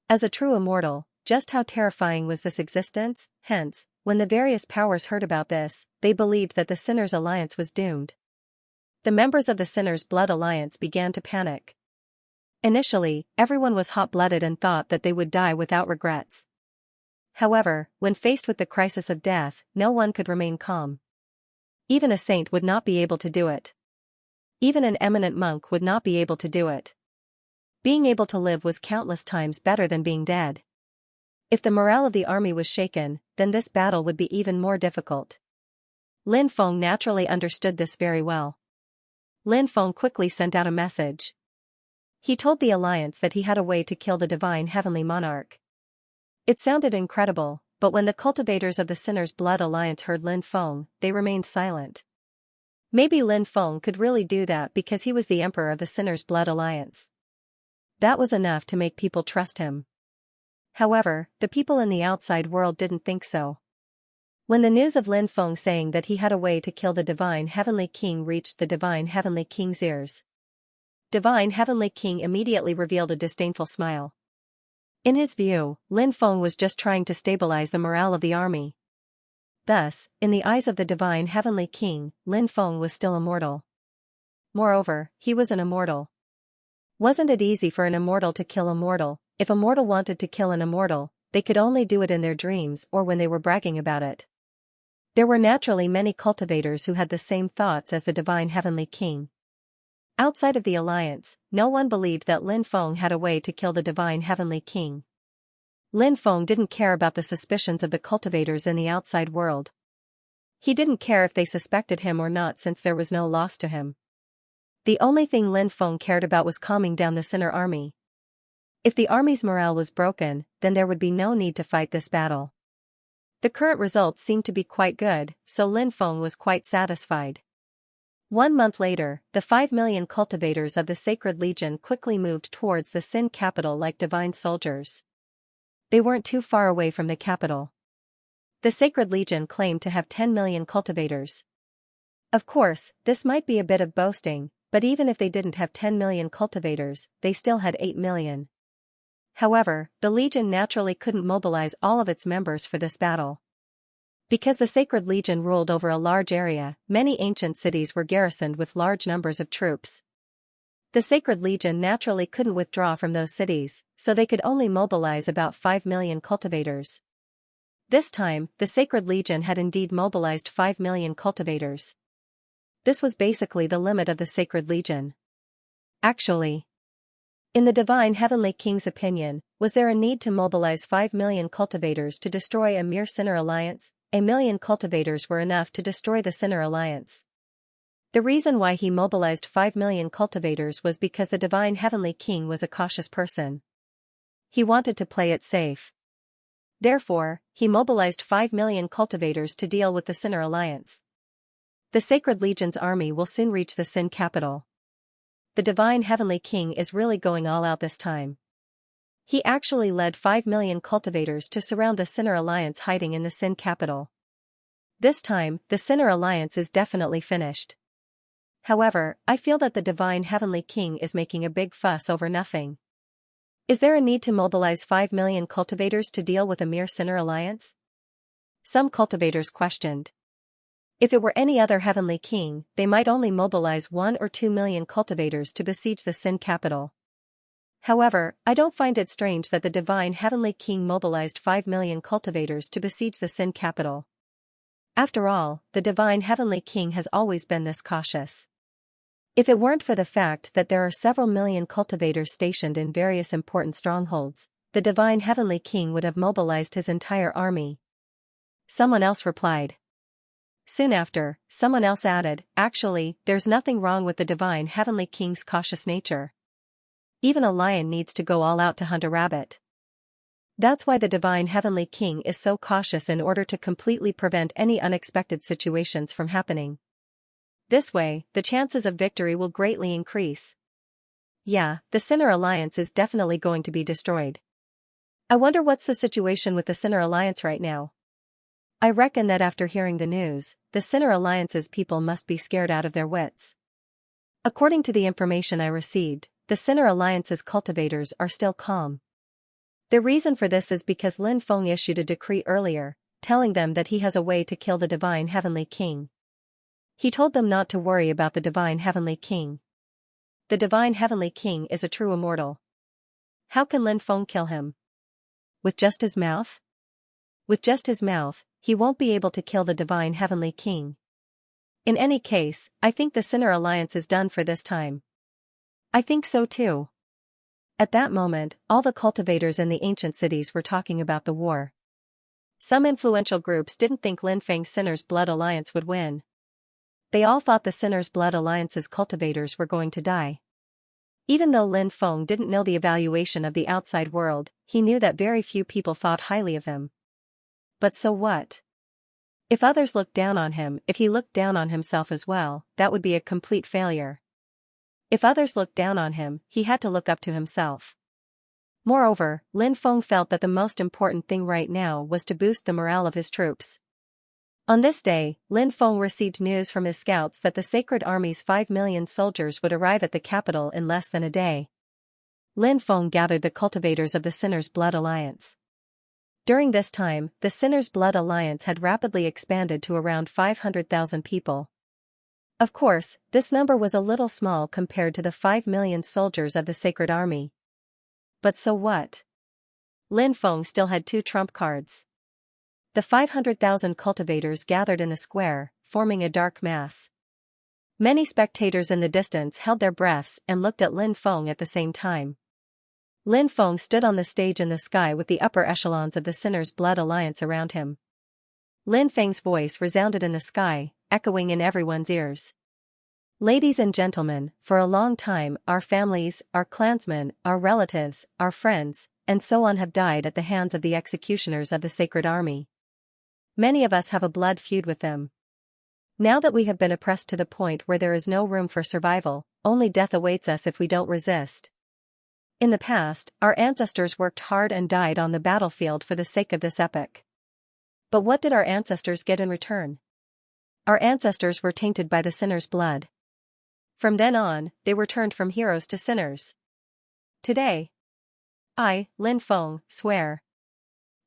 As a true immortal, just how terrifying was this existence? Hence, when the various powers heard about this, they believed that the Sinners' Alliance was doomed. The members of the Sinners' Blood Alliance began to panic. Initially, everyone was hot-blooded and thought that they would die without regrets. However, when faced with the crisis of death, no one could remain calm. Even a saint would not be able to do it. Even an eminent monk would not be able to do it. Being able to live was countless times better than being dead. If the morale of the army was shaken, then this battle would be even more difficult. Lin Feng naturally understood this very well. Lin Feng quickly sent out a message. He told the Alliance that he had a way to kill the Divine Heavenly Monarch. It sounded incredible, but when the cultivators of the Sinners' Blood Alliance heard Lin Feng, they remained silent. Maybe Lin Feng could really do that because he was the Emperor of the Sinners' Blood Alliance. That was enough to make people trust him. However, the people in the outside world didn't think so. When the news of Lin Feng saying that he had a way to kill the Divine Heavenly King reached the Divine Heavenly King's ears, Divine Heavenly King immediately revealed a disdainful smile. In his view, Lin Feng was just trying to stabilize the morale of the army. Thus, in the eyes of the Divine Heavenly King, Lin Feng was still immortal. Moreover, he was an immortal. Wasn't it easy for an immortal to kill a mortal? If a mortal wanted to kill an immortal, they could only do it in their dreams or when they were bragging about it. There were naturally many cultivators who had the same thoughts as the Divine Heavenly King. Outside of the Alliance, no one believed that Lin Feng had a way to kill the Divine Heavenly King. Lin Feng didn't care about the suspicions of the cultivators in the outside world. He didn't care if they suspected him or not since there was no loss to him. The only thing Lin Feng cared about was calming down the Sinner army. If the army's morale was broken, then there would be no need to fight this battle. The current results seemed to be quite good, so Lin Feng was quite satisfied. 1 month later, the 5 million cultivators of the Sacred Legion quickly moved towards the Sin capital like divine soldiers. They weren't too far away from the capital. The Sacred Legion claimed to have 10 million cultivators. Of course, this might be a bit of boasting, but even if they didn't have 10 million cultivators, they still had 8 million. However, the Legion naturally couldn't mobilize all of its members for this battle. Because the Sacred Legion ruled over a large area, many ancient cities were garrisoned with large numbers of troops. The Sacred Legion naturally couldn't withdraw from those cities, so they could only mobilize about 5 million cultivators. This time, the Sacred Legion had indeed mobilized 5 million cultivators. This was basically the limit of the Sacred Legion. Actually, in the Divine Heavenly King's opinion, was there a need to mobilize 5 million cultivators to destroy a mere Sinner alliance? A million cultivators were enough to destroy the Sinner alliance. The reason why he mobilized 5 million cultivators was because the Divine Heavenly King was a cautious person. He wanted to play it safe. Therefore, he mobilized 5 million cultivators to deal with the Sinner alliance. The Sacred Legion's army will soon reach the Sin capital. The Divine Heavenly King is really going all out this time. He actually led 5 million cultivators to surround the Sinner Alliance hiding in the Sin capital. This time, the Sinner Alliance is definitely finished. However, I feel that the Divine Heavenly King is making a big fuss over nothing. Is there a need to mobilize 5 million cultivators to deal with a mere Sinner Alliance? Some cultivators questioned. If it were any other Heavenly King, they might only mobilize 1 or 2 million cultivators to besiege the Sin capital. However, I don't find it strange that the Divine Heavenly King mobilized 5 million cultivators to besiege the Sin capital. After all, the Divine Heavenly King has always been this cautious. If it weren't for the fact that there are several million cultivators stationed in various important strongholds, the Divine Heavenly King would have mobilized his entire army. Someone else replied. Soon after, someone else added, actually, there's nothing wrong with the Divine Heavenly King's cautious nature. Even a lion needs to go all out to hunt a rabbit. That's why the Divine Heavenly King is so cautious in order to completely prevent any unexpected situations from happening. This way, the chances of victory will greatly increase. Yeah, the Sinner Alliance is definitely going to be destroyed. I wonder what's the situation with the Sinner Alliance right now. I reckon that after hearing the news, the Sinner Alliance's people must be scared out of their wits. According to the information I received, the Sinner Alliance's cultivators are still calm. The reason for this is because Lin Feng issued a decree earlier, telling them that he has a way to kill the Divine Heavenly King. He told them not to worry about the Divine Heavenly King. The Divine Heavenly King is a true immortal. How can Lin Feng kill him? With just his mouth? With just his mouth, he won't be able to kill the Divine Heavenly King. In any case, I think the Sinner Alliance is done for this time. I think so too. At that moment, all the cultivators in the ancient cities were talking about the war. Some influential groups didn't think Lin Feng's Sinner's Blood Alliance would win. They all thought the Sinner's Blood Alliance's cultivators were going to die. Even though Lin Feng didn't know the evaluation of the outside world, he knew that very few people thought highly of him. But so what? If others looked down on him, if he looked down on himself as well, that would be a complete failure. If others looked down on him, he had to look up to himself. Moreover, Lin Feng felt that the most important thing right now was to boost the morale of his troops. On this day, Lin Feng received news from his scouts that the Sacred Army's 5 million soldiers would arrive at the capital in less than a day. Lin Feng gathered the cultivators of the Sinner's Blood Alliance. During this time, the Sinner's Blood Alliance had rapidly expanded to around 500,000 people. Of course, this number was a little small compared to the 5 million soldiers of the Sacred Army. But so what? Lin Feng still had 2 trump cards. The 500,000 cultivators gathered in the square, forming a dark mass. Many spectators in the distance held their breaths and looked at Lin Feng at the same time. Lin Feng stood on the stage in the sky with the upper echelons of the Sinner's Blood Alliance around him. Lin Feng's voice resounded in the sky, echoing in everyone's ears. Ladies and gentlemen, for a long time our families, our clansmen, our relatives, our friends, and so on have died at the hands of the executioners of the Sacred Army. Many of us have a blood feud with them. Now that we have been oppressed to the point where there is no room for survival, only death awaits us if we don't resist. In the past, our ancestors worked hard and died on the battlefield for the sake of this epic. But what did our ancestors get in return? Our ancestors were tainted by the Sinner's blood. From then on, they were turned from heroes to sinners. Today, I, Lin Feng, swear.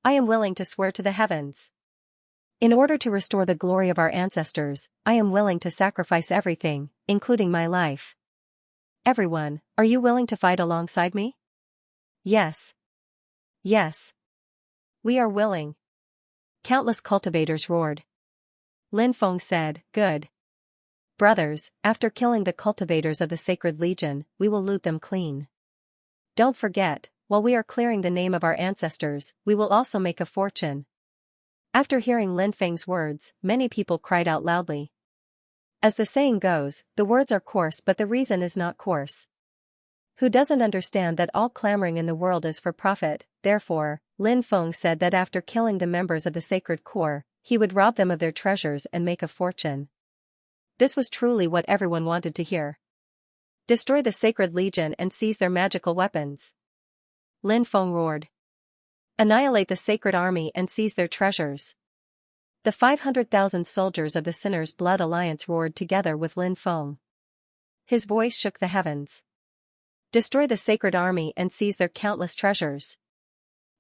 I am willing to swear to the heavens. In order to restore the glory of our ancestors, I am willing to sacrifice everything, including my life. Everyone, are you willing to fight alongside me? Yes. Yes. We are willing. Countless cultivators roared. Lin Feng said, good. Brothers, after killing the cultivators of the Sacred Legion, we will loot them clean. Don't forget, while we are clearing the name of our ancestors, we will also make a fortune. After hearing Lin Feng's words, many people cried out loudly. As the saying goes, the words are coarse but the reason is not coarse. Who doesn't understand that all clamoring in the world is for profit? Therefore, Lin Feng said that after killing the members of the Sacred Corps, he would rob them of their treasures and make a fortune. This was truly what everyone wanted to hear. Destroy the Sacred Legion and seize their magical weapons. Lin Feng roared. Annihilate the sacred army and seize their treasures. The 500,000 soldiers of the Sinner's Blood Alliance roared together with Lin Feng. His voice shook the heavens. Destroy the sacred army and seize their countless treasures.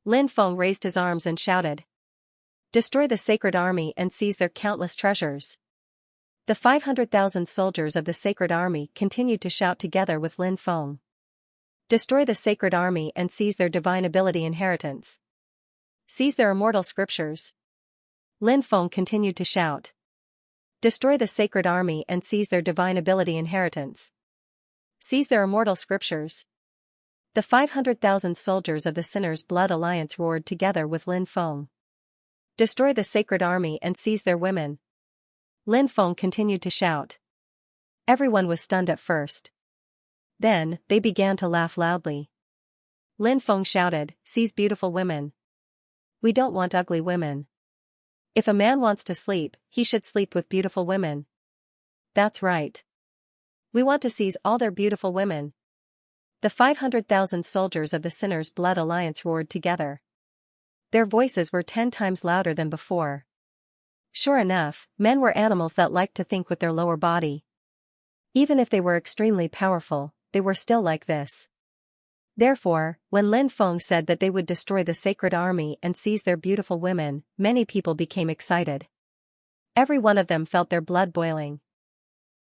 Lin Feng raised his arms and shouted. Destroy the sacred army and seize their countless treasures. The 500,000 soldiers of the sacred army continued to shout together with Lin Feng. Destroy the sacred army and seize their divine ability inheritance. Seize their immortal scriptures. Lin Feng continued to shout. Destroy the sacred army and seize their divine ability inheritance. Seize their immortal scriptures. The 500,000 soldiers of the Sinner's Blood Alliance roared together with Lin Feng. Destroy the sacred army and seize their women. Lin Feng continued to shout. Everyone was stunned at first. Then, they began to laugh loudly. Lin Feng shouted, Seize beautiful women. We don't want ugly women. If a man wants to sleep, he should sleep with beautiful women. That's right. We want to seize all their beautiful women. The 500,000 soldiers of the Sinner's Blood Alliance roared together. Their voices were 10 times louder than before. Sure enough, men were animals that liked to think with their lower body. Even if they were extremely powerful, they were still like this. Therefore, when Lin Feng said that they would destroy the sacred army and seize their beautiful women, many people became excited. Every one of them felt their blood boiling.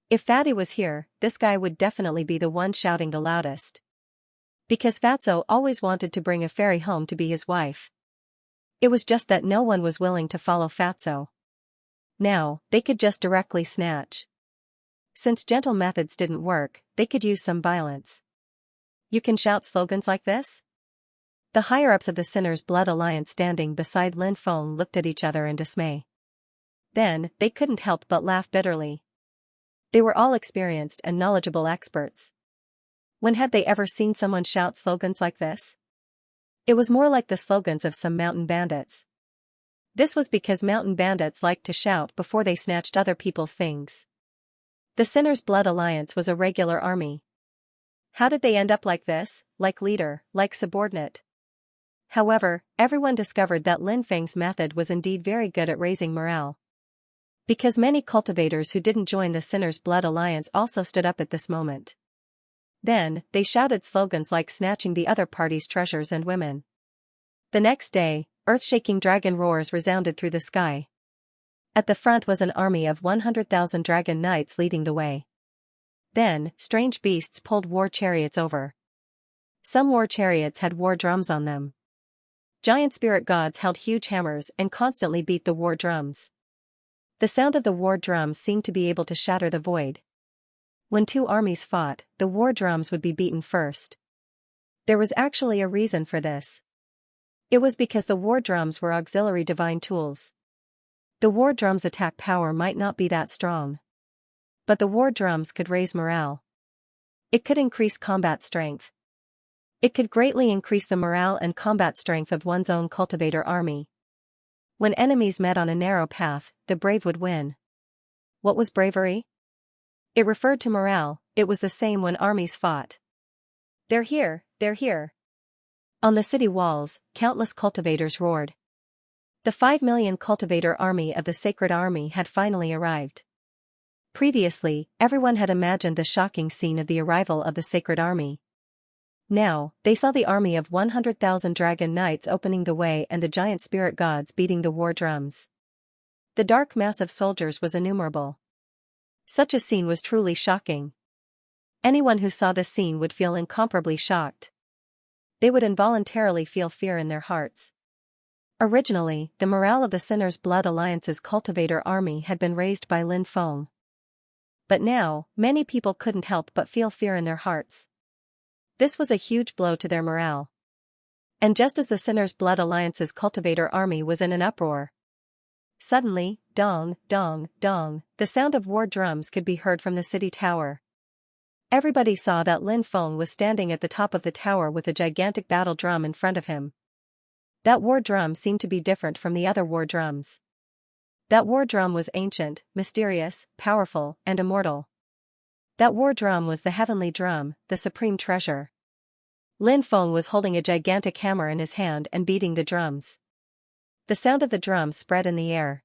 If Fatty was here, this guy would definitely be the one shouting the loudest. Because Fatso always wanted to bring a fairy home to be his wife. It was just that no one was willing to follow Fatso. Now, they could just directly snatch. Since gentle methods didn't work, they could use some violence. You can shout slogans like this? The higher-ups of the Sinner's Blood Alliance standing beside Lin Feng looked at each other in dismay. Then, they couldn't help but laugh bitterly. They were all experienced and knowledgeable experts. When had they ever seen someone shout slogans like this? It was more like the slogans of some mountain bandits. This was because mountain bandits liked to shout before they snatched other people's things. The Sinner's Blood Alliance was a regular army. How did they end up like this, like leader, like subordinate? However, everyone discovered that Lin Feng's method was indeed very good at raising morale. Because many cultivators who didn't join the Sinner's Blood Alliance also stood up at this moment. Then, they shouted slogans like snatching the other party's treasures and women. The next day, earth-shaking dragon roars resounded through the sky. At the front was an army of 100,000 dragon knights leading the way. Then, strange beasts pulled war chariots over. Some war chariots had war drums on them. Giant spirit gods held huge hammers and constantly beat the war drums. The sound of the war drums seemed to be able to shatter the void. When two armies fought, the war drums would be beaten first. There was actually a reason for this. It was because the war drums were auxiliary divine tools. The war drums' attack power might not be that strong. But the war drums could raise morale. It could increase combat strength. It could greatly increase the morale and combat strength of one's own cultivator army. When enemies met on a narrow path, the brave would win. What was bravery? It referred to morale. It was the same when armies fought. They're here, they're here. On the city walls, countless cultivators roared. The 5 million cultivator army of the Sacred Army had finally arrived. Previously, everyone had imagined the shocking scene of the arrival of the Sacred Army. Now, they saw the army of 100,000 dragon knights opening the way and the giant spirit gods beating the war drums. The dark mass of soldiers was innumerable. Such a scene was truly shocking. Anyone who saw this scene would feel incomparably shocked. They would involuntarily feel fear in their hearts. Originally, the morale of the Sinner's Blood Alliance's cultivator army had been raised by Lin Feng. But now, many people couldn't help but feel fear in their hearts. This was a huge blow to their morale. And just as the Sinner's Blood Alliance's cultivator army was in an uproar, suddenly, dong, dong, dong, the sound of war drums could be heard from the city tower. Everybody saw that Lin Feng was standing at the top of the tower with a gigantic battle drum in front of him. That war drum seemed to be different from the other war drums. That war drum was ancient, mysterious, powerful, and immortal. That war drum was the heavenly drum, the supreme treasure. Lin Feng was holding a gigantic hammer in his hand and beating the drums. The sound of the drums spread in the air.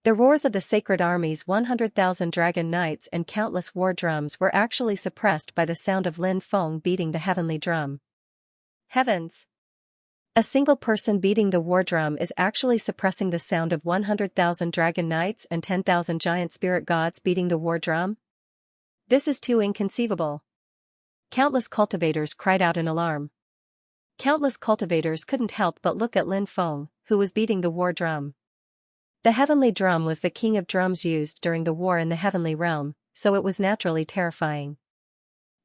The roars of the sacred army's 100,000 dragon knights and countless war drums were actually suppressed by the sound of Lin Feng beating the heavenly drum. Heavens! A single person beating the war drum is actually suppressing the sound of 100,000 dragon knights and 10,000 giant spirit gods beating the war drum? This is too inconceivable. Countless cultivators cried out in alarm. Countless cultivators couldn't help but look at Lin Feng, who was beating the war drum. The heavenly drum was the king of drums used during the war in the heavenly realm, so it was naturally terrifying.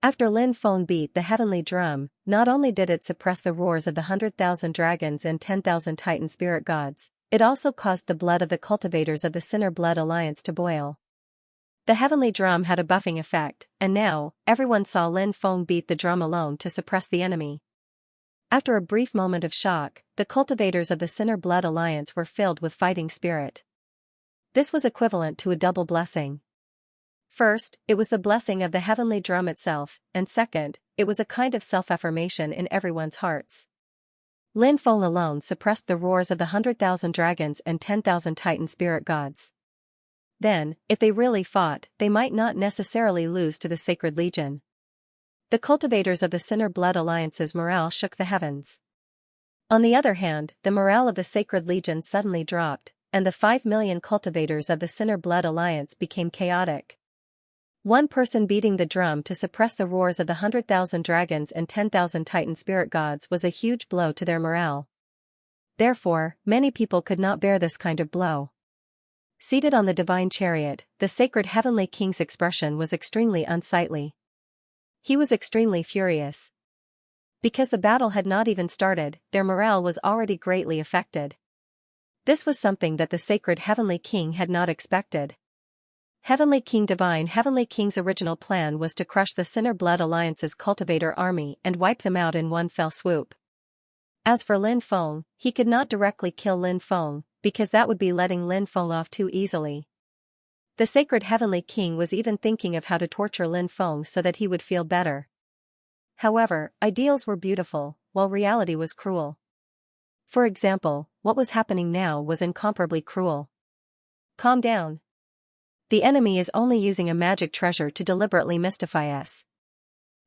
After Lin Feng beat the heavenly drum, not only did it suppress the roars of the 100,000 dragons and 10,000 titan spirit gods, it also caused the blood of the cultivators of the Sinner Blood Alliance to boil. The heavenly drum had a buffing effect, and now, everyone saw Lin Feng beat the drum alone to suppress the enemy. After a brief moment of shock, the cultivators of the Sinner Blood Alliance were filled with fighting spirit. This was equivalent to a double blessing. First, it was the blessing of the heavenly drum itself, and second, it was a kind of self-affirmation in everyone's hearts. Lin Feng alone suppressed the roars of the 100,000 dragons and 10,000 titan spirit gods. Then, if they really fought, they might not necessarily lose to the Sacred Legion. The cultivators of the Sinner Blood Alliance's morale shook the heavens. On the other hand, the morale of the Sacred Legion suddenly dropped, and the 5 million cultivators of the Sinner Blood Alliance became chaotic. One person beating the drum to suppress the roars of the 100,000 dragons and 10,000 titan spirit gods was a huge blow to their morale. Therefore, many people could not bear this kind of blow. Seated on the divine chariot, the sacred heavenly king's expression was extremely unsightly. He was extremely furious. Because the battle had not even started, their morale was already greatly affected. This was something that the sacred heavenly king had not expected. Divine Heavenly King's original plan was to crush the Sinner Blood Alliance's cultivator army and wipe them out in one fell swoop. As for Lin Feng, he could not directly kill Lin Feng, because that would be letting Lin Feng off too easily. The sacred heavenly king was even thinking of how to torture Lin Feng so that he would feel better. However, ideals were beautiful, while reality was cruel. For example, what was happening now was incomparably cruel. Calm down. The enemy is only using a magic treasure to deliberately mystify us.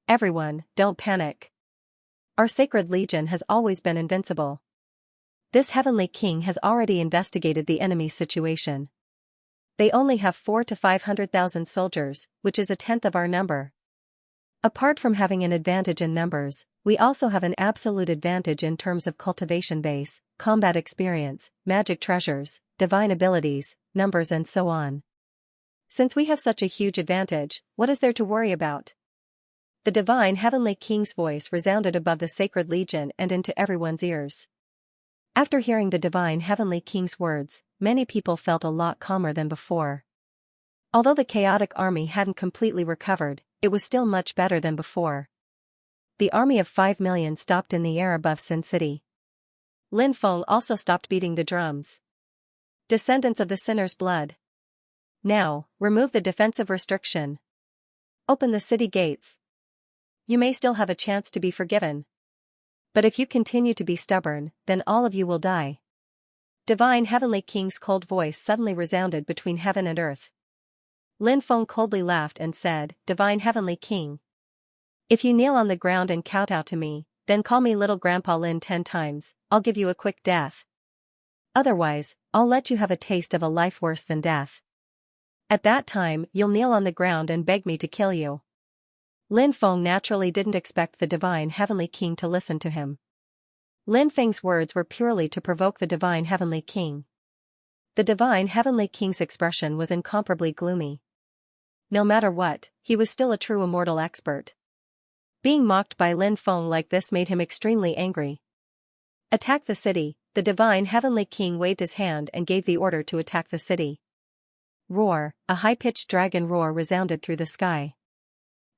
Everyone, don't panic. Our Sacred Legion has always been invincible. This heavenly king has already investigated the enemy's situation. They only have 400,000 to 500,000 soldiers, which is a tenth of our number. Apart from having an advantage in numbers, we also have an absolute advantage in terms of cultivation base, combat experience, magic treasures, divine abilities, numbers and so on. Since we have such a huge advantage, what is there to worry about? The divine heavenly king's voice resounded above the Sacred Legion and into everyone's ears. After hearing the divine heavenly king's words, many people felt a lot calmer than before. Although the chaotic army hadn't completely recovered, it was still much better than before. The army of 5 million stopped in the air above Sin City. Lin Feng also stopped beating the drums. Descendants of the sinner's blood. Now, remove the defensive restriction. Open the city gates. You may still have a chance to be forgiven. But if you continue to be stubborn, then all of you will die. Divine Heavenly King's cold voice suddenly resounded between heaven and earth. Lin Feng coldly laughed and said, Divine Heavenly King. If you kneel on the ground and kowtow to me, then call me Little Grandpa Lin 10 times, I'll give you a quick death. Otherwise, I'll let you have a taste of a life worse than death. At that time, you'll kneel on the ground and beg me to kill you. Lin Feng naturally didn't expect the Divine Heavenly King to listen to him. Lin Feng's words were purely to provoke the Divine Heavenly King. The Divine Heavenly King's expression was incomparably gloomy. No matter what, he was still a true immortal expert. Being mocked by Lin Feng like this made him extremely angry. Attack the city. The Divine Heavenly King waved his hand and gave the order to attack the city. Roar, a high-pitched dragon roar resounded through the sky.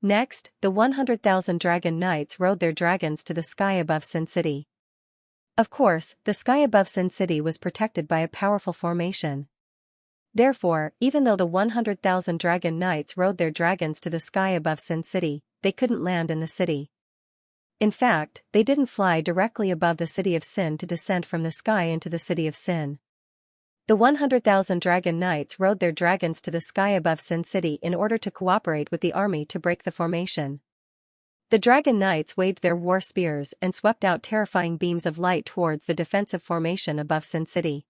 Next, the 100,000 dragon knights rode their dragons to the sky above Sin City. Of course, the sky above Sin City was protected by a powerful formation. Therefore, even though the 100,000 dragon knights rode their dragons to the sky above Sin City, they couldn't land in the city. In fact, they didn't fly directly above the city of Sin to descend from the sky into the city of Sin. The 100,000 dragon knights rode their dragons to the sky above Sin City in order to cooperate with the army to break the formation. The dragon knights waved their war spears and swept out terrifying beams of light towards the defensive formation above Sin City.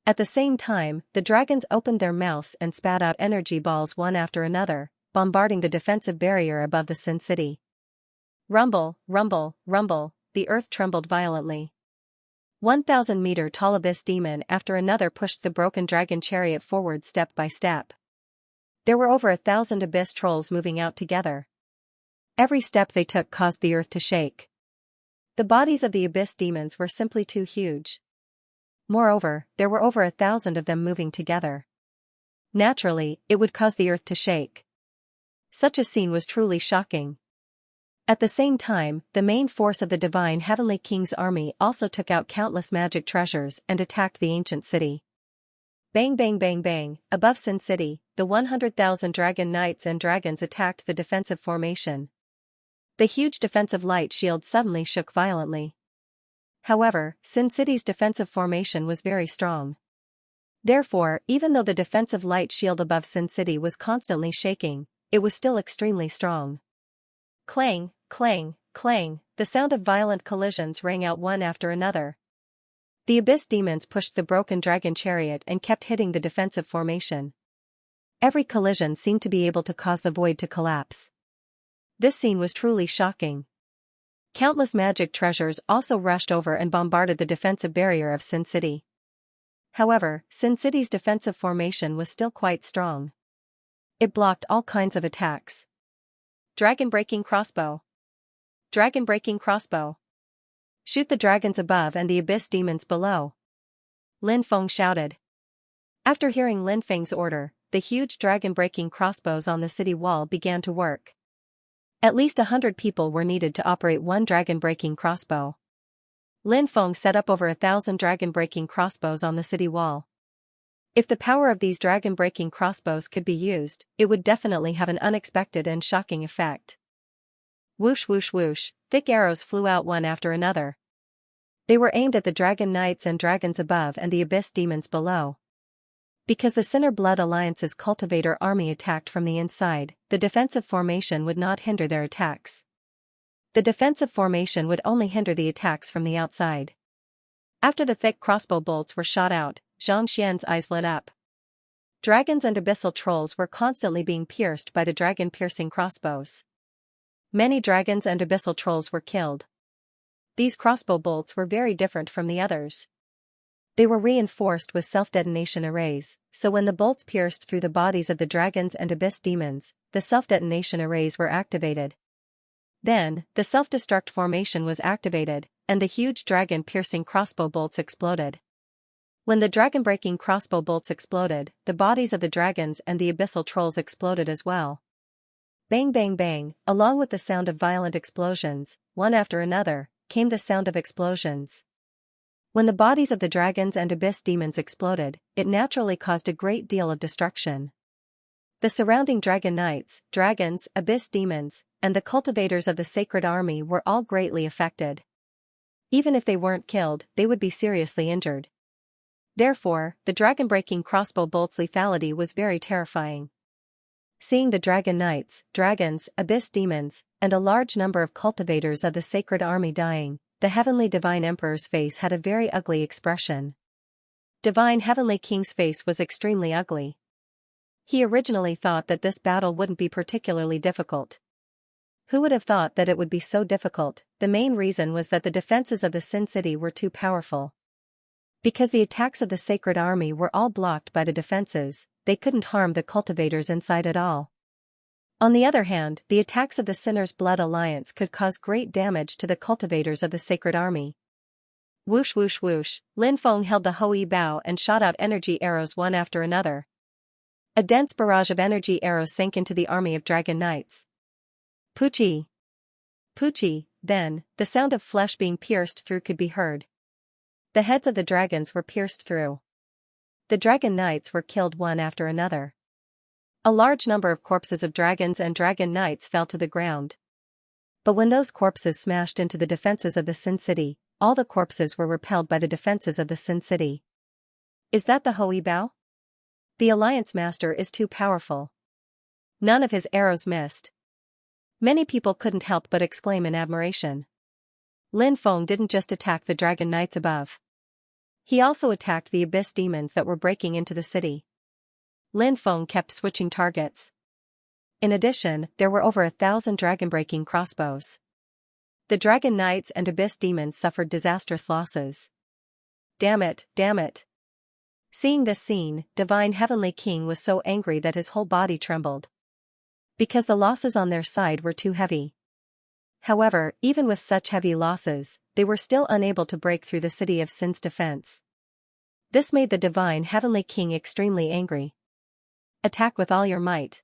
At the same time, the dragons opened their mouths and spat out energy balls one after another, bombarding the defensive barrier above the Sin City. Rumble, rumble, rumble, the earth trembled violently. 1,000-meter-tall abyss demon after another pushed the broken dragon chariot forward step by step. There were over 1,000 abyss trolls moving out together. Every step they took caused the earth to shake. The bodies of the abyss demons were simply too huge. Moreover, there were over 1,000 of them moving together. Naturally, it would cause the earth to shake. Such a scene was truly shocking. At the same time, the main force of the divine Heavenly King's army also took out countless magic treasures and attacked the ancient city. Bang bang bang bang, above Sin City, the 100,000 dragon knights and dragons attacked the defensive formation. The huge defensive light shield suddenly shook violently. However, Sin City's defensive formation was very strong. Therefore, even though the defensive light shield above Sin City was constantly shaking, it was still extremely strong. Clang, clang, clang, the sound of violent collisions rang out one after another. The abyss demons pushed the broken dragon chariot and kept hitting the defensive formation. Every collision seemed to be able to cause the void to collapse. This scene was truly shocking. Countless magic treasures also rushed over and bombarded the defensive barrier of Sin City. However, Sin City's defensive formation was still quite strong. It blocked all kinds of attacks. Dragon-breaking crossbow. Dragon-breaking crossbow. Shoot the dragons above and the abyss demons below. Lin Feng shouted. After hearing Lin Feng's order, the huge dragon-breaking crossbows on the city wall began to work. At least 100 people were needed to operate one dragon-breaking crossbow. Lin Feng set up over 1,000 dragon-breaking crossbows on the city wall. If the power of these dragon-breaking crossbows could be used, it would definitely have an unexpected and shocking effect. Whoosh whoosh whoosh, thick arrows flew out one after another. They were aimed at the dragon knights and dragons above and the abyss demons below. Because the Sinner Blood Alliance's cultivator army attacked from the inside, the defensive formation would not hinder their attacks. The defensive formation would only hinder the attacks from the outside. After the thick crossbow bolts were shot out, Xianxia's eyes lit up. Dragons and abyssal trolls were constantly being pierced by the dragon-piercing crossbows. Many dragons and abyssal trolls were killed. These crossbow bolts were very different from the others. They were reinforced with self-detonation arrays, so when the bolts pierced through the bodies of the dragons and abyss demons, the self-detonation arrays were activated. Then, the self-destruct formation was activated, and the huge dragon-piercing crossbow bolts exploded. When the dragon-breaking crossbow bolts exploded, the bodies of the dragons and the abyssal trolls exploded as well. Bang bang bang, along with the sound of violent explosions, one after another, came the sound of explosions. When the bodies of the dragons and abyss demons exploded, it naturally caused a great deal of destruction. The surrounding dragon knights, dragons, abyss demons, and the cultivators of the sacred army were all greatly affected. Even if they weren't killed, they would be seriously injured. Therefore, the dragon-breaking crossbow bolt's lethality was very terrifying. Seeing the dragon knights, dragons, abyss demons, and a large number of cultivators of the sacred army dying, the Heavenly Divine Emperor's face had a very ugly expression. Divine Heavenly King's face was extremely ugly. He originally thought that this battle wouldn't be particularly difficult. Who would have thought that it would be so difficult? The main reason was that the defenses of the Sin City were too powerful. Because the attacks of the sacred army were all blocked by the defenses, they couldn't harm the cultivators inside at all. On the other hand, the attacks of the Sinner's Blood Alliance could cause great damage to the cultivators of the sacred army. Whoosh whoosh whoosh, Lin Feng held the Hoi Bao and shot out energy arrows one after another. A dense barrage of energy arrows sank into the army of dragon knights. Poochie! Poochie! Then, the sound of flesh being pierced through could be heard. The heads of the dragons were pierced through. The dragon knights were killed one after another. A large number of corpses of dragons and dragon knights fell to the ground. But when those corpses smashed into the defenses of the Sin City, all the corpses were repelled by the defenses of the Sin City. Is that the Huibao? The Alliance Master is too powerful. None of his arrows missed. Many people couldn't help but exclaim in admiration. Lin Feng didn't just attack the Dragon Knights above. He also attacked the Abyss Demons that were breaking into the city. Lin Feng kept switching targets. In addition, there were over 1,000 dragon-breaking crossbows. The Dragon Knights and Abyss Demons suffered disastrous losses. Damn it, damn it. Seeing this scene, Divine Heavenly King was so angry that his whole body trembled. Because the losses on their side were too heavy. However, even with such heavy losses, they were still unable to break through the City of Sin's defense. This made the Divine Heavenly King extremely angry. Attack with all your might.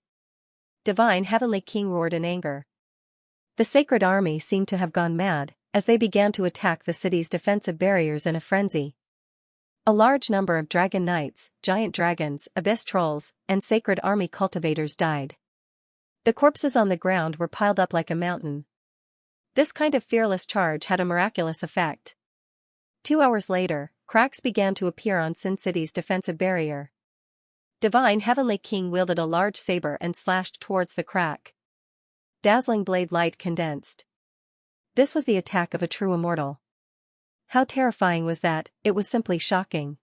Divine Heavenly King roared in anger. The Sacred Army seemed to have gone mad, as they began to attack the city's defensive barriers in a frenzy. A large number of Dragon Knights, Giant Dragons, Abyss Trolls, and Sacred Army cultivators died. The corpses on the ground were piled up like a mountain. This kind of fearless charge had a miraculous effect. 2 hours later, cracks began to appear on Sin City's defensive barrier. Divine Heavenly King wielded a large saber and slashed towards the crack. Dazzling blade light condensed. This was the attack of a true immortal. How terrifying was that? It was simply shocking.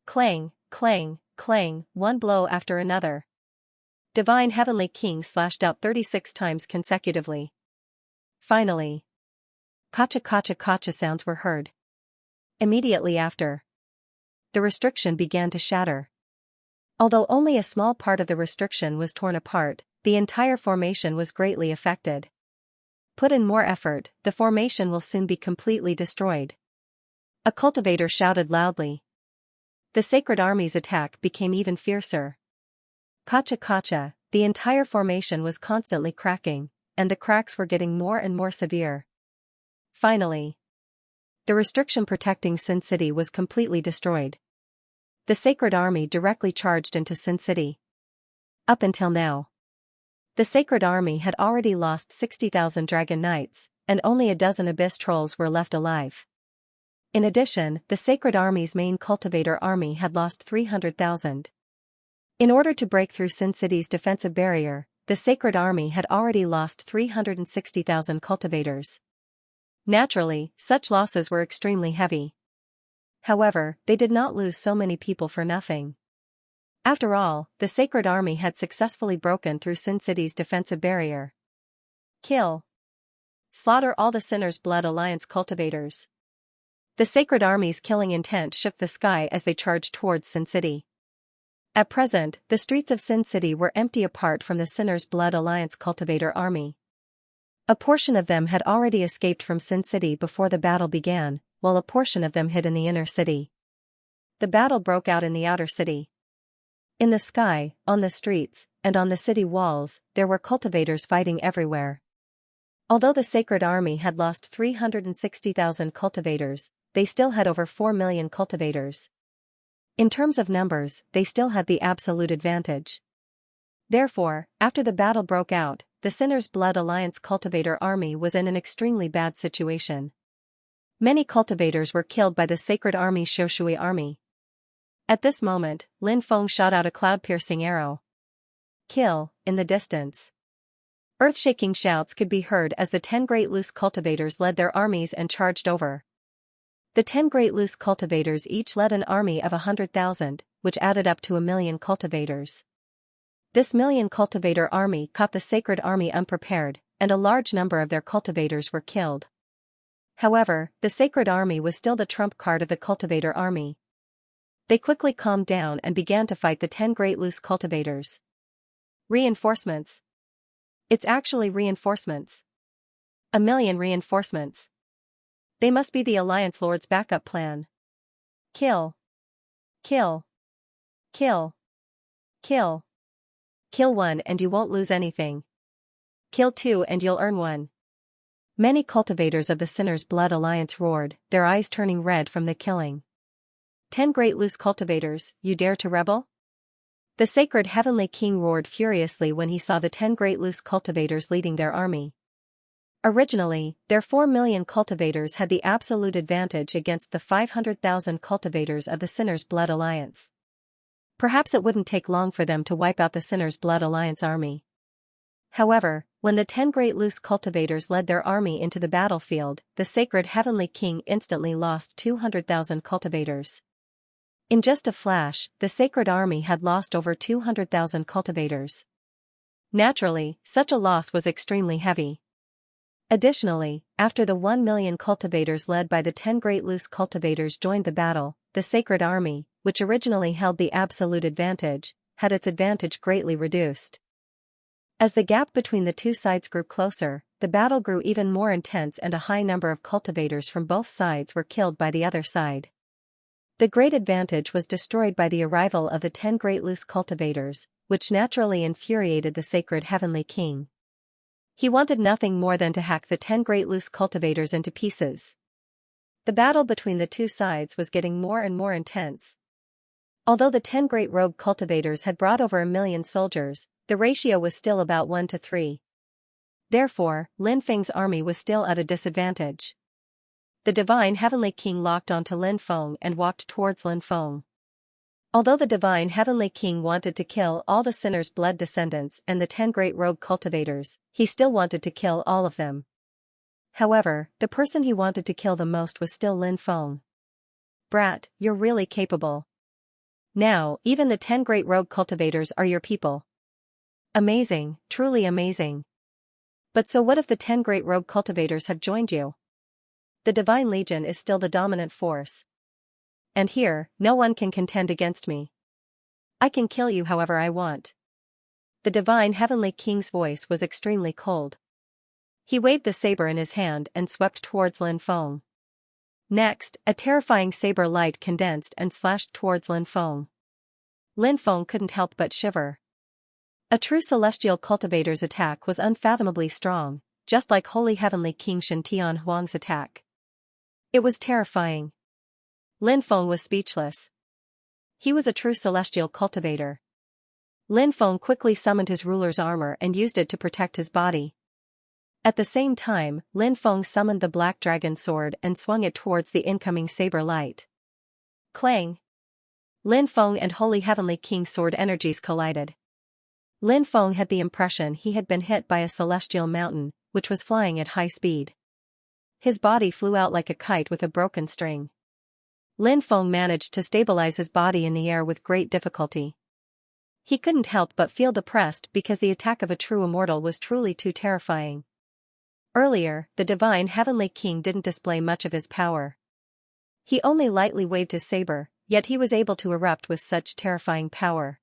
Clang, clang, clang, one blow after another. Divine Heavenly King slashed out 36 times consecutively. Finally, kacha kacha kacha sounds were heard. Immediately after, the restriction began to shatter. Although only a small part of the restriction was torn apart, the entire formation was greatly affected. Put in more effort, the formation will soon be completely destroyed. A cultivator shouted loudly. The Sacred Army's attack became even fiercer. Kacha kacha, the entire formation was constantly cracking, and the cracks were getting more and more severe. Finally, the restriction protecting Sin City was completely destroyed. The Sacred Army directly charged into Sin City. Up until now, the Sacred Army had already lost 60,000 Dragon Knights, and only a dozen Abyss Trolls were left alive. In addition, the Sacred Army's main cultivator army had lost 300,000. In order to break through Sin City's defensive barrier, the Sacred Army had already lost 360,000 cultivators. Naturally, such losses were extremely heavy. However, they did not lose so many people for nothing. After all, the Sacred Army had successfully broken through Sin City's defensive barrier. Kill. Slaughter all the Sinner's Blood Alliance cultivators. The Sacred Army's killing intent shook the sky as they charged towards Sin City. At present, the streets of Sin City were empty apart from the Sinner's Blood Alliance cultivator army. A portion of them had already escaped from Sin City before the battle began, while a portion of them hid in the inner city. The battle broke out in the outer city. In the sky, on the streets, and on the city walls, there were cultivators fighting everywhere. Although the Sacred Army had lost 360,000 cultivators, they still had over 4 million cultivators. In terms of numbers, they still had the absolute advantage. Therefore, after the battle broke out, the Sinner's Blood Alliance cultivator army was in an extremely bad situation. Many cultivators were killed by the Sacred Army's Shoshui army. At this moment, Lin Feng shot out a cloud-piercing arrow. Kill, in the distance. Earth-shaking shouts could be heard as the 10 Great Loose cultivators led their armies and charged over. The 10 Great Loose cultivators each led an army of 100,000, which added up to 1,000,000 cultivators. This 1,000,000 cultivator army caught the Sacred Army unprepared, and a large number of their cultivators were killed. However, the Sacred Army was still the trump card of the cultivator army. They quickly calmed down and began to fight the 10 Great Loose cultivators. Reinforcements. It's actually reinforcements. 1,000,000 reinforcements. They must be the Alliance Lord's backup plan. Kill. Kill. Kill. Kill. Kill one and you won't lose anything. Kill two and you'll earn one. Many cultivators of the Sinner's Blood Alliance roared, their eyes turning red from the killing. 10 Great Loose cultivators, you dare to rebel? The Sacred Heavenly King roared furiously when he saw the 10 Great Loose cultivators leading their army. Originally, their 4 million cultivators had the absolute advantage against the 500,000 cultivators of the Sinner's Blood Alliance. Perhaps it wouldn't take long for them to wipe out the Sinner's Blood Alliance army. However, when the 10 great loose cultivators led their army into the battlefield, the sacred Heavenly King instantly lost 200,000 cultivators. In just a flash, the sacred army had lost over 200,000 cultivators. Naturally, such a loss was extremely heavy. Additionally, after the 1 million cultivators led by the 10 great loose cultivators joined the battle, the sacred army, which originally held the absolute advantage, had its advantage greatly reduced. As the gap between the two sides grew closer, the battle grew even more intense and a high number of cultivators from both sides were killed by the other side. The great advantage was destroyed by the arrival of the 10 great loose cultivators, which naturally infuriated the sacred Heavenly King. He wanted nothing more than to hack the 10 great loose cultivators into pieces. The battle between the two sides was getting more and more intense. Although the 10 great rogue cultivators had brought over 1 million soldiers, the ratio was still about 1 to 3. Therefore, Lin Feng's army was still at a disadvantage. The divine Heavenly King locked onto Lin Feng and walked towards Lin Feng. Although the divine Heavenly King wanted to kill all the Sinner's Blood descendants and the 10 great rogue cultivators, he still wanted to kill all of them. However, the person he wanted to kill the most was still Lin Feng. "Brat, you're really capable. Now, even the 10 great rogue cultivators are your people. Amazing, truly amazing. But so what if the 10 great rogue cultivators have joined you? The Divine Legion is still the dominant force. And here, no one can contend against me. I can kill you however I want." The divine Heavenly King's voice was extremely cold. He waved the saber in his hand and swept towards Lin Feng. Next, a terrifying saber light condensed and slashed towards Lin Feng. Lin Feng couldn't help but shiver. A true celestial cultivator's attack was unfathomably strong, just like Holy Heavenly King Shen Tian Huang's attack. It was terrifying. Lin Feng was speechless. He was a true celestial cultivator. Lin Feng quickly summoned his ruler's armor and used it to protect his body. At the same time, Lin Feng summoned the black dragon sword and swung it towards the incoming saber light. Clang! Lin Feng and Holy Heavenly King's sword energies collided. Lin Feng had the impression he had been hit by a celestial mountain, which was flying at high speed. His body flew out like a kite with a broken string. Lin Feng managed to stabilize his body in the air with great difficulty. He couldn't help but feel depressed because the attack of a true immortal was truly too terrifying. Earlier, the divine Heavenly King didn't display much of his power. He only lightly waved his saber, yet he was able to erupt with such terrifying power.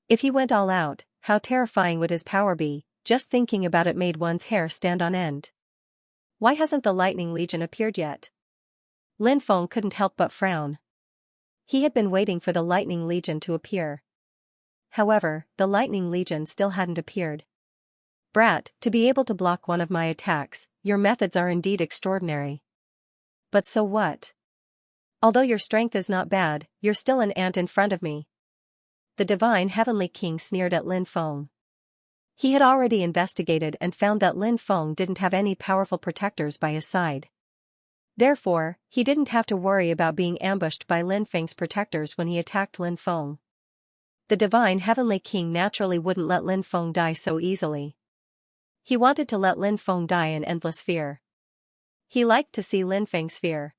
If he went all out, how terrifying would his power be? Just thinking about it made one's hair stand on end. Why hasn't the Lightning Legion appeared yet? Lin Feng couldn't help but frown. He had been waiting for the Lightning Legion to appear. However, the Lightning Legion still hadn't appeared. "Brat, to be able to block one of my attacks, your methods are indeed extraordinary. But so what? Although your strength is not bad, you're still an ant in front of me." The divine Heavenly King sneered at Lin Feng. He had already investigated and found that Lin Feng didn't have any powerful protectors by his side. Therefore, he didn't have to worry about being ambushed by Lin Feng's protectors when he attacked Lin Feng. The divine Heavenly King naturally wouldn't let Lin Feng die so easily. He wanted to let Lin Feng die in endless fear. He liked to see Lin Feng's fear.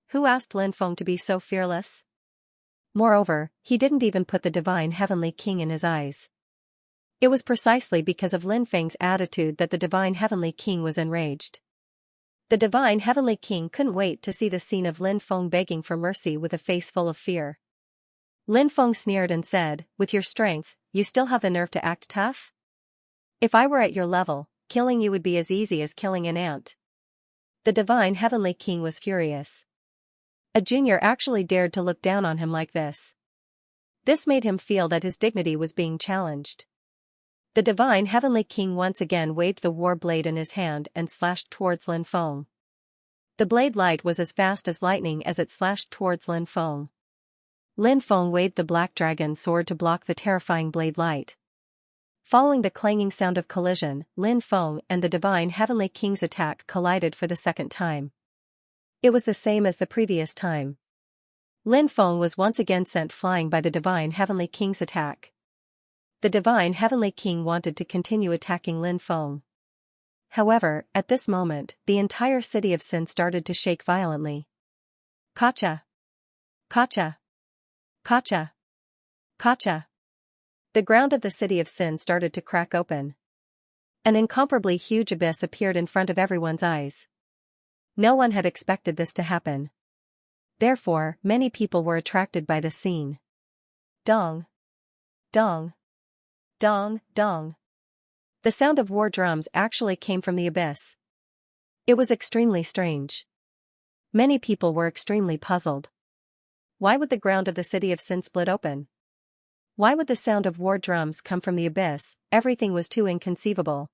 Who asked Lin Feng to be so fearless? Moreover, he didn't even put the divine Heavenly King in his eyes. It was precisely because of Lin Feng's attitude that the divine Heavenly King was enraged. The divine Heavenly King couldn't wait to see the scene of Lin Feng begging for mercy with a face full of fear. Lin Feng sneered and said, "With your strength, you still have the nerve to act tough? If I were at your level, killing you would be as easy as killing an ant." The divine Heavenly King was furious. A junior actually dared to look down on him like this. This made him feel that his dignity was being challenged. The divine Heavenly King once again waved the war blade in his hand and slashed towards Lin Feng. The blade light was as fast as lightning as it slashed towards Lin Feng. Lin Feng waved the black dragon sword to block the terrifying blade light. Following the clanging sound of collision, Lin Feng and the Divine Heavenly King's attack collided for the second time. It was the same as the previous time. Lin Feng was once again sent flying by the Divine Heavenly King's attack. The Divine Heavenly King wanted to continue attacking Lin Feng. However, at this moment, the entire city of Sin started to shake violently. Kacha! Kacha! Kacha! Kacha! The ground of the city of Sin started to crack open. An incomparably huge abyss appeared in front of everyone's eyes. No one had expected this to happen. Therefore, many people were attracted by the scene. Dong! Dong! Dong! Dong! The sound of war drums actually came from the abyss. It was extremely strange. Many people were extremely puzzled. Why would the ground of the city of Sin split open? Why would the sound of war drums come from the abyss? Everything was too inconceivable.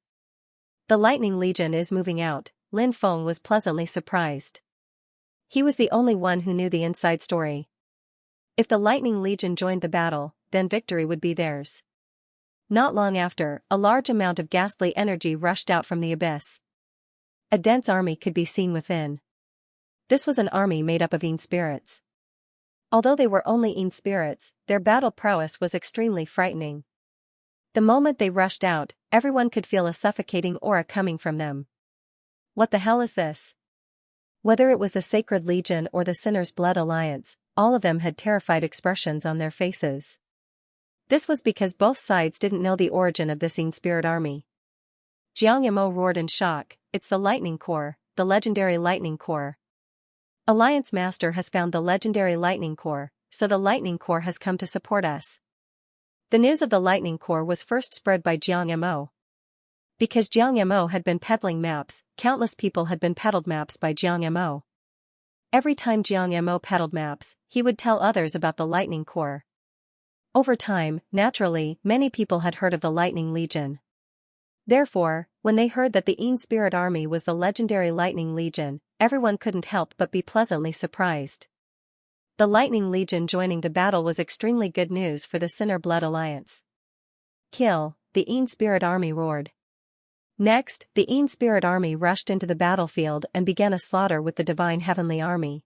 The Lightning Legion is moving out, Lin Feng was pleasantly surprised. He was the only one who knew the inside story. If the Lightning Legion joined the battle, then victory would be theirs. Not long after, a large amount of ghastly energy rushed out from the abyss. A dense army could be seen within. This was an army made up of Yin spirits. Although they were only Yin spirits, their battle prowess was extremely frightening. The moment they rushed out, everyone could feel a suffocating aura coming from them. What the hell is this? Whether it was the Sacred Legion or the Sinner's Blood Alliance, all of them had terrified expressions on their faces. This was because both sides didn't know the origin of this Yin spirit army. Xianxia roared in shock, "It's the Lightning Corps, the legendary Lightning Corps. Alliance Master has found the legendary Lightning Corps, so the Lightning Corps has come to support us." The news of the Lightning Corps was first spread by Xianxia. Because Xianxia had been peddling maps, countless people had been peddled maps by Xianxia. Every time Xianxia peddled maps, he would tell others about the Lightning Corps. Over time, naturally, many people had heard of the Lightning Legion. Therefore, when they heard that the Yin Spirit Army was the legendary Lightning Legion, everyone couldn't help but be pleasantly surprised. The Lightning Legion joining the battle was extremely good news for the Sinner Blood Alliance. "Kill!" the Yin Spirit Army roared. Next, the Yin Spirit Army rushed into the battlefield and began a slaughter with the Divine Heavenly Army.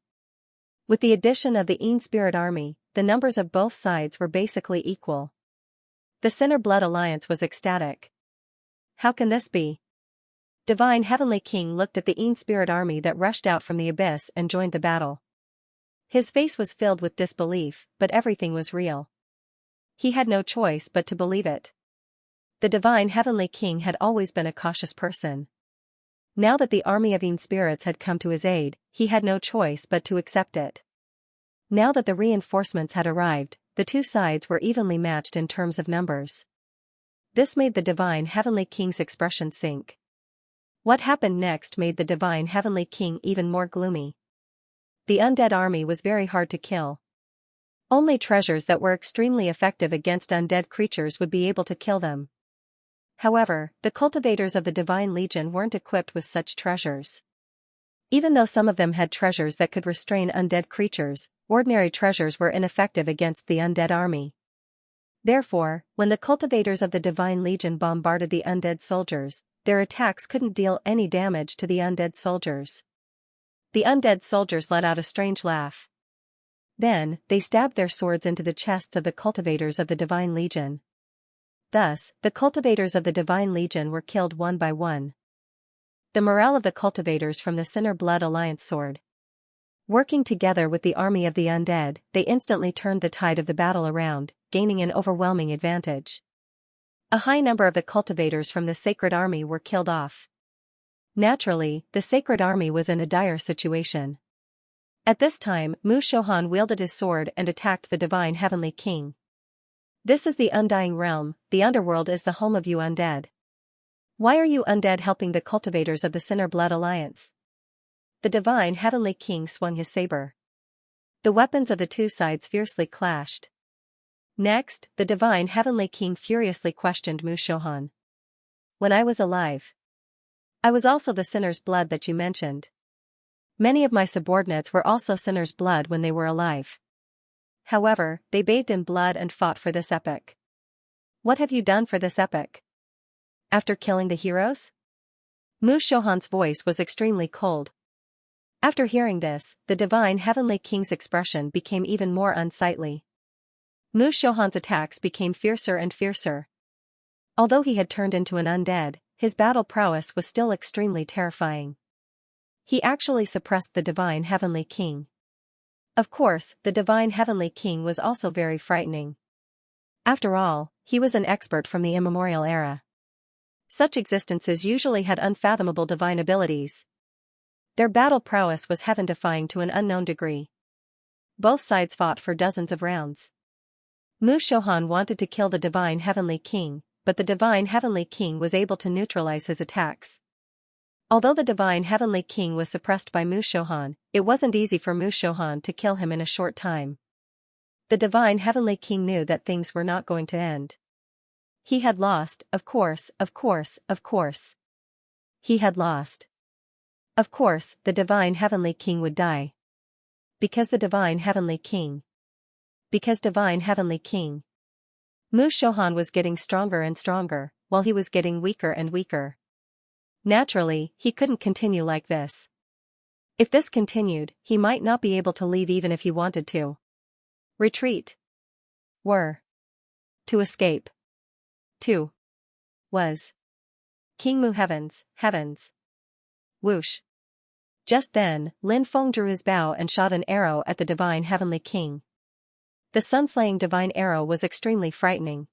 With the addition of the Yin Spirit Army, the numbers of both sides were basically equal. The Sinner Blood Alliance was ecstatic. How can this be? Divine Heavenly King looked at the Yin Spirit Army that rushed out from the abyss and joined the battle. His face was filled with disbelief, but everything was real. He had no choice but to believe it. The Divine Heavenly King had always been a cautious person. Now that the army of Yin spirits had come to his aid, he had no choice but to accept it. Now that the reinforcements had arrived, the two sides were evenly matched in terms of numbers. This made the Divine Heavenly King's expression sink. What happened next made the Divine Heavenly King even more gloomy. The undead army was very hard to kill. Only treasures that were extremely effective against undead creatures would be able to kill them. However, the cultivators of the Divine Legion weren't equipped with such treasures. Even though some of them had treasures that could restrain undead creatures, ordinary treasures were ineffective against the undead army. Therefore, when the cultivators of the Divine Legion bombarded the undead soldiers, their attacks couldn't deal any damage to the undead soldiers. The undead soldiers let out a strange laugh. Then, they stabbed their swords into the chests of the cultivators of the Divine Legion. Thus, the cultivators of the Divine Legion were killed one by one. The morale of the cultivators from the Sinner Blood Alliance soared. Working together with the army of the undead, they instantly turned the tide of the battle around, gaining an overwhelming advantage. A high number of the cultivators from the Sacred Army were killed off. Naturally, the Sacred Army was in a dire situation. At this time, Mu Shohan wielded his sword and attacked the Divine Heavenly King. "This is the Undying Realm, the underworld is the home of you undead. Why are you undead helping the cultivators of the Sinner Blood Alliance?" The Divine Heavenly King swung his saber. The weapons of the two sides fiercely clashed. Next, the Divine Heavenly King furiously questioned Mu Shohan. "When I was alive, I was also the sinner's blood that you mentioned. Many of my subordinates were also sinner's blood when they were alive. However, they bathed in blood and fought for this epoch. What have you done for this epoch? After killing the heroes? Mu Shohan's voice was extremely cold. After hearing this, the divine heavenly king's expression became even more unsightly. Mu Shohan's attacks became fiercer and fiercer. Although he had turned into an undead, his battle prowess was still extremely terrifying. He actually suppressed the divine heavenly king. Of course, the divine heavenly king was also very frightening. After all, he was an expert from the immemorial era. Such existences usually had unfathomable divine abilities. Their battle prowess was heaven-defying to an unknown degree. Both sides fought for dozens of rounds. Mu Shohan wanted to kill the divine heavenly king, but the divine heavenly king was able to neutralize his attacks. Although the divine heavenly king was suppressed by Mu Shohan, it wasn't easy for Mu Shohan to kill him in a short time. The divine heavenly king knew that things were not going to end. He had lost, of course. He had lost. Of course, the divine heavenly king would die. Because the divine heavenly king. Because divine heavenly king. Mu Shohan was getting stronger and stronger, while he was getting weaker and weaker. Naturally, he couldn't continue like this. If this continued, he might not be able to leave even if he wanted to. Retreat. To escape. Was. King Mu heavens. Whoosh. Just then, Lin Feng drew his bow and shot an arrow at the divine heavenly king. The sun-slaying divine arrow was extremely frightening.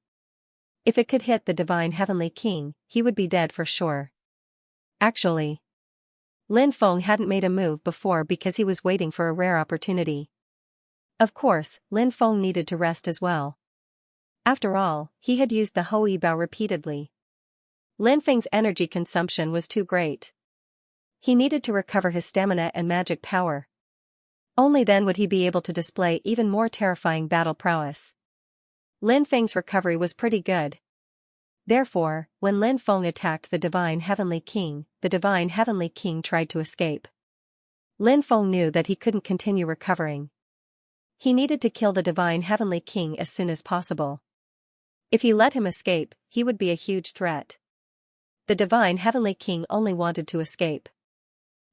If it could hit the divine heavenly king, he would be dead for sure. Actually, Lin Feng hadn't made a move before because he was waiting for a rare opportunity. Of course, Lin Feng needed to rest as well. After all, he had used the Hou Yi Bao repeatedly. Lin Feng's energy consumption was too great. He needed to recover his stamina and magic power. Only then would he be able to display even more terrifying battle prowess. Lin Feng's recovery was pretty good. Therefore, when Lin Feng attacked the divine heavenly king tried to escape. Lin Feng knew that he couldn't continue recovering. He needed to kill the divine heavenly king as soon as possible. If he let him escape, he would be a huge threat. The divine heavenly king only wanted to escape.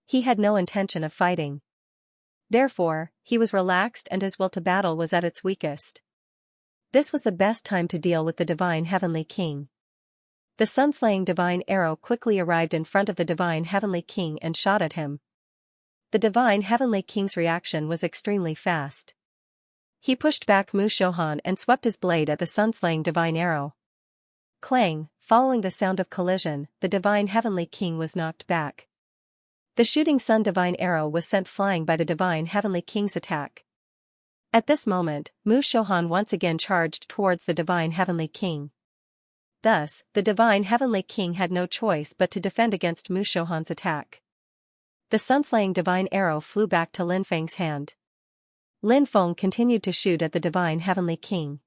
He had no intention of fighting. Therefore, he was relaxed and his will to battle was at its weakest. This was the best time to deal with the divine heavenly king. The sun-slaying divine arrow quickly arrived in front of the divine heavenly king and shot at him. The divine heavenly king's reaction was extremely fast. He pushed back Mu Shohan and swept his blade at the sun-slaying divine arrow. Clang, following the sound of collision, the divine heavenly king was knocked back. The shooting sun divine arrow was sent flying by the divine heavenly king's attack. At this moment, Mu Shohan once again charged towards the divine heavenly king. Thus, the divine heavenly king had no choice but to defend against Mu Shohan's attack. The sun-slaying divine arrow flew back to Lin Feng's hand. Lin Feng continued to shoot at the divine heavenly king.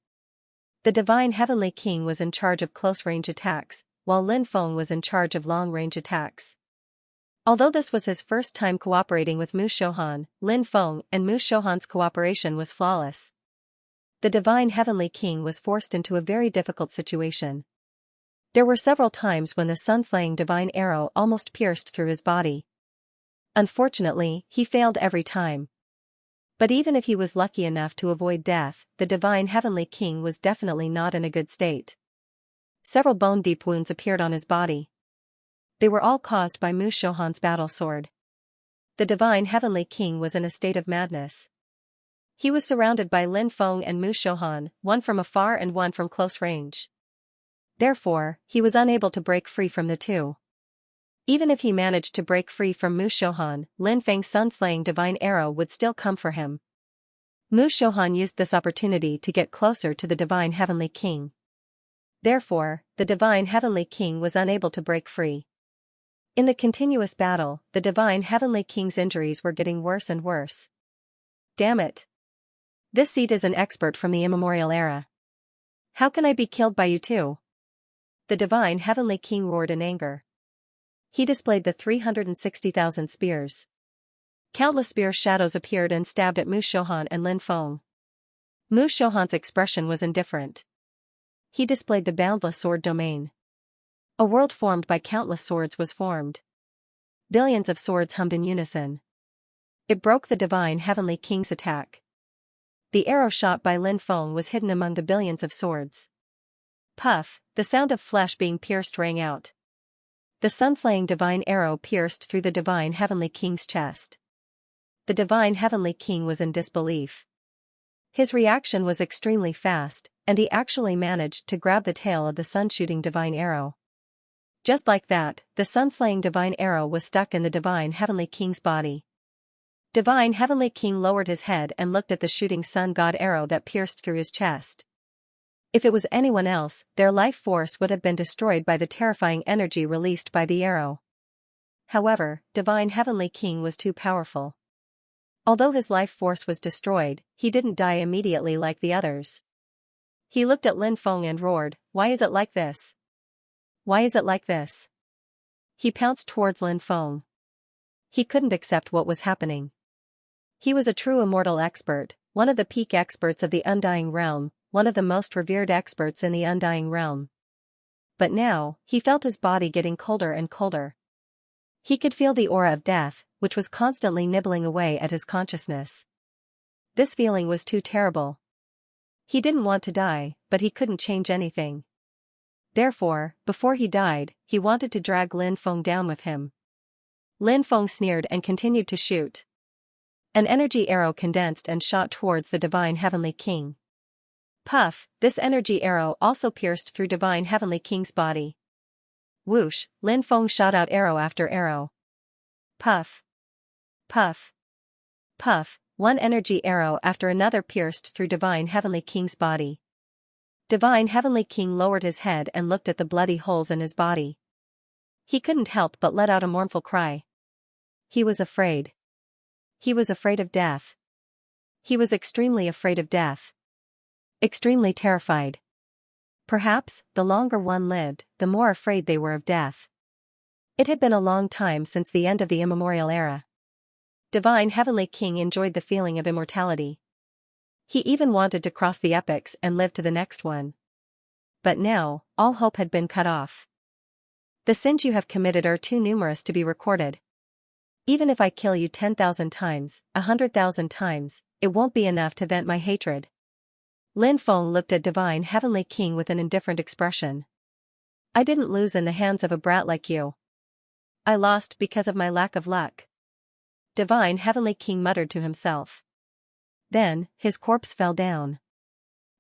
The divine heavenly king was in charge of close-range attacks, while Lin Feng was in charge of long-range attacks. Although this was his first time cooperating with Mu Shohan, Lin Feng and Mu Shohan's cooperation was flawless. The divine heavenly king was forced into a very difficult situation. There were several times when the sun-slaying divine arrow almost pierced through his body. Unfortunately, he failed every time. But even if he was lucky enough to avoid death, the divine heavenly king was definitely not in a good state. Several bone-deep wounds appeared on his body. They were all caused by Mu Shohan's battle sword. The divine heavenly king was in a state of madness. He was surrounded by Lin Feng and Mu Shohan, one from afar and one from close range. Therefore, he was unable to break free from the two. Even if he managed to break free from Mu Shohan, Lin Feng's sun-slaying divine arrow would still come for him. Mu Shohan used this opportunity to get closer to the divine heavenly king. Therefore, the divine heavenly king was unable to break free. In the continuous battle, the divine heavenly king's injuries were getting worse and worse. Damn it! This seed is an expert from the immemorial era. How can I be killed by you too? The divine heavenly king roared in anger. He displayed the 360,000 spears. Countless spear shadows appeared and stabbed at Mu Shohan and Lin Feng. Mu Shohan's expression was indifferent. He displayed the boundless sword domain. A world formed by countless swords was formed. Billions of swords hummed in unison. It broke the divine heavenly king's attack. The arrow shot by Lin Feng was hidden among the billions of swords. Puff, the sound of flesh being pierced rang out. The sun-slaying divine arrow pierced through the divine heavenly king's chest. The divine heavenly king was in disbelief. His reaction was extremely fast, and he actually managed to grab the tail of the sun-shooting divine arrow. Just like that, the sun-slaying divine arrow was stuck in the divine heavenly king's body. Divine heavenly king lowered his head and looked at the shooting sun god arrow that pierced through his chest. If it was anyone else, their life force would have been destroyed by the terrifying energy released by the arrow. However, divine heavenly king was too powerful. Although his life force was destroyed, he didn't die immediately like the others. He looked at Lin Feng and roared, "Why is it like this? Why is it like this?" He pounced towards Lin Feng. He couldn't accept what was happening. He was a true immortal expert, one of the peak experts of the Undying Realm, one of the most revered experts in the Undying Realm. But now, he felt his body getting colder and colder. He could feel the aura of death, which was constantly nibbling away at his consciousness. This feeling was too terrible. He didn't want to die, but he couldn't change anything. Therefore, before he died, he wanted to drag Lin Feng down with him. Lin Feng sneered and continued to shoot. An energy arrow condensed and shot towards the divine heavenly king. Puff, this energy arrow also pierced through divine heavenly king's body. Whoosh, Lin Feng shot out arrow after arrow. Puff. Puff. Puff, one energy arrow after another pierced through divine heavenly king's body. Divine heavenly king lowered his head and looked at the bloody holes in his body. He couldn't help but let out a mournful cry. He was afraid. He was afraid of death. He was extremely afraid of death. Extremely terrified. Perhaps, the longer one lived, the more afraid they were of death. It had been a long time since the end of the Immemorial era. Divine Heavenly King enjoyed the feeling of immortality. He even wanted to cross the epochs and live to the next one. But now, all hope had been cut off. The sins you have committed are too numerous to be recorded. Even if I kill you 10,000 times, 100,000 times, it won't be enough to vent my hatred. Lin Feng looked at Divine Heavenly King with an indifferent expression. I didn't lose in the hands of a brat like you. I lost because of my lack of luck. Divine Heavenly King muttered to himself. Then, his corpse fell down.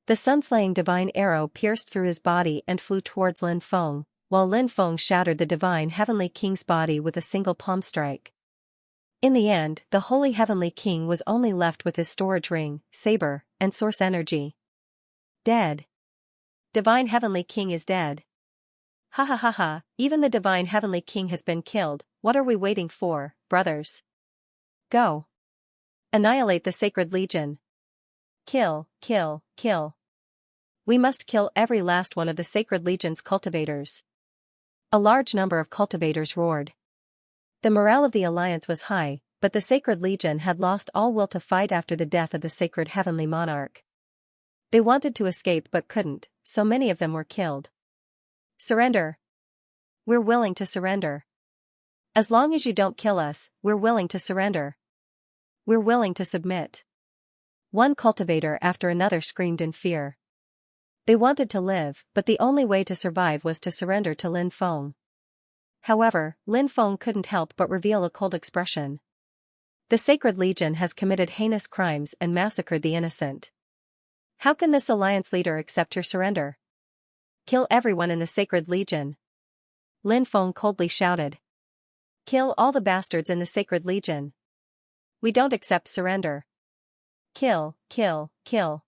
The sun-slaying divine arrow pierced through his body and flew towards Lin Feng, while Lin Feng shattered the Divine Heavenly King's body with a single palm strike. In the end, the Holy Heavenly King was only left with his storage ring, saber, and source energy. Dead. Divine Heavenly King is dead. Ha ha ha ha, even the Divine Heavenly King has been killed. What are we waiting for, brothers? Go. Annihilate the Sacred Legion. Kill, kill, kill. We must kill every last one of the Sacred Legion's cultivators. A large number of cultivators roared. The morale of the Alliance was high, but the Sacred Legion had lost all will to fight after the death of the Sacred Heavenly Monarch. They wanted to escape but couldn't, so many of them were killed. Surrender. We're willing to surrender. As long as you don't kill us, we're willing to surrender. We're willing to submit. One cultivator after another screamed in fear. They wanted to live, but the only way to survive was to surrender to Lin Feng. However, Lin Feng couldn't help but reveal a cold expression. The Sacred Legion has committed heinous crimes and massacred the innocent. How can this alliance leader accept your surrender? Kill everyone in the Sacred Legion. Lin Feng coldly shouted. Kill all the bastards in the Sacred Legion. We don't accept surrender. Kill, kill, kill.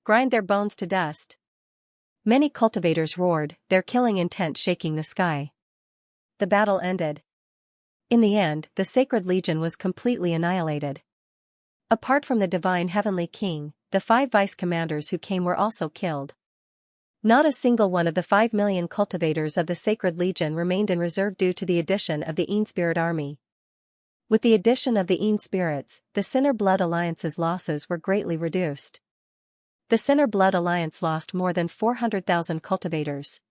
Grind their bones to dust. Many cultivators roared, their killing intent shaking the sky. The battle ended. In the end, the Sacred Legion was completely annihilated. Apart from the Divine Heavenly King, the 5 vice commanders who came were also killed. Not a single one of the 5 million cultivators of the Sacred Legion remained in reserve due to the addition of the Een Spirit Army. With the addition of the Een Spirits, the Sinner Blood Alliance's losses were greatly reduced. The Sinner Blood Alliance lost more than 400,000 cultivators.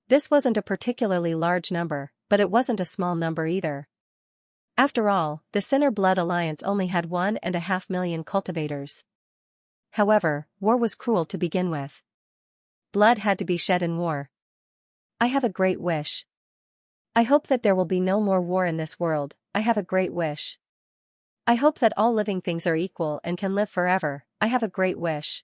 This wasn't a particularly large number, but it wasn't a small number either. After all, the Sinner Blood Alliance only had 1.5 million cultivators. However, war was cruel to begin with. Blood had to be shed in war. I have a great wish. I hope that there will be no more war in this world. I have a great wish. I hope that all living things are equal and can live forever. I have a great wish.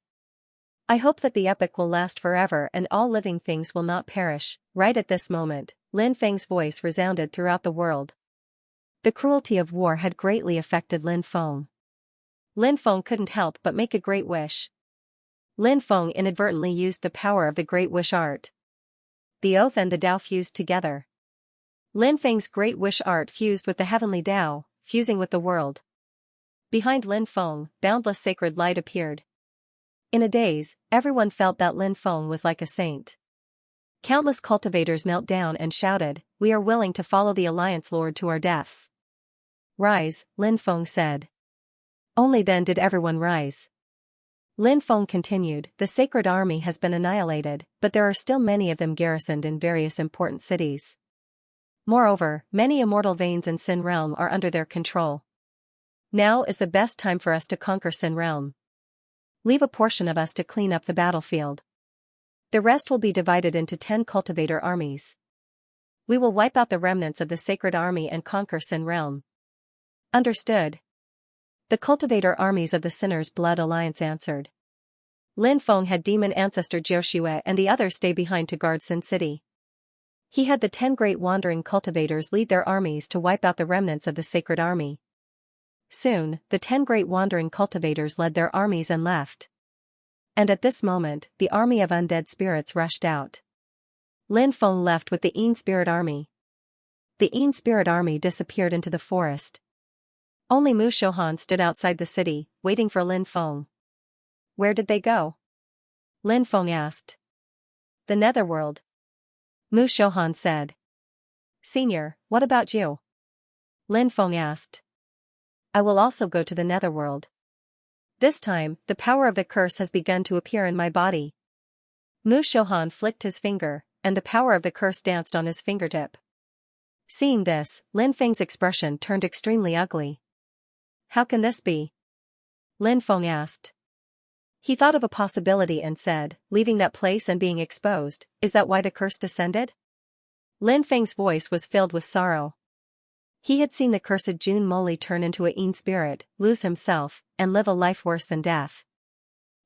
I hope that the epic will last forever and all living things will not perish. Right at this moment, Lin Feng's voice resounded throughout the world. The cruelty of war had greatly affected Lin Feng. Lin Feng couldn't help but make a great wish. Lin Feng inadvertently used the power of the Great Wish art. The oath and the Tao fused together. Lin Feng's Great Wish art fused with the heavenly Tao, fusing with the world. Behind Lin Feng, boundless sacred light appeared. In a daze, everyone felt that Lin Feng was like a saint. Countless cultivators knelt down and shouted, "We are willing to follow the Alliance Lord to our deaths." "Rise," Lin Feng said. Only then did everyone rise. Lin Feng continued, "The Sacred Army has been annihilated, but there are still many of them garrisoned in various important cities. Moreover, many immortal veins in Sin Realm are under their control. Now is the best time for us to conquer Sin Realm. Leave a portion of us to clean up the battlefield. The rest will be divided into 10 cultivator armies. We will wipe out the remnants of the Sacred Army and conquer Sin Realm." "Understood." The cultivator armies of the Sinner's Blood Alliance answered. Lin Feng had demon ancestor Jiuxue and the others stay behind to guard Sin City. He had the 10 great wandering cultivators lead their armies to wipe out the remnants of the Sacred Army. Soon, the 10 great wandering cultivators led their armies and left. And at this moment, the army of undead spirits rushed out. Lin Feng left with the Yin Spirit Army. The Yin Spirit Army disappeared into the forest. Only Mu Shohan stood outside the city, waiting for Lin Feng. "Where did they go?" Lin Feng asked. "The Netherworld," Mu Shohan said. "Senior, what about you?" Lin Feng asked. "I will also go to the Netherworld. This time, the power of the curse has begun to appear in my body." Mu Shohan flicked his finger, and the power of the curse danced on his fingertip. Seeing this, Lin Feng's expression turned extremely ugly. "How can this be?" Lin Feng asked. He thought of a possibility and said, "Leaving that place and being exposed, is that why the curse descended?" Lin Feng's voice was filled with sorrow. He had seen the cursed Jun Moli turn into a Yin spirit, lose himself, and live a life worse than death.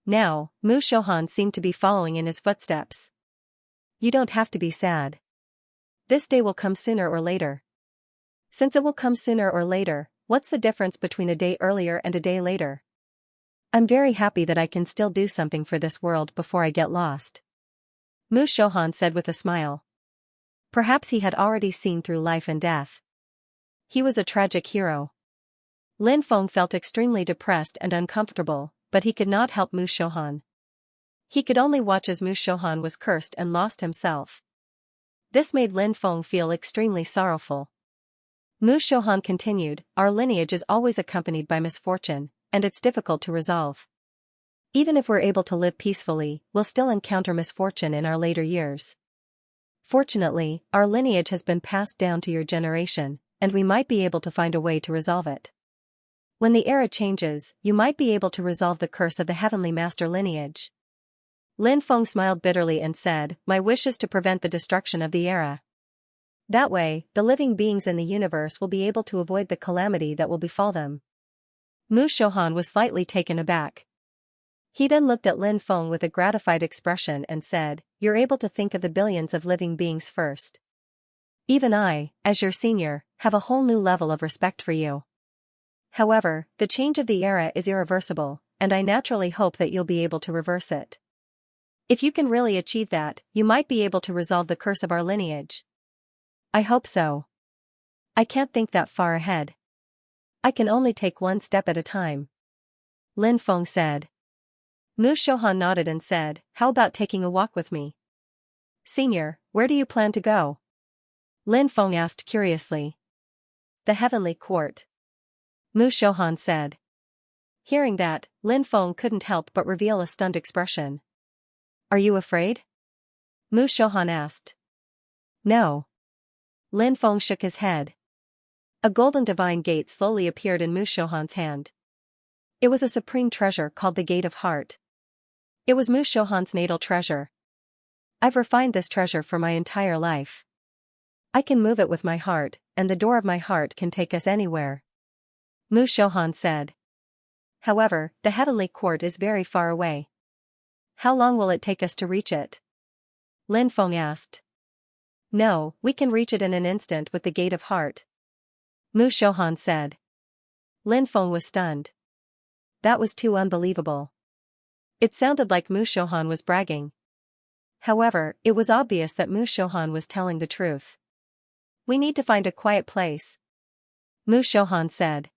Now, Mu Shohan seemed to be following in his footsteps. "You don't have to be sad. This day will come sooner or later." "Since it will come sooner or later, what's the difference between a day earlier and a day later? I'm very happy that I can still do something for this world before I get lost," Mu Shohan said with a smile. Perhaps he had already seen through life and death. He was a tragic hero. Lin Feng felt extremely depressed and uncomfortable, but he could not help Mu Shohan. He could only watch as Mu Shohan was cursed and lost himself. This made Lin Feng feel extremely sorrowful. Mu Shohan continued, "Our lineage is always accompanied by misfortune, and it's difficult to resolve. Even if we're able to live peacefully, we'll still encounter misfortune in our later years. Fortunately, our lineage has been passed down to your generation, and we might be able to find a way to resolve it. When the era changes, you might be able to resolve the curse of the Heavenly Master lineage." Lin Feng smiled bitterly and said, "My wish is to prevent the destruction of the era. That way, the living beings in the universe will be able to avoid the calamity that will befall them." Mu Shohan was slightly taken aback. He then looked at Lin Feng with a gratified expression and said, "You're able to think of the billions of living beings first. Even I, as your senior, have a whole new level of respect for you. However, the change of the era is irreversible, and I naturally hope that you'll be able to reverse it. If you can really achieve that, you might be able to resolve the curse of our lineage." "I hope so. I can't think that far ahead. I can only take one step at a time," Lin Feng said. Mu Shohan nodded and said, "How about taking a walk with me?" "Senior, where do you plan to go?" Lin Feng asked curiously. "The Heavenly Court," Mu Shohan said. Hearing that, Lin Feng couldn't help but reveal a stunned expression. Are you afraid? Mu Shohan asked. No. Lin Feng shook his head. A golden divine gate slowly appeared in Mu Shohan's hand. It was a supreme treasure called the Gate of Heart. It was Mu Shohan's natal treasure. I've refined this treasure for my entire life. I can move it with my heart, and the door of my heart can take us anywhere. Mu Shohan said. However, the heavenly court is very far away. How long will it take us to reach it? Lin Feng asked. No, we can reach it in an instant with the Gate of Heart. Mu Shohan said. Lin Feng was stunned. That was too unbelievable. It sounded like Mu Shohan was bragging. However, it was obvious that Mu Shohan was telling the truth. We need to find a quiet place. Mu Shohan said.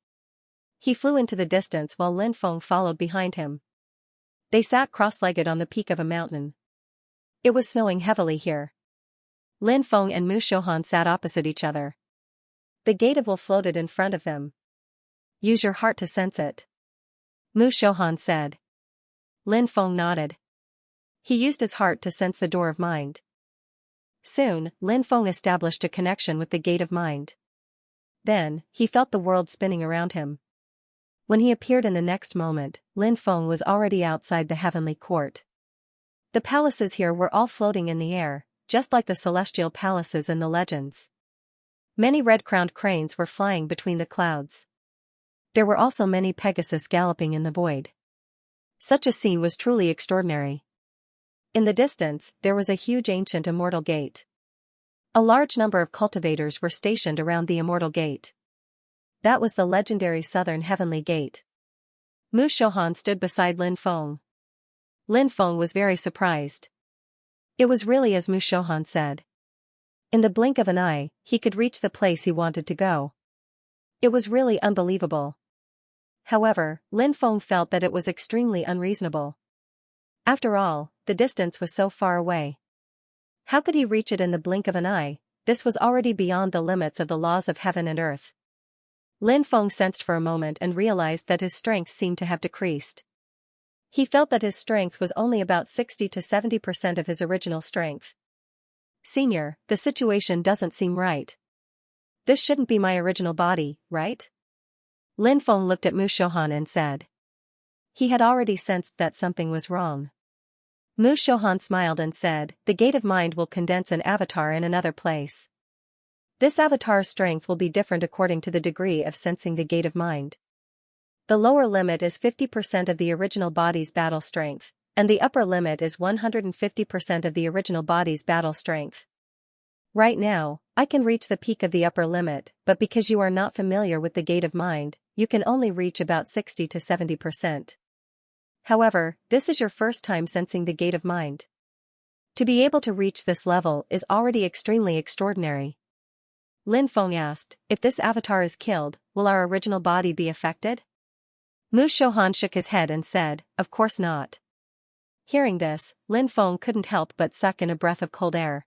He flew into the distance while Lin Feng followed behind him. They sat cross-legged on the peak of a mountain. It was snowing heavily here. Lin Feng and Mu Shohan sat opposite each other. The gate of will floated in front of them. Use your heart to sense it. Mu Shohan said. Lin Feng nodded. He used his heart to sense the door of mind. Soon, Lin Feng established a connection with the Gate of Mind. Then, he felt the world spinning around him. When he appeared in the next moment, Lin Feng was already outside the heavenly court. The palaces here were all floating in the air, just like the celestial palaces in the legends. Many red-crowned cranes were flying between the clouds. There were also many Pegasus galloping in the void. Such a scene was truly extraordinary. In the distance, there was a huge ancient immortal gate. A large number of cultivators were stationed around the immortal gate. That was the legendary southern heavenly gate. Mu Shohan stood beside Lin Feng. Lin Feng was very surprised. It was really as Mu Shohan said. In the blink of an eye, he could reach the place he wanted to go. It was really unbelievable. However, Lin Feng felt that it was extremely unreasonable. After all, the distance was so far away. How could he reach it in the blink of an eye? This was already beyond the limits of the laws of heaven and earth. Lin Feng sensed for a moment and realized that his strength seemed to have decreased. He felt that his strength was only about 60 to 70% of his original strength. Senior, the situation doesn't seem right. This shouldn't be my original body, right? Lin Feng looked at Mu Shohan and said. He had already sensed that something was wrong. Mu Shohan smiled and said, the Gate of Mind will condense an avatar in another place. This avatar's strength will be different according to the degree of sensing the Gate of Mind. The lower limit is 50% of the original body's battle strength, and the upper limit is 150% of the original body's battle strength. Right now, I can reach the peak of the upper limit, but because you are not familiar with the Gate of Mind, you can only reach about 60 to 70%. However, this is your first time sensing the Gate of Mind. To be able to reach this level is already extremely extraordinary. Lin Feng asked, if this avatar is killed, will our original body be affected? Mu Shohan shook his head and said, of course not. Hearing this, Lin Feng couldn't help but suck in a breath of cold air.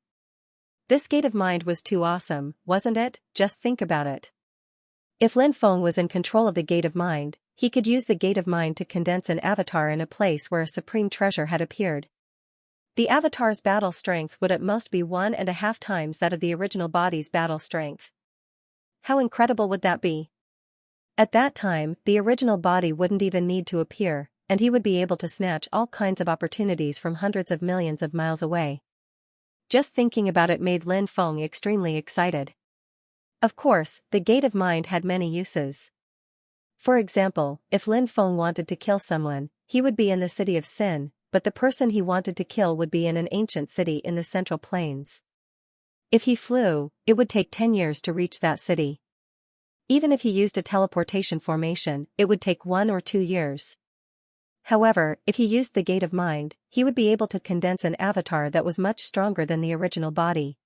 This Gate of Mind was too awesome, wasn't it? Just think about it. If Lin Feng was in control of the Gate of Mind, he could use the Gate of Mind to condense an avatar in a place where a supreme treasure had appeared. The avatar's battle strength would at most be 1.5 times that of the original body's battle strength. How incredible would that be? At that time, the original body wouldn't even need to appear, and he would be able to snatch all kinds of opportunities from hundreds of millions of miles away. Just thinking about it made Lin Feng extremely excited. Of course, the Gate of Mind had many uses. For example, if Lin Feng wanted to kill someone, he would be in the city of Sin, but the person he wanted to kill would be in an ancient city in the Central Plains. If he flew, it would take 10 years to reach that city. Even if he used a teleportation formation, it would take 1 or 2 years. However, if he used the Gate of Mind, he would be able to condense an avatar that was much stronger than the original body.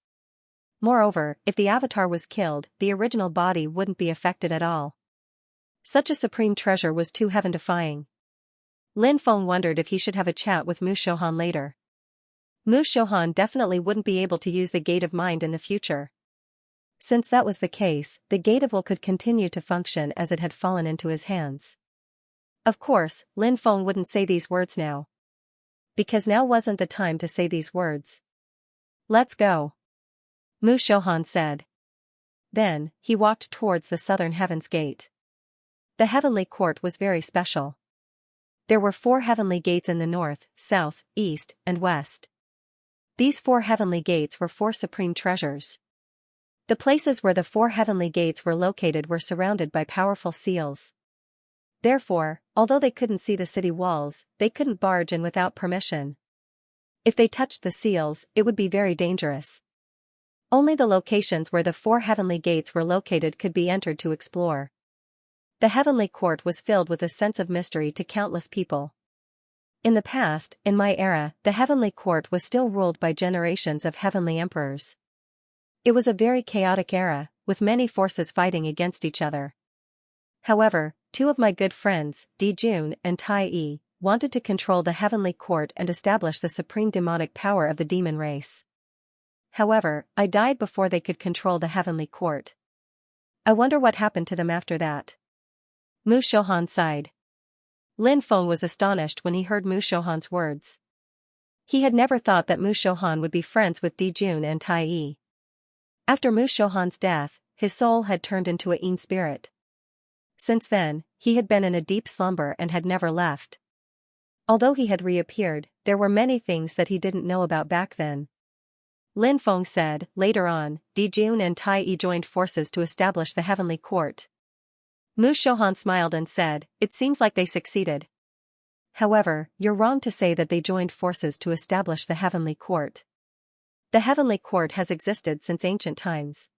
Moreover, if the avatar was killed, the original body wouldn't be affected at all. Such a supreme treasure was too heaven-defying. Lin Feng wondered if he should have a chat with Mu Shohan later. Mu Shohan definitely wouldn't be able to use the Gate of Mind in the future. Since that was the case, the Gate of Will could continue to function as it had fallen into his hands. Of course, Lin Feng wouldn't say these words now. Because now wasn't the time to say these words. Let's go. Mu Shouhan said. Then, he walked towards the southern heaven's gate. The heavenly court was very special. There were 4 heavenly gates in the north, south, east, and west. These 4 heavenly gates were 4 supreme treasures. The places where the 4 heavenly gates were located were surrounded by powerful seals. Therefore, although they couldn't see the city walls, they couldn't barge in without permission. If they touched the seals, it would be very dangerous. Only the locations where the 4 heavenly gates were located could be entered to explore. The heavenly court was filled with a sense of mystery to countless people. In the past, in my era, the heavenly court was still ruled by generations of heavenly emperors. It was a very chaotic era, with many forces fighting against each other. However, 2 of my good friends, Di Jun and Tai Yi, wanted to control the heavenly court and establish the supreme demonic power of the demon race. However, I died before they could control the heavenly court. I wonder what happened to them after that. Mu Shouhan sighed. Lin Feng was astonished when he heard Mu Shouhan's words. He had never thought that Mu Shouhan would be friends with Di Jun and Tai Yi. After Mu Shouhan's death, his soul had turned into a Yin spirit. Since then, he had been in a deep slumber and had never left. Although he had reappeared, there were many things that he didn't know about back then. Lin Feng said, later on, Di Jun and Tai Yi joined forces to establish the heavenly court. Mu Shouhan smiled and said, it seems like they succeeded. However, you're wrong to say that they joined forces to establish the heavenly court. The heavenly court has existed since ancient times.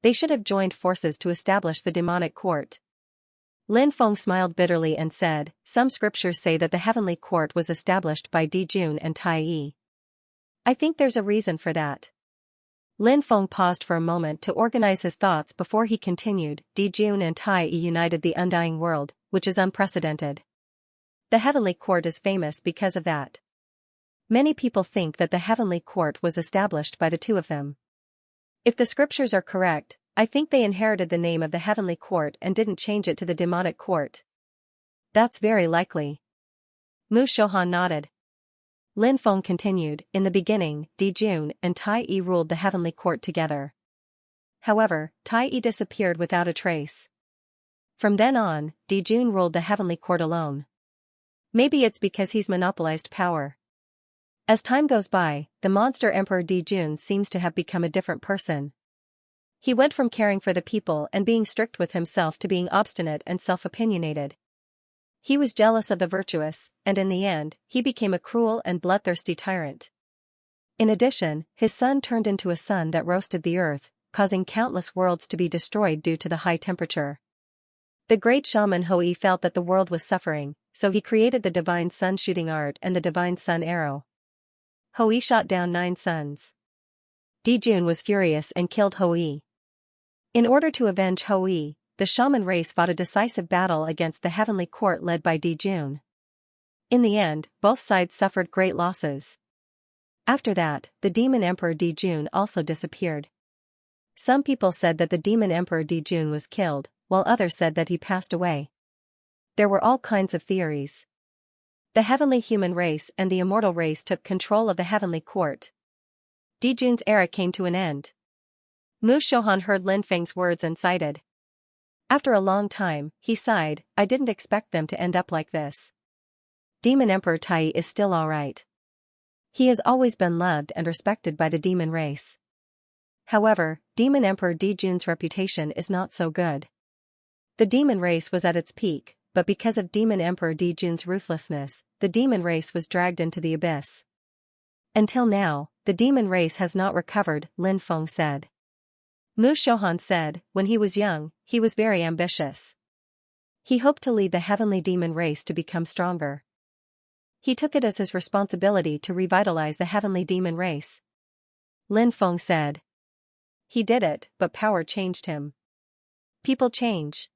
They should have joined forces to establish the demonic court. Lin Feng smiled bitterly and said, some scriptures say that the heavenly court was established by Di Jun and Tai Yi. I think there's a reason for that. Lin Feng paused for a moment to organize his thoughts before he continued, Di Jun and Tai Yi united the undying world, which is unprecedented. The heavenly court is famous because of that. Many people think that the heavenly court was established by the 2 of them. If the scriptures are correct, I think they inherited the name of the heavenly court and didn't change it to the demonic court. That's very likely. Mu Shouhan nodded. Lin Feng continued, in the beginning, Di Jun and Tai Yi ruled the heavenly court together. However, Tai Yi disappeared without a trace. From then on, Di Jun ruled the heavenly court alone. Maybe it's because he's monopolized power. As time goes by, the monster Emperor Di Jun seems to have become a different person. He went from caring for the people and being strict with himself to being obstinate and self-opinionated. He was jealous of the virtuous, and in the end, he became a cruel and bloodthirsty tyrant. In addition, his son turned into a sun that roasted the earth, causing countless worlds to be destroyed due to the high temperature. The great shaman Hou felt that the world was suffering, so he created the divine sun shooting art and the divine sun arrow. Hou shot down 9 suns. Di Jun was furious and killed Hou. In order to avenge Hou, the shaman race fought a decisive battle against the heavenly court led by Di Jun. In the end, both sides suffered great losses. After that, the demon emperor Di Jun also disappeared. Some people said that the demon emperor Di Jun was killed, while others said that he passed away. There were all kinds of theories. The heavenly human race and the immortal race took control of the heavenly court. Di Jun's era came to an end. Mu Shouhan heard Lin Feng's words and sighed. After a long time, he sighed, I didn't expect them to end up like this. Demon Emperor Tai Yi is still alright. He has always been loved and respected by the demon race. However, Demon Emperor Di Jun's reputation is not so good. The demon race was at its peak, but because of Demon Emperor Di Jun's ruthlessness, the demon race was dragged into the abyss. Until now, the demon race has not recovered, Lin Feng said. Mu Shouhan said, when he was young, he was very ambitious. He hoped to lead the heavenly demon race to become stronger. He took it as his responsibility to revitalize the heavenly demon race. Lin Feng said. He did it, but power changed him. People change.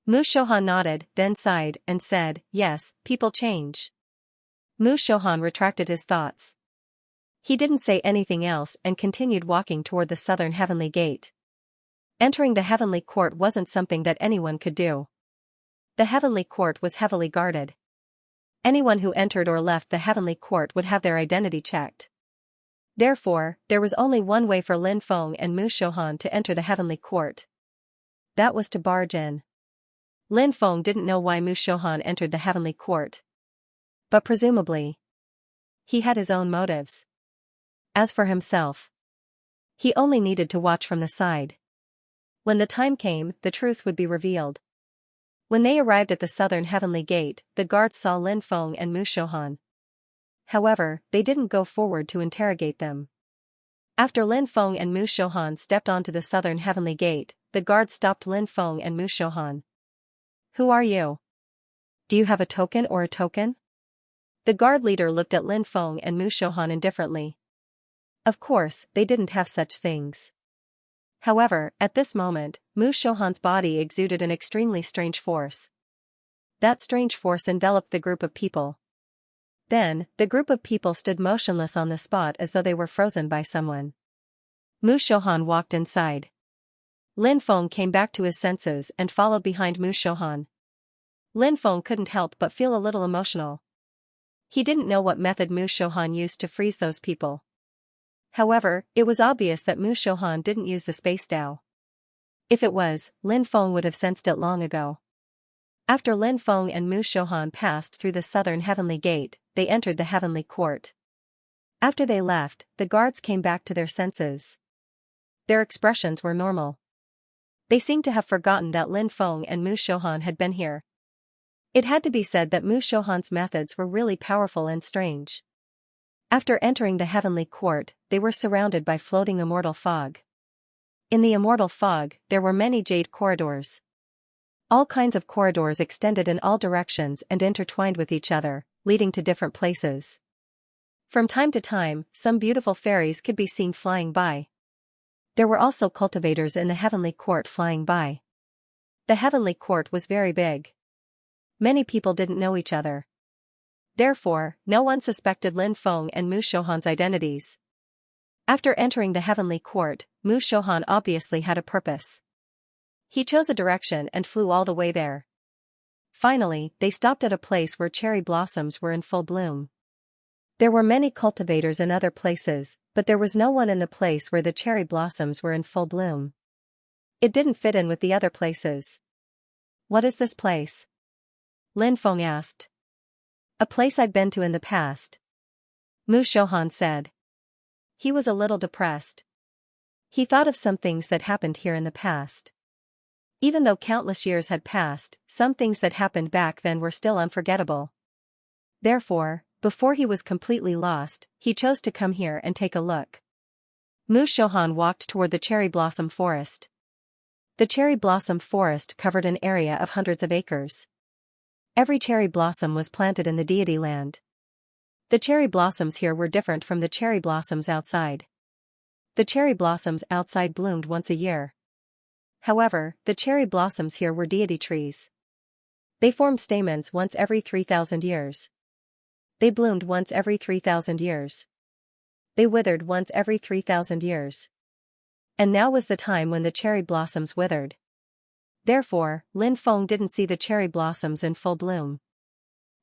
Mu Shouhan nodded, then sighed, and said, yes, people change. Mu Shouhan retracted his thoughts. He didn't say anything else and continued walking toward the southern heavenly gate. Entering the heavenly court wasn't something that anyone could do. The heavenly court was heavily guarded. Anyone who entered or left the heavenly court would have their identity checked. Therefore, there was only one way for Lin Feng and Mu Shouhan to enter the heavenly court. That was to barge in. Lin Feng didn't know why Mu Shouhan entered the heavenly court. But presumably, he had his own motives. As for himself, he only needed to watch from the side. When the time came, the truth would be revealed. When they arrived at the southern heavenly gate, the guards saw Lin Feng and Mu Shouhan. However, they didn't go forward to interrogate them. After Lin Feng and Mu Shouhan stepped onto the southern heavenly gate, the guards stopped Lin Feng and Mu Shouhan. "Who are you? Do you have a token or a token?" The guard leader looked at Lin Feng and Mu Shouhan indifferently. Of course, they didn't have such things. However, at this moment, Mu Shouhan's body exuded an extremely strange force. That strange force enveloped the group of people. Then, the group of people stood motionless on the spot as though they were frozen by someone. Mu Shouhan walked inside. Lin Feng came back to his senses and followed behind Mu Shouhan. Lin Feng couldn't help but feel a little emotional. He didn't know what method Mu Shouhan used to freeze those people. However, it was obvious that Mu Shouhan didn't use the space Dao. If it was, Lin Feng would have sensed it long ago. After Lin Feng and Mu Shouhan passed through the southern heavenly gate, they entered the heavenly court. After they left, the guards came back to their senses. Their expressions were normal. They seemed to have forgotten that Lin Feng and Mu Shouhan had been here. It had to be said that Mu Shouhan's methods were really powerful and strange. After entering the heavenly court, they were surrounded by floating immortal fog. In the immortal fog, there were many jade corridors. All kinds of corridors extended in all directions and intertwined with each other, leading to different places. From time to time, some beautiful fairies could be seen flying by. There were also cultivators in the heavenly court flying by. The heavenly court was very big. Many people didn't know each other. Therefore, no one suspected Lin Feng and Mu Shouhan's identities. After entering the heavenly court, Mu Shouhan obviously had a purpose. He chose a direction and flew all the way there. Finally, they stopped at a place where cherry blossoms were in full bloom. There were many cultivators in other places, but there was no one in the place where the cherry blossoms were in full bloom. It didn't fit in with the other places. "What is this place?" Lin Feng asked. "A place I've been to in the past," Mu Shouhan said. He was a little depressed. He thought of some things that happened here in the past. Even though countless years had passed, some things that happened back then were still unforgettable. Therefore, before he was completely lost, he chose to come here and take a look. Mu Shouhan walked toward the cherry blossom forest. The cherry blossom forest covered an area of hundreds of acres. Every cherry blossom was planted in the deity land. The cherry blossoms here were different from the cherry blossoms outside. The cherry blossoms outside bloomed once a year. However, the cherry blossoms here were deity trees. They formed stamens once every 3,000 years. They bloomed once every 3,000 years. They withered once every 3,000 years. And now was the time when the cherry blossoms withered. Therefore, Lin Feng didn't see the cherry blossoms in full bloom.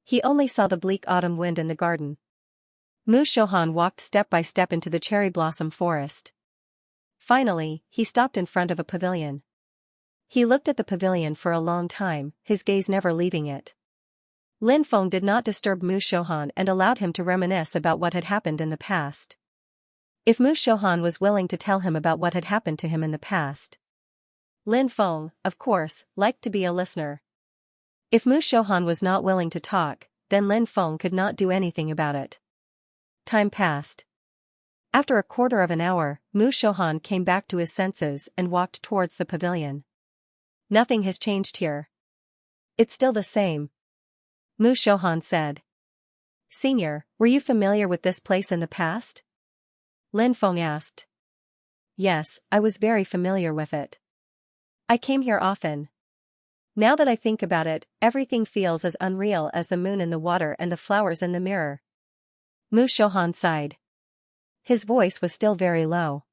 He only saw the bleak autumn wind in the garden. Mu Shouhan walked step by step into the cherry blossom forest. Finally, he stopped in front of a pavilion. He looked at the pavilion for a long time, his gaze never leaving it. Lin Feng did not disturb Mu Shouhan and allowed him to reminisce about what had happened in the past. If Mu Shouhan was willing to tell him about what had happened to him in the past, Lin Feng, of course, liked to be a listener. If Mu Shouhan was not willing to talk, then Lin Feng could not do anything about it. Time passed. After a quarter of an hour, Mu Shouhan came back to his senses and walked towards the pavilion. "Nothing has changed here. It's still the same," Mu Shouhan said. "Senior, were you familiar with this place in the past?" Lin Feng asked. "Yes, I was very familiar with it. I came here often. Now that I think about it, everything feels as unreal as the moon in the water and the flowers in the mirror." Mu Shouhan sighed. His voice was still very low.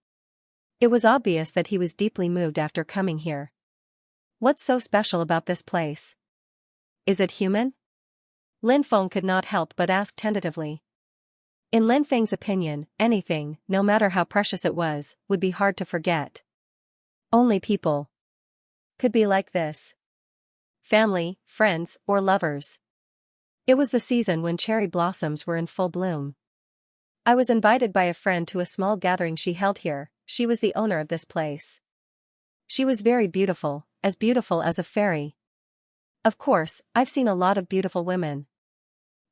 It was obvious that he was deeply moved after coming here. "What's so special about this place?" Is it human? Lin Feng could not help but ask tentatively. In Lin Feng's opinion, anything, no matter how precious it was, would be hard to forget. Only people could be like this. Family, friends, or lovers. It was the season when cherry blossoms were in full bloom. I was invited by a friend to a small gathering she held here. She was the owner of this place. She was very beautiful as a fairy. Of course, I've seen a lot of beautiful women.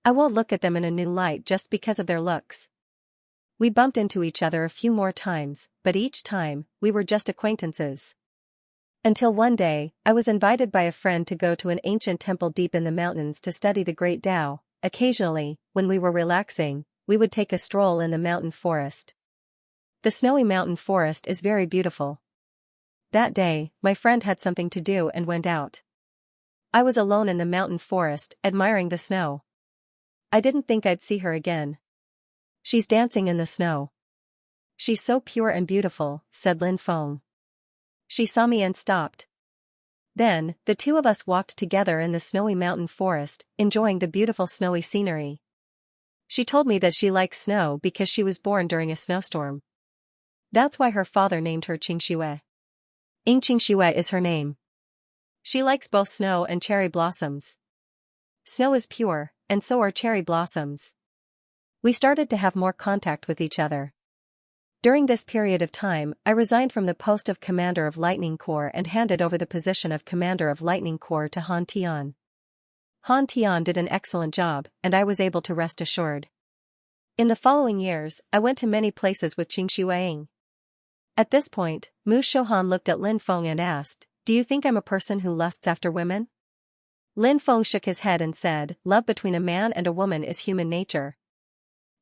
I won't look at them in a new light just because of their looks. We bumped into each other a few more times, but each time, we were just acquaintances. Until one day, I was invited by a friend to go to an ancient temple deep in the mountains to study the Great Tao. Occasionally, when we were relaxing, we would take a stroll in the mountain forest. The snowy mountain forest is very beautiful. That day, my friend had something to do and went out. I was alone in the mountain forest, admiring the snow. I didn't think I'd see her again. She's dancing in the snow. She's so pure and beautiful, said Lin Feng. She saw me and stopped. Then, the two of us walked together in the snowy mountain forest, enjoying the beautiful snowy scenery. She told me that she likes snow because she was born during a snowstorm. That's why her father named her Xianxia. Xianxia is her name. She likes both snow and cherry blossoms. Snow is pure, and so are cherry blossoms. We started to have more contact with each other. During this period of time, I resigned from the post of Commander of Lightning Corps and handed over the position of Commander of Lightning Corps to Han Tian. Han Tian did an excellent job, and I was able to rest assured. In the following years, I went to many places with Qing Shuang. At this point, Mu Shouhan looked at Lin Feng and asked, "Do you think I'm a person who lusts after women?" Lin Feng shook his head and said, "Love between a man and a woman is human nature.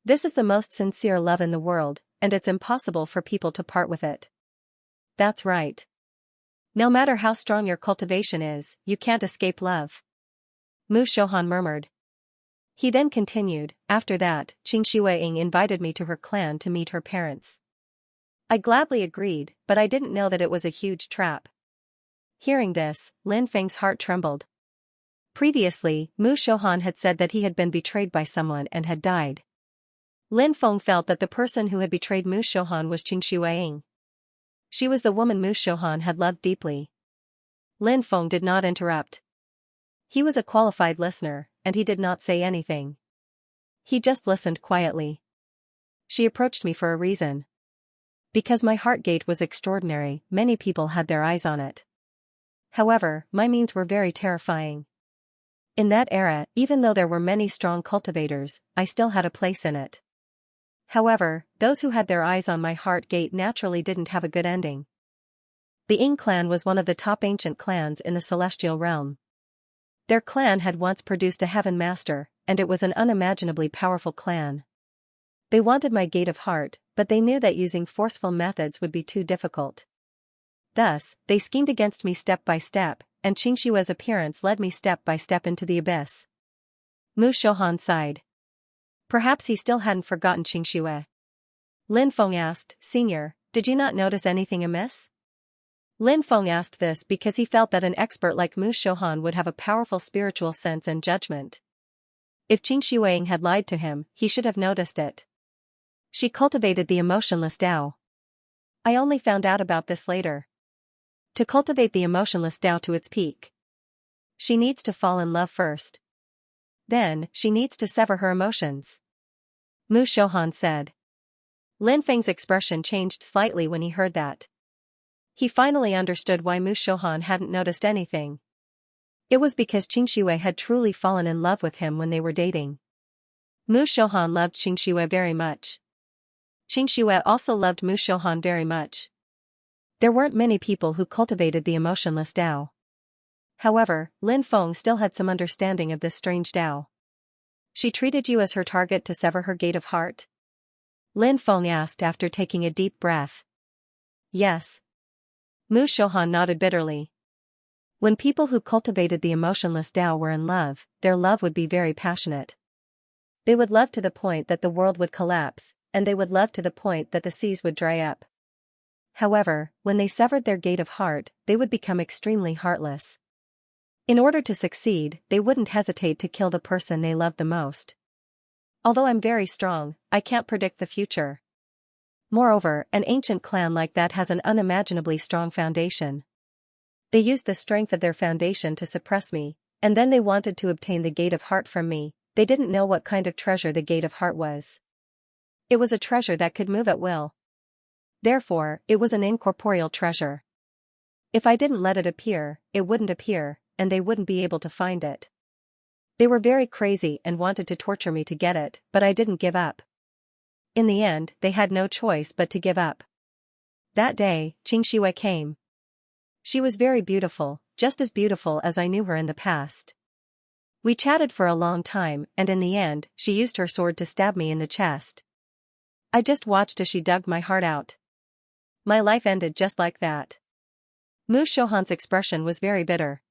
This is the most sincere love in the world, and it's impossible for people to part with it." That's right. No matter how strong your cultivation is, you can't escape love. Mu Shouhan murmured. He then continued, "After that, Qing Shuang invited me to her clan to meet her parents. I gladly agreed, but I didn't know that it was a huge trap." Hearing this, Lin Feng's heart trembled. Previously, Mu Shouhan had said that he had been betrayed by someone and had died. Lin Feng felt that the person who had betrayed Mu Shouhan was Qing Shuang. She was the woman Mu Shouhan had loved deeply. Lin Feng did not interrupt. He was a qualified listener, and he did not say anything. He just listened quietly. She approached me for a reason. Because my heart gate was extraordinary, many people had their eyes on it. However, my means were very terrifying. In that era, even though there were many strong cultivators, I still had a place in it. However, those who had their eyes on my heart gate naturally didn't have a good ending. The Ying clan was one of the top ancient clans in the celestial realm. Their clan had once produced a heaven master, and it was an unimaginably powerful clan. They wanted my gate of heart, but they knew that using forceful methods would be too difficult. Thus, they schemed against me step by step, and Qing Shua's appearance led me step by step into the abyss. Mu Shouhan sighed. Perhaps he still hadn't forgotten Qing Shua. Lin Feng asked, "Senior, did you not notice anything amiss?" Lin Feng asked this because he felt that an expert like Mu Shouhan would have a powerful spiritual sense and judgment. If Qing Shuang had lied to him, he should have noticed it. She cultivated the emotionless Tao. I only found out about this later. To cultivate the emotionless Tao to its peak, she needs to fall in love first. Then, she needs to sever her emotions. Mu Shouhan said. Lin Feng's expression changed slightly when he heard that. He finally understood why Mu Shouhan hadn't noticed anything. It was because Qing Shuai had truly fallen in love with him when they were dating. Mu Shouhan loved Qing Shuai very much. Qing Shuai also loved Mu Shouhan very much. There weren't many people who cultivated the emotionless Tao. However, Lin Feng still had some understanding of this strange Tao. She treated you as her target to sever her gate of heart? Lin Feng asked after taking a deep breath. Yes. Mu Shouhan nodded bitterly. When people who cultivated the emotionless Tao were in love, their love would be very passionate. They would love to the point that the world would collapse, and they would love to the point that the seas would dry up. However, when they severed their gate of heart, they would become extremely heartless. In order to succeed, they wouldn't hesitate to kill the person they loved the most. Although I'm very strong, I can't predict the future. Moreover, an ancient clan like that has an unimaginably strong foundation. They used the strength of their foundation to suppress me, and then they wanted to obtain the Gate of Heart from me. They didn't know what kind of treasure the Gate of Heart was. It was a treasure that could move at will. Therefore, it was an incorporeal treasure. If I didn't let it appear, it wouldn't appear, and they wouldn't be able to find it. They were very crazy and wanted to torture me to get it, but I didn't give up. In the end, they had no choice but to give up. That day, Xianxia came. She was very beautiful, just as beautiful as I knew her in the past. We chatted for a long time, and in the end, she used her sword to stab me in the chest. I just watched as she dug my heart out. My life ended just like that. Mu Shouhan's expression was very bitter.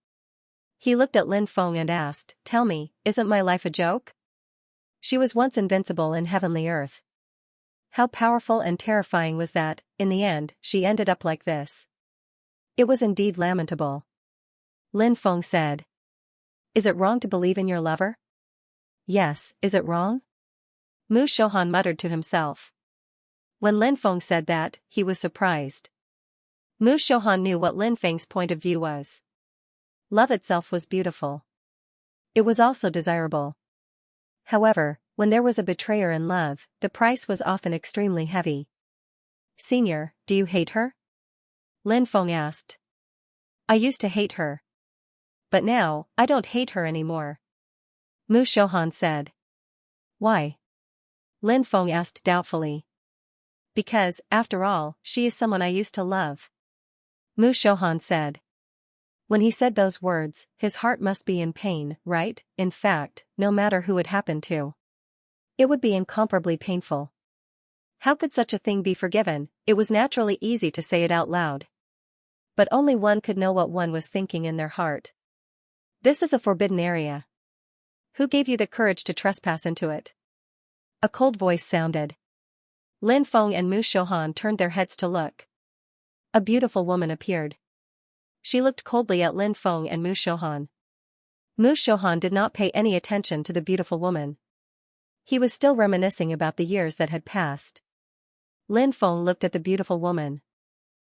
He looked at Lin Feng and asked, "Tell me, isn't my life a joke? She was once invincible in heavenly earth. How powerful and terrifying was that, in the end, she ended up like this." It was indeed lamentable. Lin Feng said. "Is it wrong to believe in your lover?" "Yes, is it wrong?" Mu Shouhan muttered to himself. When Lin Feng said that, he was surprised. Mu Shouhan knew what Lin Feng's point of view was. Love itself was beautiful. It was also desirable. However, when there was a betrayer in love, the price was often extremely heavy. "Senior, do you hate her?" Lin Feng asked. "I used to hate her. But now, I don't hate her anymore," Mu Shouhan said. "Why?" Lin Feng asked doubtfully. "Because, after all, she is someone I used to love," Mu Shouhan said. When he said those words, his heart must be in pain, right? In fact, no matter who it happened to, it would be incomparably painful. How could such a thing be forgiven? It was naturally easy to say it out loud. But only one could know what one was thinking in their heart. This is a forbidden area. Who gave you the courage to trespass into it? A cold voice sounded. Lin Feng and Mu Shouhan turned their heads to look. A beautiful woman appeared. She looked coldly at Lin Feng and Mu Shouhan. Mu Shouhan did not pay any attention to the beautiful woman. He was still reminiscing about the years that had passed. Lin Feng looked at the beautiful woman.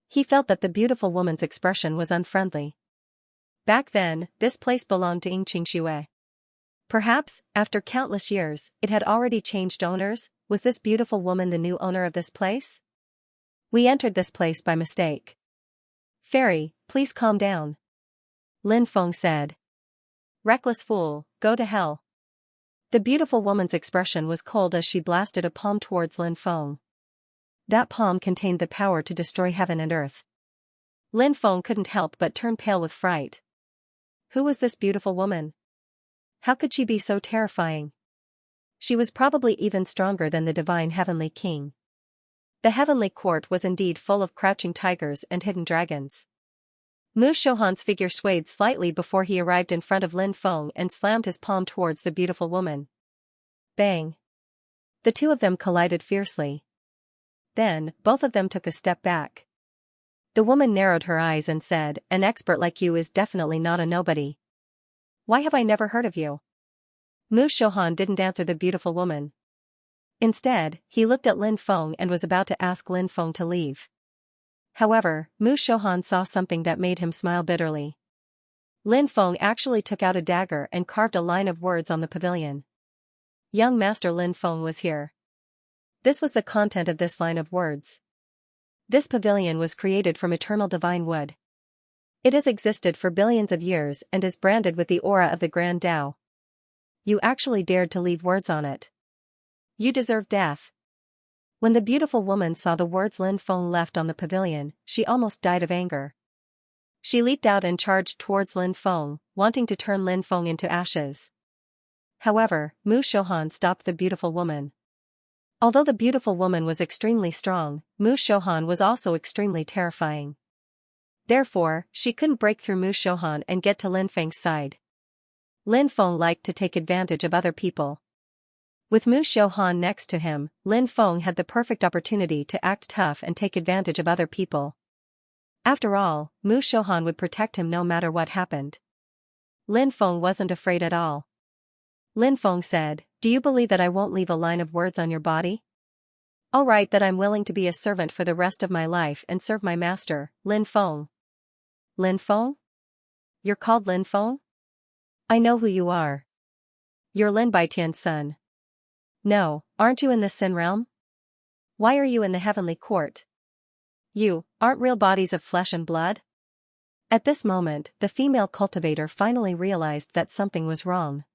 He felt that the beautiful woman's expression was unfriendly. Back then, this place belonged to Xianxia. Perhaps, after countless years, it had already changed owners. Was this beautiful woman the new owner of this place? "We entered this place by mistake." "Fairy, please calm down," Lin Feng said. "Reckless fool, go to hell." The beautiful woman's expression was cold as she blasted a palm towards Lin Feng. That palm contained the power to destroy heaven and earth. Lin Feng couldn't help but turn pale with fright. Who was this beautiful woman? How could she be so terrifying? She was probably even stronger than the divine heavenly king. The heavenly court was indeed full of crouching tigers and hidden dragons. Mu Shouhan's figure swayed slightly before he arrived in front of Lin Feng and slammed his palm towards the beautiful woman. Bang! The two of them collided fiercely. Then, both of them took a step back. The woman narrowed her eyes and said, "An expert like you is definitely not a nobody. Why have I never heard of you?" Mu Shouhan didn't answer the beautiful woman. Instead, he looked at Lin Feng and was about to ask Lin Feng to leave. However, Mu Shouhan saw something that made him smile bitterly. Lin Feng actually took out a dagger and carved a line of words on the pavilion. Young Master Lin Feng was here. This was the content of this line of words. This pavilion was created from eternal divine wood. It has existed for billions of years and is branded with the aura of the Grand Tao. You actually dared to leave words on it. You deserve death. When the beautiful woman saw the words Lin Feng left on the pavilion, she almost died of anger. She leaped out and charged towards Lin Feng, wanting to turn Lin Feng into ashes. However, Mu Shouhan stopped the beautiful woman. Although the beautiful woman was extremely strong, Mu Shouhan was also extremely terrifying. Therefore, she couldn't break through Mu Shouhan and get to Lin Feng's side. Lin Feng liked to take advantage of other people. With Mu Shouhan next to him, Lin Feng had the perfect opportunity to act tough and take advantage of other people. After all, Mu Shouhan would protect him no matter what happened. Lin Feng wasn't afraid at all. Lin Feng said, "Do you believe that I won't leave a line of words on your body? I'll write that I'm willing to be a servant for the rest of my life and serve my master, Lin Feng." Lin Feng? You're called Lin Feng? I know who you are. You're Lin Baitian's son. No, aren't you in the Sin realm? Why are you in the heavenly court? You aren't real bodies of flesh and blood? At this moment, the female cultivator finally realized that something was wrong.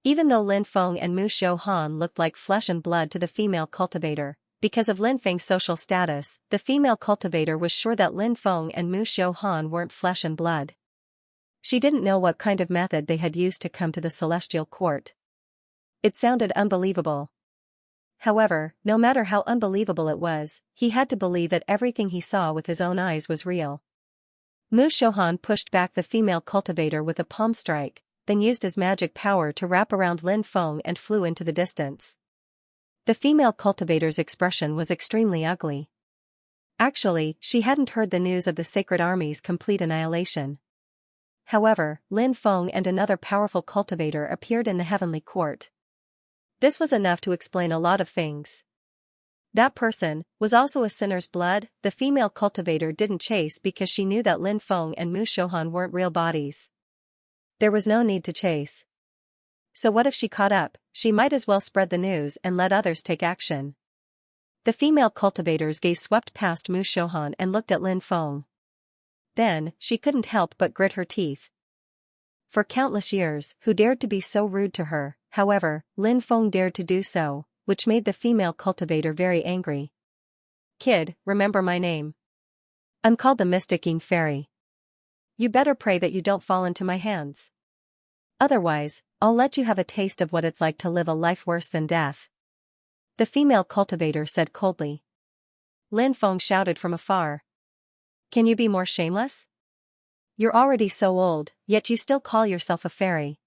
Even though Lin Feng and Mu Xiuhan looked like flesh and blood to the female cultivator, because of Lin Feng's social status, the female cultivator was sure that Lin Feng and Mu Xiuhan weren't flesh and blood. She didn't know what kind of method they had used to come to the celestial court. It sounded unbelievable. However, no matter how unbelievable it was, he had to believe that everything he saw with his own eyes was real. Mu Xiuhan pushed back the female cultivator with a palm strike, then used his magic power to wrap around Lin Feng and flew into the distance. The female cultivator's expression was extremely ugly. Actually, she hadn't heard the news of the Sacred Army's complete annihilation. However, Lin Feng and another powerful cultivator appeared in the heavenly court. This was enough to explain a lot of things. That person was also a sinner's blood. The female cultivator didn't chase because she knew that Lin Feng and Mu Xiuhan weren't real bodies. There was no need to chase. So what if she caught up? She might as well spread the news and let others take action. The female cultivator's gaze swept past Mu Xiuhan and looked at Lin Feng. Then, she couldn't help but grit her teeth. For countless years, who dared to be so rude to her? However, Lin Feng dared to do so, which made the female cultivator very angry. "Kid, remember my name. I'm called the Mystic Yin Fairy. You better pray that you don't fall into my hands. Otherwise, I'll let you have a taste of what it's like to live a life worse than death," the female cultivator said coldly. Lin Feng shouted from afar. "Can you be more shameless? You're already so old, yet you still call yourself a fairy.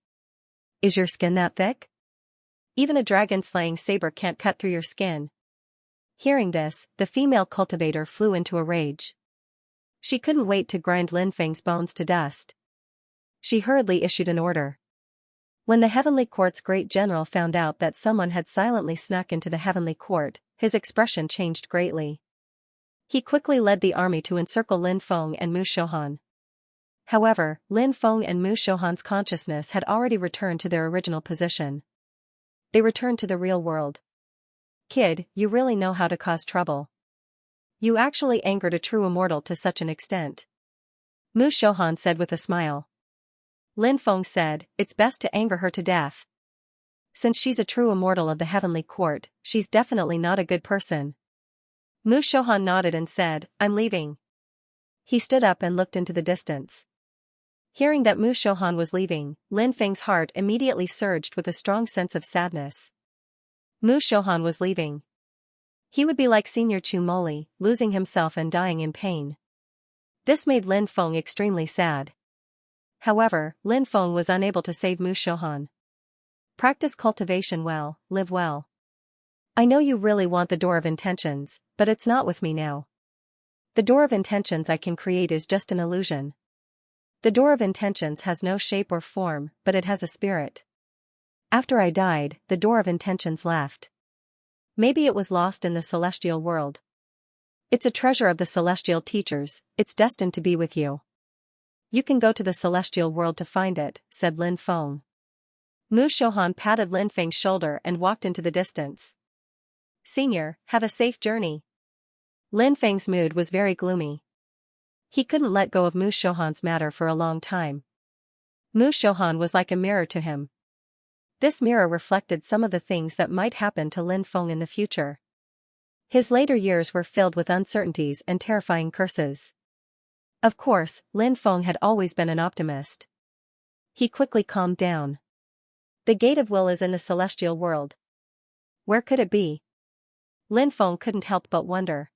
Is your skin that thick? Even a dragon-slaying saber can't cut through your skin." Hearing this, the female cultivator flew into a rage. She couldn't wait to grind Lin Feng's bones to dust. She hurriedly issued an order. When the heavenly court's great general found out that someone had silently snuck into the heavenly court, his expression changed greatly. He quickly led the army to encircle Lin Feng and Mu Xiuhan. However, Lin Feng and Mu Xiuhan's consciousness had already returned to their original position. They returned to the real world. "Kid, you really know how to cause trouble. You actually angered a true immortal to such an extent," Mu Xiuhan said with a smile. Lin Feng said, "It's best to anger her to death. Since she's a true immortal of the heavenly court, she's definitely not a good person." Mu Xiuhan nodded and said, "I'm leaving." He stood up and looked into the distance. Hearing that Mu Xiuhan was leaving, Lin Feng's heart immediately surged with a strong sense of sadness. Mu Xiuhan was leaving. He would be like Senior Chu Moli, losing himself and dying in pain. This made Lin Feng extremely sad. However, Lin Feng was unable to save Mu Xiuhan. "Practice cultivation well, live well. I know you really want the Door of Intentions, but it's not with me now. The Door of Intentions I can create is just an illusion. The Door of Intentions has no shape or form, but it has a spirit. After I died, the Door of Intentions left. Maybe it was lost in the celestial world. It's a treasure of the celestial teachers, it's destined to be with you. You can go to the celestial world to find it," said Lin Feng. Mu Xiuhan patted Lin Feng's shoulder and walked into the distance. "Senior, have a safe journey." Lin Feng's mood was very gloomy. He couldn't let go of Mu Xiuhan's matter for a long time. Mu Xiuhan was like a mirror to him. This mirror reflected some of the things that might happen to Lin Feng in the future. His later years were filled with uncertainties and terrifying curses. Of course, Lin Feng had always been an optimist. He quickly calmed down. The Gate of Will is in the celestial world. Where could it be? Lin Feng couldn't help but wonder.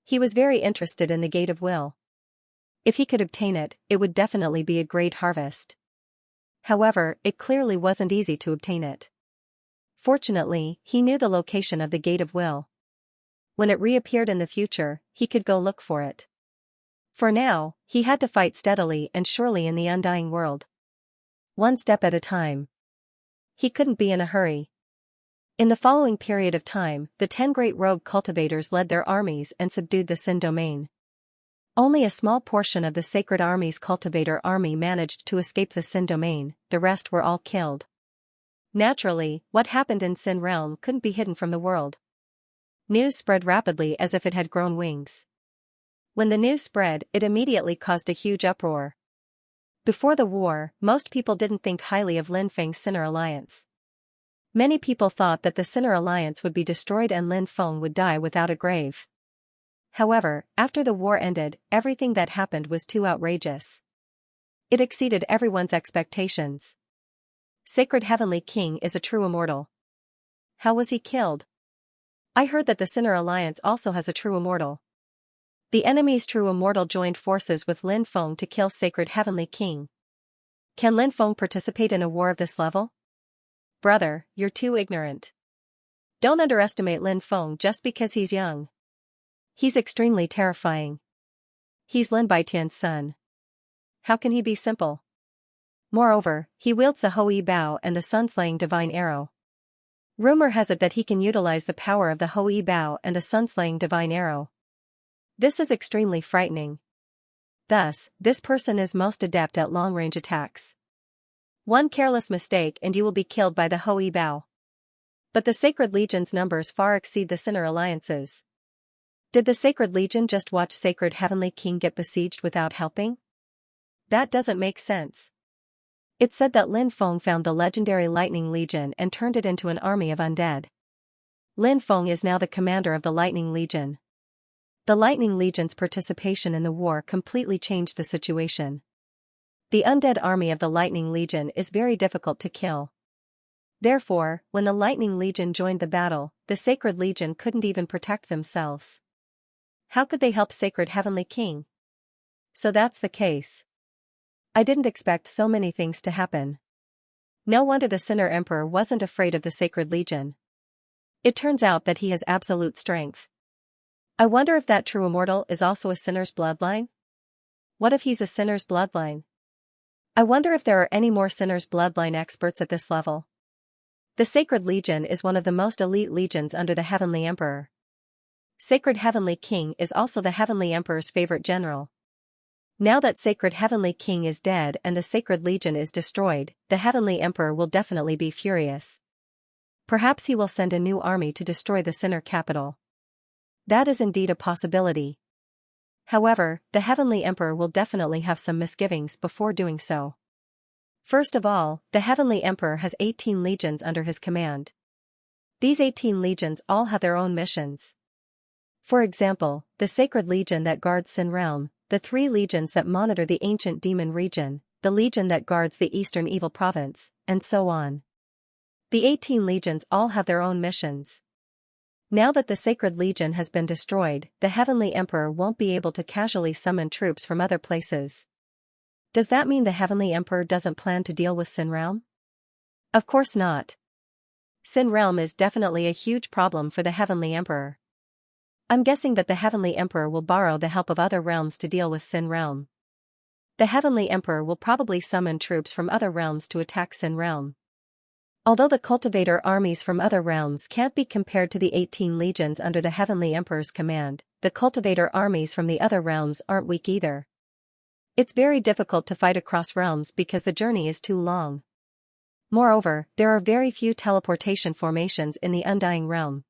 He was very interested in the Gate of Will. If he could obtain it, it would definitely be a great harvest. However, it clearly wasn't easy to obtain it. Fortunately, he knew the location of the Gate of Will. When it reappeared in the future, he could go look for it. For now, he had to fight steadily and surely in the undying world. One step at a time. He couldn't be in a hurry. In the following period of time, the 10 great rogue cultivators led their armies and subdued the Sin domain. Only a small portion of the Sacred Army's cultivator army managed to escape the Sin domain, the rest were all killed. Naturally, what happened in Sin realm couldn't be hidden from the world. News spread rapidly as if it had grown wings. When the news spread, it immediately caused a huge uproar. Before the war, most people didn't think highly of Lin Feng's Sinner alliance. Many people thought that the Sinner alliance would be destroyed and Lin Feng would die without a grave. However, after the war ended, everything that happened was too outrageous. It exceeded everyone's expectations. Sacred Heavenly King is a true immortal. How was he killed? I heard that the Sinner alliance also has a true immortal. The enemy's true immortal joined forces with Lin Feng to kill Sacred Heavenly King. Can Lin Feng participate in a war of this level? Brother, you're too ignorant. Don't underestimate Lin Feng just because he's young. He's extremely terrifying. He's Lin Baitian's son. How can he be simple? Moreover, he wields the Hou Yi Bao and the sun-slaying divine arrow. Rumor has it that he can utilize the power of the Hou Yi Bao and the sun-slaying divine arrow. This is extremely frightening. Thus, this person is most adept at long-range attacks. One careless mistake and you will be killed by the Hou Yi Bao. But the Sacred Legion's numbers far exceed the Sinner alliances. Did the Sacred Legion just watch Sacred Heavenly King get besieged without helping? That doesn't make sense. It's said that Lin Feng found the legendary Lightning Legion and turned it into an army of undead. Lin Feng is now the commander of the Lightning Legion. The Lightning Legion's participation in the war completely changed the situation. The undead army of the Lightning Legion is very difficult to kill. Therefore, when the Lightning Legion joined the battle, the Sacred Legion couldn't even protect themselves. How could they help Sacred Heavenly King? So that's the case. I didn't expect so many things to happen. No wonder the Sinner Emperor wasn't afraid of the Sacred Legion. It turns out that he has absolute strength. I wonder if that true immortal is also a Sinner's bloodline? What if he's a Sinner's bloodline? I wonder if there are any more Sinner's bloodline experts at this level. The Sacred Legion is one of the most elite legions under the Heavenly Emperor. Sacred Heavenly King is also the Heavenly Emperor's favorite general. Now that Sacred Heavenly King is dead and the Sacred Legion is destroyed, the Heavenly Emperor will definitely be furious. Perhaps he will send a new army to destroy the Sinner capital. That is indeed a possibility. However, the Heavenly Emperor will definitely have some misgivings before doing so. First of all, the Heavenly Emperor has 18 legions under his command. These 18 legions all have their own missions. For example, the Sacred Legion that guards Sin Realm, the 3 legions that monitor the ancient demon region, the legion that guards the eastern evil province, and so on. The 18 legions all have their own missions. Now that the Sacred Legion has been destroyed, the Heavenly Emperor won't be able to casually summon troops from other places. Does that mean the Heavenly Emperor doesn't plan to deal with Sin Realm? Of course not. Sin Realm is definitely a huge problem for the Heavenly Emperor. I'm guessing that the Heavenly Emperor will borrow the help of other realms to deal with Sin Realm. The Heavenly Emperor will probably summon troops from other realms to attack Sin Realm. Although the cultivator armies from other realms can't be compared to the 18 legions under the Heavenly Emperor's command, the cultivator armies from the other realms aren't weak either. It's very difficult to fight across realms because the journey is too long. Moreover, there are very few teleportation formations in the Undying Realm.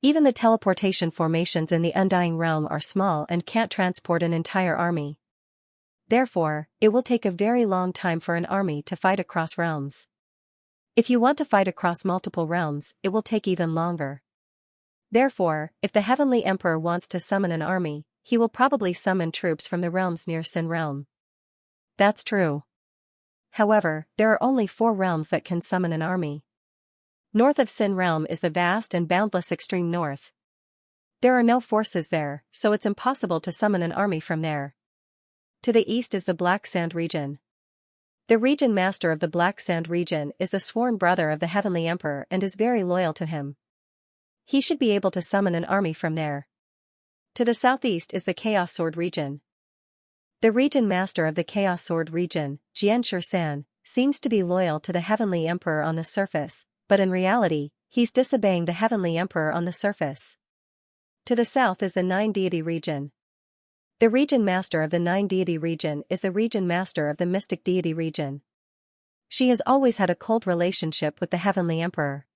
Even the teleportation formations in the Undying Realm are small and can't transport an entire army. Therefore, it will take a very long time for an army to fight across realms. If you want to fight across multiple realms, it will take even longer. Therefore, if the Heavenly Emperor wants to summon an army, he will probably summon troops from the realms near Sin Realm. That's true. However, there are only 4 realms that can summon an army. North of Sin Realm is the vast and boundless extreme north. There are no forces there, so it's impossible to summon an army from there. To the east is the Black Sand region. The region master of the Black Sand region is the sworn brother of the Heavenly Emperor and is very loyal to him. He should be able to summon an army from there. To the southeast is the Chaos Sword region. The region master of the Chaos Sword region, Xianxia, seems to be loyal to the Heavenly Emperor on the surface, but in reality, he's disobeying the Heavenly Emperor on the surface. To the south is the Nine-Deity region. The region master of the Nine-Deity region is the region master of the Mystic Deity region. She has always had a cold relationship with the Heavenly Emperor.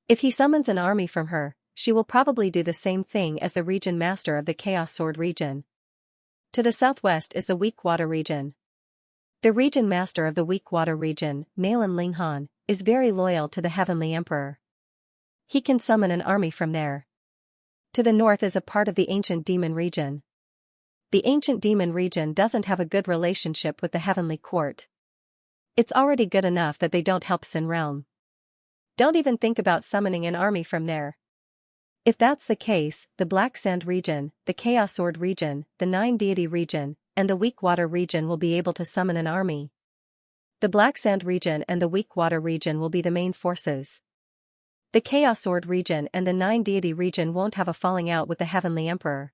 If he summons an army from her, she will probably do the same thing as the region master of the Chaos Sword region. To the southwest is the Weak Water region. The region master of the Weak Water region, Malin Linghan, is very loyal to the Heavenly Emperor. He can summon an army from there. To the north is a part of the Ancient Demon region. The Ancient Demon region doesn't have a good relationship with the Heavenly Court. It's already good enough that they don't help Sin Realm. Don't even think about summoning an army from there. If that's the case, the Black Sand region, the Chaos Sword region, the Nine Deity region, and the Weak Water region will be able to summon an army. The Black Sand region and the Weak Water region will be the main forces. The Chaos Sword region and the Nine Deity region won't have a falling out with the Heavenly Emperor.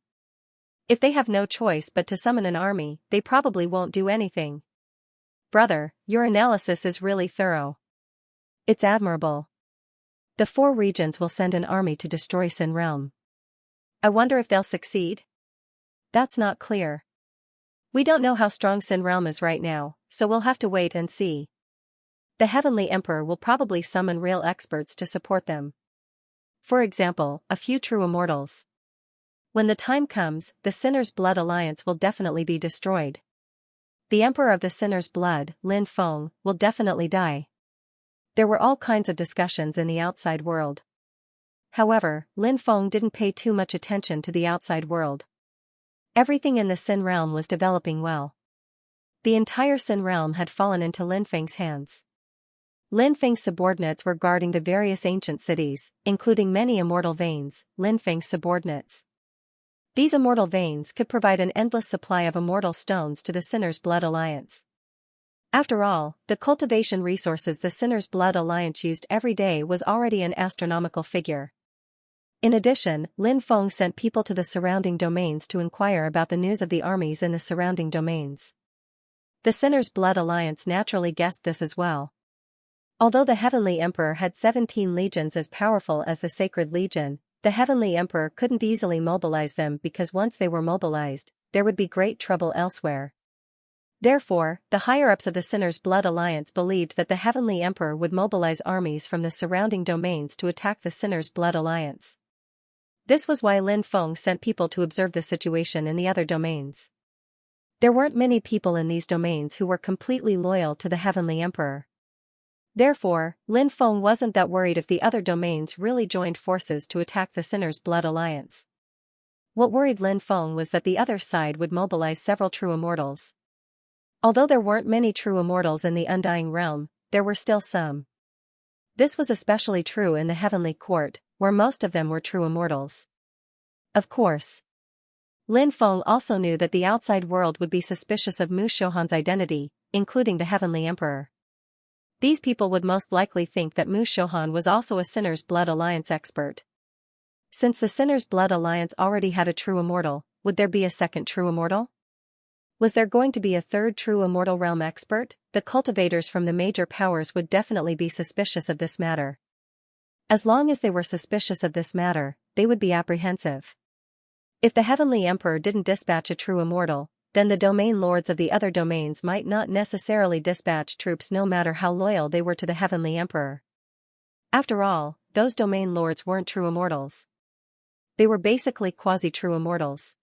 If they have no choice but to summon an army, they probably won't do anything. Brother, your analysis is really thorough. It's admirable. The four regions will send an army to destroy Sin Realm. I wonder if they'll succeed? That's not clear. We don't know how strong Sin Realm is right now, so we'll have to wait and see. The Heavenly Emperor will probably summon real experts to support them. For example, a few true immortals. When the time comes, the Sinner's Blood Alliance will definitely be destroyed. The Emperor of the Sinner's Blood, Lin Feng, will definitely die. There were all kinds of discussions in the outside world. However, Lin Feng didn't pay too much attention to the outside world. Everything in the Sin Realm was developing well. The entire Sin Realm had fallen into Lin Feng's hands. Lin Feng's subordinates were guarding the various ancient cities, including many immortal veins, Lin Feng's subordinates. These immortal veins could provide an endless supply of immortal stones to the Sinner's Blood Alliance. After all, the cultivation resources the Sinner's Blood Alliance used every day was already an astronomical figure. In addition, Lin Feng sent people to the surrounding domains to inquire about the news of the armies in the surrounding domains. The Sinner's Blood Alliance naturally guessed this as well. Although the Heavenly Emperor had 17 legions as powerful as the Sacred Legion, the Heavenly Emperor couldn't easily mobilize them because once they were mobilized, there would be great trouble elsewhere. Therefore, the higher-ups of the Sinner's Blood Alliance believed that the Heavenly Emperor would mobilize armies from the surrounding domains to attack the Sinner's Blood Alliance. This was why Lin Feng sent people to observe the situation in the other domains. There weren't many people in these domains who were completely loyal to the Heavenly Emperor. Therefore, Lin Feng wasn't that worried if the other domains really joined forces to attack the Sinner's Blood Alliance. What worried Lin Feng was that the other side would mobilize several true immortals. Although there weren't many true immortals in the Undying Realm, there were still some. This was especially true in the Heavenly Court, where most of them were true immortals. Of course. Lin Feng also knew that the outside world would be suspicious of Mu Shohan's identity, including the Heavenly Emperor. These people would most likely think that Mu Shohan was also a Sinner's Blood Alliance expert. Since the Sinner's Blood Alliance already had a true immortal, would there be a second true immortal? Was there going to be a third true immortal realm expert? The cultivators from the major powers would definitely be suspicious of this matter. As long as they were suspicious of this matter, they would be apprehensive. If the Heavenly Emperor didn't dispatch a true immortal, then the domain lords of the other domains might not necessarily dispatch troops no matter how loyal they were to the Heavenly Emperor. After all, those domain lords weren't true immortals. They were basically quasi-true immortals.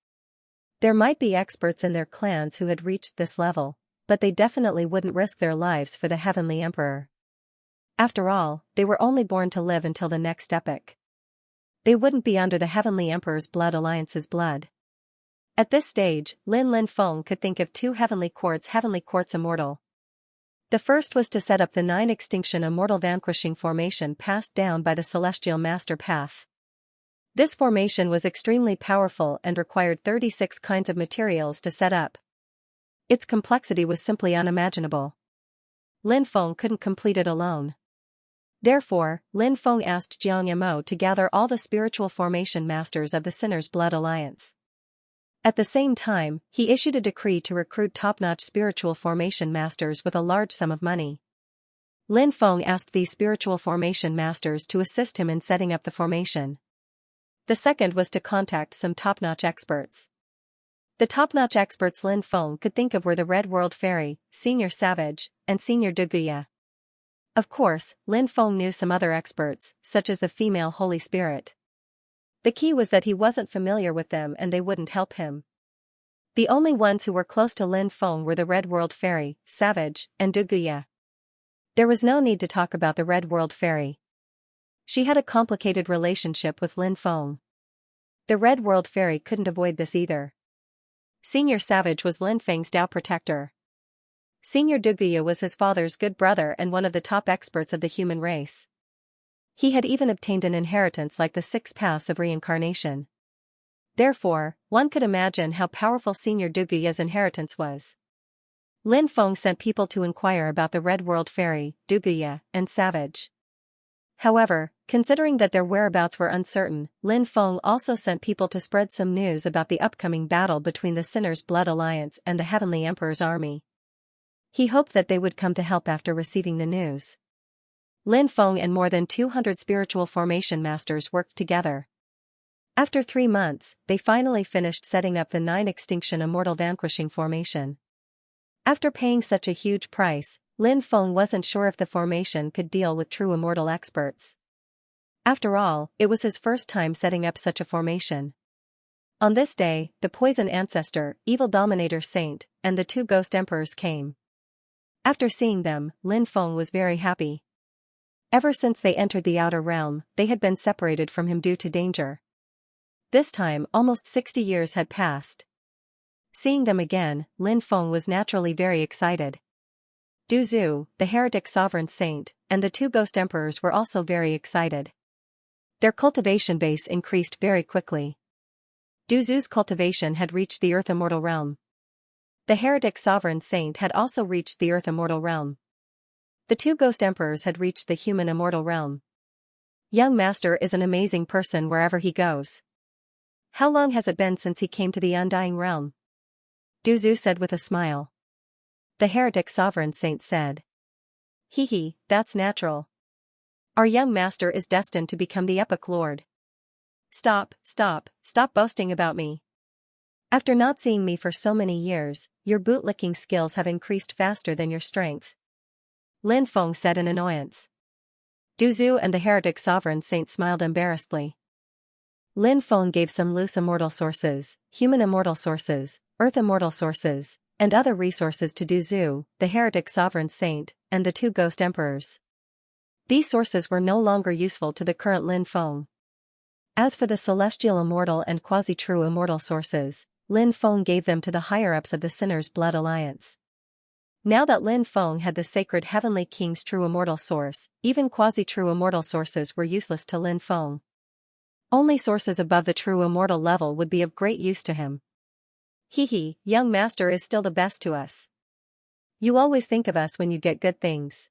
There might be experts in their clans who had reached this level, but they definitely wouldn't risk their lives for the Heavenly Emperor. After all, they were only born to live until the next epoch. They wouldn't be under the Heavenly Emperor's Blood Alliance's blood. At this stage, Lin Feng could think of two Heavenly Courts immortal. The first was to set up the 9 extinction immortal vanquishing formation passed down by the Celestial Master Path. This formation was extremely powerful and required 36 kinds of materials to set up. Its complexity was simply unimaginable. Lin Feng couldn't complete it alone. Therefore, Lin Feng asked Xianxia to gather all the spiritual formation masters of the Sinner's Blood Alliance. At the same time, he issued a decree to recruit top-notch spiritual formation masters with a large sum of money. Lin Feng asked these spiritual formation masters to assist him in setting up the formation. The second was to contact some top-notch experts. The top-notch experts Lin Feng could think of were the Red World Fairy, Senior Savage, and Senior Duguya. Of course, Lin Feng knew some other experts, such as the female Holy Spirit. The key was that he wasn't familiar with them and they wouldn't help him. The only ones who were close to Lin Feng were the Red World Fairy, Savage, and Duguya. There was no need to talk about the Red World Fairy. She had a complicated relationship with Lin Feng. The Red World Fairy couldn't avoid this either. Senior Savage was Lin Feng's Dao protector. Senior Duguya was his father's good brother and one of the top experts of the human race. He had even obtained an inheritance like the 6 paths of reincarnation. Therefore, one could imagine how powerful Senior Duguya's inheritance was. Lin Feng sent people to inquire about the Red World Fairy, Duguya, and Savage. However, considering that their whereabouts were uncertain, Lin Feng also sent people to spread some news about the upcoming battle between the Sinner's Blood Alliance and the Heavenly Emperor's army. He hoped that they would come to help after receiving the news. Lin Feng and more than 200 spiritual formation masters worked together. After 3 months, they finally finished setting up the 9 Extinction Immortal Vanquishing formation. After paying such a huge price, Lin Feng wasn't sure if the formation could deal with true immortal experts. After all, it was his first time setting up such a formation. On this day, the Poison Ancestor, Evil Dominator Saint, and the 2 Ghost Emperors came. After seeing them, Lin Feng was very happy. Ever since they entered the outer realm, they had been separated from him due to danger. This time, almost 60 years had passed. Seeing them again, Lin Feng was naturally very excited. Du Zhu, the heretic sovereign saint, and the 2 ghost emperors were also very excited. Their cultivation base increased very quickly. Du Zhu's cultivation had reached the Earth Immortal Realm. The heretic sovereign saint had also reached the Earth Immortal Realm. The 2 ghost emperors had reached the Human Immortal Realm. Young Master is an amazing person wherever he goes. How long has it been since he came to the Undying Realm? Du Zhu said with a smile. The heretic sovereign saint said. Hee, that's natural. Our young master is destined to become the epic lord. Stop boasting about me. After not seeing me for so many years, your bootlicking skills have increased faster than your strength. Lin Feng said in annoyance. Du Zhu and the heretic sovereign saint smiled embarrassedly. Lin Feng gave some loose immortal sources, human immortal sources, earth immortal sources, and other resources to Du Zhu, the heretic sovereign saint, and the 2 ghost emperors. These sources were no longer useful to the current Lin Feng. As for the celestial immortal and quasi-true immortal sources, Lin Feng gave them to the higher-ups of the Sinner's Blood Alliance. Now that Lin Feng had the sacred Heavenly King's true immortal source, even quasi-true immortal sources were useless to Lin Feng. Only sources above the true immortal level would be of great use to him. Hee, young master is still the best to us. You always think of us when you get good things.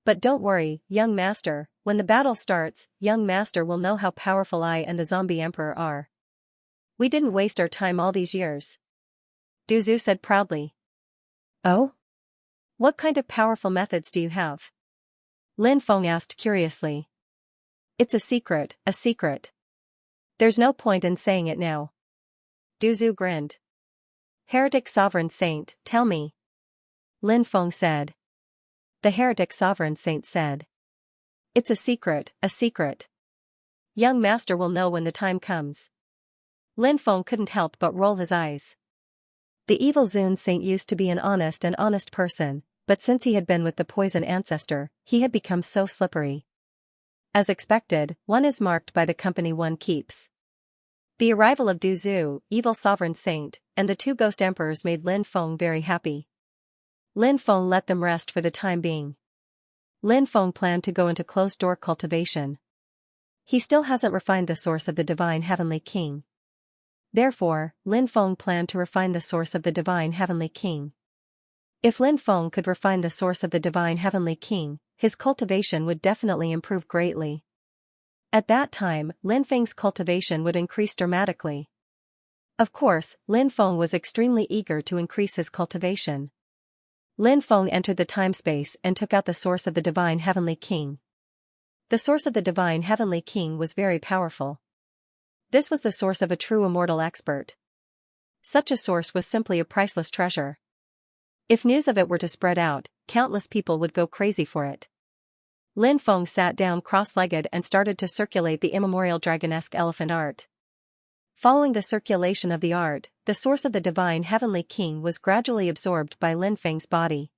But don't worry, young master, when the battle starts, young master will know how powerful I and the zombie emperor are. We didn't waste our time all these years. Du Zhu said proudly. Oh? What kind of powerful methods do you have? Lin Feng asked curiously. It's a secret. There's no point in saying it now. Du Zhu grinned. Heretic sovereign saint, tell me. Lin Feng said. The heretic sovereign saint said. It's a secret. Young master will know when the time comes. Lin Feng couldn't help but roll his eyes. The evil Zun saint used to be an honest person, but since he had been with the poison ancestor, he had become so slippery. As expected, one is marked by the company one keeps. The arrival of Du Zhu, evil sovereign saint, and the 2 ghost emperors made Lin Feng very happy. Lin Feng let them rest for the time being. Lin Feng planned to go into closed-door cultivation. He still hasn't refined the source of the divine Heavenly King. Therefore, Lin Feng planned to refine the source of the divine Heavenly King. If Lin Feng could refine the source of the divine Heavenly King, his cultivation would definitely improve greatly. At that time, Lin Feng's cultivation would increase dramatically. Of course, Lin Feng was extremely eager to increase his cultivation. Lin Feng entered the time-space and took out the source of the Divine Heavenly King. The source of the Divine Heavenly King was very powerful. This was the source of a true immortal expert. Such a source was simply a priceless treasure. If news of it were to spread out, countless people would go crazy for it. Lin Feng sat down cross-legged and started to circulate the immemorial dragonesque elephant art. Following the circulation of the art, the source of the Divine Heavenly King was gradually absorbed by Lin Feng's body.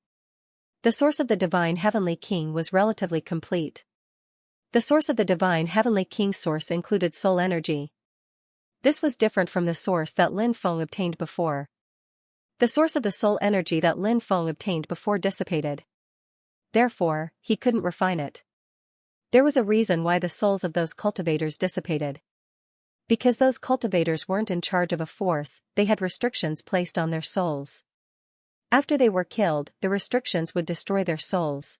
The source of the Divine Heavenly King was relatively complete. The source of the Divine Heavenly King's source included soul energy. This was different from the source that Lin Feng obtained before. The source of the soul energy that Lin Feng obtained before dissipated. Therefore, he couldn't refine it. There was a reason why the souls of those cultivators dissipated. Because those cultivators weren't in charge of a force, they had restrictions placed on their souls. After they were killed, the restrictions would destroy their souls.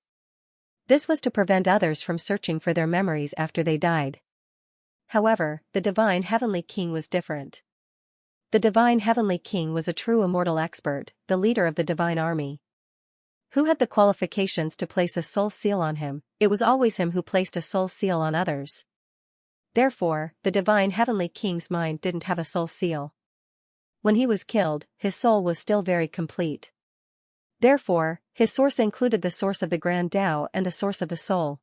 This was to prevent others from searching for their memories after they died. However, the Divine Heavenly King was different. The Divine Heavenly King was a true immortal expert, the leader of the Divine Army. Who had the qualifications to place a soul seal on him? It was always him who placed a soul seal on others. Therefore, the Divine Heavenly King's mind didn't have a soul seal. When he was killed, his soul was still very complete. Therefore, his source included the source of the Grand Tao and the source of the soul.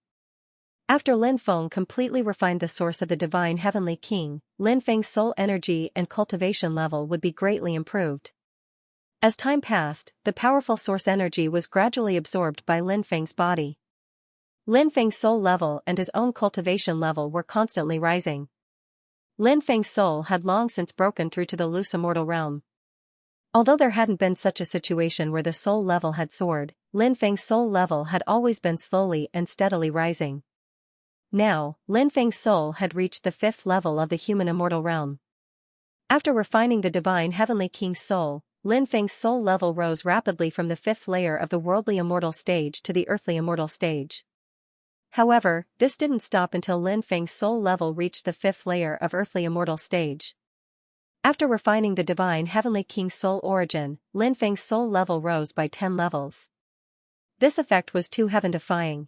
After Lin Feng completely refined the source of the Divine Heavenly King, Lin Feng's soul energy and cultivation level would be greatly improved. As time passed, the powerful source energy was gradually absorbed by Lin Feng's body. Lin Feng's soul level and his own cultivation level were constantly rising. Lin Feng's soul had long since broken through to the loose immortal realm. Although there hadn't been such a situation where the soul level had soared, Lin Feng's soul level had always been slowly and steadily rising. Now, Lin Feng's soul had reached the 5th level of the human immortal realm. After refining the Divine Heavenly King's soul, Lin Feng's soul level rose rapidly from the 5th layer of the worldly immortal stage to the earthly immortal stage. However, this didn't stop until Lin Feng's soul level reached the 5th layer of earthly immortal stage. After refining the Divine Heavenly King's soul origin, Lin Feng's soul level rose by 10 levels. This effect was too heaven-defying.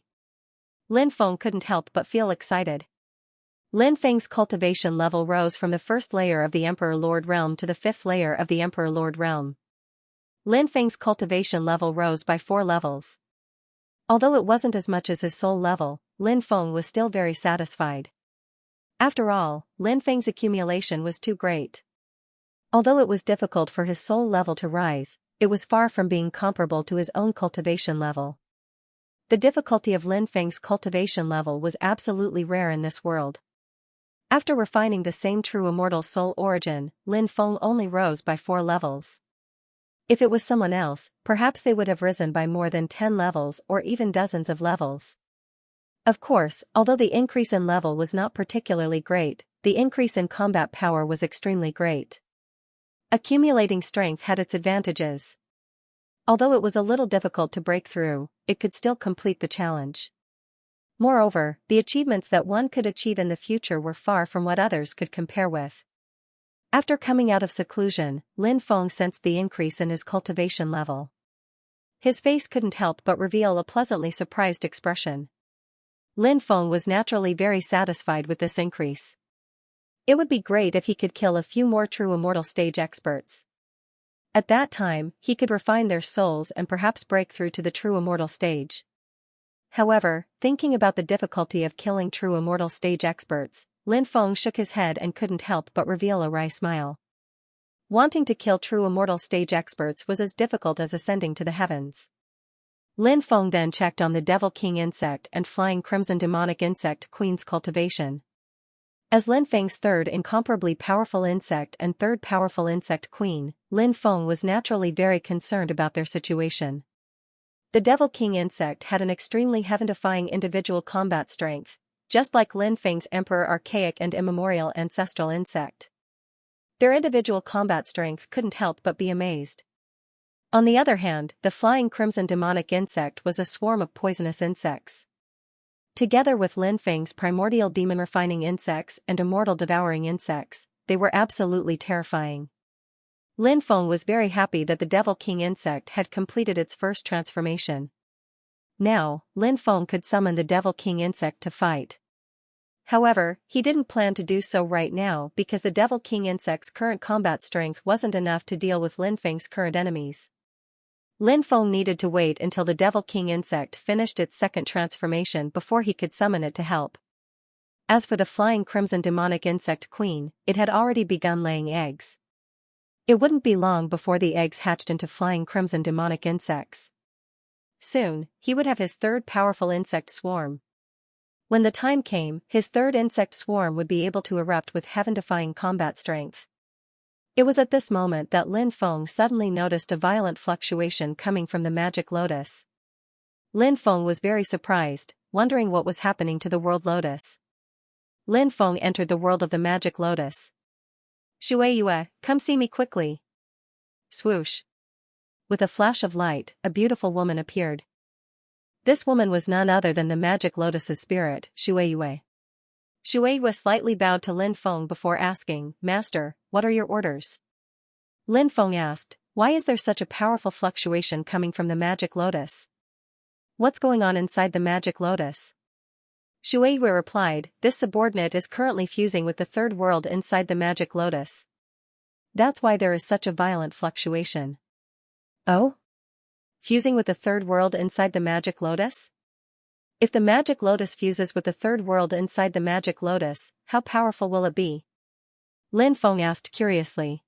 Lin Feng couldn't help but feel excited. Lin Feng's cultivation level rose from the 1st layer of the Emperor Lord Realm to the 5th layer of the Emperor Lord Realm. Lin Feng's cultivation level rose by 4 levels. Although it wasn't as much as his soul level, Lin Feng was still very satisfied. After all, Lin Feng's accumulation was too great. Although it was difficult for his soul level to rise, it was far from being comparable to his own cultivation level. The difficulty of Lin Feng's cultivation level was absolutely rare in this world. After refining the same true immortal soul origin, Lin Feng only rose by 4 levels. If it was someone else, perhaps they would have risen by more than 10 levels or even dozens of levels. Of course, although the increase in level was not particularly great, the increase in combat power was extremely great. Accumulating strength had its advantages. Although it was a little difficult to break through, it could still complete the challenge. Moreover, the achievements that one could achieve in the future were far from what others could compare with. After coming out of seclusion, Lin Feng sensed the increase in his cultivation level. His face couldn't help but reveal a pleasantly surprised expression. Lin Feng was naturally very satisfied with this increase. It would be great if he could kill a few more true immortal stage experts. At that time, he could refine their souls and perhaps break through to the true immortal stage. However, thinking about the difficulty of killing true immortal stage experts, Lin Feng shook his head and couldn't help but reveal a wry smile. Wanting to kill true immortal stage experts was as difficult as ascending to the heavens. Lin Feng then checked on the Devil King insect and Flying Crimson Demonic Insect Queen's cultivation. As Lin Feng's 3rd incomparably powerful insect and 3rd powerful insect queen, Lin Feng was naturally very concerned about their situation. The Devil King insect had an extremely heaven-defying individual combat strength, just like Lin Feng's Emperor Archaic and Immemorial ancestral insect. Their individual combat strength couldn't help but be amazed. On the other hand, the Flying Crimson Demonic Insect was a swarm of poisonous insects. Together with Lin Feng's primordial demon refining insects and immortal devouring insects, they were absolutely terrifying. Lin Feng was very happy that the Devil King insect had completed its first transformation. Now, Lin Feng could summon the Devil King insect to fight. However, he didn't plan to do so right now because the Devil King insect's current combat strength wasn't enough to deal with Lin Feng's current enemies. Lin Feng needed to wait until the Devil King insect finished its second transformation before he could summon it to help. As for the flying crimson demonic insect queen, it had already begun laying eggs. It wouldn't be long before the eggs hatched into flying crimson demonic insects. Soon, he would have his third powerful insect swarm. When the time came, his third insect swarm would be able to erupt with heaven-defying combat strength. It was at this moment that Lin Feng suddenly noticed a violent fluctuation coming from the magic lotus. Lin Feng was very surprised, wondering what was happening to the world lotus. Lin Feng entered the world of the magic lotus. "Shui Yue, come see me quickly." Swoosh. With a flash of light, a beautiful woman appeared. This woman was none other than the magic lotus's spirit, Shui Yue. Shui Yue slightly bowed to Lin Feng before asking, "Master, what are your orders?" Lin Feng asked, "Why is there such a powerful fluctuation coming from the magic lotus? What's going on inside the magic lotus?" Shui Yue replied, "This subordinate is currently fusing with the third world inside the magic lotus. That's why there is such a violent fluctuation." "Oh? Fusing with the third world inside the magic lotus? If the magic lotus fuses with the third world inside the magic lotus, how powerful will it be?" Lin Feng asked curiously.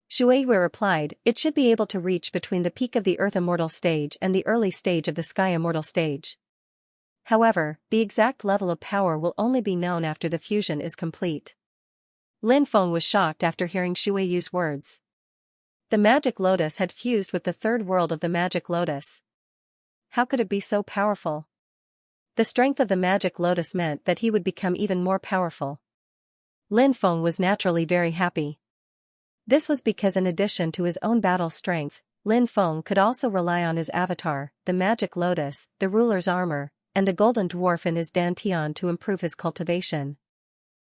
Shui Yue replied, "It should be able to reach between the peak of the Earth Immortal stage and the early stage of the Sky Immortal stage. However, the exact level of power will only be known after the fusion is complete." Lin Feng was shocked after hearing Shui Yue's words. The magic lotus had fused with the third world of the magic lotus. How could it be so powerful? The strength of the magic lotus meant that he would become even more powerful. Lin Feng was naturally very happy. This was because in addition to his own battle strength, Lin Feng could also rely on his avatar, the magic lotus, the ruler's armor, and the golden dwarf in his dantian to improve his cultivation.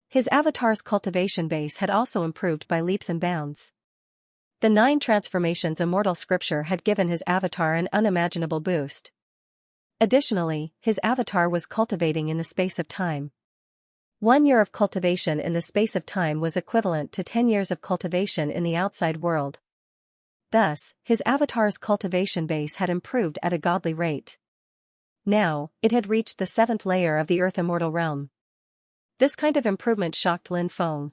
His avatar's cultivation base had also improved by leaps and bounds. The 9 transformations immortal scripture had given his avatar an unimaginable boost. Additionally, his avatar was cultivating in the space of time. 1 year of cultivation in the space of time was equivalent to 10 years of cultivation in the outside world. Thus, his avatar's cultivation base had improved at a godly rate. Now, it had reached the 7th layer of the Earth Immortal realm. This kind of improvement shocked Lin Feng.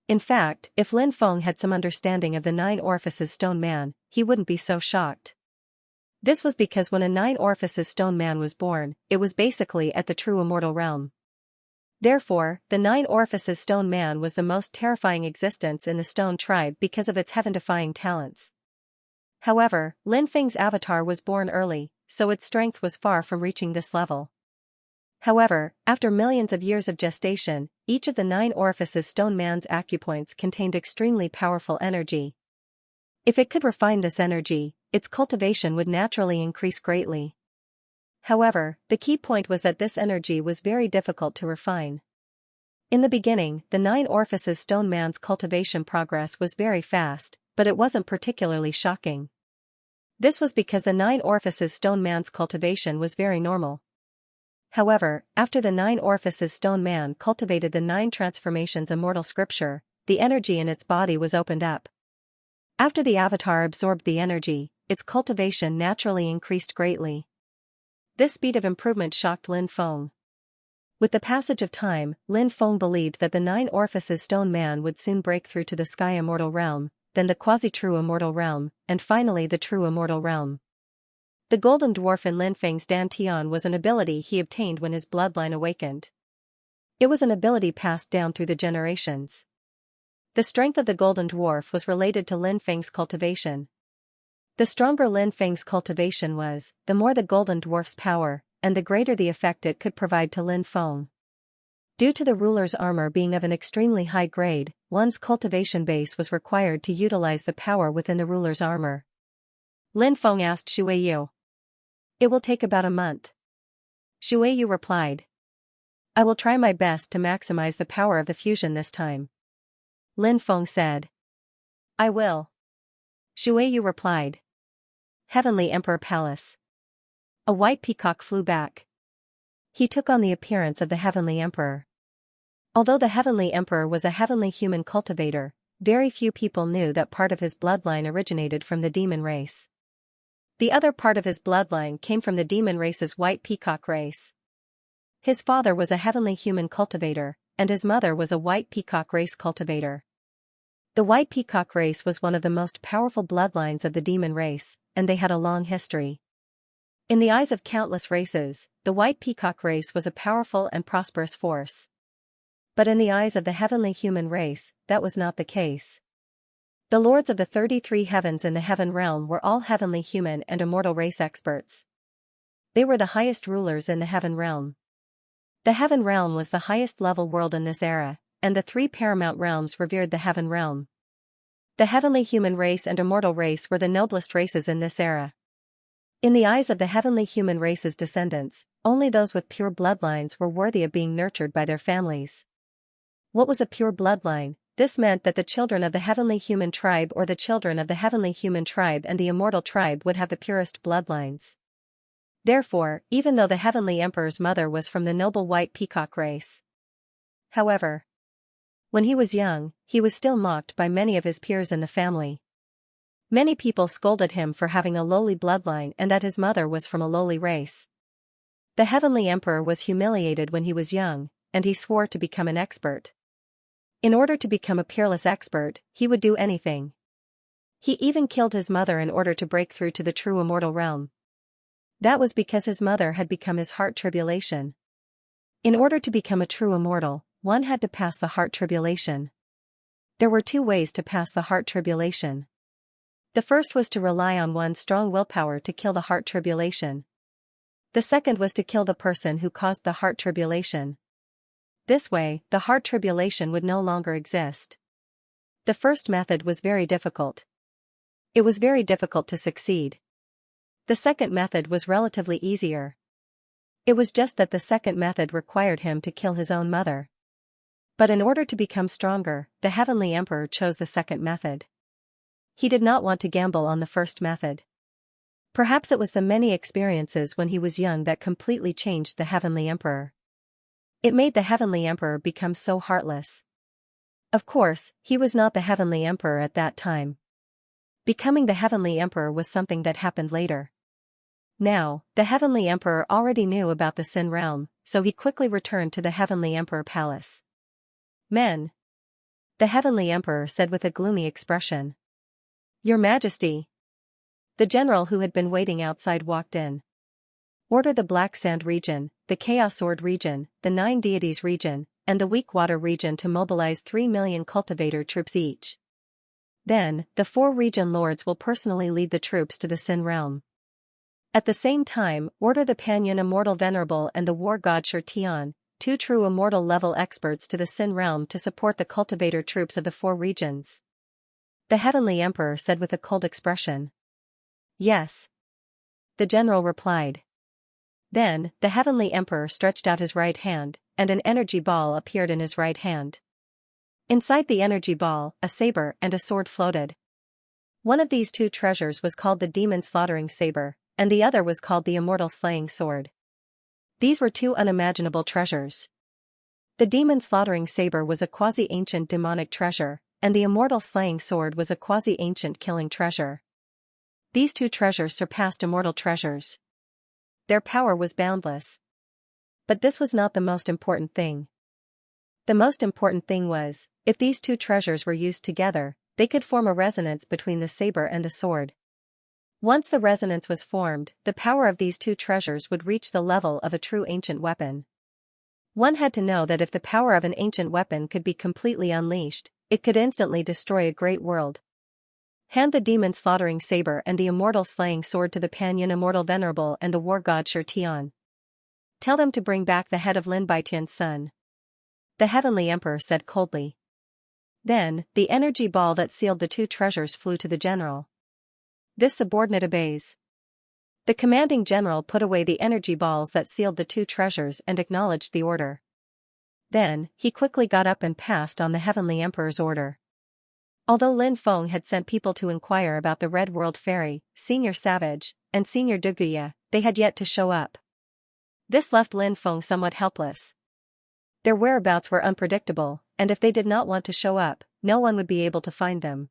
In fact, if Lin Feng had some understanding of the 9 orifices stone man, he wouldn't be so shocked. This was because when a 9 orifices stone man was born, it was basically at the true immortal realm. Therefore, the 9 orifices stone man was the most terrifying existence in the stone tribe because of its heaven-defying talents. However, Lin Feng's avatar was born early, so its strength was far from reaching this level. However, after millions of years of gestation, each of the 9 orifices stone man's acupoints contained extremely powerful energy. If it could refine this energy, its cultivation would naturally increase greatly. However, the key point was that this energy was very difficult to refine. In the beginning, the 9 orifices stone man's cultivation progress was very fast, but it wasn't particularly shocking. This was because the 9 orifices stone man's cultivation was very normal. However, after the 9 orifices stone man cultivated the 9 transformations immortal scripture, the energy in its body was opened up. After the avatar absorbed the energy, its cultivation naturally increased greatly. This speed of improvement shocked Lin Feng. With the passage of time, Lin Feng believed that the 9 orifices stone man would soon break through to the Sky Immortal realm, then the quasi-true immortal realm, and finally the true immortal realm. The golden dwarf in Lin Feng's dantian was an ability he obtained when his bloodline awakened. It was an ability passed down through the generations. The strength of the golden dwarf was related to Lin Feng's cultivation. The stronger Lin Feng's cultivation was, the more the golden dwarf's power, and the greater the effect it could provide to Lin Feng. Due to the ruler's armor being of an extremely high grade, one's cultivation base was required to utilize the power within the ruler's armor. Lin Feng asked Shui Yu. "It will take about a month." Shui Yu replied. "I will try my best to maximize the power of the fusion this time." Lin Feng said. I will. Shuiyu replied. Heavenly Emperor Palace. A white peacock flew back. He took on the appearance of the Heavenly Emperor. Although the Heavenly Emperor was a heavenly human cultivator, very few people knew that part of his bloodline originated from the demon race. The other part of his bloodline came from the demon race's white peacock race. His father was a heavenly human cultivator, and his mother was a white peacock race cultivator. The white peacock race was one of the most powerful bloodlines of the demon race, and they had a long history. In the eyes of countless races, the white peacock race was a powerful and prosperous force. But in the eyes of the heavenly human race, that was not the case. The lords of the 33 heavens in the heaven realm were all heavenly human and immortal race experts. They were the highest rulers in the heaven realm. The heaven realm was the highest level world in this era, and the 3 paramount realms revered the heaven realm. The heavenly human race and immortal race were the noblest races in this era. In the eyes of the heavenly human race's descendants, only those with pure bloodlines were worthy of being nurtured by their families. What was a pure bloodline? This meant that the children of the heavenly human tribe or the children of the heavenly human tribe and the immortal tribe would have the purest bloodlines. Therefore, even though the heavenly emperor's mother was from the noble white peacock race. However, when he was young, he was still mocked by many of his peers in the family. Many people scolded him for having a lowly bloodline and that his mother was from a lowly race. The heavenly emperor was humiliated when he was young, and he swore to become an expert. In order to become a peerless expert, he would do anything. He even killed his mother in order to break through to the true immortal realm. That was because his mother had become his heart tribulation. In order to become a true immortal, one had to pass the heart tribulation. There were 2 ways to pass the heart tribulation. The first was to rely on one's strong willpower to kill the heart tribulation. The second was to kill the person who caused the heart tribulation. This way, the heart tribulation would no longer exist. The first method was very difficult. It was very difficult to succeed. The second method was relatively easier. It was just that the second method required him to kill his own mother. But in order to become stronger, the heavenly emperor chose the second method. He did not want to gamble on the first method. Perhaps it was the many experiences when he was young that completely changed the heavenly emperor. It made the heavenly emperor become so heartless. Of course, he was not the heavenly emperor at that time. Becoming the heavenly emperor was something that happened later. Now, the heavenly emperor already knew about the sin realm, so he quickly returned to the heavenly emperor palace. Men. The heavenly emperor said with a gloomy expression. Your Majesty. The general who had been waiting outside walked in. Order the Black Sand region, the Chaos Sword region, the 9 Deities region, and the Weak Water region to mobilize 3 million cultivator troops each. Then, the 4 region lords will personally lead the troops to the Sin realm. At the same time, order the Panyan Immortal Venerable and the War God Xianxia, 2 true immortal level experts to the Sin realm to support the cultivator troops of the 4 regions. The heavenly emperor said with a cold expression. Yes. The general replied. Then, the heavenly emperor stretched out his right hand, and an energy ball appeared in his right hand. Inside the energy ball, a saber and a sword floated. One of these 2 treasures was called the demon slaughtering saber, and the other was called the immortal slaying sword. These were 2 unimaginable treasures. The demon slaughtering saber was a quasi-ancient demonic treasure, and the immortal slaying sword was a quasi-ancient killing treasure. These 2 treasures surpassed immortal treasures. Their power was boundless. But this was not the most important thing. The most important thing was, if these 2 treasures were used together, they could form a resonance between the saber and the sword. Once the resonance was formed, the power of these 2 treasures would reach the level of a true ancient weapon. One had to know that if the power of an ancient weapon could be completely unleashed, it could instantly destroy a great world. Hand the demon slaughtering saber and the immortal slaying sword to the Panyan Immortal Venerable and the War God Xianxia. Tell them to bring back the head of Lin Baitian's son. The heavenly emperor said coldly. Then, the energy ball that sealed the 2 treasures flew to the general. This subordinate obeys. The commanding general put away the energy balls that sealed the 2 treasures and acknowledged the order. Then, he quickly got up and passed on the heavenly emperor's order. Although Lin Feng had sent people to inquire about the Red World Fairy, Senior Savage, and Senior Duguya, they had yet to show up. This left Lin Feng somewhat helpless. Their whereabouts were unpredictable, and if they did not want to show up, no one would be able to find them.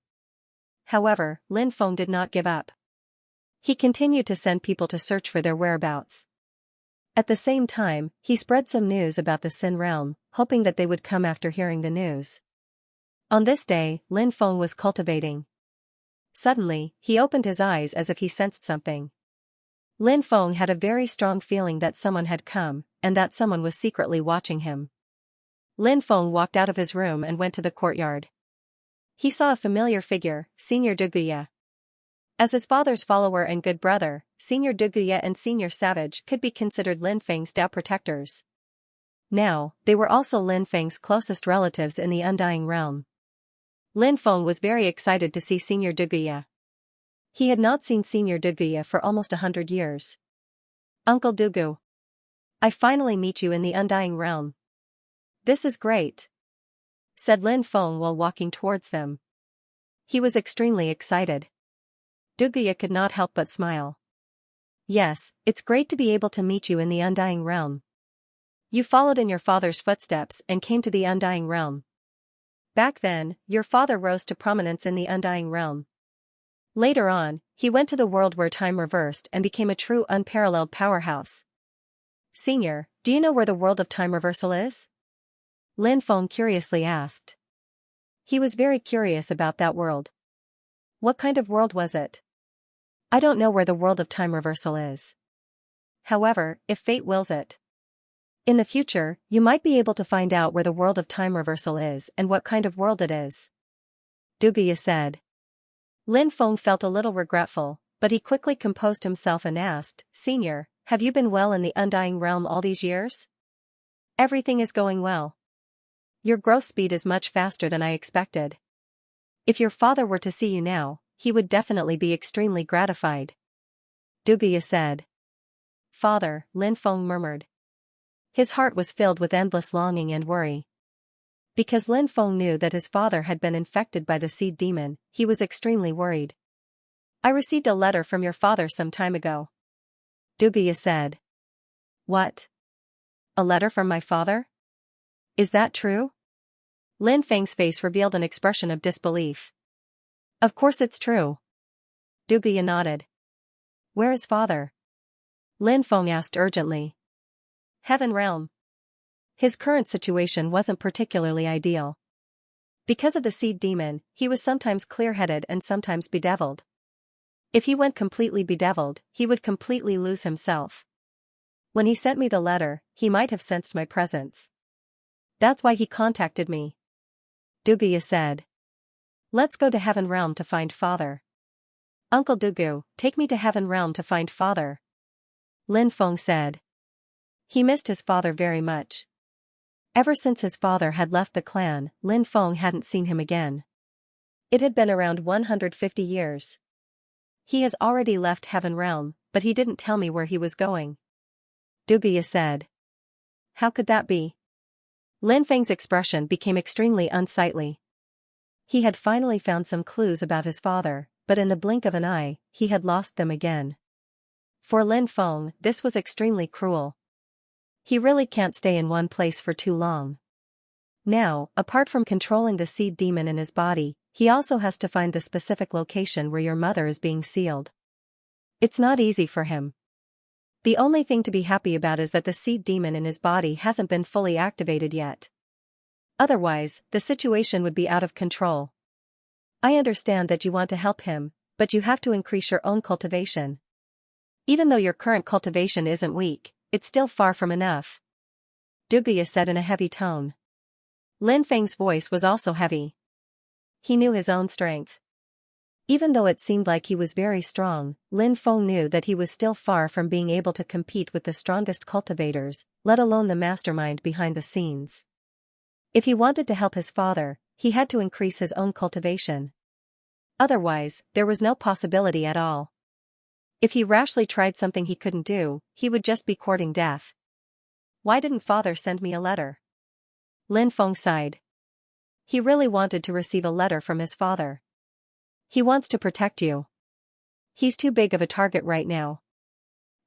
However, Lin Feng did not give up. He continued to send people to search for their whereabouts. At the same time, he spread some news about the Sin realm, hoping that they would come after hearing the news. On this day, Lin Feng was cultivating. Suddenly, he opened his eyes as if he sensed something. Lin Feng had a very strong feeling that someone had come, and that someone was secretly watching him. Lin Feng walked out of his room and went to the courtyard. He saw a familiar figure, Senior Duguya. As his father's follower and good brother, Senior Duguya and Senior Savage could be considered Lin Feng's Dao protectors. Now, they were also Lin Feng's closest relatives in the Undying Realm. Lin Feng was very excited to see Senior Duguya. He had not seen Senior Duguya for almost 100 years. Uncle Dugu. I finally meet you in the Undying Realm. This is great, said Lin Feng while walking towards them. He was extremely excited. Duguya could not help but smile. Yes, it's great to be able to meet you in the Undying Realm. You followed in your father's footsteps and came to the Undying Realm. Back then, your father rose to prominence in the Undying Realm. Later on, he went to the world where time reversed and became a true unparalleled powerhouse. Senior, do you know where the world of time reversal is? Lin Feng curiously asked. He was very curious about that world. What kind of world was it? I don't know where the world of time reversal is. However, if fate wills it, in the future, you might be able to find out where the world of time reversal is and what kind of world it is. Duguya said. Lin Feng felt a little regretful, but he quickly composed himself and asked, Senior, have you been well in the Undying Realm all these years? Everything is going well. Your growth speed is much faster than I expected. If your father were to see you now, he would definitely be extremely gratified. Duguya said. Father, Lin Feng murmured. His heart was filled with endless longing and worry. Because Lin Feng knew that his father had been infected by the seed demon, he was extremely worried. I received a letter from your father some time ago. Duguya said. What? A letter from my father? Is that true? Lin Feng's face revealed an expression of disbelief. Of course it's true. Duguya nodded. Where is father? Lin Feng asked urgently. Heaven realm. His current situation wasn't particularly ideal. Because of the seed demon, he was sometimes clear-headed and sometimes bedeviled. If he went completely bedeviled, he would completely lose himself. When he sent me the letter, he might have sensed my presence. That's why he contacted me. Duguya said. Let's go to Heaven Realm to find father. Uncle Dugu, take me to Heaven Realm to find father. Lin Feng said. He missed his father very much. Ever since his father had left the clan, Lin Feng hadn't seen him again. It had been around 150 years. He has already left Heaven Realm, but he didn't tell me where he was going. Duguya said. How could that be? Lin Feng's expression became extremely unsightly. He had finally found some clues about his father, but in the blink of an eye, he had lost them again. For Lin Feng, this was extremely cruel. He really can't stay in one place for too long. Now, apart from controlling the seed demon in his body, he also has to find the specific location where your mother is being sealed. It's not easy for him. The only thing to be happy about is that the seed demon in his body hasn't been fully activated yet. Otherwise, the situation would be out of control. I understand that you want to help him, but you have to increase your own cultivation. Even though your current cultivation isn't weak, it's still far from enough. Duguya said in a heavy tone. Lin Feng's voice was also heavy. He knew his own strength. Even though it seemed like he was very strong, Lin Feng knew that he was still far from being able to compete with the strongest cultivators, let alone the mastermind behind the scenes. If he wanted to help his father, he had to increase his own cultivation. Otherwise, there was no possibility at all. If he rashly tried something he couldn't do, he would just be courting death. Why didn't father send me a letter? Lin Feng sighed. He really wanted to receive a letter from his father. He wants to protect you. He's too big of a target right now.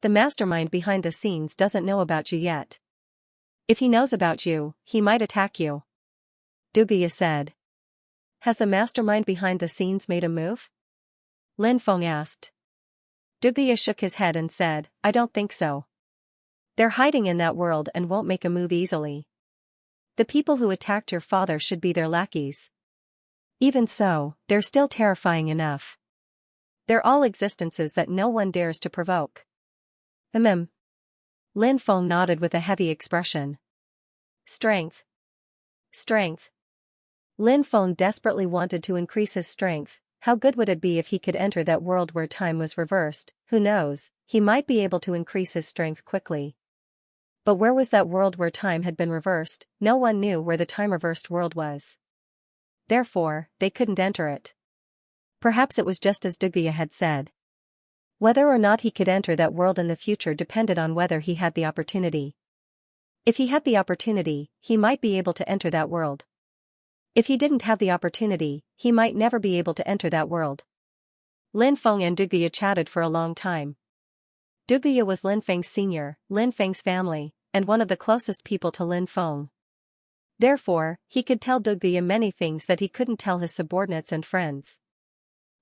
The mastermind behind the scenes doesn't know about you yet. If he knows about you, he might attack you. Duguya said. Has the mastermind behind the scenes made a move? Lin Feng asked. Duguya shook his head and said, I don't think so. They're hiding in that world and won't make a move easily. The people who attacked your father should be their lackeys. Even so, they're still terrifying enough. They're all existences that no one dares to provoke. Lin Feng nodded with a heavy expression. Strength. Strength. Lin Feng desperately wanted to increase his strength. How good would it be if he could enter that world where time was reversed? Who knows, he might be able to increase his strength quickly. But where was that world where time had been reversed? No one knew where the time-reversed world was. Therefore, they couldn't enter it. Perhaps it was just as Duguya had said. Whether or not he could enter that world in the future depended on whether he had the opportunity. If he had the opportunity, he might be able to enter that world. If he didn't have the opportunity, he might never be able to enter that world. Lin Feng and Duguya chatted for a long time. Duguya was Lin Feng's senior, Lin Feng's family, and one of the closest people to Lin Feng. Therefore, he could tell Duguya many things that he couldn't tell his subordinates and friends.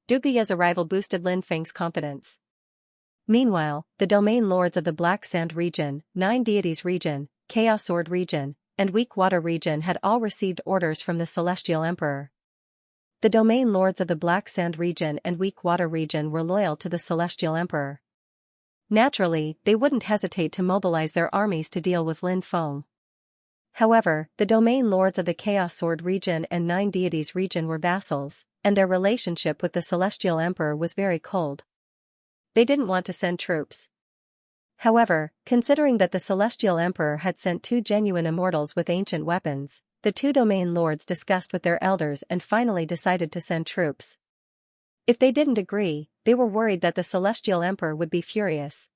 Duguya's arrival boosted Lin Feng's confidence. Meanwhile, the domain lords of the Black Sand region, Nine Deities region, Chaos Sword region, and Weak Water region had all received orders from the Celestial Emperor. The domain lords of the Black Sand region and Weak Water region were loyal to the Celestial Emperor. Naturally, they wouldn't hesitate to mobilize their armies to deal with Lin Feng. However, the domain lords of the Chaos Sword region and Nine Deities region were vassals, and their relationship with the Celestial Emperor was very cold. They didn't want to send troops. However, considering that the Celestial Emperor had sent 2 genuine immortals with ancient weapons, the 2 domain lords discussed with their elders and finally decided to send troops. If they didn't agree, they were worried that the Celestial Emperor would be furious.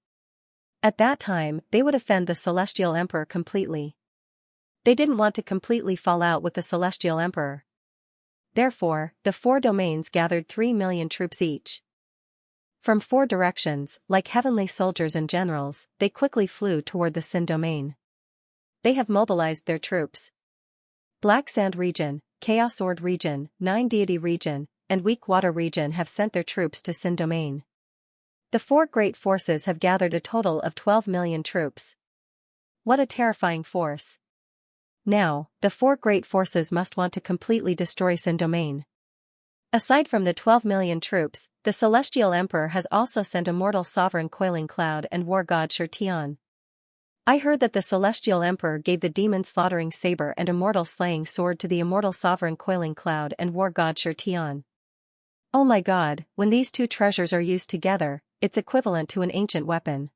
At that time, they would offend the Celestial Emperor completely. They didn't want to completely fall out with the Celestial Emperor. Therefore, the 4 domains gathered 3 million troops each. From 4 directions, like heavenly soldiers and generals, they quickly flew toward the Sin domain. They have mobilized their troops. Black Sand region, Chaos Sword region, Nine Deity region, and Weak Water region have sent their troops to Sin domain. The 4 great forces have gathered a total of 12 million troops. What a terrifying force. Now, the 4 great forces must want to completely destroy Sin domain. Aside from the 12 million troops, the Celestial Emperor has also sent Immortal Sovereign Coiling Cloud and War God Shirtian. I heard that the Celestial Emperor gave the Demon Slaughtering Saber and Immortal Slaying Sword to the Immortal Sovereign Coiling Cloud and War God Shirtian. Oh my god, when these 2 treasures are used together, it's equivalent to an ancient weapon.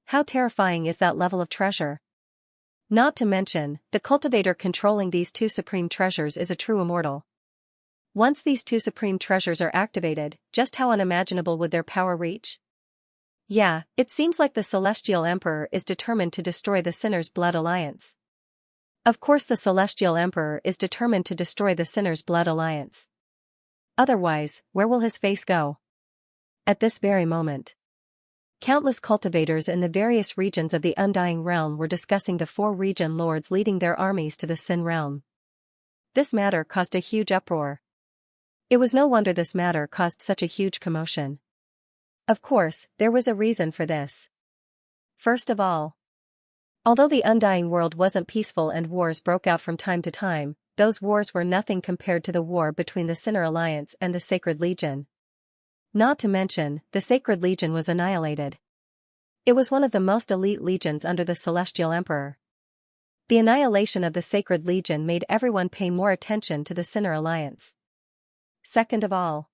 How terrifying is that level of treasure? Not to mention, the cultivator controlling these 2 supreme treasures is a true immortal. Once these 2 supreme treasures are activated, just how unimaginable would their power reach? Yeah, it seems like the Celestial Emperor is determined to destroy the Sinner's Blood Alliance. Of course the Celestial Emperor is determined to destroy the Sinner's Blood Alliance. Otherwise, where will his face go? At this very moment, countless cultivators in the various regions of the Undying Realm were discussing the 4 region lords leading their armies to the Sin realm. This matter caused a huge uproar. It was no wonder this matter caused such a huge commotion. Of course, there was a reason for this. First of all, although the Undying World wasn't peaceful and wars broke out from time to time, those wars were nothing compared to the war between the Sinner Alliance and the Sacred Legion. Not to mention, the Sacred Legion was annihilated. It was one of the most elite legions under the Celestial Emperor. The annihilation of the Sacred Legion made everyone pay more attention to the Sinner Alliance. Second of all,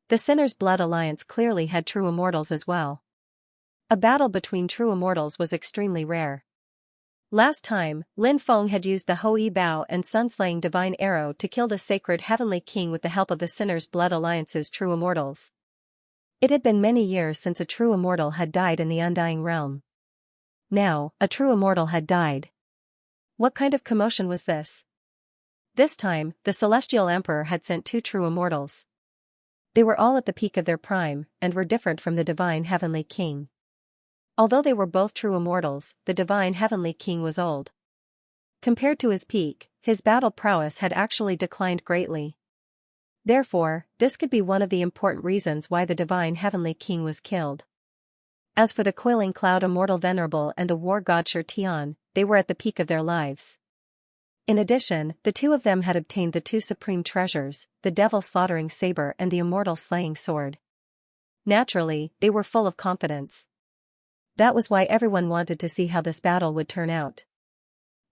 the Sinner's Blood Alliance clearly had true immortals as well. A battle between true immortals was extremely rare. Last time, Lin Feng had used the Hou Yi Bao and Sunslaying Divine Arrow to kill the Sacred Heavenly King with the help of the Sinner's Blood Alliance's true immortals. It had been many years since a true immortal had died in the Undying Realm. Now, a true immortal had died. What kind of commotion was this? This time, the celestial emperor had sent two true immortals. They were all at the peak of their prime, and were different from the divine heavenly king. Although they were both true immortals, the divine heavenly king was old. Compared to his peak, his battle prowess had actually declined greatly. Therefore, this could be one of the important reasons why the divine heavenly king was killed. As for the coiling cloud immortal venerable and the war god Xianxia, they were at the peak of their lives. In addition, the two of them had obtained the two supreme treasures, the devil-slaughtering saber and the immortal-slaying sword. Naturally, they were full of confidence. That was why everyone wanted to see how this battle would turn out.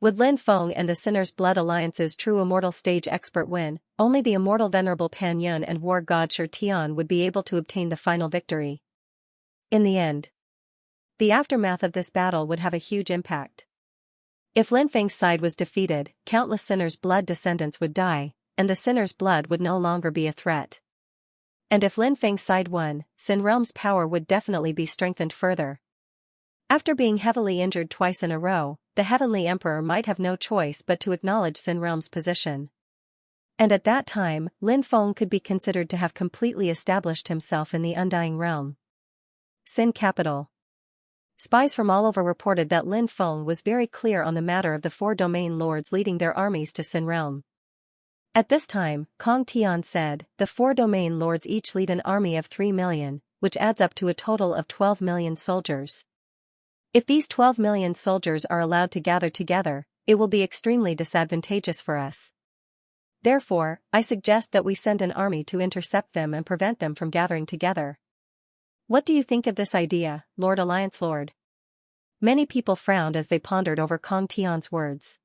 Would Lin Feng and the Sinner's Blood Alliance's true immortal stage expert win? Only the immortal venerable Pan Yun and war god Xianxia would be able to obtain the final victory. In the end, the aftermath of this battle would have a huge impact. If Lin Feng's side was defeated, countless Sinner's Blood descendants would die, and the Sinner's Blood would no longer be a threat. And if Lin Feng's side won, Sin Realm's power would definitely be strengthened further. After being heavily injured twice in a row, the Heavenly Emperor might have no choice but to acknowledge Sin Realm's position. And at that time, Lin Feng could be considered to have completely established himself in the Undying Realm. Sin Capital. Spies from all over reported that Lin Feng was very clear on the matter of the four domain lords leading their armies to Sin Realm. At this time, Kong Tian said, the four domain lords each lead an army of 3 million, which adds up to a total of 12 million soldiers. If these 12 million soldiers are allowed to gather together, it will be extremely disadvantageous for us. Therefore, I suggest that we send an army to intercept them and prevent them from gathering together. What do you think of this idea, Lord Alliance Lord? Many people frowned as they pondered over Kong Tian's words.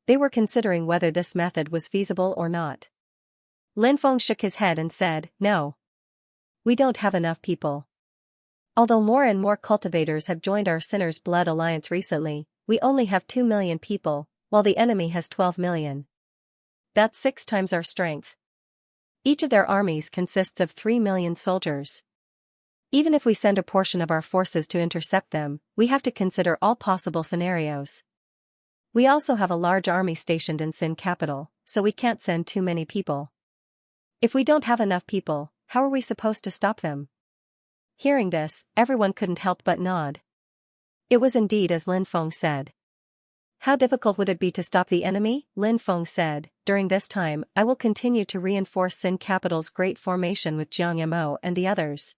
They were considering whether this method was feasible or not. Lin Feng shook his head and said, no. We don't have enough people. Although more and more cultivators have joined our Sinner's Blood Alliance recently, we only have 2 million people, while the enemy has 12 million. That's 6 times our strength. Each of their armies consists of 3 million soldiers. Even if we send a portion of our forces to intercept them, we have to consider all possible scenarios. We also have a large army stationed in Sin Capital, so we can't send too many people. If we don't have enough people, how are we supposed to stop them? Hearing this, everyone couldn't help but nod. It was indeed as Lin Feng said. How difficult would it be to stop the enemy? Lin Feng said, during this time, I will continue to reinforce Sin Capital's great formation with Jiang Mo and the others.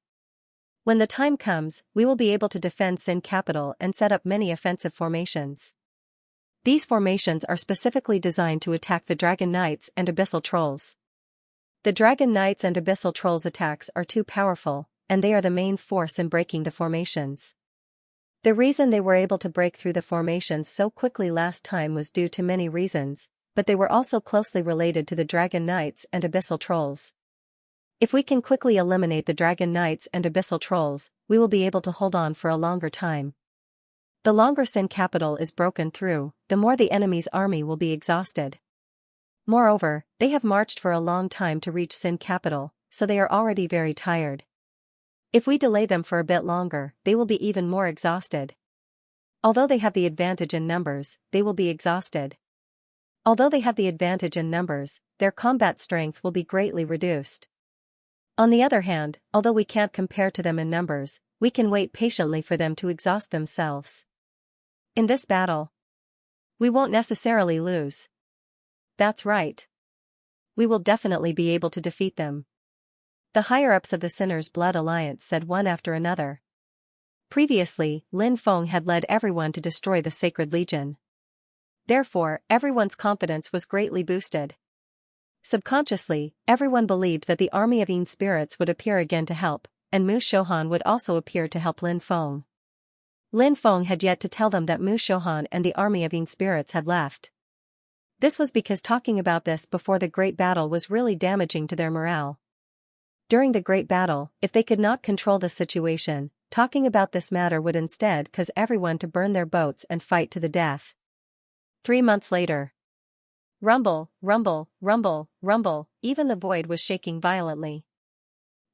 When the time comes, we will be able to defend Sin Capital and set up many offensive formations. These formations are specifically designed to attack the Dragon Knights and Abyssal Trolls. The Dragon Knights and Abyssal Trolls' attacks are too powerful, and they are the main force in breaking the formations. The reason they were able to break through the formations so quickly last time was due to many reasons, but they were also closely related to the Dragon Knights and Abyssal Trolls. If we can quickly eliminate the Dragon Knights and Abyssal Trolls, we will be able to hold on for a longer time. The longer Sin Capital is broken through, the more the enemy's army will be exhausted. Moreover, they have marched for a long time to reach Sin Capital, so they are already very tired. If we delay them for a bit longer, they will be even more exhausted. Although they have the advantage in numbers, they will be exhausted. Although they have the advantage in numbers, their combat strength will be greatly reduced. On the other hand, although we can't compare to them in numbers, we can wait patiently for them to exhaust themselves. In this battle, we won't necessarily lose. That's right. We will definitely be able to defeat them. The higher-ups of the Sinner's Blood Alliance said one after another. Previously, Lin Feng had led everyone to destroy the Sacred Legion. Therefore, everyone's confidence was greatly boosted. Subconsciously, everyone believed that the army of Yin spirits would appear again to help, and Mu Shohan would also appear to help Lin Feng. Lin Feng had yet to tell them that Mu Shohan and the army of Yin spirits had left. This was because talking about this before the great battle was really damaging to their morale. During the great battle, if they could not control the situation, talking about this matter would instead cause everyone to burn their boats and fight to the death. 3 months later. Rumble, rumble, rumble, rumble, even the void was shaking violently.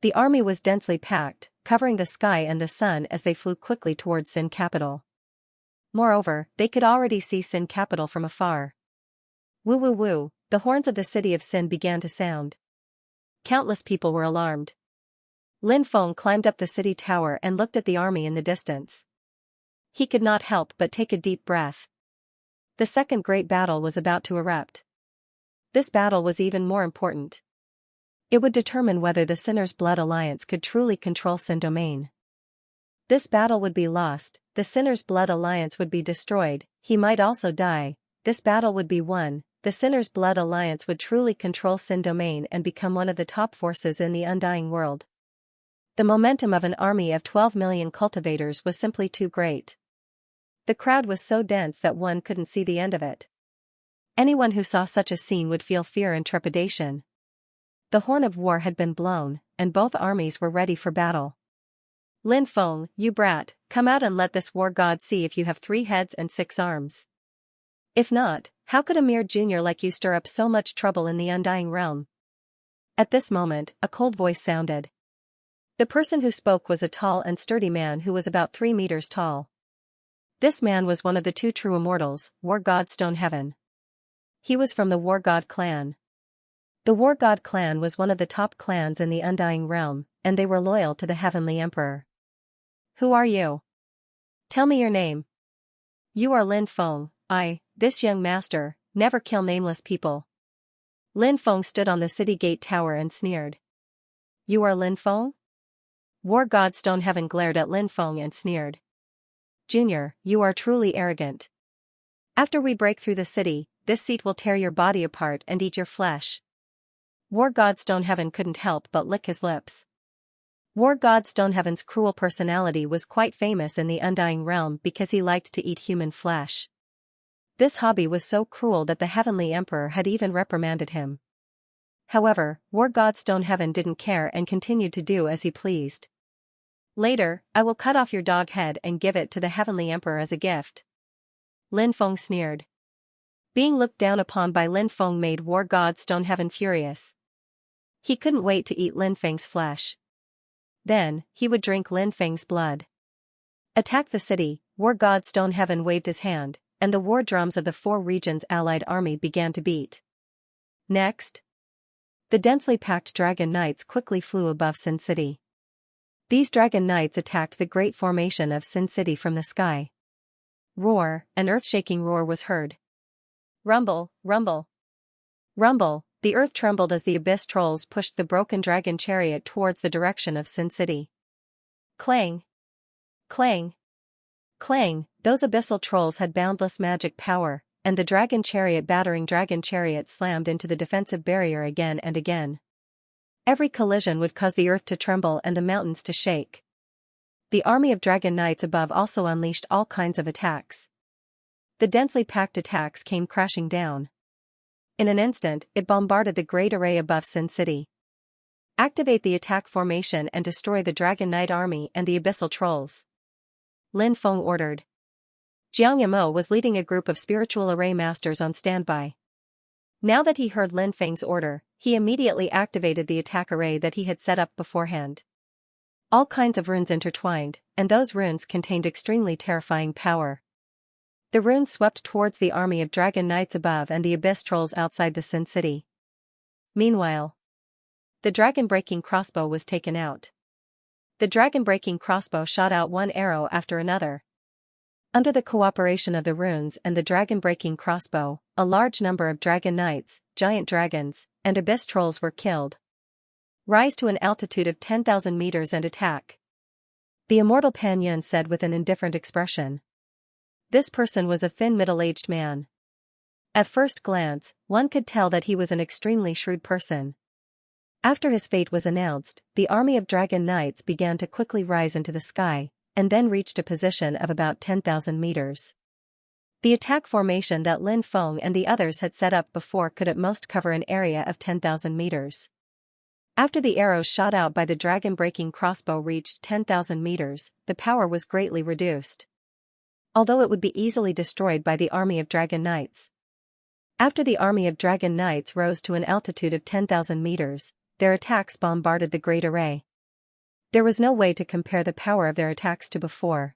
The army was densely packed, covering the sky and the sun as they flew quickly towards Sin Capital. Moreover, they could already see Sin Capital from afar. Woo woo woo, The horns of the city of Sin began to sound. Countless people were alarmed. Lin Feng climbed up the city tower and looked at the army in the distance. He could not help but take a deep breath. The second great battle was about to erupt. This battle was even more important. It would determine whether the Sinner's Blood Alliance could truly control Sin Domain. This battle would be lost, the Sinner's Blood Alliance would be destroyed, he might also die. This battle would be won, the Sinner's Blood Alliance would truly control Sin Domain and become one of the top forces in the undying world. The momentum of an army of 12 million cultivators was simply too great. The crowd was so dense that one couldn't see the end of it. Anyone who saw such a scene would feel fear and trepidation. The horn of war had been blown, and both armies were ready for battle. Lin Feng, you brat, come out and let this war god see if you have 3 heads and 6 arms. If not, how could a mere junior like you stir up so much trouble in the undying realm? At this moment, a cold voice sounded. The person who spoke was a tall and sturdy man who was about 3 meters tall. This man was one of the 2 true immortals, War God Stoneheaven. He was from the War God clan. The War God clan was one of the top clans in the undying realm, and they were loyal to the Heavenly Emperor. Who are you? Tell me your name. You are Lin Feng. This young master, never kill nameless people. Lin Feng stood on the city gate tower and sneered. You are Lin Feng? War God Stoneheaven glared at Lin Feng and sneered. Junior, you are truly arrogant. After we break through the city, this seat will tear your body apart and eat your flesh. War God Stoneheaven couldn't help but lick his lips. War God Stoneheaven's cruel personality was quite famous in the undying realm because he liked to eat human flesh. This hobby was so cruel that the Heavenly Emperor had even reprimanded him. However, War God Stoneheaven didn't care and continued to do as he pleased. Later, I will cut off your dog head and give it to the Heavenly Emperor as a gift. Lin Feng sneered. Being looked down upon by Lin Feng made War God Stoneheaven furious. He couldn't wait to eat Lin Feng's flesh. Then, he would drink Lin Feng's blood. Attack the city, War God Stoneheaven waved his hand, and the war drums of the 4 regions' allied army began to beat. Next, the densely packed dragon knights quickly flew above Sin City. These dragon knights attacked the great formation of Sin City from the sky. Roar, an earth-shaking roar was heard. Rumble, rumble. Rumble, the earth trembled as the abyss trolls pushed the broken dragon chariot towards the direction of Sin City. Clang. Clang. Clang, those abyssal trolls had boundless magic power, and the dragon chariot battering dragon chariot slammed into the defensive barrier again and again. Every collision would cause the earth to tremble and the mountains to shake. The army of dragon knights above also unleashed all kinds of attacks. The densely packed attacks came crashing down. In an instant, it bombarded the great array above Sin City. Activate the attack formation and destroy the dragon knight army and the abyssal trolls. Lin Feng ordered. Xianxia was leading a group of spiritual array masters on standby. Now that he heard Lin Feng's order, he immediately activated the attack array that he had set up beforehand. All kinds of runes intertwined, and those runes contained extremely terrifying power. The runes swept towards the army of dragon knights above and the abyss trolls outside the Sin City. Meanwhile, the dragon-breaking crossbow was taken out. The dragon-breaking crossbow shot out one arrow after another. Under the cooperation of the runes and the dragon-breaking crossbow, a large number of dragon knights, giant dragons, and abyss trolls were killed. Rise to an altitude of 10,000 meters and attack. The immortal Pan Yun said with an indifferent expression. This person was a thin middle-aged man. At first glance, one could tell that he was an extremely shrewd person. After his fate was announced, the army of dragon knights began to quickly rise into the sky, and then reached a position of about 10,000 meters. The attack formation that Lin Feng and the others had set up before could at most cover an area of 10,000 meters. After the arrows shot out by the dragon-breaking crossbow reached 10,000 meters, the power was greatly reduced. Although it would be easily destroyed by the army of dragon knights. After the army of dragon knights rose to an altitude of 10,000 meters, their attacks bombarded the great array. There was no way to compare the power of their attacks to before.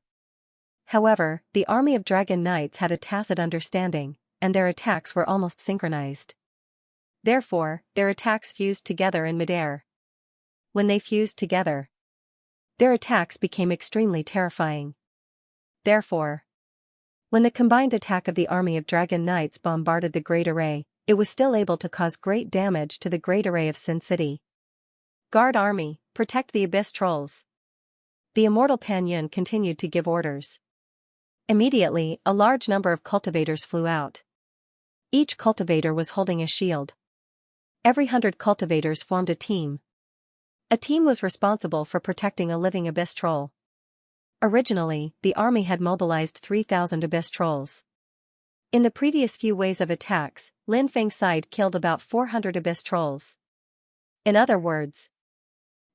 However, the army of dragon knights had a tacit understanding, and their attacks were almost synchronized. Therefore, their attacks fused together in midair. When they fused together, their attacks became extremely terrifying. Therefore, when the combined attack of the army of Dragon Knights bombarded the Great Array, it was still able to cause great damage to the Great Array of Sin City. Guard army, protect the Abyss Trolls. The immortal Pan Yin continued to give orders. Immediately, a large number of cultivators flew out. Each cultivator was holding a shield. Every 100 cultivators formed a team. A team was responsible for protecting a living Abyss Troll. Originally, the army had mobilized 3,000 Abyss Trolls. In the previous few waves of attacks, Lin Feng's side killed about 400 Abyss Trolls. In other words,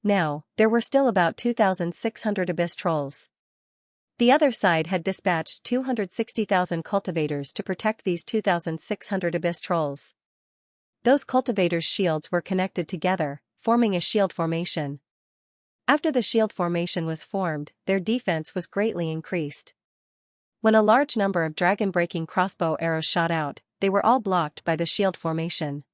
now, there were still about 2,600 Abyss Trolls. The other side had dispatched 260,000 cultivators to protect these 2,600 Abyss Trolls. Those cultivators' shields were connected together, forming a shield formation. After the shield formation was formed, their defense was greatly increased. When a large number of dragon-breaking crossbow arrows shot out, they were all blocked by the shield formation.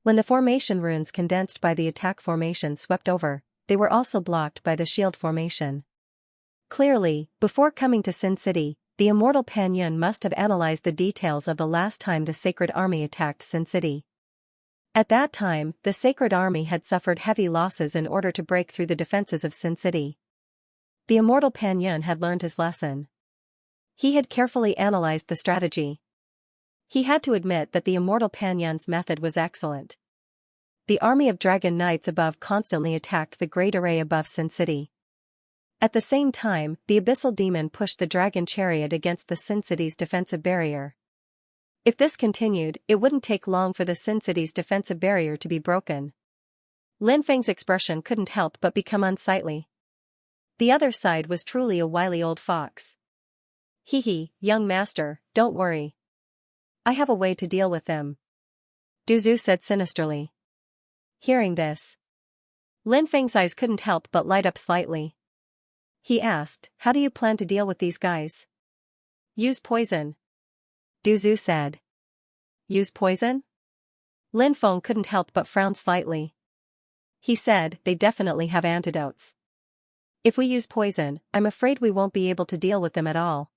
When the formation runes condensed by the attack formation swept over, they were also blocked by the shield formation. Clearly, before coming to Sin City, the immortal Pan Yin must have analyzed the details of the last time the Sacred Army attacked Sin City. At that time, the Sacred Army had suffered heavy losses in order to break through the defenses of Sin City. The immortal Pan Yin had learned his lesson. He had carefully analyzed the strategy. He had to admit that the immortal Pan Yin's method was excellent. The army of Dragon Knights above constantly attacked the Great Array above Sin City. At the same time, the Abyssal Demon pushed the Dragon Chariot against the Sin City's defensive barrier. If this continued, it wouldn't take long for the Sin City's defensive barrier to be broken. Lin Feng's expression couldn't help but become unsightly. The other side was truly a wily old fox. Hee, young master, don't worry. I have a way to deal with them, Du Zhu said sinisterly. Hearing this, Lin Feng's eyes couldn't help but light up slightly. He asked, how do you plan to deal with these guys? Use poison, Du Zhu said. Use poison? Lin Feng couldn't help but frown slightly. He said, they definitely have antidotes. If we use poison, I'm afraid we won't be able to deal with them at all.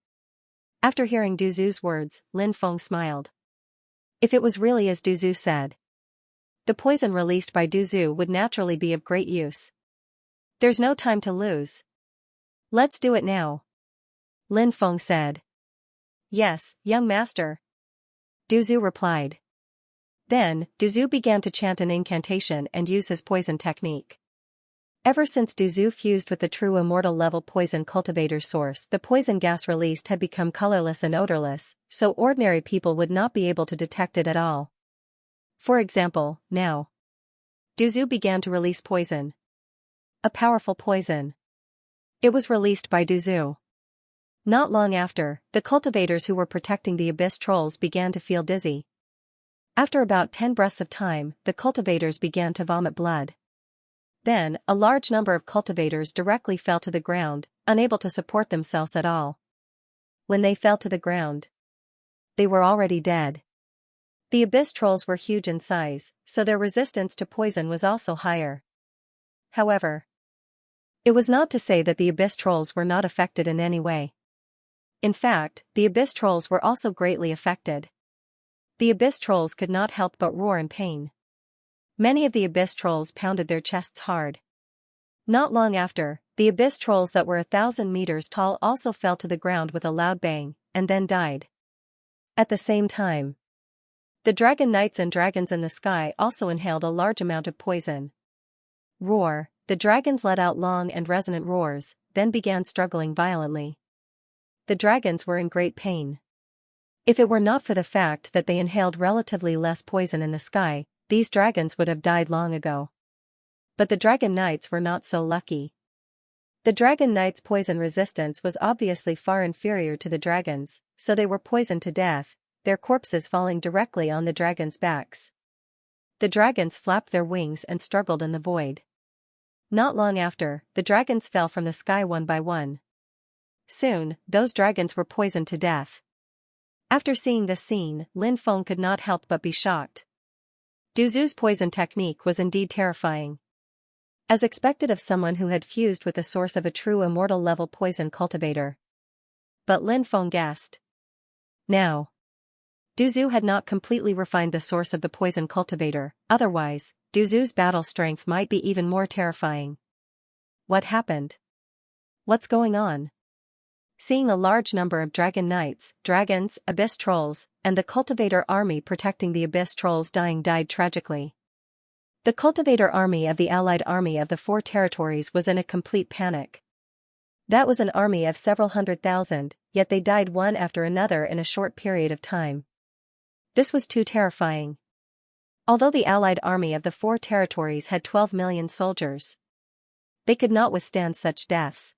After hearing Du Zhu's words, Lin Feng smiled. If it was really as Du Zhu said, the poison released by Du Zhu would naturally be of great use. There's no time to lose. Let's do it now, Lin Feng said. Yes, young master, Du Zhu replied. Then, Du Zhu began to chant an incantation and use his poison technique. Ever since Du Zhu fused with the true immortal level poison cultivator source, the poison gas released had become colorless and odorless, so ordinary people would not be able to detect it at all. For example, now, Du Zhu began to release poison. A powerful poison. It was released by Du Zhu. Not long after, the cultivators who were protecting the Abyss Trolls began to feel dizzy. After about 10 breaths of time, the cultivators began to vomit blood. Then, a large number of cultivators directly fell to the ground, unable to support themselves at all. When they fell to the ground, they were already dead. The Abyss Trolls were huge in size, so their resistance to poison was also higher. However, it was not to say that the Abyss Trolls were not affected in any way. In fact, the Abyss Trolls were also greatly affected. The Abyss Trolls could not help but roar in pain. Many of the Abyss Trolls pounded their chests hard. Not long after, the Abyss Trolls that were 1,000 meters tall also fell to the ground with a loud bang, and then died. At the same time, the Dragon Knights and dragons in the sky also inhaled a large amount of poison. Roar, the dragons let out long and resonant roars, then began struggling violently. The dragons were in great pain. If it were not for the fact that they inhaled relatively less poison in the sky, these dragons would have died long ago. But the Dragon Knights were not so lucky. The Dragon Knights' poison resistance was obviously far inferior to the dragons, so they were poisoned to death, their corpses falling directly on the dragons' backs. The dragons flapped their wings and struggled in the void. Not long after, the dragons fell from the sky one by one. Soon, those dragons were poisoned to death. After seeing this scene, Lin Feng could not help but be shocked. Duzu's poison technique was indeed terrifying. As expected of someone who had fused with the source of a true immortal-level poison cultivator. But Lin Feng guessed. Now, Duzu had not completely refined the source of the poison cultivator, otherwise, Duzu's battle strength might be even more terrifying. What happened? What's going on? Seeing a large number of dragon knights, dragons, abyss trolls, and the cultivator army protecting the abyss trolls died tragically. The cultivator army of the allied army of the four territories was in a complete panic. That was an army of several 100,000, yet they died one after another in a short period of time. This was too terrifying. Although the allied army of the four territories had 12 million soldiers, they could not withstand such deaths.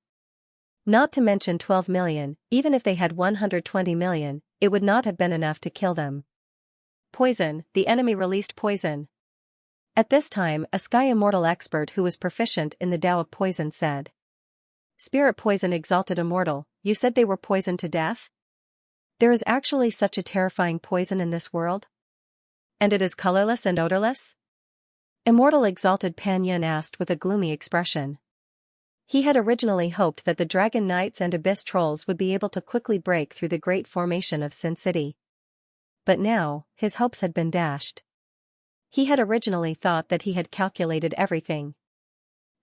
Not to mention 12 million, even if they had 120 million, it would not have been enough to kill them. Poison, the enemy released poison. At this time, a Sky Immortal expert who was proficient in the Tao of Poison said. Spirit Poison Exalted Immortal, you said they were poisoned to death? There is actually such a terrifying poison in this world? And it is colorless and odorless? Immortal Exalted Pan Yin asked with a gloomy expression. He had originally hoped that the Dragon Knights and Abyss Trolls would be able to quickly break through the great formation of Sin City. But now, his hopes had been dashed. He had originally thought that he had calculated everything.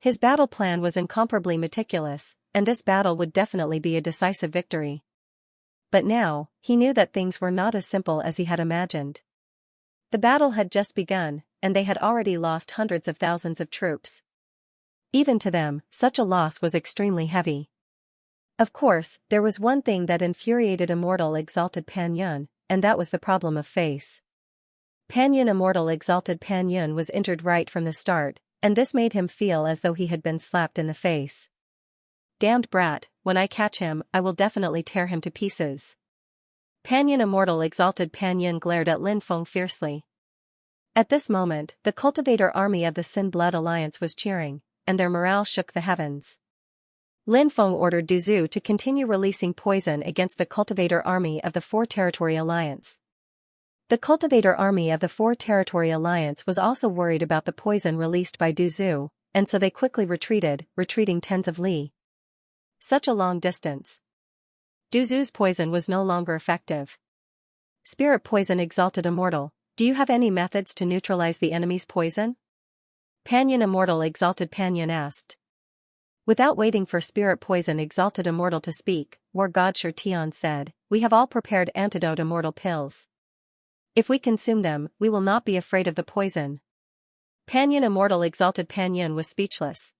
His battle plan was incomparably meticulous, and this battle would definitely be a decisive victory. But now, he knew that things were not as simple as he had imagined. The battle had just begun, and they had already lost hundreds of thousands of troops. Even to them, such a loss was extremely heavy. Of course, there was one thing that infuriated Immortal Exalted Pan Yun, and that was the problem of face. Pan Yun Immortal Exalted Pan Yun was injured right from the start, and this made him feel as though he had been slapped in the face. Damned brat, when I catch him, I will definitely tear him to pieces. Pan Yun Immortal Exalted Pan Yun glared at Lin Feng fiercely. At this moment, the cultivator army of the Sin Blood Alliance was cheering, and their morale shook the heavens. Lin Feng ordered Duzu to continue releasing poison against the cultivator army of the Four Territory Alliance. The cultivator army of the Four Territory Alliance was also worried about the poison released by Duzu, and so they quickly retreating tens of li. Such a long distance. Duzu's poison was no longer effective. Spirit Poison Exalted Immortal, do you have any methods to neutralize the enemy's poison? Pan Yun Immortal Exalted Pan Yun asked. Without waiting for Spirit Poison Exalted Immortal to speak, War God Shi Tian said, we have all prepared antidote immortal pills. If we consume them, we will not be afraid of the poison. Pan Yun Immortal Exalted Pan Yun was speechless.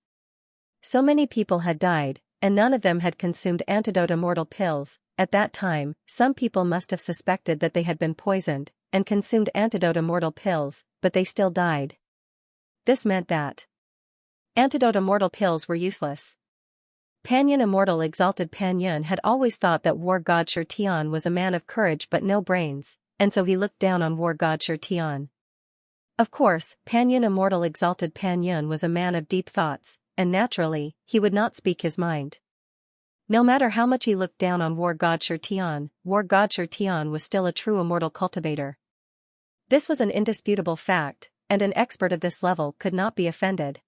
So many people had died, and none of them had consumed antidote immortal pills. At that time, some people must have suspected that they had been poisoned, and consumed antidote immortal pills, but they still died. This meant that antidote immortal pills were useless. Pan Yun Immortal Exalted Pan Yun had always thought that War God Shi Tian was a man of courage but no brains, and so he looked down on War God Shi Tian. Of course, Pan Yun Immortal Exalted Pan Yun was a man of deep thoughts, and naturally, he would not speak his mind. No matter how much he looked down on War God Shi Tian was still a true immortal cultivator. This was an indisputable fact, and an expert of this level could not be offended.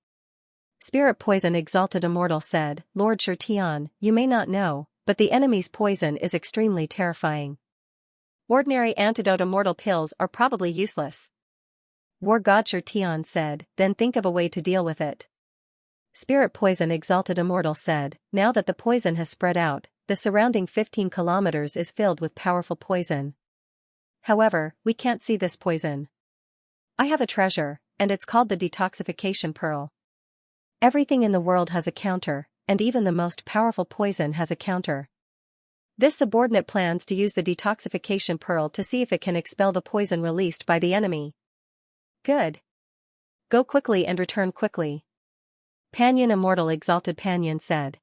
Spirit Poison Exalted Immortal said, Lord Shi Tian, you may not know, but the enemy's poison is extremely terrifying. Ordinary antidote immortal pills are probably useless. War God Shi Tian said, then think of a way to deal with it. Spirit Poison Exalted Immortal said, now that the poison has spread out, the surrounding 15 kilometers is filled with powerful poison. However, we can't see this poison. I have a treasure, and it's called the detoxification pearl. Everything in the world has a counter, and even the most powerful poison has a counter. This subordinate plans to use the detoxification pearl to see if it can expel the poison released by the enemy. Good. Go quickly and return quickly. Pan Yun Immortal Exalted Pan Yun said.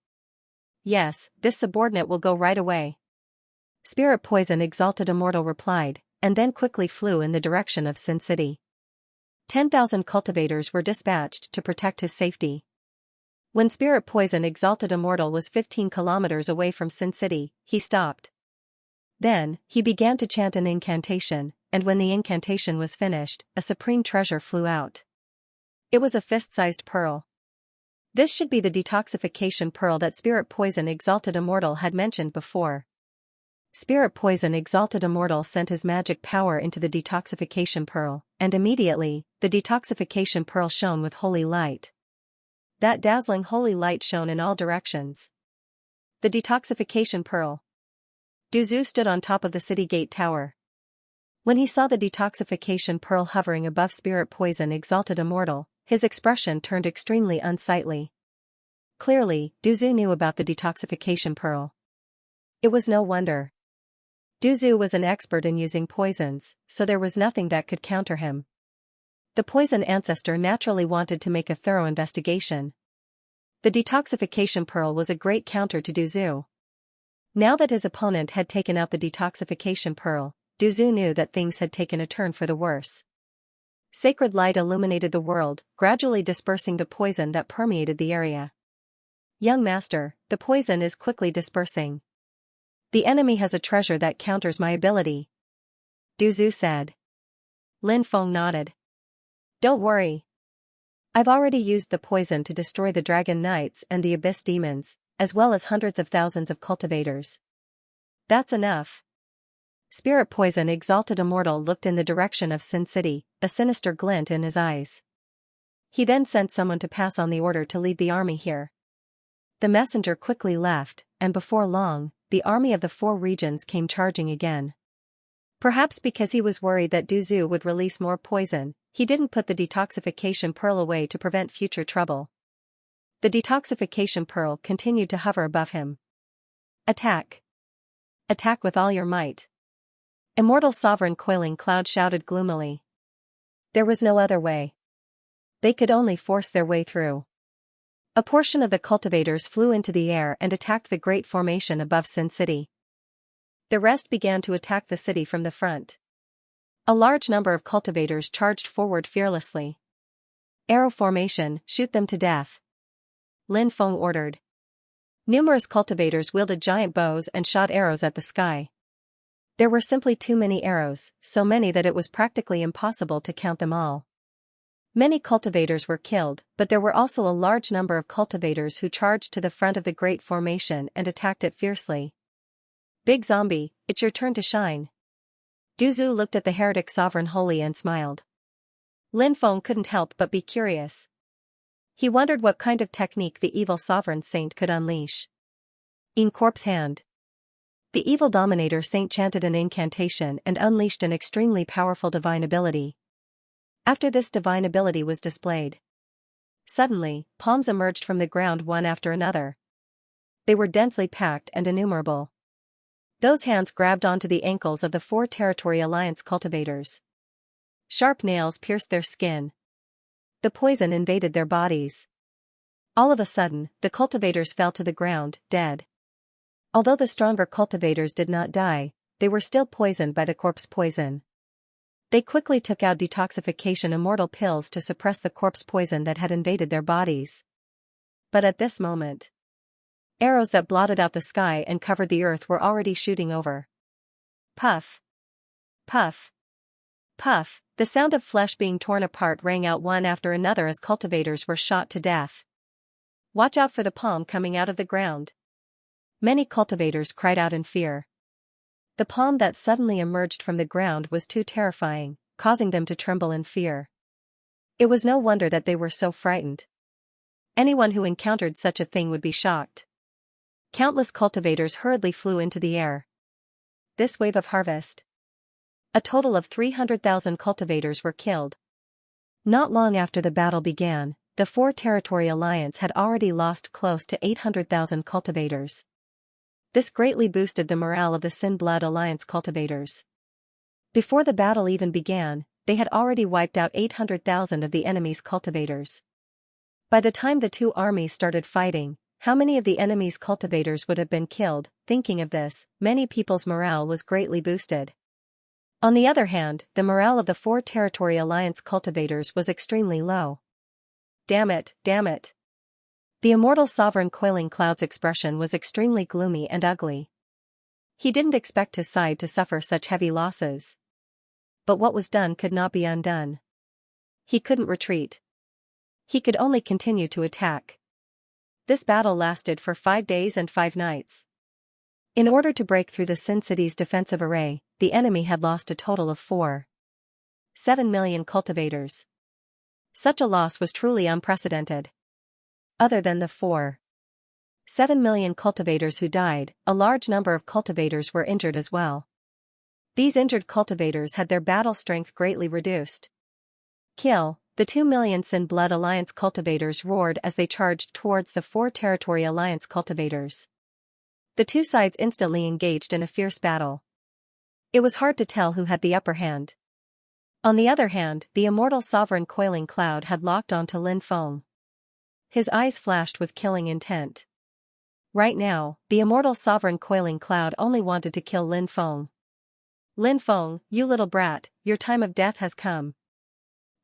Yes, this subordinate will go right away. Spirit Poison Exalted Immortal replied, and then quickly flew in the direction of Sin City. 10,000 cultivators were dispatched to protect his safety. When Spirit Poison Exalted Immortal was 15 kilometers away from Sin City, he stopped. Then, he began to chant an incantation, and when the incantation was finished, a supreme treasure flew out. It was a fist-sized pearl. This should be the detoxification pearl that Spirit Poison Exalted Immortal had mentioned before. Spirit Poison Exalted Immortal sent his magic power into the detoxification pearl, and immediately, the detoxification pearl shone with holy light. That dazzling holy light shone in all directions. The detoxification pearl. Duzu stood on top of the city gate tower. When he saw the detoxification pearl hovering above Spirit Poison Exalted Immortal, his expression turned extremely unsightly. Clearly, Duzu knew about the detoxification pearl. It was no wonder. Duzu was an expert in using poisons, so there was nothing that could counter him. The poison ancestor naturally wanted to make a thorough investigation. The detoxification pearl was a great counter to Duzu. Now that his opponent had taken out the detoxification pearl, Duzu knew that things had taken a turn for the worse. Sacred light illuminated the world, gradually dispersing the poison that permeated the area. Young master, the poison is quickly dispersing. The enemy has a treasure that counters my ability, Duzu said. Lin Feng nodded. Don't worry. I've already used the poison to destroy the Dragon Knights and the Abyss Demons, as well as hundreds of thousands of cultivators. That's enough. Spirit Poison Exalted Immortal looked in the direction of Sin City, a sinister glint in his eyes. He then sent someone to pass on the order to lead the army here. The messenger quickly left, and before long, the army of the 4 regions came charging again. Perhaps because he was worried that Duzu would release more poison, he didn't put the detoxification pearl away to prevent future trouble. The detoxification pearl continued to hover above him. Attack! Attack with all your might! Immortal Sovereign Coiling Cloud shouted gloomily. There was no other way. They could only force their way through. A portion of the cultivators flew into the air and attacked the great formation above Sin City. The rest began to attack the city from the front. A large number of cultivators charged forward fearlessly. Arrow formation, shoot them to death, Lin Feng ordered. Numerous cultivators wielded giant bows and shot arrows at the sky. There were simply too many arrows, so many that it was practically impossible to count them all. Many cultivators were killed, but there were also a large number of cultivators who charged to the front of the great formation and attacked it fiercely. Big Zombie, it's your turn to shine. Duzu looked at the heretic sovereign holy and smiled. Lin Feng couldn't help but be curious. He wondered what kind of technique the evil sovereign saint could unleash. In Corpse Hand. The evil dominator saint chanted an incantation and unleashed an extremely powerful divine ability. After this divine ability was displayed, suddenly, palms emerged from the ground one after another. They were densely packed and innumerable. Those hands grabbed onto the ankles of the 4 Territory Alliance cultivators. Sharp nails pierced their skin. The poison invaded their bodies. All of a sudden, the cultivators fell to the ground, dead. Although the stronger cultivators did not die, they were still poisoned by the corpse poison. They quickly took out detoxification immortal pills to suppress the corpse poison that had invaded their bodies. But at this moment, arrows that blotted out the sky and covered the earth were already shooting over. Puff! Puff! Puff! The sound of flesh being torn apart rang out one after another as cultivators were shot to death. Watch out for the palm coming out of the ground. Many cultivators cried out in fear. The palm that suddenly emerged from the ground was too terrifying, causing them to tremble in fear. It was no wonder that they were so frightened. Anyone who encountered such a thing would be shocked. Countless cultivators hurriedly flew into the air. This wave of harvest. A total of 300,000 cultivators were killed. Not long after the battle began, the 4 Territory Alliance had already lost close to 800,000 cultivators. This greatly boosted the morale of the Sin Blood Alliance cultivators. Before the battle even began, they had already wiped out 800,000 of the enemy's cultivators. By the time the 2 armies started fighting, how many of the enemy's cultivators would have been killed? Thinking of this, many people's morale was greatly boosted. On the other hand, the morale of the 4 Territory Alliance cultivators was extremely low. Damn it, damn it. The immortal sovereign Coiling Cloud's expression was extremely gloomy and ugly. He didn't expect his side to suffer such heavy losses. But what was done could not be undone. He couldn't retreat. He could only continue to attack. This battle lasted for 5 days and 5 nights. In order to break through the Sin City's defensive array, the enemy had lost a total of 4.7 million cultivators. Such a loss was truly unprecedented. Other than the 4.7 million cultivators who died, a large number of cultivators were injured as well. These injured cultivators had their battle strength greatly reduced. Kill! The 2 million Sin Blood Alliance cultivators roared as they charged towards the 4 Territory Alliance cultivators. The two sides instantly engaged in a fierce battle. It was hard to tell who had the upper hand. On the other hand, the immortal sovereign Coiling Cloud had locked onto Lin Feng. His eyes flashed with killing intent. Right now, the immortal sovereign Coiling Cloud only wanted to kill Lin Feng. Lin Feng, you little brat, your time of death has come.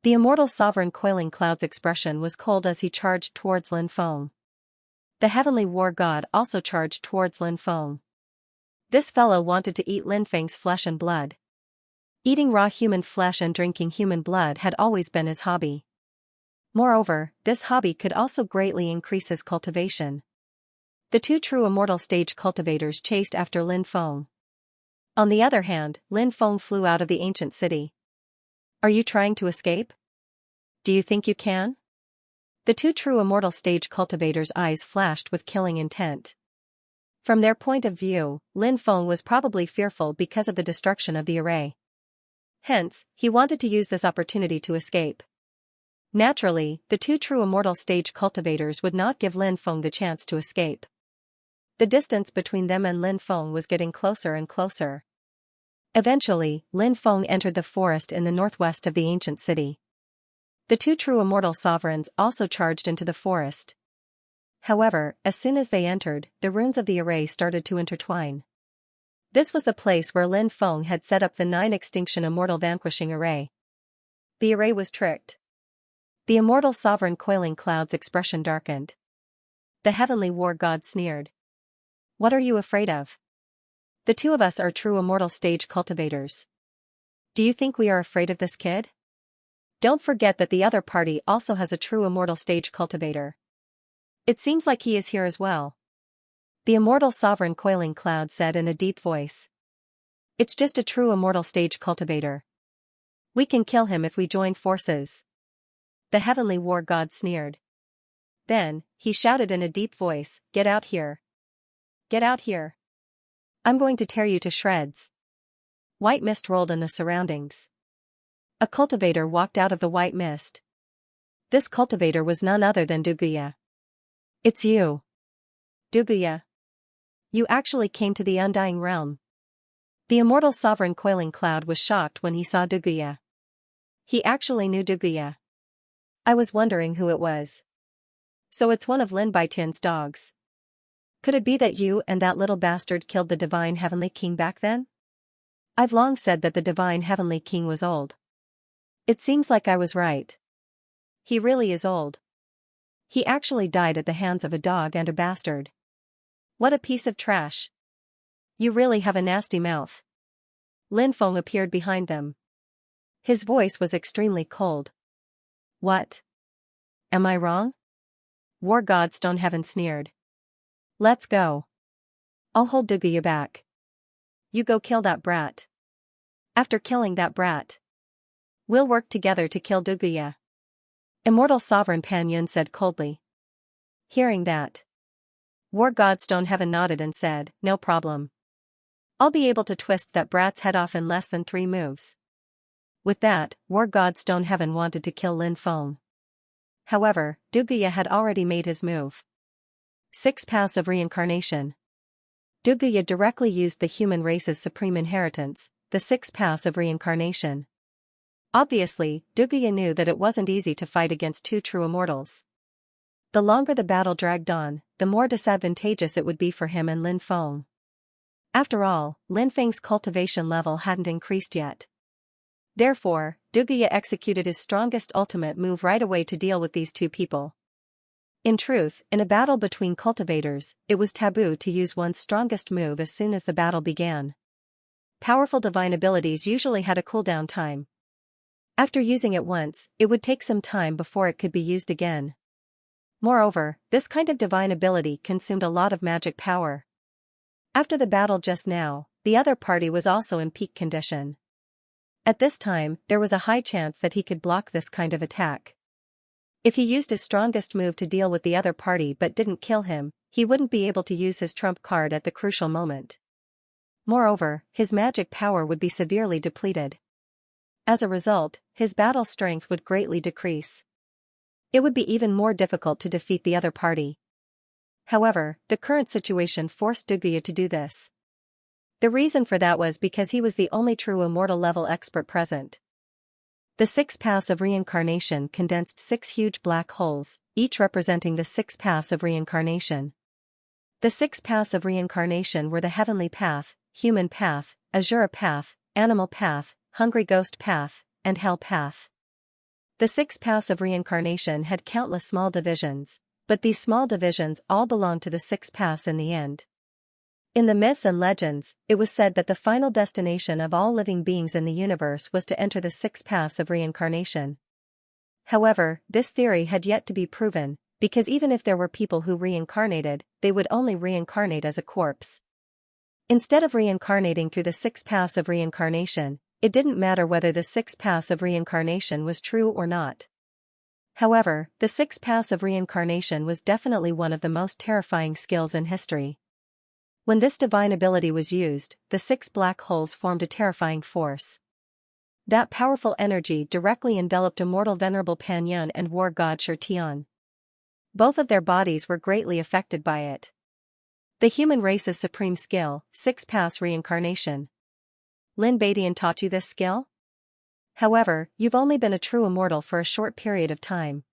The immortal sovereign Coiling Cloud's expression was cold as he charged towards Lin Feng. The heavenly war god also charged towards Lin Feng. This fellow wanted to eat Lin Feng's flesh and blood. Eating raw human flesh and drinking human blood had always been his hobby. Moreover, this hobby could also greatly increase his cultivation. The 2 true immortal stage cultivators chased after Lin Feng. On the other hand, Lin Feng flew out of the ancient city. Are you trying to escape? Do you think you can? The 2 true immortal stage cultivators' eyes flashed with killing intent. From their point of view, Lin Feng was probably fearful because of the destruction of the array. Hence, he wanted to use this opportunity to escape. Naturally, the 2 true immortal stage cultivators would not give Lin Feng the chance to escape. The distance between them and Lin Feng was getting closer and closer. Eventually, Lin Feng entered the forest in the northwest of the ancient city. The 2 true immortal sovereigns also charged into the forest. However, as soon as they entered, the runes of the array started to intertwine. This was the place where Lin Feng had set up the 9 extinction immortal vanquishing array. The array was tricked. The immortal sovereign Coiling Cloud's expression darkened. The heavenly war god sneered. What are you afraid of? The 2 of us are true immortal stage cultivators. Do you think we are afraid of this kid? Don't forget that the other party also has a true immortal stage cultivator. It seems like he is here as well. The immortal sovereign Coiling Cloud said in a deep voice. It's just a true immortal stage cultivator. We can kill him if we join forces. The heavenly war god sneered. Then, he shouted in a deep voice, Get out here. Get out here. I'm going to tear you to shreds. White mist rolled in the surroundings. A cultivator walked out of the white mist. This cultivator was none other than Duguya. It's you. Duguya. You actually came to the Undying Realm. The immortal sovereign Coiling Cloud was shocked when he saw Duguya. He actually knew Duguya. I was wondering who it was. So it's one of Lin Baitin's dogs. Could it be that you and that little bastard killed the divine heavenly king back then? I've long said that the divine heavenly king was old. It seems like I was right. He really is old. He actually died at the hands of a dog and a bastard. What a piece of trash. You really have a nasty mouth. Lin Feng appeared behind them. His voice was extremely cold. What? Am I wrong? War God Stoneheaven sneered. Let's go. I'll hold Duguya back. You go kill that brat. After killing that brat, we'll work together to kill Duguya. Immortal Sovereign Pan Yun said coldly. Hearing that, War God Stoneheaven nodded and said, No problem. I'll be able to twist that brat's head off in less than 3 moves. With that, War God Stoneheaven wanted to kill Lin Feng. However, Duguya had already made his move. 6 paths of reincarnation. Duguya directly used the human race's supreme inheritance, the 6 paths of reincarnation. Obviously, Duguya knew that it wasn't easy to fight against 2 true immortals. The longer the battle dragged on, the more disadvantageous it would be for him and Lin Feng. After all, Lin Feng's cultivation level hadn't increased yet. Therefore, Duguya executed his strongest ultimate move right away to deal with these 2 people. In truth, in a battle between cultivators, it was taboo to use one's strongest move as soon as the battle began. Powerful divine abilities usually had a cooldown time. After using it once, it would take some time before it could be used again. Moreover, this kind of divine ability consumed a lot of magic power. After the battle just now, the other party was also in peak condition. At this time, there was a high chance that he could block this kind of attack. If he used his strongest move to deal with the other party but didn't kill him, he wouldn't be able to use his trump card at the crucial moment. Moreover, his magic power would be severely depleted. As a result, his battle strength would greatly decrease. It would be even more difficult to defeat the other party. However, the current situation forced Duguya to do this. The reason for that was because he was the only true immortal level expert present. The 6 paths of reincarnation condensed 6 huge black holes, each representing the 6 paths of reincarnation. The 6 paths of reincarnation were the heavenly path, human path, azura path, animal path, hungry ghost path, and hell path. The 6 paths of reincarnation had countless small divisions, but these small divisions all belonged to the 6 paths in the end. In the myths and legends, it was said that the final destination of all living beings in the universe was to enter the 6 paths of reincarnation. However, this theory had yet to be proven, because even if there were people who reincarnated, they would only reincarnate as a corpse. Instead of reincarnating through the 6 paths of reincarnation, it didn't matter whether the 6 paths of reincarnation was true or not. However, the 6 paths of reincarnation was definitely one of the most terrifying skills in history. When this divine ability was used, the 6 black holes formed a terrifying force. That powerful energy directly enveloped immortal venerable Pan Yun and war god Xianxia. Both of their bodies were greatly affected by it. The human race's supreme skill, 6 paths reincarnation. Lin Badian taught you this skill? However, you've only been a true immortal for a short period of time.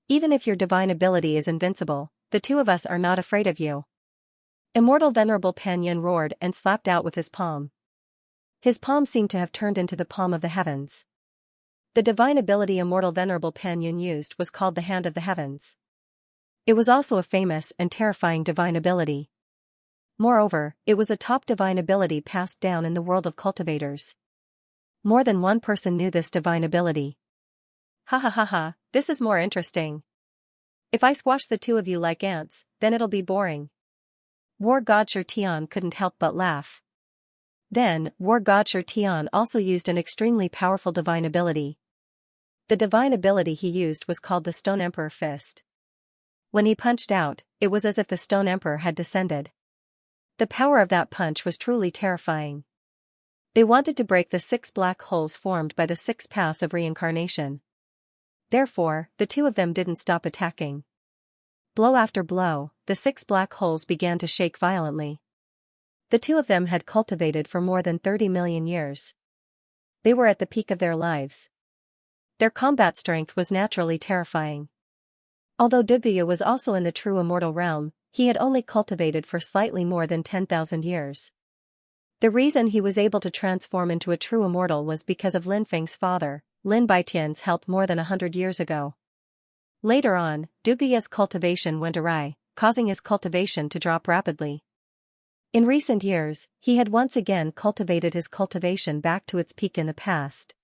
Even if your divine ability is invincible, the two of us are not afraid of you. Immortal venerable Pan Yun roared and slapped out with his palm. His palm seemed to have turned into the palm of the heavens. The divine ability immortal venerable Pan Yun used was called the Hand of the Heavens. It was also a famous and terrifying divine ability. Moreover, it was a top divine ability passed down in the world of cultivators. More than one person knew this divine ability. Ha ha ha ha, this is more interesting. If I squash the two of you like ants, then it'll be boring. War god Xianxia couldn't help but laugh. Then, war god Xianxia also used an extremely powerful divine ability. The divine ability he used was called the Stone Emperor Fist. When he punched out, it was as if the Stone Emperor had descended. The power of that punch was truly terrifying. They wanted to break the 6 black holes formed by the 6 paths of reincarnation. Therefore, the two of them didn't stop attacking. Blow after blow, the 6 black holes began to shake violently. The two of them had cultivated for more than 30 million years. They were at the peak of their lives. Their combat strength was naturally terrifying. Although Duguya was also in the true immortal realm, he had only cultivated for slightly more than 10,000 years. The reason he was able to transform into a true immortal was because of Lin Feng's father, Lin Baitian's help more than 100 years ago. Later on, Duguya's cultivation went awry, causing his cultivation to drop rapidly. In recent years, he had once again cultivated his cultivation back to its peak in the past.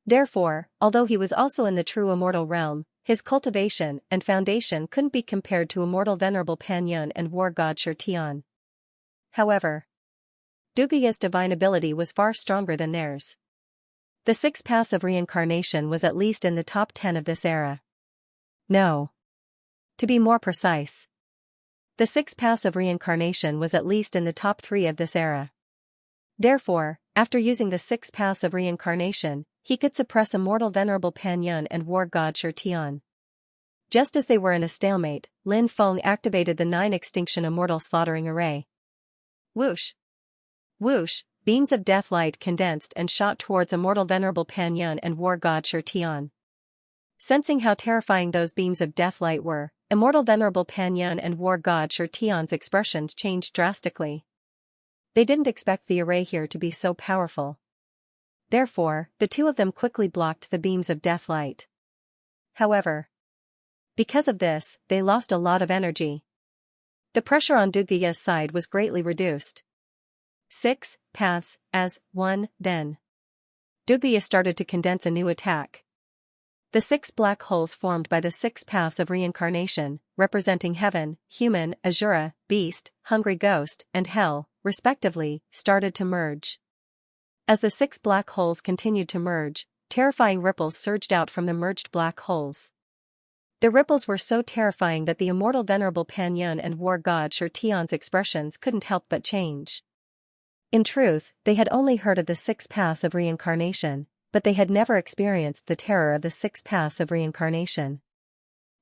Therefore, although he was also in the true immortal realm, his cultivation and foundation couldn't be compared to immortal venerable Pan Yun and war god Xianxia. However, Duguya's divine ability was far stronger than theirs. The 6 paths of reincarnation was at least in the top 10 of this era. No. To be more precise, the 6 paths of reincarnation was at least in the top 3 of this era. Therefore, after using the 6 paths of reincarnation, he could suppress immortal venerable Pan Yun and war god Xianxia. Just as they were in a stalemate, Lin Feng activated the 9 extinction immortal slaughtering array. Whoosh! Whoosh! Beams of death light condensed and shot towards immortal venerable Pan Yun and war god Xianxia. Sensing how terrifying those beams of death light were, immortal venerable Pan Yun and war god Xianxia's expressions changed drastically. They didn't expect the array here to be so powerful. Therefore, the two of them quickly blocked the beams of death light. However, Because of this, they lost a lot of energy. The pressure on Duguya's side was greatly reduced. 6 paths, as 1, then. Duguya started to condense a new attack. The 6 black holes formed by the 6 paths of reincarnation, representing heaven, human, Asura, beast, hungry ghost, and hell, respectively, started to merge. As the 6 black holes continued to merge, terrifying ripples surged out from the merged black holes. The ripples were so terrifying that the immortal Venerable Panyin and war god Xianxia's expressions couldn't help but change. In truth, they had only heard of the 6 paths of reincarnation, but they had never experienced the terror of the 6 paths of reincarnation.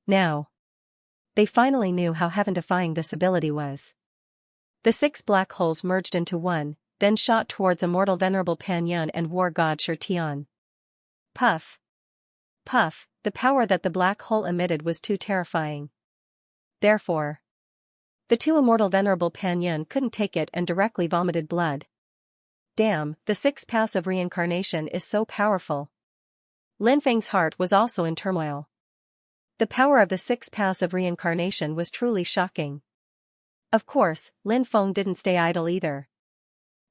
Now, they finally knew how heaven-defying this ability was. The 6 black holes merged into one, then shot towards immortal Venerable Panyin and war god Xianxia. Puff. Puff, the power that the black hole emitted was too terrifying. Therefore, the 2 immortal Venerable Panyin couldn't take it and directly vomited blood. Damn, the 6 paths of reincarnation is so powerful. Lin Feng's heart was also in turmoil. The power of the 6 paths of reincarnation was truly shocking. Of course, Lin Feng didn't stay idle either.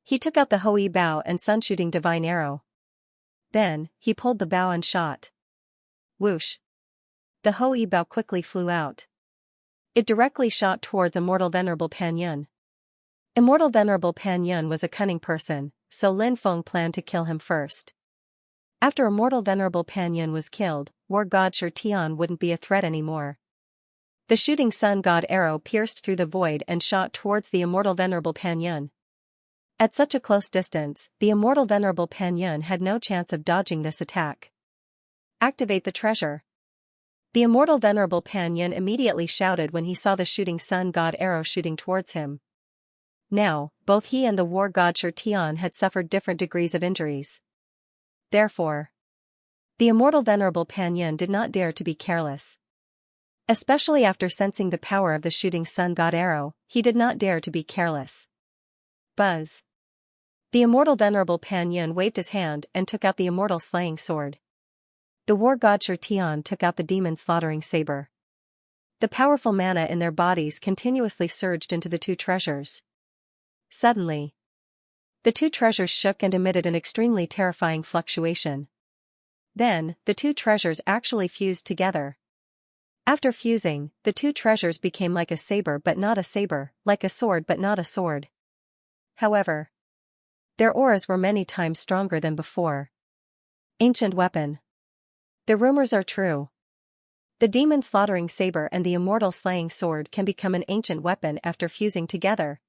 He took out the Hoi Bao and sun-shooting divine arrow. Then, he pulled the bow and shot. Whoosh! The Hoi Bao quickly flew out. It directly shot towards immortal Venerable Panyin. Immortal Venerable Panyin was a cunning person, so Lin Feng planned to kill him first. After immortal Venerable Panyin was killed, war god Xianxia wouldn't be a threat anymore. The shooting sun god arrow pierced through the void and shot towards the immortal Venerable Panyin. At such a close distance, the immortal Venerable Panyin had no chance of dodging this attack. Activate the treasure. The immortal Venerable Panyin immediately shouted when he saw the shooting sun god arrow shooting towards him. Now, both he and the war god Xianxia had suffered different degrees of injuries. Therefore, the immortal Venerable Panyin did not dare to be careless. Especially after sensing the power of the shooting sun god arrow, he did not dare to be careless. Buzz. The immortal Venerable Panyin waved his hand and took out the immortal slaying sword. The war god Xianxia took out the demon slaughtering saber. The powerful mana in their bodies continuously surged into the 2 treasures. Suddenly, the 2 treasures shook and emitted an extremely terrifying fluctuation. Then, the 2 treasures actually fused together. After fusing, the 2 treasures became like a saber but not a saber, like a sword but not a sword. However, their auras were many times stronger than before. Ancient weapon. The rumors are true. The demon slaughtering saber and the immortal slaying sword can become an ancient weapon after fusing together.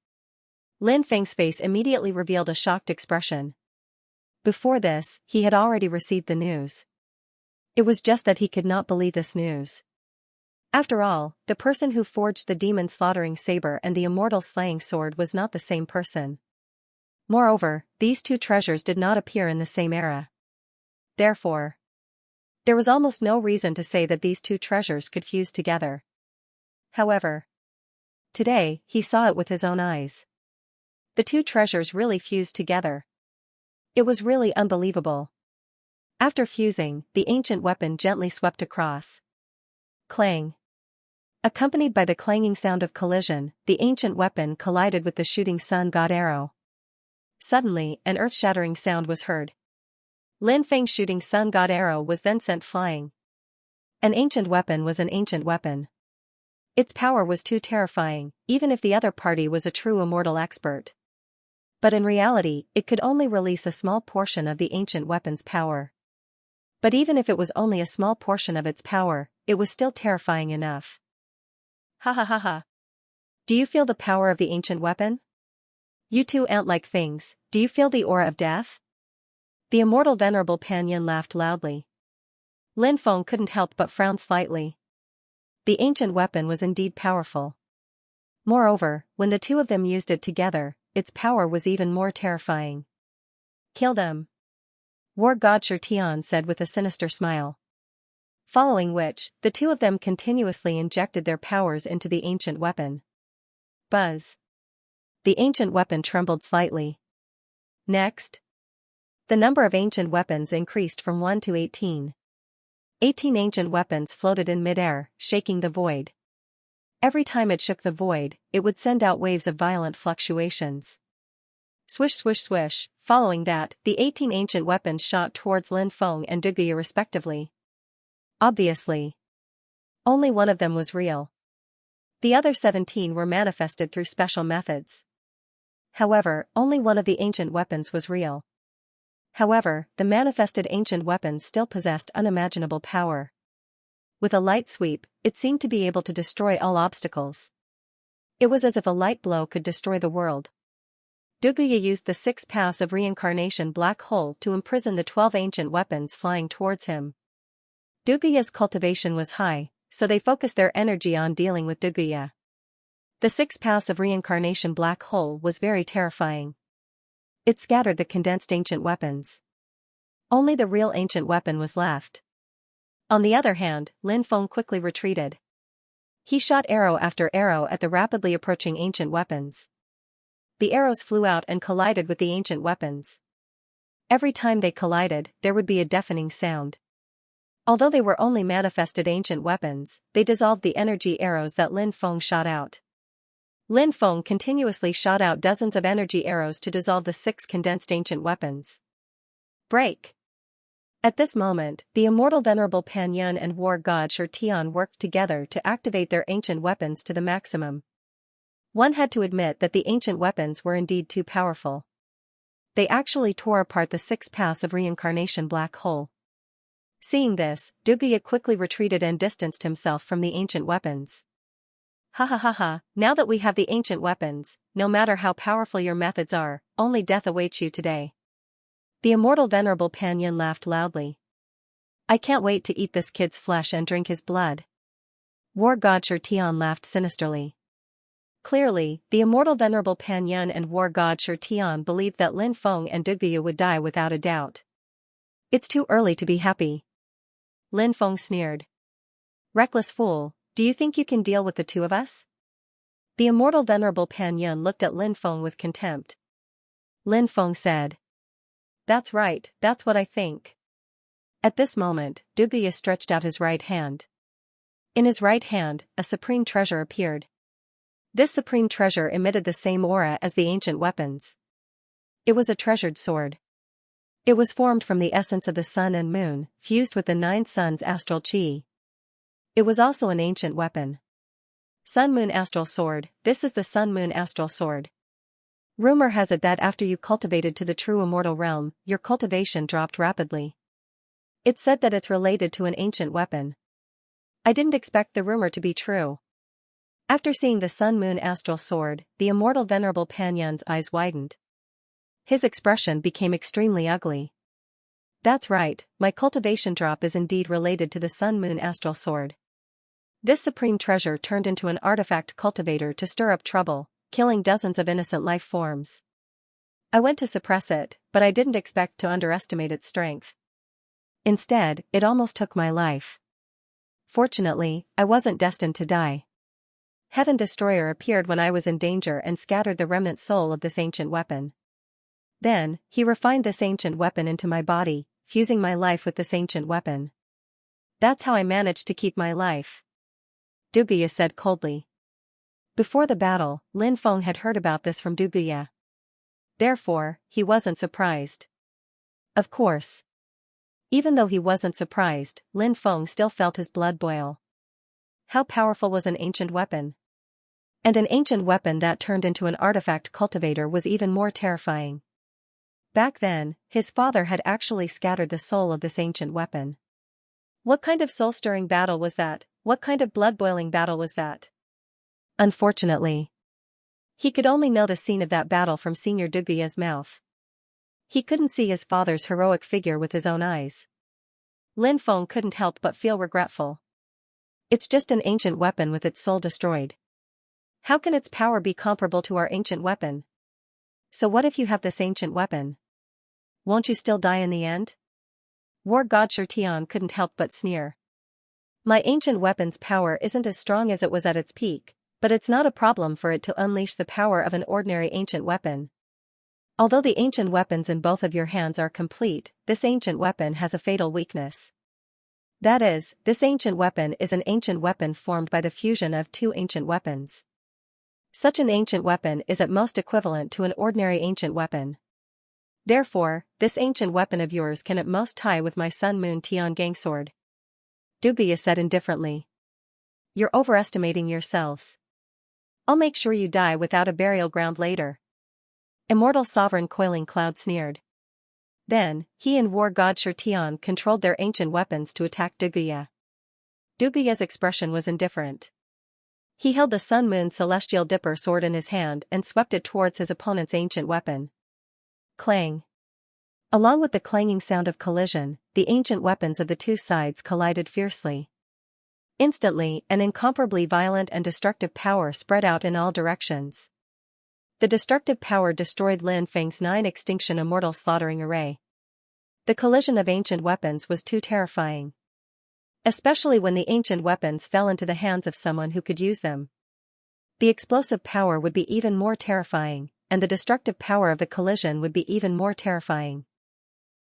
Lin Feng's face immediately revealed a shocked expression. Before this, he had already received the news. It was just that he could not believe this news. After all, the person who forged the demon slaughtering saber and the immortal slaying sword was not the same person. Moreover, these 2 treasures did not appear in the same era. Therefore, there was almost no reason to say that these 2 treasures could fuse together. However, today, he saw it with his own eyes. The 2 treasures really fused together. It was really unbelievable. After fusing, the ancient weapon gently swept across. Clang. Accompanied by the clanging sound of collision, the ancient weapon collided with the shooting sun god arrow. Suddenly, an earth-shattering sound was heard. Lin Feng's shooting sun god arrow was then sent flying. An ancient weapon was an ancient weapon. Its power was too terrifying, even if the other party was a true immortal expert. But in reality, it could only release a small portion of the ancient weapon's power. But even if it was only a small portion of its power, it was still terrifying enough. Ha ha ha ha. Do you feel the power of the ancient weapon? You 2 ant-like things, do you feel the aura of death? The immortal Venerable Panyin laughed loudly. Lin Feng couldn't help but frown slightly. The ancient weapon was indeed powerful. Moreover, when the 2 of them used it together, its power was even more terrifying. Kill them. War god Xianxia said with a sinister smile. Following which, the 2 of them continuously injected their powers into the ancient weapon. Buzz. The ancient weapon trembled slightly. Next, the number of ancient weapons increased from 1 to 18. 18 ancient weapons floated in midair, shaking the void. Every time it shook the void, it would send out waves of violent fluctuations. Swish swish swish, following that, the 18 ancient weapons shot towards Lin Feng and Duguya respectively. Obviously, only one of them was real. The other 17 were manifested through special methods. However, only one of the ancient weapons was real. However, the manifested ancient weapons still possessed unimaginable power. With a light sweep, it seemed to be able to destroy all obstacles. It was as if a light blow could destroy the world. Duguya used the 6 paths of reincarnation black hole to imprison the 12 ancient weapons flying towards him. Duguya's cultivation was high, so they focused their energy on dealing with Duguya. The 6 paths of reincarnation black hole was very terrifying. It scattered the condensed ancient weapons. Only the real ancient weapon was left. On the other hand, Lin Feng quickly retreated. He shot arrow after arrow at the rapidly approaching ancient weapons. The arrows flew out and collided with the ancient weapons. Every time they collided, there would be a deafening sound. Although they were only manifested ancient weapons, they dissolved the energy arrows that Lin Feng shot out. Lin Feng continuously shot out dozens of energy arrows to dissolve the 6 condensed ancient weapons. Break! At this moment, the immortal Venerable Pan Yun and War God Shi Tian worked together to activate their ancient weapons to the maximum. One had to admit that the ancient weapons were indeed too powerful. They actually tore apart the 6 paths of reincarnation black hole. Seeing this, Duguya quickly retreated and distanced himself from the ancient weapons. Ha ha ha ha, now that we have the ancient weapons, no matter how powerful your methods are, only death awaits you today. The immortal Venerable Pan Yun laughed loudly. I can't wait to eat this kid's flesh and drink his blood. War God Shi Tian laughed sinisterly. Clearly, the immortal Venerable Pan Yun and War God Shi Tian believed that Lin Feng and Duguya would die without a doubt. It's too early to be happy. Lin Feng sneered. Reckless fool, do you think you can deal with the 2 of us? The immortal Venerable Pan Yun looked at Lin Feng with contempt. Lin Feng said. That's right, that's what I think. At this moment, Duguya stretched out his right hand. In his right hand, a supreme treasure appeared. This supreme treasure emitted the same aura as the ancient weapons. It was a treasured sword. It was formed from the essence of the sun and moon, fused with the 9 suns' astral chi. It was also an ancient weapon. Sun-Moon Astral Sword, this is the Sun-Moon Astral Sword. Rumor has it that after you cultivated to the true immortal realm, your cultivation dropped rapidly. It's said that it's related to an ancient weapon. I didn't expect the rumor to be true. After seeing the Sun-Moon Astral Sword, the immortal Venerable Pan Yun's eyes widened. His expression became extremely ugly. That's right, my cultivation drop is indeed related to the Sun-Moon Astral Sword. This supreme treasure turned into an artifact cultivator to stir up trouble, killing dozens of innocent life forms. I went to suppress it, but I didn't expect to underestimate its strength. Instead, it almost took my life. Fortunately, I wasn't destined to die. Heaven Destroyer appeared when I was in danger and scattered the remnant soul of this ancient weapon. Then, he refined this ancient weapon into my body, fusing my life with this ancient weapon. That's how I managed to keep my life. Duguya said coldly. Before the battle, Lin Feng had heard about this from Duguya. Therefore, he wasn't surprised. Of course. Even though he wasn't surprised, Lin Feng still felt his blood boil. How powerful was an ancient weapon? And an ancient weapon that turned into an artifact cultivator was even more terrifying. Back then, his father had actually scattered the soul of this ancient weapon. What kind of soul-stirring battle was that? What kind of blood-boiling battle was that? Unfortunately, he could only know the scene of that battle from Senior Duguya's mouth. He couldn't see his father's heroic figure with his own eyes. Lin Feng couldn't help but feel regretful. It's just an ancient weapon with its soul destroyed. How can its power be comparable to our ancient weapon? So what if you have this ancient weapon? Won't you still die in the end? War God Shi Tian couldn't help but sneer. My ancient weapon's power isn't as strong as it was at its peak, but it's not a problem for it to unleash the power of an ordinary ancient weapon. Although the ancient weapons in both of your hands are complete, this ancient weapon has a fatal weakness. That is, this ancient weapon is an ancient weapon formed by the fusion of two ancient weapons. Such an ancient weapon is at most equivalent to an ordinary ancient weapon. Therefore, this ancient weapon of yours can at most tie with my Sun Moon Tian Gang sword. Duguya said indifferently. You're overestimating yourselves. I'll make sure you die without a burial ground later. Immortal Sovereign Coiling Cloud sneered. Then, he and war god Shirtian controlled their ancient weapons to attack Duguya. Duguya's expression was indifferent. He held the Sun Moon Celestial Dipper sword in his hand and swept it towards his opponent's ancient weapon. Clang. Along with the clanging sound of collision, the ancient weapons of the two sides collided fiercely. Instantly, an incomparably violent and destructive power spread out in all directions. The destructive power destroyed Lin Feng's 9 Extinction Immortal Slaughtering Array. The collision of ancient weapons was too terrifying. Especially when the ancient weapons fell into the hands of someone who could use them. The explosive power would be even more terrifying, and the destructive power of the collision would be even more terrifying.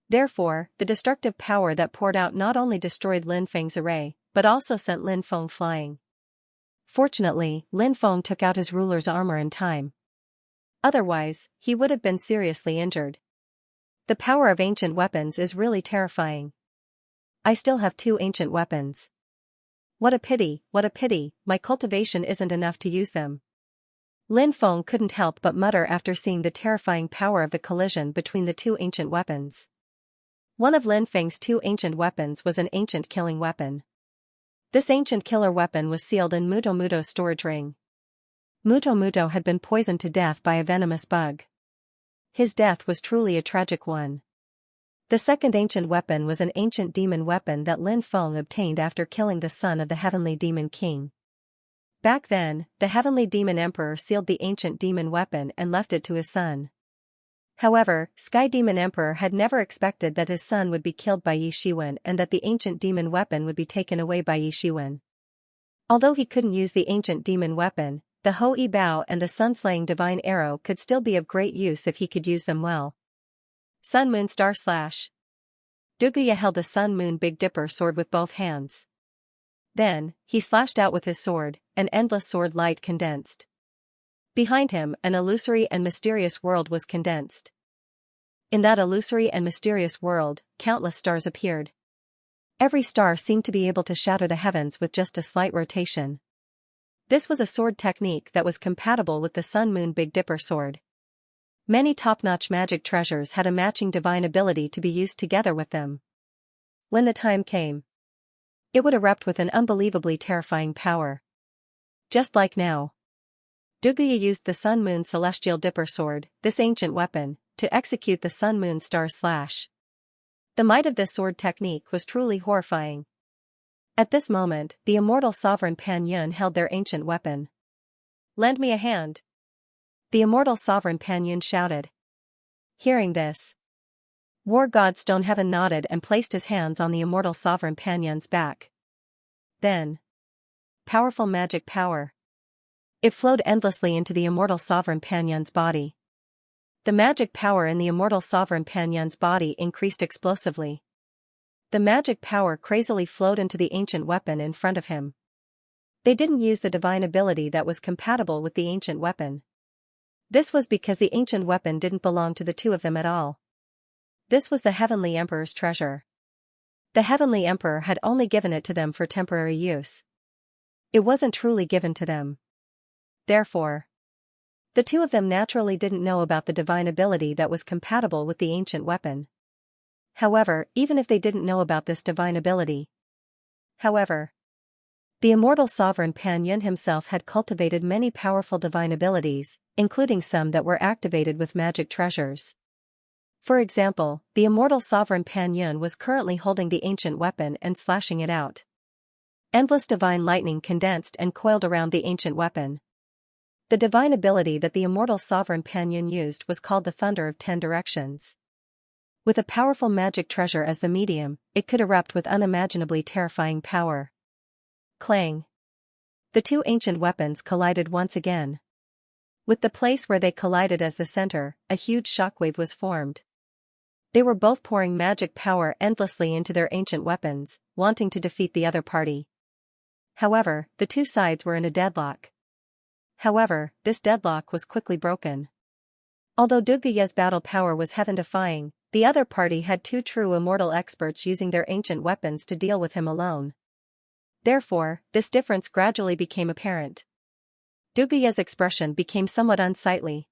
Therefore, the destructive power that poured out not only destroyed Lin Feng's array, but also sent Lin Feng flying. Fortunately, Lin Feng took out his ruler's armor in time. Otherwise, he would have been seriously injured. The power of ancient weapons is really terrifying. I still have 2 ancient weapons. What a pity, my cultivation isn't enough to use them. Lin Feng couldn't help but mutter after seeing the terrifying power of the collision between the 2 ancient weapons. One of Lin Feng's 2 ancient weapons was an ancient killing weapon. This ancient killer weapon was sealed in Muto Muto's storage ring. Muto Muto had been poisoned to death by a venomous bug. His death was truly a tragic one. The second ancient weapon was an ancient demon weapon that Lin Feng obtained after killing the son of the Heavenly Demon King. Back then, the Heavenly Demon Emperor sealed the ancient demon weapon and left it to his son. However, Sky Demon Emperor had never expected that his son would be killed by Yi Shiwen and that the ancient demon weapon would be taken away by Yi Shiwen. Although he couldn't use the ancient demon weapon, the Ho Yi Bao and the sun-slaying divine arrow could still be of great use if he could use them well. Sun Moon Star Slash. Duguya held the Sun Moon Big Dipper sword with both hands. Then, he slashed out with his sword, an endless sword light condensed. Behind him, an illusory and mysterious world was condensed. In that illusory and mysterious world, countless stars appeared. Every star seemed to be able to shatter the heavens with just a slight rotation. This was a sword technique that was compatible with the Sun Moon Big Dipper sword. Many top-notch magic treasures had a matching divine ability to be used together with them. When the time came, it would erupt with an unbelievably terrifying power. Just like now. Duguya used the Sun Moon Celestial Dipper sword, this ancient weapon, to execute the Sun Moon Star Slash. The might of this sword technique was truly horrifying. At this moment, the immortal sovereign Pan Yun held their ancient weapon. Lend me a hand. The immortal sovereign Pan Yun shouted. Hearing this, war god Stoneheaven nodded and placed his hands on the immortal sovereign Pan Yun's back. Then, powerful magic power. It flowed endlessly into the immortal sovereign Pan Yun's body. The magic power in the immortal sovereign Pan Yun's body increased explosively. The magic power crazily flowed into the ancient weapon in front of him. They didn't use the divine ability that was compatible with the ancient weapon. This was because the ancient weapon didn't belong to the two of them at all. This was the Heavenly Emperor's treasure. The Heavenly Emperor had only given it to them for temporary use. It wasn't truly given to them. Therefore, the two of them naturally didn't know about the divine ability that was compatible with the ancient weapon. However, even if they didn't know about this divine ability. The immortal sovereign Pan Yun himself had cultivated many powerful divine abilities, including some that were activated with magic treasures. For example, the immortal sovereign Pan Yun was currently holding the ancient weapon and slashing it out. Endless divine lightning condensed and coiled around the ancient weapon. The divine ability that the immortal sovereign Pan Yun used was called the Thunder of 10 Directions. With a powerful magic treasure as the medium, it could erupt with unimaginably terrifying power. Clang. The two ancient weapons collided once again. With the place where they collided as the center, a huge shockwave was formed. They were both pouring magic power endlessly into their ancient weapons, wanting to defeat the other party. However, the two sides were in a deadlock. However, this deadlock was quickly broken. Although Duguya's battle power was heaven-defying, the other party had two true immortal experts using their ancient weapons to deal with him alone. Therefore, this difference gradually became apparent. Duguya's expression became somewhat unsightly.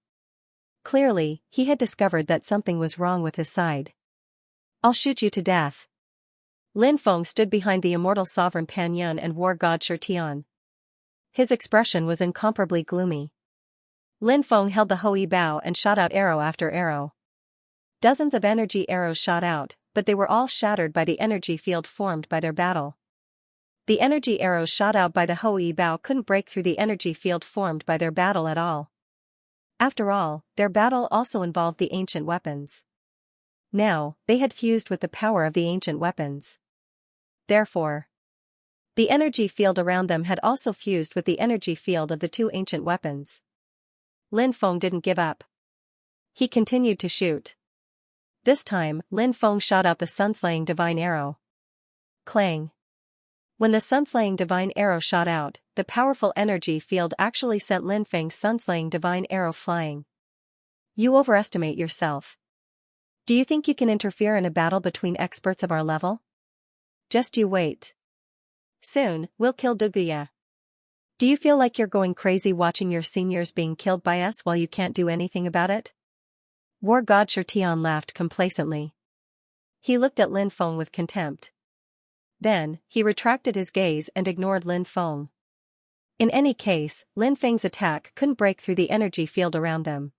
Clearly, he had discovered that something was wrong with his side. "I'll shoot you to death." Lin Feng stood behind the immortal sovereign Pan Yun and war god Shirtian. His expression was incomparably gloomy. Lin Feng held the Hui Bao and shot out arrow after arrow. Dozens of energy arrows shot out, but they were all shattered by the energy field formed by their battle. The energy arrows shot out by the Hui Bao couldn't break through the energy field formed by their battle at all. After all, their battle also involved the ancient weapons. Now, they had fused with the power of the ancient weapons. Therefore, the energy field around them had also fused with the energy field of the two ancient weapons. Lin Feng didn't give up. He continued to shoot. This time, Lin Feng shot out the sun-slaying divine arrow. Clang. When the sun-slaying divine arrow shot out, the powerful energy field actually sent Lin Feng's sun-slaying divine arrow flying. "You overestimate yourself. Do you think you can interfere in a battle between experts of our level? Just you wait. Soon, we'll kill Duguya. Do you feel like you're going crazy watching your seniors being killed by us while you can't do anything about it?" War god Shirtian laughed complacently. He looked at Lin Feng with contempt. Then, he retracted his gaze and ignored Lin Feng. In any case, Lin Feng's attack couldn't break through the energy field around them.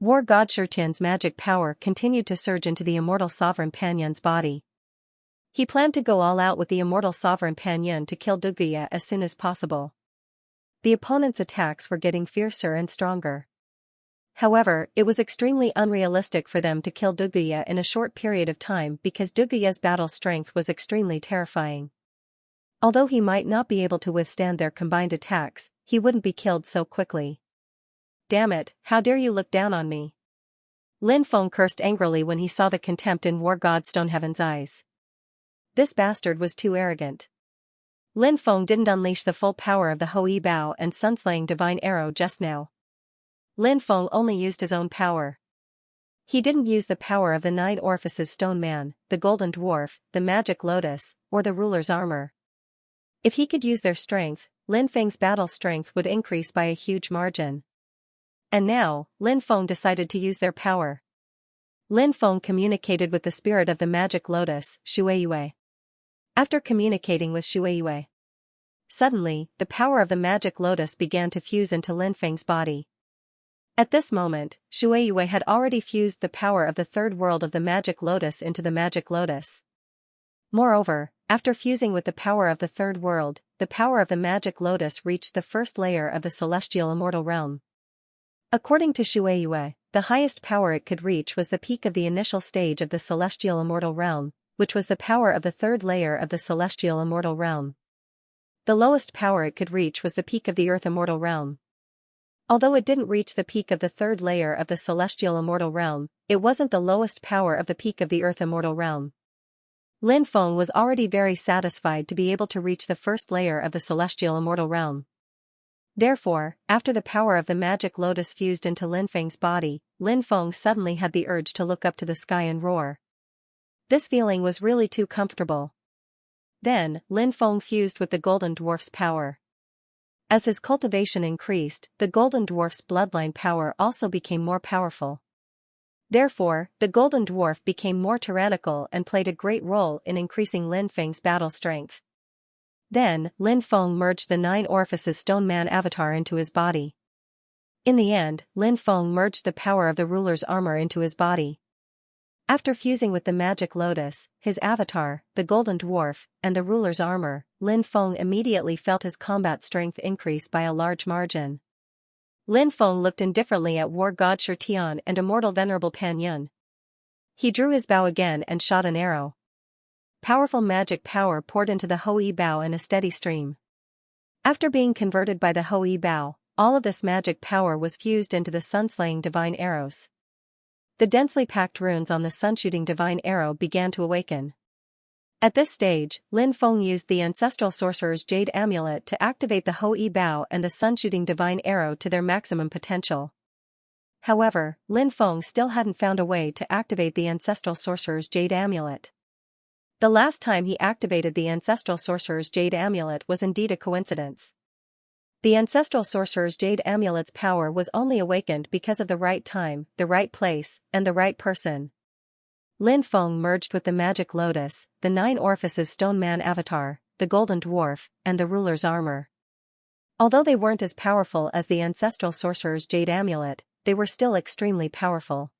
War god Shirtian's magic power continued to surge into the immortal sovereign Pan Yun's body. He planned to go all out with the immortal sovereign Pan Yun to kill Duguya as soon as possible. The opponent's attacks were getting fiercer and stronger. However, it was extremely unrealistic for them to kill Duguya in a short period of time because Duguya's battle strength was extremely terrifying. Although he might not be able to withstand their combined attacks, he wouldn't be killed so quickly. "Damn it, how dare you look down on me!" Lin Feng cursed angrily when he saw the contempt in War God Stoneheaven's eyes. This bastard was too arrogant. Lin Feng didn't unleash the full power of the Hui Bao and sun-slaying divine arrow just now. Lin Feng only used his own power. He didn't use the power of the 9 orifices stone man, the golden dwarf, the magic lotus, or the ruler's armor. If he could use their strength, Lin Feng's battle strength would increase by a huge margin. And now, Lin Feng decided to use their power. Lin Feng communicated with the spirit of the magic lotus, Shueyue. After communicating with Shueyue, suddenly, the power of the magic lotus began to fuse into Lin Feng's body. At this moment, Shueyue had already fused the power of the third world of the magic lotus into the magic lotus. Moreover, after fusing with the power of the third world, the power of the magic lotus reached the first layer of the celestial immortal realm. According to Shueyue, the highest power it could reach was the peak of the initial stage of the celestial immortal realm, which was the power of the third layer of the celestial immortal realm. The lowest power it could reach was the peak of the earth immortal realm. Although it didn't reach the peak of the third layer of the celestial immortal realm, it wasn't the lowest power of the peak of the earth immortal realm. Lin Feng was already very satisfied to be able to reach the first layer of the celestial immortal realm. Therefore, after the power of the magic lotus fused into Lin Feng's body, Lin Feng suddenly had the urge to look up to the sky and roar. This feeling was really too comfortable. Then, Lin Feng fused with the golden dwarf's power. As his cultivation increased, the golden dwarf's bloodline power also became more powerful. Therefore, the golden dwarf became more tyrannical and played a great role in increasing Lin Feng's battle strength. Then, Lin Feng merged the 9 orifices stone man avatar into his body. In the end, Lin Feng merged the power of the ruler's armor into his body. After fusing with the magic lotus, his avatar, the golden dwarf, and the ruler's armor, Lin Feng immediately felt his combat strength increase by a large margin. Lin Feng looked indifferently at war god Shirtian and immortal venerable Pan Yun. He drew his bow again and shot an arrow. Powerful magic power poured into the Hui Bao in a steady stream. After being converted by the Hui Bao, all of this magic power was fused into the sun-slaying divine arrows. The densely packed runes on the sun-shooting divine arrow began to awaken. At this stage, Lin Feng used the ancestral sorcerer's jade amulet to activate the Hou-Yi Bao and the sun-shooting divine arrow to their maximum potential. However, Lin Feng still hadn't found a way to activate the ancestral sorcerer's jade amulet. The last time he activated the ancestral sorcerer's jade amulet was indeed a coincidence. The ancestral sorcerer's jade amulet's power was only awakened because of the right time, the right place, and the right person. Lin Feng merged with the magic lotus, the 9 orifices stone man avatar, the golden dwarf, and the ruler's armor. Although they weren't as powerful as the ancestral sorcerer's jade amulet, they were still extremely powerful.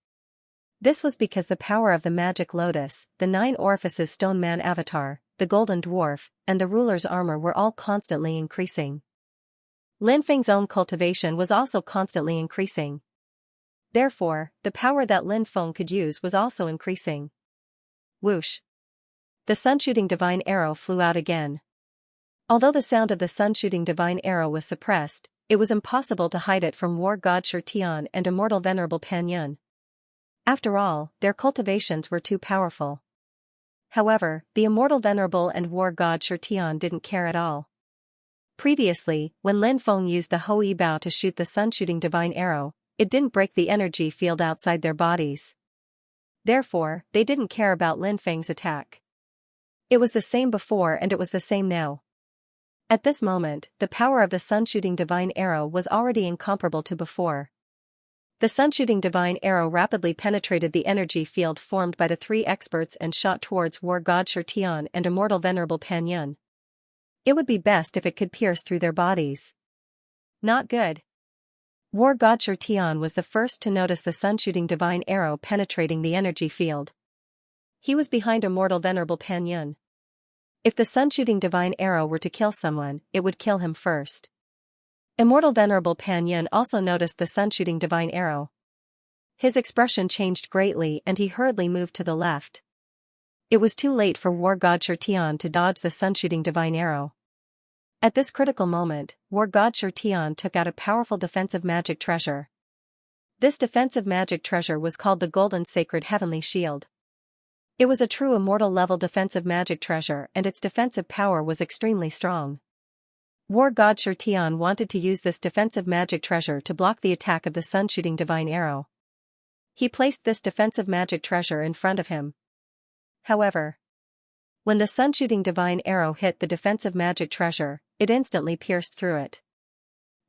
This was because the power of the magic lotus, the 9 orifices stone man avatar, the golden dwarf, and the ruler's armor were all constantly increasing. Lin Feng's own cultivation was also constantly increasing. Therefore, the power that Lin Feng could use was also increasing. Whoosh! The sun-shooting divine arrow flew out again. Although the sound of the sun-shooting divine arrow was suppressed, it was impossible to hide it from war god Shi Tian and immortal venerable Pan Yun. After all, their cultivations were too powerful. However, the immortal venerable and war god Shi Tian didn't care at all. Previously, when Lin Feng used the Hou-Yi Bao to shoot the sun-shooting divine arrow, it didn't break the energy field outside their bodies. Therefore, they didn't care about Lin Feng's attack. It was the same before and it was the same now. At this moment, the power of the sun-shooting divine arrow was already incomparable to before. The sun-shooting divine arrow rapidly penetrated the energy field formed by the 3 experts and shot towards war god Shi Tian and immortal venerable Pan Yun. It would be best if it could pierce through their bodies. Not good. War god Shi Tian was the first to notice the sun-shooting divine arrow penetrating the energy field. He was behind immortal venerable Pan Yun. If the sun-shooting divine arrow were to kill someone, it would kill him first. Immortal venerable Pan Yun also noticed the sun-shooting divine arrow. His expression changed greatly and he hurriedly moved to the left. It was too late for war god Shi Tian to dodge the sun-shooting divine arrow. At this critical moment, war god Shi Tian took out a powerful defensive magic treasure. This defensive magic treasure was called the Golden Sacred Heavenly Shield. It was a true immortal level defensive magic treasure and its defensive power was extremely strong. War god Shi Tian wanted to use this defensive magic treasure to block the attack of the sun-shooting divine arrow. He placed this defensive magic treasure in front of him. However, when the sun-shooting divine arrow hit the defensive magic treasure, it instantly pierced through it.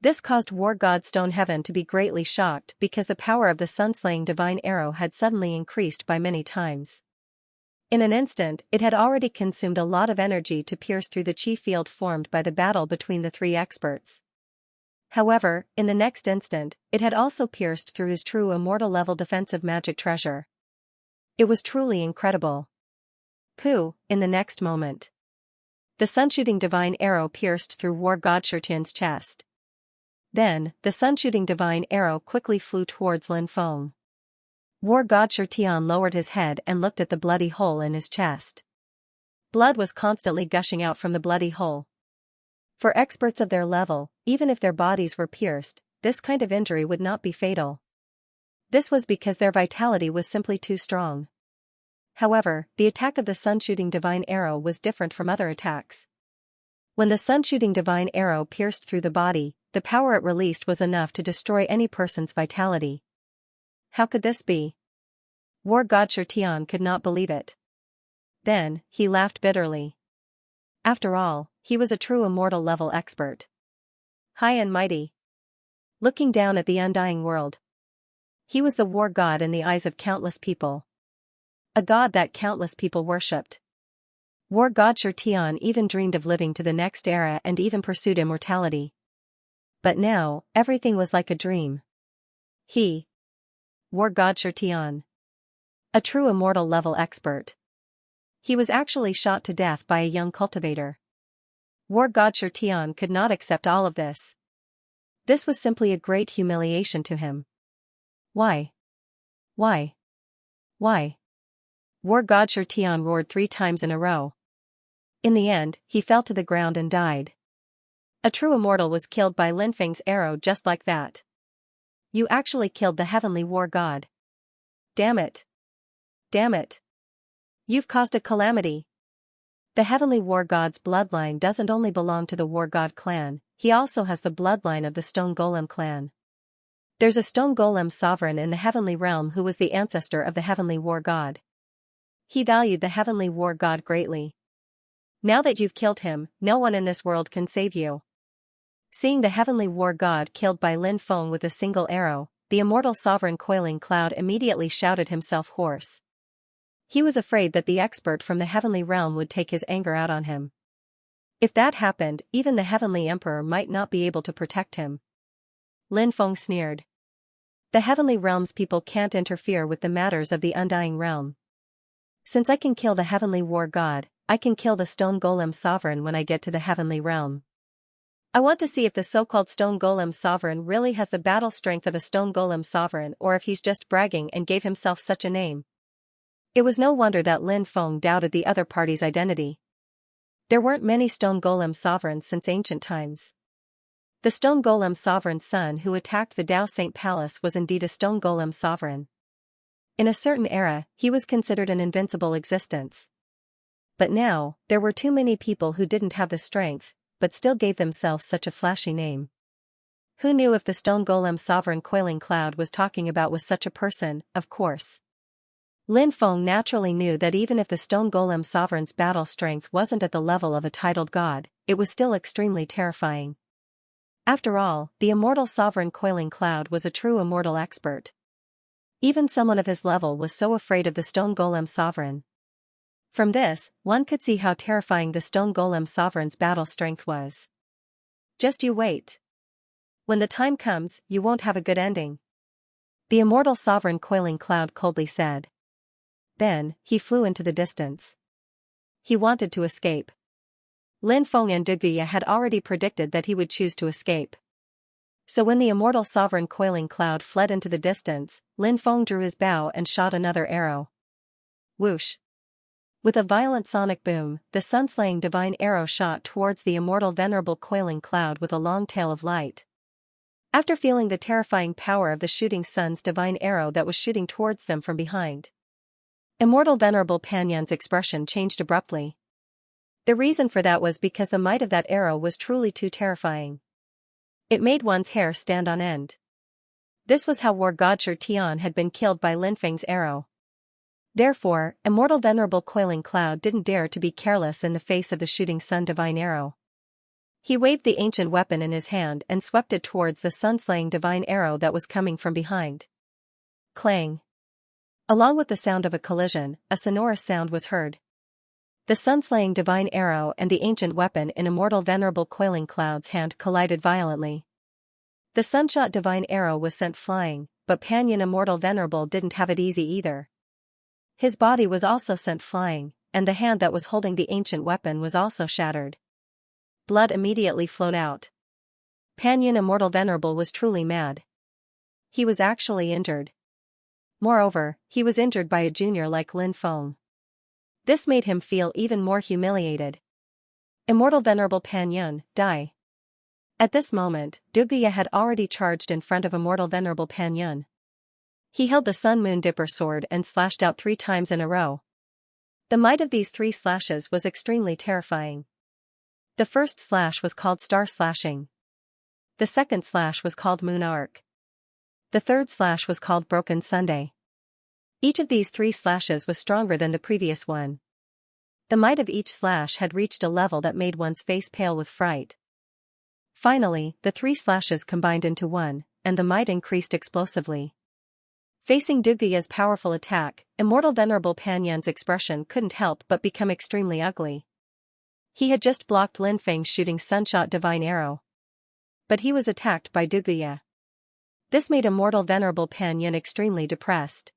This caused war god Stone Heaven to be greatly shocked because the power of the sun-slaying divine arrow had suddenly increased by many times. In an instant, it had already consumed a lot of energy to pierce through the chi field formed by the battle between the 3 experts. However, in the next instant, it had also pierced through his true immortal level defensive magic treasure. It was truly incredible. Pooh, in the next moment. The sun-shooting divine arrow pierced through war god Shi Tian's chest. Then, the sun-shooting divine arrow quickly flew towards Lin Feng. War god Shi Tian lowered his head and looked at the bloody hole in his chest. Blood was constantly gushing out from the bloody hole. For experts of their level, even if their bodies were pierced, this kind of injury would not be fatal. This was because their vitality was simply too strong. However, the attack of the sun-shooting divine arrow was different from other attacks. When the sun-shooting divine arrow pierced through the body, the power it released was enough to destroy any person's vitality. How could this be? War god Shi Tian could not believe it. Then, he laughed bitterly. After all, he was a true immortal level expert. High and mighty. Looking down at the undying world. He was the war god in the eyes of countless people. A god that countless people worshipped. War god Shi Tian even dreamed of living to the next era and even pursued immortality. But now, everything was like a dream. He, war god Shi Tian, a true immortal level expert. He was actually shot to death by a young cultivator. War god Shi Tian could not accept all of this. This was simply a great humiliation to him. Why? Why? Why? War god Shi Tian roared 3 times in a row. In the end, he fell to the ground and died. A true immortal was killed by Lin Feng's arrow just like that. You actually killed the heavenly war god. Damn it. Damn it. You've caused a calamity. The heavenly war god's bloodline doesn't only belong to the war god clan, he also has the bloodline of the stone golem clan. There's a stone golem sovereign in the heavenly realm who was the ancestor of the heavenly war god. He valued the heavenly war god greatly. Now that you've killed him, no one in this world can save you. Seeing the heavenly war god killed by Lin Feng with a single arrow, the immortal sovereign Coiling Cloud immediately shouted himself hoarse. He was afraid that the expert from the heavenly realm would take his anger out on him. If that happened, even the heavenly emperor might not be able to protect him. Lin Feng sneered. The heavenly realm's people can't interfere with the matters of the undying realm. Since I can kill the heavenly war god, I can kill the stone golem sovereign when I get to the heavenly realm. I want to see if the so-called stone golem sovereign really has the battle strength of a stone golem sovereign or if he's just bragging and gave himself such a name. It was no wonder that Lin Feng doubted the other party's identity. There weren't many stone golem sovereigns since ancient times. The stone golem sovereign's son who attacked the Dao Saint Palace was indeed a stone golem sovereign. In a certain era, he was considered an invincible existence. But now, there were too many people who didn't have the strength, but still gave themselves such a flashy name. Who knew if the stone golem sovereign Coiling Cloud was talking about was such a person, of course. Lin Feng naturally knew that even if the stone golem sovereign's battle strength wasn't at the level of a titled god, it was still extremely terrifying. After all, the immortal sovereign Coiling Cloud was a true immortal expert. Even someone of his level was so afraid of the stone golem sovereign. From this, one could see how terrifying the stone golem sovereign's battle strength was. Just you wait. When the time comes, you won't have a good ending. The immortal sovereign Coiling Cloud coldly said. Then, he flew into the distance. He wanted to escape. Lin Feng and Duguya had already predicted that he would choose to escape. So when the immortal sovereign Coiling Cloud fled into the distance, Lin Feng drew his bow and shot another arrow. Whoosh! With a violent sonic boom, the sun-slaying divine arrow shot towards the immortal venerable Coiling Cloud with a long tail of light. After feeling the terrifying power of the shooting sun's divine arrow that was shooting towards them from behind, immortal venerable Panyan's expression changed abruptly. The reason for that was because the might of that arrow was truly too terrifying. It made one's hair stand on end. This was how war god Shi Tian had been killed by Lin Feng's arrow. Therefore, immortal venerable Coiling Cloud didn't dare to be careless in the face of the shooting sun divine arrow. He waved the ancient weapon in his hand and swept it towards the sun-slaying divine arrow that was coming from behind. Clang! Along with the sound of a collision, a sonorous sound was heard. The sun-slaying divine arrow and the ancient weapon in immortal venerable Coiling Cloud's hand collided violently. The sunshot divine arrow was sent flying, but Panyan immortal venerable didn't have it easy either. His body was also sent flying, and the hand that was holding the ancient weapon was also shattered. Blood immediately flowed out. Panyan immortal venerable was truly mad. He was actually injured. Moreover, he was injured by a junior like Lin Feng. This made him feel even more humiliated. Immortal venerable Panyan, die. At this moment, Duguya had already charged in front of immortal venerable Panyan. He held the Sun Moon Dipper sword and slashed out 3 times in a row. The might of these 3 slashes was extremely terrifying. The first slash was called Star Slashing. The second slash was called Moon Arc. The third slash was called Broken Sunday. Each of these 3 slashes was stronger than the previous one. The might of each slash had reached a level that made one's face pale with fright. Finally, the 3 slashes combined into one, and the might increased explosively. Facing Duguya's powerful attack, immortal venerable Panyan's expression couldn't help but become extremely ugly. He had just blocked Lin Feng's shooting sunshot divine arrow. But he was attacked by Duguya. This made immortal venerable Panyan extremely depressed.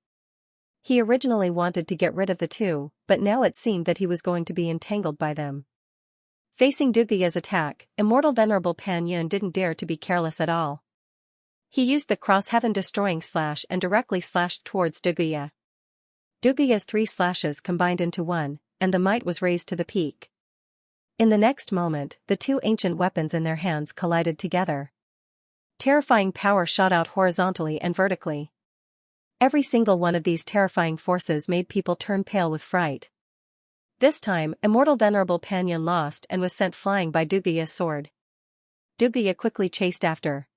He originally wanted to get rid of the 2, but now it seemed that he was going to be entangled by them. Facing Duguya's attack, immortal venerable Panyan didn't dare to be careless at all. He used the cross-heaven destroying slash and directly slashed towards Duguya. Duguya's 3 slashes combined into one, and the might was raised to the peak. In the next moment, the 2 ancient weapons in their hands collided together. Terrifying power shot out horizontally and vertically. Every single one of these terrifying forces made people turn pale with fright. This time, Immortal Venerable Panyan lost and was sent flying by Dugaya's sword. Dugaya quickly chased after.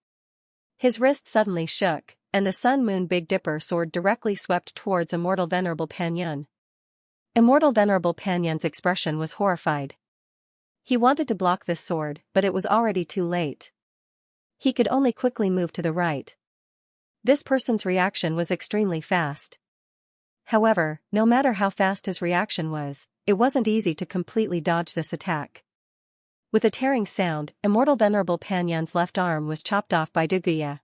His wrist suddenly shook, and the Sun Moon Big Dipper sword directly swept towards Immortal Venerable Panyan. Immortal Venerable Panyan's expression was horrified. He wanted to block this sword, but it was already too late. He could only quickly move to the right. This person's reaction was extremely fast. However, no matter how fast his reaction was, it wasn't easy to completely dodge this attack. With a tearing sound, Immortal Venerable Panyan's left arm was chopped off by Dugaya.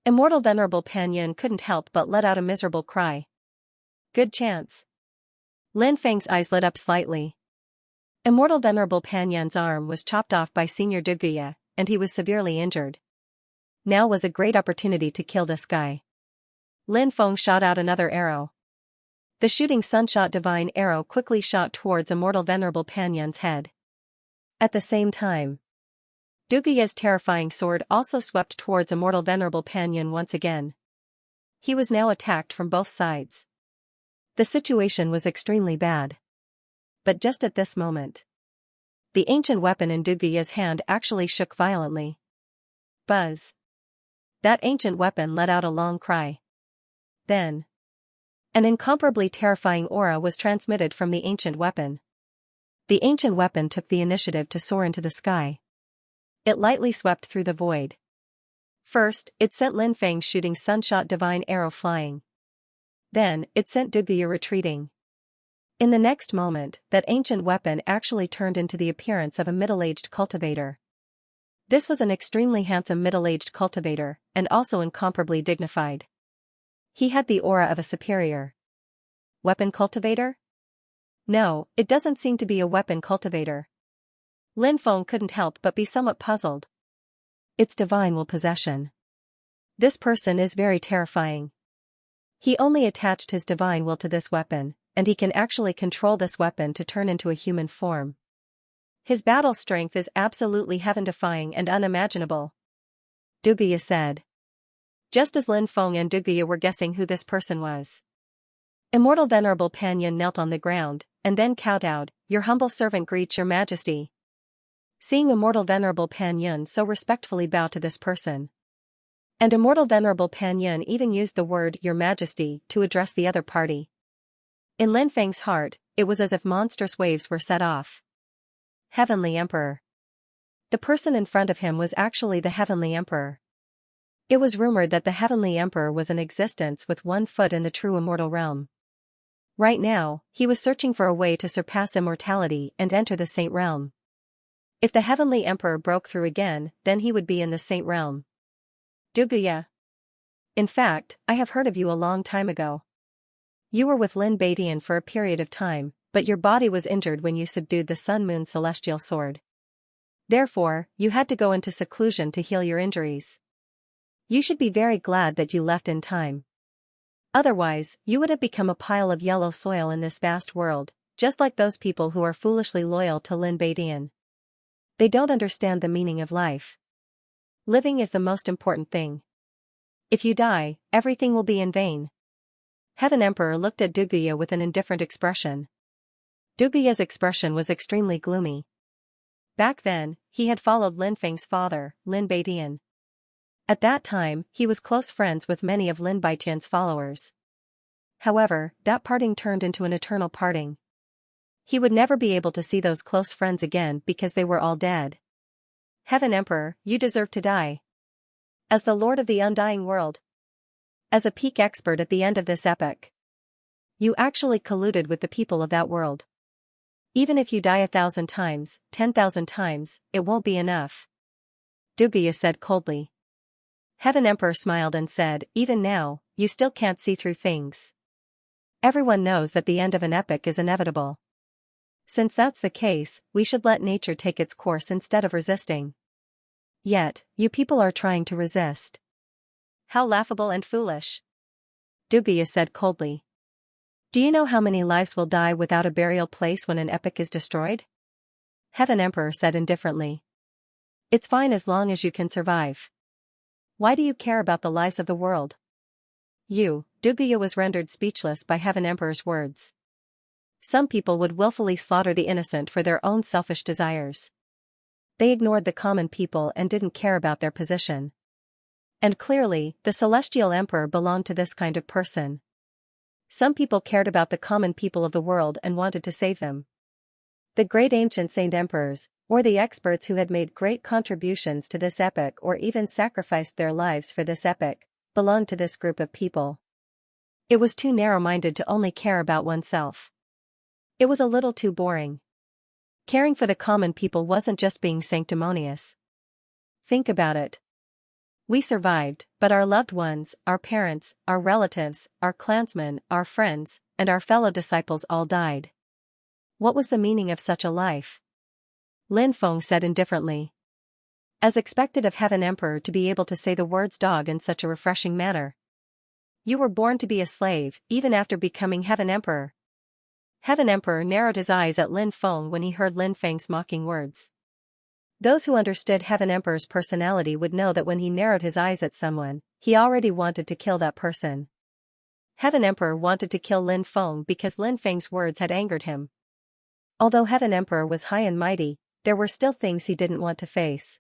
Immortal Venerable Panyan couldn't help but let out a miserable cry. Good chance. Lin Feng's eyes lit up slightly. Immortal Venerable Panyan's arm was chopped off by Senior Dugaya, and he was severely injured. Now was a great opportunity to kill this guy. Lin Feng shot out another arrow. The shooting sunshot divine arrow quickly shot towards Immortal Venerable Panyan's head. At the same time, Dugaya's terrifying sword also swept towards Immortal Venerable Panyan once again. He was now attacked from both sides. The situation was extremely bad. But just at this moment, the ancient weapon in Dugaya's hand actually shook violently. Buzz. That ancient weapon let out a long cry. Then, an incomparably terrifying aura was transmitted from the ancient weapon. The ancient weapon took the initiative to soar into the sky. It lightly swept through the void. First, it sent Lin Feng's shooting sunshot divine arrow flying. Then, it sent Dugaya retreating. In the next moment, that ancient weapon actually turned into the appearance of a middle-aged cultivator. This was an extremely handsome middle-aged cultivator, and also incomparably dignified. He had the aura of a superior. Weapon cultivator? No, it doesn't seem to be a weapon cultivator. Lin Feng couldn't help but be somewhat puzzled. It's divine will possession. This person is very terrifying. He only attached his divine will to this weapon, and he can actually control this weapon to turn into a human form. His battle strength is absolutely heaven-defying and unimaginable. Dugaya said. Just as Lin Feng and Dugaya were guessing who this person was, Immortal Venerable Panyan knelt on the ground, and then kowtowed, "Your humble servant greets your majesty." Seeing Immortal Venerable Panyan so respectfully bow to this person, and Immortal Venerable Panyan even used the word "your majesty" to address the other party. In Lin Feng's heart, it was as if monstrous waves were set off. Heavenly Emperor. The person in front of him was actually the Heavenly Emperor. It was rumored that the Heavenly Emperor was in existence with one foot in the true immortal realm. Right now, he was searching for a way to surpass immortality and enter the Saint Realm. If the Heavenly Emperor broke through again, then he would be in the Saint Realm. Dugaya. In fact, I have heard of you a long time ago. You were with Lin Beidian for a period of time, but your body was injured when you subdued the Sun Moon Celestial Sword. Therefore, you had to go into seclusion to heal your injuries. You should be very glad that you left in time. Otherwise, you would have become a pile of yellow soil in this vast world, just like those people who are foolishly loyal to Lin Beidian. They don't understand the meaning of life. Living is the most important thing. If you die, everything will be in vain. Heaven Emperor looked at Dugaya with an indifferent expression. Dugaya's expression was extremely gloomy. Back then, he had followed Lin Feng's father, Lin Beidian. At that time, he was close friends with many of Lin Baitian's followers. However, that parting turned into an eternal parting. He would never be able to see those close friends again because they were all dead. Heaven Emperor, you deserve to die. As the Lord of the Undying World. As a peak expert at the end of this epoch. You actually colluded with the people of that world. Even if you die 1,000 times, 10,000 times, it won't be enough. Dugaya said coldly. Heaven Emperor smiled and said, even now, you still can't see through things. Everyone knows that the end of an epoch is inevitable. Since that's the case, we should let nature take its course instead of resisting. Yet, you people are trying to resist. How laughable and foolish. Dugaya said coldly. Do you know how many lives will die without a burial place when an epoch is destroyed? Heaven Emperor said indifferently. It's fine as long as you can survive. Why do you care about the lives of the world? You, Duguya was rendered speechless by Heaven Emperor's words. Some people would willfully slaughter the innocent for their own selfish desires. They ignored the common people and didn't care about their position. And clearly, the Celestial Emperor belonged to this kind of person. Some people cared about the common people of the world and wanted to save them. The great ancient saint emperors, or the experts who had made great contributions to this epoch or even sacrificed their lives for this epoch, belonged to this group of people. It was too narrow-minded to only care about oneself. It was a little too boring. Caring for the common people wasn't just being sanctimonious. Think about it. We survived, but our loved ones, our parents, our relatives, our clansmen, our friends, and our fellow disciples all died. What was the meaning of such a life? Lin Feng said indifferently. As expected of Heaven Emperor to be able to say the words dog in such a refreshing manner. You were born to be a slave, even after becoming Heaven Emperor. Heaven Emperor narrowed his eyes at Lin Feng when he heard Lin Feng's mocking words. Those who understood Heaven Emperor's personality would know that when he narrowed his eyes at someone, he already wanted to kill that person. Heaven Emperor wanted to kill Lin Feng because Lin Feng's words had angered him. Although Heaven Emperor was high and mighty, there were still things he didn't want to face.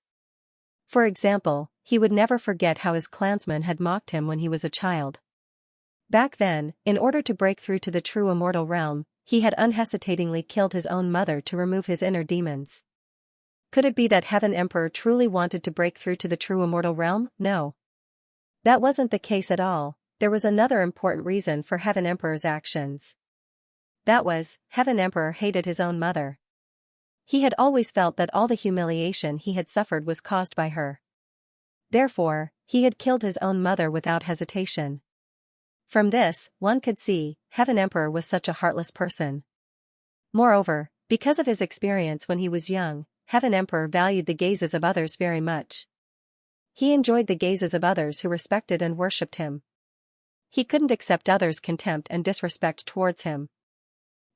For example, he would never forget how his clansmen had mocked him when he was a child. Back then, in order to break through to the true immortal realm, he had unhesitatingly killed his own mother to remove his inner demons. Could it be that Heaven Emperor truly wanted to break through to the true immortal realm? No. That wasn't the case at all. There was another important reason for Heaven Emperor's actions. That was, Heaven Emperor hated his own mother. He had always felt that all the humiliation he had suffered was caused by her. Therefore, he had killed his own mother without hesitation. From this, one could see, Heaven Emperor was such a heartless person. Moreover, because of his experience when he was young, Heaven Emperor valued the gazes of others very much. He enjoyed the gazes of others who respected and worshipped him. He couldn't accept others' contempt and disrespect towards him.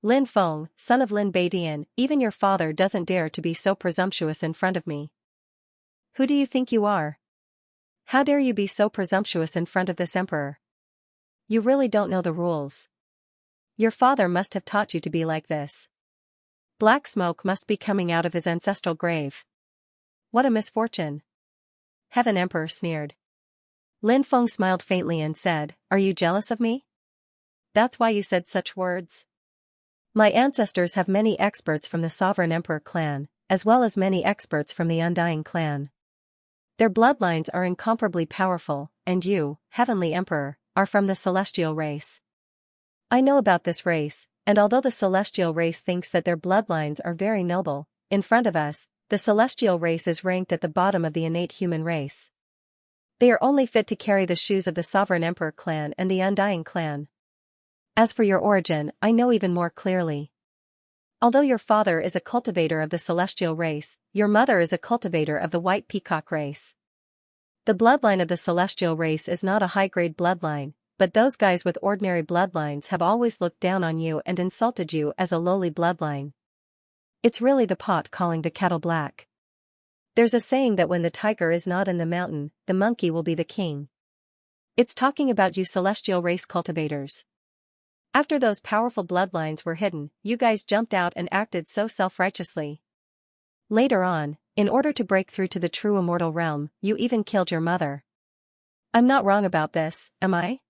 Lin Feng, son of Lin Beidian, even your father doesn't dare to be so presumptuous in front of me. Who do you think you are? How dare you be so presumptuous in front of this emperor? You really don't know the rules. Your father must have taught you to be like this. Black smoke must be coming out of his ancestral grave. What a misfortune. Heaven Emperor sneered. Lin Feng smiled faintly and said, Are you jealous of me? That's why you said such words? My ancestors have many experts from the Sovereign Emperor clan, as well as many experts from the Undying clan. Their bloodlines are incomparably powerful, and you, Heavenly Emperor, are from the celestial race. I know about this race, and although the celestial race thinks that their bloodlines are very noble, in front of us, the celestial race is ranked at the bottom of the innate human race. They are only fit to carry the shoes of the Sovereign Emperor clan and the Undying clan. As for your origin, I know even more clearly. Although your father is a cultivator of the celestial race, your mother is a cultivator of the white peacock race. The bloodline of the celestial race is not a high-grade bloodline, but those guys with ordinary bloodlines have always looked down on you and insulted you as a lowly bloodline. It's really the pot calling the kettle black. There's a saying that when the tiger is not in the mountain, the monkey will be the king. It's talking about you celestial race cultivators. After those powerful bloodlines were hidden, you guys jumped out and acted so self-righteously. Later on, in order to break through to the true immortal realm, you even killed your mother. I'm not wrong about this, am I?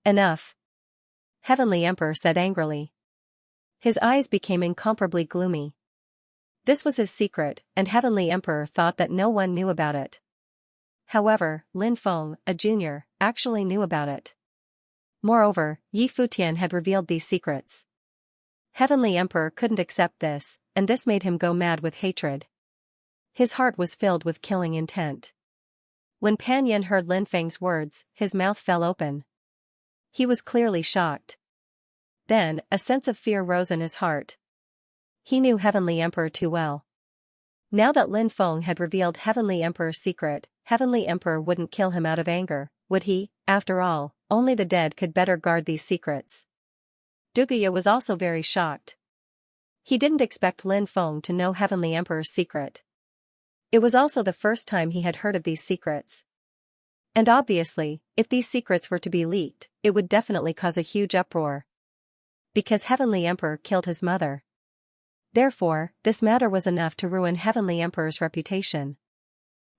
Enough. Heavenly Emperor said angrily. His eyes became incomparably gloomy. This was his secret, and Heavenly Emperor thought that no one knew about it. However, Lin Feng, a junior, actually knew about it. Moreover, Yi Futian had revealed these secrets. Heavenly Emperor couldn't accept this, and this made him go mad with hatred. His heart was filled with killing intent. When Pan Yin heard Lin Feng's words, his mouth fell open. He was clearly shocked. Then, a sense of fear rose in his heart. He knew Heavenly Emperor too well. Now that Lin Feng had revealed Heavenly Emperor's secret, Heavenly Emperor wouldn't kill him out of anger, would he? After all, only the dead could better guard these secrets. Duguya was also very shocked. He didn't expect Lin Feng to know Heavenly Emperor's secret. It was also the first time he had heard of these secrets. And obviously, if these secrets were to be leaked, it would definitely cause a huge uproar. Because Heavenly Emperor killed his mother. Therefore, this matter was enough to ruin Heavenly Emperor's reputation.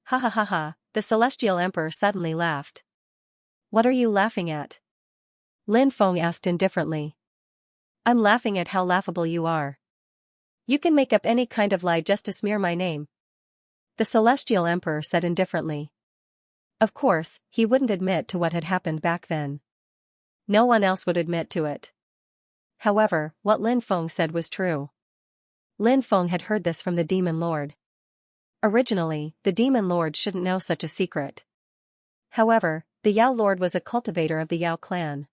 Ha ha ha ha, the Celestial Emperor suddenly laughed. What are you laughing at? Lin Feng asked indifferently. I'm laughing at how laughable you are. You can make up any kind of lie just to smear my name. The Celestial Emperor said indifferently. Of course, he wouldn't admit to what had happened back then. No one else would admit to it. However, what Lin Feng said was true. Lin Feng had heard this from the Demon Lord. Originally, the Demon Lord shouldn't know such a secret. However, the Yao Lord was a cultivator of the Yao clan.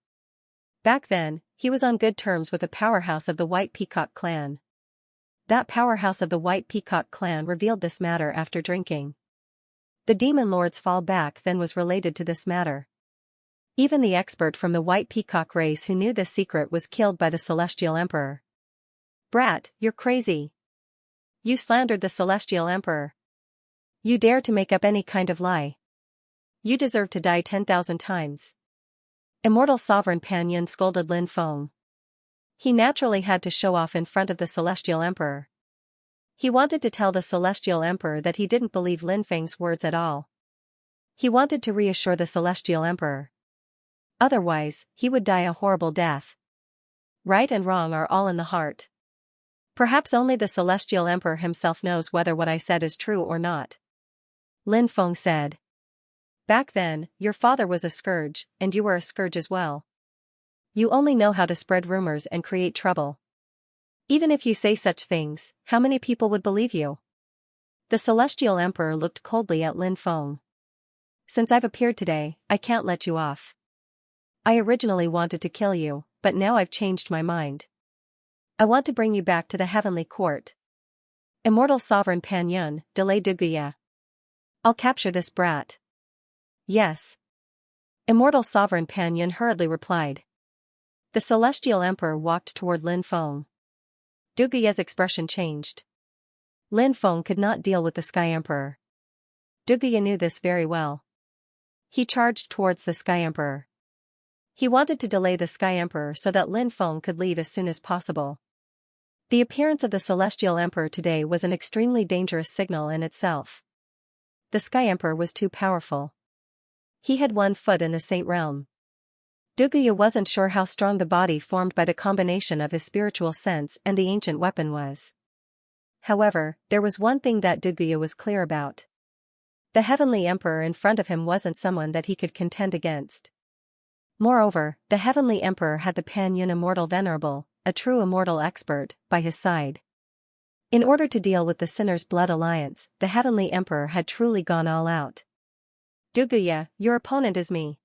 Back then, he was on good terms with the powerhouse of the White Peacock clan. That powerhouse of the White Peacock clan revealed this matter after drinking. The Demon Lord's fall back then was related to this matter. Even the expert from the White Peacock race who knew this secret was killed by the Celestial Emperor. Brat, you're crazy. You slandered the Celestial Emperor. You dare to make up any kind of lie. You deserve to die 10,000 times. Immortal Sovereign Pan Yun scolded Lin Feng. He naturally had to show off in front of the Celestial Emperor. He wanted to tell the Celestial Emperor that he didn't believe Lin Feng's words at all. He wanted to reassure the Celestial Emperor. Otherwise, he would die a horrible death. Right and wrong are all in the heart. Perhaps only the Celestial Emperor himself knows whether what I said is true or not. Lin Feng said. Back then, your father was a scourge, and you were a scourge as well. You only know how to spread rumors and create trouble. Even if you say such things, how many people would believe you? The Celestial Emperor looked coldly at Lin Feng. Since I've appeared today, I can't let you off. I originally wanted to kill you, but now I've changed my mind. I want to bring you back to the Heavenly Court. Immortal Sovereign Pan Yun, delay Duguya. I'll capture this brat. Yes. Immortal Sovereign Pan Yun hurriedly replied. The Celestial Emperor walked toward Lin Feng. Duguya's expression changed. Lin Feng could not deal with the Sky Emperor. Duguya knew this very well. He charged towards the Sky Emperor. He wanted to delay the Sky Emperor so that Lin Feng could leave as soon as possible. The appearance of the Celestial Emperor today was an extremely dangerous signal in itself. The Sky Emperor was too powerful. He had one foot in the Saint Realm. Duguya wasn't sure how strong the body formed by the combination of his spiritual sense and the ancient weapon was. However, there was one thing that Duguya was clear about. The Heavenly Emperor in front of him wasn't someone that he could contend against. Moreover, the Heavenly Emperor had the Pan Yun Immortal Venerable, a true immortal expert, by his side. In order to deal with the Sinner's Blood Alliance, the Heavenly Emperor had truly gone all out. Duguya, your opponent is me.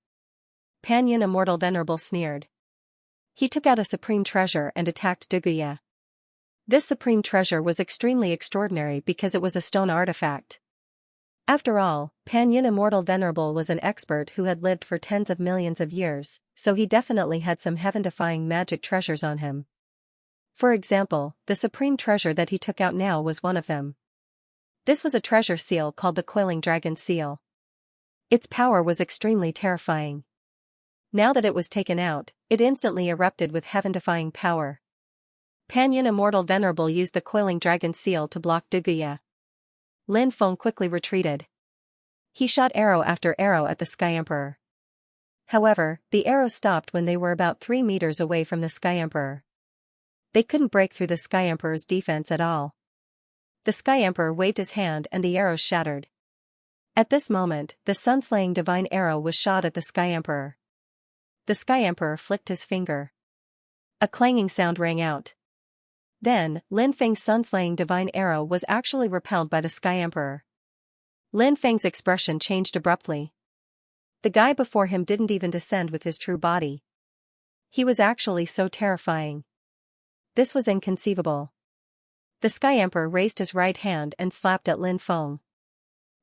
Pan Yun Immortal Venerable sneered. He took out a supreme treasure and attacked Duguya. This supreme treasure was extremely extraordinary because it was a stone artifact. After all, Pan Yun Immortal Venerable was an expert who had lived for tens of millions of years, so he definitely had some heaven-defying magic treasures on him. For example, the supreme treasure that he took out now was one of them. This was a treasure seal called the Coiling Dragon Seal. Its power was extremely terrifying. Now that it was taken out, it instantly erupted with heaven-defying power. Pan Yun Immortal Venerable used the Coiling Dragon Seal to block Duguya. Lin Feng quickly retreated. He shot arrow after arrow at the Sky Emperor. However, the arrows stopped when they were about 3 meters away from the Sky Emperor. They couldn't break through the Sky Emperor's defense at all. The Sky Emperor waved his hand and the arrows shattered. At this moment, the sun-slaying divine arrow was shot at the Sky Emperor. The Sky Emperor flicked his finger. A clanging sound rang out. Then, Lin Feng's sun-slaying divine arrow was actually repelled by the Sky Emperor. Lin Feng's expression changed abruptly. The guy before him didn't even descend with his true body. He was actually so terrifying. This was inconceivable. The Sky Emperor raised his right hand and slapped at Lin Feng.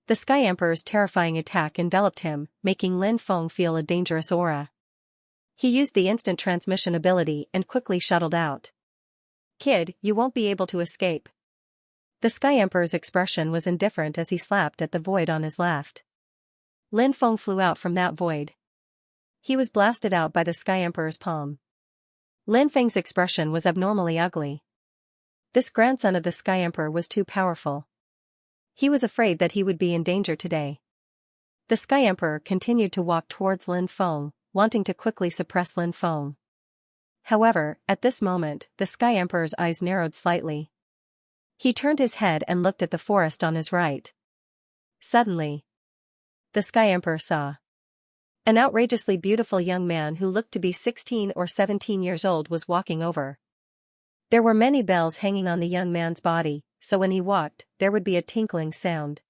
The Sky Emperor's terrifying attack enveloped him, making Lin Feng feel a dangerous aura. He used the instant transmission ability and quickly shuttled out. Kid, you won't be able to escape. The Sky Emperor's expression was indifferent as he slapped at the void on his left. Lin Feng flew out from that void. He was blasted out by the Sky Emperor's palm. Lin Feng's expression was abnormally ugly. This grandson of the Sky Emperor was too powerful. He was afraid that he would be in danger today. The Sky Emperor continued to walk towards Lin Feng, wanting to quickly suppress Lin Feng. However, at this moment, the Sky Emperor's eyes narrowed slightly. He turned his head and looked at the forest on his right. Suddenly, the Sky Emperor saw an outrageously beautiful young man who looked to be 16 or 17 years old was walking over. There were many bells hanging on the young man's body, so when he walked, there would be a tinkling sound.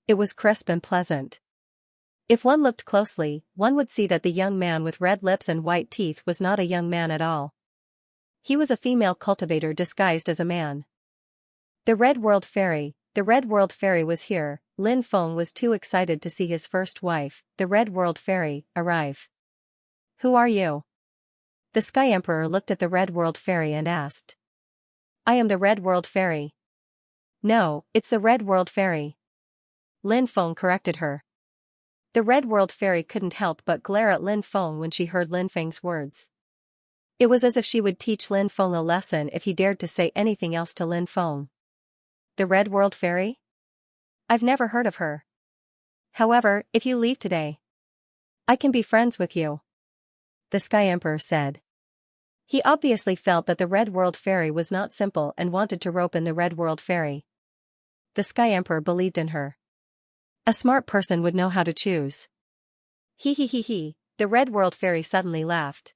It was crisp and pleasant. If one looked closely, one would see that the young man with red lips and white teeth was not a young man at all. He was a female cultivator disguised as a man. The Red World Fairy was here. Lin Feng was too excited to see his first wife, the Red World Fairy, arrive. Who are you? The Sky Emperor looked at the Red World Fairy and asked. I am the Red World Fairy. No, it's the Red World Fairy. Lin Feng corrected her. The Red World Fairy couldn't help but glare at Lin Feng when she heard Lin Feng's words. It was as if she would teach Lin Feng a lesson if he dared to say anything else to Lin Feng. The Red World Fairy? I've never heard of her. However, if you leave today, I can be friends with you, the Sky Emperor said. He obviously felt that the Red World Fairy was not simple and wanted to rope in the Red World Fairy. The Sky Emperor believed in her. A smart person would know how to choose. He, the Red World Fairy suddenly laughed.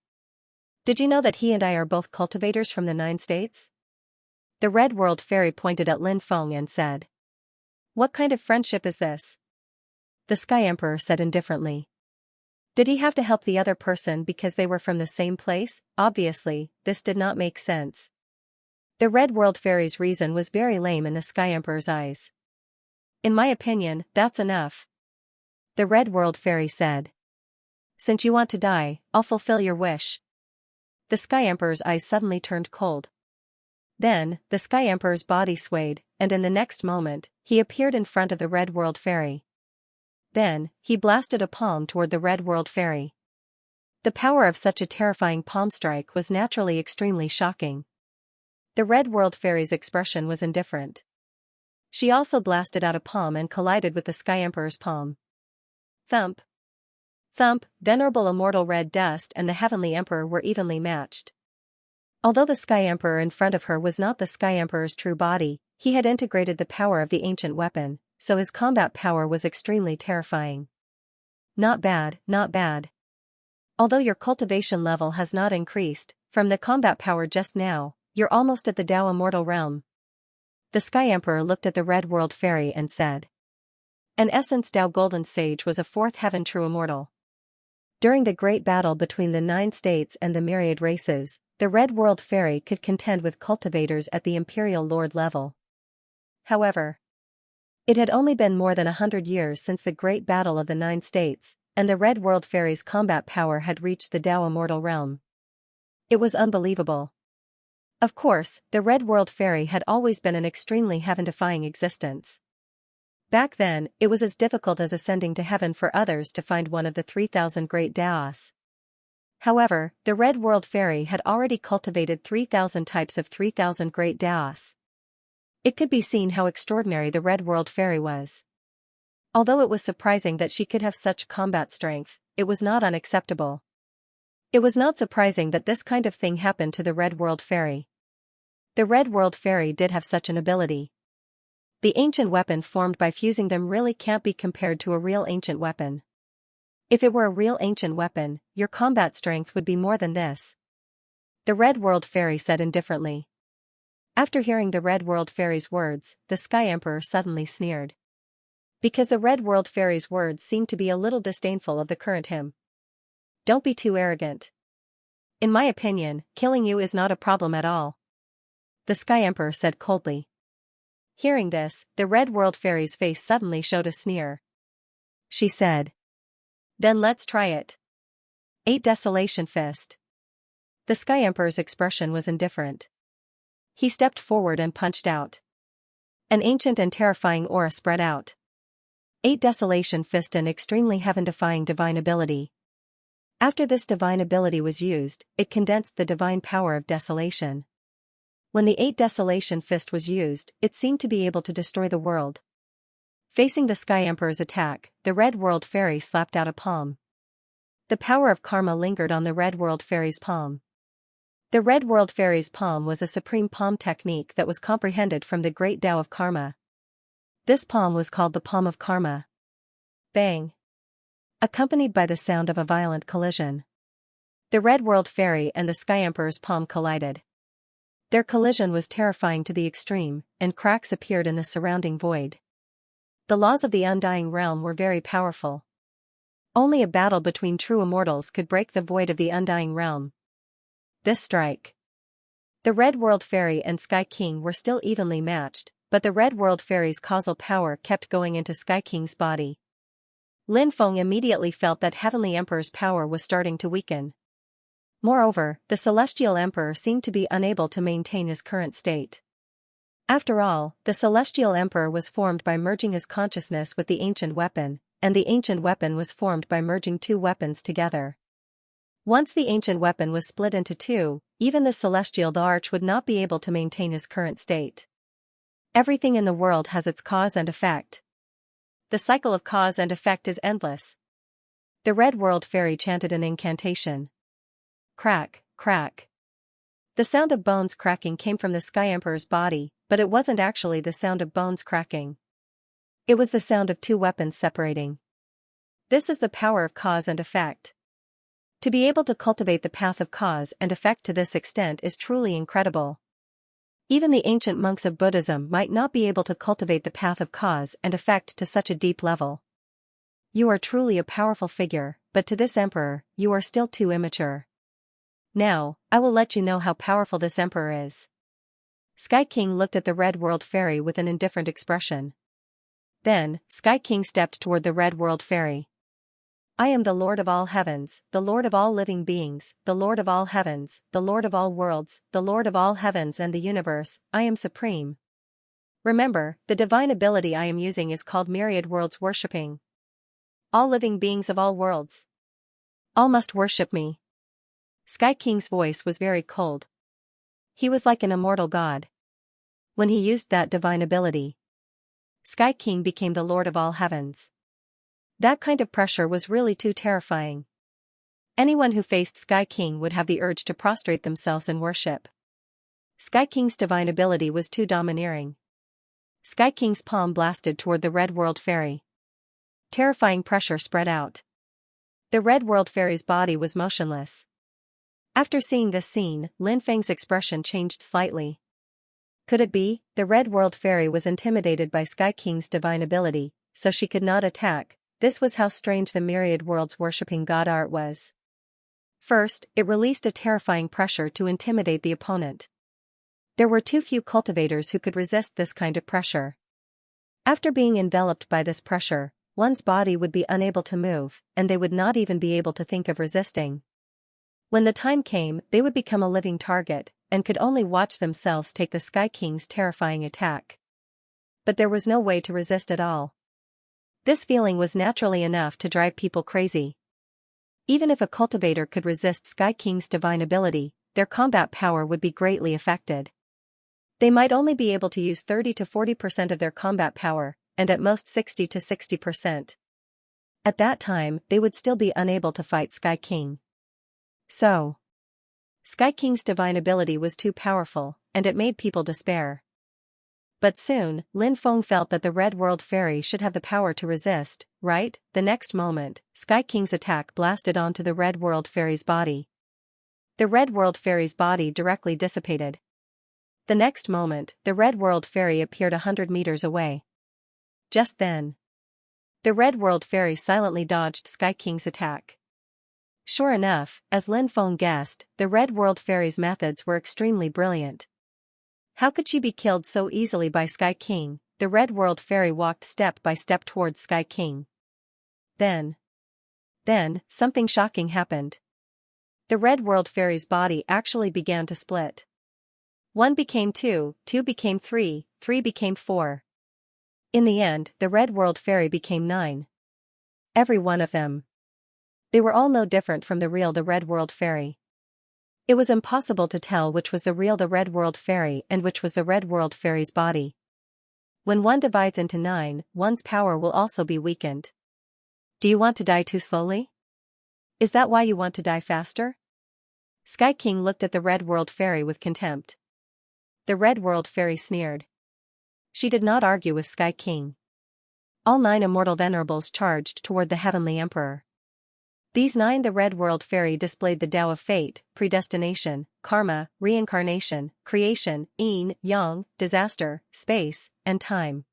Did you know that he and I are both cultivators from the 9 states? The Red World Fairy pointed at Lin Feng and said. What kind of friendship is this? The Sky Emperor said indifferently. Did he have to help the other person because they were from the same place? Obviously, this did not make sense. The Red World Fairy's reason was very lame in the Sky Emperor's eyes. In my opinion, that's enough. The Red World Fairy said. Since you want to die, I'll fulfill your wish. The Sky Emperor's eyes suddenly turned cold. Then, the Sky Emperor's body swayed, and in the next moment, he appeared in front of the Red World Fairy. Then, he blasted a palm toward the Red World Fairy. The power of such a terrifying palm strike was naturally extremely shocking. The Red World Fairy's expression was indifferent. She also blasted out a palm and collided with the Sky Emperor's palm. Thump. Thump, venerable immortal red dust and the Heavenly Emperor were evenly matched. Although the Sky Emperor in front of her was not the Sky Emperor's true body, he had integrated the power of the ancient weapon, so his combat power was extremely terrifying. Not bad, not bad. Although your cultivation level has not increased, from the combat power just now, you're almost at the Tao Immortal realm. The Sky Emperor looked at the Red World Fairy and said. An Essence Tao Golden Sage was a 4th heaven true immortal. During the great battle between the 9 states and the myriad races, the Red World Fairy could contend with cultivators at the Imperial Lord level. However, it had only been more than 100 years since the great battle of the 9 states, and the Red World Fairy's combat power had reached the Tao Immortal realm. It was unbelievable. Of course, the Red World Fairy had always been an extremely heaven-defying existence. Back then, it was as difficult as ascending to heaven for others to find one of the 3,000 great Daos. However, the Red World Fairy had already cultivated 3,000 types of 3,000 great Daos. It could be seen how extraordinary the Red World Fairy was. Although it was surprising that she could have such combat strength, it was not unacceptable. It was not surprising that this kind of thing happened to the Red World Fairy. The Red World Fairy did have such an ability. The ancient weapon formed by fusing them really can't be compared to a real ancient weapon. If it were a real ancient weapon, your combat strength would be more than this. The Red World Fairy said indifferently. After hearing the Red World Fairy's words, the Sky Emperor suddenly sneered. Because the Red World Fairy's words seemed to be a little disdainful of the current him. Don't be too arrogant. In my opinion, killing you is not a problem at all. The Sky Emperor said coldly. Hearing this, the Red World Fairy's face suddenly showed a sneer. She said. Then let's try it. 8 Desolation Fist. The Sky Emperor's expression was indifferent. He stepped forward and punched out. An ancient and terrifying aura spread out. 8 Desolation Fist, an extremely heaven-defying divine ability. After this divine ability was used, it condensed the divine power of desolation. When the 8 Desolation Fist was used, it seemed to be able to destroy the world. Facing the Sky Emperor's attack, the Red World Fairy slapped out a palm. The power of karma lingered on the Red World Fairy's palm. The Red World Fairy's palm was a supreme palm technique that was comprehended from the great Tao of karma. This palm was called the palm of karma. Bang! Accompanied by the sound of a violent collision. The Red World Fairy and the Sky Emperor's palm collided. Their collision was terrifying to the extreme, and cracks appeared in the surrounding void. The laws of the Undying Realm were very powerful. Only a battle between true immortals could break the void of the Undying Realm. This strike. The Red World Fairy and Sky King were still evenly matched, but the Red World Fairy's causal power kept going into Sky King's body. Lin Feng immediately felt that Heavenly Emperor's power was starting to weaken. Moreover, the Celestial Emperor seemed to be unable to maintain his current state. After all, the Celestial Emperor was formed by merging his consciousness with the ancient weapon, and the ancient weapon was formed by merging two weapons together. Once the ancient weapon was split into two, even the Celestial Arch would not be able to maintain his current state. Everything in the world has its cause and effect. The cycle of cause and effect is endless. The Red World Fairy chanted an incantation. Crack, crack. The sound of bones cracking came from the Sky Emperor's body, but it wasn't actually the sound of bones cracking. It was the sound of two weapons separating. This is the power of cause and effect. To be able to cultivate the path of cause and effect to this extent is truly incredible. Even the ancient monks of Buddhism might not be able to cultivate the path of cause and effect to such a deep level. You are truly a powerful figure, but to this emperor, you are still too immature. Now, I will let you know how powerful this emperor is. Sky King looked at the Red World Fairy with an indifferent expression. Then, Sky King stepped toward the Red World Fairy. I am the Lord of all heavens, the Lord of all living beings, the Lord of all heavens, the Lord of all worlds, the Lord of all heavens and the universe, I am supreme. Remember, the divine ability I am using is called Myriad Worlds Worshipping. All living beings of all worlds. All must worship me. Sky King's voice was very cold. He was like an immortal god. When he used that divine ability, Sky King became the Lord of all heavens. That kind of pressure was really too terrifying. Anyone who faced Sky King would have the urge to prostrate themselves in worship. Sky King's divine ability was too domineering. Sky King's palm blasted toward the Red World Fairy. Terrifying pressure spread out. The Red World Fairy's body was motionless. After seeing this scene, Lin Feng's expression changed slightly. Could it be, the Red World Fairy was intimidated by Sky King's divine ability, so she could not attack? This was how strange the Myriad Worlds worshipping God art was. First, it released a terrifying pressure to intimidate the opponent. There were too few cultivators who could resist this kind of pressure. After being enveloped by this pressure, one's body would be unable to move, and they would not even be able to think of resisting. When the time came, they would become a living target, and could only watch themselves take the Sky King's terrifying attack. But there was no way to resist at all. This feeling was naturally enough to drive people crazy. Even if a cultivator could resist Sky King's divine ability, their combat power would be greatly affected. They might only be able to use 30 to 40% of their combat power, and at most 60 to 60%. At that time, they would still be unable to fight Sky King. So, Sky King's divine ability was too powerful, and it made people despair. But soon, Lin Feng felt that the Red World Fairy should have the power to resist, right? The next moment, Sky King's attack blasted onto the Red World Fairy's body. The Red World Fairy's body directly dissipated. The next moment, the Red World Fairy appeared 100 meters away. Just then, the Red World Fairy silently dodged Sky King's attack. Sure enough, as Lin Feng guessed, the Red World Fairy's methods were extremely brilliant. How could she be killed so easily by Sky King? The Red World Fairy walked step by step towards Sky King. Then, something shocking happened. The Red World Fairy's body actually began to split. 1 became 2, 2 became 3, 3 became 4. In the end, the Red World Fairy became 9. Every one of them. They were all no different from the Red World Fairy. It was impossible to tell which was the Red World Fairy and which was the Red World Fairy's body. When one divides into 9, one's power will also be weakened. Do you want to die too slowly? Is that why you want to die faster? Sky King looked at the Red World Fairy with contempt. The Red World Fairy sneered. She did not argue with Sky King. All 9 immortal venerables charged toward the Heavenly Emperor. These 9, the Red World Fairy displayed the Tao of fate, predestination, karma, reincarnation, creation, yin, yang, disaster, space, and time.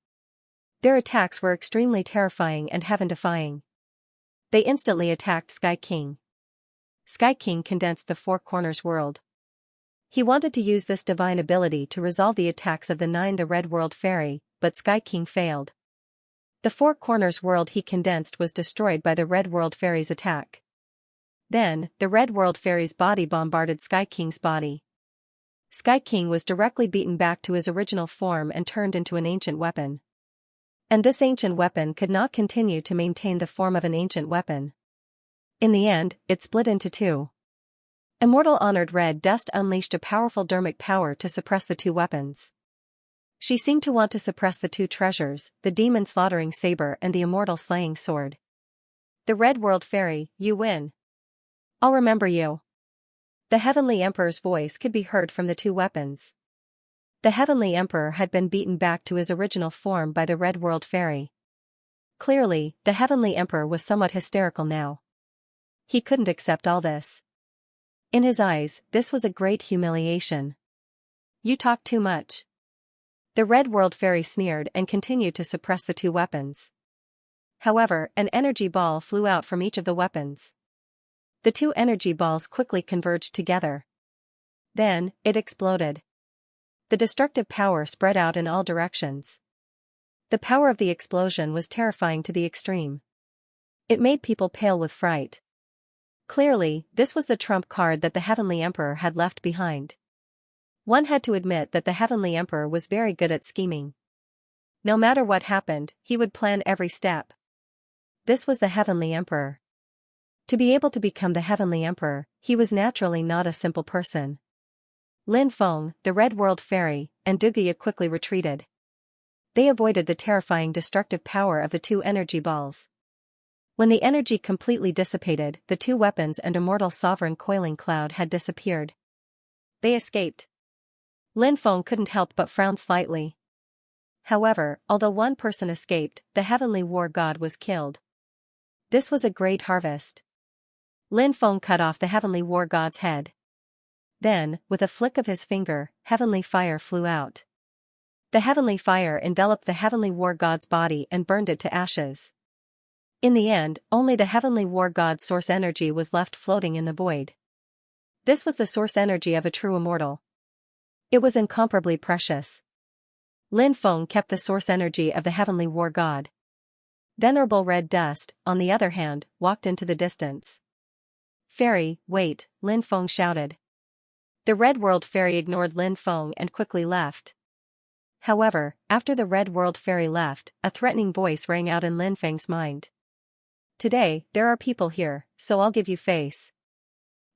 Their attacks were extremely terrifying and heaven-defying. They instantly attacked Sky King. Sky King condensed the Four Corners world. He wanted to use this divine ability to resolve the attacks of the 9, the Red World Fairy, but Sky King failed. The Four Corners world he condensed was destroyed by the Red World Fairy's attack. Then, the Red World Fairy's body bombarded Sky King's body. Sky King was directly beaten back to his original form and turned into an ancient weapon. And this ancient weapon could not continue to maintain the form of an ancient weapon. In the end, it split into 2. Immortal Honored Red Dust unleashed a powerful dermic power to suppress the 2 weapons. She seemed to want to suppress the 2 treasures, the demon slaughtering saber and the immortal slaying sword. The Red World Fairy, you win. I'll remember you. The Heavenly Emperor's voice could be heard from the 2 weapons. The Heavenly Emperor had been beaten back to his original form by the Red World Fairy. Clearly, the Heavenly Emperor was somewhat hysterical now. He couldn't accept all this. In his eyes, this was a great humiliation. You talk too much. The Red World Fairy sneered and continued to suppress the 2 weapons. However, an energy ball flew out from each of the weapons. The 2 energy balls quickly converged together. Then, it exploded. The destructive power spread out in all directions. The power of the explosion was terrifying to the extreme. It made people pale with fright. Clearly, this was the trump card that the Heavenly Emperor had left behind. One had to admit that the Heavenly Emperor was very good at scheming. No matter what happened, he would plan every step. This was the Heavenly Emperor. To be able to become the Heavenly Emperor, he was naturally not a simple person. Lin Feng, the Red World Fairy, and Duguya quickly retreated. They avoided the terrifying destructive power of the 2 energy balls. When the energy completely dissipated, the 2 weapons and immortal sovereign coiling cloud had disappeared. They escaped. Lin Feng couldn't help but frown slightly. However, although one person escaped, the Heavenly War God was killed. This was a great harvest. Lin Feng cut off the Heavenly War God's head. Then, with a flick of his finger, heavenly fire flew out. The heavenly fire enveloped the Heavenly War God's body and burned it to ashes. In the end, only the Heavenly War God's source energy was left floating in the void. This was the source energy of a true immortal. It was incomparably precious. Lin Feng kept the source energy of the Heavenly War God. Venerable Red Dust, on the other hand, walked into the distance. Fairy, wait, Lin Feng shouted. The Red World Fairy ignored Lin Feng and quickly left. However, after the Red World Fairy left, a threatening voice rang out in Lin Feng's mind. Today, there are people here, so I'll give you face.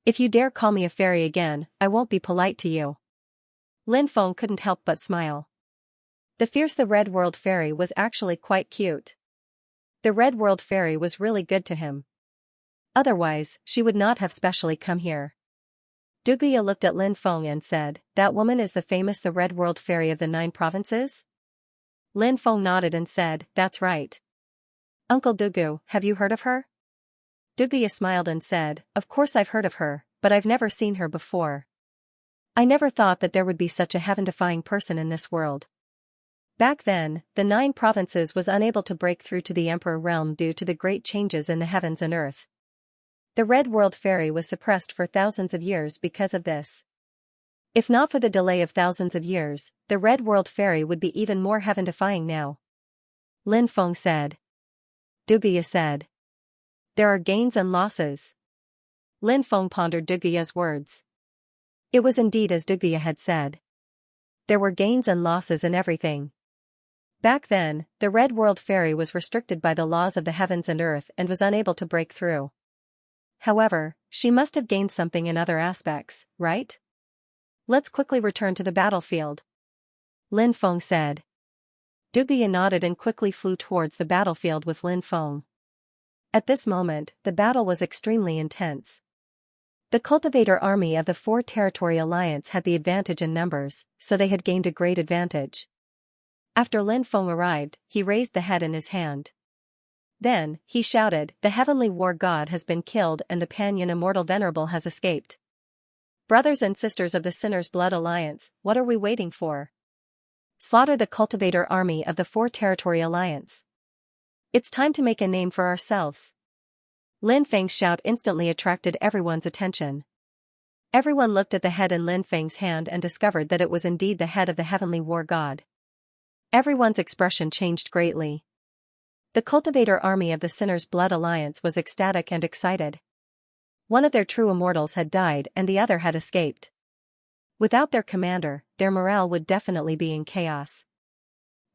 If you dare call me a fairy again, I won't be polite to you. Lin Feng couldn't help but smile. The Red World Fairy was actually quite cute. The Red World Fairy was really good to him. Otherwise, she would not have specially come here. Duguya looked at Lin Feng and said, that woman is the Red World Fairy of the 9 provinces? Lin Feng nodded and said, that's right. Uncle Dugu, have you heard of her? Duguya smiled and said, of course I've heard of her, but I've never seen her before. I never thought that there would be such a heaven-defying person in this world. Back then, the 9 provinces was unable to break through to the Emperor realm due to the great changes in the heavens and earth. The Red World Fairy was suppressed for thousands of years because of this. If not for the delay of thousands of years, the Red World Fairy would be even more heaven-defying now. Lin Feng said. Duguya said. There are gains and losses. Lin Feng pondered Duguya's words. It was indeed as Duguya had said. There were gains and losses in everything. Back then, the Red World Fairy was restricted by the laws of the heavens and earth and was unable to break through. However, she must have gained something in other aspects, right? Let's quickly return to the battlefield, Lin Feng said. Duguya nodded and quickly flew towards the battlefield with Lin Feng. At this moment, the battle was extremely intense. The cultivator army of the Four Territory Alliance had the advantage in numbers, so they had gained a great advantage. After Lin Feng arrived, he raised the head in his hand. Then, he shouted, "The heavenly war god has been killed and the Panyan immortal venerable has escaped. Brothers and sisters of the Sinner's Blood Alliance, what are we waiting for? Slaughter the cultivator army of the Four Territory Alliance. It's time to make a name for ourselves." Lin Feng's shout instantly attracted everyone's attention. Everyone looked at the head in Lin Feng's hand and discovered that it was indeed the head of the heavenly war god. Everyone's expression changed greatly. The cultivator army of the Sinner's Blood Alliance was ecstatic and excited. One of their true immortals had died and the other had escaped. Without their commander, their morale would definitely be in chaos.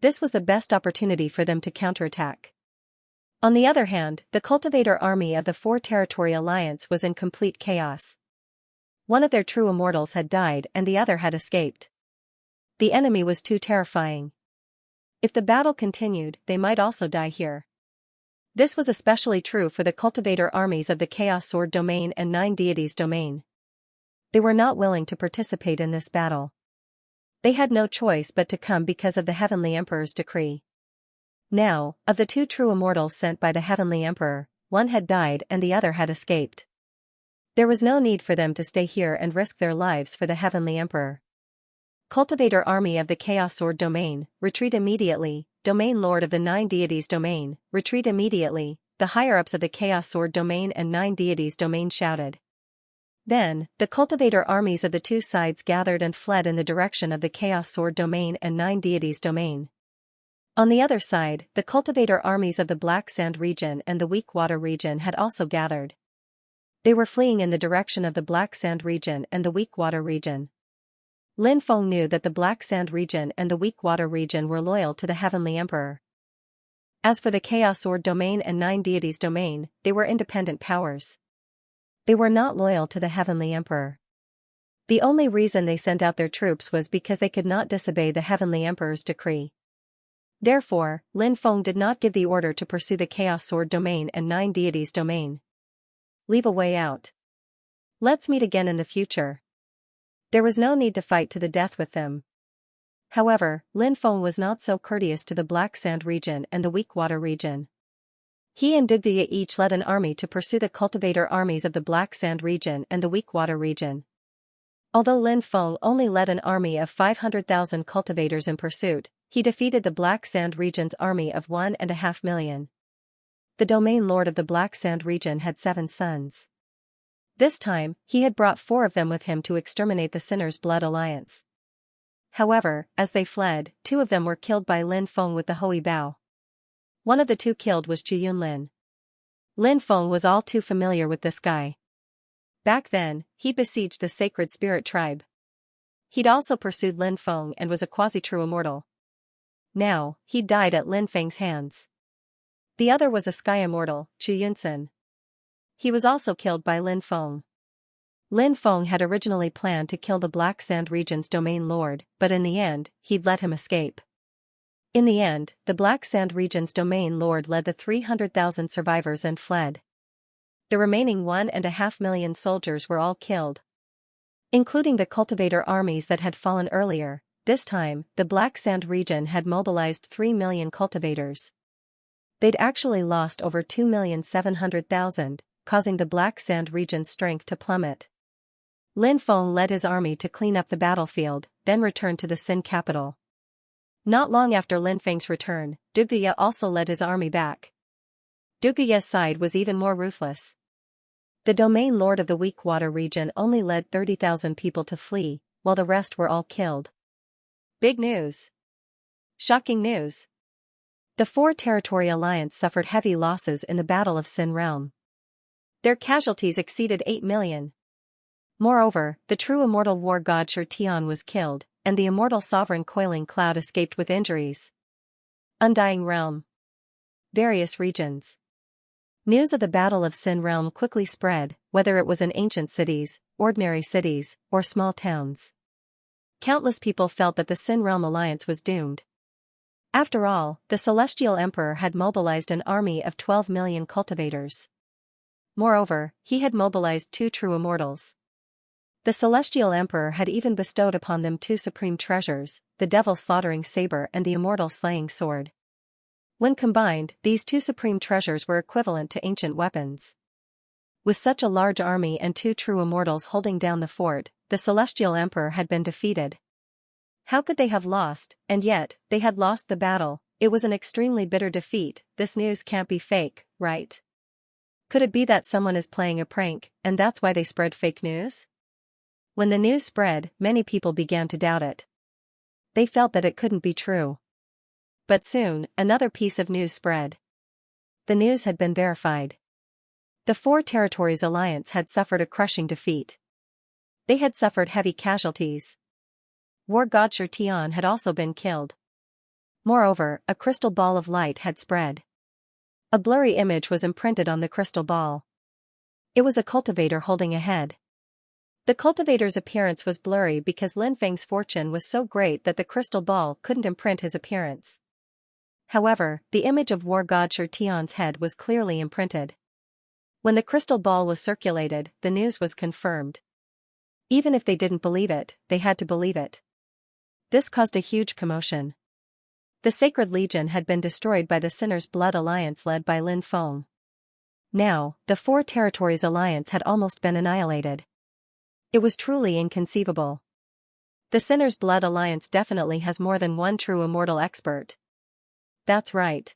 This was the best opportunity for them to counterattack. On the other hand, the cultivator army of the Four Territory Alliance was in complete chaos. One of their true immortals had died and the other had escaped. The enemy was too terrifying. If the battle continued, they might also die here. This was especially true for the cultivator armies of the Chaos Sword Domain and Nine Deities Domain. They were not willing to participate in this battle. They had no choice but to come because of the Heavenly Emperor's decree. Now, of the two true immortals sent by the Heavenly Emperor, one had died and the other had escaped. There was no need for them to stay here and risk their lives for the Heavenly Emperor. Cultivator army of the Chaos Sword Domain, retreat immediately. Domain Lord of the Nine Deities Domain, retreat immediately, the higher-ups of the Chaos Sword Domain and Nine Deities Domain shouted. Then, the cultivator armies of the two sides gathered and fled in the direction of the Chaos Sword Domain and Nine Deities Domain. On the other side, the cultivator armies of the Black Sand region and the Weak Water region had also gathered. They were fleeing in the direction of the Black Sand region and the Weak Water region. Lin Feng knew that the Black Sand region and the Weak Water region were loyal to the Heavenly Emperor. As for the Chaos Sword Domain and Nine Deities Domain, they were independent powers. They were not loyal to the Heavenly Emperor. The only reason they sent out their troops was because they could not disobey the Heavenly Emperor's decree. Therefore, Lin Feng did not give the order to pursue the Chaos Sword Domain and Nine Deities Domain. Leave a way out. Let's meet again in the future. There was no need to fight to the death with them. However, Lin Feng was not so courteous to the Black Sand region and the Weak Water region. He and Duguya each led an army to pursue the cultivator armies of the Black Sand region and the Weak Water region. Although Lin Feng only led an army of 500,000 cultivators in pursuit, he defeated the Black Sand region's army of 1.5 million. The domain lord of the Black Sand region had 7 sons. This time, he had brought 4 of them with him to exterminate the Sinner's Blood Alliance. However, as they fled, 2 of them were killed by Lin Feng with the Hui Bao. One of the 2 killed was Chu Yunlin. Lin Feng was all too familiar with this guy. Back then, he besieged the Sacred Spirit tribe. He'd also pursued Lin Feng and was a quasi-true immortal. Now, he died at Lin Feng's hands. The other was a sky immortal, Chu Yunsen. He was also killed by Lin Feng. Lin Feng had originally planned to kill the Black Sand region's domain lord, but in the end, he'd let him escape. In the end, the Black Sand region's domain lord led the 300,000 survivors and fled. The remaining 1.5 million soldiers were all killed, including the cultivator armies that had fallen earlier. This time, the Black Sand region had mobilized 3 million cultivators. They'd actually lost over 2,700,000, causing the Black Sand region's strength to plummet. Lin Feng led his army to clean up the battlefield, then returned to the Sin capital. Not long after Lin Feng's return, Duguya also led his army back. Duguya's side was even more ruthless. The domain lord of the Weak Water region only led 30,000 people to flee, while the rest were all killed. Big news! Shocking news! The Four Territory Alliance suffered heavy losses in the Battle of Sin Realm. Their casualties exceeded 8 million. Moreover, the true immortal war god Shir Tian was killed, and the immortal sovereign Coiling Cloud escaped with injuries. Undying Realm. Various regions. News of the Battle of Sin Realm quickly spread, whether it was in ancient cities, ordinary cities, or small towns. Countless people felt that the Sin Realm alliance was doomed. After all, the Celestial Emperor had mobilized an army of 12 million cultivators. Moreover, he had mobilized 2 true immortals. The Celestial Emperor had even bestowed upon them 2 supreme treasures, the devil-slaughtering saber and the immortal slaying sword. When combined, these 2 supreme treasures were equivalent to ancient weapons. With such a large army and 2 true immortals holding down the fort, the Celestial Emperor had been defeated. How could they have lost? And yet, they had lost the battle. It was an extremely bitter defeat. This news can't be fake, right? Could it be that someone is playing a prank, and that's why they spread fake news? When the news spread, many people began to doubt it. They felt that it couldn't be true. But soon, another piece of news spread. The news had been verified. The 4 Territories Alliance had suffered a crushing defeat. They had suffered heavy casualties. War God Xianxia had also been killed. Moreover, a crystal ball of light had spread. A blurry image was imprinted on the crystal ball. It was a cultivator holding a head. The cultivator's appearance was blurry because Lin Feng's fortune was so great that the crystal ball couldn't imprint his appearance. However, the image of War God Xianxia's head was clearly imprinted. When the crystal ball was circulated, the news was confirmed. Even if they didn't believe it, they had to believe it. This caused a huge commotion. The Sacred Legion had been destroyed by the Sinner's Blood Alliance led by Lin Feng. Now, the 4 Territories Alliance had almost been annihilated. It was truly inconceivable. The Sinner's Blood Alliance definitely has more than 1 true immortal expert. That's right.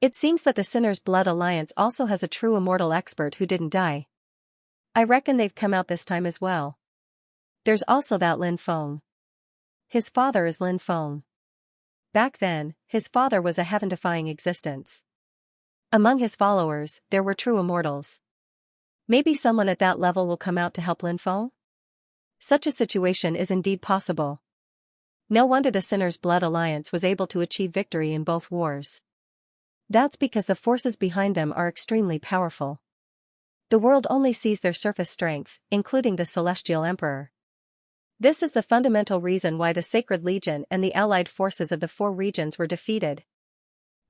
It seems that the Sinner's Blood Alliance also has a true immortal expert who didn't die. I reckon they've come out this time as well. There's also that Lin Feng. His father is Lin Feng. Back then, his father was a heaven-defying existence. Among his followers, there were true immortals. Maybe someone at that level will come out to help Lin Feng? Such a situation is indeed possible. No wonder the Sinner's Blood Alliance was able to achieve victory in both wars. That's because the forces behind them are extremely powerful. The world only sees their surface strength, including the Celestial Emperor. This is the fundamental reason why the Sacred Legion and the allied forces of the 4 regions were defeated.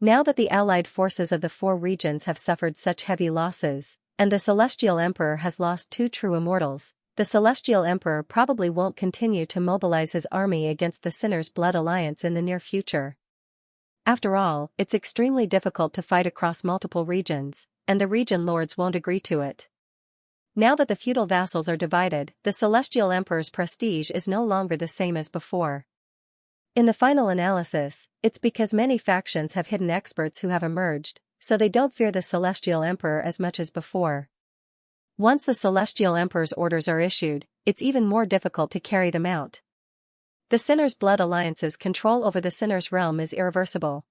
Now that the allied forces of the 4 regions have suffered such heavy losses, and the Celestial Emperor has lost 2 true immortals, the Celestial Emperor probably won't continue to mobilize his army against the Sinner's Blood Alliance in the near future. After all, it's extremely difficult to fight across multiple regions, and the region lords won't agree to it. Now that the feudal vassals are divided, the Celestial Emperor's prestige is no longer the same as before. In the final analysis, it's because many factions have hidden experts who have emerged, so they don't fear the Celestial Emperor as much as before. Once the Celestial Emperor's orders are issued, it's even more difficult to carry them out. The Sinner's Blood Alliance's control over the Sinner's realm is irreversible.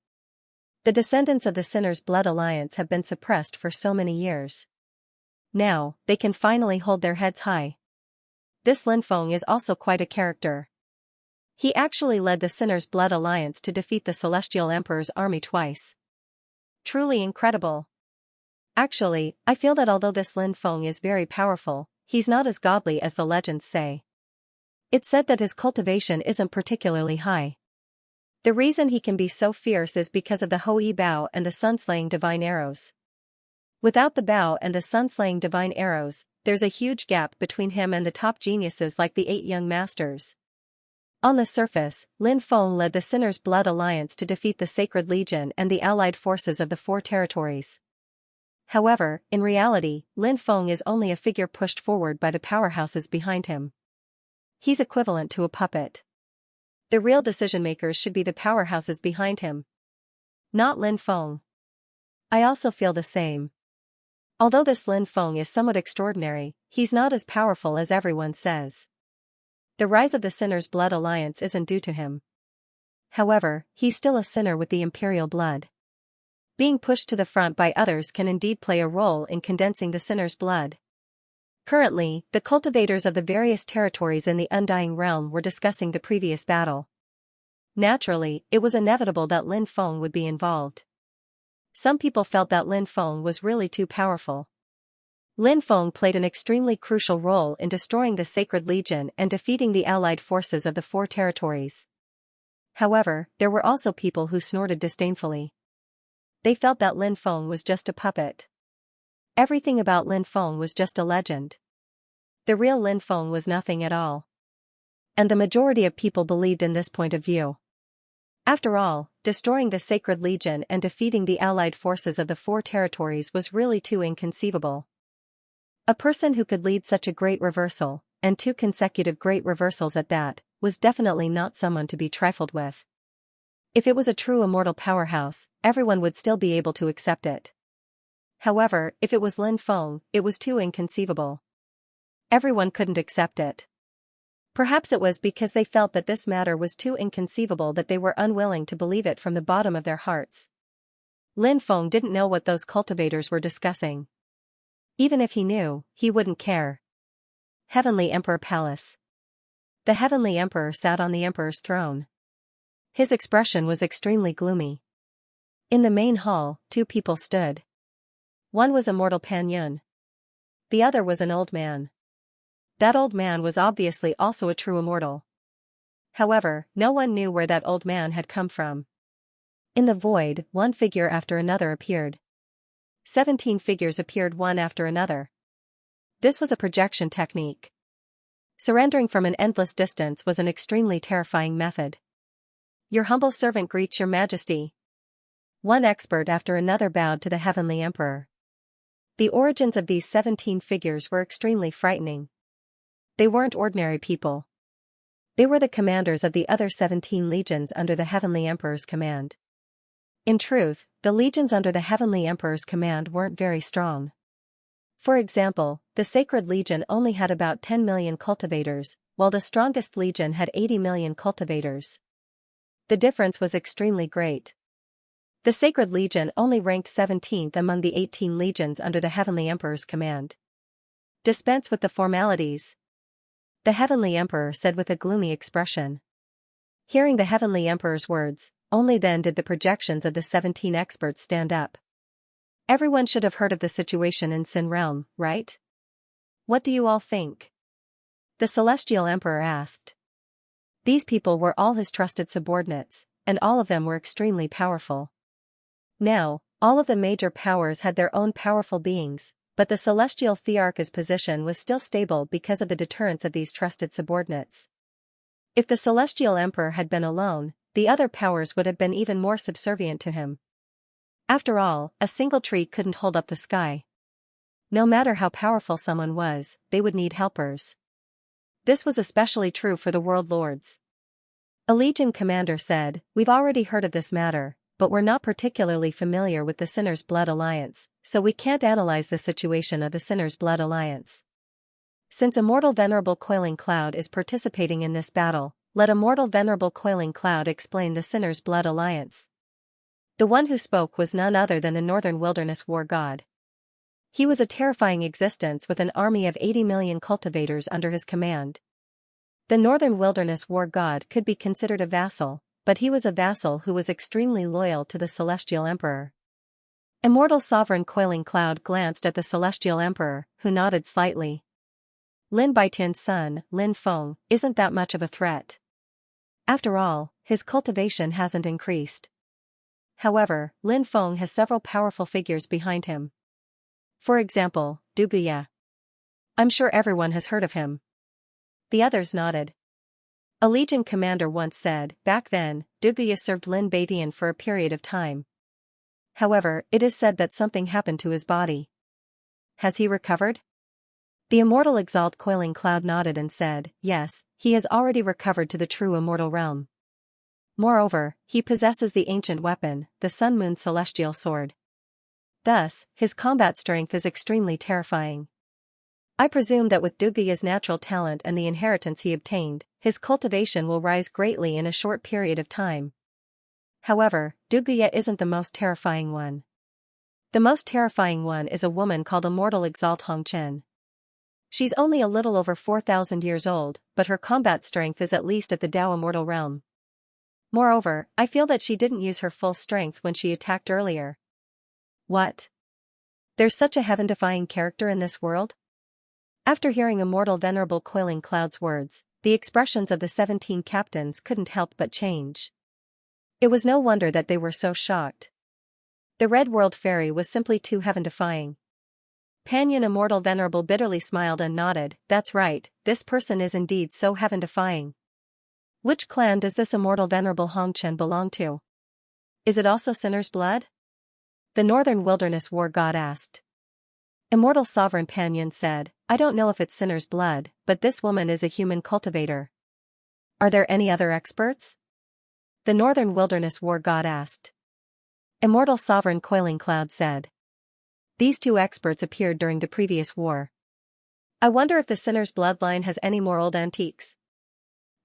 The descendants of the Sinner's Blood Alliance have been suppressed for so many years. Now, they can finally hold their heads high. This Lin Feng is also quite a character. He actually led the Sinner's Blood Alliance to defeat the Celestial Emperor's army twice. Truly incredible. Actually, I feel that although this Lin Feng is very powerful, he's not as godly as the legends say. It's said that his cultivation isn't particularly high. The reason he can be so fierce is because of the Hou-Yi bow and the sun-slaying divine arrows. Without the bow and the sun-slaying divine arrows, there's a huge gap between him and the top geniuses like the 8 young masters. On the surface, Lin Feng led the Sinner's Blood Alliance to defeat the Sacred Legion and the allied forces of the 4 territories. However, in reality, Lin Feng is only a figure pushed forward by the powerhouses behind him. He's equivalent to a puppet. The real decision-makers should be the powerhouses behind him, not Lin Feng. I also feel the same. Although this Lin Feng is somewhat extraordinary, he's not as powerful as everyone says. The rise of the Sinner's Blood Alliance isn't due to him. However, he's still a sinner with the imperial blood. Being pushed to the front by others can indeed play a role in condensing the sinner's blood. Currently, the cultivators of the various territories in the Undying Realm were discussing the previous battle. Naturally, it was inevitable that Lin Feng would be involved. Some people felt that Lin Feng was really too powerful. Lin Feng played an extremely crucial role in destroying the Sacred Legion and defeating the allied forces of the Four Territories. However, there were also people who snorted disdainfully. They felt that Lin Feng was just a puppet. Everything about Lin Feng was just a legend. The real Lin Feng was nothing at all. And the majority of people believed in this point of view. After all, destroying the Sacred Legion and defeating the allied forces of the Four Territories was really too inconceivable. A person who could lead such a great reversal, and 2 consecutive great reversals at that, was definitely not someone to be trifled with. If it was a true immortal powerhouse, everyone would still be able to accept it. However, if it was Lin Feng, it was too inconceivable. Everyone couldn't accept it. Perhaps it was because they felt that this matter was too inconceivable that they were unwilling to believe it from the bottom of their hearts. Lin Feng didn't know what those cultivators were discussing. Even if he knew, he wouldn't care. Heavenly Emperor Palace. The Heavenly Emperor sat on the Emperor's throne. His expression was extremely gloomy. In the main hall, 2 people stood. One was Immortal Pan Yun. The other was an old man. That old man was obviously also a true immortal. However, no one knew where that old man had come from. In the void, one figure after another appeared. 17 figures appeared one after another. This was a projection technique. Surrendering from an endless distance was an extremely terrifying method. Your humble servant greets your majesty. One expert after another bowed to the Heavenly Emperor. The origins of these 17 figures were extremely frightening. They weren't ordinary people. They were the commanders of the other 17 legions under the Heavenly Emperor's command. In truth, the legions under the Heavenly Emperor's command weren't very strong. For example, the Sacred Legion only had about 10 million cultivators, while the strongest legion had 80 million cultivators. The difference was extremely great. The Sacred Legion only ranked 17th among the 18 legions under the Heavenly Emperor's command. Dispense with the formalities, the Heavenly Emperor said with a gloomy expression. Hearing the Heavenly Emperor's words, only then did the projections of the 17 experts stand up. Everyone should have heard of the situation in Sin Realm, right? What do you all think? The Celestial Emperor asked. These people were all his trusted subordinates, and all of them were extremely powerful. Now, all of the major powers had their own powerful beings, but the Celestial Thearch's position was still stable because of the deterrence of these trusted subordinates. If the Celestial Emperor had been alone, the other powers would have been even more subservient to him. After all, a single tree couldn't hold up the sky. No matter how powerful someone was, they would need helpers. This was especially true for the World Lords. A Legion commander said, "We've already heard of this matter, but we're not particularly familiar with the Sinner's Blood Alliance, so we can't analyze the situation of the Sinner's Blood Alliance. Since Immortal Venerable Coiling Cloud is participating in this battle, let Immortal Venerable Coiling Cloud explain the Sinner's Blood Alliance." The one who spoke was none other than the Northern Wilderness War God. He was a terrifying existence with an army of 80 million cultivators under his command. The Northern Wilderness War God could be considered a vassal, but he was a vassal who was extremely loyal to the Celestial Emperor. Immortal Sovereign Coiling Cloud glanced at the Celestial Emperor, who nodded slightly. Lin Baitian's son, Lin Feng, isn't that much of a threat. After all, his cultivation hasn't increased. However, Lin Feng has several powerful figures behind him. For example, Duguya. I'm sure everyone has heard of him. The others nodded. A Legion commander once said, back then, Duguya served Lin Baitian for a period of time. However, it is said that something happened to his body. Has he recovered? The Immortal Exalt Coiling Cloud nodded and said, yes, he has already recovered to the true immortal realm. Moreover, he possesses the ancient weapon, the Sun Moon Celestial Sword. Thus, his combat strength is extremely terrifying. I presume that with Duguya's natural talent and the inheritance he obtained, his cultivation will rise greatly in a short period of time. However, Duguya isn't the most terrifying one. The most terrifying one is a woman called Immortal Exalt Hongchen. She's only a little over 4,000 years old, but her combat strength is at least at the Tao Immortal realm. Moreover, I feel that she didn't use her full strength when she attacked earlier. What? There's such a heaven-defying character in this world? After hearing Immortal Venerable Coiling Cloud's words, the expressions of the 17 captains couldn't help but change. It was no wonder that they were so shocked. The Red World Fairy was simply too heaven-defying. Panyan Immortal Venerable bitterly smiled and nodded. That's right, this person is indeed so heaven-defying. Which clan does this Immortal Venerable Hongchen belong to? Is it also Sinner's Blood? The Northern Wilderness War God asked. Immortal Sovereign Panyan said, I don't know if it's Sinner's Blood, but this woman is a human cultivator. Are there any other experts? The Northern Wilderness War God asked. Immortal Sovereign Coiling Cloud said. These two experts appeared during the previous war. I wonder if the Sinner's bloodline has any more old antiques.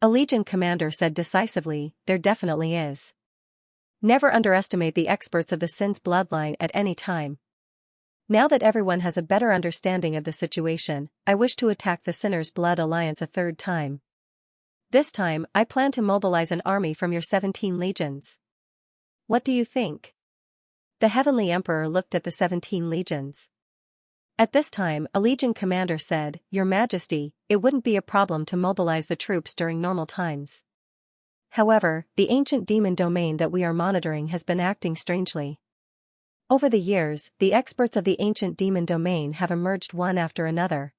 A Legion commander said decisively, there definitely is. Never underestimate the experts of the Sin's bloodline at any time. Now that everyone has a better understanding of the situation, I wish to attack the Sinner's Blood Alliance a third time. This time, I plan to mobilize an army from your 17 legions. What do you think? The Heavenly Emperor looked at the 17 legions. At this time, a legion commander said, Your Majesty, it wouldn't be a problem to mobilize the troops during normal times. However, the ancient demon domain that we are monitoring has been acting strangely. Over the years, the experts of the ancient demon domain have emerged one after another.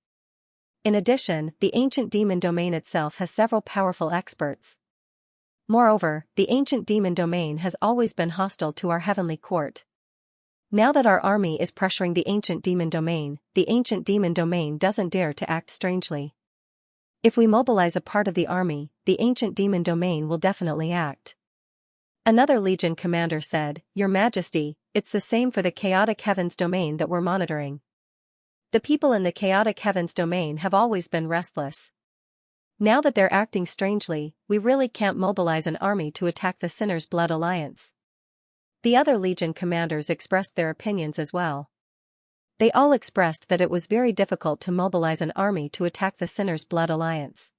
In addition, the ancient demon domain itself has several powerful experts. Moreover, the ancient demon domain has always been hostile to our heavenly court. Now that our army is pressuring the ancient demon domain doesn't dare to act strangely. If we mobilize a part of the army, the ancient demon domain will definitely act. Another legion commander said, Your Majesty, it's the same for the chaotic heavens domain that we're monitoring. The people in the chaotic heavens domain have always been restless. Now that they're acting strangely, we really can't mobilize an army to attack the Sinner's Blood Alliance. The other legion commanders expressed their opinions as well. They all expressed that it was very difficult to mobilize an army to attack the Sinner's Blood Alliance.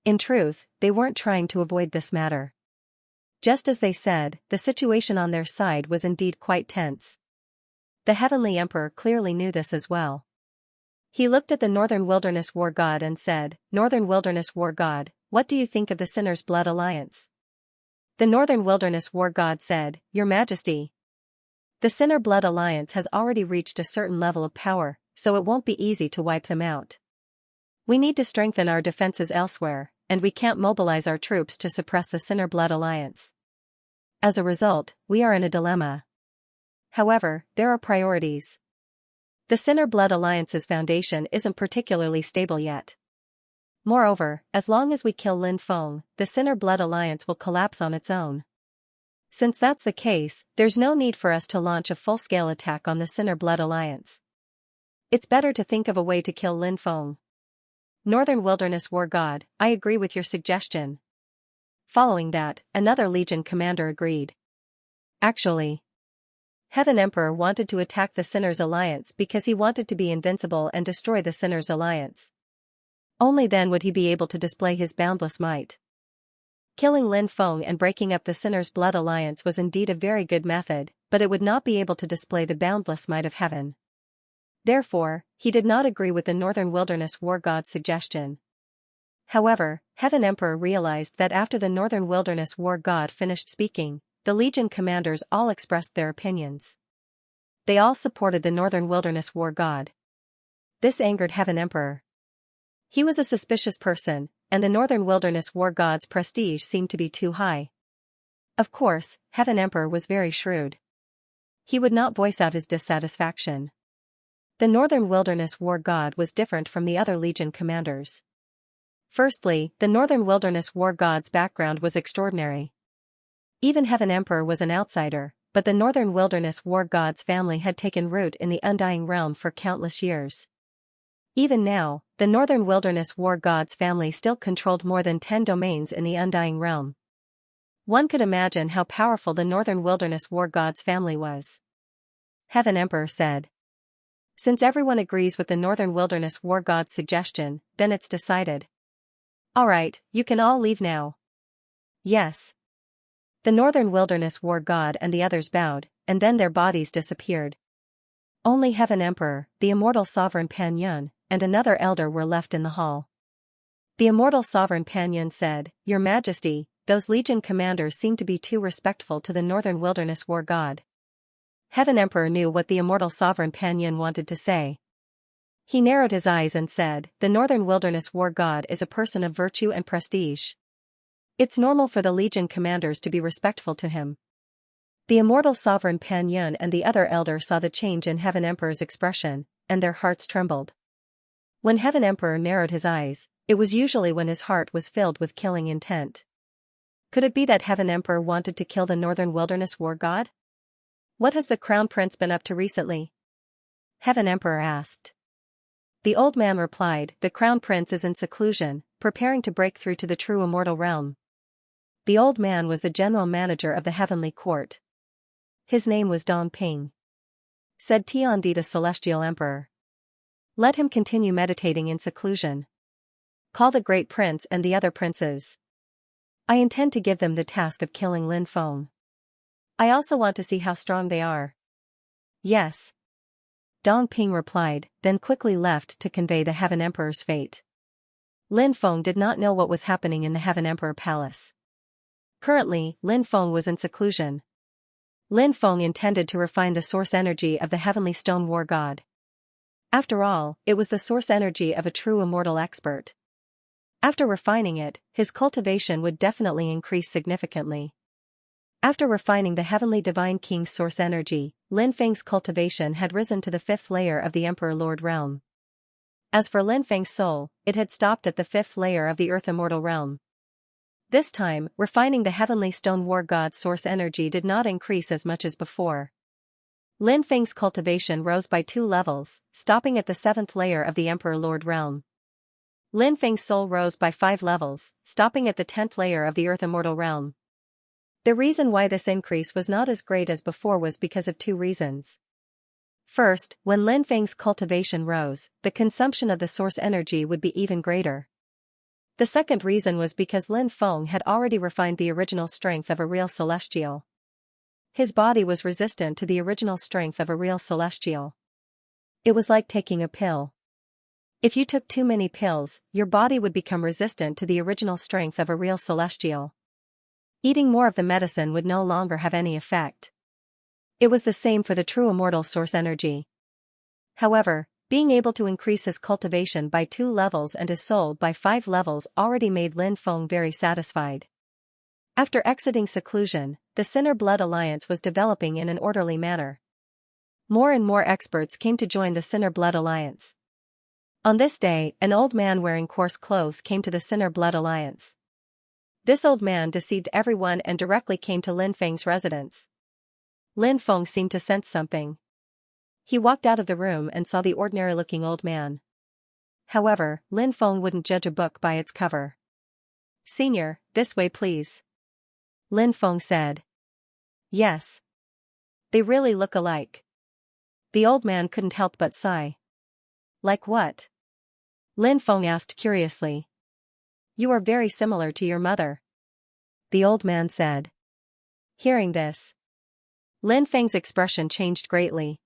In truth, they weren't trying to avoid this matter. Just as they said, the situation on their side was indeed quite tense. The Heavenly Emperor clearly knew this as well. He looked at the Northern Wilderness War God and said, Northern Wilderness War God, what do you think of the Sinner's Blood Alliance? The Northern Wilderness War God said, Your Majesty. The Sinner Blood Alliance has already reached a certain level of power, so it won't be easy to wipe them out. We need to strengthen our defenses elsewhere, and we can't mobilize our troops to suppress the Sinner Blood Alliance. As a result, we are in a dilemma. However, there are priorities. The Sinner Blood Alliance's foundation isn't particularly stable yet. Moreover, as long as we kill Lin Feng, the Sinner Blood Alliance will collapse on its own. Since that's the case, there's no need for us to launch a full-scale attack on the Sinner Blood Alliance. It's better to think of a way to kill Lin Feng. Northern Wilderness War God, I agree with your suggestion. Following that, another legion commander agreed. Actually, Heaven Emperor wanted to attack the Sinner's Alliance because he wanted to be invincible and destroy the Sinner's Alliance. Only then would he be able to display his boundless might. Killing Lin Feng and breaking up the Sinner's Blood Alliance was indeed a very good method, but it would not be able to display the boundless might of heaven. Therefore, he did not agree with the Northern Wilderness War God's suggestion. However, Heaven Emperor realized that after the Northern Wilderness War God finished speaking, the legion commanders all expressed their opinions. They all supported the Northern Wilderness War God. This angered Heaven Emperor. He was a suspicious person, and the Northern Wilderness War God's prestige seemed to be too high. Of course, Heaven Emperor was very shrewd. He would not voice out his dissatisfaction. The Northern Wilderness War God was different from the other legion commanders. Firstly, the Northern Wilderness War God's background was extraordinary. Even Heaven Emperor was an outsider, but the Northern Wilderness War God's family had taken root in the Undying Realm for countless years. Even now, the Northern Wilderness War God's family still controlled more than 10 domains in the Undying Realm. One could imagine how powerful the Northern Wilderness War God's family was. Heaven Emperor said. Since everyone agrees with the Northern Wilderness War God's suggestion, then it's decided. Alright, you can all leave now. Yes. The northern wilderness war god and the others bowed, and then their bodies disappeared. Only Heaven Emperor, the immortal sovereign Pan Yun, and another elder were left in the hall. The immortal sovereign Pan Yun said, "Your Majesty, those legion commanders seem to be too respectful to the northern wilderness war god." Heaven Emperor knew what the immortal sovereign Pan Yun wanted to say. He narrowed his eyes and said, "The northern wilderness war god is a person of virtue and prestige. It's normal for the legion commanders to be respectful to him." The immortal sovereign Pan Yun and the other elder saw the change in Heaven Emperor's expression, and their hearts trembled. When Heaven Emperor narrowed his eyes, it was usually when his heart was filled with killing intent. Could it be that Heaven Emperor wanted to kill the northern wilderness war god? "What has the Crown Prince been up to recently?" Heaven Emperor asked. The old man replied, "The Crown Prince is in seclusion, preparing to break through to the true immortal realm." The old man was the general manager of the heavenly court. His name was Dong Ping. Said Tiandi the celestial emperor. "Let him continue meditating in seclusion. Call the great prince and the other princes. I intend to give them the task of killing Lin Feng. I also want to see how strong they are." "Yes." Dong Ping replied, then quickly left to convey the Heaven Emperor's fate. Lin Feng did not know what was happening in the Heaven Emperor Palace. Currently, Lin Feng was in seclusion. Lin Feng intended to refine the source energy of the heavenly stone war god. After all, it was the source energy of a true immortal expert. After refining it, his cultivation would definitely increase significantly. After refining the heavenly divine king's source energy, Lin Feng's cultivation had risen to the 5th layer of the Emperor Lord realm. As for Lin Feng's soul, it had stopped at the 5th layer of the Earth Immortal realm. This time, refining the heavenly stone war god's source energy did not increase as much as before. Lin Feng's cultivation rose by 2 levels, stopping at the 7th layer of the Emperor Lord realm. Lin Feng's soul rose by 5 levels, stopping at the 10th layer of the Earth Immortal realm. The reason why this increase was not as great as before was because of 2 reasons. First, when Lin Feng's cultivation rose, the consumption of the source energy would be even greater. The second reason was because Lin Feng had already refined the original strength of a real celestial. His body was resistant to the original strength of a real celestial. It was like taking a pill. If you took too many pills, your body would become resistant to the original strength of a real celestial. Eating more of the medicine would no longer have any effect. It was the same for the true immortal source energy. However, being able to increase his cultivation by 2 levels and his soul by 5 levels already made Lin Feng very satisfied. After exiting seclusion, the Sinner Blood Alliance was developing in an orderly manner. More and more experts came to join the Sinner Blood Alliance. On this day, an old man wearing coarse clothes came to the Sinner Blood Alliance. This old man deceived everyone and directly came to Lin Feng's residence. Lin Feng seemed to sense something. He walked out of the room and saw the ordinary-looking old man. However, Lin Feng wouldn't judge a book by its cover. "Senior, this way please," Lin Feng said. "Yes. They really look alike." The old man couldn't help but sigh. "Like what?" Lin Feng asked curiously. "You are very similar to your mother," the old man said. Hearing this, Lin Feng's expression changed greatly.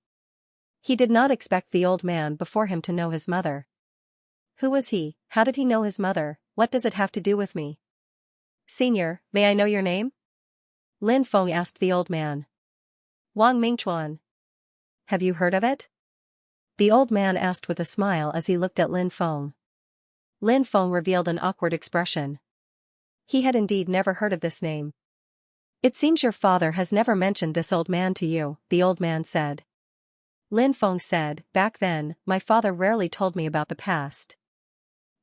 He did not expect the old man before him to know his mother. Who was he? How did he know his mother? What does it have to do with me? "Senior, may I know your name?" Lin Feng asked the old man. "Wang Mingchuan. Have you heard of it?" the old man asked with a smile as he looked at Lin Feng. Lin Feng revealed an awkward expression. He had indeed never heard of this name. "It seems your father has never mentioned this old man to you," the old man said. Lin Feng said, "Back then, my father rarely told me about the past.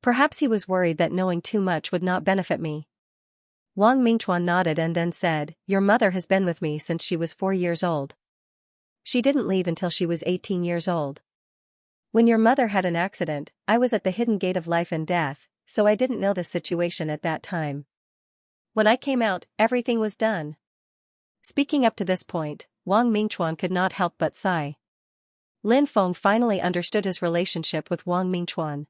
Perhaps he was worried that knowing too much would not benefit me." Wang Mingchuan nodded and then said, "Your mother has been with me since she was 4 years old. She didn't leave until she was 18 years old. When your mother had an accident, I was at the hidden gate of life and death, so I didn't know this situation at that time. When I came out, everything was done." Speaking up to this point, Wang Mingchuan could not help but sigh. Lin Feng finally understood his relationship with Wang Mingchuan.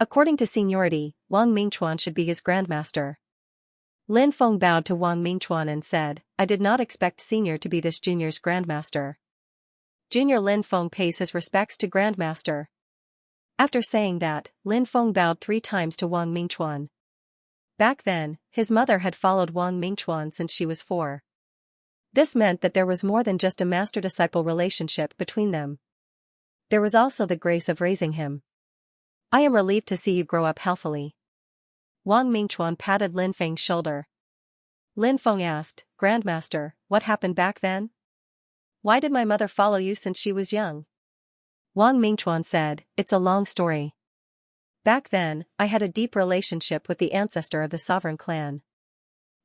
According to seniority, Wang Mingchuan should be his grandmaster. Lin Feng bowed to Wang Mingchuan and said, I did not expect Senior to be this Junior's Grandmaster. Junior Lin Feng pays his respects to Grandmaster. After saying that, Lin Feng bowed 3 times to Wang Mingchuan. Back then, his mother had followed Wang Mingchuan since she was 4. This meant that there was more than just a master-disciple relationship between them. There was also the grace of raising him. I am relieved to see you grow up healthily. Wang Mingchuan patted Lin Feng's shoulder. Lin Feng asked, Grandmaster, what happened back then? Why did my mother follow you since she was young? Wang Mingchuan said, it's a long story. Back then, I had a deep relationship with the ancestor of the sovereign clan.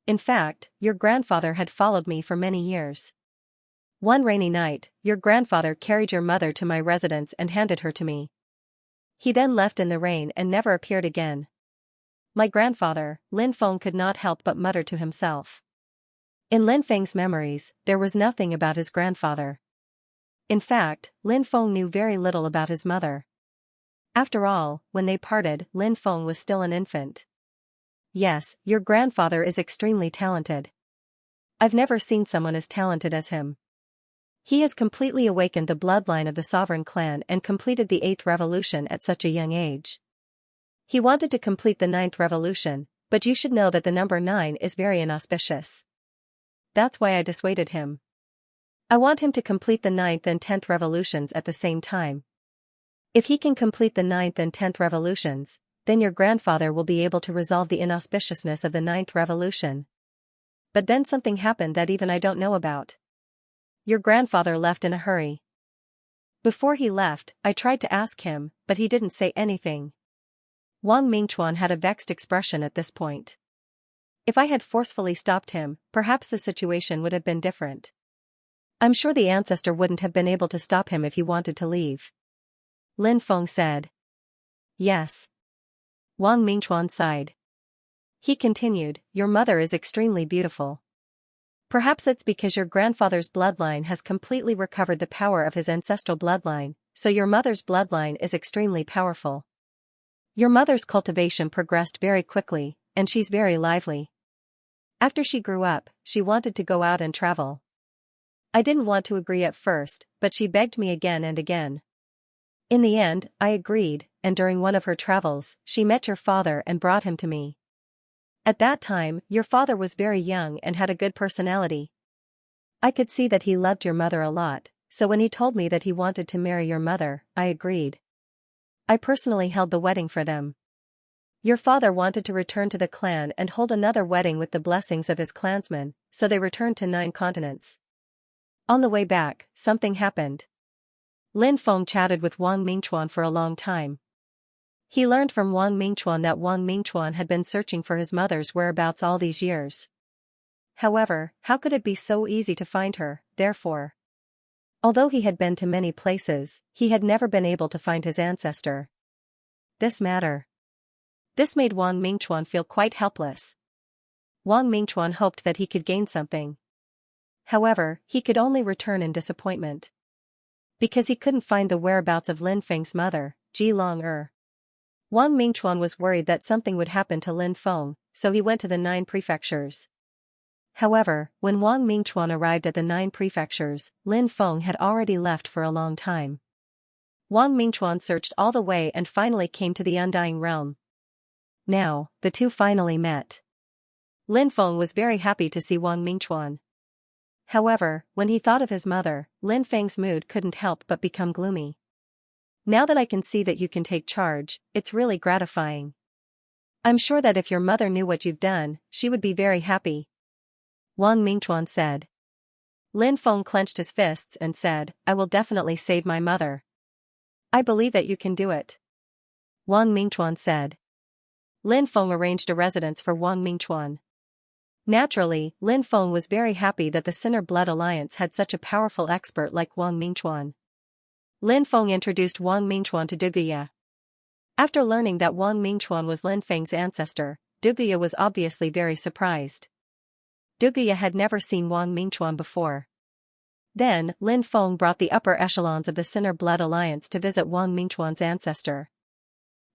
In fact, your grandfather had followed me for many years. One rainy night, your grandfather carried your mother to my residence and handed her to me. He then left in the rain and never appeared again. My grandfather, Lin Feng, could not help but mutter to himself. In Lin Feng's memories, there was nothing about his grandfather. In fact, Lin Feng knew very little about his mother. After all, when they parted, Lin Feng was still an infant. Yes, your grandfather is extremely talented. I've never seen someone as talented as him. He has completely awakened the bloodline of the sovereign clan and completed the 8th revolution at such a young age. He wanted to complete the 9th revolution, but you should know that the number 9 is very inauspicious. That's why I dissuaded him. I want him to complete the 9th and 10th revolutions at the same time. If he can complete the 9th and 10th revolutions, then your grandfather will be able to resolve the inauspiciousness of the 9th revolution. But then something happened that even I don't know about. Your grandfather left in a hurry. Before he left, I tried to ask him, but he didn't say anything. Wang Mingchuan had a vexed expression at this point. If I had forcefully stopped him, perhaps the situation would have been different. I'm sure the ancestor wouldn't have been able to stop him if he wanted to leave. Lin Feng said. Yes. Wang Mingchuan sighed. He continued, your mother is extremely beautiful. Perhaps it's because your grandfather's bloodline has completely recovered the power of his ancestral bloodline, so your mother's bloodline is extremely powerful. Your mother's cultivation progressed very quickly, and she's very lively. After she grew up, she wanted to go out and travel. I didn't want to agree at first, but she begged me again and again. In the end, I agreed, and during one of her travels, she met your father and brought him to me. At that time, your father was very young and had a good personality. I could see that he loved your mother a lot, so when he told me that he wanted to marry your mother, I agreed. I personally held the wedding for them. Your father wanted to return to the clan and hold another wedding with the blessings of his clansmen, so they returned to 9 continents. On the way back, something happened. Lin Feng chatted with Wang Mingchuan for a long time. He learned from Wang Mingchuan that Wang Mingchuan had been searching for his mother's whereabouts all these years. However, how could it be so easy to find her, therefore? Although he had been to many places, he had never been able to find his ancestor. This made Wang Mingchuan feel quite helpless. Wang Mingchuan hoped that he could gain something. However, he could only return in disappointment. Because he couldn't find the whereabouts of Lin Feng's mother, Ji Long-er. Wang Mingchuan was worried that something would happen to Lin Feng, so he went to the 9 prefectures. However, when Wang Mingchuan arrived at the 9 prefectures, Lin Feng had already left for a long time. Wang Mingchuan searched all the way and finally came to the Undying Realm. Now, the two finally met. Lin Feng was very happy to see Wang Mingchuan. However, when he thought of his mother, Lin Feng's mood couldn't help but become gloomy. Now that I can see that you can take charge, it's really gratifying. I'm sure that if your mother knew what you've done, she would be very happy. Wang Mingchuan said. Lin Feng clenched his fists and said, I will definitely save my mother. I believe that you can do it. Wang Mingchuan said. Lin Feng arranged a residence for Wang Mingchuan. Naturally, Lin Feng was very happy that the Sinner Blood Alliance had such a powerful expert like Wang Mingchuan. Lin Feng introduced Wang Mingchuan to Duguya. After learning that Wang Mingchuan was Lin Feng's ancestor, Duguya was obviously very surprised. Duguya had never seen Wang Mingchuan before. Then, Lin Feng brought the upper echelons of the Sinner Blood Alliance to visit Wang Mingchuan's ancestor.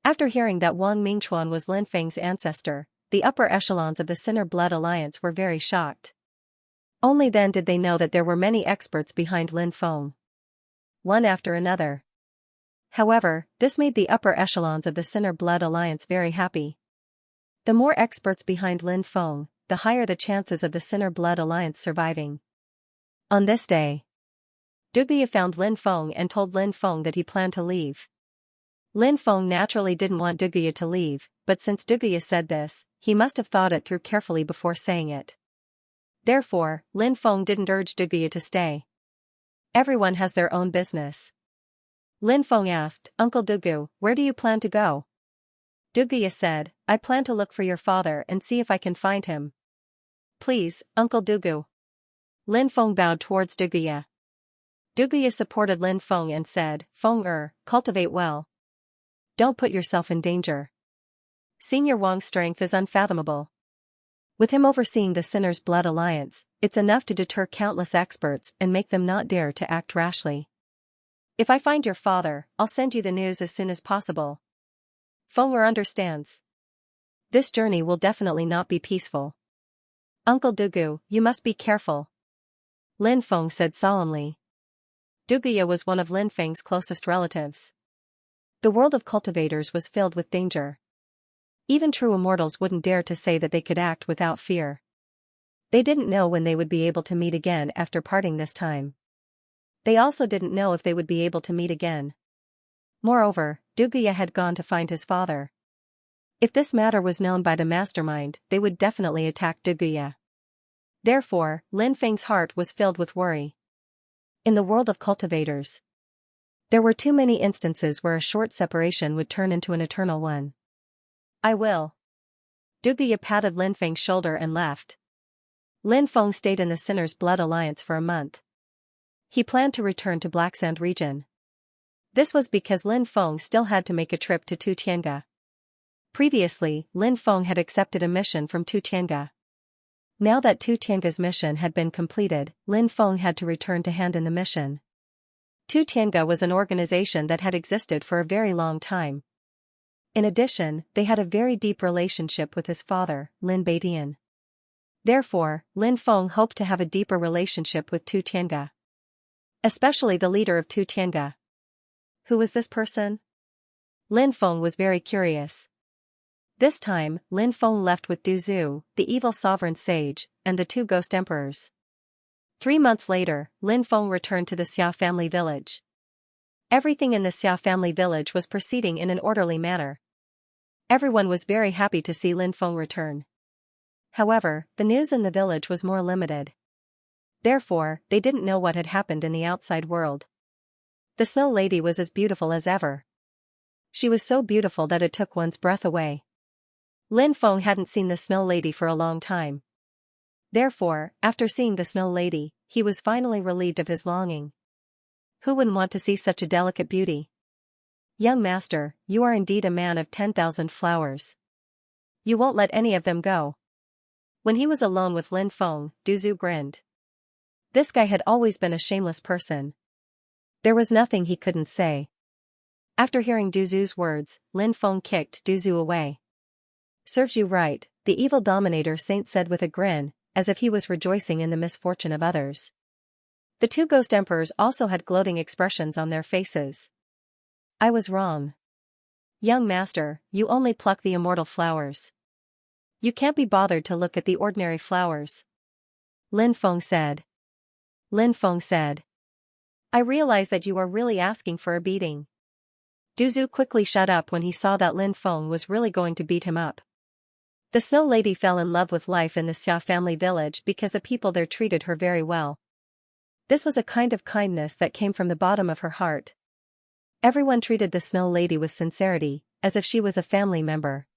After hearing that Wang Mingchuan was Lin Feng's ancestor, the upper echelons of the Sinner Blood Alliance were very shocked. Only then did they know that there were many experts behind Lin Feng. One after another. However, this made the upper echelons of the Sinner Blood Alliance very happy. The more experts behind Lin Feng, the higher the chances of the Sinner Blood Alliance surviving. On this day, Duguya found Lin Feng and told Lin Feng that he planned to leave. Lin Feng naturally didn't want Duguya to leave, but since Duguya said this, he must have thought it through carefully before saying it. Therefore, Lin Feng didn't urge Duguya to stay. Everyone has their own business. Lin Feng asked, "Uncle Dugu, where do you plan to go?" Duguya said, "I plan to look for your father and see if I can find him." "Please, Uncle Dugu." Lin Feng bowed towards Duguya. Duguya supported Lin Feng and said, "Feng cultivate well. Don't put yourself in danger. Senior Wang's strength is unfathomable. With him overseeing the Sinner's Blood Alliance, it's enough to deter countless experts and make them not dare to act rashly. If I find your father, I'll send you the news as soon as possible." Feng understands. This journey will definitely not be peaceful. "Uncle Dugu, you must be careful," Lin Feng said solemnly. Duguya was one of Lin Feng's closest relatives. The world of cultivators was filled with danger. Even true immortals wouldn't dare to say that they could act without fear. They didn't know when they would be able to meet again after parting this time. They also didn't know if they would be able to meet again. Moreover, Duguya had gone to find his father. If this matter was known by the mastermind, they would definitely attack Duguya. Therefore, Lin Feng's heart was filled with worry. In the world of cultivators, there were too many instances where a short separation would turn into an eternal one. "I will." Duguya patted Lin Feng's shoulder and left. Lin Feng stayed in the Sinner's Blood Alliance for a month. He planned to return to Blacksand region. This was because Lin Feng still had to make a trip to Tutianga. Previously, Lin Feng had accepted a mission from Tutianga. Now that Tutianga's mission had been completed, Lin Feng had to return to hand in the mission. Tutianga was an organization that had existed for a very long time. In addition, they had a very deep relationship with his father, Lin Beidian. Therefore, Lin Feng hoped to have a deeper relationship with Tutianga. Especially the leader of Tutianga. Who was this person? Lin Feng was very curious. This time, Lin Feng left with Du Zhu, the evil sovereign sage, and the 2 ghost emperors. 3 months later, Lin Feng returned to the Xia family village. Everything in the Xia family village was proceeding in an orderly manner. Everyone was very happy to see Lin Feng return. However, the news in the village was more limited. Therefore, they didn't know what had happened in the outside world. The Snow Lady was as beautiful as ever. She was so beautiful that it took one's breath away. Lin Feng hadn't seen the Snow Lady for a long time. Therefore, after seeing the Snow Lady, he was finally relieved of his longing. Who wouldn't want to see such a delicate beauty? "Young master, you are indeed a man of 10,000 flowers. You won't let any of them go." When he was alone with Lin Feng, Du Zhu grinned. This guy had always been a shameless person. There was nothing he couldn't say. After hearing Du Zhu's words, Lin Feng kicked Du Zhu away. "Serves you right," the evil dominator saint said with a grin, as if he was rejoicing in the misfortune of others. The 2 ghost emperors also had gloating expressions on their faces. "I was wrong. Young master, you only pluck the immortal flowers. You can't be bothered to look at the ordinary flowers," Lin Feng said. Lin Feng said, "I realize that you are really asking for a beating." Du Zhu quickly shut up when he saw that Lin Feng was really going to beat him up. The Snow Lady fell in love with life in the Xia family village because the people there treated her very well. This was a kind of kindness that came from the bottom of her heart. Everyone treated the Snow Lady with sincerity, as if she was a family member.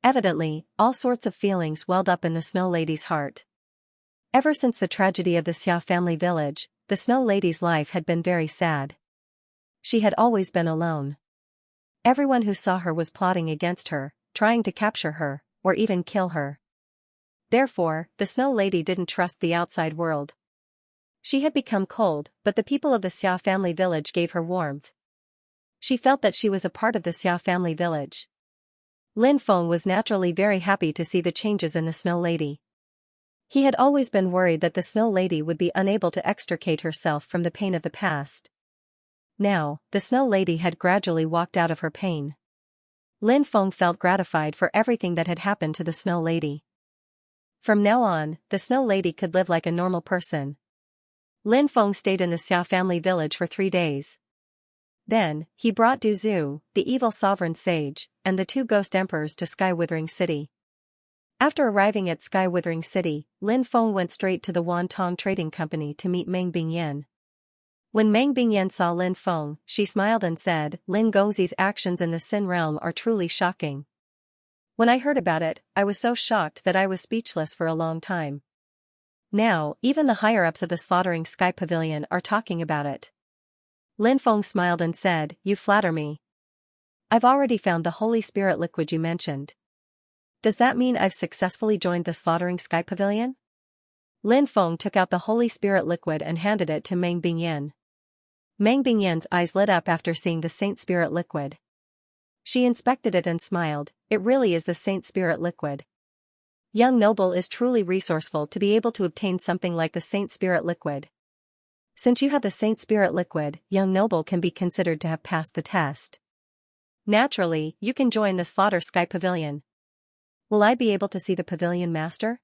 Evidently, all sorts of feelings welled up in the Snow Lady's heart. Ever since the tragedy of the Xia family village, the Snow Lady's life had been very sad. She had always been alone. Everyone who saw her was plotting against her, trying to capture her, or even kill her. Therefore, the Snow Lady didn't trust the outside world. She had become cold, but the people of the Xia family village gave her warmth. She felt that she was a part of the Xia family village. Lin Feng was naturally very happy to see the changes in the Snow Lady. He had always been worried that the Snow Lady would be unable to extricate herself from the pain of the past. Now, the Snow Lady had gradually walked out of her pain. Lin Feng felt gratified for everything that had happened to the Snow Lady. From now on, the Snow Lady could live like a normal person. Lin Feng stayed in the Xia family village for 3 days. Then, he brought Du Zhu, the evil sovereign sage, and the 2 ghost emperors to Sky Withering City. After arriving at Sky Withering City, Lin Feng went straight to the Wantong Trading Company to meet Meng Bingyan. When Meng Bingyan saw Lin Feng, she smiled and said, "Lin Gongzi's actions in the Sin realm are truly shocking. When I heard about it, I was so shocked that I was speechless for a long time. Now, even the higher-ups of the Slaughtering Sky Pavilion are talking about it." Lin Feng smiled and said, "You flatter me. I've already found the Holy Spirit liquid you mentioned. Does that mean I've successfully joined the Slaughtering Sky Pavilion?" Lin Feng took out the Holy Spirit liquid and handed it to Meng Bingyan. Meng Bingyan's eyes lit up after seeing the Saint Spirit liquid. She inspected it and smiled. "It really is the Saint Spirit liquid. Young noble is truly resourceful to be able to obtain something like the Saint Spirit liquid. Since you have the Saint Spirit liquid, young noble can be considered to have passed the test. Naturally, you can join the Slaughter Sky Pavilion. Will I be able to see the Pavilion Master?"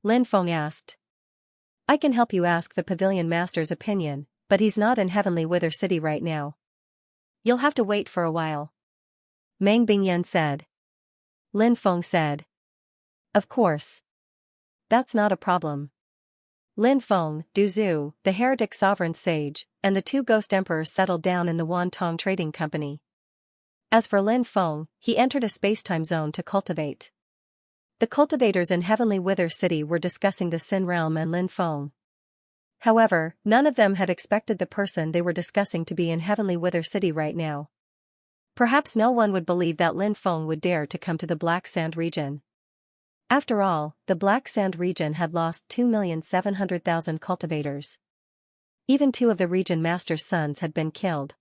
Lin Feng asked. "I can help you ask the Pavilion Master's opinion, but he's not in Heavenly Wither City right now. You'll have to wait for a while," Meng Bingyan said. Lin Feng said, "Of course. That's not a problem." Lin Feng, Du Zhu, the heretic sovereign sage, and the 2 ghost emperors settled down in the Wantong Trading Company. As for Lin Feng, he entered a space-time zone to cultivate. The cultivators in Heavenly Wither City were discussing the Sin realm and Lin Feng. However, none of them had expected the person they were discussing to be in Heavenly Wither City right now. Perhaps no one would believe that Lin Feng would dare to come to the Black Sand region. After all, the Black Sand region had lost 2,700,000 cultivators. Even 2 of the region master's sons had been killed.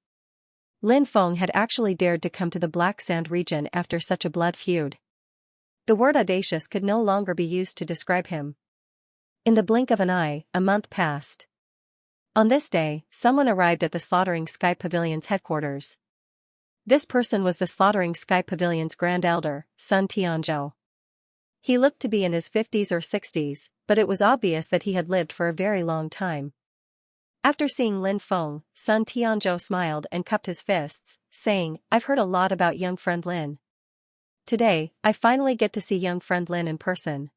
Lin Feng had actually dared to come to the Black Sand region after such a blood feud. The word audacious could no longer be used to describe him. In the blink of an eye, a month passed. On this day, someone arrived at the Slaughtering Sky Pavilion's headquarters. This person was the Slaughtering Sky Pavilion's Grand Elder, Sun Tianzhou. He looked to be in his 50s or 60s, but it was obvious that he had lived for a very long time. After seeing Lin Feng, Sun Tianzhou smiled and cupped his fists, saying, "I've heard a lot about young friend Lin. Today, I finally get to see young friend Lin in person.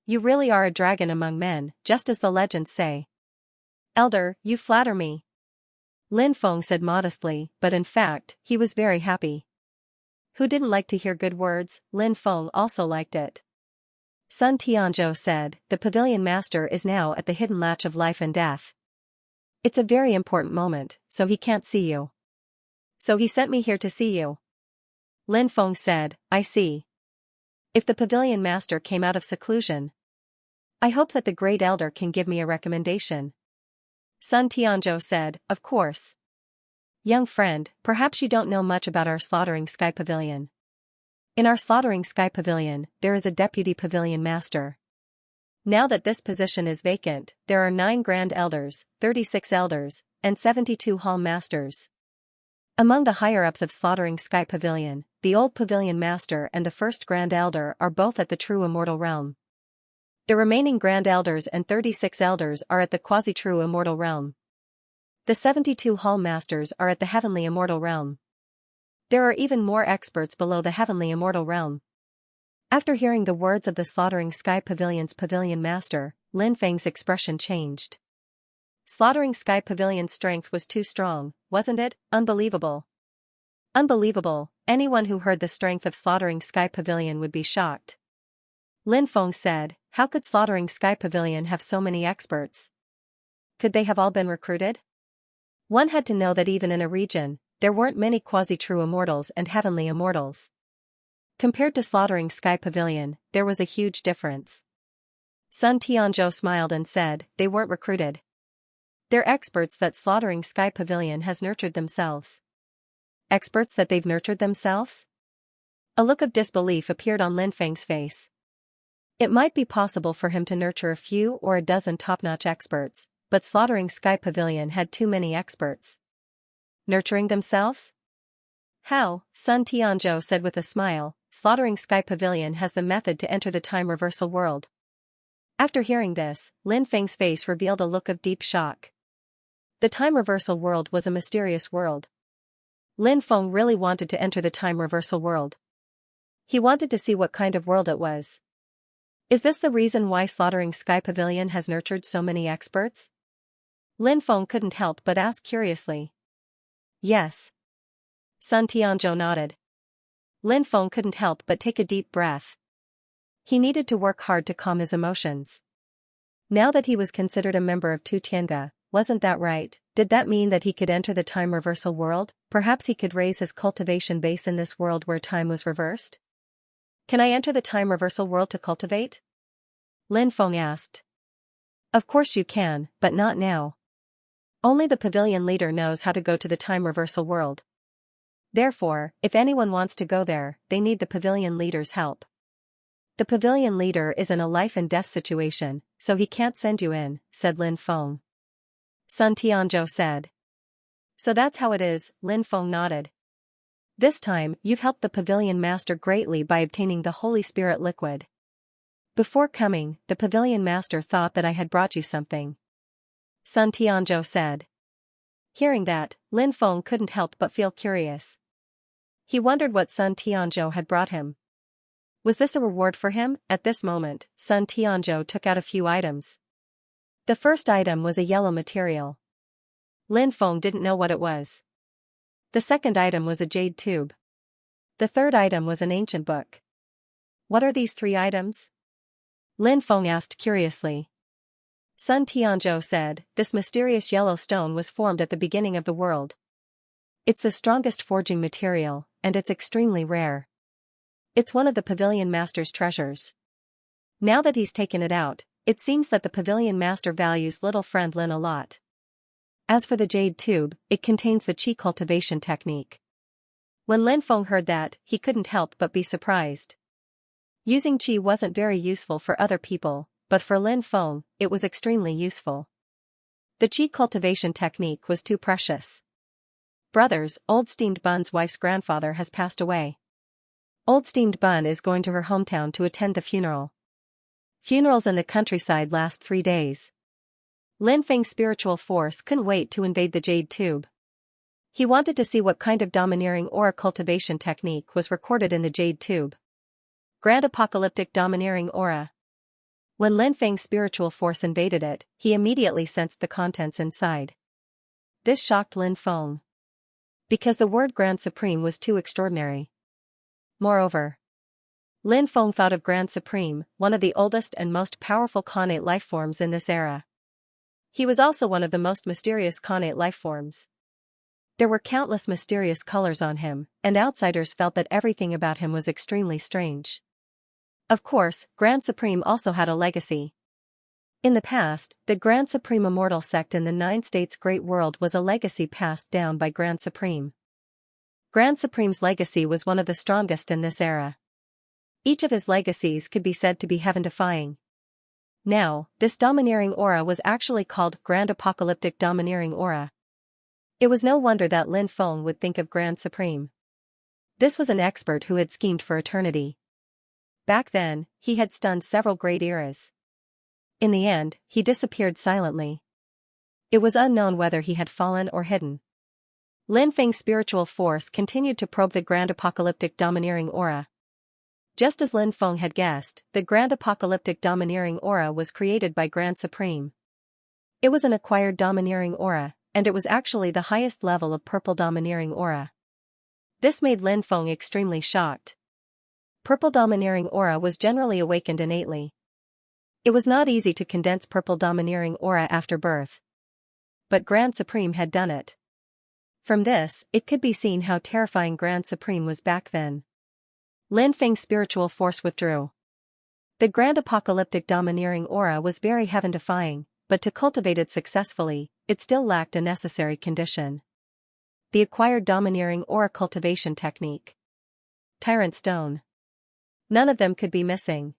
You really are a dragon among men, just as the legends say." "Elder, you flatter me," Lin Feng said modestly, but in fact, he was very happy. Who didn't like to hear good words? Lin Feng also liked it. Sun Tianzhou said, "The Pavilion Master is now at the hidden latch of life and death. It's a very important moment, so he can't see you. So he sent me here to see you." Lin Feng said, "I see. If the Pavilion Master came out of seclusion, I hope that the Great Elder can give me a recommendation." Sun Tianzhou said, "Of course. Young friend, perhaps you don't know much about our Slaughtering Sky Pavilion. In our Slaughtering Sky Pavilion, there is a Deputy Pavilion Master. Now that this position is vacant, there are 9 Grand Elders, 36 Elders, and 72 Hall Masters. Among the higher-ups of Slaughtering Sky Pavilion, the old Pavilion Master and the first Grand Elder are both at the true Immortal Realm. The remaining Grand Elders and 36 Elders are at the quasi-true Immortal Realm. The 72 Hall Masters are at the Heavenly Immortal Realm. There are even more experts below the Heavenly Immortal Realm." After hearing the words of the Slaughtering Sky Pavilion's Pavilion Master, Lin Feng's expression changed. Slaughtering Sky Pavilion's strength was too strong, wasn't it? Unbelievable. Unbelievable, anyone who heard the strength of Slaughtering Sky Pavilion would be shocked. Lin Feng said, "How could Slaughtering Sky Pavilion have so many experts? Could they have all been recruited?" One had to know that even in a region, there weren't many quasi-true immortals and heavenly immortals. Compared to Slaughtering Sky Pavilion, there was a huge difference. Sun Tianzhou smiled and said, "They weren't recruited. They're experts that Slaughtering Sky Pavilion has nurtured themselves." Experts that they've nurtured themselves? A look of disbelief appeared on Lin Feng's face. It might be possible for him to nurture a few or a dozen top-notch experts, but Slaughtering Sky Pavilion had too many experts. Nurturing themselves? How? Sun Tianzhou said with a smile. Slaughtering Sky Pavilion has the method to enter the time reversal world. After hearing this, Lin Feng's face revealed a look of deep shock. The time reversal world was a mysterious world. Lin Feng really wanted to enter the time reversal world. He wanted to see what kind of world it was. Is this the reason why Slaughtering Sky Pavilion has nurtured so many experts? Lin Feng couldn't help but ask curiously. Yes. Sun Tianzhou nodded. Lin Feng couldn't help but take a deep breath. He needed to work hard to calm his emotions. Now that he was considered a member of Tu Tiange, wasn't that right? Did that mean that he could enter the time reversal world? Perhaps he could raise his cultivation base in this world where time was reversed? Can I enter the time reversal world to cultivate? Lin Feng asked. Of course you can, but not now. Only the pavilion leader knows how to go to the time reversal world. Therefore, if anyone wants to go there, they need the pavilion leader's help. The pavilion leader is in a life and death situation, so he can't send you in, said Lin Feng. Sun Tianzhou said. So that's how it is, Lin Feng nodded. This time, you've helped the pavilion master greatly by obtaining the Holy Spirit liquid. Before coming, the pavilion master thought that I had brought you something. Sun Tianzhou said. Hearing that, Lin Feng couldn't help but feel curious. He wondered what Sun Tianzhou had brought him. Was this a reward for him? At this moment, Sun Tianzhou took out a few items. The first item was a yellow material. Lin Feng didn't know what it was. The second item was a jade tube. The third item was an ancient book. What are these 3 items? Lin Feng asked curiously. Sun Tianzhou said, this mysterious yellow stone was formed at the beginning of the world. It's the strongest forging material, and it's extremely rare. It's one of the pavilion master's treasures. Now that he's taken it out, it seems that the pavilion master values little friend Lin a lot. As for the jade tube, it contains the qi cultivation technique. When Lin Feng heard that, he couldn't help but be surprised. Using qi wasn't very useful for other people, but for Lin Feng, it was extremely useful. The qi cultivation technique was too precious. Brothers, Old Steamed Bun's wife's grandfather has passed away. Old Steamed Bun is going to her hometown to attend the funeral. Funerals in the countryside last 3 days. Lin Feng's spiritual force couldn't wait to invade the jade tube. He wanted to see what kind of domineering aura cultivation technique was recorded in the jade tube. Grand Apocalyptic Domineering Aura. When Lin Feng's spiritual force invaded it, he immediately sensed the contents inside. This shocked Lin Feng. Because the word Grand Supreme was too extraordinary. Moreover, Lin Feng thought of Grand Supreme, one of the oldest and most powerful Khanate lifeforms in this era. He was also one of the most mysterious Khanate lifeforms. There were countless mysterious colors on him, and outsiders felt that everything about him was extremely strange. Of course, Grand Supreme also had a legacy. In the past, the Grand Supreme Immortal sect in the 9 States Great World was a legacy passed down by Grand Supreme. Grand Supreme's legacy was one of the strongest in this era. Each of his legacies could be said to be heaven-defying. Now, this domineering aura was actually called Grand Apocalyptic Domineering Aura. It was no wonder that Lin Feng would think of Grand Supreme. This was an expert who had schemed for eternity. Back then, he had stunned several great eras. In the end, he disappeared silently. It was unknown whether he had fallen or hidden. Lin Feng's spiritual force continued to probe the Grand Apocalyptic Domineering Aura. Just as Lin Feng had guessed, the Grand Apocalyptic Domineering Aura was created by Grand Supreme. It was an acquired domineering aura, and it was actually the highest level of purple domineering aura. This made Lin Feng extremely shocked. Purple domineering aura was generally awakened innately. It was not easy to condense purple domineering aura after birth. But Grand Supreme had done it. From this, it could be seen how terrifying Grand Supreme was back then. Lin Feng's spiritual force withdrew. The Grand Apocalyptic Domineering Aura was very heaven-defying, but to cultivate it successfully, it still lacked a necessary condition. The acquired Domineering Aura cultivation technique. Tyrant Stone. None of them could be missing.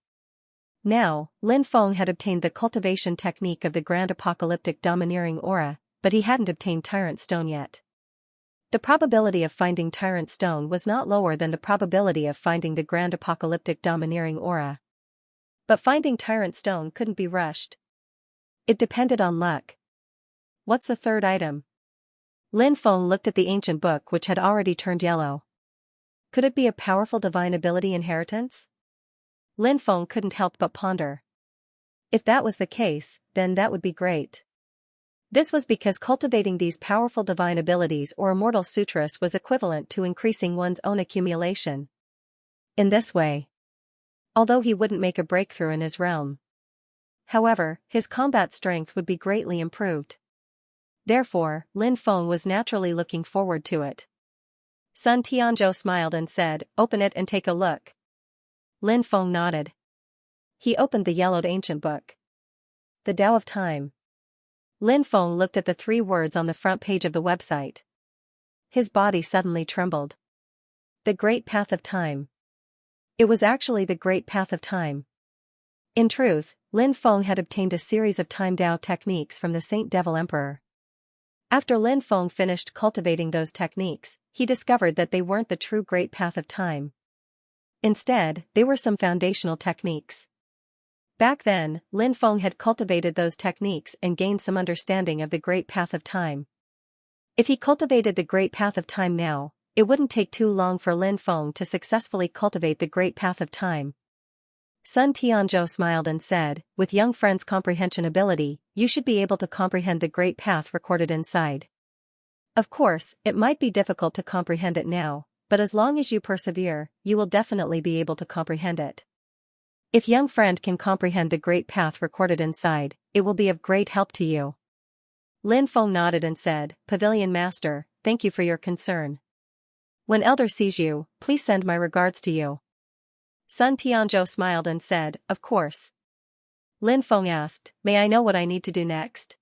Now, Lin Feng had obtained the cultivation technique of the Grand Apocalyptic Domineering Aura, but he hadn't obtained Tyrant Stone yet. The probability of finding Tyrant Stone was not lower than the probability of finding the Grand Apocalyptic Domineering Aura. But finding Tyrant Stone couldn't be rushed. It depended on luck. What's the third item? Lin Feng looked at the ancient book which had already turned yellow. Could it be a powerful divine ability inheritance? Lin Feng couldn't help but ponder. If that was the case, then that would be great. This was because cultivating these powerful divine abilities or immortal sutras was equivalent to increasing one's own accumulation. In this way, although he wouldn't make a breakthrough in his realm, however, his combat strength would be greatly improved. Therefore, Lin Feng was naturally looking forward to it. Sun Tianzhou smiled and said, "Open it and take a look." Lin Feng nodded. He opened the yellowed ancient book. The Tao of Time. Lin Feng looked at the 3 words on the front page of the website. His body suddenly trembled. The Great Path of Time. It was actually the Great Path of Time. In truth, Lin Feng had obtained a series of Time Tao techniques from the Saint Devil Emperor. After Lin Feng finished cultivating those techniques, he discovered that they weren't the true Great Path of Time. Instead, they were some foundational techniques. Back then, Lin Feng had cultivated those techniques and gained some understanding of the Great Path of Time. If he cultivated the Great Path of Time now, it wouldn't take too long for Lin Feng to successfully cultivate the Great Path of Time. Sun Tianzhou smiled and said, "With young friend's comprehension ability, you should be able to comprehend the Great Path recorded inside. Of course, it might be difficult to comprehend it now, but as long as you persevere, you will definitely be able to comprehend it. If young friend can comprehend the Great Path recorded inside, it will be of great help to you." Lin Feng nodded and said, "Pavilion Master, thank you for your concern. When Elder sees you, please send my regards to you." Sun Tianzhou smiled and said, "Of course." Lin Feng asked, "May I know what I need to do next?"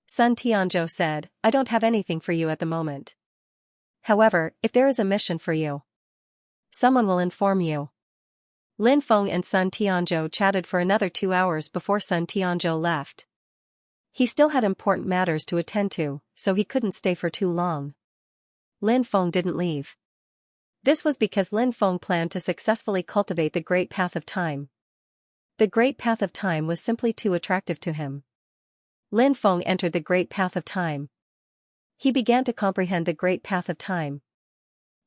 Sun Tianzhou said, "I don't have anything for you at the moment. However, if there is a mission for you, someone will inform you." Lin Feng and Sun Tianzhou chatted for another 2 hours before Sun Tianzhou left. He still had important matters to attend to, so he couldn't stay for too long. Lin Feng didn't leave. This was because Lin Feng planned to successfully cultivate the Great Path of Time. The Great Path of Time was simply too attractive to him. Lin Feng entered the Great Path of Time. He began to comprehend the Great Path of Time.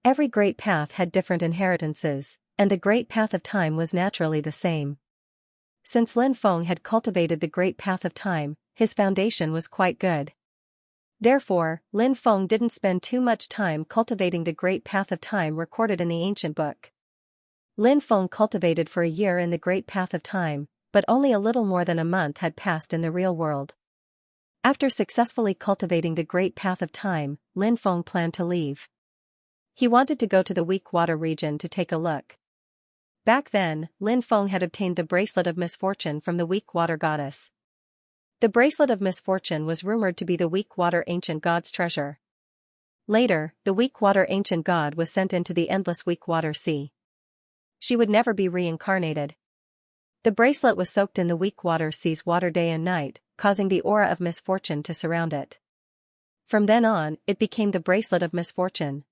Every great path had different inheritances, and the Great Path of Time was naturally the same. Since Lin Feng had cultivated the Great Path of Time, his foundation was quite good. Therefore, Lin Feng didn't spend too much time cultivating the Great Path of Time recorded in the ancient book. Lin Feng cultivated for a year in the Great Path of Time, but only a little more than a month had passed in the real world. After successfully cultivating the Great Path of Time, Lin Feng planned to leave. He wanted to go to the Weak Water region to take a look. Back then, Lin Feng had obtained the Bracelet of Misfortune from the Weak Water Goddess. The Bracelet of Misfortune was rumored to be the Weak Water Ancient God's treasure. Later, the Weak Water Ancient God was sent into the endless Weak Water Sea. She would never be reincarnated. The bracelet was soaked in the Weak Water Sea's water day and night, causing the aura of misfortune to surround it. From then on, it became the Bracelet of Misfortune.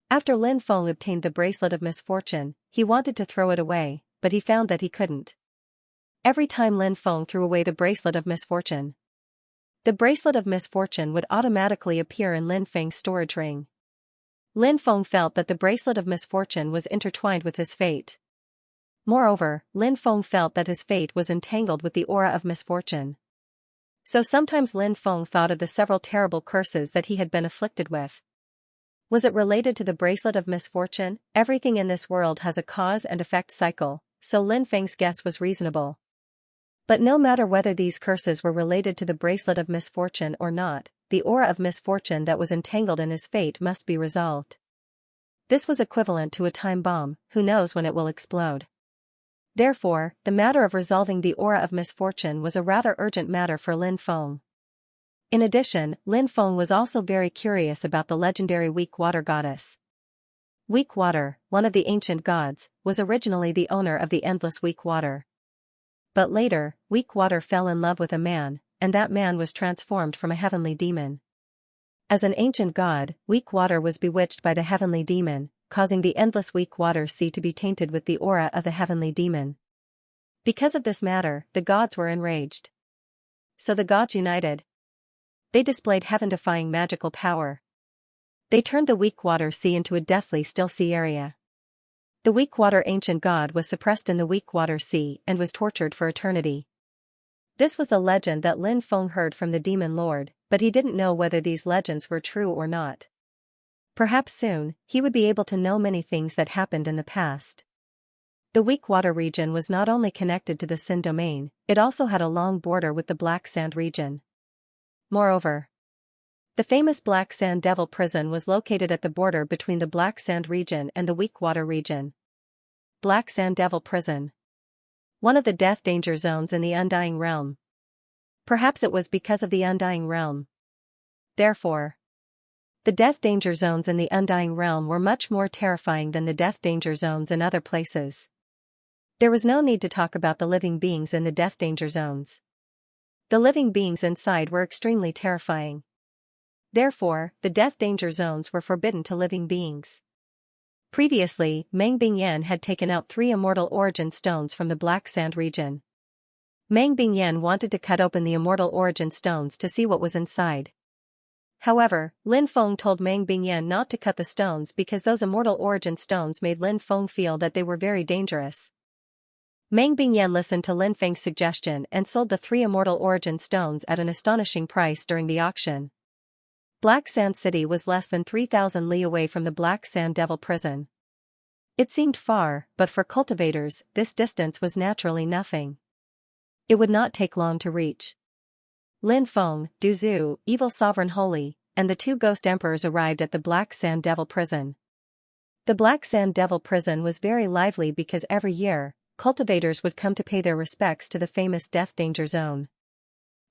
After Lin Feng obtained the Bracelet of Misfortune, he wanted to throw it away, but he found that he couldn't. Every time Lin Feng threw away the Bracelet of Misfortune, the Bracelet of Misfortune would automatically appear in Lin Feng's storage ring. Lin Feng felt that the Bracelet of Misfortune was intertwined with his fate. Moreover, Lin Feng felt that his fate was entangled with the aura of misfortune. So sometimes Lin Feng thought of the several terrible curses that he had been afflicted with. Was it related to the Bracelet of Misfortune? Everything in this world has a cause and effect cycle, so Lin Feng's guess was reasonable. But no matter whether these curses were related to the Bracelet of Misfortune or not, the aura of misfortune that was entangled in his fate must be resolved. This was equivalent to a time bomb, who knows when it will explode. Therefore, the matter of resolving the aura of misfortune was a rather urgent matter for Lin Feng. In addition, Lin Feng was also very curious about the legendary Weak Water Goddess. Weak Water, one of the ancient gods, was originally the owner of the endless Weak Water. But later, Weak Water fell in love with a man, and that man was transformed from a heavenly demon. As an ancient god, Weak Water was bewitched by the heavenly demon, causing the endless Weak Water sea to be tainted with the aura of the heavenly demon. Because of this matter, the gods were enraged. So the gods united. They displayed heaven-defying magical power. They turned the Weak Water sea into a deathly still sea area. The Weak Water ancient god was suppressed in the Weak Water sea and was tortured for eternity. This was the legend that Lin Feng heard from the demon lord, but he didn't know whether these legends were true or not. Perhaps soon, he would be able to know many things that happened in the past. The Weak Water region was not only connected to the Sin domain, it also had a long border with the Black Sand region. Moreover, the famous Black Sand Devil Prison was located at the border between the Black Sand region and the Weak Water region. Black Sand Devil Prison. One of the death danger zones in the Undying Realm. Perhaps it was because of the Undying Realm. Therefore, the death danger zones in the Undying Realm were much more terrifying than the death danger zones in other places. There was no need to talk about the living beings in the death danger zones. The living beings inside were extremely terrifying. Therefore, the death danger zones were forbidden to living beings. Previously, Meng Bingyan had taken out 3 immortal origin stones from the Black Sand region. Meng Bingyan wanted to cut open the immortal origin stones to see what was inside. However, Lin Feng told Meng Bingyan not to cut the stones because those immortal origin stones made Lin Feng feel that they were very dangerous. Meng Bingyan listened to Lin Feng's suggestion and sold the 3 immortal origin stones at an astonishing price during the auction. Black Sand City was less than 3,000 li away from the Black Sand Devil Prison. It seemed far, but for cultivators, this distance was naturally nothing. It would not take long to reach. Lin Feng, Du Zhu, Evil Sovereign Holy, and the 2 ghost emperors arrived at the Black Sand Devil Prison. The Black Sand Devil Prison was very lively because every year, cultivators would come to pay their respects to the famous Death Danger Zone.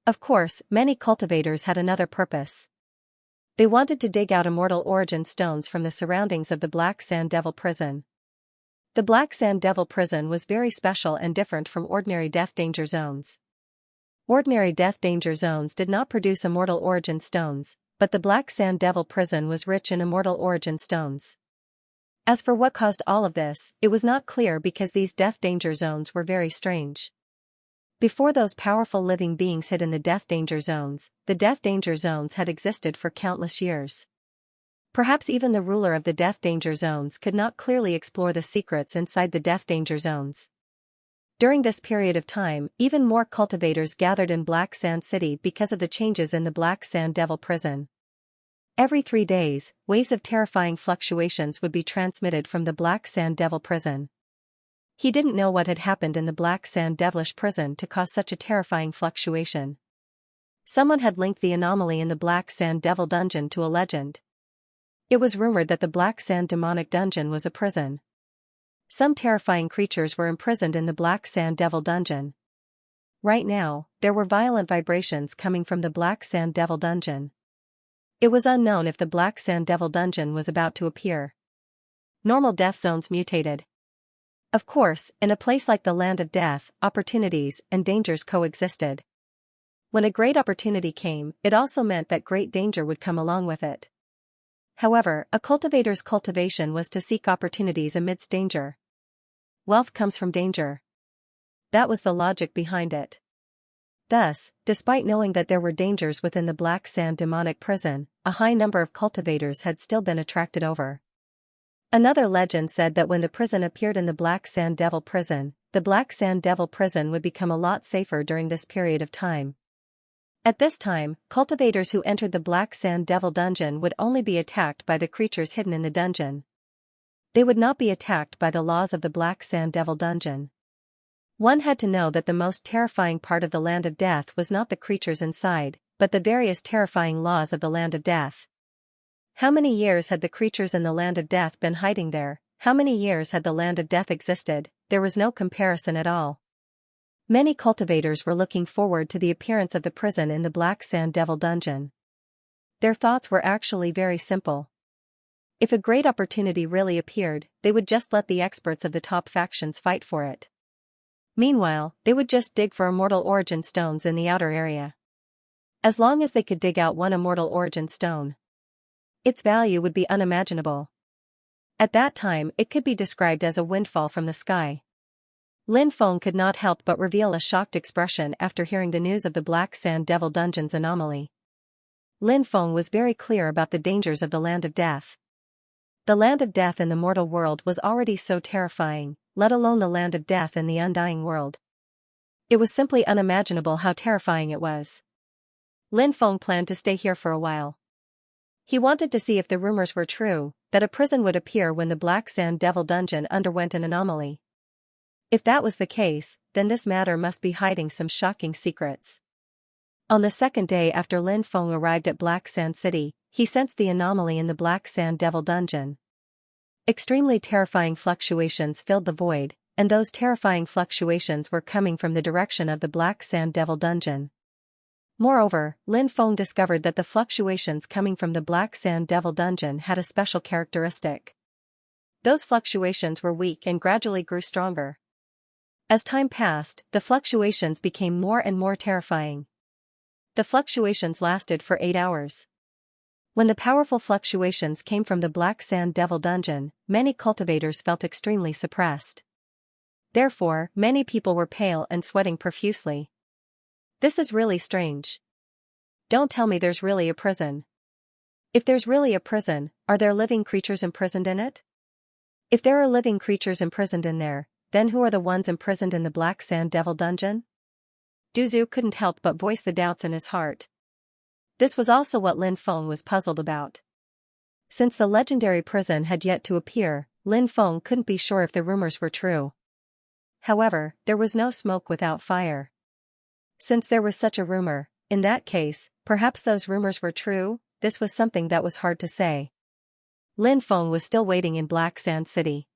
Of course, many cultivators had another purpose. They wanted to dig out immortal origin stones from the surroundings of the Black Sand Devil Prison. The Black Sand Devil Prison was very special and different from ordinary death danger zones. Ordinary death danger zones did not produce immortal origin stones, but the Black Sand Devil Prison was rich in immortal origin stones. As for what caused all of this, it was not clear because these death danger zones were very strange. Before those powerful living beings hid in the death danger zones, the death danger zones had existed for countless years. Perhaps even the ruler of the death danger zones could not clearly explore the secrets inside the death danger zones. During this period of time, even more cultivators gathered in Black Sand City because of the changes in the Black Sand Devil Prison. Every 3 days, waves of terrifying fluctuations would be transmitted from the Black Sand Devil Prison. He didn't know what had happened in the Black Sand Devilish Prison to cause such a terrifying fluctuation. Someone had linked the anomaly in the Black Sand Devil Dungeon to a legend. It was rumored that the Black Sand Demonic Dungeon was a prison. Some terrifying creatures were imprisoned in the Black Sand Devil Dungeon. Right now, there were violent vibrations coming from the Black Sand Devil Dungeon. It was unknown if the Black Sand Devil Dungeon was about to appear. Normal death zones mutated. Of course, in a place like the Land of Death, opportunities and dangers coexisted. When a great opportunity came, it also meant that great danger would come along with it. However, a cultivator's cultivation was to seek opportunities amidst danger. Wealth comes from danger. That was the logic behind it. Thus, despite knowing that there were dangers within the Black Sand Demonic Prison, a high number of cultivators had still been attracted over. Another legend said that when the prison appeared in the Black Sand Devil Prison, the Black Sand Devil Prison would become a lot safer during this period of time. At this time, cultivators who entered the Black Sand Devil Dungeon would only be attacked by the creatures hidden in the dungeon. They would not be attacked by the laws of the Black Sand Devil Dungeon. One had to know that the most terrifying part of the Land of Death was not the creatures inside, but the various terrifying laws of the Land of Death. How many years had the creatures in the Land of Death been hiding there? How many years had the Land of Death existed? There was no comparison at all. Many cultivators were looking forward to the appearance of the prison in the Black Sand Devil Dungeon. Their thoughts were actually very simple. If a great opportunity really appeared, they would just let the experts of the top factions fight for it. Meanwhile, they would just dig for immortal origin stones in the outer area. As long as they could dig out one immortal origin stone, its value would be unimaginable. At that time, it could be described as a windfall from the sky. Lin Feng could not help but reveal a shocked expression after hearing the news of the Black Sand Devil Dungeon's anomaly. Lin Feng was very clear about the dangers of the Land of Death. The Land of Death in the mortal world was already so terrifying, let alone the Land of Death in the undying world. It was simply unimaginable how terrifying it was. Lin Feng planned to stay here for a while. He wanted to see if the rumors were true, that a prison would appear when the Black Sand Devil Dungeon underwent an anomaly. If that was the case, then this matter must be hiding some shocking secrets. On the second day after Lin Feng arrived at Black Sand City, he sensed the anomaly in the Black Sand Devil Dungeon. Extremely terrifying fluctuations filled the void, and those terrifying fluctuations were coming from the direction of the Black Sand Devil Dungeon. Moreover, Lin Feng discovered that the fluctuations coming from the Black Sand Devil Dungeon had a special characteristic. Those fluctuations were weak and gradually grew stronger. As time passed, the fluctuations became more and more terrifying. The fluctuations lasted for 8 hours. When the powerful fluctuations came from the Black Sand Devil Dungeon, many cultivators felt extremely suppressed. Therefore, many people were pale and sweating profusely. This is really strange. Don't tell me there's really a prison. If there's really a prison, are there living creatures imprisoned in it? If there are living creatures imprisoned in there, then who are the ones imprisoned in the Black Sand Devil Dungeon? Duzu couldn't help but voice the doubts in his heart. This was also what Lin Feng was puzzled about. Since the legendary prison had yet to appear, Lin Feng couldn't be sure if the rumors were true. However, there was no smoke without fire. Since there was such a rumor, in that case, perhaps those rumors were true. This was something that was hard to say. Lin Feng was still waiting in Black Sand City.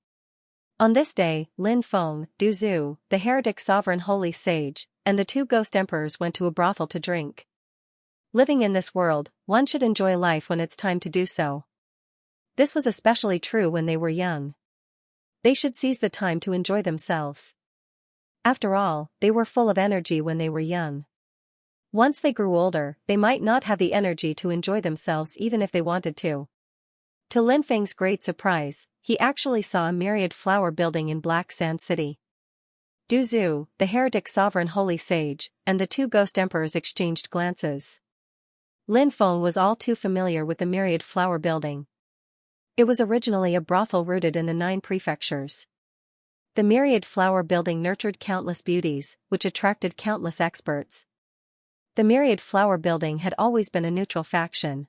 On this day, Lin Feng, Duzu, the heretic sovereign holy sage, and the 2 ghost emperors went to a brothel to drink. Living in this world, one should enjoy life when it's time to do so. This was especially true when they were young. They should seize the time to enjoy themselves. After all, they were full of energy when they were young. Once they grew older, they might not have the energy to enjoy themselves even if they wanted to. To Lin Feng's great surprise, he actually saw a myriad flower building in Black Sand City. Duzu, the heretic sovereign holy sage, and the 2 ghost emperors exchanged glances. Lin Feng was all too familiar with the myriad flower building. It was originally a brothel rooted in the 9 prefectures. The myriad flower building nurtured countless beauties, which attracted countless experts. The myriad flower building had always been a neutral faction.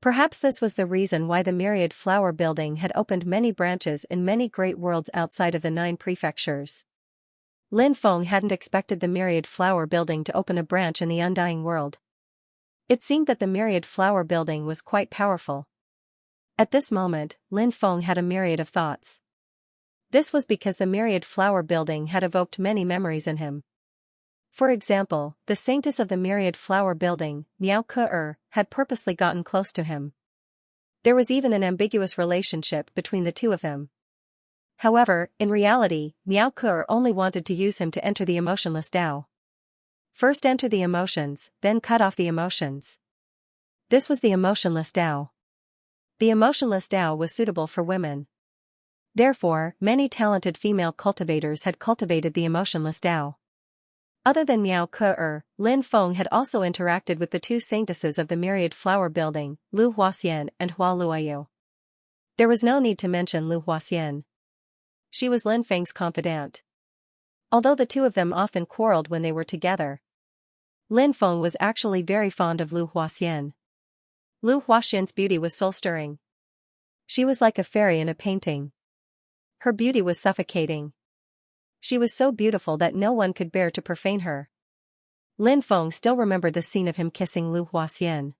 Perhaps this was the reason why the myriad flower building had opened many branches in many great worlds outside of the 9 prefectures. Lin Feng hadn't expected the myriad flower building to open a branch in the undying world. It seemed that the myriad flower building was quite powerful. At this moment, Lin Feng had a myriad of thoughts. This was because the myriad flower building had evoked many memories in him. For example, the saintess of the myriad flower building, Miao Ke had purposely gotten close to him. There was even an ambiguous relationship between the 2 of them. However, in reality, Miao Ke only wanted to use him to enter the emotionless Tao. First enter the emotions, then cut off the emotions. This was the emotionless Tao. The emotionless Tao was suitable for women. Therefore, many talented female cultivators had cultivated the emotionless Tao. Other than Miao Ke, Lin Feng had also interacted with the 2 saintesses of the myriad flower building, Lu Huaxian and Hua Luoyu. There was no need to mention Lu Huaxian. She was Lin Feng's confidant. Although the 2 of them often quarreled when they were together, Lin Feng was actually very fond of Lu Huaxian. Lu Huaxian's beauty was soul-stirring. She was like a fairy in a painting. Her beauty was suffocating. She was so beautiful that no one could bear to profane her. Lin Feng still remembered the scene of him kissing Lu Huaxian.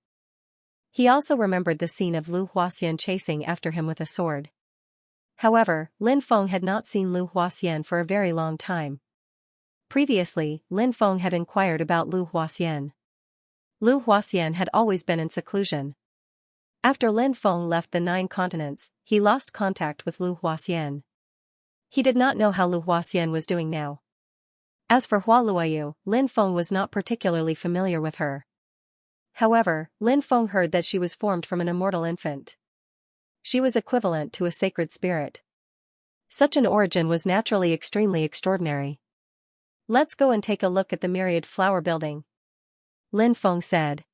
He also remembered the scene of Lu Huaxian chasing after him with a sword. However, Lin Feng had not seen Lu Huaxian for a very long time. Previously, Lin Feng had inquired about Lu Huaxian. Lu Huaxian had always been in seclusion. After Lin Feng left the 9 continents, he lost contact with Lu Huaxian. He did not know how Lu Huaxian was doing now. As for Hua Luoyu, Lin Feng was not particularly familiar with her. However, Lin Feng heard that she was formed from an immortal infant. She was equivalent to a sacred spirit. Such an origin was naturally extremely extraordinary. Let's go and take a look at the myriad flower building, Lin Feng said.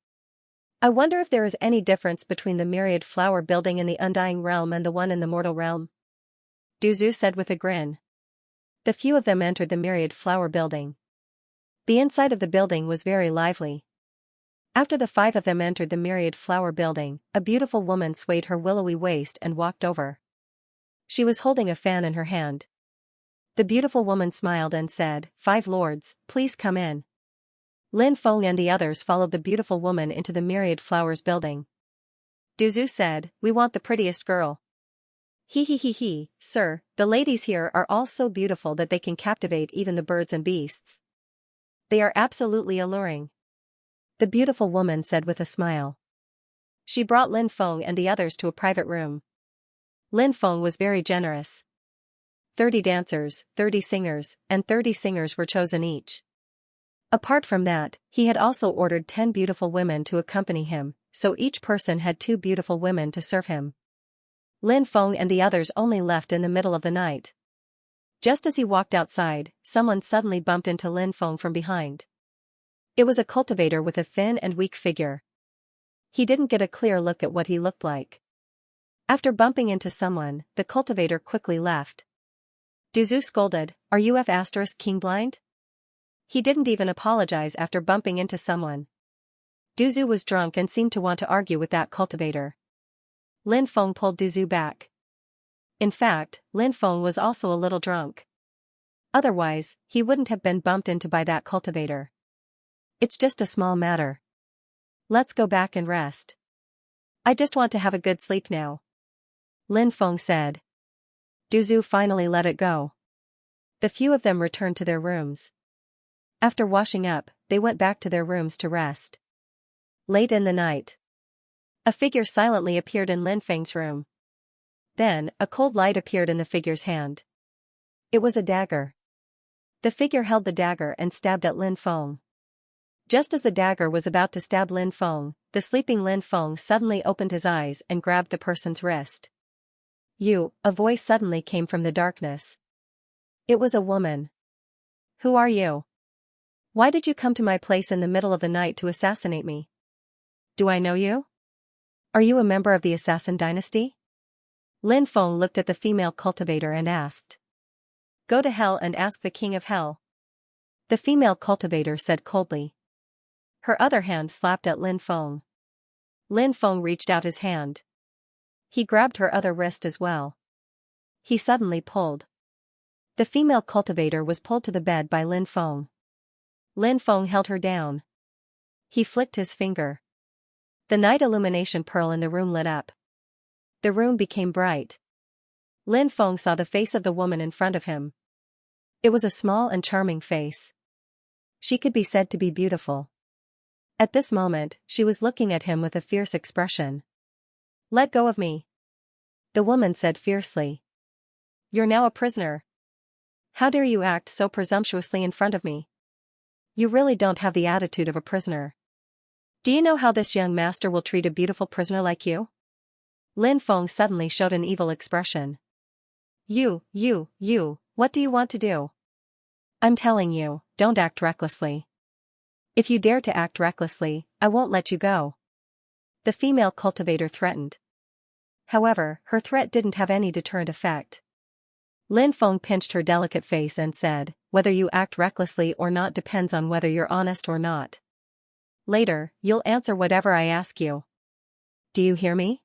I wonder if there is any difference between the myriad flower building in the undying realm and the one in the mortal realm, Du Zhu said with a grin. The few of them entered the myriad flower building. The inside of the building was very lively. After the 5 of them entered the myriad flower building, a beautiful woman swayed her willowy waist and walked over. She was holding a fan in her hand. The beautiful woman smiled and said, 5 lords, please come in. Lin Feng and the others followed the beautiful woman into the myriad flowers building. Du Zhu said, we want the prettiest girl. He, sir, the ladies here are all so beautiful that they can captivate even the birds and beasts. They are absolutely alluring, the beautiful woman said with a smile. She brought Lin Feng and the others to a private room. Lin Feng was very generous. 30 dancers, 30 singers, and 30 singers were chosen each. Apart from that, he had also ordered 10 beautiful women to accompany him, so each person had 2 beautiful women to serve him. Lin Feng and the others only left in the middle of the night. Just as he walked outside, someone suddenly bumped into Lin Feng from behind. It was a cultivator with a thin and weak figure. He didn't get a clear look at what he looked like. After bumping into someone, the cultivator quickly left. Du Zhu scolded, are you King blind? He didn't even apologize after bumping into someone. Du Zhu was drunk and seemed to want to argue with that cultivator. Lin Feng pulled Du Zhu back. In fact, Lin Feng was also a little drunk. Otherwise, he wouldn't have been bumped into by that cultivator. It's just a small matter. Let's go back and rest. I just want to have a good sleep now, Lin Feng said. Du Zhu finally let it go. The few of them returned to their rooms. After washing up, they went back to their rooms to rest. Late in the night, a figure silently appeared in Lin Feng's room. Then, a cold light appeared in the figure's hand. It was a dagger. The figure held the dagger and stabbed at Lin Feng. Just as the dagger was about to stab Lin Feng, the sleeping Lin Feng suddenly opened his eyes and grabbed the person's wrist. A voice suddenly came from the darkness. It was a woman. Who are you? Why did you come to my place in the middle of the night to assassinate me? Do I know you? Are you a member of the assassin dynasty? Lin Feng looked at the female cultivator and asked. Go to hell and ask the king of hell, the female cultivator said coldly. Her other hand slapped at Lin Feng. Lin Feng reached out his hand. He grabbed her other wrist as well. He suddenly pulled. The female cultivator was pulled to the bed by Lin Feng. Lin Feng held her down. He flicked his finger. The night illumination pearl in the room lit up. The room became bright. Lin Feng saw the face of the woman in front of him. It was a small and charming face. She could be said to be beautiful. At this moment, she was looking at him with a fierce expression. Let go of me, the woman said fiercely. You're now a prisoner. How dare you act so presumptuously in front of me? You really don't have the attitude of a prisoner. Do you know how this young master will treat a beautiful prisoner like you? Lin Feng suddenly showed an evil expression. You, what do you want to do? I'm telling you, don't act recklessly. If you dare to act recklessly, I won't let you go, the female cultivator threatened. However, her threat didn't have any deterrent effect. Lin Feng pinched her delicate face and said, whether you act recklessly or not depends on whether you're honest or not. Later, you'll answer whatever I ask you. Do you hear me?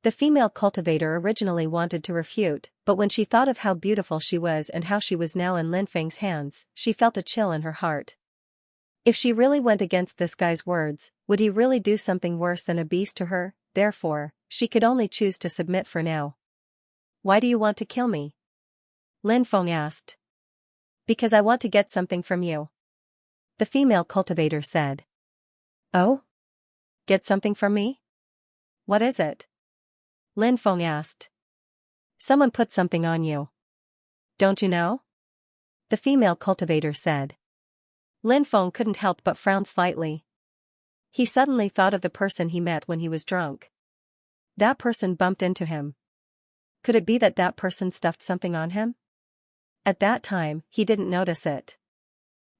The female cultivator originally wanted to refute, but when she thought of how beautiful she was and how she was now in Lin Feng's hands, she felt a chill in her heart. If she really went against this guy's words, would he really do something worse than a beast to her? Therefore, she could only choose to submit for now. Why do you want to kill me? Lin Feng asked. Because I want to get something from you, the female cultivator said. Oh? Get something from me? What is it? Lin Feng asked. Someone put something on you. Don't you know? The female cultivator said. Lin Feng couldn't help but frown slightly. He suddenly thought of the person he met when he was drunk. That person bumped into him. Could it be that that person stuffed something on him? At that time, he didn't notice it.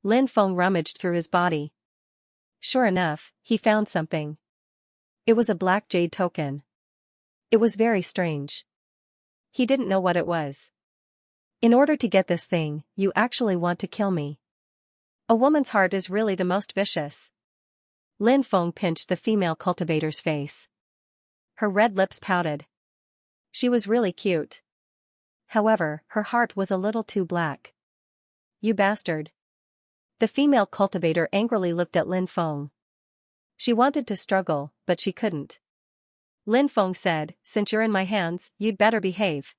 Lin Feng rummaged through his body. Sure enough, he found something. It was a black jade token. It was very strange. He didn't know what it was. In order to get this thing, you actually want to kill me. A woman's heart is really the most vicious. Lin Feng pinched the female cultivator's face. Her red lips pouted. She was really cute. However, her heart was a little too black. You bastard. The female cultivator angrily looked at Lin Feng. She wanted to struggle, but she couldn't. Lin Feng said, since you're in my hands, you'd better behave.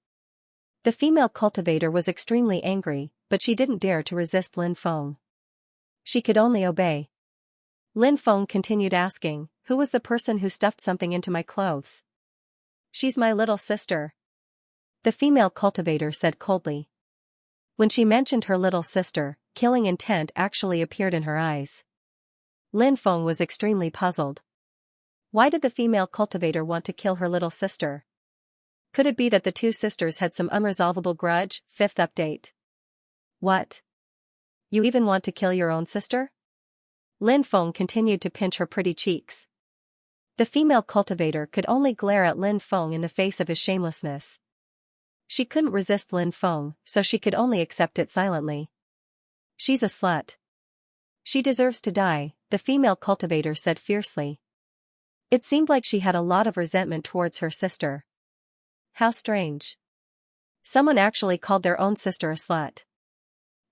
The female cultivator was extremely angry, but she didn't dare to resist Lin Feng. She could only obey. Lin Feng continued asking, who was the person who stuffed something into my clothes? She's my little sister. The female cultivator said coldly. When she mentioned her little sister, killing intent actually appeared in her eyes. Lin Feng was extremely puzzled. Why did the female cultivator want to kill her little sister? Could it be that the two sisters had some unresolvable grudge? Fifth update. What? You even want to kill your own sister? Lin Feng continued to pinch her pretty cheeks. The female cultivator could only glare at Lin Feng in the face of his shamelessness. She couldn't resist Lin Feng, so she could only accept it silently. She's a slut. She deserves to die, the female cultivator said fiercely. It seemed like she had a lot of resentment towards her sister. How strange. Someone actually called their own sister a slut.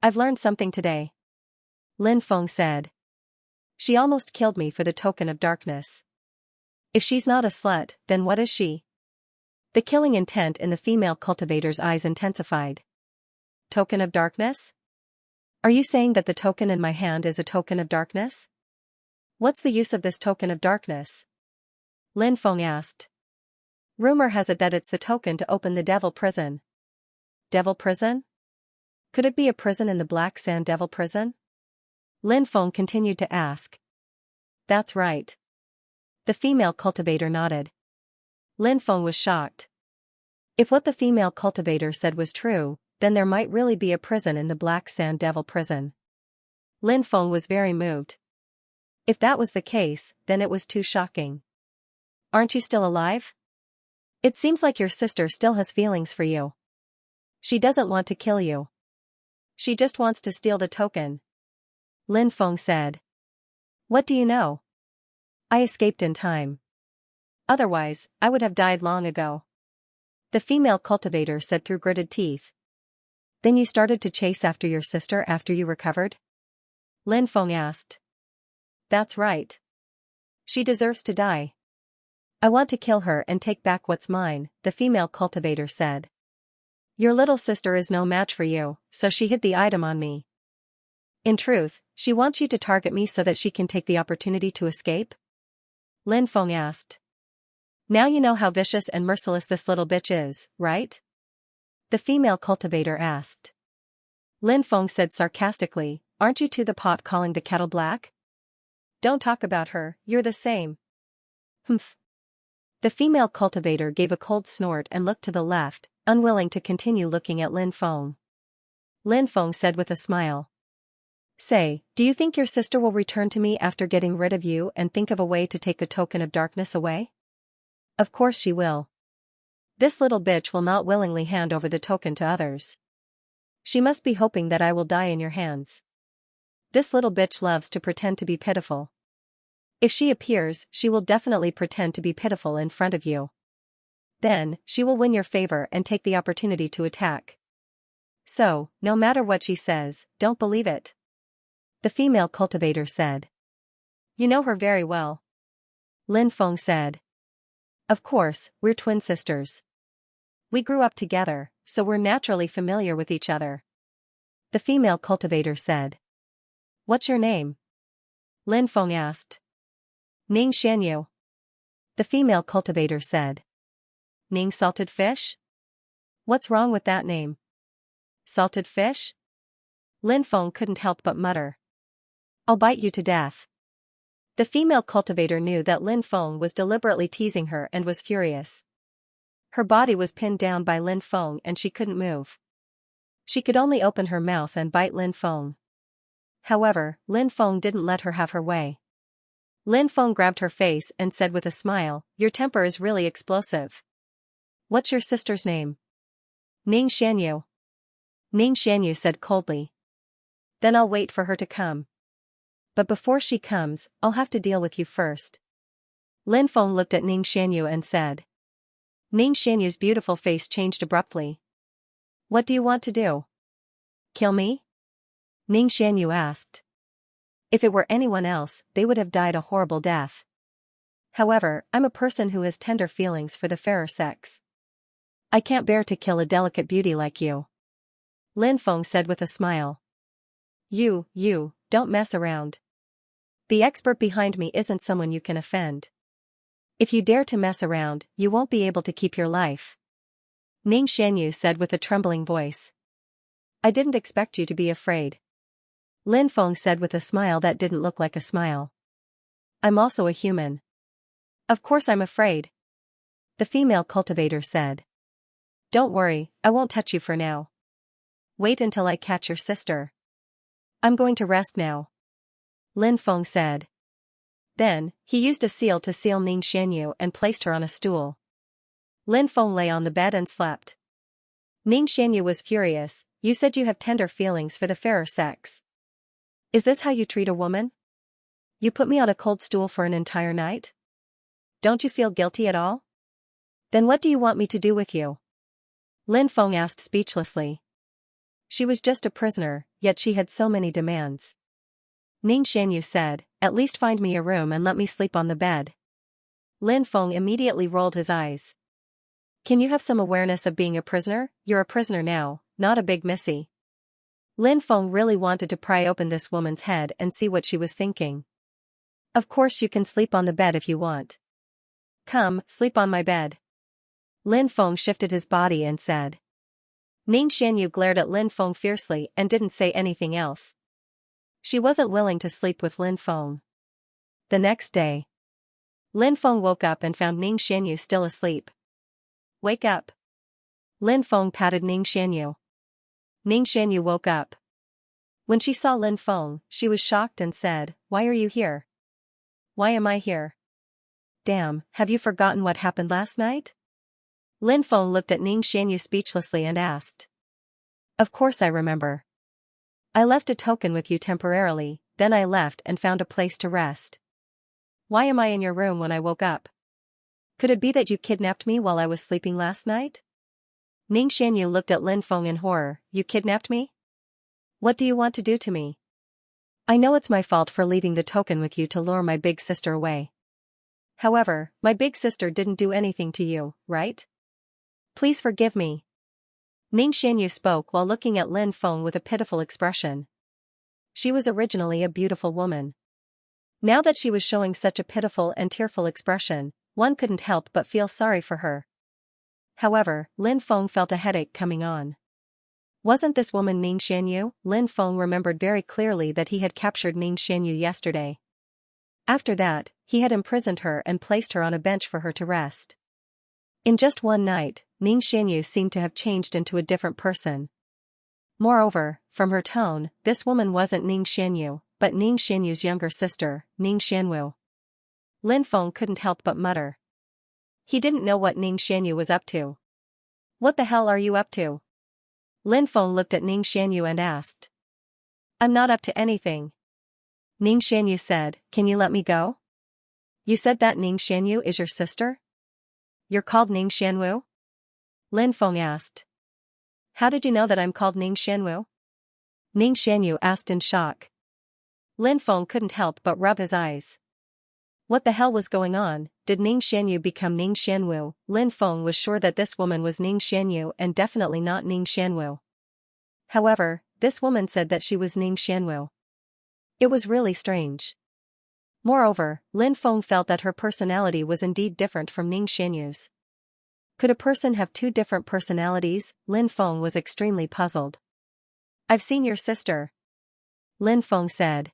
I've learned something today. Lin Feng said. She almost killed me for the token of darkness. If she's not a slut, then what is she? The killing intent in the female cultivator's eyes intensified. Token of darkness? Are you saying that the token in my hand is a token of darkness? What's the use of this token of darkness? Lin Feng asked. Rumor has it that it's the token to open the devil prison. Devil prison? Could it be a prison in the Black Sand Devil prison? Lin Feng continued to ask. That's right. The female cultivator nodded. Lin Feng was shocked. If what the female cultivator said was true, then there might really be a prison in the Black Sand Devil prison. Lin Feng was very moved. If that was the case, then it was too shocking. Aren't you still alive? It seems like your sister still has feelings for you. She doesn't want to kill you. She just wants to steal the token. Lin Feng said. What do you know? I escaped in time. Otherwise, I would have died long ago. The female cultivator said through gritted teeth. Then you started to chase after your sister after you recovered? Lin Feng asked. That's right. She deserves to die. I want to kill her and take back what's mine, the female cultivator said. Your little sister is no match for you, so she hid the item on me. In truth, she wants you to target me so that she can take the opportunity to escape? Lin Feng asked. Now you know how vicious and merciless this little bitch is, right? The female cultivator asked. Lin Feng said sarcastically, aren't you to the pot calling the kettle black? Don't talk about her, you're the same. Humph. The female cultivator gave a cold snort and looked to the left, unwilling to continue looking at Lin Feng. Lin Feng said with a smile. Say, do you think your sister will return to me after getting rid of you and think of a way to take the token of darkness away? Of course she will. This little bitch will not willingly hand over the token to others. She must be hoping that I will die in your hands. This little bitch loves to pretend to be pitiful. If she appears, she will definitely pretend to be pitiful in front of you. Then, she will win your favor and take the opportunity to attack. So, no matter what she says, don't believe it. The female cultivator said. You know her very well. Lin Feng said. Of course, we're twin sisters. We grew up together, so we're naturally familiar with each other. The female cultivator said. What's your name? Lin Feng asked. Ning Xianxia. The female cultivator said. Ning salted fish? What's wrong with that name? Salted fish? Lin Feng couldn't help but mutter. I'll bite you to death. The female cultivator knew that Lin Feng was deliberately teasing her and was furious. Her body was pinned down by Lin Feng and she couldn't move. She could only open her mouth and bite Lin Feng. However, Lin Feng didn't let her have her way. Lin Feng grabbed her face and said with a smile, "Your temper is really explosive. What's your sister's name?" Ning Xianyu. Ning Xianyu said coldly. Then I'll wait for her to come. But before she comes, I'll have to deal with you first. Lin Feng looked at Ning Xianyu and said. Ning Xianyu's beautiful face changed abruptly. What do you want to do? Kill me? Ning Xianyu asked. If it were anyone else, they would have died a horrible death. However, I'm a person who has tender feelings for the fairer sex. I can't bear to kill a delicate beauty like you. Lin Feng said with a smile. You, don't mess around. The expert behind me isn't someone you can offend. If you dare to mess around, you won't be able to keep your life. Ning Xianyu said with a trembling voice. I didn't expect you to be afraid. Lin Feng said with a smile that didn't look like a smile. I'm also a human. Of course I'm afraid. The female cultivator said. Don't worry, I won't touch you for now. Wait until I catch your sister. I'm going to rest now. Lin Feng said. Then, he used a seal to seal Ning Xianyu and placed her on a stool. Lin Feng lay on the bed and slept. Ning Xianyu was furious. You said you have tender feelings for the fairer sex. Is this how you treat a woman? You put me on a cold stool for an entire night? Don't you feel guilty at all? Then what do you want me to do with you? Lin Feng asked speechlessly. She was just a prisoner, yet she had so many demands. Ning Xianyu said, at least find me a room and let me sleep on the bed. Lin Feng immediately rolled his eyes. Can you have some awareness of being a prisoner? You're a prisoner now, not a big missy. Lin Feng really wanted to pry open this woman's head and see what she was thinking. Of course you can sleep on the bed if you want. Come, sleep on my bed. Lin Feng shifted his body and said. Ning Xianyu glared at Lin Feng fiercely and didn't say anything else. She wasn't willing to sleep with Lin Feng. The next day, Lin Feng woke up and found Ning Xianyu still asleep. Wake up. Lin Feng patted Ning Xianyu. Ning Xianyu woke up. When she saw Lin Feng, she was shocked and said, Why are you here? Why am I here? Damn, have you forgotten what happened last night? Lin Feng looked at Ning Xianyu speechlessly and asked. Of course I remember. I left a token with you temporarily, then I left and found a place to rest. Why am I in your room when I woke up? Could it be that you kidnapped me while I was sleeping last night? Ning Xianyu looked at Lin Feng in horror. You kidnapped me? What do you want to do to me? I know it's my fault for leaving the token with you to lure my big sister away. However, my big sister didn't do anything to you, right? Please forgive me. Ning Xianyu spoke while looking at Lin Feng with a pitiful expression. She was originally a beautiful woman. Now that she was showing such a pitiful and tearful expression, one couldn't help but feel sorry for her. However, Lin Feng felt a headache coming on. Wasn't this woman Ning Xianyu? Lin Feng remembered very clearly that he had captured Ning Xianyu yesterday. After that, he had imprisoned her and placed her on a bench for her to rest. In just one night, Ning Xianyu seemed to have changed into a different person. Moreover, from her tone, this woman wasn't Ning Xianyu, but Ning Xianyu's younger sister, Ning Xianwu. Lin Feng couldn't help but mutter. He didn't know what Ning Xianyu was up to. What the hell are you up to? Lin Feng looked at Ning Xianyu and asked. I'm not up to anything. Ning Xianyu said, Can you let me go? You said that Ning Xianyu is your sister? You're called Ning Xianwu? Lin Feng asked. How did you know that I'm called Ning Xianwu? Ning Xianyu asked in shock. Lin Feng couldn't help but rub his eyes. What the hell was going on? Did Ning Xianyu become Ning Xianwu? Lin Feng was sure that this woman was Ning Xianyu and definitely not Ning Xianwu. However, this woman said that she was Ning Xianwu. It was really strange. Moreover, Lin Feng felt that her personality was indeed different from Ning Xianyu's. Could a person have two different personalities? Lin Feng was extremely puzzled. I've seen your sister, Lin Feng said.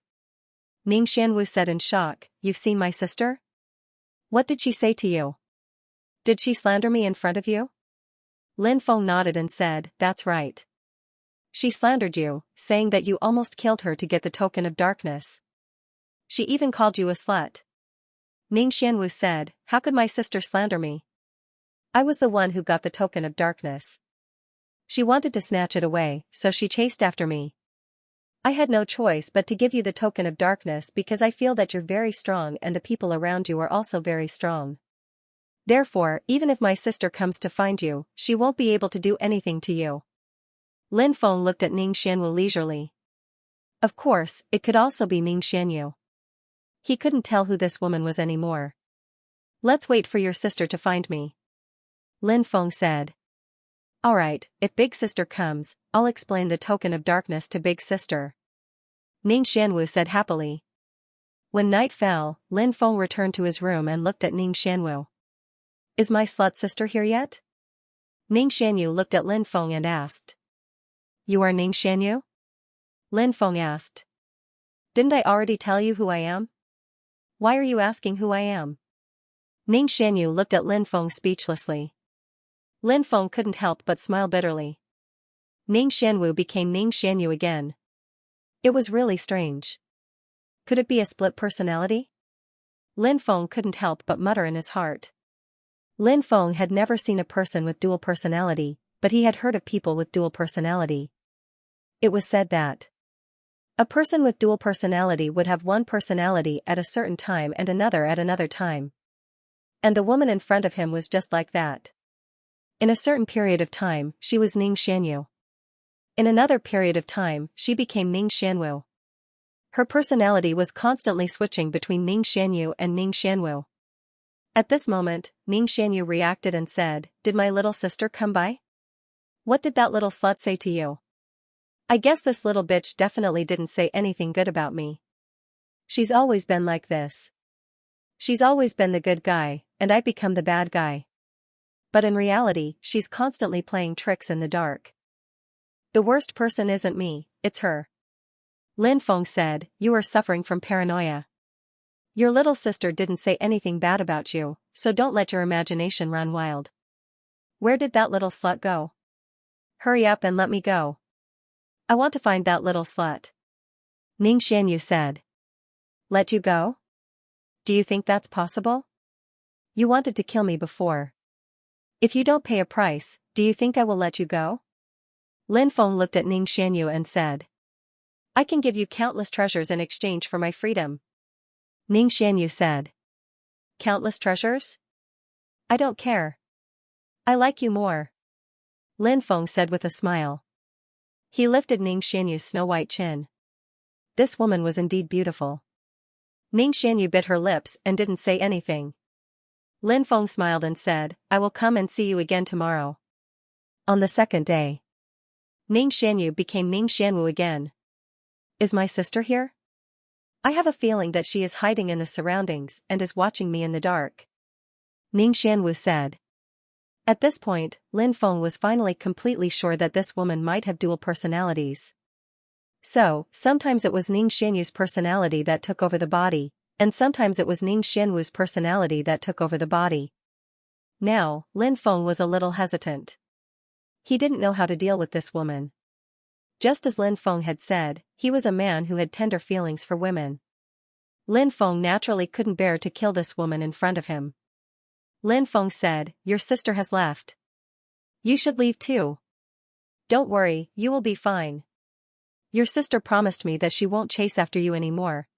Ning Xianwu said in shock, you've seen my sister? What did she say to you? Did she slander me in front of you? Lin Feng nodded and said, that's right. She slandered you, saying that you almost killed her to get the token of darkness. She even called you a slut. Ning Xianwu said, how could my sister slander me? I was the one who got the token of darkness. She wanted to snatch it away, so she chased after me. I had no choice but to give you the token of darkness because I feel that you're very strong and the people around you are also very strong. Therefore, even if my sister comes to find you, she won't be able to do anything to you. Lin Feng looked at Ning Xianwu leisurely. Of course, it could also be Ning Xianyu. He couldn't tell who this woman was anymore. Let's wait for your sister to find me, Lin Feng said. Alright, if Big Sister comes, I'll explain the token of darkness to Big Sister, Ning Xianwu said happily. When night fell, Lin Feng returned to his room and looked at Ning Xianwu. Is my slut sister here yet? Ning Xianyu looked at Lin Feng and asked. You are Ning Xianyu? Lin Feng asked. Didn't I already tell you who I am? Why are you asking who I am? Ning Xianyu looked at Lin Feng speechlessly. Lin Feng couldn't help but smile bitterly. Ning Xianwu became Ning Xianyu again. It was really strange. Could it be a split personality? Lin Feng couldn't help but mutter in his heart. Lin Feng had never seen a person with dual personality, but he had heard of people with dual personality. It was said that a person with dual personality would have one personality at a certain time and another at another time. And the woman in front of him was just like that. In a certain period of time, she was Ning Xianyu. In another period of time, she became Ning Xianwu. Her personality was constantly switching between Ning Xianyu and Ning Xianwu. At this moment, Ning Xianyu reacted and said, Did my little sister come by? What did that little slut say to you? I guess this little bitch definitely didn't say anything good about me. She's always been like this. She's always been the good guy, and I've become the bad guy. But in reality, she's constantly playing tricks in the dark. The worst person isn't me, it's her. Lin Feng said, You are suffering from paranoia. Your little sister didn't say anything bad about you, so don't let your imagination run wild. Where did that little slut go? Hurry up and let me go. I want to find that little slut, Ning Xianyu said. Let you go? Do you think that's possible? You wanted to kill me before. If you don't pay a price, do you think I will let you go? Lin Feng looked at Ning Xianyu and said. I can give you countless treasures in exchange for my freedom, Ning Xianyu said. Countless treasures? I don't care. I like you more, Lin Feng said with a smile. He lifted Ning Xianyu's snow-white chin. This woman was indeed beautiful. Ning Xianyu bit her lips and didn't say anything. Lin Feng smiled and said, I will come and see you again tomorrow. On the second day, Ning Xianyu became Ning Xianwu again. Is my sister here? I have a feeling that she is hiding in the surroundings and is watching me in the dark, Ning Xianwu said. At this point, Lin Feng was finally completely sure that this woman might have dual personalities. So, sometimes it was Ning Xianyu's personality that took over the body, and sometimes it was Ning Xianwu's personality that took over the body. Now, Lin Feng was a little hesitant. He didn't know how to deal with this woman. Just as Lin Feng had said, he was a man who had tender feelings for women. Lin Feng naturally couldn't bear to kill this woman in front of him. Lin Feng said, Your sister has left. You should leave too. Don't worry, you will be fine. Your sister promised me that she won't chase after you anymore.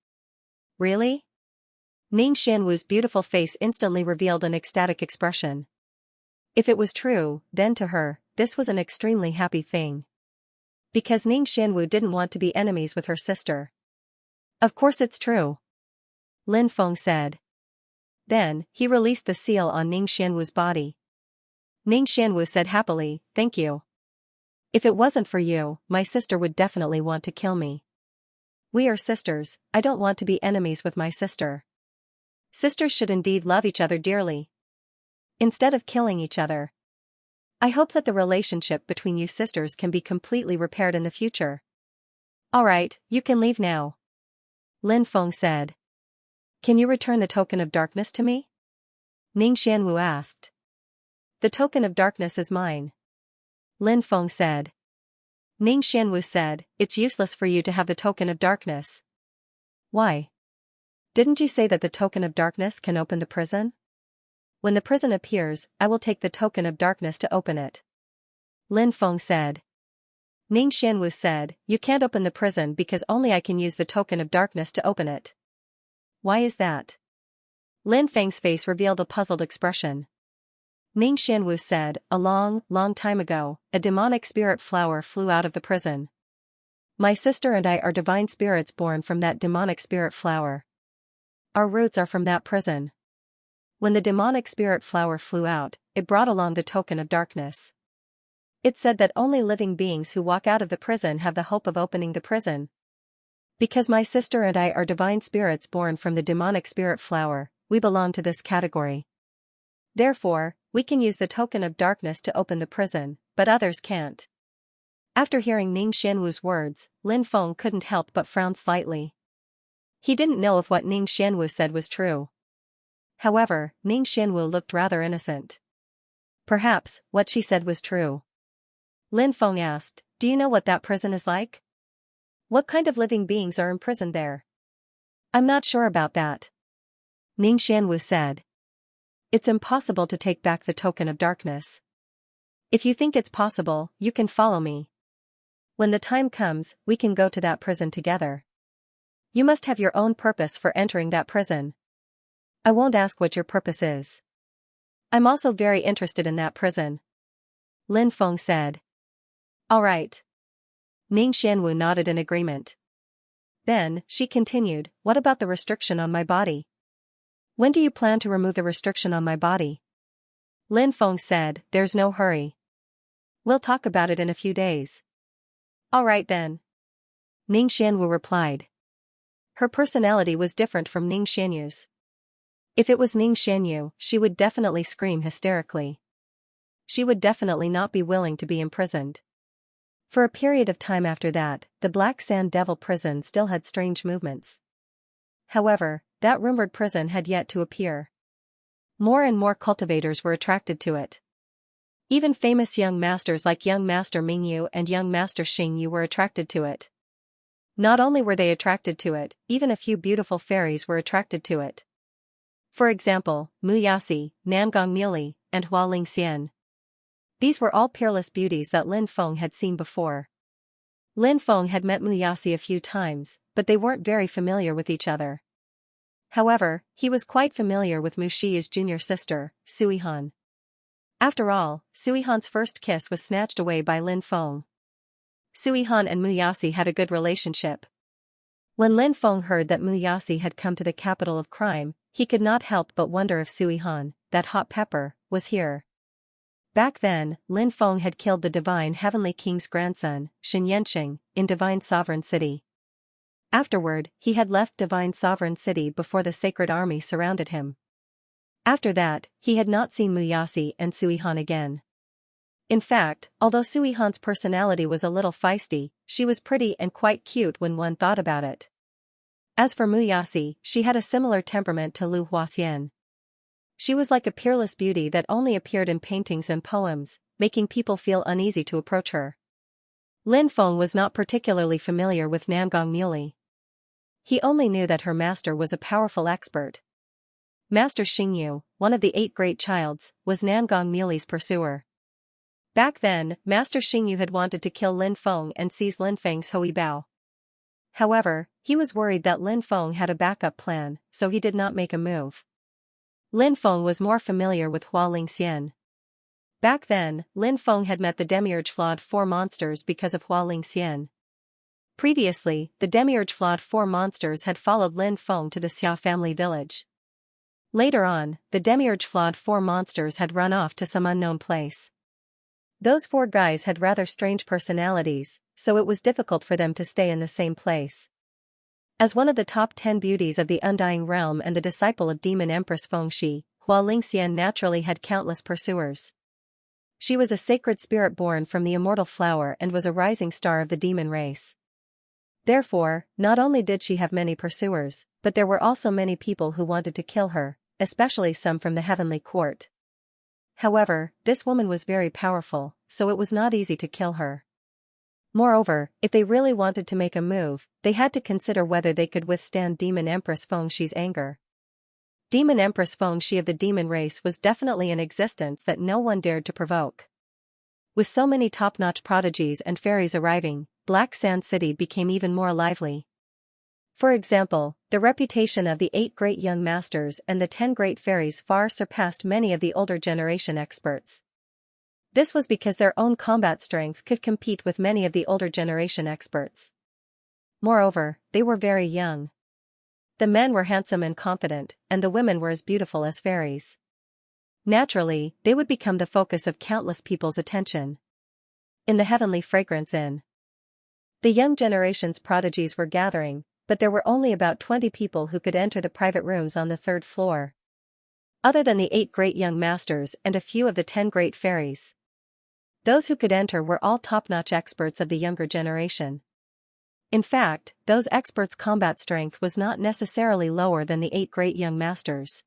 Really? Ning Xianwu's beautiful face instantly revealed an ecstatic expression. If it was true, then to her, this was an extremely happy thing. Because Ning Xianwu didn't want to be enemies with her sister. Of course it's true, Lin Feng said. Then, he released the seal on Ning Xianwu's body. Ning Xianwu said happily, Thank you. If it wasn't for you, my sister would definitely want to kill me. We are sisters, I don't want to be enemies with my sister. Sisters should indeed love each other dearly, instead of killing each other. I hope that the relationship between you sisters can be completely repaired in the future. Alright, you can leave now, Lin Feng said. Can you return the token of darkness to me? Ning Xianwu asked. The token of darkness is mine, Lin Feng said. Ning Xianwu said, it's useless for you to have the token of darkness. Why? Didn't you say that the token of darkness can open the prison? When the prison appears, I will take the token of darkness to open it, Lin Feng said. Ning Xianwu said, you can't open the prison because only I can use the token of darkness to open it. Why is that? Lin Feng's face revealed a puzzled expression. Ning Xianwu said, a long, long time ago, a demonic spirit flower flew out of the prison. My sister and I are divine spirits born from that demonic spirit flower. Our roots are from that prison. When the demonic spirit flower flew out, it brought along the token of darkness. It said that only living beings who walk out of the prison have the hope of opening the prison. Because my sister and I are divine spirits born from the demonic spirit flower, we belong to this category. Therefore, we can use the token of darkness to open the prison, but others can't. After hearing Ning Xianwu's words, Lin Feng couldn't help but frown slightly. He didn't know if what Ning Xianwu said was true. However, Ning Xianwu looked rather innocent. Perhaps, what she said was true. Lin Feng asked, do you know what that prison is like? What kind of living beings are imprisoned there? I'm not sure about that, Ning Xianwu said. It's impossible to take back the token of darkness. If you think it's possible, you can follow me. When the time comes, we can go to that prison together. You must have your own purpose for entering that prison. I won't ask what your purpose is. I'm also very interested in that prison, Lin Feng said. All right. Ning Xianwu nodded in agreement. Then, she continued, what about the restriction on my body? When do you plan to remove the restriction on my body? Lin Feng said, there's no hurry. We'll talk about it in a few days. All right then, Ning Xianwu replied. Her personality was different from Ning Xianyu's. If it was Ning Xianyu, she would definitely scream hysterically. She would definitely not be willing to be imprisoned. For a period of time after that, the Black Sand Devil prison still had strange movements. However, that rumored prison had yet to appear. More and more cultivators were attracted to it. Even famous young masters like young master Mingyu and young master Xingyu were attracted to it. Not only were they attracted to it, even a few beautiful fairies were attracted to it. For example, Muyasi, Namgong Muli, and Hua Lingxian. These were all peerless beauties that Lin Feng had seen before. Lin Feng had met Muyasi a few times, but they weren't very familiar with each other. However, he was quite familiar with Mu Shi's junior sister, Suihan. After all, Suihan's first kiss was snatched away by Lin Feng. Suihan and Muyasi had a good relationship. When Lin Feng heard that Muyasi had come to the capital of crime, he could not help but wonder if Suihan, that hot pepper, was here. Back then, Lin Feng had killed the divine heavenly king's grandson, Xianxia, in Divine Sovereign City. Afterward, he had left Divine Sovereign City before the sacred army surrounded him. After that, he had not seen Muyasi and Suihan again. In fact, although Suihan's personality was a little feisty, she was pretty and quite cute when one thought about it. As for Muyasi, she had a similar temperament to Lu Huaxian. She was like a peerless beauty that only appeared in paintings and poems, making people feel uneasy to approach her. Lin Feng was not particularly familiar with Namgong Muli. He only knew that her master was a powerful expert. Master Xingyu, one of the 8 great childs, was Namgong Muli's pursuer. Back then, Master Xingyu had wanted to kill Lin Feng and seize Lin Feng's Hui Bao. However, he was worried that Lin Feng had a backup plan, so he did not make a move. Lin Feng was more familiar with Hua Lingxian. Back then, Lin Feng had met the Demiurge flawed 4 monsters because of Hua Lingxian. Previously, the Demiurge flawed 4 monsters had followed Lin Feng to the Xia family village. Later on, the Demiurge flawed 4 monsters had run off to some unknown place. Those 4 guys had rather strange personalities, so it was difficult for them to stay in the same place. As one of the top 10 beauties of the Undying Realm and the disciple of Demon Empress Fengxi, Xianxia naturally had countless pursuers. She was a sacred spirit born from the immortal flower and was a rising star of the demon race. Therefore, not only did she have many pursuers, but there were also many people who wanted to kill her, especially some from the heavenly court. However, this woman was very powerful, so it was not easy to kill her. Moreover, if they really wanted to make a move, they had to consider whether they could withstand Demon Empress Fengxi's anger. Demon Empress Fengxi of the demon race was definitely an existence that no one dared to provoke. With so many top-notch prodigies and fairies arriving, Black Sand City became even more lively. For example, the reputation of the 8 great young masters and the 10 great fairies far surpassed many of the older generation experts. This was because their own combat strength could compete with many of the older generation experts. Moreover, they were very young. The men were handsome and confident, and the women were as beautiful as fairies. Naturally, they would become the focus of countless people's attention. In the Heavenly Fragrance Inn, the young generation's prodigies were gathering, but there were only about 20 people who could enter the private rooms on the 3rd floor. Other than the 8 great young masters and a few of the 10 great fairies. Those who could enter were all top-notch experts of the younger generation. In fact, those experts' combat strength was not necessarily lower than the 8 great young masters.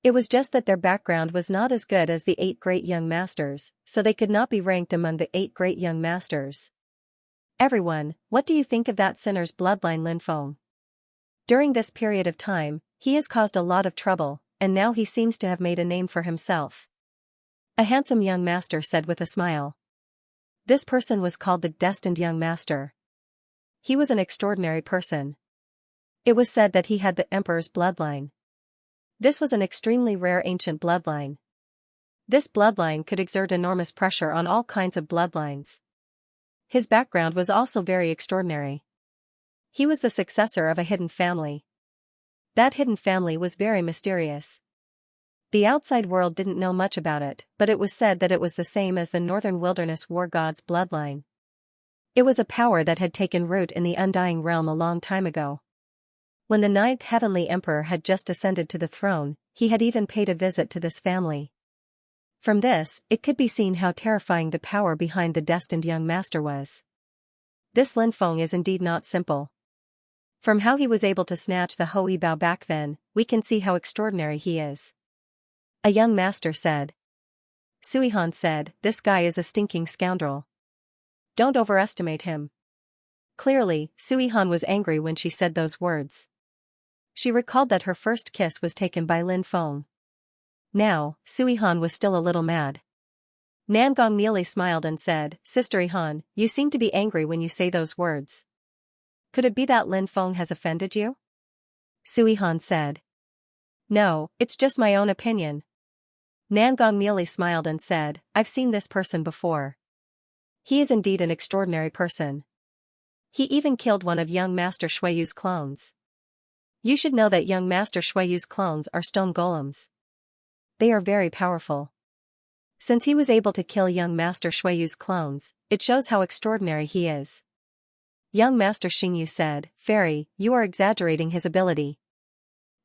It was just that their background was not as good as the 8 great young masters, so they could not be ranked among the 8 great young masters. Everyone, what do you think of that sinner's bloodline Lin Feng? During this period of time, he has caused a lot of trouble, and now he seems to have made a name for himself. A handsome young master said with a smile. This person was called the Destined Young Master. He was an extraordinary person. It was said that he had the Emperor's bloodline. This was an extremely rare ancient bloodline. This bloodline could exert enormous pressure on all kinds of bloodlines. His background was also very extraordinary. He was the successor of a hidden family. That hidden family was very mysterious. The outside world didn't know much about it, but it was said that it was the same as the Northern Wilderness War God's bloodline. It was a power that had taken root in the Undying Realm a long time ago. When the 9th Heavenly Emperor had just ascended to the throne, he had even paid a visit to this family. From this, it could be seen how terrifying the power behind the Destined Young Master was. This Lin Feng is indeed not simple. From how he was able to snatch the Hui Bao back then, we can see how extraordinary he is. A young master said. Sui Han said, "This guy is a stinking scoundrel. Don't overestimate him." Clearly, Sui Han was angry when she said those words. She recalled that her first kiss was taken by Lin Feng. Now, Sui Han was still a little mad. Nangong merely smiled and said, "Sister Han, you seem to be angry when you say those words. Could it be that Lin Feng has offended you?" Sui Han said. "No, it's just my own opinion." Nangong merely smiled and said, "I've seen this person before. He is indeed an extraordinary person. He even killed one of young Master Shuiyu's clones. You should know that young Master Shuiyu's clones are stone golems. They are very powerful. Since he was able to kill young Master Shuiyu's clones, it shows how extraordinary he is." Young Master Xingyu said, "Fairy, you are exaggerating his ability.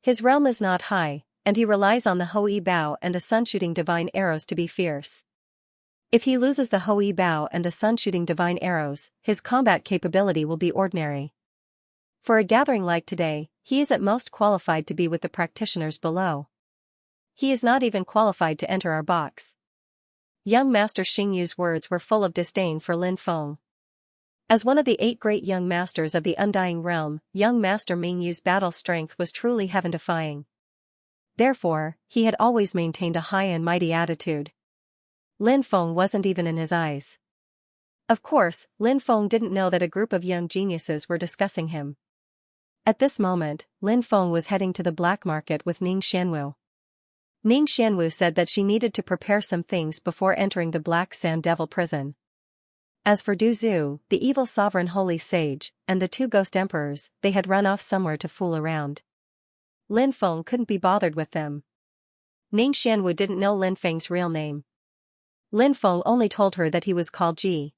His realm is not high, and he relies on the Hui Bao and the sun-shooting divine arrows to be fierce. If he loses the Hui Bao and the sun-shooting divine arrows, his combat capability will be ordinary. For a gathering like today, he is at most qualified to be with the practitioners below. He is not even qualified to enter our box." Young Master Xingyu's words were full of disdain for Lin Feng. As one of the 8 great young masters of the Undying Realm, young Master Mingyu's battle strength was truly heaven-defying. Therefore, he had always maintained a high and mighty attitude. Lin Feng wasn't even in his eyes. Of course, Lin Feng didn't know that a group of young geniuses were discussing him. At this moment, Lin Feng was heading to the black market with Ning Xianwu. Ning Xianwu said that she needed to prepare some things before entering the Black Sand Devil prison. As for Du Zhu, the evil sovereign holy sage, and the 2 ghost emperors, they had run off somewhere to fool around. Lin Feng couldn't be bothered with them. Ning Xianwu didn't know Lin Feng's real name. Lin Feng only told her that he was called Ji.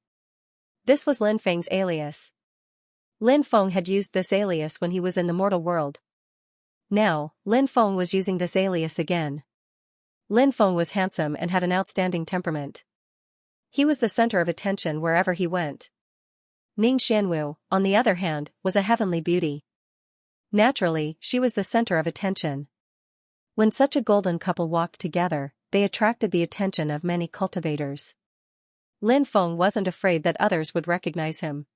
This was Lin Feng's alias. Lin Feng had used this alias when he was in the mortal world. Now, Lin Feng was using this alias again. Lin Feng was handsome and had an outstanding temperament. He was the center of attention wherever he went. Ning Xianwu, on the other hand, was a heavenly beauty. Naturally, she was the center of attention. When such a golden couple walked together, they attracted the attention of many cultivators. Lin Feng wasn't afraid that others would recognize him.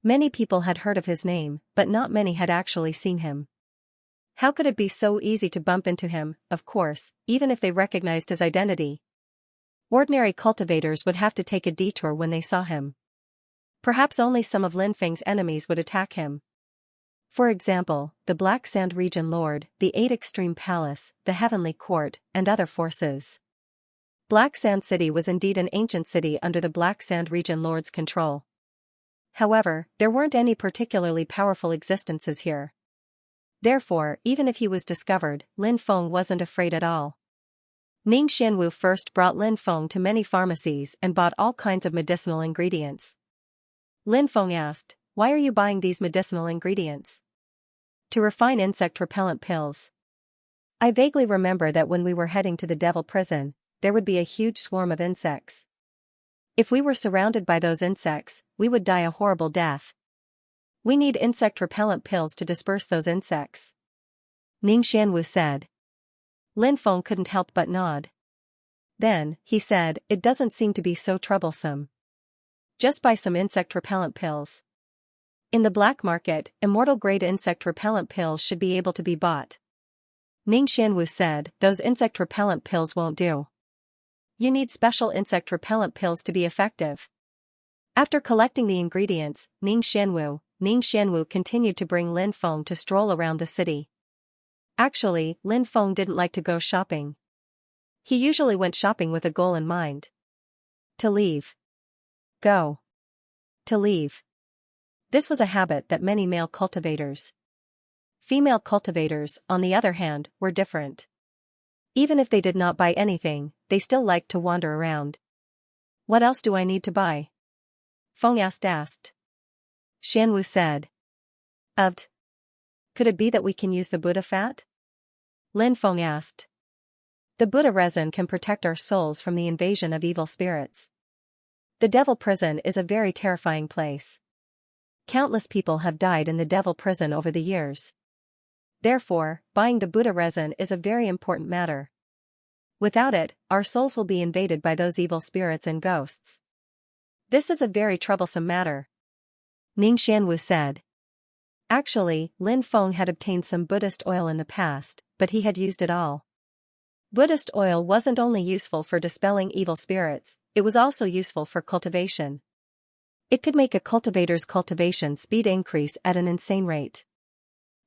Many people had heard of his name, but not many had actually seen him. How could it be so easy to bump into him, of course, even if they recognized his identity? Ordinary cultivators would have to take a detour when they saw him. Perhaps only some of Lin Feng's enemies would attack him. For example, the Black Sand Region Lord, the 8 Extreme Palace, the Heavenly Court, and other forces. Black Sand City was indeed an ancient city under the Black Sand Region Lord's control. However, there weren't any particularly powerful existences here. Therefore, even if he was discovered, Lin Feng wasn't afraid at all. Ning Xianwu first brought Lin Feng to many pharmacies and bought all kinds of medicinal ingredients. Lin Feng asked, "Why are you buying these medicinal ingredients?" "To refine insect repellent pills. I vaguely remember that when we were heading to the devil prison, there would be a huge swarm of insects. If we were surrounded by those insects, we would die a horrible death. We need insect repellent pills to disperse those insects," Ning Xianwu said. Lin Feng couldn't help but nod. Then, he said, "It doesn't seem to be so troublesome. Just buy some insect repellent pills. In the black market, immortal-grade insect repellent pills should be able to be bought." Ning Xianwu said, "Those insect repellent pills won't do. You need special insect repellent pills to be effective." After collecting the ingredients, Ning Xianwu continued to bring Lin Feng to stroll around the city. Actually, Lin Feng didn't like to go shopping. He usually went shopping with a goal in mind. To leave. Go. To leave. This was a habit that many male cultivators. Female cultivators, on the other hand, were different. Even if they did not buy anything, they still liked to wander around. "What else do I need to buy?" Feng asked. Xianwu said. Could it be that we can use the Buddha fat?" Lin Feng asked. "The Buddha resin can protect our souls from the invasion of evil spirits. The devil prison is a very terrifying place. Countless people have died in the devil prison over the years. Therefore, buying the Buddha resin is a very important matter. Without it, our souls will be invaded by those evil spirits and ghosts. This is a very troublesome matter," Ning Xianwu said. Actually, Lin Feng had obtained some Buddhist oil in the past, but he had used it all. Buddhist oil wasn't only useful for dispelling evil spirits, it was also useful for cultivation. It could make a cultivator's cultivation speed increase at an insane rate.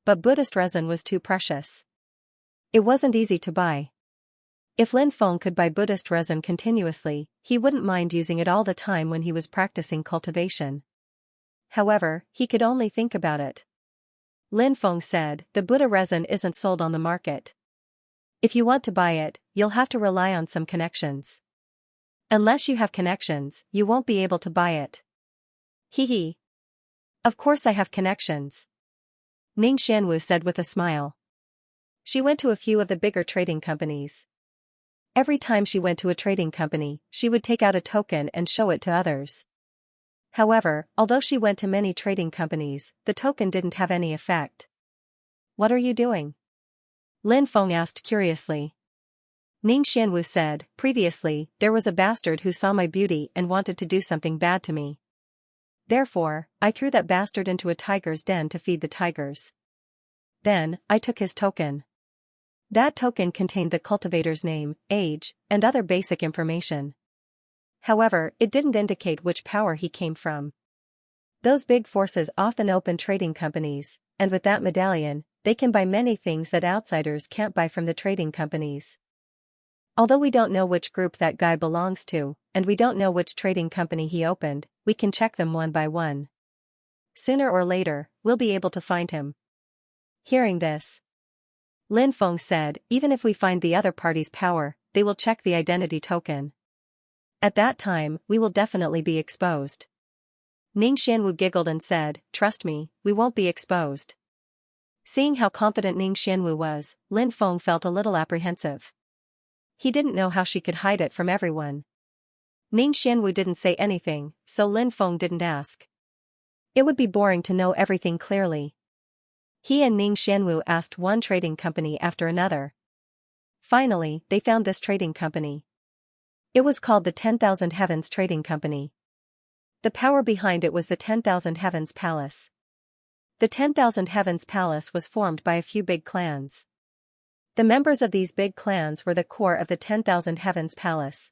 But Buddhist resin was too precious. It wasn't easy to buy. If Lin Feng could buy Buddhist resin continuously, he wouldn't mind using it all the time when he was practicing cultivation. However, he could only think about it. Lin Feng said, "The Buddha resin isn't sold on the market. If you want to buy it, you'll have to rely on some connections. Unless you have connections, you won't be able to buy it." Hee. "Of course I have connections," Ning Xianwu said with a smile. She went to a few of the bigger trading companies. Every time she went to a trading company, she would take out a token and show it to others. However, although she went to many trading companies, the token didn't have any effect. "What are you doing?" Lin Feng asked curiously. Ning Xianwu said, "Previously, there was a bastard who saw my beauty and wanted to do something bad to me. Therefore, I threw that bastard into a tiger's den to feed the tigers. Then, I took his token. That token contained the cultivator's name, age, and other basic information. However, it didn't indicate which power he came from. Those big forces often open trading companies, and with that medallion, they can buy many things that outsiders can't buy from the trading companies. Although we don't know which group that guy belongs to, and we don't know which trading company he opened, we can check them one by one. Sooner or later, we'll be able to find him." Hearing this, Lin Feng said, "Even if we find the other party's power, they will check the identity token. At that time, we will definitely be exposed." Ning Xianwu giggled and said, "Trust me, we won't be exposed." Seeing how confident Ning Xianwu was, Lin Feng felt a little apprehensive. He didn't know how she could hide it from everyone. Ning Xianwu didn't say anything, so Lin Feng didn't ask. It would be boring to know everything clearly. He and Ning Xianwu asked one trading company after another. Finally, they found this trading company. It was called the 10,000 Heavens Trading Company. The power behind it was the 10,000 Heavens Palace. The 10,000 Heavens Palace was formed by a few big clans. The members of these big clans were the core of the 10,000 Heavens Palace.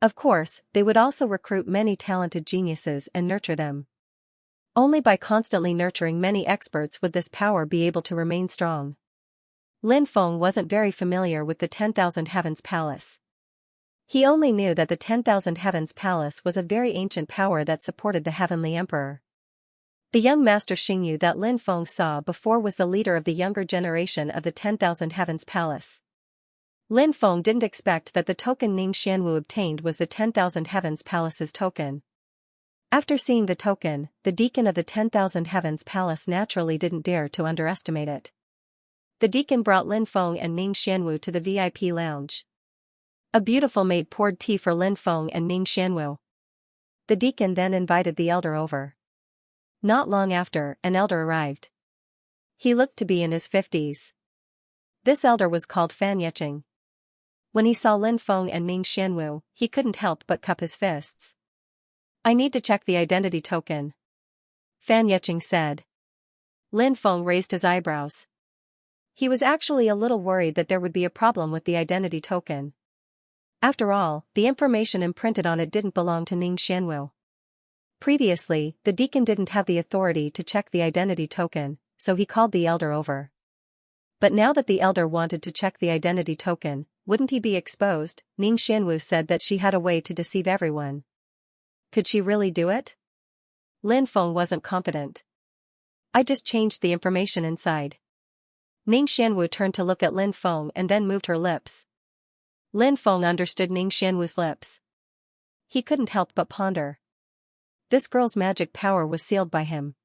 Of course, they would also recruit many talented geniuses and nurture them. Only by constantly nurturing many experts would this power be able to remain strong. Lin Feng wasn't very familiar with the 10,000 Heavens Palace. He only knew that the 10,000 Heavens Palace was a very ancient power that supported the Heavenly Emperor. The young Master Xingyu that Lin Feng saw before was the leader of the younger generation of the 10,000 Heavens Palace. Lin Feng didn't expect that the token Ning Xianwu obtained was the 10,000 Heavens Palace's token. After seeing the token, the deacon of the 10,000 Heavens Palace naturally didn't dare to underestimate it. The deacon brought Lin Feng and Ning Xianwu to the VIP lounge. A beautiful maid poured tea for Lin Feng and Ning Xianwu. The deacon then invited the elder over. Not long after, an elder arrived. He looked to be in his 50s. This elder was called Fan Yeqing. When he saw Lin Feng and Ning Xianwu, he couldn't help but cup his fists. "I need to check the identity token," Fan Yeqing said. Lin Feng raised his eyebrows. He was actually a little worried that there would be a problem with the identity token. After all, the information imprinted on it didn't belong to Ning Xianwu. Previously, the deacon didn't have the authority to check the identity token, so he called the elder over. But now that the elder wanted to check the identity token, wouldn't he be exposed? Ning Xianwu said that she had a way to deceive everyone. Could she really do it? Lin Feng wasn't confident. "I just changed the information inside." Ning Xianwu turned to look at Lin Feng and then moved her lips. Lin Feng understood Ning Xianwu's lips. He couldn't help but ponder. This girl's magic power was sealed by him.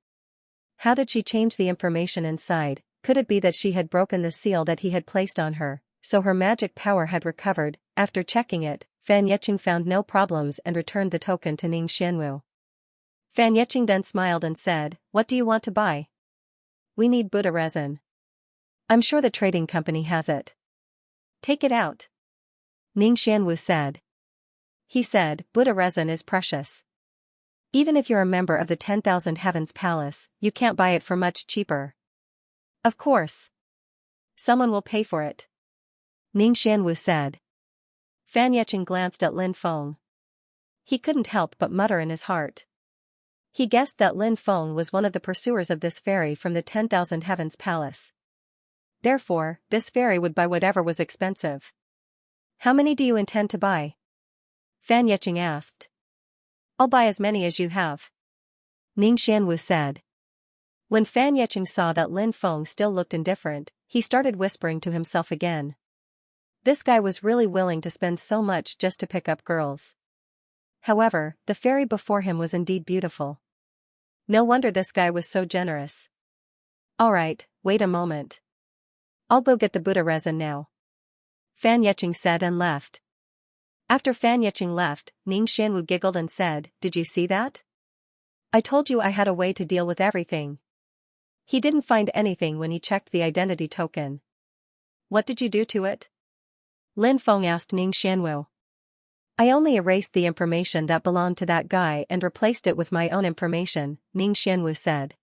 How did she change the information inside? Could it be that she had broken the seal that he had placed on her, so her magic power had recovered? After checking it, Fan Yeqing found no problems and returned the token to Ning Xianwu. Fan Yeqing then smiled and said, "What do you want to buy?" "We need Buddha resin. I'm sure the trading company has it." "Take it out," Ning Xianwu said. He said, "Buddha resin is precious. Even if you're a member of the 10,000 Heavens Palace, you can't buy it for much cheaper." "Of course. Someone will pay for it," Ning Xianwu said. Fan Yeqing glanced at Lin Feng. He couldn't help but mutter in his heart. He guessed that Lin Feng was one of the pursuers of this fairy from the 10,000 Heavens Palace. Therefore, this fairy would buy whatever was expensive. "How many do you intend to buy?" Fan Yeqing asked. "I'll buy as many as you have," Ning Xianwu said. When Fan Yeqing saw that Lin Feng still looked indifferent, he started whispering to himself again. This guy was really willing to spend so much just to pick up girls. However, the fairy before him was indeed beautiful. No wonder this guy was so generous. "Alright, wait a moment. I'll go get the Buddha resin now," Fan Yeqing said and left. After Fan Yeqing left, Ning Xianwu giggled and said, "Did you see that? I told you I had a way to deal with everything." He didn't find anything when he checked the identity token. "What did you do to it?" Lin Feng asked Ning Xianwu. "I only erased the information that belonged to that guy and replaced it with my own information," Ning Xianwu said.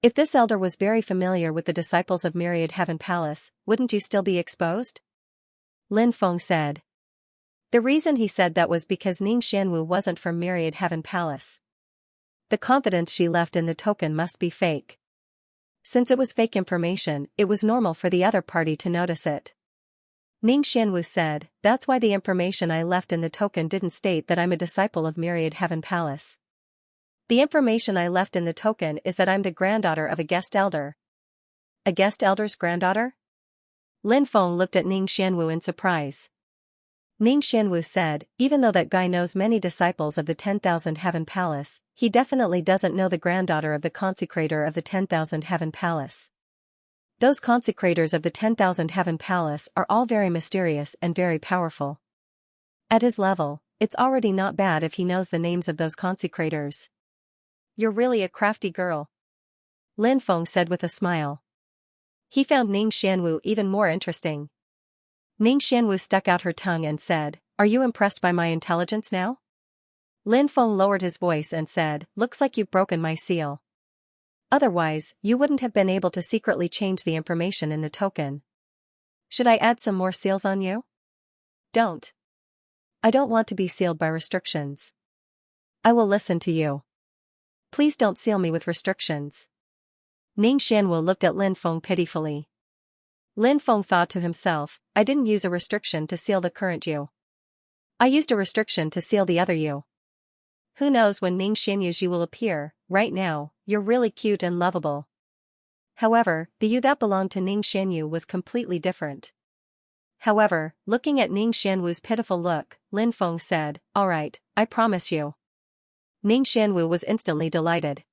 "If this elder was very familiar with the disciples of Myriad Heaven Palace, wouldn't you still be exposed?" Lin Feng said. The reason he said that was because Ning Xianwu wasn't from Myriad Heaven Palace. The confidence she left in the token must be fake. Since it was fake information, it was normal for the other party to notice it. Ning Xianwu said, "That's why the information I left in the token didn't state that I'm a disciple of Myriad Heaven Palace. The information I left in the token is that I'm the granddaughter of a guest elder." "A guest elder's granddaughter?" Lin Feng looked at Ning Xianwu in surprise. Ning Xianwu said, even though that guy knows many disciples of the 10,000 Heaven Palace, he definitely doesn't know the granddaughter of the consecrator of the 10,000 Heaven Palace. Those consecrators of the 10,000 Heaven Palace are all very mysterious and very powerful. At his level, it's already not bad if he knows the names of those consecrators. You're really a crafty girl, Lin Feng said with a smile. He found Ning Xianwu even more interesting. Ning Xianwu stuck out her tongue and said, "Are you impressed by my intelligence now?" Lin Feng lowered his voice and said, "Looks like you've broken my seal. Otherwise, you wouldn't have been able to secretly change the information in the token. Should I add some more seals on you?" "Don't. I don't want to be sealed by restrictions. I will listen to you. Please don't seal me with restrictions." Ning Xianwu looked at Lin Feng pitifully. Lin Feng thought to himself, I didn't use a restriction to seal the current you. I used a restriction to seal the other you. Who knows when Ning Xianyu's you will appear. Right now, you're really cute and lovable. However, the you that belonged to Ning Xianyu was completely different. However, looking at Ning Xianwu's pitiful look, Lin Feng said, "Alright, I promise you." Ning Xianwu was instantly delighted.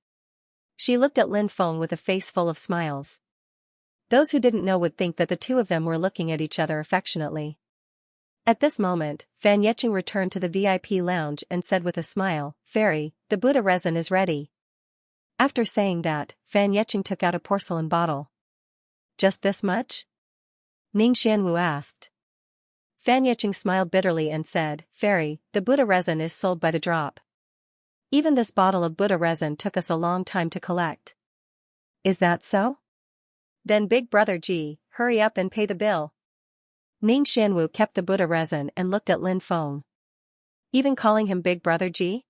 She looked at Lin Feng with a face full of smiles. Those who didn't know would think that the two of them were looking at each other affectionately. At this moment, Fan Yeqing returned to the VIP lounge and said with a smile, "Fairy, the Buddha resin is ready." After saying that, Fan Yeqing took out a porcelain bottle. "Just this much?" Ning Xianwu asked. Fan Yeqing smiled bitterly and said, "Fairy, the Buddha resin is sold by the drop. Even this bottle of Buddha resin took us a long time to collect." "Is that so? Then Big Brother Ji, hurry up and pay the bill." Ning Xianwu kept the Buddha resin and looked at Lin Feng. Even calling him Big Brother Ji?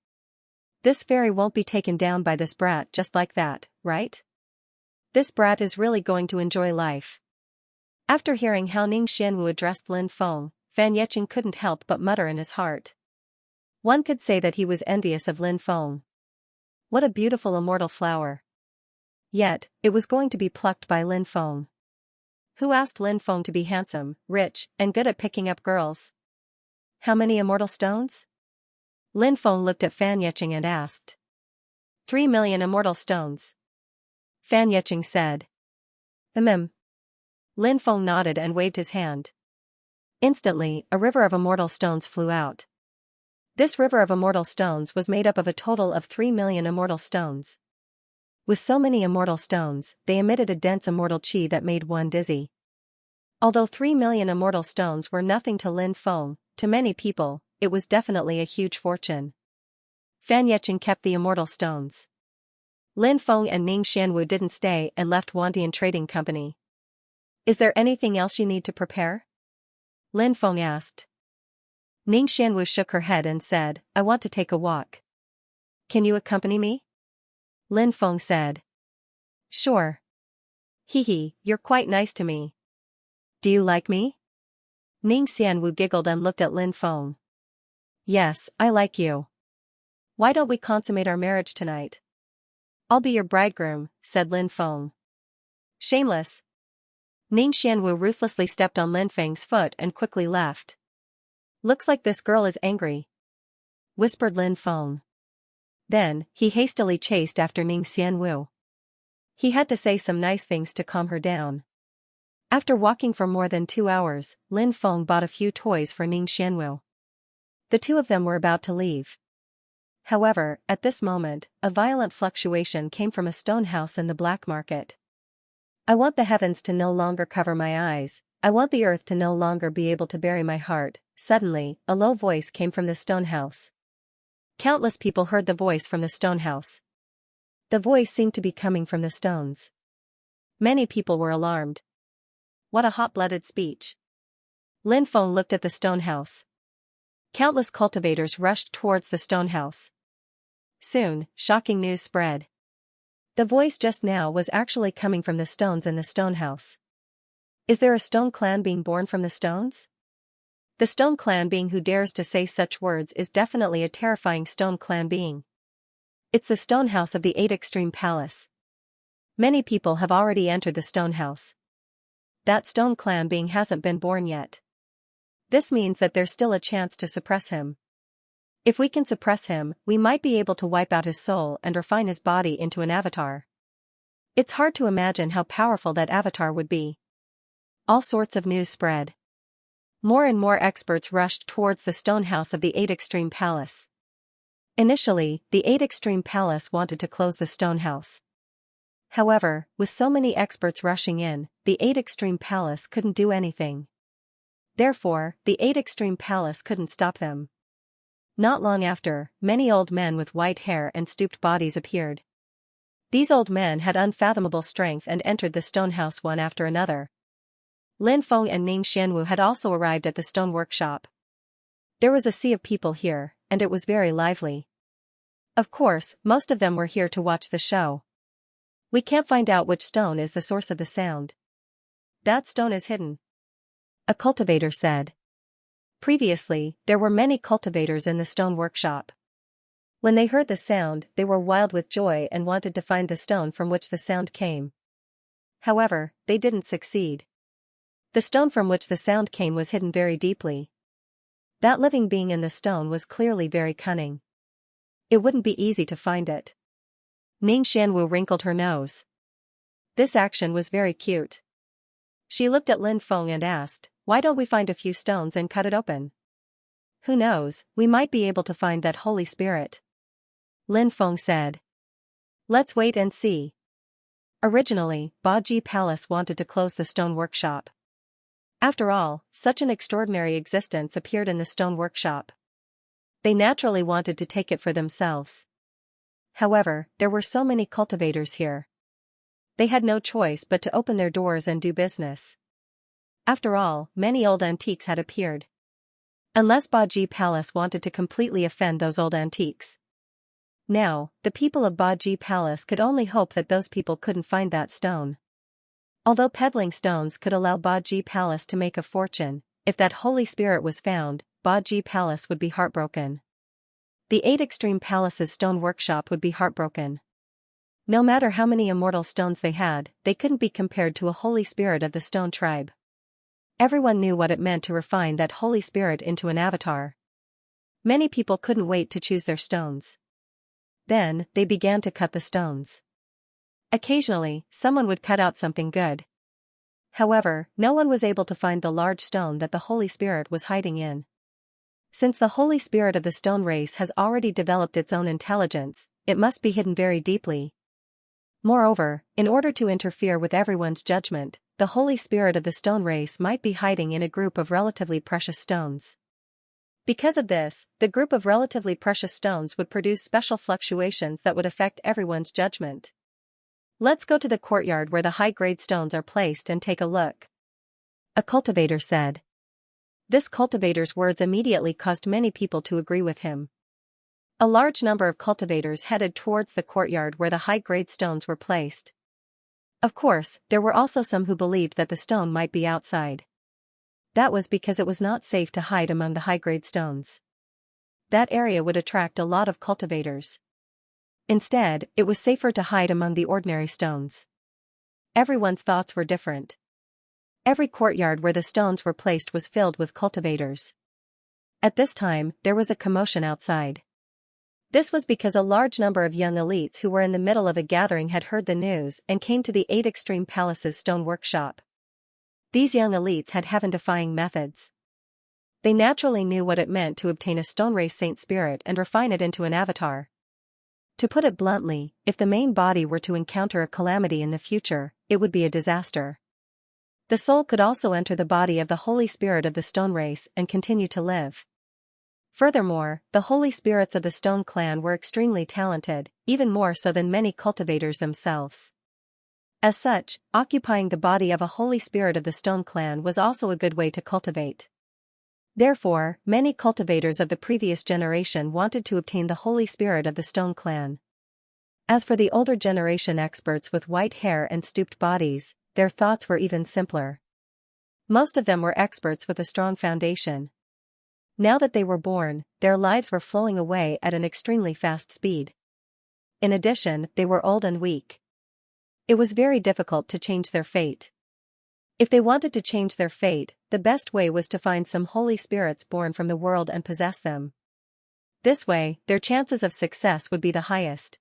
This fairy won't be taken down by this brat just like that, right? This brat is really going to enjoy life. After hearing how Ning Xianwu addressed Lin Feng, Fan Yeqing couldn't help but mutter in his heart. One could say that he was envious of Lin Feng. What a beautiful immortal flower. Yet, it was going to be plucked by Lin Feng. Who asked Lin Feng to be handsome, rich, and good at picking up girls? How many immortal stones? Lin Feng looked at Fan Yeqing and asked. 3 million immortal stones. Fan Yeqing said. Lin Feng nodded and waved his hand. Instantly, a river of immortal stones flew out. This river of immortal stones was made up of a total of 3 million immortal stones. With so many immortal stones, they emitted a dense immortal qi that made one dizzy. Although 3 million immortal stones were nothing to Lin Feng, to many people, it was definitely a huge fortune. Fan Yeqing kept the immortal stones. Lin Feng and Ning Xianwu didn't stay and left Wandian Trading Company. "Is there anything else you need to prepare?" Lin Feng asked. Ning Xianwu shook her head and said, "I want to take a walk. Can you accompany me?" Lin Feng said. "Sure. Hee, you're quite nice to me. Do you like me?" Ning Xianwu giggled and looked at Lin Feng. "Yes, I like you. Why don't we consummate our marriage tonight?" "I'll be your bridegroom," said Lin Feng. "Shameless." Ning Xianwu ruthlessly stepped on Lin Feng's foot and quickly left. "Looks like this girl is angry," whispered Lin Feng. Then, he hastily chased after Ning Xianwu. He had to say some nice things to calm her down. After walking for more than 2 hours, Lin Feng bought a few toys for Ning Xianwu. The two of them were about to leave. However, at this moment, a violent fluctuation came from a stone house in the black market. "I want the heavens to no longer cover my eyes, I want the earth to no longer be able to bury my heart." Suddenly, a low voice came from the stone house. Countless people heard the voice from the stone house. The voice seemed to be coming from the stones. Many people were alarmed. What a hot-blooded speech. Lin Feng looked at the stone house. Countless cultivators rushed towards the stone house. Soon, shocking news spread. The voice just now was actually coming from the stones in the stone house. Is there a stone clan being born from the stones? The stone clan being who dares to say such words is definitely a terrifying stone clan being. It's the stone house of the 8 Extreme Palace. Many people have already entered the stone house. That stone clan being hasn't been born yet. This means that there's still a chance to suppress him. If we can suppress him, we might be able to wipe out his soul and refine his body into an avatar. It's hard to imagine how powerful that avatar would be. All sorts of news spread. More and more experts rushed towards the stone house of the 8 Extreme Palace. Initially, the 8 Extreme Palace wanted to close the stone house. However, with so many experts rushing in, the 8 Extreme Palace couldn't do anything. Therefore, the 8 Extreme Palace couldn't stop them. Not long after, many old men with white hair and stooped bodies appeared. These old men had unfathomable strength and entered the stone house one after another. Lin Feng and Ning Xianwu had also arrived at the stone workshop. There was a sea of people here, and it was very lively. Of course, most of them were here to watch the show. We can't find out which stone is the source of the sound. That stone is hidden, a cultivator said. Previously, there were many cultivators in the stone workshop. When they heard the sound, they were wild with joy and wanted to find the stone from which the sound came. However, they didn't succeed. The stone from which the sound came was hidden very deeply. That living being in the stone was clearly very cunning. It wouldn't be easy to find it. Ning Xianwu wrinkled her nose. This action was very cute. She looked at Lin Feng and asked, "Why don't we find a few stones and cut it open? Who knows, we might be able to find that Holy Spirit." Lin Feng said. "Let's wait and see." Originally, Baji Palace wanted to close the stone workshop. After all, such an extraordinary existence appeared in the stone workshop. They naturally wanted to take it for themselves. However, there were so many cultivators here. They had no choice but to open their doors and do business. After all, many old antiques had appeared. Unless Baji Palace wanted to completely offend those old antiques. Now, the people of Baji Palace could only hope that those people couldn't find that stone. Although peddling stones could allow Baji Palace to make a fortune, if that Holy Spirit was found, Baji Palace would be heartbroken. The 8 Extreme Palace's stone workshop would be heartbroken. No matter how many immortal stones they had, they couldn't be compared to a Holy Spirit of the stone tribe. Everyone knew what it meant to refine that Holy Spirit into an avatar. Many people couldn't wait to choose their stones. Then, they began to cut the stones. Occasionally, someone would cut out something good. However, no one was able to find the large stone that the Holy Spirit was hiding in. Since the Holy Spirit of the stone race has already developed its own intelligence, it must be hidden very deeply. Moreover, in order to interfere with everyone's judgment, the Holy Spirit of the stone race might be hiding in a group of relatively precious stones. Because of this, the group of relatively precious stones would produce special fluctuations that would affect everyone's judgment. Let's go to the courtyard where the high-grade stones are placed and take a look, a cultivator said. This cultivator's words immediately caused many people to agree with him. A large number of cultivators headed towards the courtyard where the high-grade stones were placed. Of course, there were also some who believed that the stone might be outside. That was because it was not safe to hide among the high-grade stones. That area would attract a lot of cultivators. Instead, it was safer to hide among the ordinary stones. Everyone's thoughts were different. Every courtyard where the stones were placed was filled with cultivators. At this time, there was a commotion outside. This was because a large number of young elites who were in the middle of a gathering had heard the news and came to the 8 Extreme Palace's stone workshop. These young elites had heaven-defying methods. They naturally knew what it meant to obtain a stone race saint spirit and refine it into an avatar. To put it bluntly, if the main body were to encounter a calamity in the future, it would be a disaster. The soul could also enter the body of the Holy Spirit of the stone race and continue to live. Furthermore, the Holy Spirits of the Stone Clan were extremely talented, even more so than many cultivators themselves. As such, occupying the body of a Holy Spirit of the Stone Clan was also a good way to cultivate. Therefore, many cultivators of the previous generation wanted to obtain the Holy Spirit of the Stone Clan. As for the older generation experts with white hair and stooped bodies, their thoughts were even simpler. Most of them were experts with a strong foundation. Now that they were born, their lives were flowing away at an extremely fast speed. In addition, they were old and weak. It was very difficult to change their fate. If they wanted to change their fate, the best way was to find some holy spirits born from the world and possess them. This way, their chances of success would be the highest.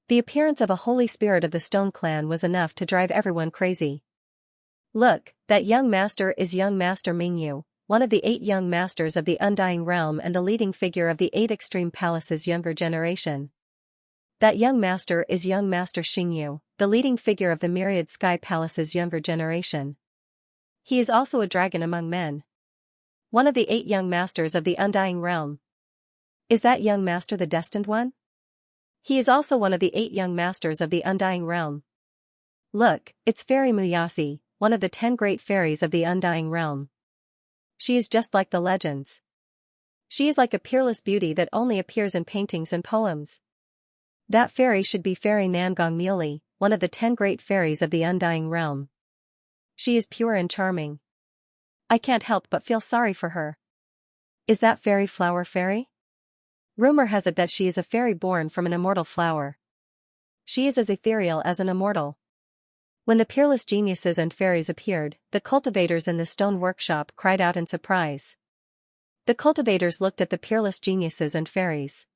The appearance of a holy spirit of the Stone Clan was enough to drive everyone crazy. Look, that young master is young Master Mingyu, one of the 8 young masters of the Undying Realm and the leading figure of the 8 Extreme Palaces' younger generation. That young master is young Master Xingyu, the leading figure of the Myriad Sky Palace's younger generation. He is also a dragon among men. One of the 8 young masters of the Undying Realm. Is that young master the destined one? He is also one of the 8 young masters of the Undying Realm. Look, it's Fairy Muyasi, one of the 10 great fairies of the Undying Realm. She is just like the legends. She is like a peerless beauty that only appears in paintings and poems. That fairy should be Fairy Nangong Muley, one of the 10 great fairies of the Undying Realm. She is pure and charming. I can't help but feel sorry for her. Is that Fairy Flower Fairy? Rumor has it that she is a fairy born from an immortal flower. She is as ethereal as an immortal. When the peerless geniuses and fairies appeared, the cultivators in the stone workshop cried out in surprise. The cultivators looked at the peerless geniuses and fairies.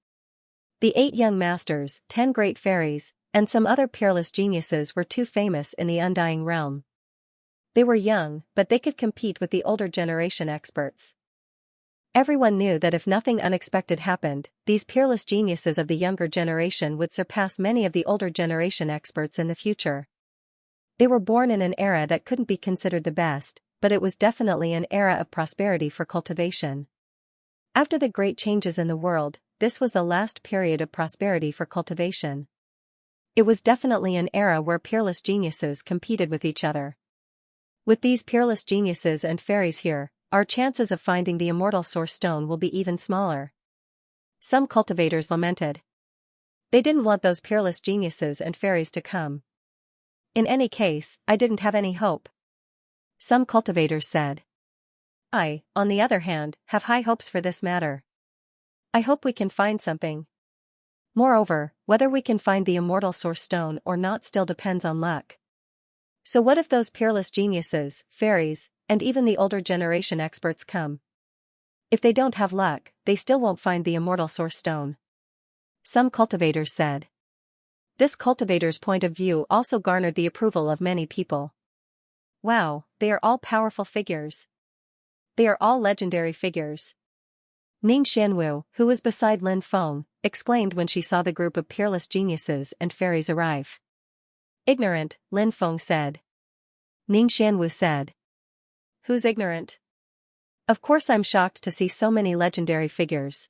The 8 young masters, 10 great fairies, and some other peerless geniuses were too famous in the Undying Realm. They were young, but they could compete with the older generation experts. Everyone knew that if nothing unexpected happened, these peerless geniuses of the younger generation would surpass many of the older generation experts in the future. They were born in an era that couldn't be considered the best, but it was definitely an era of prosperity for cultivation. After the great changes in the world, this was the last period of prosperity for cultivation. It was definitely an era where peerless geniuses competed with each other. With these peerless geniuses and fairies here, our chances of finding the immortal source stone will be even smaller. Some cultivators lamented. They didn't want those peerless geniuses and fairies to come. In any case, I didn't have any hope. Some cultivators said. I, on the other hand, have high hopes for this matter. I hope we can find something. Moreover, whether we can find the immortal source stone or not still depends on luck. So what if those peerless geniuses, fairies, and even the older generation experts come? If they don't have luck, they still won't find the immortal source stone. Some cultivators said. This cultivator's point of view also garnered the approval of many people. Wow, they are all powerful figures. They are all legendary figures. Ning Xianwu, who was beside Lin Feng, exclaimed when she saw the group of peerless geniuses and fairies arrive. Ignorant, Lin Feng said. Ning Xianwu said. Who's ignorant? Of course I'm shocked to see so many legendary figures.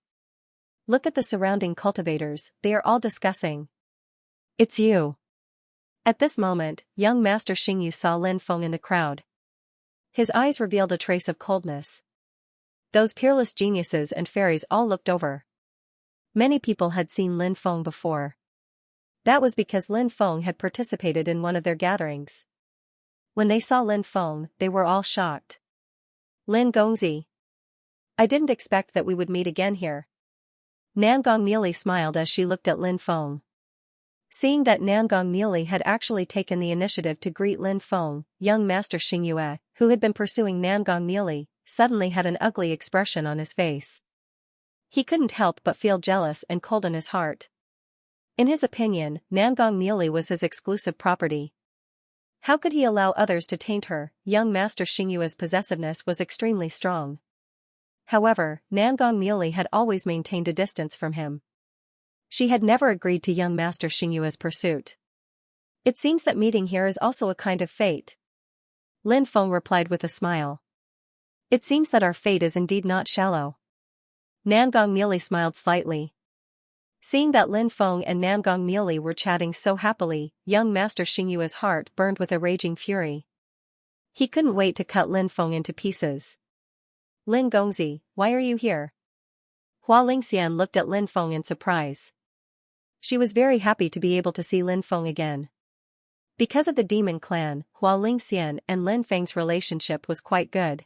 Look at the surrounding cultivators, they are all discussing. It's you. At this moment, young Master Xingyu saw Lin Feng in the crowd. His eyes revealed a trace of coldness. Those peerless geniuses and fairies all looked over. Many people had seen Lin Feng before. That was because Lin Feng had participated in one of their gatherings. When they saw Lin Feng, they were all shocked. Lin Gongzi. I didn't expect that we would meet again here. Nangong Muley smiled as she looked at Lin Feng. Seeing that Nangong Muley had actually taken the initiative to greet Lin Feng, young Master Xingyue, who had been pursuing Nangong Muley, suddenly had an ugly expression on his face. He couldn't help but feel jealous and cold in his heart. In his opinion, Nangong Muley was his exclusive property. How could he allow others to taint her? Young Master Xingyue's possessiveness was extremely strong. However, Nangong Muley had always maintained a distance from him. She had never agreed to young Master Xingyue's pursuit. It seems that meeting here is also a kind of fate. Lin Feng replied with a smile. It seems that our fate is indeed not shallow. Nangong Muley smiled slightly. Seeing that Lin Feng and Nangong Muley were chatting so happily, young Master Xingyue's heart burned with a raging fury. He couldn't wait to cut Lin Feng into pieces. Lin Gongzi, why are you here? Hua Lingxian looked at Lin Feng in surprise. She was very happy to be able to see Lin Feng again. Because of the demon clan, Hua Lingxian and Lin Feng's relationship was quite good.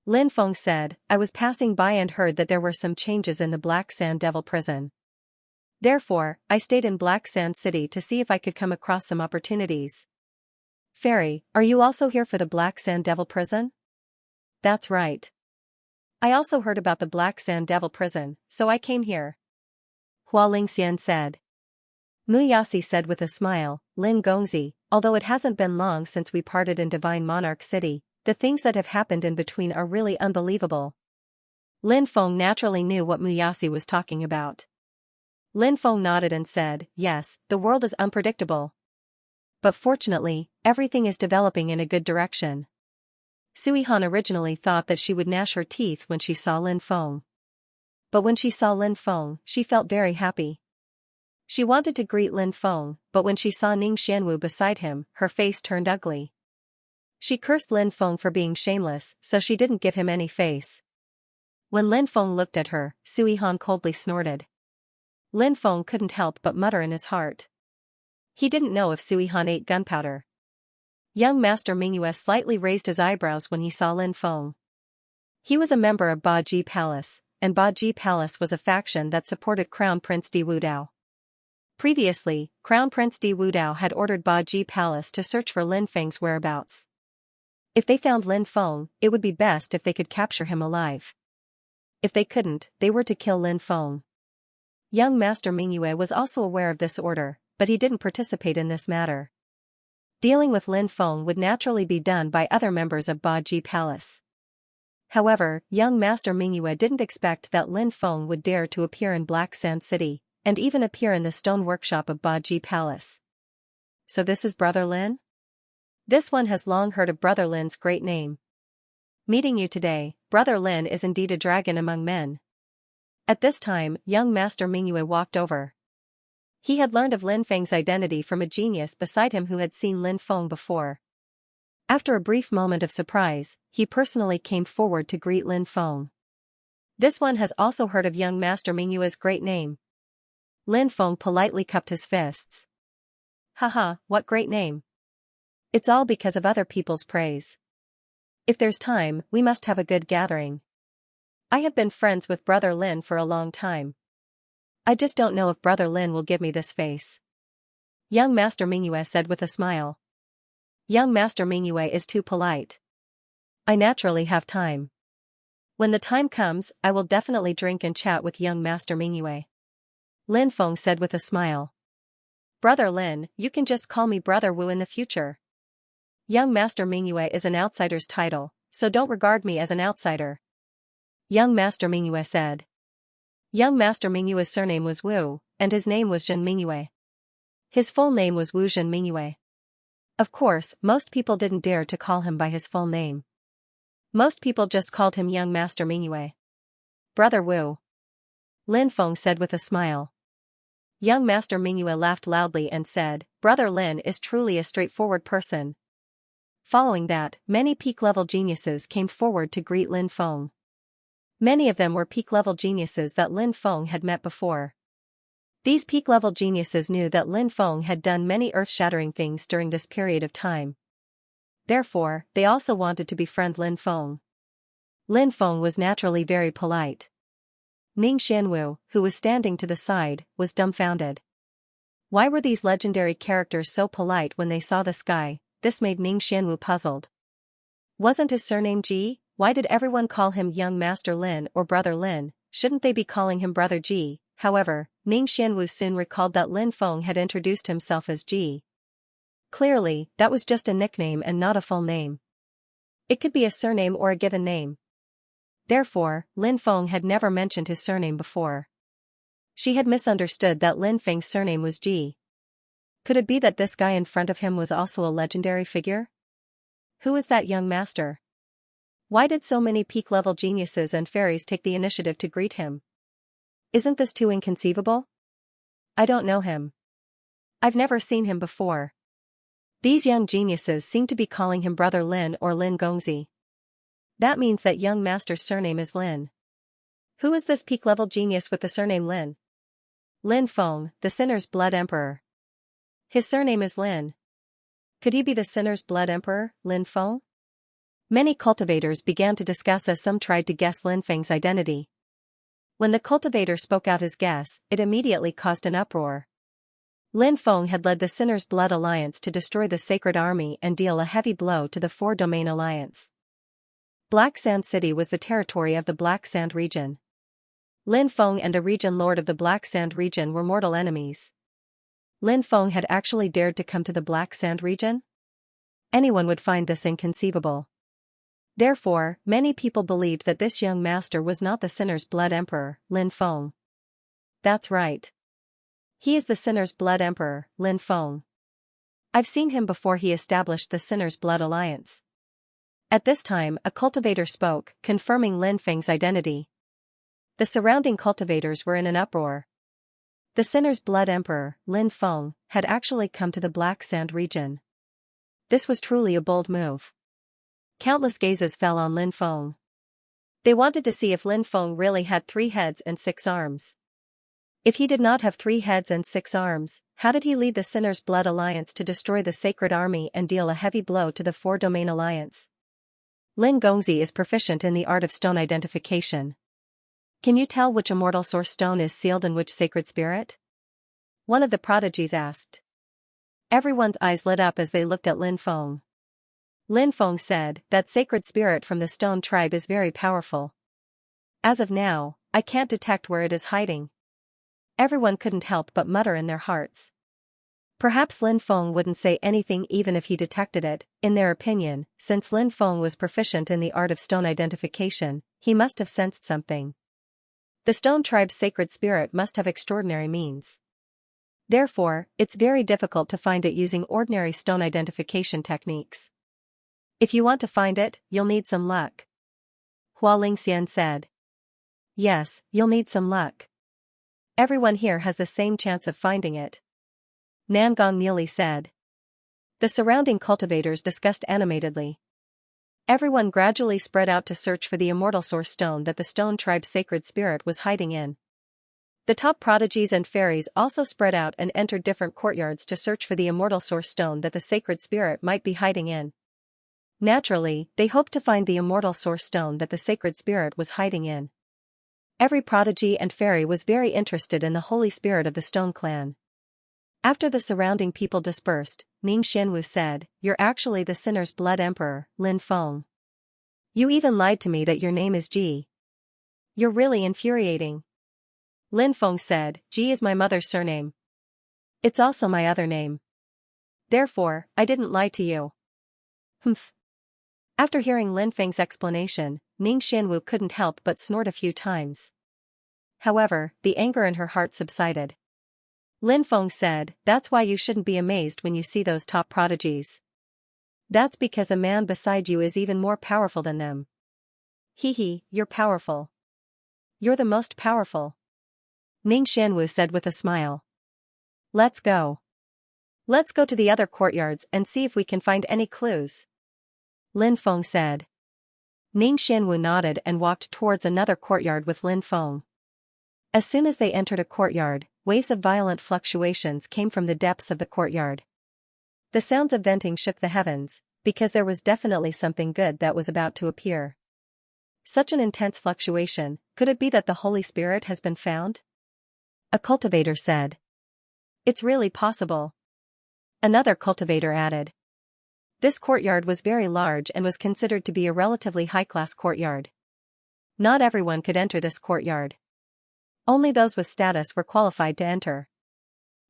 Lin Feng said, I was passing by and heard that there were some changes in the Black Sand Devil prison. Therefore, I stayed in Black Sand City to see if I could come across some opportunities. Fairy, are you also here for the Black Sand Devil Prison? That's right. I also heard about the Black Sand Devil Prison, so I came here. Hua Lingxian said. Muyasi said with a smile, Lin Gongzi, although it hasn't been long since we parted in Divine Monarch City, the things that have happened in between are really unbelievable. Lin Feng naturally knew what Muyasi was talking about. Lin Feng nodded and said, yes, the world is unpredictable. But fortunately, everything is developing in a good direction. Sui Han originally thought that she would gnash her teeth when she saw Lin Feng. But when she saw Lin Feng, she felt very happy. She wanted to greet Lin Feng, but when she saw Ning Xianwu beside him, her face turned ugly. She cursed Lin Feng for being shameless, so she didn't give him any face. When Lin Feng looked at her, Sui Han coldly snorted. Lin Feng couldn't help but mutter in his heart. He didn't know if Sui Han ate gunpowder. Young Master Mingyue slightly raised his eyebrows when he saw Lin Feng. He was a member of Ba Ji Palace, and Ba Ji Palace was a faction that supported Crown Prince Di Wudao. Previously, Crown Prince Di Wudao had ordered Ba Ji Palace to search for Lin Feng's whereabouts. If they found Lin Feng, it would be best if they could capture him alive. If they couldn't, they were to kill Lin Feng. Young Master Mingyue was also aware of this order, but he didn't participate in this matter. Dealing with Lin Feng would naturally be done by other members of Ba Ji Palace. However, young Master Mingyue didn't expect that Lin Feng would dare to appear in Black Sand City, and even appear in the stone workshop of Ba Ji Palace. So this is Brother Lin? This one has long heard of Brother Lin's great name. Meeting you today, Brother Lin is indeed a dragon among men. At this time, young Master Mingyue walked over. He had learned of Lin Feng's identity from a genius beside him who had seen Lin Feng before. After a brief moment of surprise, he personally came forward to greet Lin Feng. This one has also heard of young Master Mingyue's great name. Lin Feng politely cupped his fists. Haha, what great name. It's all because of other people's praise. If there's time, we must have a good gathering. I have been friends with Brother Lin for a long time. I just don't know if Brother Lin will give me this face. Young Master Mingyue said with a smile. Young Master Mingyue is too polite. I naturally have time. When the time comes, I will definitely drink and chat with young Master Mingyue. Lin Feng said with a smile. Brother Lin, you can just call me Brother Wu in the future. Young Master Mingyue is an outsider's title, so don't regard me as an outsider. Young Master Mingyue said. Young Master Mingyue's surname was Wu, and his name was Zhen Mingyue. His full name was Wu Zhen Mingyue. Of course, most people didn't dare to call him by his full name. Most people just called him Young Master Mingyue. Brother Wu. Lin Feng said with a smile. Young Master Mingyue laughed loudly and said, Brother Lin is truly a straightforward person. Following that, many peak-level geniuses came forward to greet Lin Feng. Many of them were peak-level geniuses that Lin Feng had met before. These peak-level geniuses knew that Lin Feng had done many earth-shattering things during this period of time. Therefore, they also wanted to befriend Lin Feng. Lin Feng was naturally very polite. Ning Xianwu, who was standing to the side, was dumbfounded. Why were these legendary characters so polite when they saw the sky? This made Ning Xianwu puzzled. Wasn't his surname Ji? Why did everyone call him Young Master Lin or Brother Lin? Shouldn't they be calling him Brother Ji? However, Ning Xianwu soon recalled that Lin Feng had introduced himself as Ji. Clearly, that was just a nickname and not a full name. It could be a surname or a given name. Therefore, Lin Feng had never mentioned his surname before. She had misunderstood that Lin Feng's surname was Ji. Could it be that this guy in front of him was also a legendary figure? Who is that young master? Why did so many peak-level geniuses and fairies take the initiative to greet him? Isn't this too inconceivable? I don't know him. I've never seen him before. These young geniuses seem to be calling him Brother Lin or Lin Gongzi. That means that young master's surname is Lin. Who is this peak-level genius with the surname Lin? Lin Feng, the Sinner's Blood Emperor. His surname is Lin. Could he be the Sinner's Blood Emperor, Lin Feng? Many cultivators began to discuss as some tried to guess Lin Feng's identity. When the cultivator spoke out his guess, it immediately caused an uproar. Lin Feng had led the Sinner's Blood Alliance to destroy the Sacred Army and deal a heavy blow to the Four Domain Alliance. Black Sand City was the territory of the Black Sand region. Lin Feng and a region lord of the Black Sand region were mortal enemies. Lin Feng had actually dared to come to the Black Sand region? Anyone would find this inconceivable. Therefore, many people believed that this young master was not the Sinner's Blood Emperor, Lin Feng. That's right. He is the Sinner's Blood Emperor, Lin Feng. I've seen him before he established the Sinner's Blood Alliance. At this time, a cultivator spoke, confirming Lin Feng's identity. The surrounding cultivators were in an uproar. The Sinner's Blood Emperor, Lin Feng, had actually come to the Black Sand region. This was truly a bold move. Countless gazes fell on Lin Feng. They wanted to see if Lin Feng really had 3 heads and 6 arms. If he did not have 3 heads and 6 arms, how did he lead the Sinner's Blood Alliance to destroy the Sacred Army and deal a heavy blow to the Four Domain Alliance? Lin Gongzi is proficient in the art of stone identification. Can you tell which immortal source stone is sealed in which sacred spirit? One of the prodigies asked. Everyone's eyes lit up as they looked at Lin Feng. Lin Feng said, that sacred spirit from the stone tribe is very powerful. As of now, I can't detect where it is hiding. Everyone couldn't help but mutter in their hearts. Perhaps Lin Feng wouldn't say anything even if he detected it. In their opinion, since Lin Feng was proficient in the art of stone identification, he must have sensed something. The stone tribe's sacred spirit must have extraordinary means. Therefore, it's very difficult to find it using ordinary stone identification techniques. If you want to find it, you'll need some luck. Hua Lingxian said. Yes, you'll need some luck. Everyone here has the same chance of finding it. Nangong Muley said. The surrounding cultivators discussed animatedly. Everyone gradually spread out to search for the immortal source stone that the stone tribe's sacred spirit was hiding in. The top prodigies and fairies also spread out and entered different courtyards to search for the immortal source stone that the sacred spirit might be hiding in. Naturally, they hoped to find the immortal source stone that the sacred spirit was hiding in. Every prodigy and fairy was very interested in the holy spirit of the stone clan. After the surrounding people dispersed, Ning Xianwu said, You're actually the Sinner's Blood Emperor, Lin Feng. You even lied to me that your name is Ji. You're really infuriating. Lin Feng said, Ji is my mother's surname. It's also my other name. Therefore, I didn't lie to you. Humph. After hearing Lin Feng's explanation, Ning Xianwu couldn't help but snort a few times. However, the anger in her heart subsided. Lin Feng said, That's why you shouldn't be amazed when you see those top prodigies. That's because the man beside you is even more powerful than them. Hee, you're powerful. You're the most powerful. Ning Xianwu said with a smile. Let's go. Let's go to the other courtyards and see if we can find any clues. Lin Feng said. Ning Xianwu nodded and walked towards another courtyard with Lin Feng. As soon as they entered a courtyard, waves of violent fluctuations came from the depths of the courtyard. The sounds of venting shook the heavens, because there was definitely something good that was about to appear. Such an intense fluctuation, could it be that the Holy Spirit has been found? A cultivator said. It's really possible. Another cultivator added. This courtyard was very large and was considered to be a relatively high-class courtyard. Not everyone could enter this courtyard. Only those with status were qualified to enter.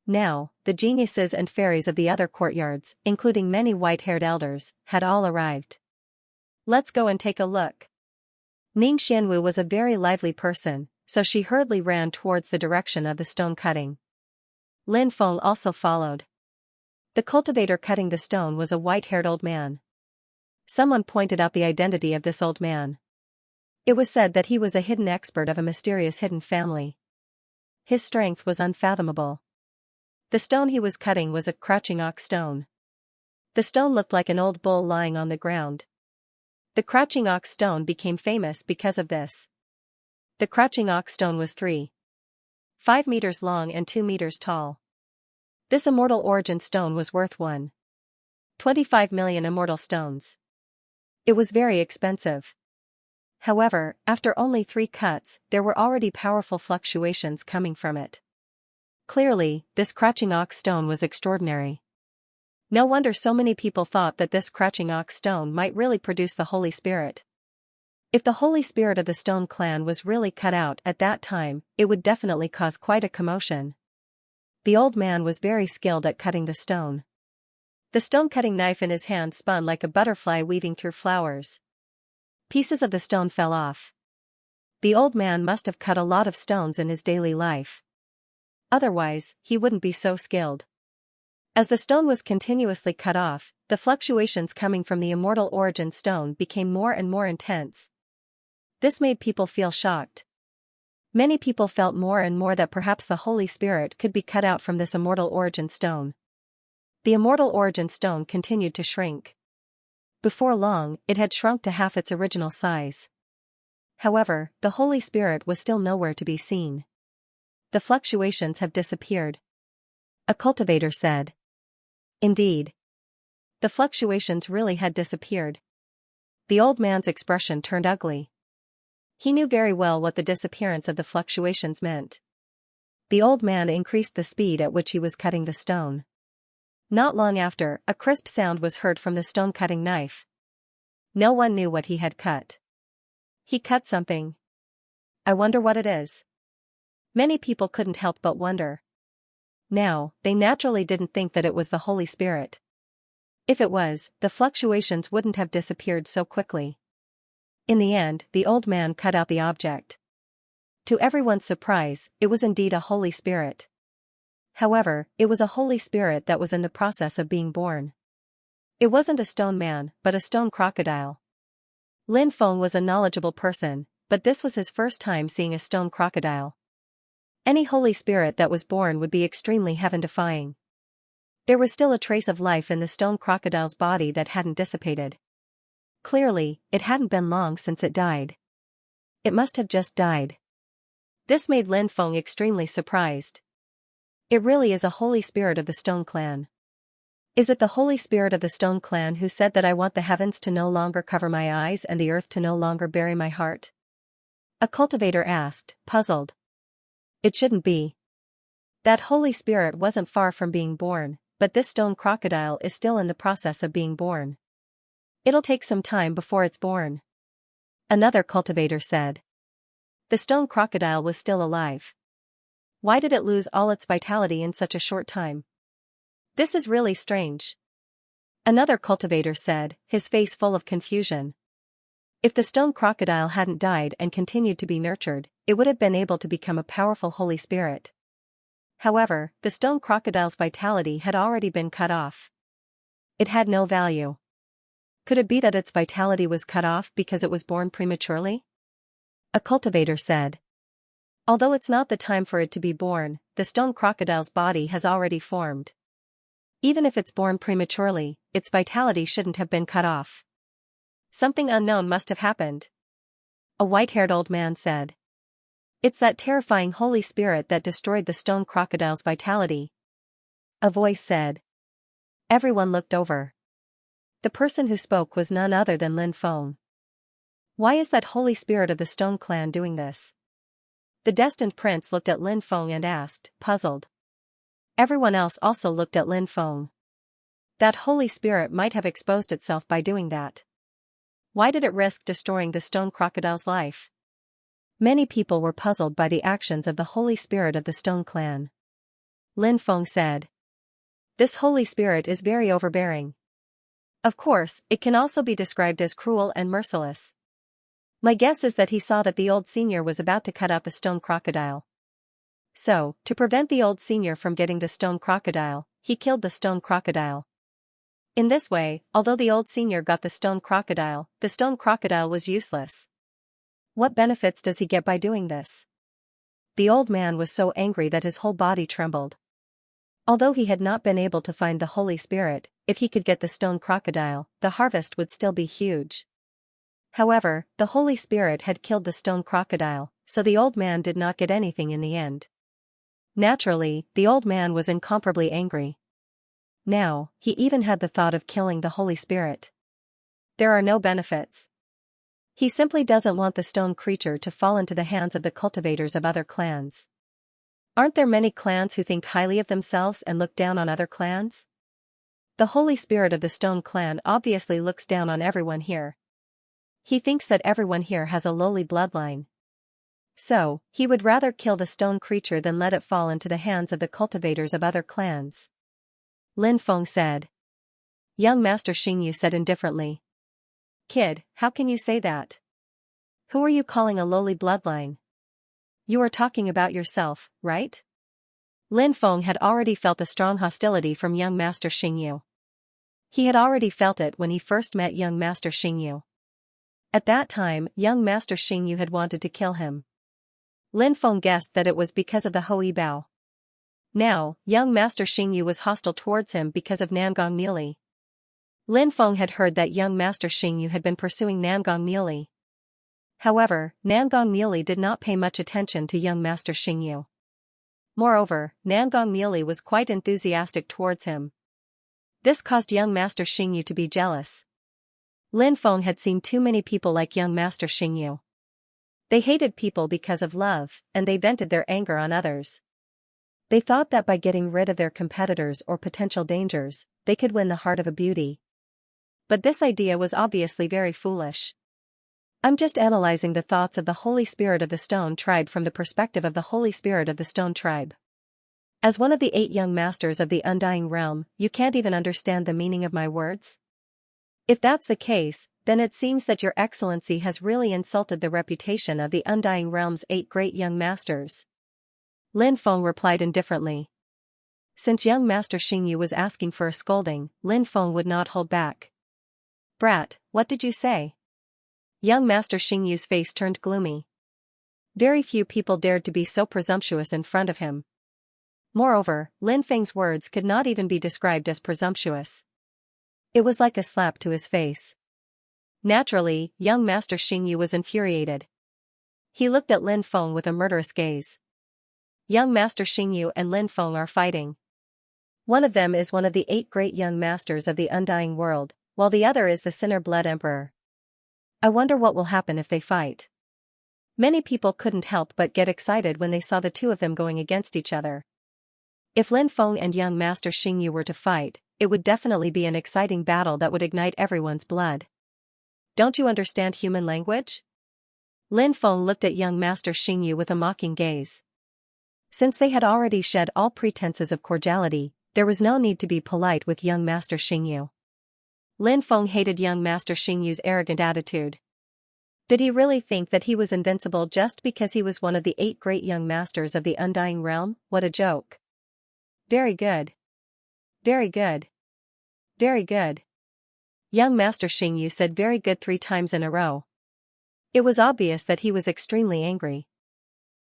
Now, the geniuses and fairies of the other courtyards, including many white-haired elders, had all arrived. Let's go and take a look. Ning Xianwu was a very lively person, so she hurriedly ran towards the direction of the stone cutting. Lin Feng also followed. The cultivator cutting the stone was a white-haired old man. Someone pointed out the identity of this old man. It was said that he was a hidden expert of a mysterious hidden family. His strength was unfathomable. The stone he was cutting was a crouching ox stone. The stone looked like an old bull lying on the ground. The crouching ox stone became famous because of this. The crouching ox stone was 3.5 meters long and 2 meters tall. This immortal origin stone was worth 1.25 million immortal stones. It was very expensive. However, after only 3 cuts, there were already powerful fluctuations coming from it. Clearly, this crouching ox stone was extraordinary. No wonder so many people thought that this crouching ox stone might really produce the Holy Spirit. If the Holy Spirit of the Stone clan was really cut out at that time, it would definitely cause quite a commotion. The old man was very skilled at cutting the stone. The stone-cutting knife in his hand spun like a butterfly weaving through flowers. Pieces of the stone fell off. The old man must have cut a lot of stones in his daily life. Otherwise, he wouldn't be so skilled. As the stone was continuously cut off, the fluctuations coming from the immortal origin stone became more and more intense. This made people feel shocked. Many people felt more and more that perhaps the Holy Spirit could be cut out from this immortal origin stone. The immortal origin stone continued to shrink. Before long, it had shrunk to half its original size. However, the Holy Spirit was still nowhere to be seen. The fluctuations have disappeared, a cultivator said. Indeed. The fluctuations really had disappeared. The old man's expression turned ugly. He knew very well what the disappearance of the fluctuations meant. The old man increased the speed at which he was cutting the stone. Not long after, a crisp sound was heard from the stone-cutting knife. No one knew what he had cut. He cut something. I wonder what it is. Many people couldn't help but wonder. Now, they naturally didn't think that it was the Holy Spirit. If it was, the fluctuations wouldn't have disappeared so quickly. In the end, the old man cut out the object. To everyone's surprise, it was indeed a Holy Spirit. However, it was a Holy Spirit that was in the process of being born. It wasn't a stone man, but a stone crocodile. Lin Feng was a knowledgeable person, but this was his first time seeing a stone crocodile. Any Holy Spirit that was born would be extremely heaven-defying. There was still a trace of life in the stone crocodile's body that hadn't dissipated. Clearly, it hadn't been long since it died. It must have just died. This made Lin Feng extremely surprised. It really is a Holy Spirit of the Stone clan. Is it the Holy Spirit of the Stone clan who said that I want the heavens to no longer cover my eyes and the earth to no longer bury my heart? A cultivator asked, puzzled. It shouldn't be. That Holy Spirit wasn't far from being born, but this stone crocodile is still in the process of being born. It'll take some time before it's born. Another cultivator said. The stone crocodile was still alive. Why did it lose all its vitality in such a short time? This is really strange. Another cultivator said, his face full of confusion. If the stone crocodile hadn't died and continued to be nurtured, it would have been able to become a powerful Holy Spirit. However, the stone crocodile's vitality had already been cut off. It had no value. Could it be that its vitality was cut off because it was born prematurely? A cultivator said. Although it's not the time for it to be born, the stone crocodile's body has already formed. Even if it's born prematurely, its vitality shouldn't have been cut off. Something unknown must have happened. A white-haired old man said. It's that terrifying Holy Spirit that destroyed the stone crocodile's vitality. A voice said. Everyone looked over. The person who spoke was none other than Lin Feng. Why is that Holy Spirit of the Stone clan doing this? The destined prince looked at Lin Feng and asked, puzzled. Everyone else also looked at Lin Feng. That Holy Spirit might have exposed itself by doing that. Why did it risk destroying the stone crocodile's life? Many people were puzzled by the actions of the Holy Spirit of the Stone clan. Lin Feng said. This Holy Spirit is very overbearing. Of course, it can also be described as cruel and merciless. My guess is that he saw that the old senior was about to cut out the stone crocodile. So, to prevent the old senior from getting the stone crocodile, he killed the stone crocodile. In this way, although the old senior got the stone crocodile was useless. What benefits does he get by doing this? The old man was so angry that his whole body trembled. Although he had not been able to find the Holy Spirit, if he could get the stone crocodile, the harvest would still be huge. However, the Holy Spirit had killed the stone crocodile, so the old man did not get anything in the end. Naturally, the old man was incomparably angry. Now, he even had the thought of killing the Holy Spirit. There are no benefits. He simply doesn't want the stone creature to fall into the hands of the cultivators of other clans. Aren't there many clans who think highly of themselves and look down on other clans? The Holy Spirit of the Stone Clan obviously looks down on everyone here. He thinks that everyone here has a lowly bloodline. So, he would rather kill the stone creature than let it fall into the hands of the cultivators of other clans. Lin Feng said. Young Master Xingyu said indifferently. Kid, how can you say that? Who are you calling a lowly bloodline? You are talking about yourself, right? Lin Feng had already felt the strong hostility from young Master Xingyu. He had already felt it when he first met young Master Xingyu. At that time, young Master Xingyu had wanted to kill him. Lin Feng guessed that it was because of the Hui Bao. Now, young Master Xingyu was hostile towards him because of Nangong Muley. Lin Feng had heard that young Master Xingyu had been pursuing Nangong Muley. However, Nangong Muley did not pay much attention to young Master Xingyu. Moreover, Nangong Muley was quite enthusiastic towards him. This caused young Master Xingyu to be jealous. Lin Feng had seen too many people like young Master Xingyu. They hated people because of love, and they vented their anger on others. They thought that by getting rid of their competitors or potential dangers, they could win the heart of a beauty. But this idea was obviously very foolish. I'm just analyzing the thoughts of the Holy Spirit of the Stone Tribe from the perspective of the Holy Spirit of the Stone Tribe. As one of the 8 young masters of the Undying Realm, you can't even understand the meaning of my words? If that's the case, then it seems that your excellency has really insulted the reputation of the Undying Realm's 8 great young masters. Lin Feng replied indifferently. Since young Master Xingyu was asking for a scolding, Lin Feng would not hold back. Brat, what did you say? Young Master Xingyu's face turned gloomy. Very few people dared to be so presumptuous in front of him. Moreover, Lin Feng's words could not even be described as presumptuous. It was like a slap to his face. Naturally, young Master Xingyu was infuriated. He looked at Lin Feng with a murderous gaze. Young Master Xingyu and Lin Feng are fighting. One of them is one of the 8 great young masters of the Undying World, while the other is the Sinner Blood Emperor. I wonder what will happen if they fight. Many people couldn't help but get excited when they saw the two of them going against each other. If Lin Feng and young Master Xingyu were to fight, it would definitely be an exciting battle that would ignite everyone's blood. Don't you understand human language? Lin Feng looked at young Master Xingyu with a mocking gaze. Since they had already shed all pretenses of cordiality, there was no need to be polite with young Master Xingyu. Lin Feng hated young Master Xingyu's arrogant attitude. Did he really think that he was invincible just because he was one of the 8 great young masters of the Undying Realm? What a joke. Very good. Very good. Very good. Young Master Xingyu said very good 3 times in a row. It was obvious that he was extremely angry.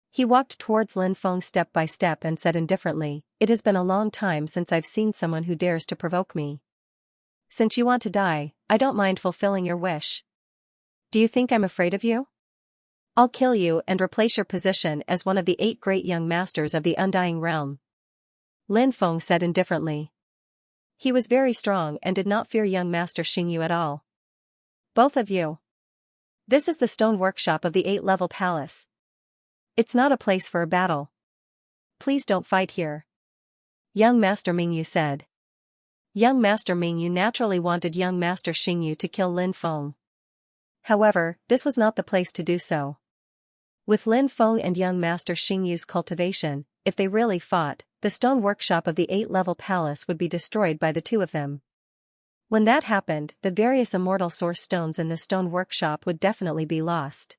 He walked towards Lin Feng step by step and said indifferently, It has been a long time since I've seen someone who dares to provoke me. Since you want to die, I don't mind fulfilling your wish. Do you think I'm afraid of you? I'll kill you and replace your position as one of the 8 great young masters of the Undying Realm. Lin Feng said indifferently. He was very strong and did not fear young Master Xingyu at all. Both of you. This is the stone workshop of the 8-level palace. It's not a place for a battle. Please don't fight here. Young Master Mingyu said. Young Master Mingyu naturally wanted young Master Xingyu to kill Lin Feng. However, this was not the place to do so. With Lin Feng and young Master Xingyu's cultivation, if they really fought, the stone workshop of the 8-level palace would be destroyed by the two of them. When that happened, the various immortal source stones in the stone workshop would definitely be lost.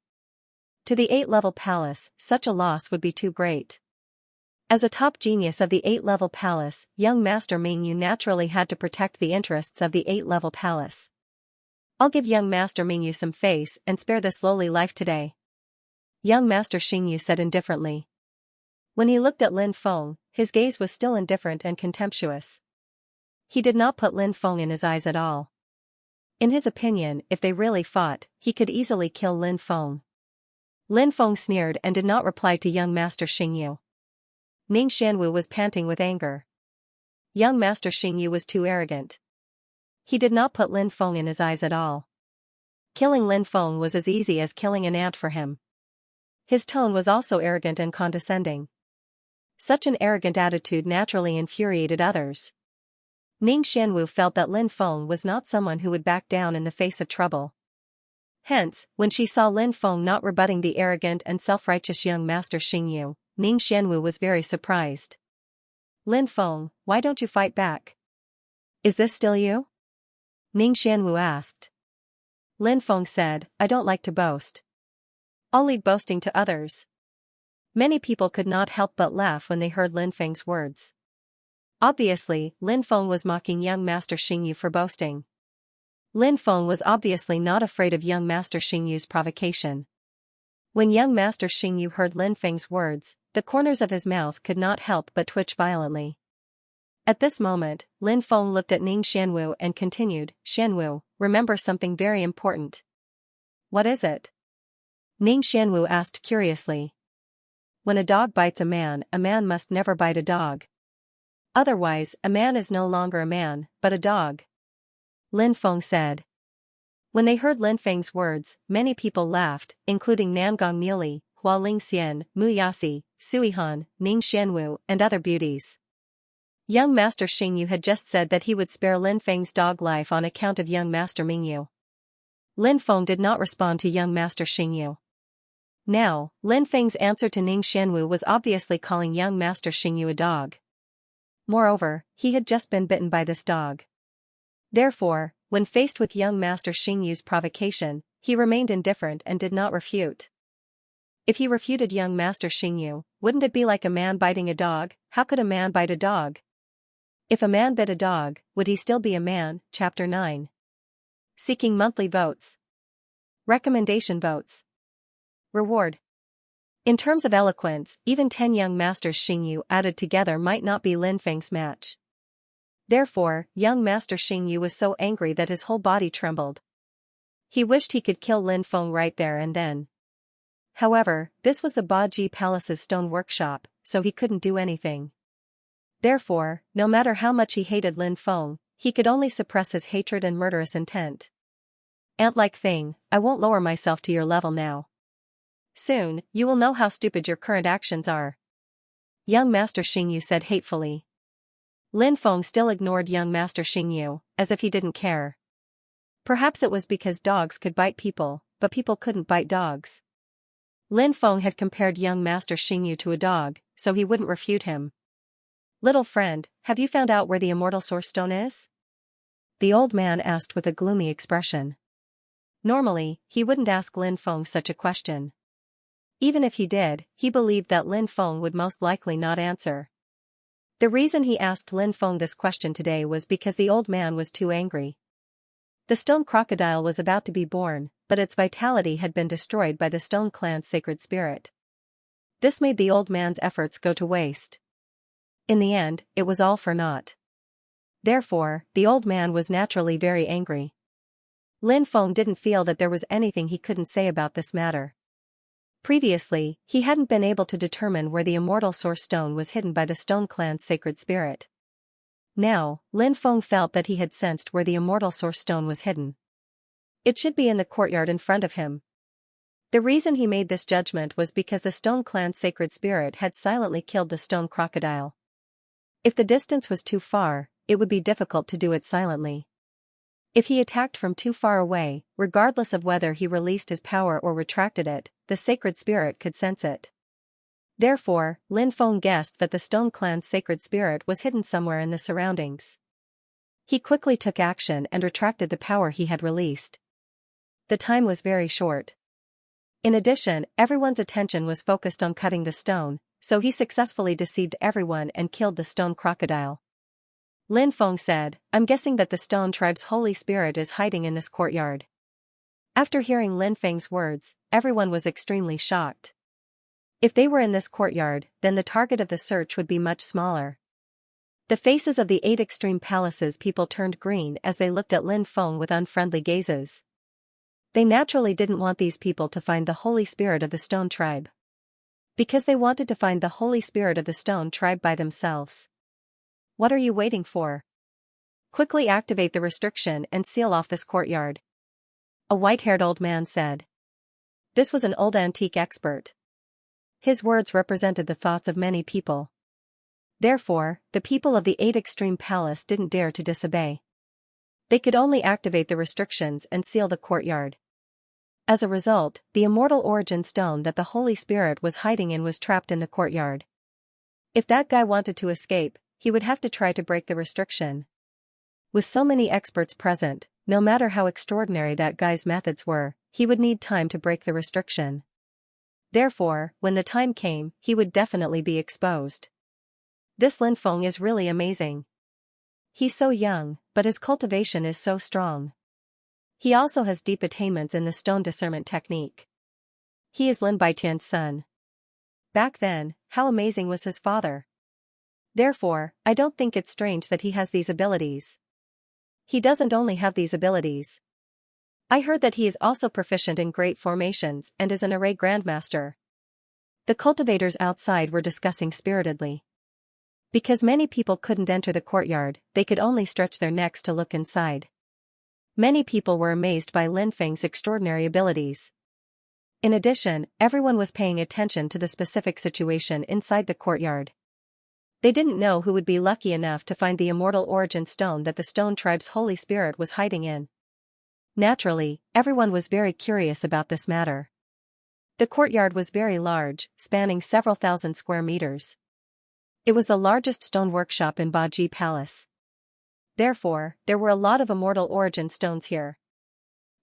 To the 8-level palace, such a loss would be too great. As a top genius of the 8-level palace, young Master Mingyu naturally had to protect the interests of the 8-level palace. I'll give young Master Mingyu some face and spare this lowly life today. Young Master Xingyu said indifferently. When he looked at Lin Feng, his gaze was still indifferent and contemptuous. He did not put Lin Feng in his eyes at all. In his opinion, if they really fought, he could easily kill Lin Feng. Lin Feng sneered and did not reply to young Master Xingyu. Ning Xianwu was panting with anger. Young Master Xingyu was too arrogant. He did not put Lin Feng in his eyes at all. Killing Lin Feng was as easy as killing an ant for him. His tone was also arrogant and condescending. Such an arrogant attitude naturally infuriated others. Ning Xianwu felt that Lin Feng was not someone who would back down in the face of trouble. Hence, when she saw Lin Feng not rebutting the arrogant and self-righteous young master Xingyu, Ning Xianwu was very surprised. Lin Feng, why don't you fight back? Is this still you? Ning Xianwu asked. Lin Feng said, I don't like to boast. I'll leave boasting to others. Many people could not help but laugh when they heard Lin Feng's words. Obviously, Lin Feng was mocking young master Xingyu for boasting. Lin Feng was obviously not afraid of young master Xingyu's provocation. When young master Xingyu heard Lin Feng's words, the corners of his mouth could not help but twitch violently. At this moment, Lin Feng looked at Ning Xianwu and continued, Xianwu, remember something very important. What is it? Ning Xianwu asked curiously. When a dog bites a man must never bite a dog. Otherwise, a man is no longer a man, but a dog. Lin Feng said. When they heard Lin Feng's words, many people laughed, including Nangong Muley, Hua Lingxian, Mu Yasi, Sui Han, Ning Xianwu, and other beauties. Young Master Xingyu had just said that he would spare Lin Feng's dog life on account of young Master Mingyu. Lin Feng did not respond to young Master Xingyu. Now, Lin Feng's answer to Ning Xianwu was obviously calling young Master Xingyu a dog. Moreover, he had just been bitten by this dog. Therefore, when faced with young Master Xingyu's provocation, he remained indifferent and did not refute. If he refuted young Master Xingyu, wouldn't it be like a man biting a dog? How could a man bite a dog? If a man bit a dog, would he still be a man? Chapter 9. Seeking monthly votes. Recommendation votes. Reward. In terms of eloquence, even 10 young Masters Xingyu added together might not be Lin Feng's match. Therefore, young Master Xingyu was so angry that his whole body trembled. He wished he could kill Lin Feng right there and then. However, this was the Baji Palace's stone workshop, so he couldn't do anything. Therefore, no matter how much he hated Lin Feng, he could only suppress his hatred and murderous intent. Ant-like thing, I won't lower myself to your level now. Soon, you will know how stupid your current actions are. Young Master Xingyu said hatefully. Lin Feng still ignored young Master Xingyu, as if he didn't care. Perhaps it was because dogs could bite people, but people couldn't bite dogs. Lin Feng had compared young Master Xingyu to a dog, so he wouldn't refute him. Little friend, have you found out where the immortal source stone is? The old man asked with a gloomy expression. Normally, he wouldn't ask Lin Feng such a question. Even if he did, he believed that Lin Feng would most likely not answer. The reason he asked Lin Feng this question today was because the old man was too angry. The stone crocodile was about to be born, but its vitality had been destroyed by the stone clan's sacred spirit. This made the old man's efforts go to waste. In the end, it was all for naught. Therefore, the old man was naturally very angry. Lin Feng didn't feel that there was anything he couldn't say about this matter. Previously, he hadn't been able to determine where the immortal source stone was hidden by the stone clan's sacred spirit. Now, Lin Feng felt that he had sensed where the immortal source stone was hidden. It should be in the courtyard in front of him. The reason he made this judgment was because the stone clan's sacred spirit had silently killed the stone crocodile. If the distance was too far, it would be difficult to do it silently. If he attacked from too far away, regardless of whether he released his power or retracted it, the sacred spirit could sense it. Therefore, Lin Feng guessed that the stone clan's sacred spirit was hidden somewhere in the surroundings. He quickly took action and retracted the power he had released. The time was very short. In addition, everyone's attention was focused on cutting the stone, so he successfully deceived everyone and killed the stone crocodile. Lin Feng said, I'm guessing that the stone tribe's holy spirit is hiding in this courtyard. After hearing Lin Feng's words, everyone was extremely shocked. If they were in this courtyard, then the target of the search would be much smaller. The faces of the 8 extreme palaces people turned green as they looked at Lin Feng with unfriendly gazes. They naturally didn't want these people to find the holy spirit of the stone tribe. Because they wanted to find the holy spirit of the stone tribe by themselves. What are you waiting for? Quickly activate the restriction and seal off this courtyard. A white-haired old man said. This was an old antique expert. His words represented the thoughts of many people. Therefore, the people of the 8 Extreme Palace didn't dare to disobey. They could only activate the restrictions and seal the courtyard. As a result, the immortal origin stone that the Holy Spirit was hiding in was trapped in the courtyard. If that guy wanted to escape, he would have to try to break the restriction. With so many experts present, no matter how extraordinary that guy's methods were, he would need time to break the restriction. Therefore, when the time came, he would definitely be exposed. This Lin Feng is really amazing. He's so young, but his cultivation is so strong. He also has deep attainments in the stone discernment technique. He is Lin Baitian's son. Back then, how amazing was his father? Therefore, I don't think it's strange that he has these abilities. He doesn't only have these abilities. I heard that he is also proficient in great formations and is an array grandmaster. The cultivators outside were discussing spiritedly. Because many people couldn't enter the courtyard, they could only stretch their necks to look inside. Many people were amazed by Lin Feng's extraordinary abilities. In addition, everyone was paying attention to the specific situation inside the courtyard. They didn't know who would be lucky enough to find the immortal origin stone that the Stone Tribe's Holy Spirit was hiding in. Naturally, everyone was very curious about this matter. The courtyard was very large, spanning several thousand square meters. It was the largest stone workshop in Baji Palace. Therefore, there were a lot of immortal origin stones here.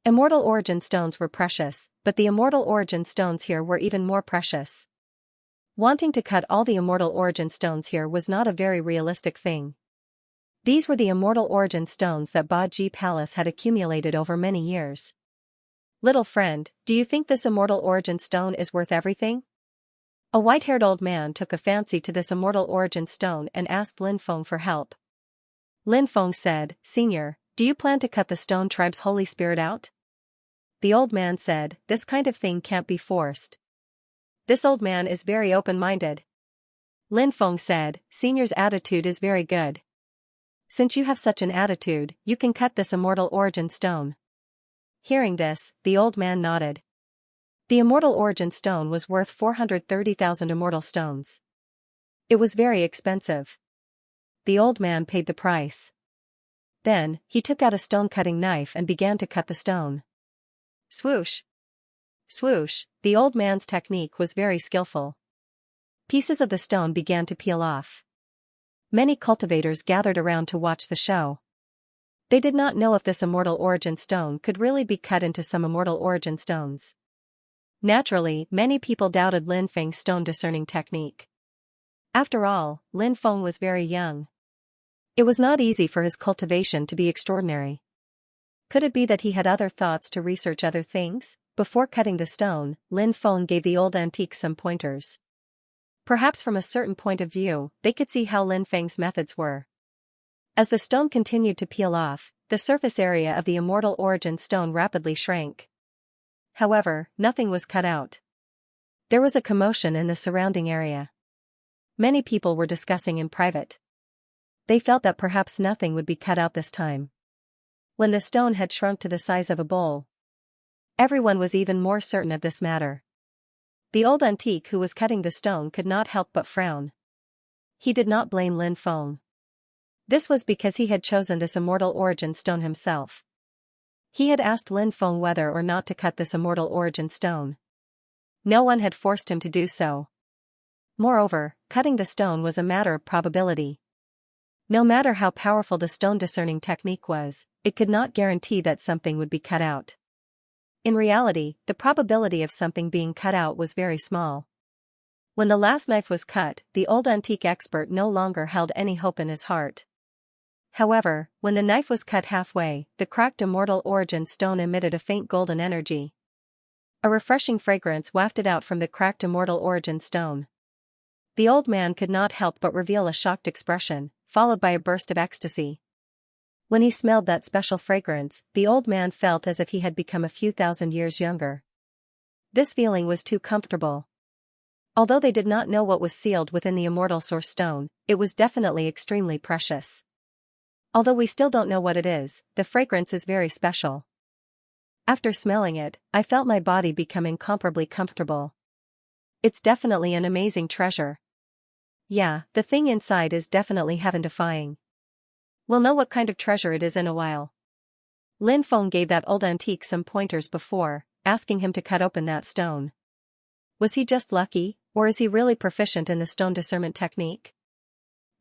Immortal origin stones were precious, but the immortal origin stones here were even more precious. Wanting to cut all the immortal origin stones here was not a very realistic thing. These were the immortal origin stones that Baji Palace had accumulated over many years. Little friend, do you think this immortal origin stone is worth everything? A white-haired old man took a fancy to this immortal origin stone and asked Lin Feng for help. Lin Feng said, "Senior, do you plan to cut the Stone Tribe's Holy Spirit out?" The old man said, "This kind of thing can't be forced." This old man is very open-minded. Lin Feng said, "Senior's attitude is very good. Since you have such an attitude, you can cut this immortal origin stone." Hearing this, the old man nodded. The immortal origin stone was worth 430,000 immortal stones. It was very expensive. The old man paid the price. Then, he took out a stone-cutting knife and began to cut the stone. Swoosh! Swoosh! The old man's technique was very skillful. Pieces of the stone began to peel off. Many cultivators gathered around to watch the show. They did not know if this immortal origin stone could really be cut into some immortal origin stones. Naturally, many people doubted Lin Feng's stone discerning technique. After all, Lin Feng was very young. It was not easy for his cultivation to be extraordinary. Could it be that he had other thoughts to research other things? Before cutting the stone, Lin Feng gave the old antique some pointers. Perhaps from a certain point of view, they could see how Lin Feng's methods were. As the stone continued to peel off, the surface area of the immortal origin stone rapidly shrank. However, nothing was cut out. There was a commotion in the surrounding area. Many people were discussing in private. They felt that perhaps nothing would be cut out this time. When the stone had shrunk to the size of a bowl, everyone was even more certain of this matter. The old antique who was cutting the stone could not help but frown. He did not blame Lin Feng. This was because he had chosen this immortal origin stone himself. He had asked Lin Feng whether or not to cut this immortal origin stone. No one had forced him to do so. Moreover, cutting the stone was a matter of probability. No matter how powerful the stone discerning technique was, it could not guarantee that something would be cut out. In reality, the probability of something being cut out was very small. When the last knife was cut, the old antique expert no longer held any hope in his heart. However, when the knife was cut halfway, the cracked immortal origin stone emitted a faint golden energy. A refreshing fragrance wafted out from the cracked immortal origin stone. The old man could not help but reveal a shocked expression, followed by a burst of ecstasy. When he smelled that special fragrance, the old man felt as if he had become a few thousand years younger. This feeling was too comfortable. Although they did not know what was sealed within the immortal source stone, it was definitely extremely precious. Although we still don't know what it is, the fragrance is very special. After smelling it, I felt my body become incomparably comfortable. It's definitely an amazing treasure. Yeah, the thing inside is definitely heaven-defying. We'll know what kind of treasure it is in a while. Lin Feng gave that old antique some pointers before, asking him to cut open that stone. Was he just lucky, or is he really proficient in the stone discernment technique?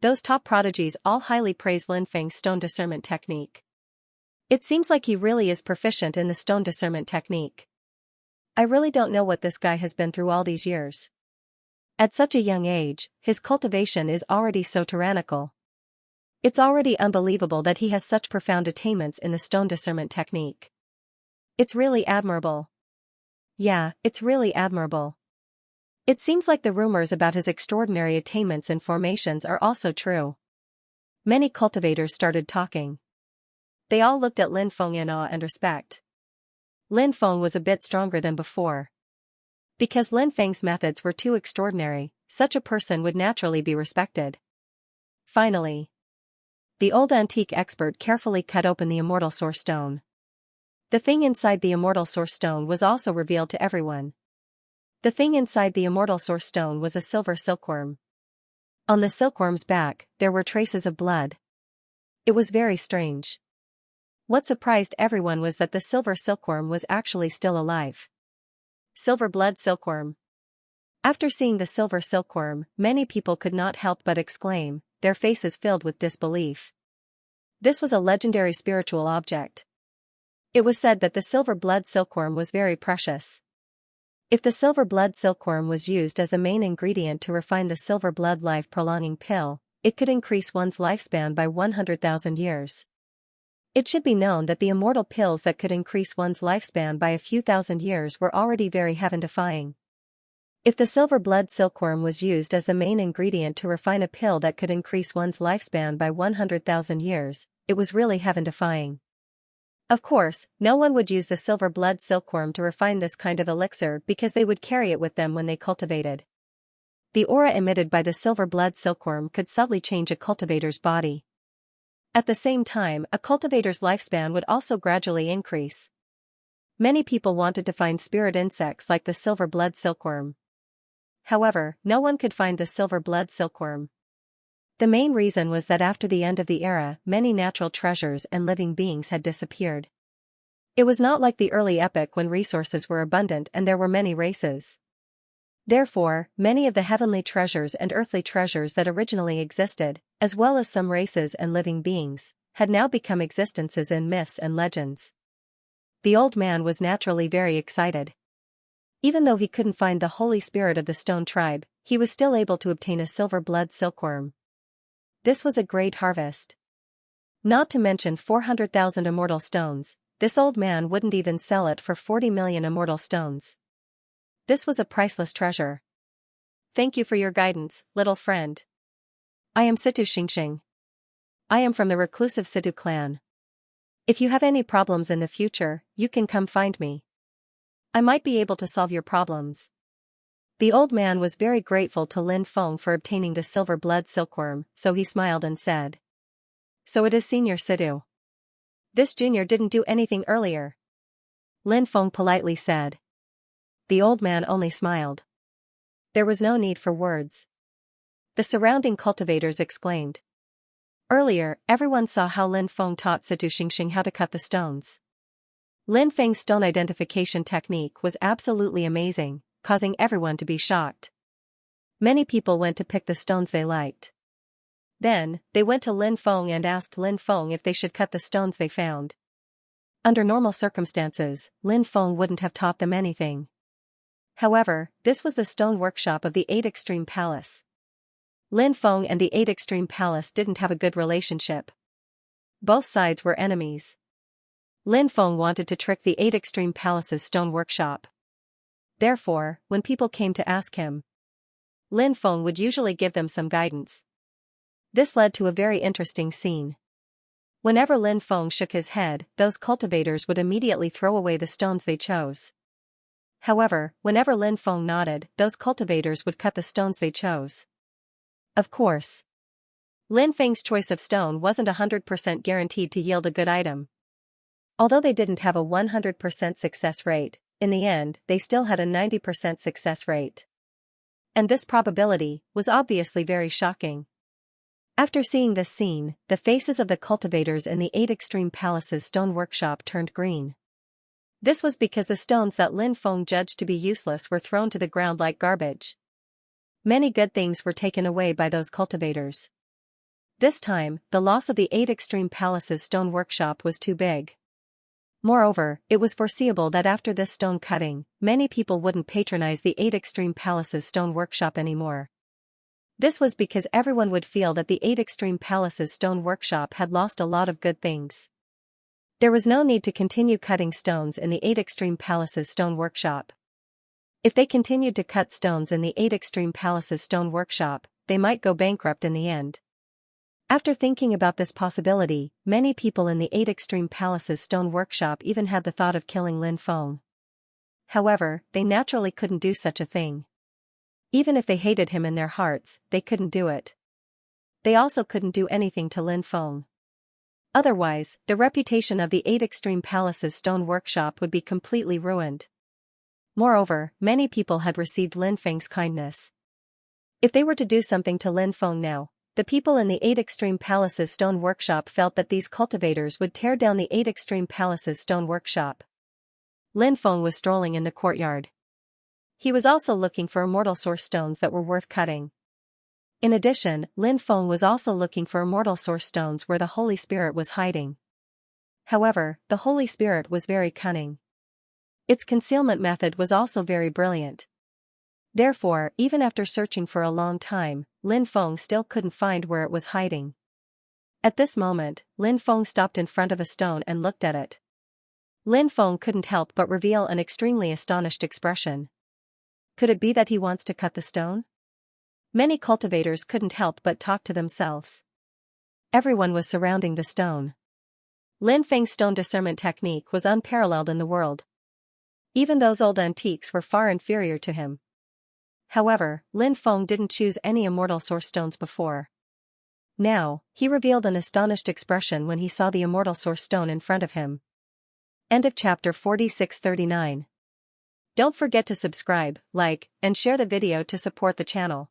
Those top prodigies all highly praise Lin Feng's stone discernment technique. It seems like he really is proficient in the stone discernment technique. I really don't know what this guy has been through all these years. At such a young age, his cultivation is already so tyrannical. It's already unbelievable that he has such profound attainments in the stone discernment technique. It's really admirable. Yeah, it's really admirable. It seems like the rumors about his extraordinary attainments and formations are also true. Many cultivators started talking. They all looked at Lin Feng in awe and respect. Lin Feng was a bit stronger than before. Because Lin Feng's methods were too extraordinary, such a person would naturally be respected. Finally, the old antique expert carefully cut open the immortal source stone. The thing inside the immortal source stone was also revealed to everyone. The thing inside the immortal source stone was a silver silkworm. On the silkworm's back, there were traces of blood. It was very strange. What surprised everyone was that the silver silkworm was actually still alive. Silver blood silkworm. After seeing the silver silkworm, many people could not help but exclaim, their faces filled with disbelief. This was a legendary spiritual object. It was said that the silver blood silkworm was very precious. If the silver blood silkworm was used as the main ingredient to refine the silver blood life-prolonging pill, it could increase one's lifespan by 100,000 years. It should be known that the immortal pills that could increase one's lifespan by a few thousand years were already very heaven-defying. If the silver blood silkworm was used as the main ingredient to refine a pill that could increase one's lifespan by 100,000 years, it was really heaven-defying. Of course, no one would use the silver blood silkworm to refine this kind of elixir because they would carry it with them when they cultivated. The aura emitted by the silver blood silkworm could subtly change a cultivator's body. At the same time, a cultivator's lifespan would also gradually increase. Many people wanted to find spirit insects like the silver blood silkworm. However, no one could find the silver blood silkworm. The main reason was that after the end of the era, many natural treasures and living beings had disappeared. It was not like the early epoch when resources were abundant and there were many races. Therefore, many of the heavenly treasures and earthly treasures that originally existed, as well as some races and living beings, had now become existences in myths and legends. The old man was naturally very excited. Even though he couldn't find the holy spirit of the stone tribe, he was still able to obtain a silver blood silkworm. This was a great harvest. Not to mention 400,000 immortal stones, this old man wouldn't even sell it for 40 million immortal stones. This was a priceless treasure. Thank you for your guidance, little friend. I am Situ Xingxing. I am from the reclusive Situ clan. If you have any problems in the future, you can come find me. I might be able to solve your problems. The old man was very grateful to Lin Feng for obtaining the silver blood silkworm, so he smiled and said. So it is Senior Situ. This junior didn't do anything earlier. Lin Feng politely said. The old man only smiled. There was no need for words. The surrounding cultivators exclaimed. Earlier, everyone saw how Lin Feng taught Situ Xingxing how to cut the stones. Lin Feng's stone identification technique was absolutely amazing, causing everyone to be shocked. Many people went to pick the stones they liked. Then, they went to Lin Feng and asked Lin Feng if they should cut the stones they found. Under normal circumstances, Lin Feng wouldn't have taught them anything. However, this was the stone workshop of the 8 Extreme Palace. Lin Feng and the 8 Extreme Palace didn't have a good relationship. Both sides were enemies. Lin Feng wanted to trick the 8 Extreme Palace's stone workshop. Therefore, when people came to ask him, Lin Feng would usually give them some guidance. This led to a very interesting scene. Whenever Lin Feng shook his head, those cultivators would immediately throw away the stones they chose. However, whenever Lin Feng nodded, those cultivators would cut the stones they chose. Of course, Lin Feng's choice of stone wasn't 100% guaranteed to yield a good item. Although they didn't have a 100% success rate, in the end, they still had a 90% success rate. And this probability was obviously very shocking. After seeing this scene, the faces of the cultivators in the 8 Extreme Palaces stone workshop turned green. This was because the stones that Lin Feng judged to be useless were thrown to the ground like garbage. Many good things were taken away by those cultivators. This time, the loss of the 8 Extreme Palaces stone workshop was too big. Moreover, it was foreseeable that after this stone cutting, many people wouldn't patronize the 8 Extreme Palaces stone workshop anymore. This was because everyone would feel that the 8 Extreme Palaces stone workshop had lost a lot of good things. There was no need to continue cutting stones in the 8 Extreme Palaces stone workshop. If they continued to cut stones in the 8 Extreme Palaces stone workshop, they might go bankrupt in the end. After thinking about this possibility, many people in the 8 Extreme Palaces stone workshop even had the thought of killing Lin Feng. However, they naturally couldn't do such a thing. Even if they hated him in their hearts, they couldn't do it. They also couldn't do anything to Lin Feng. Otherwise, the reputation of the 8 Extreme Palaces stone workshop would be completely ruined. Moreover, many people had received Lin Feng's kindness. If they were to do something to Lin Feng now, the people in the 8 Extreme Palaces stone workshop felt that these cultivators would tear down the 8 Extreme Palaces stone workshop. Lin Feng was strolling in the courtyard. He was also looking for immortal source stones that were worth cutting. In addition, Lin Feng was also looking for immortal source stones where the Holy Spirit was hiding. However, the Holy Spirit was very cunning. Its concealment method was also very brilliant. Therefore, even after searching for a long time, Lin Feng still couldn't find where it was hiding. At this moment, Lin Feng stopped in front of a stone and looked at it. Lin Feng couldn't help but reveal an extremely astonished expression. Could it be that he wants to cut the stone? Many cultivators couldn't help but talk to themselves. Everyone was surrounding the stone. Lin Feng's stone discernment technique was unparalleled in the world. Even those old antiques were far inferior to him. However, Lin Feng didn't choose any immortal source stones before. Now, he revealed an astonished expression when he saw the immortal source stone in front of him. End of chapter 4639. Don't forget to subscribe, like, and share the video to support the channel.